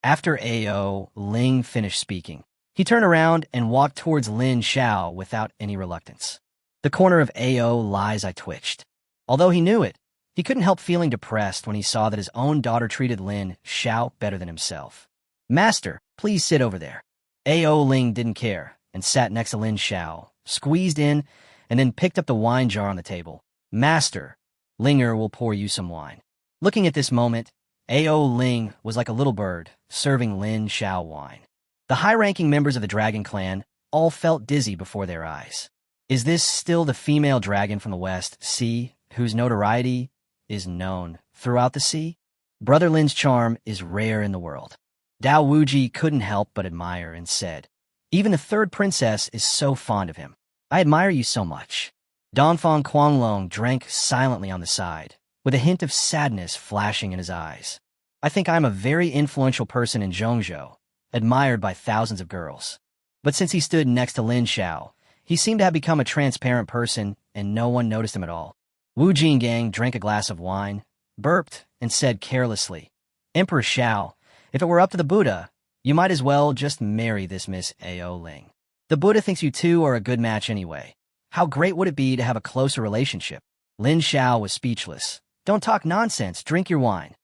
After Aoling finished speaking, he turned around and walked towards Lin Xiao without any reluctance. The corner of Aoling's eye twitched. Although he knew it, he couldn't help feeling depressed when he saw that his own daughter treated Lin Xiao better than himself. "Master, please sit over there." Aoling didn't care and sat next to Lin Xiao, squeezed in, and then picked up the wine jar on the table. "Master, Linger will pour you some wine." Looking at this moment, Aoling was like a little bird serving Lin Xiao wine. The high-ranking members of the Dragon Clan all felt dizzy before their eyes. Is this still the female dragon from the West Sea, whose notoriety is known throughout the sea? Brother Lin's charm is rare in the world. Dao Wuji couldn't help but admire and said, "Even the third princess is so fond of him. I admire you so much." Donfang Quanglong drank silently on the side, with a hint of sadness flashing in his eyes. "I think I'm a very influential person in Zhongzhou, admired by thousands of girls." But since he stood next to Lin Xiao, he seemed to have become a transparent person and no one noticed him at all. Wu Jingang drank a glass of wine, burped, and said carelessly, "Emperor Xiao, if it were up to the Buddha, you might as well just marry this Miss Aoling. The Buddha thinks you two are a good match anyway. How great would it be to have a closer relationship?" Lin Xiao was speechless. "Don't talk nonsense, drink your wine."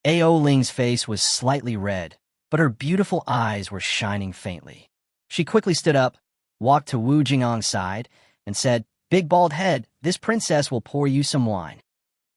Aoling's face was slightly red, but her beautiful eyes were shining faintly. She quickly stood up, walked to Wu Jingang's side, and said, "Big bald head, this princess will pour you some wine."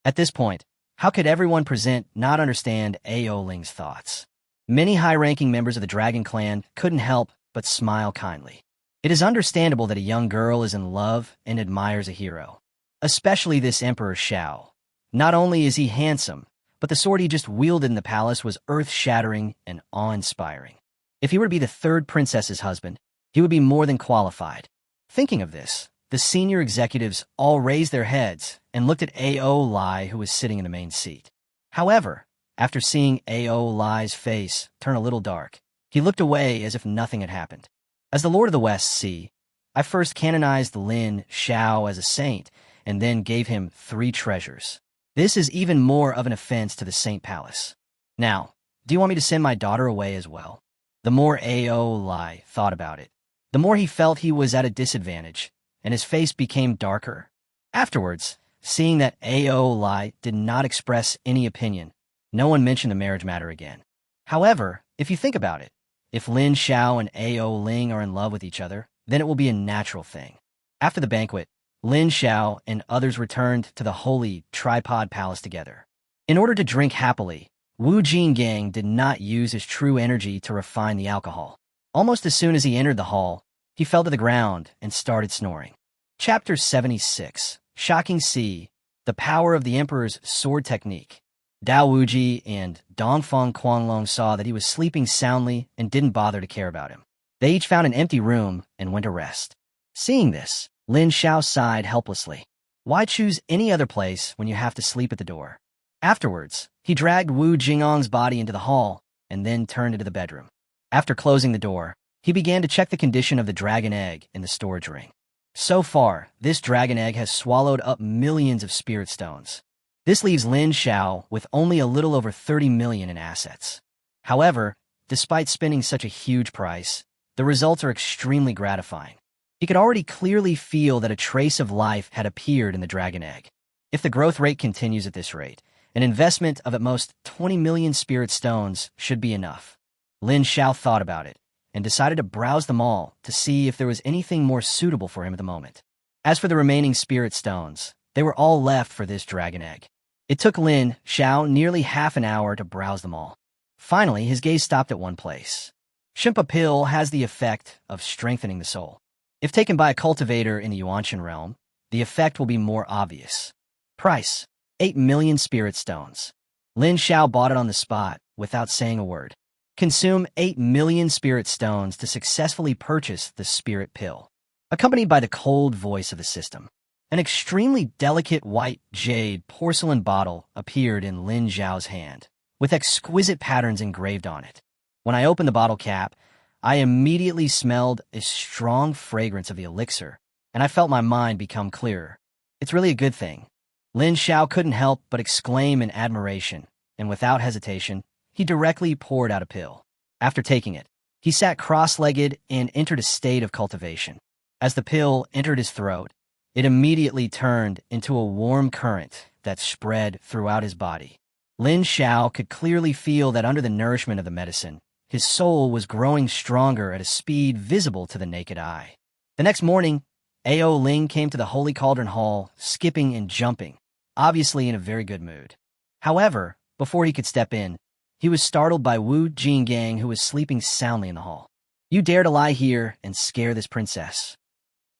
At this point, how could everyone present not understand Aoling's thoughts? Many high-ranking members of the Dragon Clan couldn't help but smile kindly. It is understandable that a young girl is in love and admires a hero, especially this Emperor Xiao. Not only is he handsome, but the sword he just wielded in the palace was earth-shattering and awe-inspiring. If he were to be the third princess's husband, he would be more than qualified. Thinking of this, the senior executives all raised their heads and looked at Aoling, who was sitting in the main seat. However, after seeing Aoling's face turn a little dark, he looked away as if nothing had happened. "As the Lord of the West Sea, I first canonized Lin Xiao as a saint and then gave him 3 treasures. This is even more of an offense to the Saint Palace. Now, do you want me to send my daughter away as well?" The more Aoling thought about it, the more he felt he was at a disadvantage, and his face became darker. Afterwards, seeing that Aoling did not express any opinion, no one mentioned the marriage matter again. However, if you think about it, if Lin Xiao and Aoling are in love with each other, then it will be a natural thing. After the banquet, Lin Xiao and others returned to the holy tripod palace together. In order to drink happily, Wu Jingang did not use his true energy to refine the alcohol. Almost as soon as he entered the hall, he fell to the ground and started snoring. Chapter 76, Shocking Sea, The Power of the Emperor's Sword Technique. Dao Wuji and Donfang Quanglong saw that he was sleeping soundly and didn't bother to care about him. They each found an empty room and went to rest. Seeing this, Lin Xiao sighed helplessly. Why choose any other place when you have to sleep at the door? Afterwards, He dragged Wu Jingang's body into the hall and then turned into the bedroom. After closing the door, he began to check the condition of the dragon egg in the storage ring. So far, this dragon egg has swallowed up millions of spirit stones. This leaves Lin Xiao with only a little over 30 million in assets. However, despite spending such a huge price, the results are extremely gratifying. He could already clearly feel that a trace of life had appeared in the dragon egg. If the growth rate continues at this rate, an investment of at most 20 million spirit stones should be enough. Lin Xiao thought about it and decided to browse them all to see if there was anything more suitable for him at the moment. As for the remaining spirit stones, they were all left for this dragon egg. It took Lin Xiao nearly half an hour to browse them all. Finally, his gaze stopped at one place. Shimpa pill has the effect of strengthening the soul. If taken by a cultivator in the Yuanshan realm, the effect will be more obvious. Price: 8 million spirit stones. Lin Xiao bought it on the spot without saying a word. Consume 8 million spirit stones to successfully purchase the spirit pill. Accompanied by the cold voice of the system, an extremely delicate white jade porcelain bottle appeared in Lin Xiao's hand, with exquisite patterns engraved on it. When I opened the bottle cap, I immediately smelled a strong fragrance of the elixir, and I felt my mind become clearer. It's really a good thing. Lin Xiao couldn't help but exclaim in admiration, and without hesitation, he directly poured out a pill. After taking it, he sat cross-legged and entered a state of cultivation. As the pill entered his throat, it immediately turned into a warm current that spread throughout his body. Lin Xiao could clearly feel that under the nourishment of the medicine, his soul was growing stronger at a speed visible to the naked eye. The next morning, Aoling came to the Holy Cauldron Hall, skipping and jumping, obviously in a very good mood. However, before he could step in, he was startled by Wu Jinggang, who was sleeping soundly in the hall. "You dare to lie here and scare this princess?"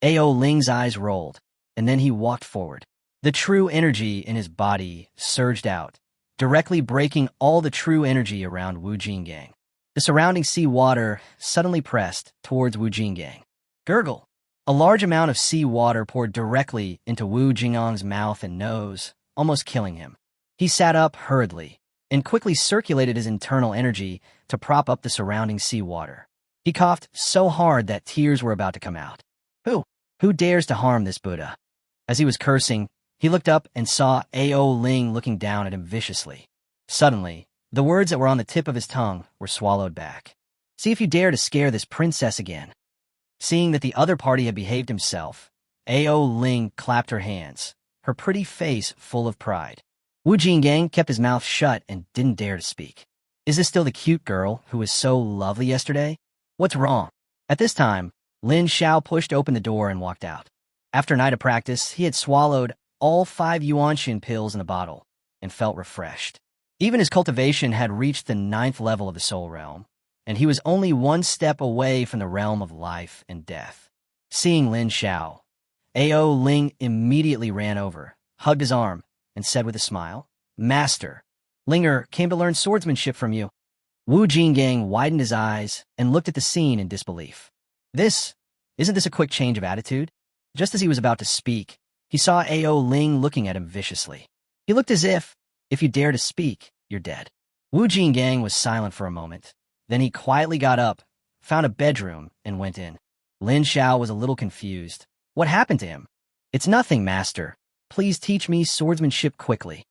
Aoling's eyes rolled, and then he walked forward. The true energy in his body surged out, directly breaking all the true energy around Wu Jinggang. The surrounding sea water suddenly pressed towards Wu Jinggang. Gurgle! A large amount of sea water poured directly into Wu Jingang's mouth and nose, almost killing him. He sat up hurriedly and quickly circulated his internal energy to prop up the surrounding sea water. He coughed so hard that tears were about to come out. Who dares to harm this Buddha? As he was cursing, he looked up and saw Aoling looking down at him viciously. Suddenly, the words that were on the tip of his tongue were swallowed back. "See if you dare to scare this princess again." Seeing that the other party had behaved himself, Aoling clapped her hands, her pretty face full of pride. Wu Jinggang kept his mouth shut and didn't dare to speak. Is this still the cute girl who was so lovely yesterday? What's wrong? At this time, Lin Xiao pushed open the door and walked out. After a night of practice, he had swallowed all 5 Yuanshan pills in the bottle and felt refreshed. Even his cultivation had reached the 9th level of the soul realm, and he was only one step away from the realm of life and death. Seeing Lin Xiao, Aoling immediately ran over, hugged his arm, and said with a smile, "Master, Linger came to learn swordsmanship from you." Wu Jinggang widened his eyes and looked at the scene in disbelief. Isn't this a quick change of attitude? Just as he was about to speak, he saw Aoling looking at him viciously. He looked as if you dare to speak, you're dead. Wu Jinggang was silent for a moment. Then he quietly got up, found a bedroom, and went in. Lin Xiao was a little confused. What happened to him? "It's nothing, master. Please teach me swordsmanship quickly."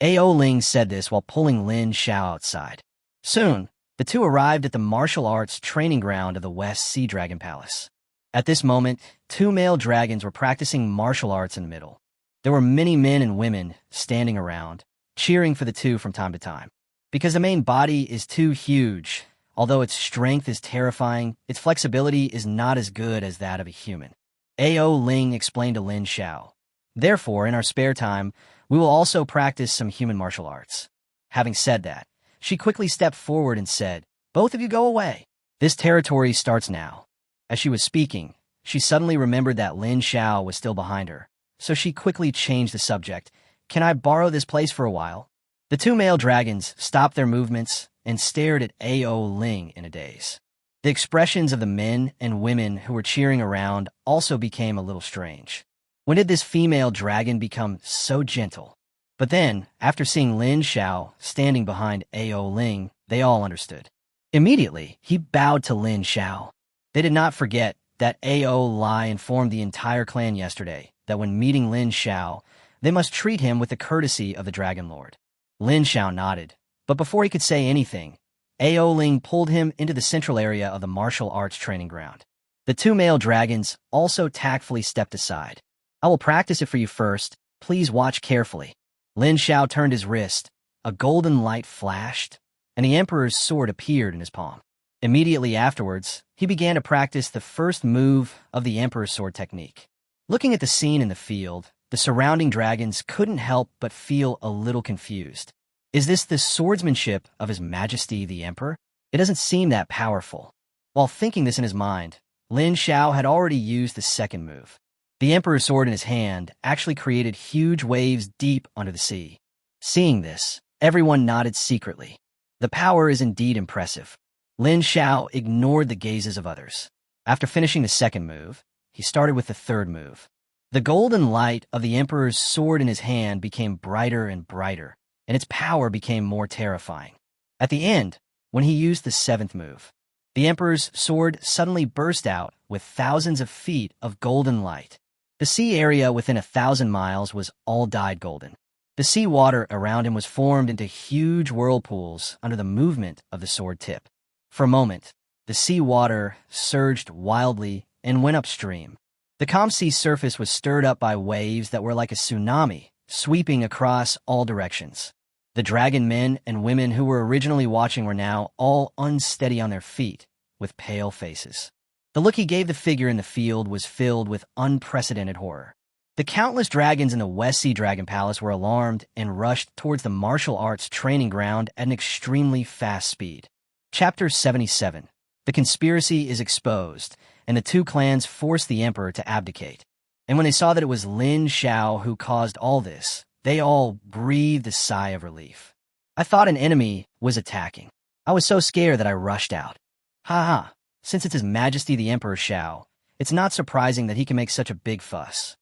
Aoling said this while pulling Lin Xiao outside. Soon, the two arrived at the martial arts training ground of the West Sea Dragon Palace. At this moment, 2 male dragons were practicing martial arts in the middle. There were many men and women standing around, cheering for the two from time to time. Because the main body is too huge, although its strength is terrifying, its flexibility is not as good as that of a human. Aoling explained to Lin Xiao. Therefore, in our spare time, we will also practice some human martial arts. Having said that, she quickly stepped forward and said, "Both of you go away. This territory starts now." As she was speaking, she suddenly remembered that Lin Xiao was still behind her, so she quickly changed the subject. "Can I borrow this place for a while?" The 2 male dragons stopped their movements and stared at Aoling in a daze. The expressions of the men and women who were cheering around also became a little strange. When did this female dragon become so gentle? But then, after seeing Lin Xiao standing behind Aoling, they all understood. Immediately, he bowed to Lin Xiao. They did not forget that Aoling informed the entire clan yesterday that when meeting Lin Xiao, they must treat him with the courtesy of the Dragon Lord. Lin Xiao nodded, but before he could say anything, Aoling pulled him into the central area of the martial arts training ground. The two male dragons also tactfully stepped aside. I will practice it for you first. Please watch carefully. Lin Xiao turned his wrist. A golden light flashed, and the Emperor's sword appeared in his palm. Immediately afterwards, he began to practice the first move of the Emperor's sword technique. Looking at the scene in the field, the surrounding dragons couldn't help but feel a little confused. Is this the swordsmanship of His Majesty the Emperor? It doesn't seem that powerful. While thinking this in his mind, Lin Xiao had already used the second move. The Emperor's sword in his hand actually created huge waves deep under the sea. Seeing this, everyone nodded secretly. The power is indeed impressive. Lin Xiao ignored the gazes of others. After finishing the second move, he started with the third move. The golden light of the Emperor's sword in his hand became brighter and brighter, and its power became more terrifying. At the end, when he used the seventh move, the Emperor's sword suddenly burst out with thousands of feet of golden light. The sea area within 1,000 miles was all dyed golden. The sea water around him was formed into huge whirlpools under the movement of the sword tip. For a moment, the sea water surged wildly and went upstream. The calm sea surface was stirred up by waves that were like a tsunami, sweeping across all directions. The dragon men and women who were originally watching were now all unsteady on their feet, with pale faces. The look he gave the figure in the field was filled with unprecedented horror. The countless dragons in the West Sea Dragon Palace were alarmed and rushed towards the martial arts training ground at an extremely fast speed. Chapter 77. The conspiracy is exposed, and the two clans forced the Emperor to abdicate. And when they saw that it was Lin Xiao who caused all this, they all breathed a sigh of relief. I thought an enemy was attacking. I was so scared that I rushed out. Ha ha. Since it's His Majesty the Emperor Xiao, it's not surprising that he can make such a big fuss.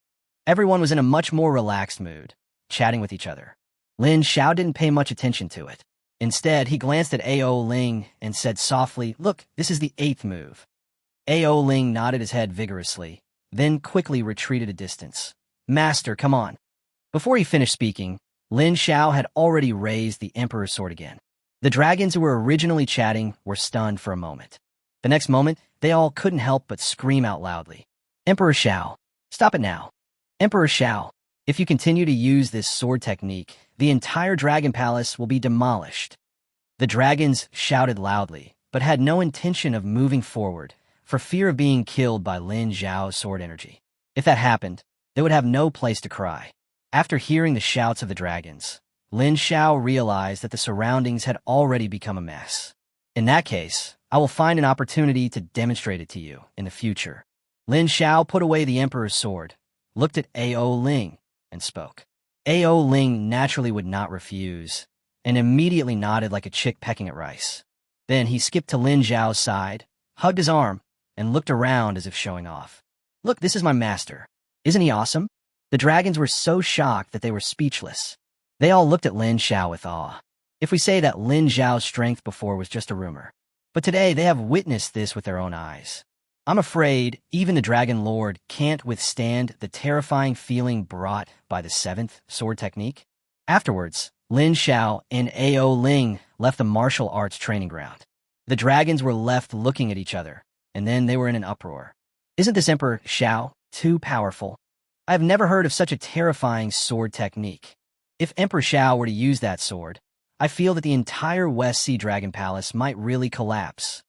Everyone was in a much more relaxed mood, chatting with each other. Lin Xiao didn't pay much attention to it. Instead, he glanced at Aoling and said softly, "Look, this is the 8th move." Aoling nodded his head vigorously, then quickly retreated a distance. "Master, come on." Before he finished speaking, Lin Xiao had already raised the Emperor's sword again. The dragons who were originally chatting were stunned for a moment. The next moment, they all couldn't help but scream out loudly. "Emperor Xiao, stop it now. Emperor Xiao, if you continue to use this sword technique, the entire Dragon Palace will be demolished." The dragons shouted loudly, but had no intention of moving forward, for fear of being killed by Lin Xiao's sword energy. If that happened, they would have no place to cry. After hearing the shouts of the dragons, Lin Xiao realized that the surroundings had already become a mess. In that case, I will find an opportunity to demonstrate it to you in the future. Lin Xiao put away the Emperor's sword, looked at Aoling, and spoke. Aoling naturally would not refuse, and immediately nodded like a chick pecking at rice. Then he skipped to Lin Xiao's side, hugged his arm, and looked around as if showing off. "Look, this is my master. Isn't he awesome?" The dragons were so shocked that they were speechless. They all looked at Lin Xiao with awe. If we say that Lin Xiao's strength before was just a rumor, but today they have witnessed this with their own eyes. I'm afraid even the Dragon Lord can't withstand the terrifying feeling brought by the 7th sword technique. Afterwards, Lin Xiao and Aoling left the martial arts training ground. The dragons were left looking at each other, and then they were in an uproar. Isn't this Emperor Xiao too powerful? I have never heard of such a terrifying sword technique. If Emperor Xiao were to use that sword, I feel that the entire West Sea Dragon Palace might really collapse.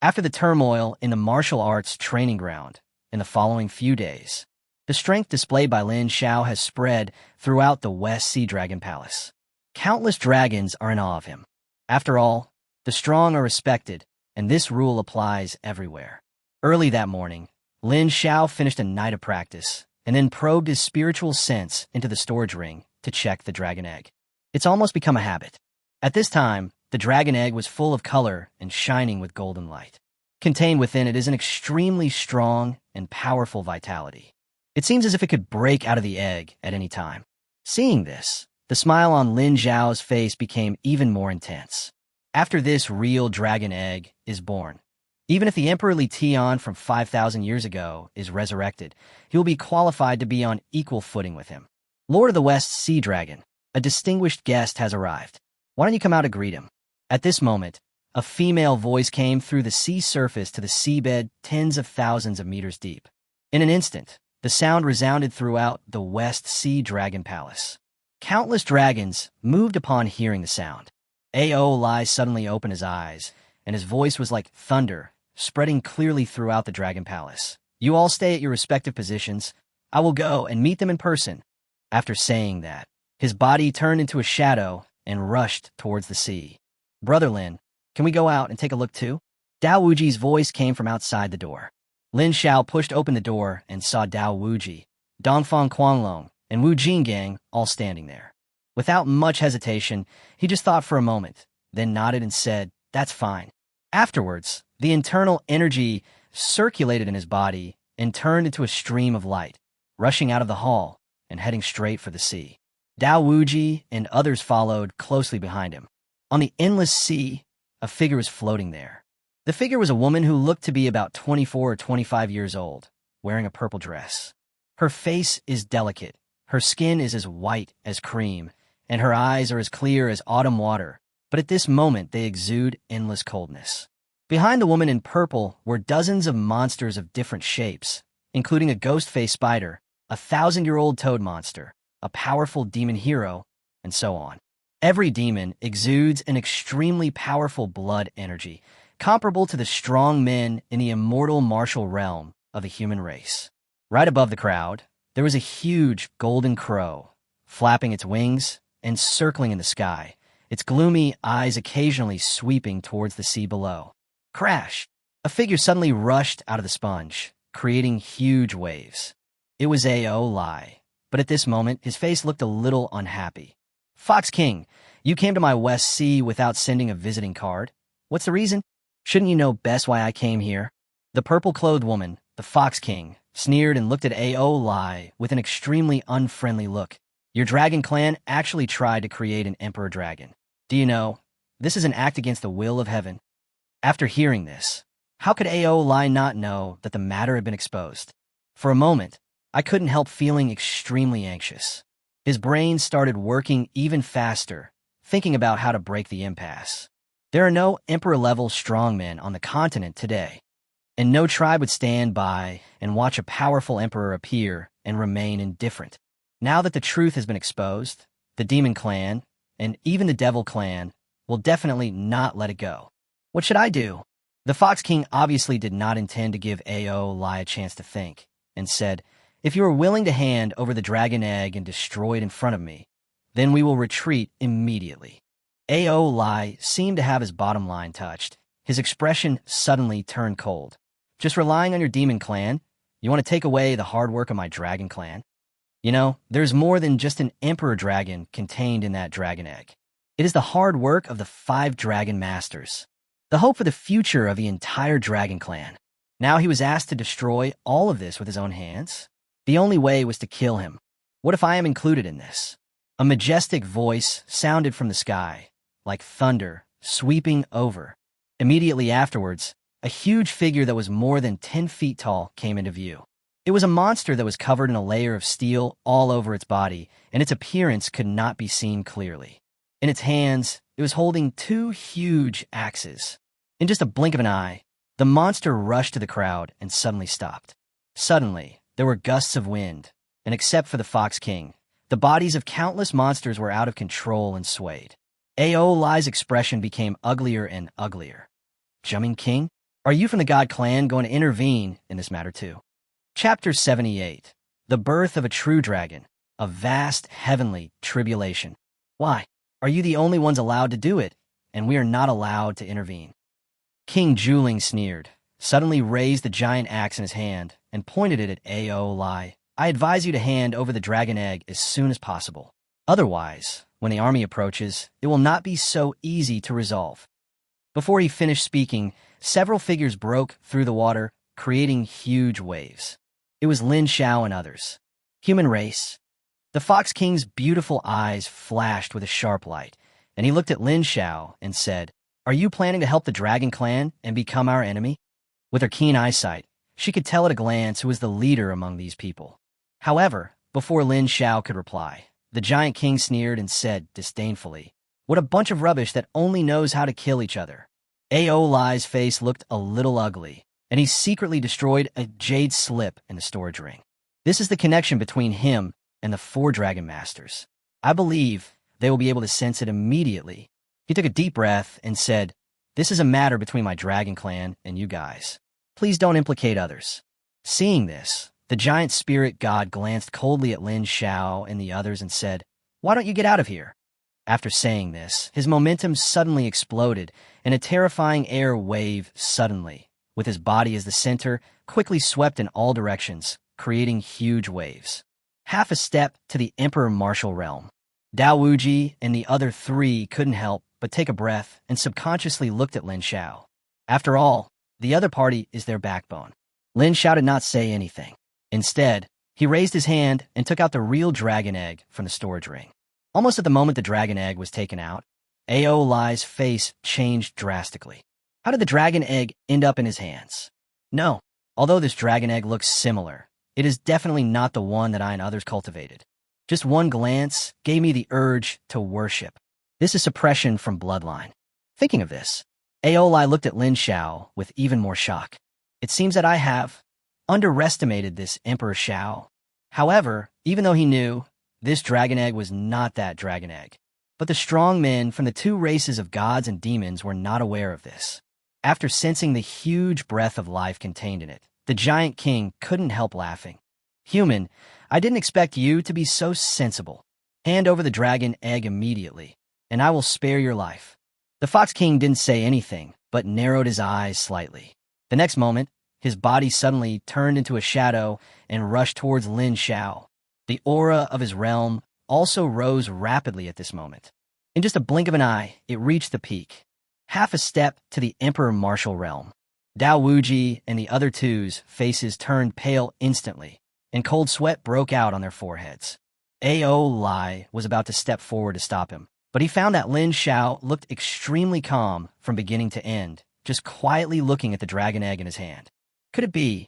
After the turmoil in the martial arts training ground in the following few days, the strength displayed by Lin Xiao has spread throughout the West Sea Dragon Palace. Countless dragons are in awe of him. After all, the strong are respected, and this rule applies everywhere. Early that morning, Lin Xiao finished a night of practice and then probed his spiritual sense into the storage ring to check the dragon egg. It's almost become a habit. At this time, the dragon egg was full of color and shining with golden light. Contained within it is an extremely strong and powerful vitality. It seems as if it could break out of the egg at any time. Seeing this, The smile on Lin Xiao's face became even more intense. After this real dragon egg is born, even if the Emperor Li Tian from 5,000 years ago is resurrected, he will be qualified to be on equal footing with him. Lord of the West Sea Dragon, a distinguished guest has arrived. Why don't you come out to greet him? At this moment, a female voice came through the sea surface to the seabed tens of thousands of meters deep. In an instant, the sound resounded throughout the West Sea Dragon Palace. Countless dragons moved upon hearing the sound. Aoling suddenly opened his eyes, and his voice was like thunder, spreading clearly throughout the Dragon Palace. You all stay at your respective positions. I will go and meet them in person. After saying that, his body turned into a shadow and rushed towards the sea. Brother Lin, can we go out and take a look too? Dao Wuji's voice came from outside the door. Lin Xiao pushed open the door and saw Dao Wuji, Dongfang Quanglong, and Wu Jinggang all standing there. Without much hesitation, he just thought for a moment, then nodded and said, "That's fine." Afterwards, the internal energy circulated in his body and turned into a stream of light, rushing out of the hall and heading straight for the sea. Dao Wuji and others followed closely behind him. On the endless sea, a figure was floating there. The figure was a woman who looked to be about 24 or 25 years old, wearing a purple dress. Her face is delicate, her skin is as white as cream, and her eyes are as clear as autumn water, but at this moment they exude endless coldness. Behind the woman in purple were dozens of monsters of different shapes, including a ghost-faced spider, a 1,000-year-old toad monster, a powerful demon hero, and so on. Every demon exudes an extremely powerful blood energy, comparable to the strong men in the immortal martial realm of the human race. Right above the crowd, there was a huge golden crow, flapping its wings and circling in the sky, its gloomy eyes occasionally sweeping towards the sea below. Crash! A figure suddenly rushed out of the sponge, creating huge waves. It was Aoling, but at this moment his face looked a little unhappy. "Fox King, you came to my West Sea without sending a visiting card. What's the reason? Shouldn't you know best why I came here?" The purple-clothed woman, the Fox King, sneered and looked at Aoling with an extremely unfriendly look. "Your dragon clan actually tried to create an emperor dragon. Do you know, this is an act against the will of heaven." After hearing this, how could Aoling not know that the matter had been exposed? For a moment, I couldn't help feeling extremely anxious. His brain started working even faster, thinking about how to break the impasse. There are no emperor-level strongmen on the continent today, and no tribe would stand by and watch a powerful emperor appear and remain indifferent. Now that the truth has been exposed, the Demon Clan, and even the Devil Clan, will definitely not let it go. What should I do? The Fox King obviously did not intend to give Aoling a chance to think, and said, "If you are willing to hand over the dragon egg and destroy it in front of me, then we will retreat immediately." Aoling seemed to have his bottom line touched. His expression suddenly turned cold. "Just relying on your demon clan? You want to take away the hard work of my dragon clan? You know, there's more than just an emperor dragon contained in that dragon egg. It is the hard work of the 5 dragon masters, the hope for the future of the entire dragon clan. Now he was asked to destroy all of this with his own hands? The only way was to kill him. What if I am included in this?" A majestic voice sounded from the sky, like thunder, sweeping over. Immediately afterwards, a huge figure that was more than 10 feet tall came into view. It was a monster that was covered in a layer of steel all over its body, and its appearance could not be seen clearly. In its hands, it was holding 2 huge axes. In just a blink of an eye, the monster rushed to the crowd and suddenly stopped. Suddenly, there were gusts of wind, and except for the Fox King, the bodies of countless monsters were out of control and swayed. Aoling's expression became uglier and uglier. "Jumping King, are you from the God Clan going to intervene in this matter too?" Chapter 78. The Birth of a True Dragon, a Vast Heavenly Tribulation. "Why, are you the only ones allowed to do it, and we are not allowed to intervene?" King Juling sneered, suddenly raised the giant axe in his hand, and pointed it at Aoling. "I advise you to hand over the dragon egg as soon as possible. Otherwise, when the army approaches, it will not be so easy to resolve." Before he finished speaking, several figures broke through the water, creating huge waves. It was Lin Xiao and others. "Human race, The Fox King's beautiful eyes flashed with a sharp light, and he looked at Lin Xiao and said, "Are you planning to help the Dragon Clan and become our enemy?" With her keen eyesight, she could tell at a glance who was the leader among these people. However, before Lin Xiao could reply, the Giant King sneered and said disdainfully, "What a bunch of rubbish that only knows how to kill each other." Aoling's face looked a little ugly, and he secretly destroyed a jade slip in the storage ring. This is the connection between him and the 4 Dragon Masters. I believe they will be able to sense it immediately. He took a deep breath and said, "This is a matter between my Dragon Clan and you guys. Please don't implicate others." Seeing this, the giant spirit god glanced coldly at Lin Xiao and the others and said, "Why don't you get out of here?" After saying this, his momentum suddenly exploded, and a terrifying air wave suddenly, with his body as the center, quickly swept in all directions, creating huge waves. Half a step to the Emperor Martial Realm. Dao Wuji and the other 3 couldn't help but take a breath and subconsciously looked at Lin Xiao. After all, the other party is their backbone. Lin Xiao did not say anything. Instead, he raised his hand and took out the real dragon egg from the storage ring. Almost at the moment the dragon egg was taken out, Aoling's face changed drastically. How did the dragon egg end up in his hands? No, although this dragon egg looks similar, it is definitely not the one that I and others cultivated. Just one glance gave me the urge to worship. This is suppression from bloodline. Thinking of this, Aoling looked at Lin Xiao with even more shock. It seems that I have underestimated this Emperor Xiao. However, even though he knew, this dragon egg was not that dragon egg. But the strong men from the 2 races of gods and demons were not aware of this. After sensing the huge breath of life contained in it, the Giant King couldn't help laughing. "Human, I didn't expect you to be so sensible. Hand over the dragon egg immediately, and I will spare your life." The Fox King didn't say anything, but narrowed his eyes slightly. The next moment, his body suddenly turned into a shadow and rushed towards Lin Xiao. The aura of his realm also rose rapidly at this moment. In just a blink of an eye, it reached the peak. Half a step to the Emperor Martial Realm. Dao Wuji and the other 2's faces turned pale instantly, and cold sweat broke out on their foreheads. Aoling was about to step forward to stop him, but he found that Lin Xiao looked extremely calm from beginning to end, just quietly looking at the dragon egg in his hand. Could it be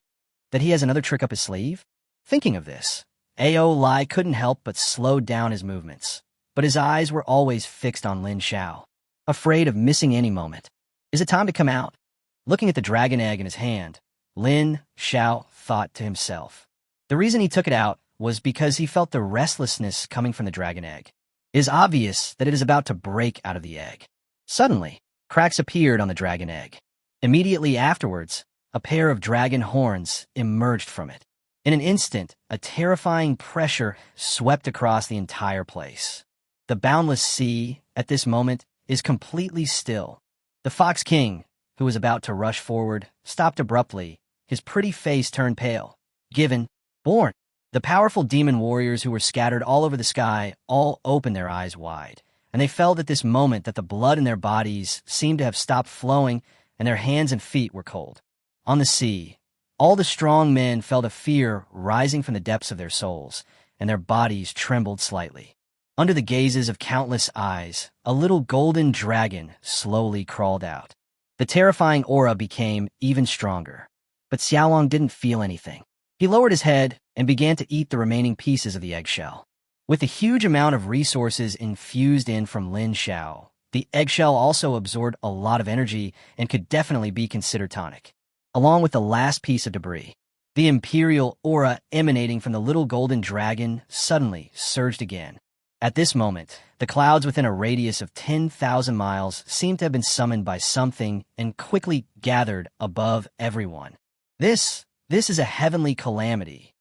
that he has another trick up his sleeve? Thinking of this, Aoling couldn't help but slow down his movements, but his eyes were always fixed on Lin Xiao, afraid of missing any moment. Is it time to come out? Looking at the dragon egg in his hand, Lin Xiao thought to himself. The reason he took it out was because he felt the restlessness coming from the dragon egg. It is obvious that it is about to break out of the egg. Suddenly, cracks appeared on the dragon egg. Immediately afterwards, a pair of dragon horns emerged from it. In an instant, a terrifying pressure swept across the entire place. The boundless sea, at this moment, is completely still. The Fox King, who was about to rush forward, stopped abruptly, his pretty face turned pale. Given, born. The powerful demon warriors who were scattered all over the sky all opened their eyes wide, and they felt at this moment that the blood in their bodies seemed to have stopped flowing and their hands and feet were cold. On the sea, all the strong men felt a fear rising from the depths of their souls, and their bodies trembled slightly. Under the gazes of countless eyes, a little golden dragon slowly crawled out. The terrifying aura became even stronger, but Xiaolong didn't feel anything. He lowered his head and began to eat the remaining pieces of the eggshell. With a huge amount of resources infused in from Lin Xiao, the eggshell also absorbed a lot of energy and could definitely be considered tonic. Along with the last piece of debris, the imperial aura emanating from the little golden dragon suddenly surged again. At this moment, the clouds within a radius of 10,000 miles seemed to have been summoned by something and quickly gathered above everyone. This is a heavenly calamity.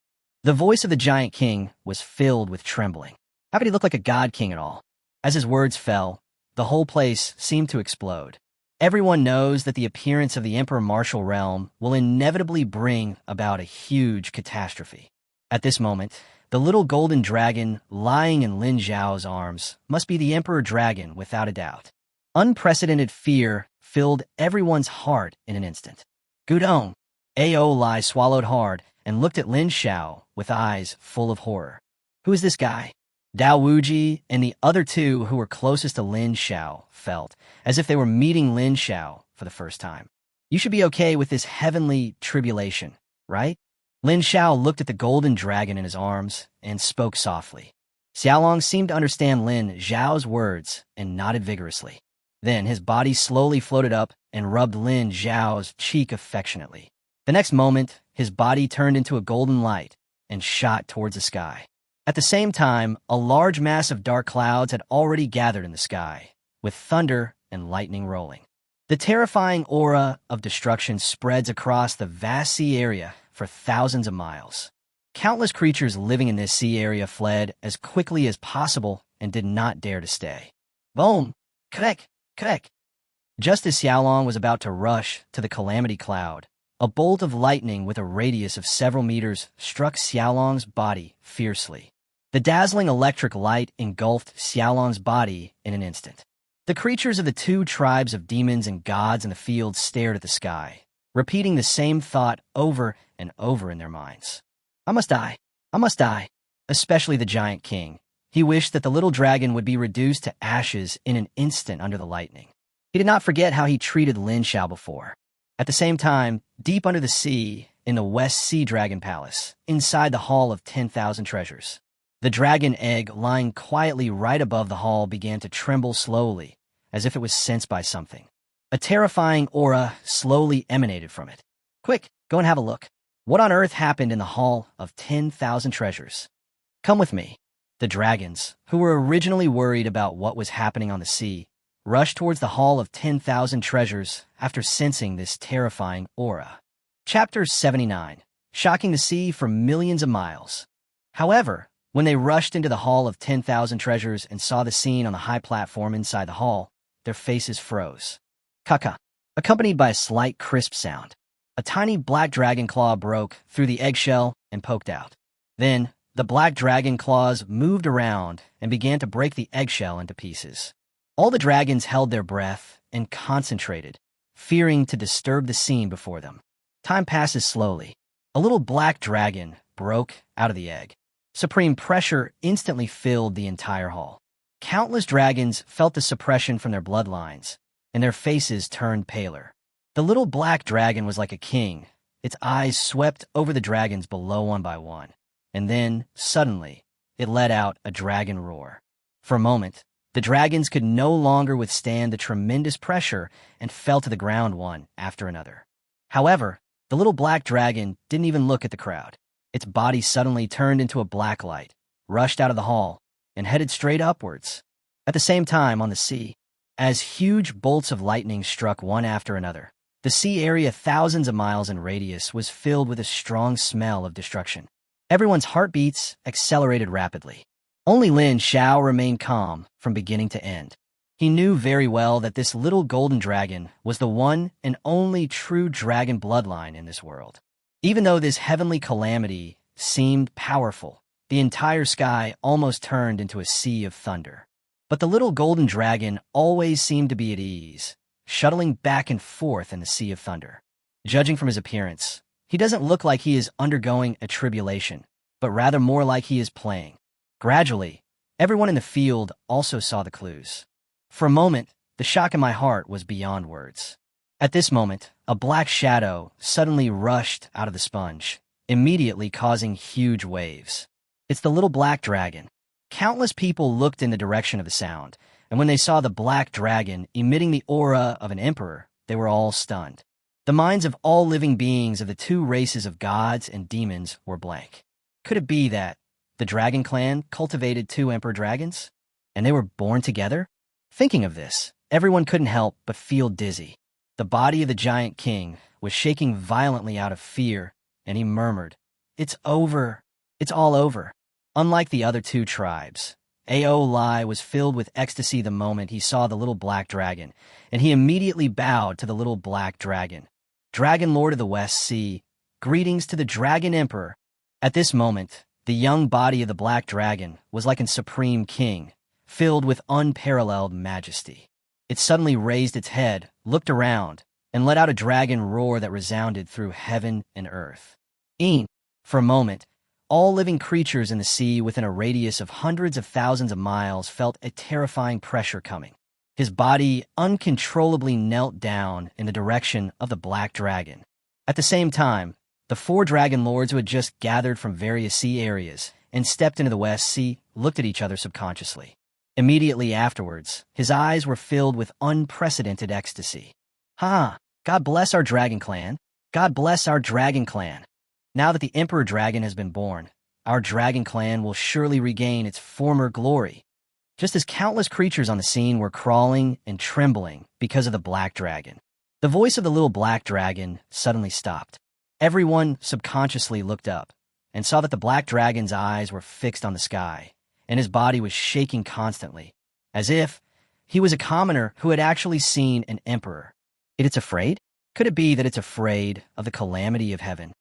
The voice of the Giant King was filled with trembling. How could he look like a god king at all? As his words fell, the whole place seemed to explode. Everyone knows that the appearance of the Emperor Martial Realm will inevitably bring about a huge catastrophe. At this moment, the little golden dragon lying in Lin Xiao's arms must be the Emperor Dragon without a doubt. Unprecedented fear filled everyone's heart in an instant. Gudong! Aoling swallowed hard and looked at Lin Xiao with eyes full of horror. Who is this guy? Dao Wuji and the other two who were closest to Lin Xiao felt as if they were meeting Lin Xiao for the first time. You should be okay with this heavenly tribulation, right? Lin Xiao looked at the golden dragon in his arms and spoke softly. Xiaolong seemed to understand Lin Xiao's words and nodded vigorously. Then his body slowly floated up and rubbed Lin Xiao's cheek affectionately. The next moment, his body turned into a golden light and shot towards the sky. At the same time, a large mass of dark clouds had already gathered in the sky, with thunder and lightning rolling. The terrifying aura of destruction spreads across the vast sea area for thousands of miles. Countless creatures living in this sea area fled as quickly as possible and did not dare to stay. Boom! Krek! Krek! Just as Xiaolong was about to rush to the calamity cloud, a bolt of lightning with a radius of several meters struck Xiaolong's body fiercely. The dazzling electric light engulfed Xiaolong's body in an instant. The creatures of the two tribes of demons and gods in the field stared at the sky, repeating the same thought over and over in their minds. I must die. I must die. Especially the giant king. He wished that the little dragon would be reduced to ashes in an instant under the lightning. He did not forget how he treated Lin Xiao before. At the same time, deep under the sea, in the West Sea Dragon Palace, inside the Hall of 10,000 Treasures, the dragon egg lying quietly right above the hall began to tremble slowly, as if it was sensed by something. A terrifying aura slowly emanated from it. Quick, go and have a look. What on earth happened in the Hall of 10,000 Treasures? Come with me. The dragons, who were originally worried about what was happening on the sea, rushed towards the Hall of 10,000 Treasures after sensing this terrifying aura. Chapter 79. Shocking the sea for millions of miles. However, when they rushed into the Hall of 10,000 Treasures and saw the scene on the high platform inside the hall, their faces froze. Kaka, accompanied by a slight crisp sound. A tiny black dragon claw broke through the eggshell and poked out. Then, the black dragon claws moved around and began to break the eggshell into pieces. All the dragons held their breath and concentrated, fearing to disturb the scene before them. Time passes slowly. A little black dragon broke out of the egg. Supreme pressure instantly filled the entire hall. Countless dragons felt the suppression from their bloodlines, and their faces turned paler. The little black dragon was like a king. Its eyes swept over the dragons below one by one, and then, suddenly, it let out a dragon roar. For a moment, the dragons could no longer withstand the tremendous pressure and fell to the ground one after another. However, the little black dragon didn't even look at the crowd. Its body suddenly turned into a black light, rushed out of the hall, and headed straight upwards. At the same time, on the sea, as huge bolts of lightning struck one after another, the sea area thousands of miles in radius was filled with a strong smell of destruction. Everyone's heartbeats accelerated rapidly. Only Lin Xiao remained calm from beginning to end. He knew very well that this little golden dragon was the one and only true dragon bloodline in this world. Even though this heavenly calamity seemed powerful, the entire sky almost turned into a sea of thunder. But the little golden dragon always seemed to be at ease, shuttling back and forth in the sea of thunder. Judging from his appearance, he doesn't look like he is undergoing a tribulation, but rather more like he is playing. Gradually, everyone in the field also saw the clues. For a moment, the shock in my heart was beyond words. At this moment, a black shadow suddenly rushed out of the sponge, immediately causing huge waves. It's the little black dragon. Countless people looked in the direction of the sound, and when they saw the black dragon emitting the aura of an emperor, they were all stunned. The minds of all living beings of the two races of gods and demons were blank. Could it be that the dragon clan cultivated two emperor dragons, and they were born together? Thinking of this, everyone couldn't help but feel dizzy. The body of the giant king was shaking violently out of fear, and he murmured, "It's over. It's all over." Unlike the other two tribes, Aoling was filled with ecstasy the moment he saw the little black dragon, and he immediately bowed to the little black dragon. "Dragon Lord of the West Sea, greetings to the Dragon Emperor." At this moment, the young body of the black dragon was like a supreme king, filled with unparalleled majesty. It suddenly raised its head, looked around, and let out a dragon roar that resounded through heaven and earth. For a moment, All living creatures in the sea within a radius of hundreds of thousands of miles felt a terrifying pressure coming. His body uncontrollably knelt down in the direction of the black dragon. At the same time, the 4 dragon lords who had just gathered from various sea areas and stepped into the West Sea looked at each other subconsciously. Immediately afterwards, his eyes were filled with unprecedented ecstasy. "Ha! God bless our dragon clan! God bless our dragon clan! Now that the Emperor Dragon has been born, our dragon clan will surely regain its former glory." Just as countless creatures on the scene were crawling and trembling because of the black dragon, the voice of the little black dragon suddenly stopped. Everyone subconsciously looked up and saw that the black dragon's eyes were fixed on the sky, and his body was shaking constantly, as if he was a commoner who had actually seen an emperor. It's afraid? Could it be that it's afraid of the calamity of heaven?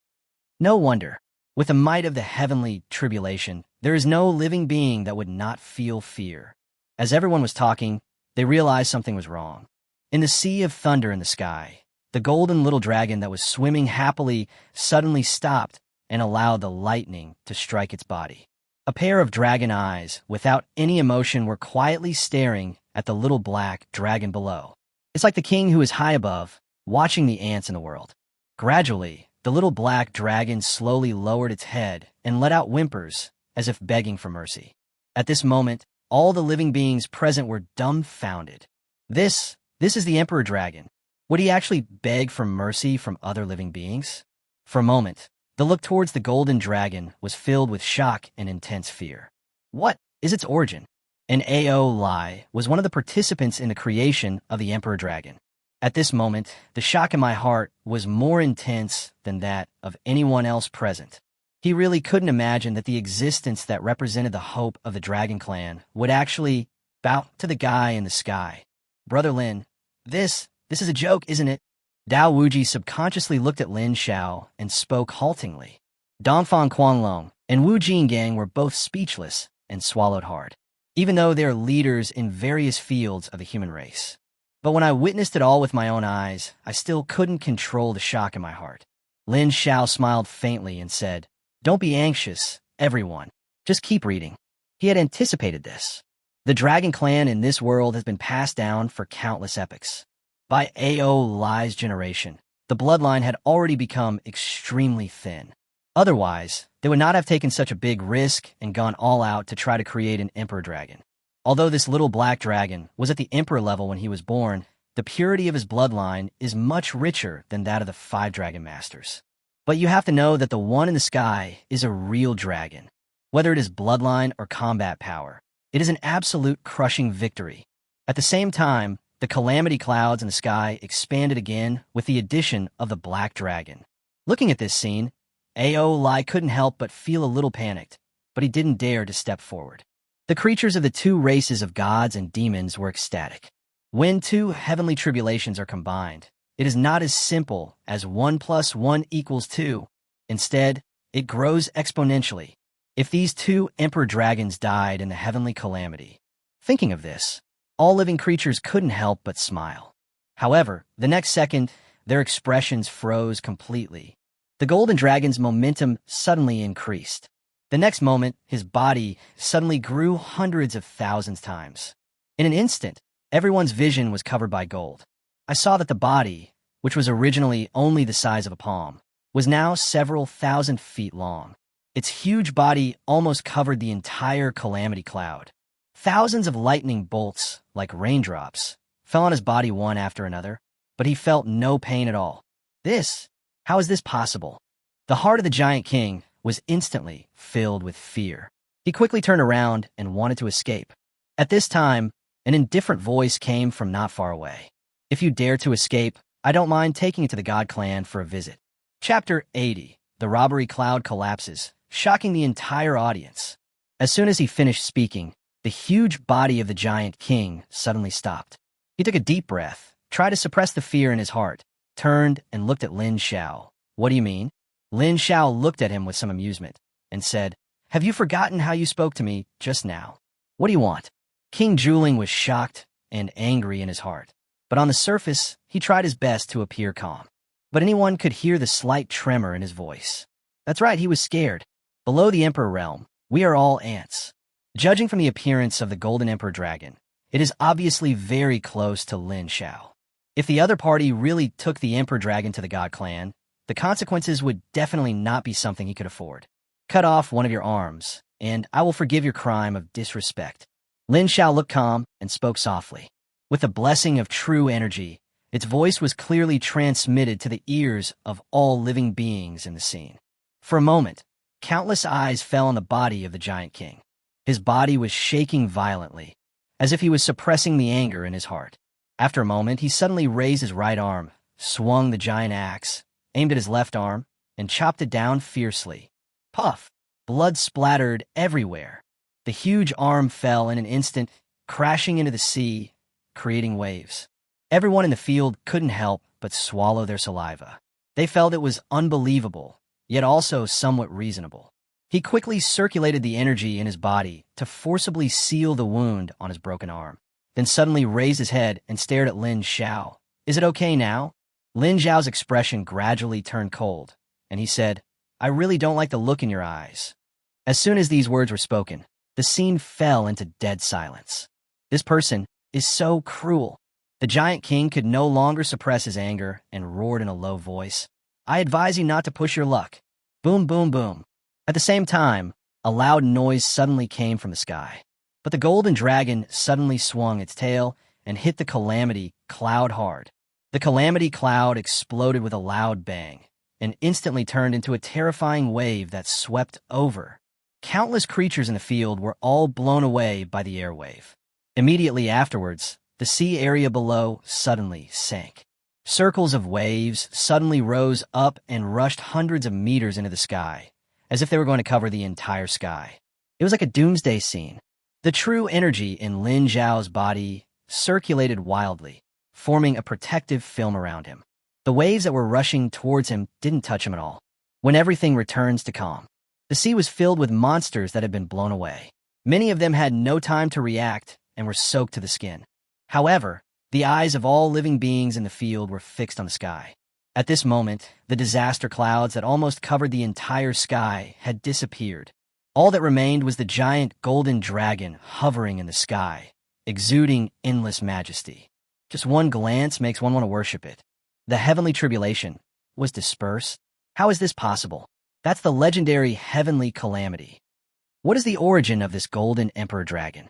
No wonder. With the might of the heavenly tribulation, there is no living being that would not feel fear. As everyone was talking, they realized something was wrong. In the sea of thunder in the sky, the golden little dragon that was swimming happily suddenly stopped and allowed the lightning to strike its body. A pair of dragon eyes, without any emotion, were quietly staring at the little black dragon below. It's like the king who is high above, watching the ants in the world. Gradually, the little black dragon slowly lowered its head and let out whimpers, as if begging for mercy. At this moment, all the living beings present were dumbfounded. This is the Emperor Dragon. Would he actually beg for mercy from other living beings? For a moment, the look towards the golden dragon was filled with shock and intense fear. What is its origin? And Aoling was one of the participants in the creation of the Emperor Dragon. At this moment, the shock in my heart was more intense than that of anyone else present. He really couldn't imagine that the existence that represented the hope of the Dragon Clan would actually bow to the guy in the sky. "Brother Lin, this is a joke, isn't it?" Dao Wuji subconsciously looked at Lin Xiao and spoke haltingly. Dongfang Quanglong and Wu Jingang were both speechless and swallowed hard, even though they are leaders in various fields of the human race. But when I witnessed it all with my own eyes, I still couldn't control the shock in my heart. Lin Xiao smiled faintly and said, "Don't be anxious, everyone. Just keep reading." He had anticipated this. The Dragon Clan in this world has been passed down for countless epochs. By Aoling's generation, the bloodline had already become extremely thin. Otherwise, they would not have taken such a big risk and gone all out to try to create an Emperor Dragon. Although this little black dragon was at the emperor level when he was born, the purity of his bloodline is much richer than that of the 5 dragon masters. But you have to know that the one in the sky is a real dragon. Whether it is bloodline or combat power, it is an absolute crushing victory. At the same time, the calamity clouds in the sky expanded again with the addition of the black dragon. Looking at this scene, Aoling couldn't help but feel a little panicked, but he didn't dare to step forward. The creatures of the 2 races of gods and demons were ecstatic. When 2 heavenly tribulations are combined, it is not as simple as 1 + 1 = 2. Instead, it grows exponentially. If these 2 emperor dragons died in the heavenly calamity, thinking of this, all living creatures couldn't help but smile. However, the next second, their expressions froze completely. The golden dragon's momentum suddenly increased. The next moment, his body suddenly grew hundreds of thousands times. In an instant, everyone's vision was covered by gold. I saw that the body, which was originally only the size of a palm, was now several thousand feet long. Its huge body almost covered the entire calamity cloud. Thousands of lightning bolts, like raindrops, fell on his body one after another, but he felt no pain at all. How is this possible? The heart of the giant king was instantly filled with fear. He quickly turned around and wanted to escape. At this time, an indifferent voice came from not far away. "If you dare to escape, I don't mind taking you to the God Clan for a visit." Chapter 80. The robbery cloud collapses, shocking the entire audience. As soon as he finished speaking, the huge body of the giant king suddenly stopped. He took a deep breath, tried to suppress the fear in his heart, turned and looked at Lin Xiao. "What do you mean?" Lin Xiao looked at him with some amusement and said, "Have you forgotten how you spoke to me just now? What do you want?" King Juling was shocked and angry in his heart, but on the surface, he tried his best to appear calm. But anyone could hear the slight tremor in his voice. That's right, he was scared. Below the Emperor realm, we are all ants. Judging from the appearance of the Golden Emperor Dragon, it is obviously very close to Lin Xiao. If the other party really took the Emperor Dragon to the God Clan, the consequences would definitely not be something he could afford. Cut off one of your arms, and I will forgive your crime of disrespect. Lin Xiao looked calm and spoke softly. With the blessing of true energy, its voice was clearly transmitted to the ears of all living beings in the scene. For a moment, countless eyes fell on the body of the Giant King. His body was shaking violently, as if he was suppressing the anger in his heart. After a moment, he suddenly raised his right arm, swung the giant axe, aimed at his left arm, and chopped it down fiercely. Puff! Blood splattered everywhere. The huge arm fell in an instant, crashing into the sea, creating waves. Everyone in the field couldn't help but swallow their saliva. They felt it was unbelievable, yet also somewhat reasonable. He quickly circulated the energy in his body to forcibly seal the wound on his broken arm, then suddenly raised his head and stared at Lin Xiao. Is it okay now? Lin Xiao's expression gradually turned cold, and he said, I really don't like the look in your eyes. As soon as these words were spoken, the scene fell into dead silence. This person is so cruel. The Giant King could no longer suppress his anger and roared in a low voice, I advise you not to push your luck. Boom, boom, boom. At the same time, a loud noise suddenly came from the sky. But the golden dragon suddenly swung its tail and hit the calamity cloud hard. The calamity cloud exploded with a loud bang and instantly turned into a terrifying wave that swept over. Countless creatures in the field were all blown away by the air wave. Immediately afterwards, the sea area below suddenly sank. Circles of waves suddenly rose up and rushed hundreds of meters into the sky, as if they were going to cover the entire sky. It was like a doomsday scene. The true energy in Lin Xiao's body circulated wildly, forming a protective film around him. The waves that were rushing towards him didn't touch him at all. When everything returns to calm, the sea was filled with monsters that had been blown away. Many of them had no time to react and were soaked to the skin. However, the eyes of all living beings in the field were fixed on the sky. At this moment, the disaster clouds that almost covered the entire sky had disappeared. All that remained was the giant golden dragon hovering in the sky, exuding endless majesty. Just one glance makes one want to worship it. The heavenly tribulation was dispersed. How is this possible? That's the legendary heavenly calamity. What is the origin of this golden emperor dragon?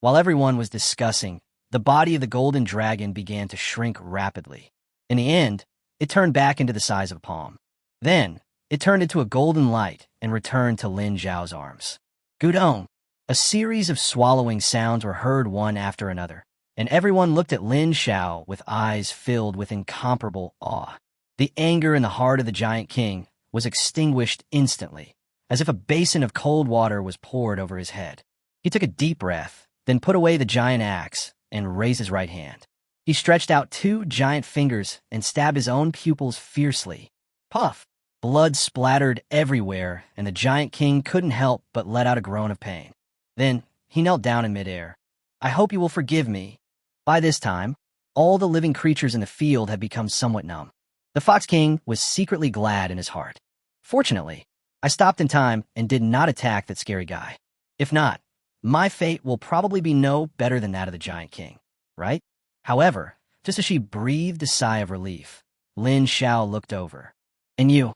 While everyone was discussing, the body of the golden dragon began to shrink rapidly. In the end, it turned back into the size of a palm. Then, it turned into a golden light and returned to Lin Xiao's arms. Gudong! A series of swallowing sounds were heard one after another, and everyone looked at Lin Xiao with eyes filled with incomparable awe. The anger in the heart of the Giant King was extinguished instantly, as if a basin of cold water was poured over his head. He took a deep breath, then put away the giant axe and raised his right hand. He stretched out two giant fingers and stabbed his own pupils fiercely. Puff! Blood splattered everywhere, and the Giant King couldn't help but let out a groan of pain. Then, he knelt down in midair. I hope you will forgive me. By this time, all the living creatures in the field had become somewhat numb. The Fox King was secretly glad in his heart. Fortunately, I stopped in time and did not attack that scary guy. If not, my fate will probably be no better than that of the Giant King, right? However, just as she breathed a sigh of relief, Lin Xiao looked over. And you?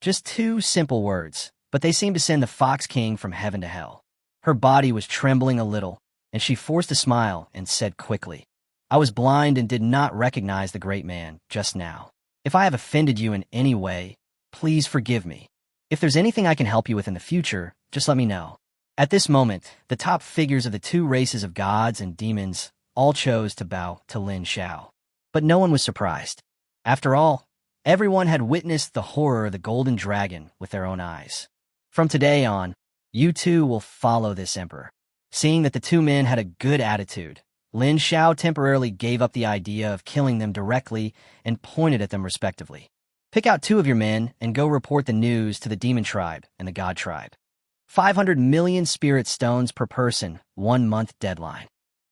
Just two simple words, but they seemed to send the Fox King from heaven to hell. Her body was trembling a little, and she forced a smile and said quickly, I was blind and did not recognize the great man just now. If I have offended you in any way, please forgive me. If there's anything I can help you with in the future, just let me know. At this moment, the top figures of the two races of gods and demons all chose to bow to Lin Xiao. But no one was surprised. After all, everyone had witnessed the horror of the golden dragon with their own eyes. From today on, you too will follow this emperor. Seeing that the two men had a good attitude, Lin Xiao temporarily gave up the idea of killing them directly and pointed at them respectively. Pick out two of your men and go report the news to the demon tribe and the god tribe. 500 million spirit stones per person, 1 month deadline.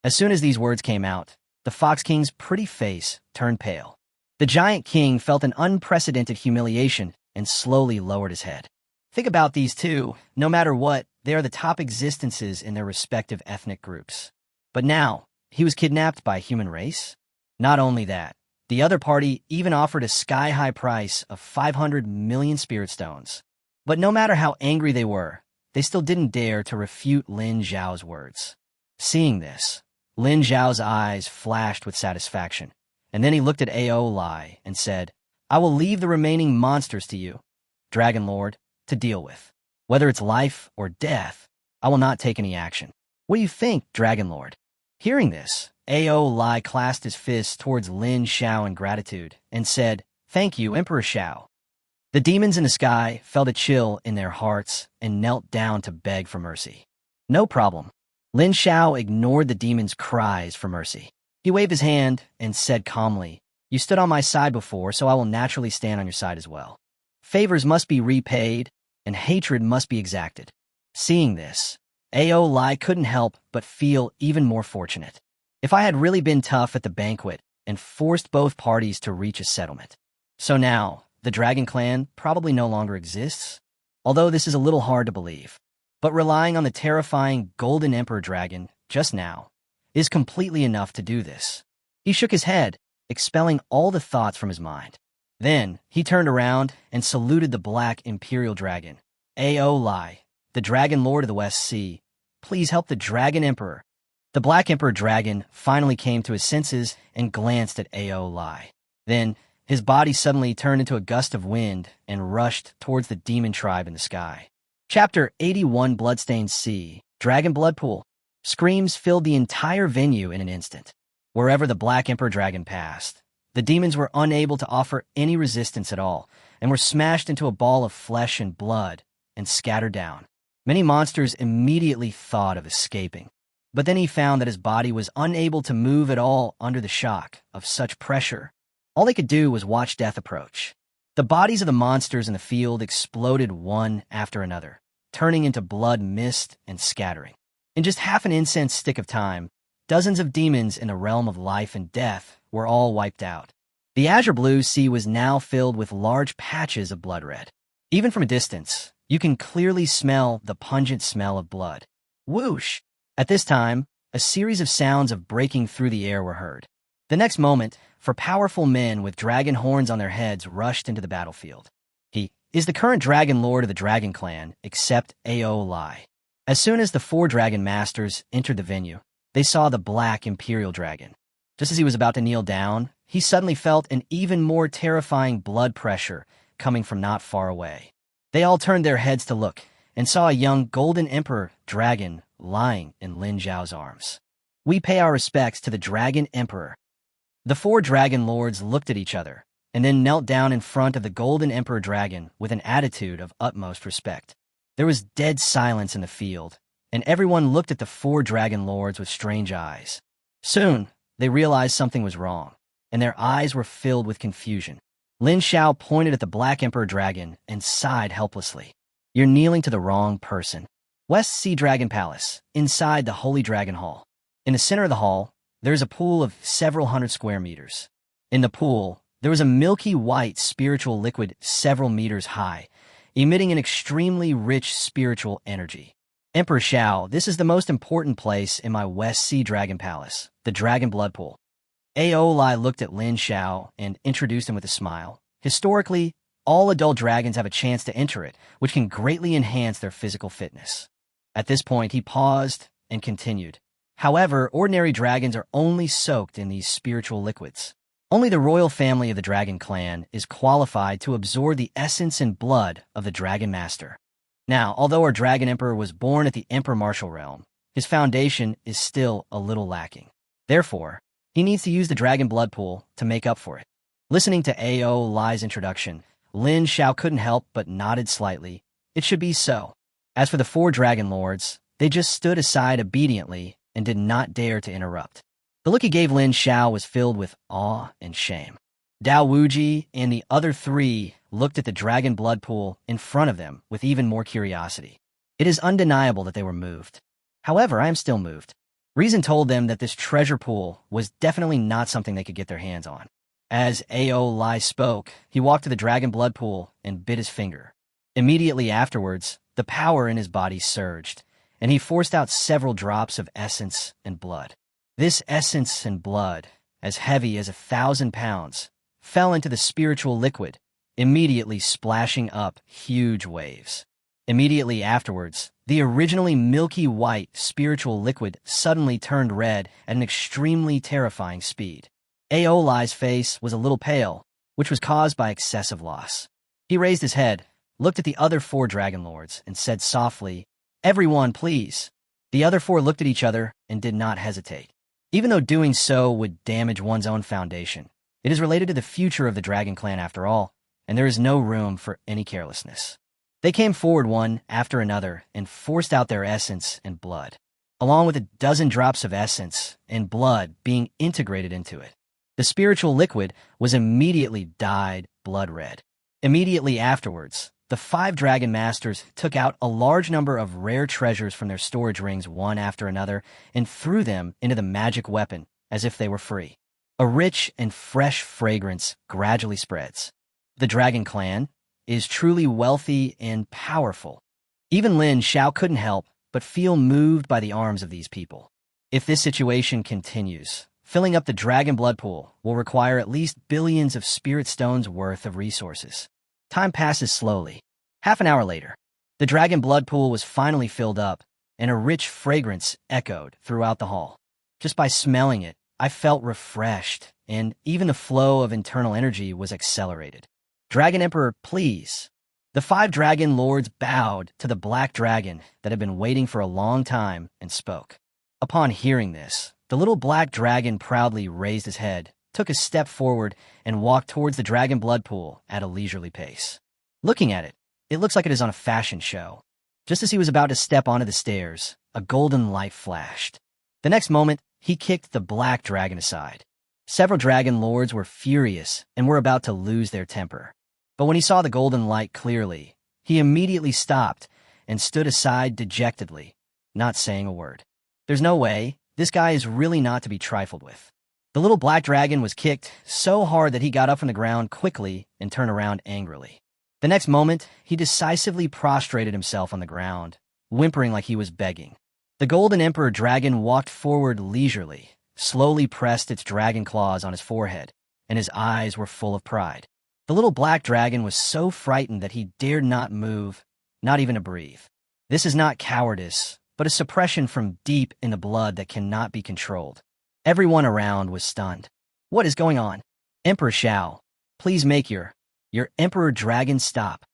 As soon as these words came out, the Fox King's pretty face turned pale. The Giant King felt an unprecedented humiliation and slowly lowered his head. Think about these two. No matter what, they are the top existences in their respective ethnic groups. But now, he was kidnapped by a human race? Not only that, the other party even offered a sky-high price of 500 million spirit stones. But no matter how angry they were, they still didn't dare to refute Lin Xiao's words. Seeing this, Lin Xiao's eyes flashed with satisfaction, and then he looked at Aoling and said, "I will leave the remaining monsters to you, Dragon Lord, to deal with. Whether it's life or death, I will not take any action. What do you think, Dragon Lord?" Hearing this, Aoling clasped his fists towards Lin Xiao in gratitude and said, "Thank you, Emperor Xiao." The demons in the sky felt a chill in their hearts and knelt down to beg for mercy. "No problem." Lin Xiao ignored the demons' cries for mercy. He waved his hand and said calmly, "You stood on my side before, so I will naturally stand on your side as well. Favors must be repaid, and hatred must be exacted." Seeing this, Aoling couldn't help but feel even more fortunate. If I had really been tough at the banquet and forced both parties to reach a settlement. So now, the Dragon Clan probably no longer exists, although this is a little hard to believe. But relying on the terrifying Golden Emperor Dragon just now is completely enough to do this. He shook his head, expelling all the thoughts from his mind. Then, he turned around and saluted the Black Imperial Dragon. "Aoling, the Dragon Lord of the West Sea, please help the Dragon Emperor." The Black Emperor Dragon finally came to his senses and glanced at Aoling. Then, his body suddenly turned into a gust of wind and rushed towards the demon tribe in the sky. Chapter 81, Bloodstained Sea, Dragon Blood Pool. Screams filled the entire venue in an instant. Wherever the Black Emperor Dragon passed, the demons were unable to offer any resistance at all and were smashed into a ball of flesh and blood and scattered down. Many monsters immediately thought of escaping, but then he found that his body was unable to move at all under the shock of such pressure. All they could do was watch death approach. The bodies of the monsters in the field exploded one after another, turning into blood mist and scattering. In just half an incense stick of time, dozens of demons in the realm of life and death were all wiped out. The azure blue sea was now filled with large patches of blood red. Even from a distance, you can clearly smell the pungent smell of blood. Whoosh! At this time, a series of sounds of breaking through the air were heard. The next moment, four powerful men with dragon horns on their heads rushed into the battlefield. He is the current Dragon Lord of the Dragon Clan, except Aoling. As soon as the four Dragon Masters entered the venue, they saw the Black Imperial Dragon. Just as he was about to kneel down, he suddenly felt an even more terrifying blood pressure coming from not far away. They all turned their heads to look and saw a young Golden Emperor Dragon lying in Lin Xiao's arms. "We pay our respects to the Dragon Emperor." The four Dragon Lords looked at each other and then knelt down in front of the Golden Emperor Dragon with an attitude of utmost respect. There was dead silence in the field, and everyone looked at the four Dragon Lords with strange eyes. Soon, they realized something was wrong, and their eyes were filled with confusion. Lin Xiao pointed at the Black Emperor Dragon and sighed helplessly. "You're kneeling to the wrong person." West Sea Dragon Palace, inside the Holy Dragon Hall. In the center of the hall, there is a pool of several hundred square meters. In the pool, there was a milky white spiritual liquid several meters high, emitting an extremely rich spiritual energy. "Emperor Xiao, this is the most important place in my West Sea Dragon Palace, the Dragon Blood Pool." Aoling looked at Lin Xiao and introduced him with a smile. Historically, all adult dragons have a chance to enter it, which can greatly enhance their physical fitness. At this point, he paused and continued. "However, ordinary dragons are only soaked in these spiritual liquids. Only the royal family of the Dragon Clan is qualified to absorb the essence and blood of the Dragon Master. Now, although our Dragon Emperor was born at the Emperor Martial Realm, his foundation is still a little lacking. Therefore, he needs to use the Dragon Blood Pool to make up for it." Listening to Aoling's introduction, Lin Xiao couldn't help but nodded slightly. It should be so. As for the four Dragon Lords, they just stood aside obediently and did not dare to interrupt. The look he gave Lin Xiao was filled with awe and shame. Dao Wuji and the other three looked at the Dragon Blood Pool in front of them with even more curiosity. It is undeniable that they were moved. However, I am still moved. Reason told them that this treasure pool was definitely not something they could get their hands on. As Aoling spoke, he walked to the Dragon Blood Pool and bit his finger. Immediately afterwards, the power in his body surged, and he forced out several drops of essence and blood. This essence and blood, as heavy as 1,000 pounds, fell into the spiritual liquid, immediately splashing up huge waves. Immediately afterwards, the originally milky white spiritual liquid suddenly turned red at an extremely terrifying speed. Aoling's face was a little pale, which was caused by excessive loss. He raised his head, looked at the other 4 dragon lords, and said softly, "Everyone, please." The other 4 looked at each other and did not hesitate. Even though doing so would damage one's own foundation, it is related to the future of the Dragon Clan after all, and there is no room for any carelessness. They came forward one after another and forced out their essence and blood, along with 12 drops of essence and blood being integrated into it. The spiritual liquid was immediately dyed blood red. Immediately afterwards, the 5 dragon masters took out a large number of rare treasures from their storage rings one after another and threw them into the magic weapon as if they were free. A rich and fresh fragrance gradually spreads. The Dragon Clan is truly wealthy and powerful. Even Lin Xiao couldn't help but feel moved by the arms of these people. If this situation continues, filling up the dragon blood pool will require at least billions of spirit stones worth of resources. Time passes slowly. Half an hour later, the dragon blood pool was finally filled up, and a rich fragrance echoed throughout the hall. Just by smelling it, I felt refreshed, and even the flow of internal energy was accelerated. "Dragon Emperor, please." The 5 dragon lords bowed to the black dragon that had been waiting for a long time and spoke. Upon hearing this, the little black dragon proudly raised his head, took a step forward, and walked towards the dragon blood pool at a leisurely pace. Looking at it, it looks like it is on a fashion show. Just as he was about to step onto the stairs, a golden light flashed. The next moment, he kicked the black dragon aside. Several dragon lords were furious and were about to lose their temper. But when he saw the golden light clearly, he immediately stopped and stood aside dejectedly, not saying a word. There's no way, this guy is really not to be trifled with. The little black dragon was kicked so hard that he got up from the ground quickly and turned around angrily. The next moment, he decisively prostrated himself on the ground, whimpering like he was begging. The Golden Emperor Dragon walked forward leisurely, slowly pressed its dragon claws on his forehead, and his eyes were full of pride. The little black dragon was so frightened that he dared not move, not even to breathe. This is not cowardice, but a suppression from deep in the blood that cannot be controlled. Everyone around was stunned. What is going on? Emperor Xiao, please make your Emperor Dragon stop.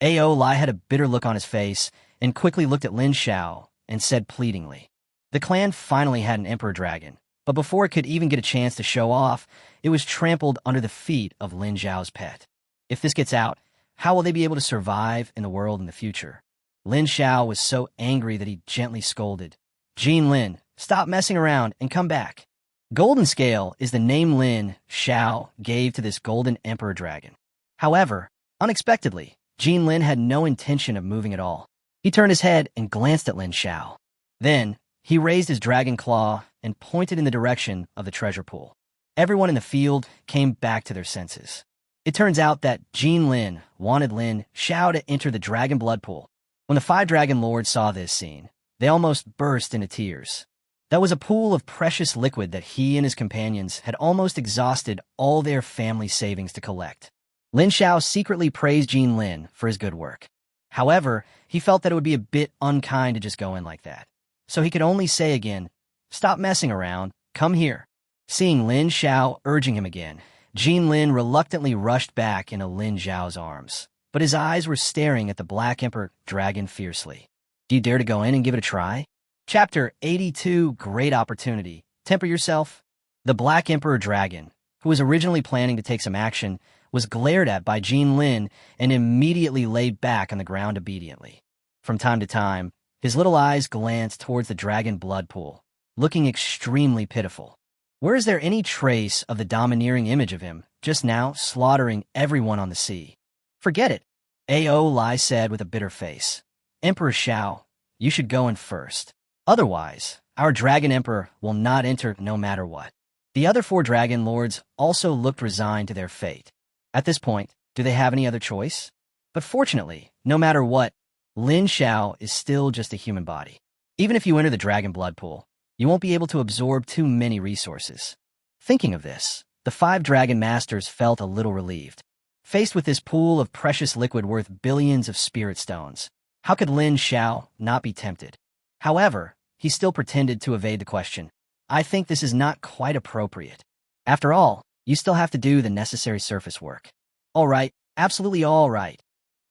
Aoling had a bitter look on his face and quickly looked at Lin Xiao and said pleadingly. The clan finally had an Emperor Dragon, but before it could even get a chance to show off, it was trampled under the feet of Lin Xiao's pet. If this gets out, how will they be able to survive in the world in the future? Lin Xiao was so angry that he gently scolded. "Jin Lin, stop messing around and come back." Golden Scale is the name Lin Xiao gave to this Golden Emperor Dragon. However, unexpectedly, Jin Lin had no intention of moving at all. He turned his head and glanced at Lin Xiao. Then, he raised his dragon claw and pointed in the direction of the treasure pool. Everyone in the field came back to their senses. It turns out that Jin Lin wanted Lin Xiao to enter the dragon blood pool. When the 5 dragon lords saw this scene, they almost burst into tears. That was a pool of precious liquid that he and his companions had almost exhausted all their family savings to collect. Lin Xiao secretly praised Jin Lin for his good work. However, he felt that it would be a bit unkind to just go in like that. So he could only say again, "Stop messing around, come here." Seeing Lin Xiao urging him again, Jin Lin reluctantly rushed back into Lin Xiao's arms, but his eyes were staring at the Black Emperor Dragon fiercely. "Do you dare to go in and give it a try?" Chapter 82, Great Opportunity. Temper yourself. The Black Emperor Dragon, who was originally planning to take some action, was glared at by Jin Lin and immediately laid back on the ground obediently. From time to time, his little eyes glanced towards the dragon blood pool, looking extremely pitiful. Where is there any trace of the domineering image of him, just now slaughtering everyone on the sea? "Forget it," Aoling said with a bitter face. "Emperor Xiao, you should go in first. Otherwise, our Dragon Emperor will not enter no matter what." The other 4 dragon lords also looked resigned to their fate. At this point, do they have any other choice? But fortunately, no matter what, Lin Xiao is still just a human body. Even if you enter the Dragon Blood Pool, you won't be able to absorb too many resources. Thinking of this, the 5 Dragon Masters felt a little relieved. Faced with this pool of precious liquid worth billions of spirit stones, how could Lin Xiao not be tempted? However, he still pretended to evade the question. I think this is not quite appropriate. After all, you still have to do the necessary surface work. All right, absolutely all right,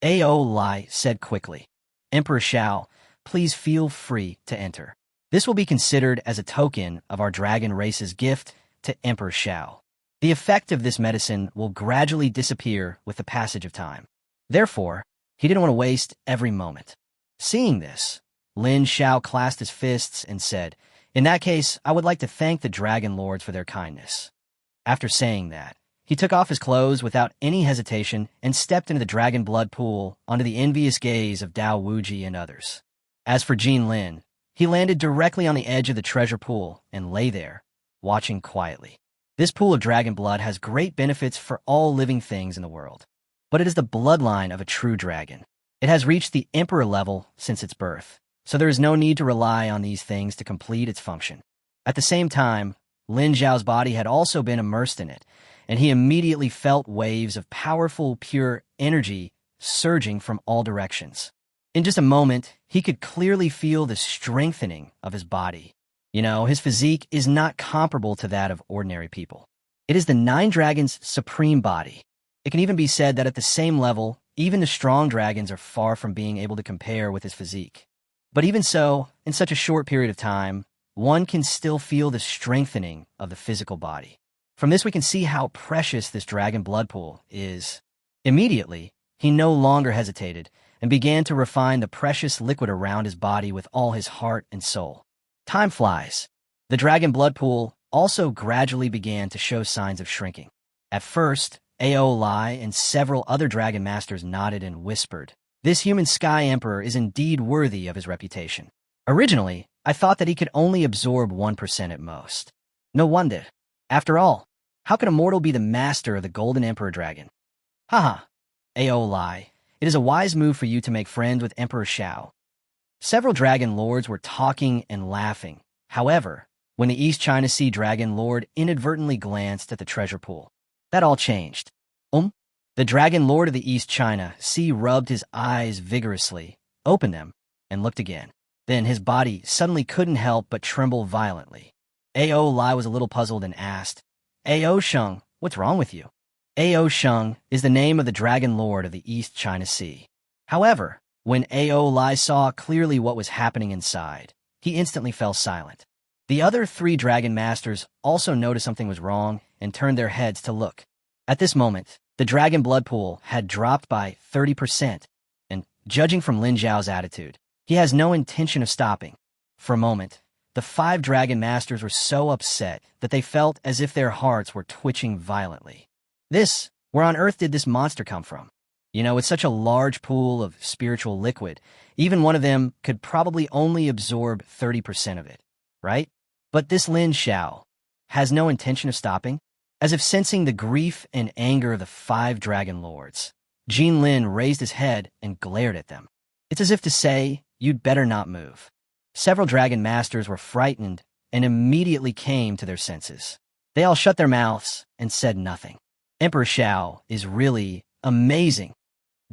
Aoling said quickly. Emperor Xiao, please feel free to enter. This will be considered as a token of our dragon race's gift to Emperor Xiao. The effect of this medicine will gradually disappear with the passage of time. Therefore, he didn't want to waste every moment. Seeing this, Lin Xiao clasped his fists and said, in that case, I would like to thank the Dragon Lords for their kindness. After saying that, he took off his clothes without any hesitation and stepped into the Dragon Blood Pool under the envious gaze of Dao Wuji and others. As for Jindan, he landed directly on the edge of the treasure pool and lay there, watching quietly. This pool of dragon blood has great benefits for all living things in the world, but it is the bloodline of a true dragon. It has reached the emperor level since its birth, so there is no need to rely on these things to complete its function. At the same time, Lin Xiao's body had also been immersed in it, and he immediately felt waves of powerful, pure energy surging from all directions. In just a moment, he could clearly feel the strengthening of his body. His physique is not comparable to that of ordinary people. It is the 9 dragons' supreme body. It can even be said that at the same level, even the strong dragons are far from being able to compare with his physique. But even so, in such a short period of time, one can still feel the strengthening of the physical body. From this we can see how precious this dragon blood pool is. Immediately, he no longer hesitated and began to refine the precious liquid around his body with all his heart and soul. Time flies. The dragon blood pool also gradually began to show signs of shrinking. At first, Aoling and several other dragon masters nodded and whispered, "This human sky emperor is indeed worthy of his reputation. Originally, I thought that he could only absorb 1% at most. No wonder. After all, how could a mortal be the master of the golden emperor dragon?" Haha, Aoling, it is a wise move for you to make friends with Emperor Xiao. Several dragon lords were talking and laughing. However, when the East China Sea Dragon Lord inadvertently glanced at the treasure pool, that all changed. The Dragon Lord of the East China Sea rubbed his eyes vigorously, opened them, and looked again. Then his body suddenly couldn't help but tremble violently. Aoling was a little puzzled and asked, "Ao Sheng, what's wrong with you?" Ao Sheng is the name of the Dragon Lord of the East China Sea. However, when Aoling saw clearly what was happening inside, he instantly fell silent. The other 3 dragon masters also noticed something was wrong and turned their heads to look. At this moment, the dragon blood pool had dropped by 30%, and judging from Lin Xiao's attitude, he has no intention of stopping. For a moment, the 5 dragon masters were so upset that they felt as if their hearts were twitching violently. Where on earth did this monster come from? It's such a large pool of spiritual liquid. Even one of them could probably only absorb 30% of it, right? But this Lin Xiao has no intention of stopping. As if sensing the grief and anger of the 5 dragon lords, Jindan raised his head and glared at them. It's as if to say, "You'd better not move." Several dragon masters were frightened and immediately came to their senses. They all shut their mouths and said nothing. Emperor Xiao is really amazing.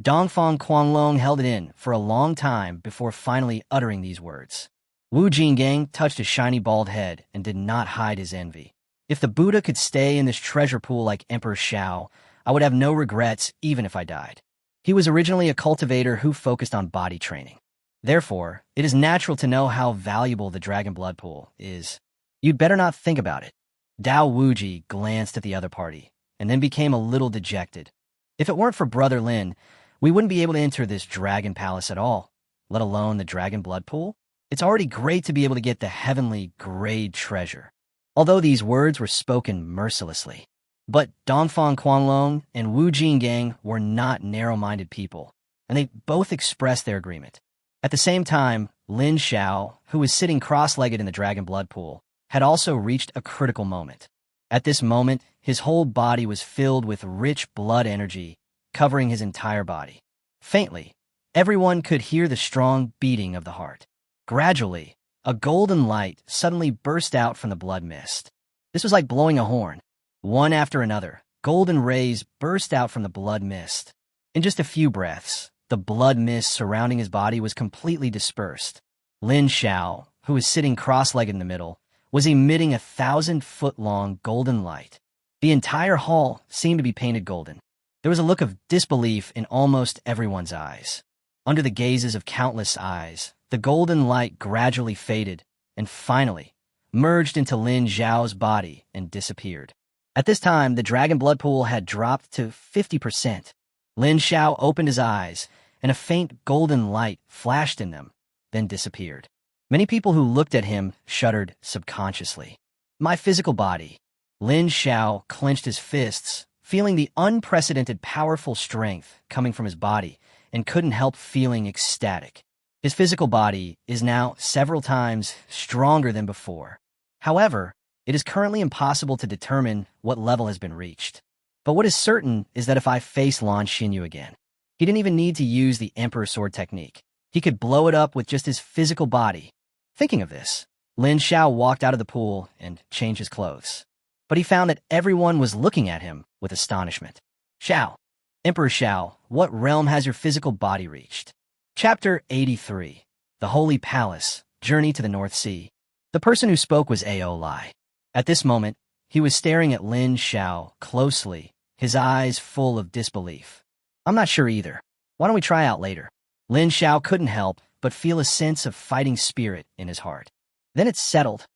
Dongfang Quanglong held it in for a long time before finally uttering these words. Wu Jinggang touched his shiny bald head and did not hide his envy. If the Buddha could stay in this treasure pool like Emperor Xiao, I would have no regrets even if I died. He was originally a cultivator who focused on body training. Therefore, it is natural to know how valuable the dragon blood pool is. You'd better not think about it. Dao Wuji glanced at the other party and then became a little dejected. If it weren't for Brother Lin, we wouldn't be able to enter this dragon palace at all, let alone the dragon blood pool. It's already great to be able to get the heavenly grade treasure. Although these words were spoken mercilessly. But Dongfang Quanglong and Wu Jinggang were not narrow-minded people, and they both expressed their agreement. At the same time, Lin Xiao, who was sitting cross-legged in the dragon blood pool, had also reached a critical moment. At this moment, his whole body was filled with rich blood energy, covering his entire body. Faintly, Everyone could hear the strong beating of the heart. Gradually, a golden light suddenly burst out from the blood mist. This was like blowing a horn. One after another, golden rays burst out from the blood mist. In just a few breaths, the blood mist surrounding his body was completely dispersed. Lin Xiao, who was sitting cross-legged in the middle, was emitting a 1,000-foot-long golden light. The entire hall seemed to be painted golden. There was a look of disbelief in almost everyone's eyes. Under the gazes of countless eyes, the golden light gradually faded and finally merged into Lin Xiao's body and disappeared. At this time, the dragon blood pool had dropped to 50%. Lin Xiao opened his eyes, and a faint golden light flashed in them, then disappeared. Many people who looked at him shuddered subconsciously. My physical body. Lin Xiao clenched his fists, feeling the unprecedented powerful strength coming from his body, and couldn't help feeling ecstatic. His physical body is now several times stronger than before. However, it is currently impossible to determine what level has been reached. But what is certain is that if I face Lan Xinyu again, he didn't even need to use the Emperor Sword technique. He could blow it up with just his physical body. Thinking of this, Lin Xiao walked out of the pool and changed his clothes. But he found that everyone was looking at him with astonishment. Xiao, Emperor Xiao, what realm has your physical body reached? Chapter 83, The Holy Palace, Journey to the North Sea. The person who spoke was Aoling. At this moment, he was staring at Lin Xiao closely, his eyes full of disbelief. I'm not sure either. Why don't we try out later? Lin Xiao couldn't help but feel a sense of fighting spirit in his heart. Then it settled.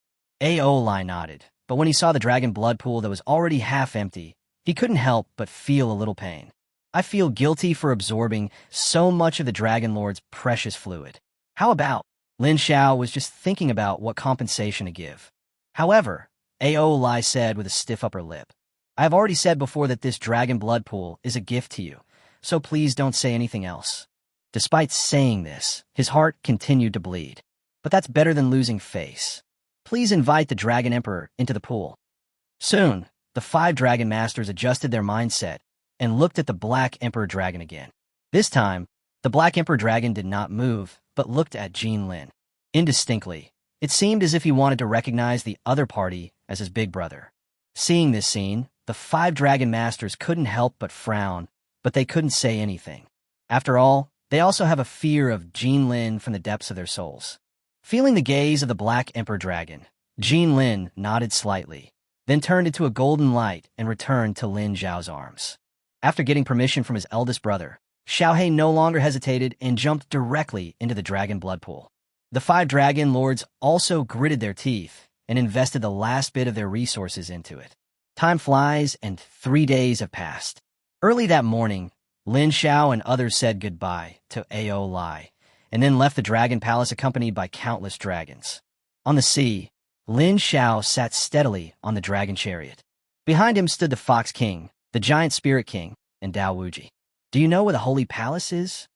Aoling nodded, but when he saw the dragon blood pool that was already half empty, he couldn't help but feel a little pain. I feel guilty for absorbing so much of the Dragon Lord's precious fluid. How about? Lin Xiao was just thinking about what compensation to give. However, Aoling said with a stiff upper lip, I have already said before that this dragon blood pool is a gift to you, so please don't say anything else. Despite saying this, his heart continued to bleed. But that's better than losing face. Please invite the Dragon Emperor into the pool. Soon, the 5 Dragon Masters adjusted their mindset and looked at the Black Emperor Dragon again. This time, the Black Emperor Dragon did not move, but looked at Jindan. Indistinctly, it seemed as if he wanted to recognize the other party as his big brother. Seeing this scene, the 5 Dragon Masters couldn't help but frown, but they couldn't say anything. After all, they also have a fear of Jindan from the depths of their souls. Feeling the gaze of the Black Emperor Dragon, Jindan nodded slightly, then turned into a golden light and returned to Lin Xiao's arms. After getting permission from his eldest brother, Xiaohei no longer hesitated and jumped directly into the dragon blood pool. The 5 dragon lords also gritted their teeth and invested the last bit of their resources into it. Time flies and 3 days have passed. Early that morning, Lin Xiao and others said goodbye to Aoling and then left the dragon palace accompanied by countless dragons. On the sea, Lin Xiao sat steadily on the dragon chariot. Behind him stood the Fox King, the Giant Spirit King, and Dao Wuji. Do you know where the Holy Palace is?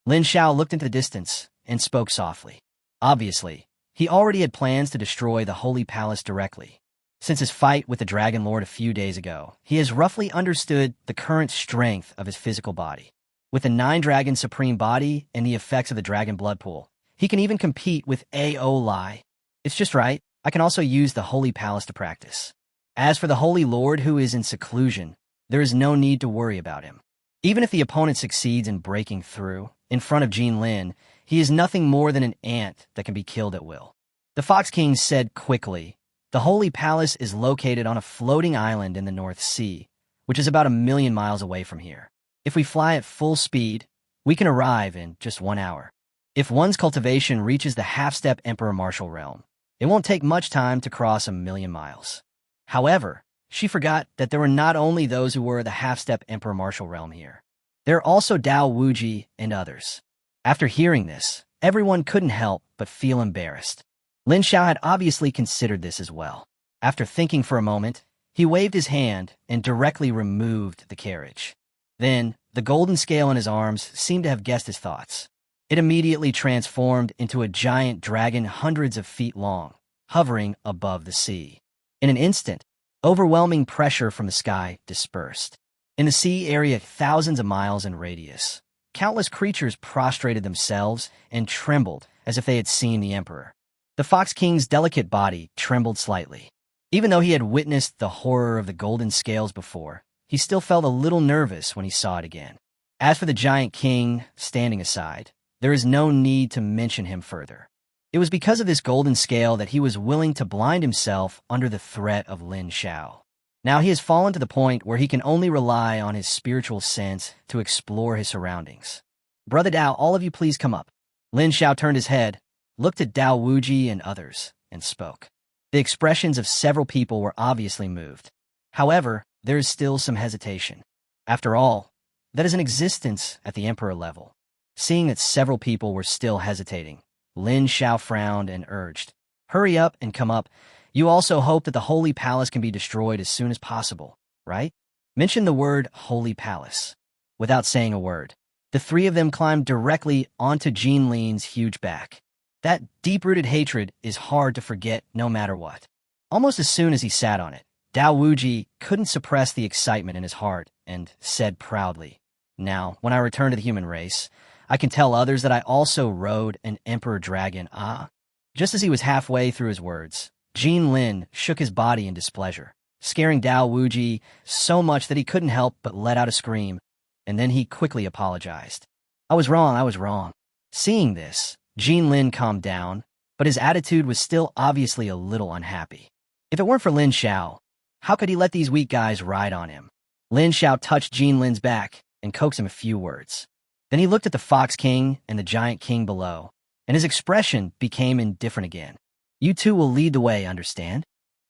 Lin Xiao looked into the distance and spoke softly. Obviously, he already had plans to destroy the Holy Palace directly. Since his fight with the Dragon Lord a few days ago, he has roughly understood the current strength of his physical body. With the 9 Dragon Supreme Body and the effects of the Dragon Blood Pool, he can even compete with Aoling. It's just right, I can also use the Holy Palace to practice. As for the Holy Lord who is in seclusion, there is no need to worry about him. Even if the opponent succeeds in breaking through, in front of Jindan, he is nothing more than an ant that can be killed at will. The Fox King said quickly, the Holy Palace is located on a floating island in the North Sea, which is about 1,000,000 miles away from here. If we fly at full speed, we can arrive in just 1 hour. If one's cultivation reaches the half-step Emperor Martial realm, it won't take much time to cross 1,000,000 miles. However, she forgot that there were not only those who were the half-step Emperor Martial realm here. There are also Dao Wuji and others. After hearing this, everyone couldn't help but feel embarrassed. Lin Xiao had obviously considered this as well. After thinking for a moment, he waved his hand and directly removed the carriage. Then, the golden scale in his arms seemed to have guessed his thoughts. It immediately transformed into a giant dragon hundreds of feet long, hovering above the sea. In an instant, overwhelming pressure from the sky dispersed. In the sea area thousands of miles in radius, Countless creatures prostrated themselves and trembled as if they had seen the emperor. The Fox King's delicate body trembled slightly. Even though he had witnessed the horror of the golden scales before, he still felt a little nervous when he saw it again. As for the giant king standing aside, there is no need to mention him further. It was because of this golden scale that he was willing to blind himself under the threat of Lin Xiao. Now he has fallen to the point where he can only rely on his spiritual sense to explore his surroundings. Brother Dao, all of you please come up. Lin Xiao turned his head, looked at Dao Wuji and others, and spoke. The expressions of several people were obviously moved. However, there is still some hesitation. After all, that is an existence at the emperor level. Seeing that several people were still hesitating, Lin Xiao frowned and urged, "Hurry up and come up. You also hope that the Holy Palace can be destroyed as soon as possible, right?" Mention the word Holy Palace. Without saying a word, the three of them climbed directly onto Jindan's huge back. That deep-rooted hatred is hard to forget no matter what. Almost as soon as he sat on it, Dao Wuji couldn't suppress the excitement in his heart and said proudly, "Now, when I return to the human race, I can tell others that I also rode an emperor dragon, ah." Just as he was halfway through his words, Jindan shook his body in displeasure, scaring Dao Wuji so much that he couldn't help but let out a scream, and then he quickly apologized. I was wrong. Seeing this, Jindan calmed down, but his attitude was still obviously a little unhappy. If it weren't for Lin Xiao, how could he let these weak guys ride on him? Lin Xiao touched Jindan's back and coaxed him a few words. Then he looked at the Fox King and the Giant King below, and his expression became indifferent again. "You two will lead the way, understand?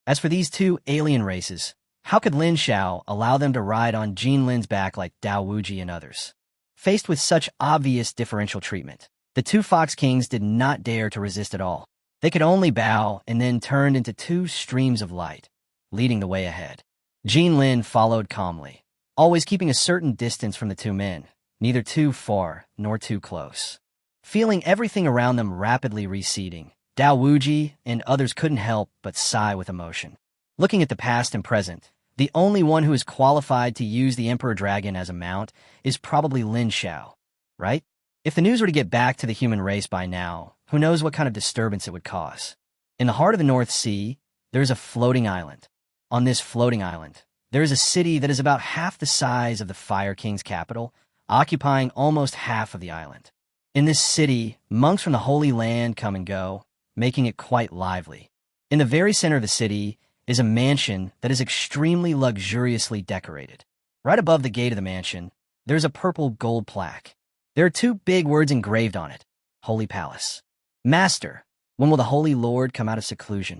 As for these two alien races, how could Lin Xiao allow them to ride on Jindan's back like Dao Wuji and others?" Faced with such obvious differential treatment, the two Fox Kings did not dare to resist at all. They could only bow and then turned into two streams of light, leading the way ahead. Jindan followed calmly, always keeping a certain distance from the two men, neither too far nor too close. Feeling everything around them rapidly receding, Dao Wuji and others couldn't help but sigh with emotion. Looking at the past and present, the only one who is qualified to use the Emperor Dragon as a mount is probably Lin Xiao, right? If the news were to get back to the human race by now, who knows what kind of disturbance it would cause. In the heart of the North Sea, there is a floating island. On this floating island, there is a city that is about half the size of the Fire King's capital, occupying almost half of the island. In this city, monks from the Holy Land come and go, making it quite lively. In the very center of the city is a mansion that is extremely luxuriously decorated. Right above the gate of the mansion, there is a purple gold plaque. There are two big words engraved on it: Holy Palace. "Master, when will the Holy Lord come out of seclusion?"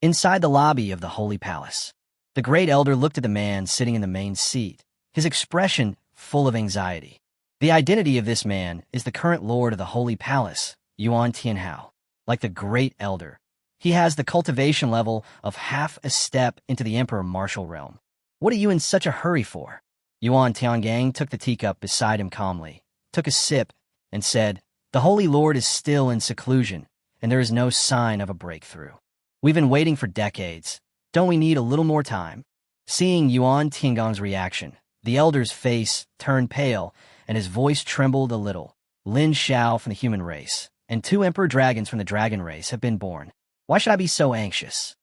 Inside the lobby of the Holy Palace, the great elder looked at the man sitting in the main seat, his expression full of anxiety. The identity of this man is the current lord of the Holy Palace, Yuan Tianhao. Like the great elder, he has the cultivation level of half a step into the Emperor Martial realm. "What are you in such a hurry for?" Yuan Tiangang took the teacup beside him calmly, took a sip, and said, "The Holy Lord is still in seclusion, and there is no sign of a breakthrough. We've been waiting for decades. Don't we need a little more time?" Seeing Yuan Tiangang's reaction, the elder's face turned pale, and his voice trembled a little. "Lin Xiao from the human race, and two Emperor Dragons from the dragon race have been born. Why should I be so anxious?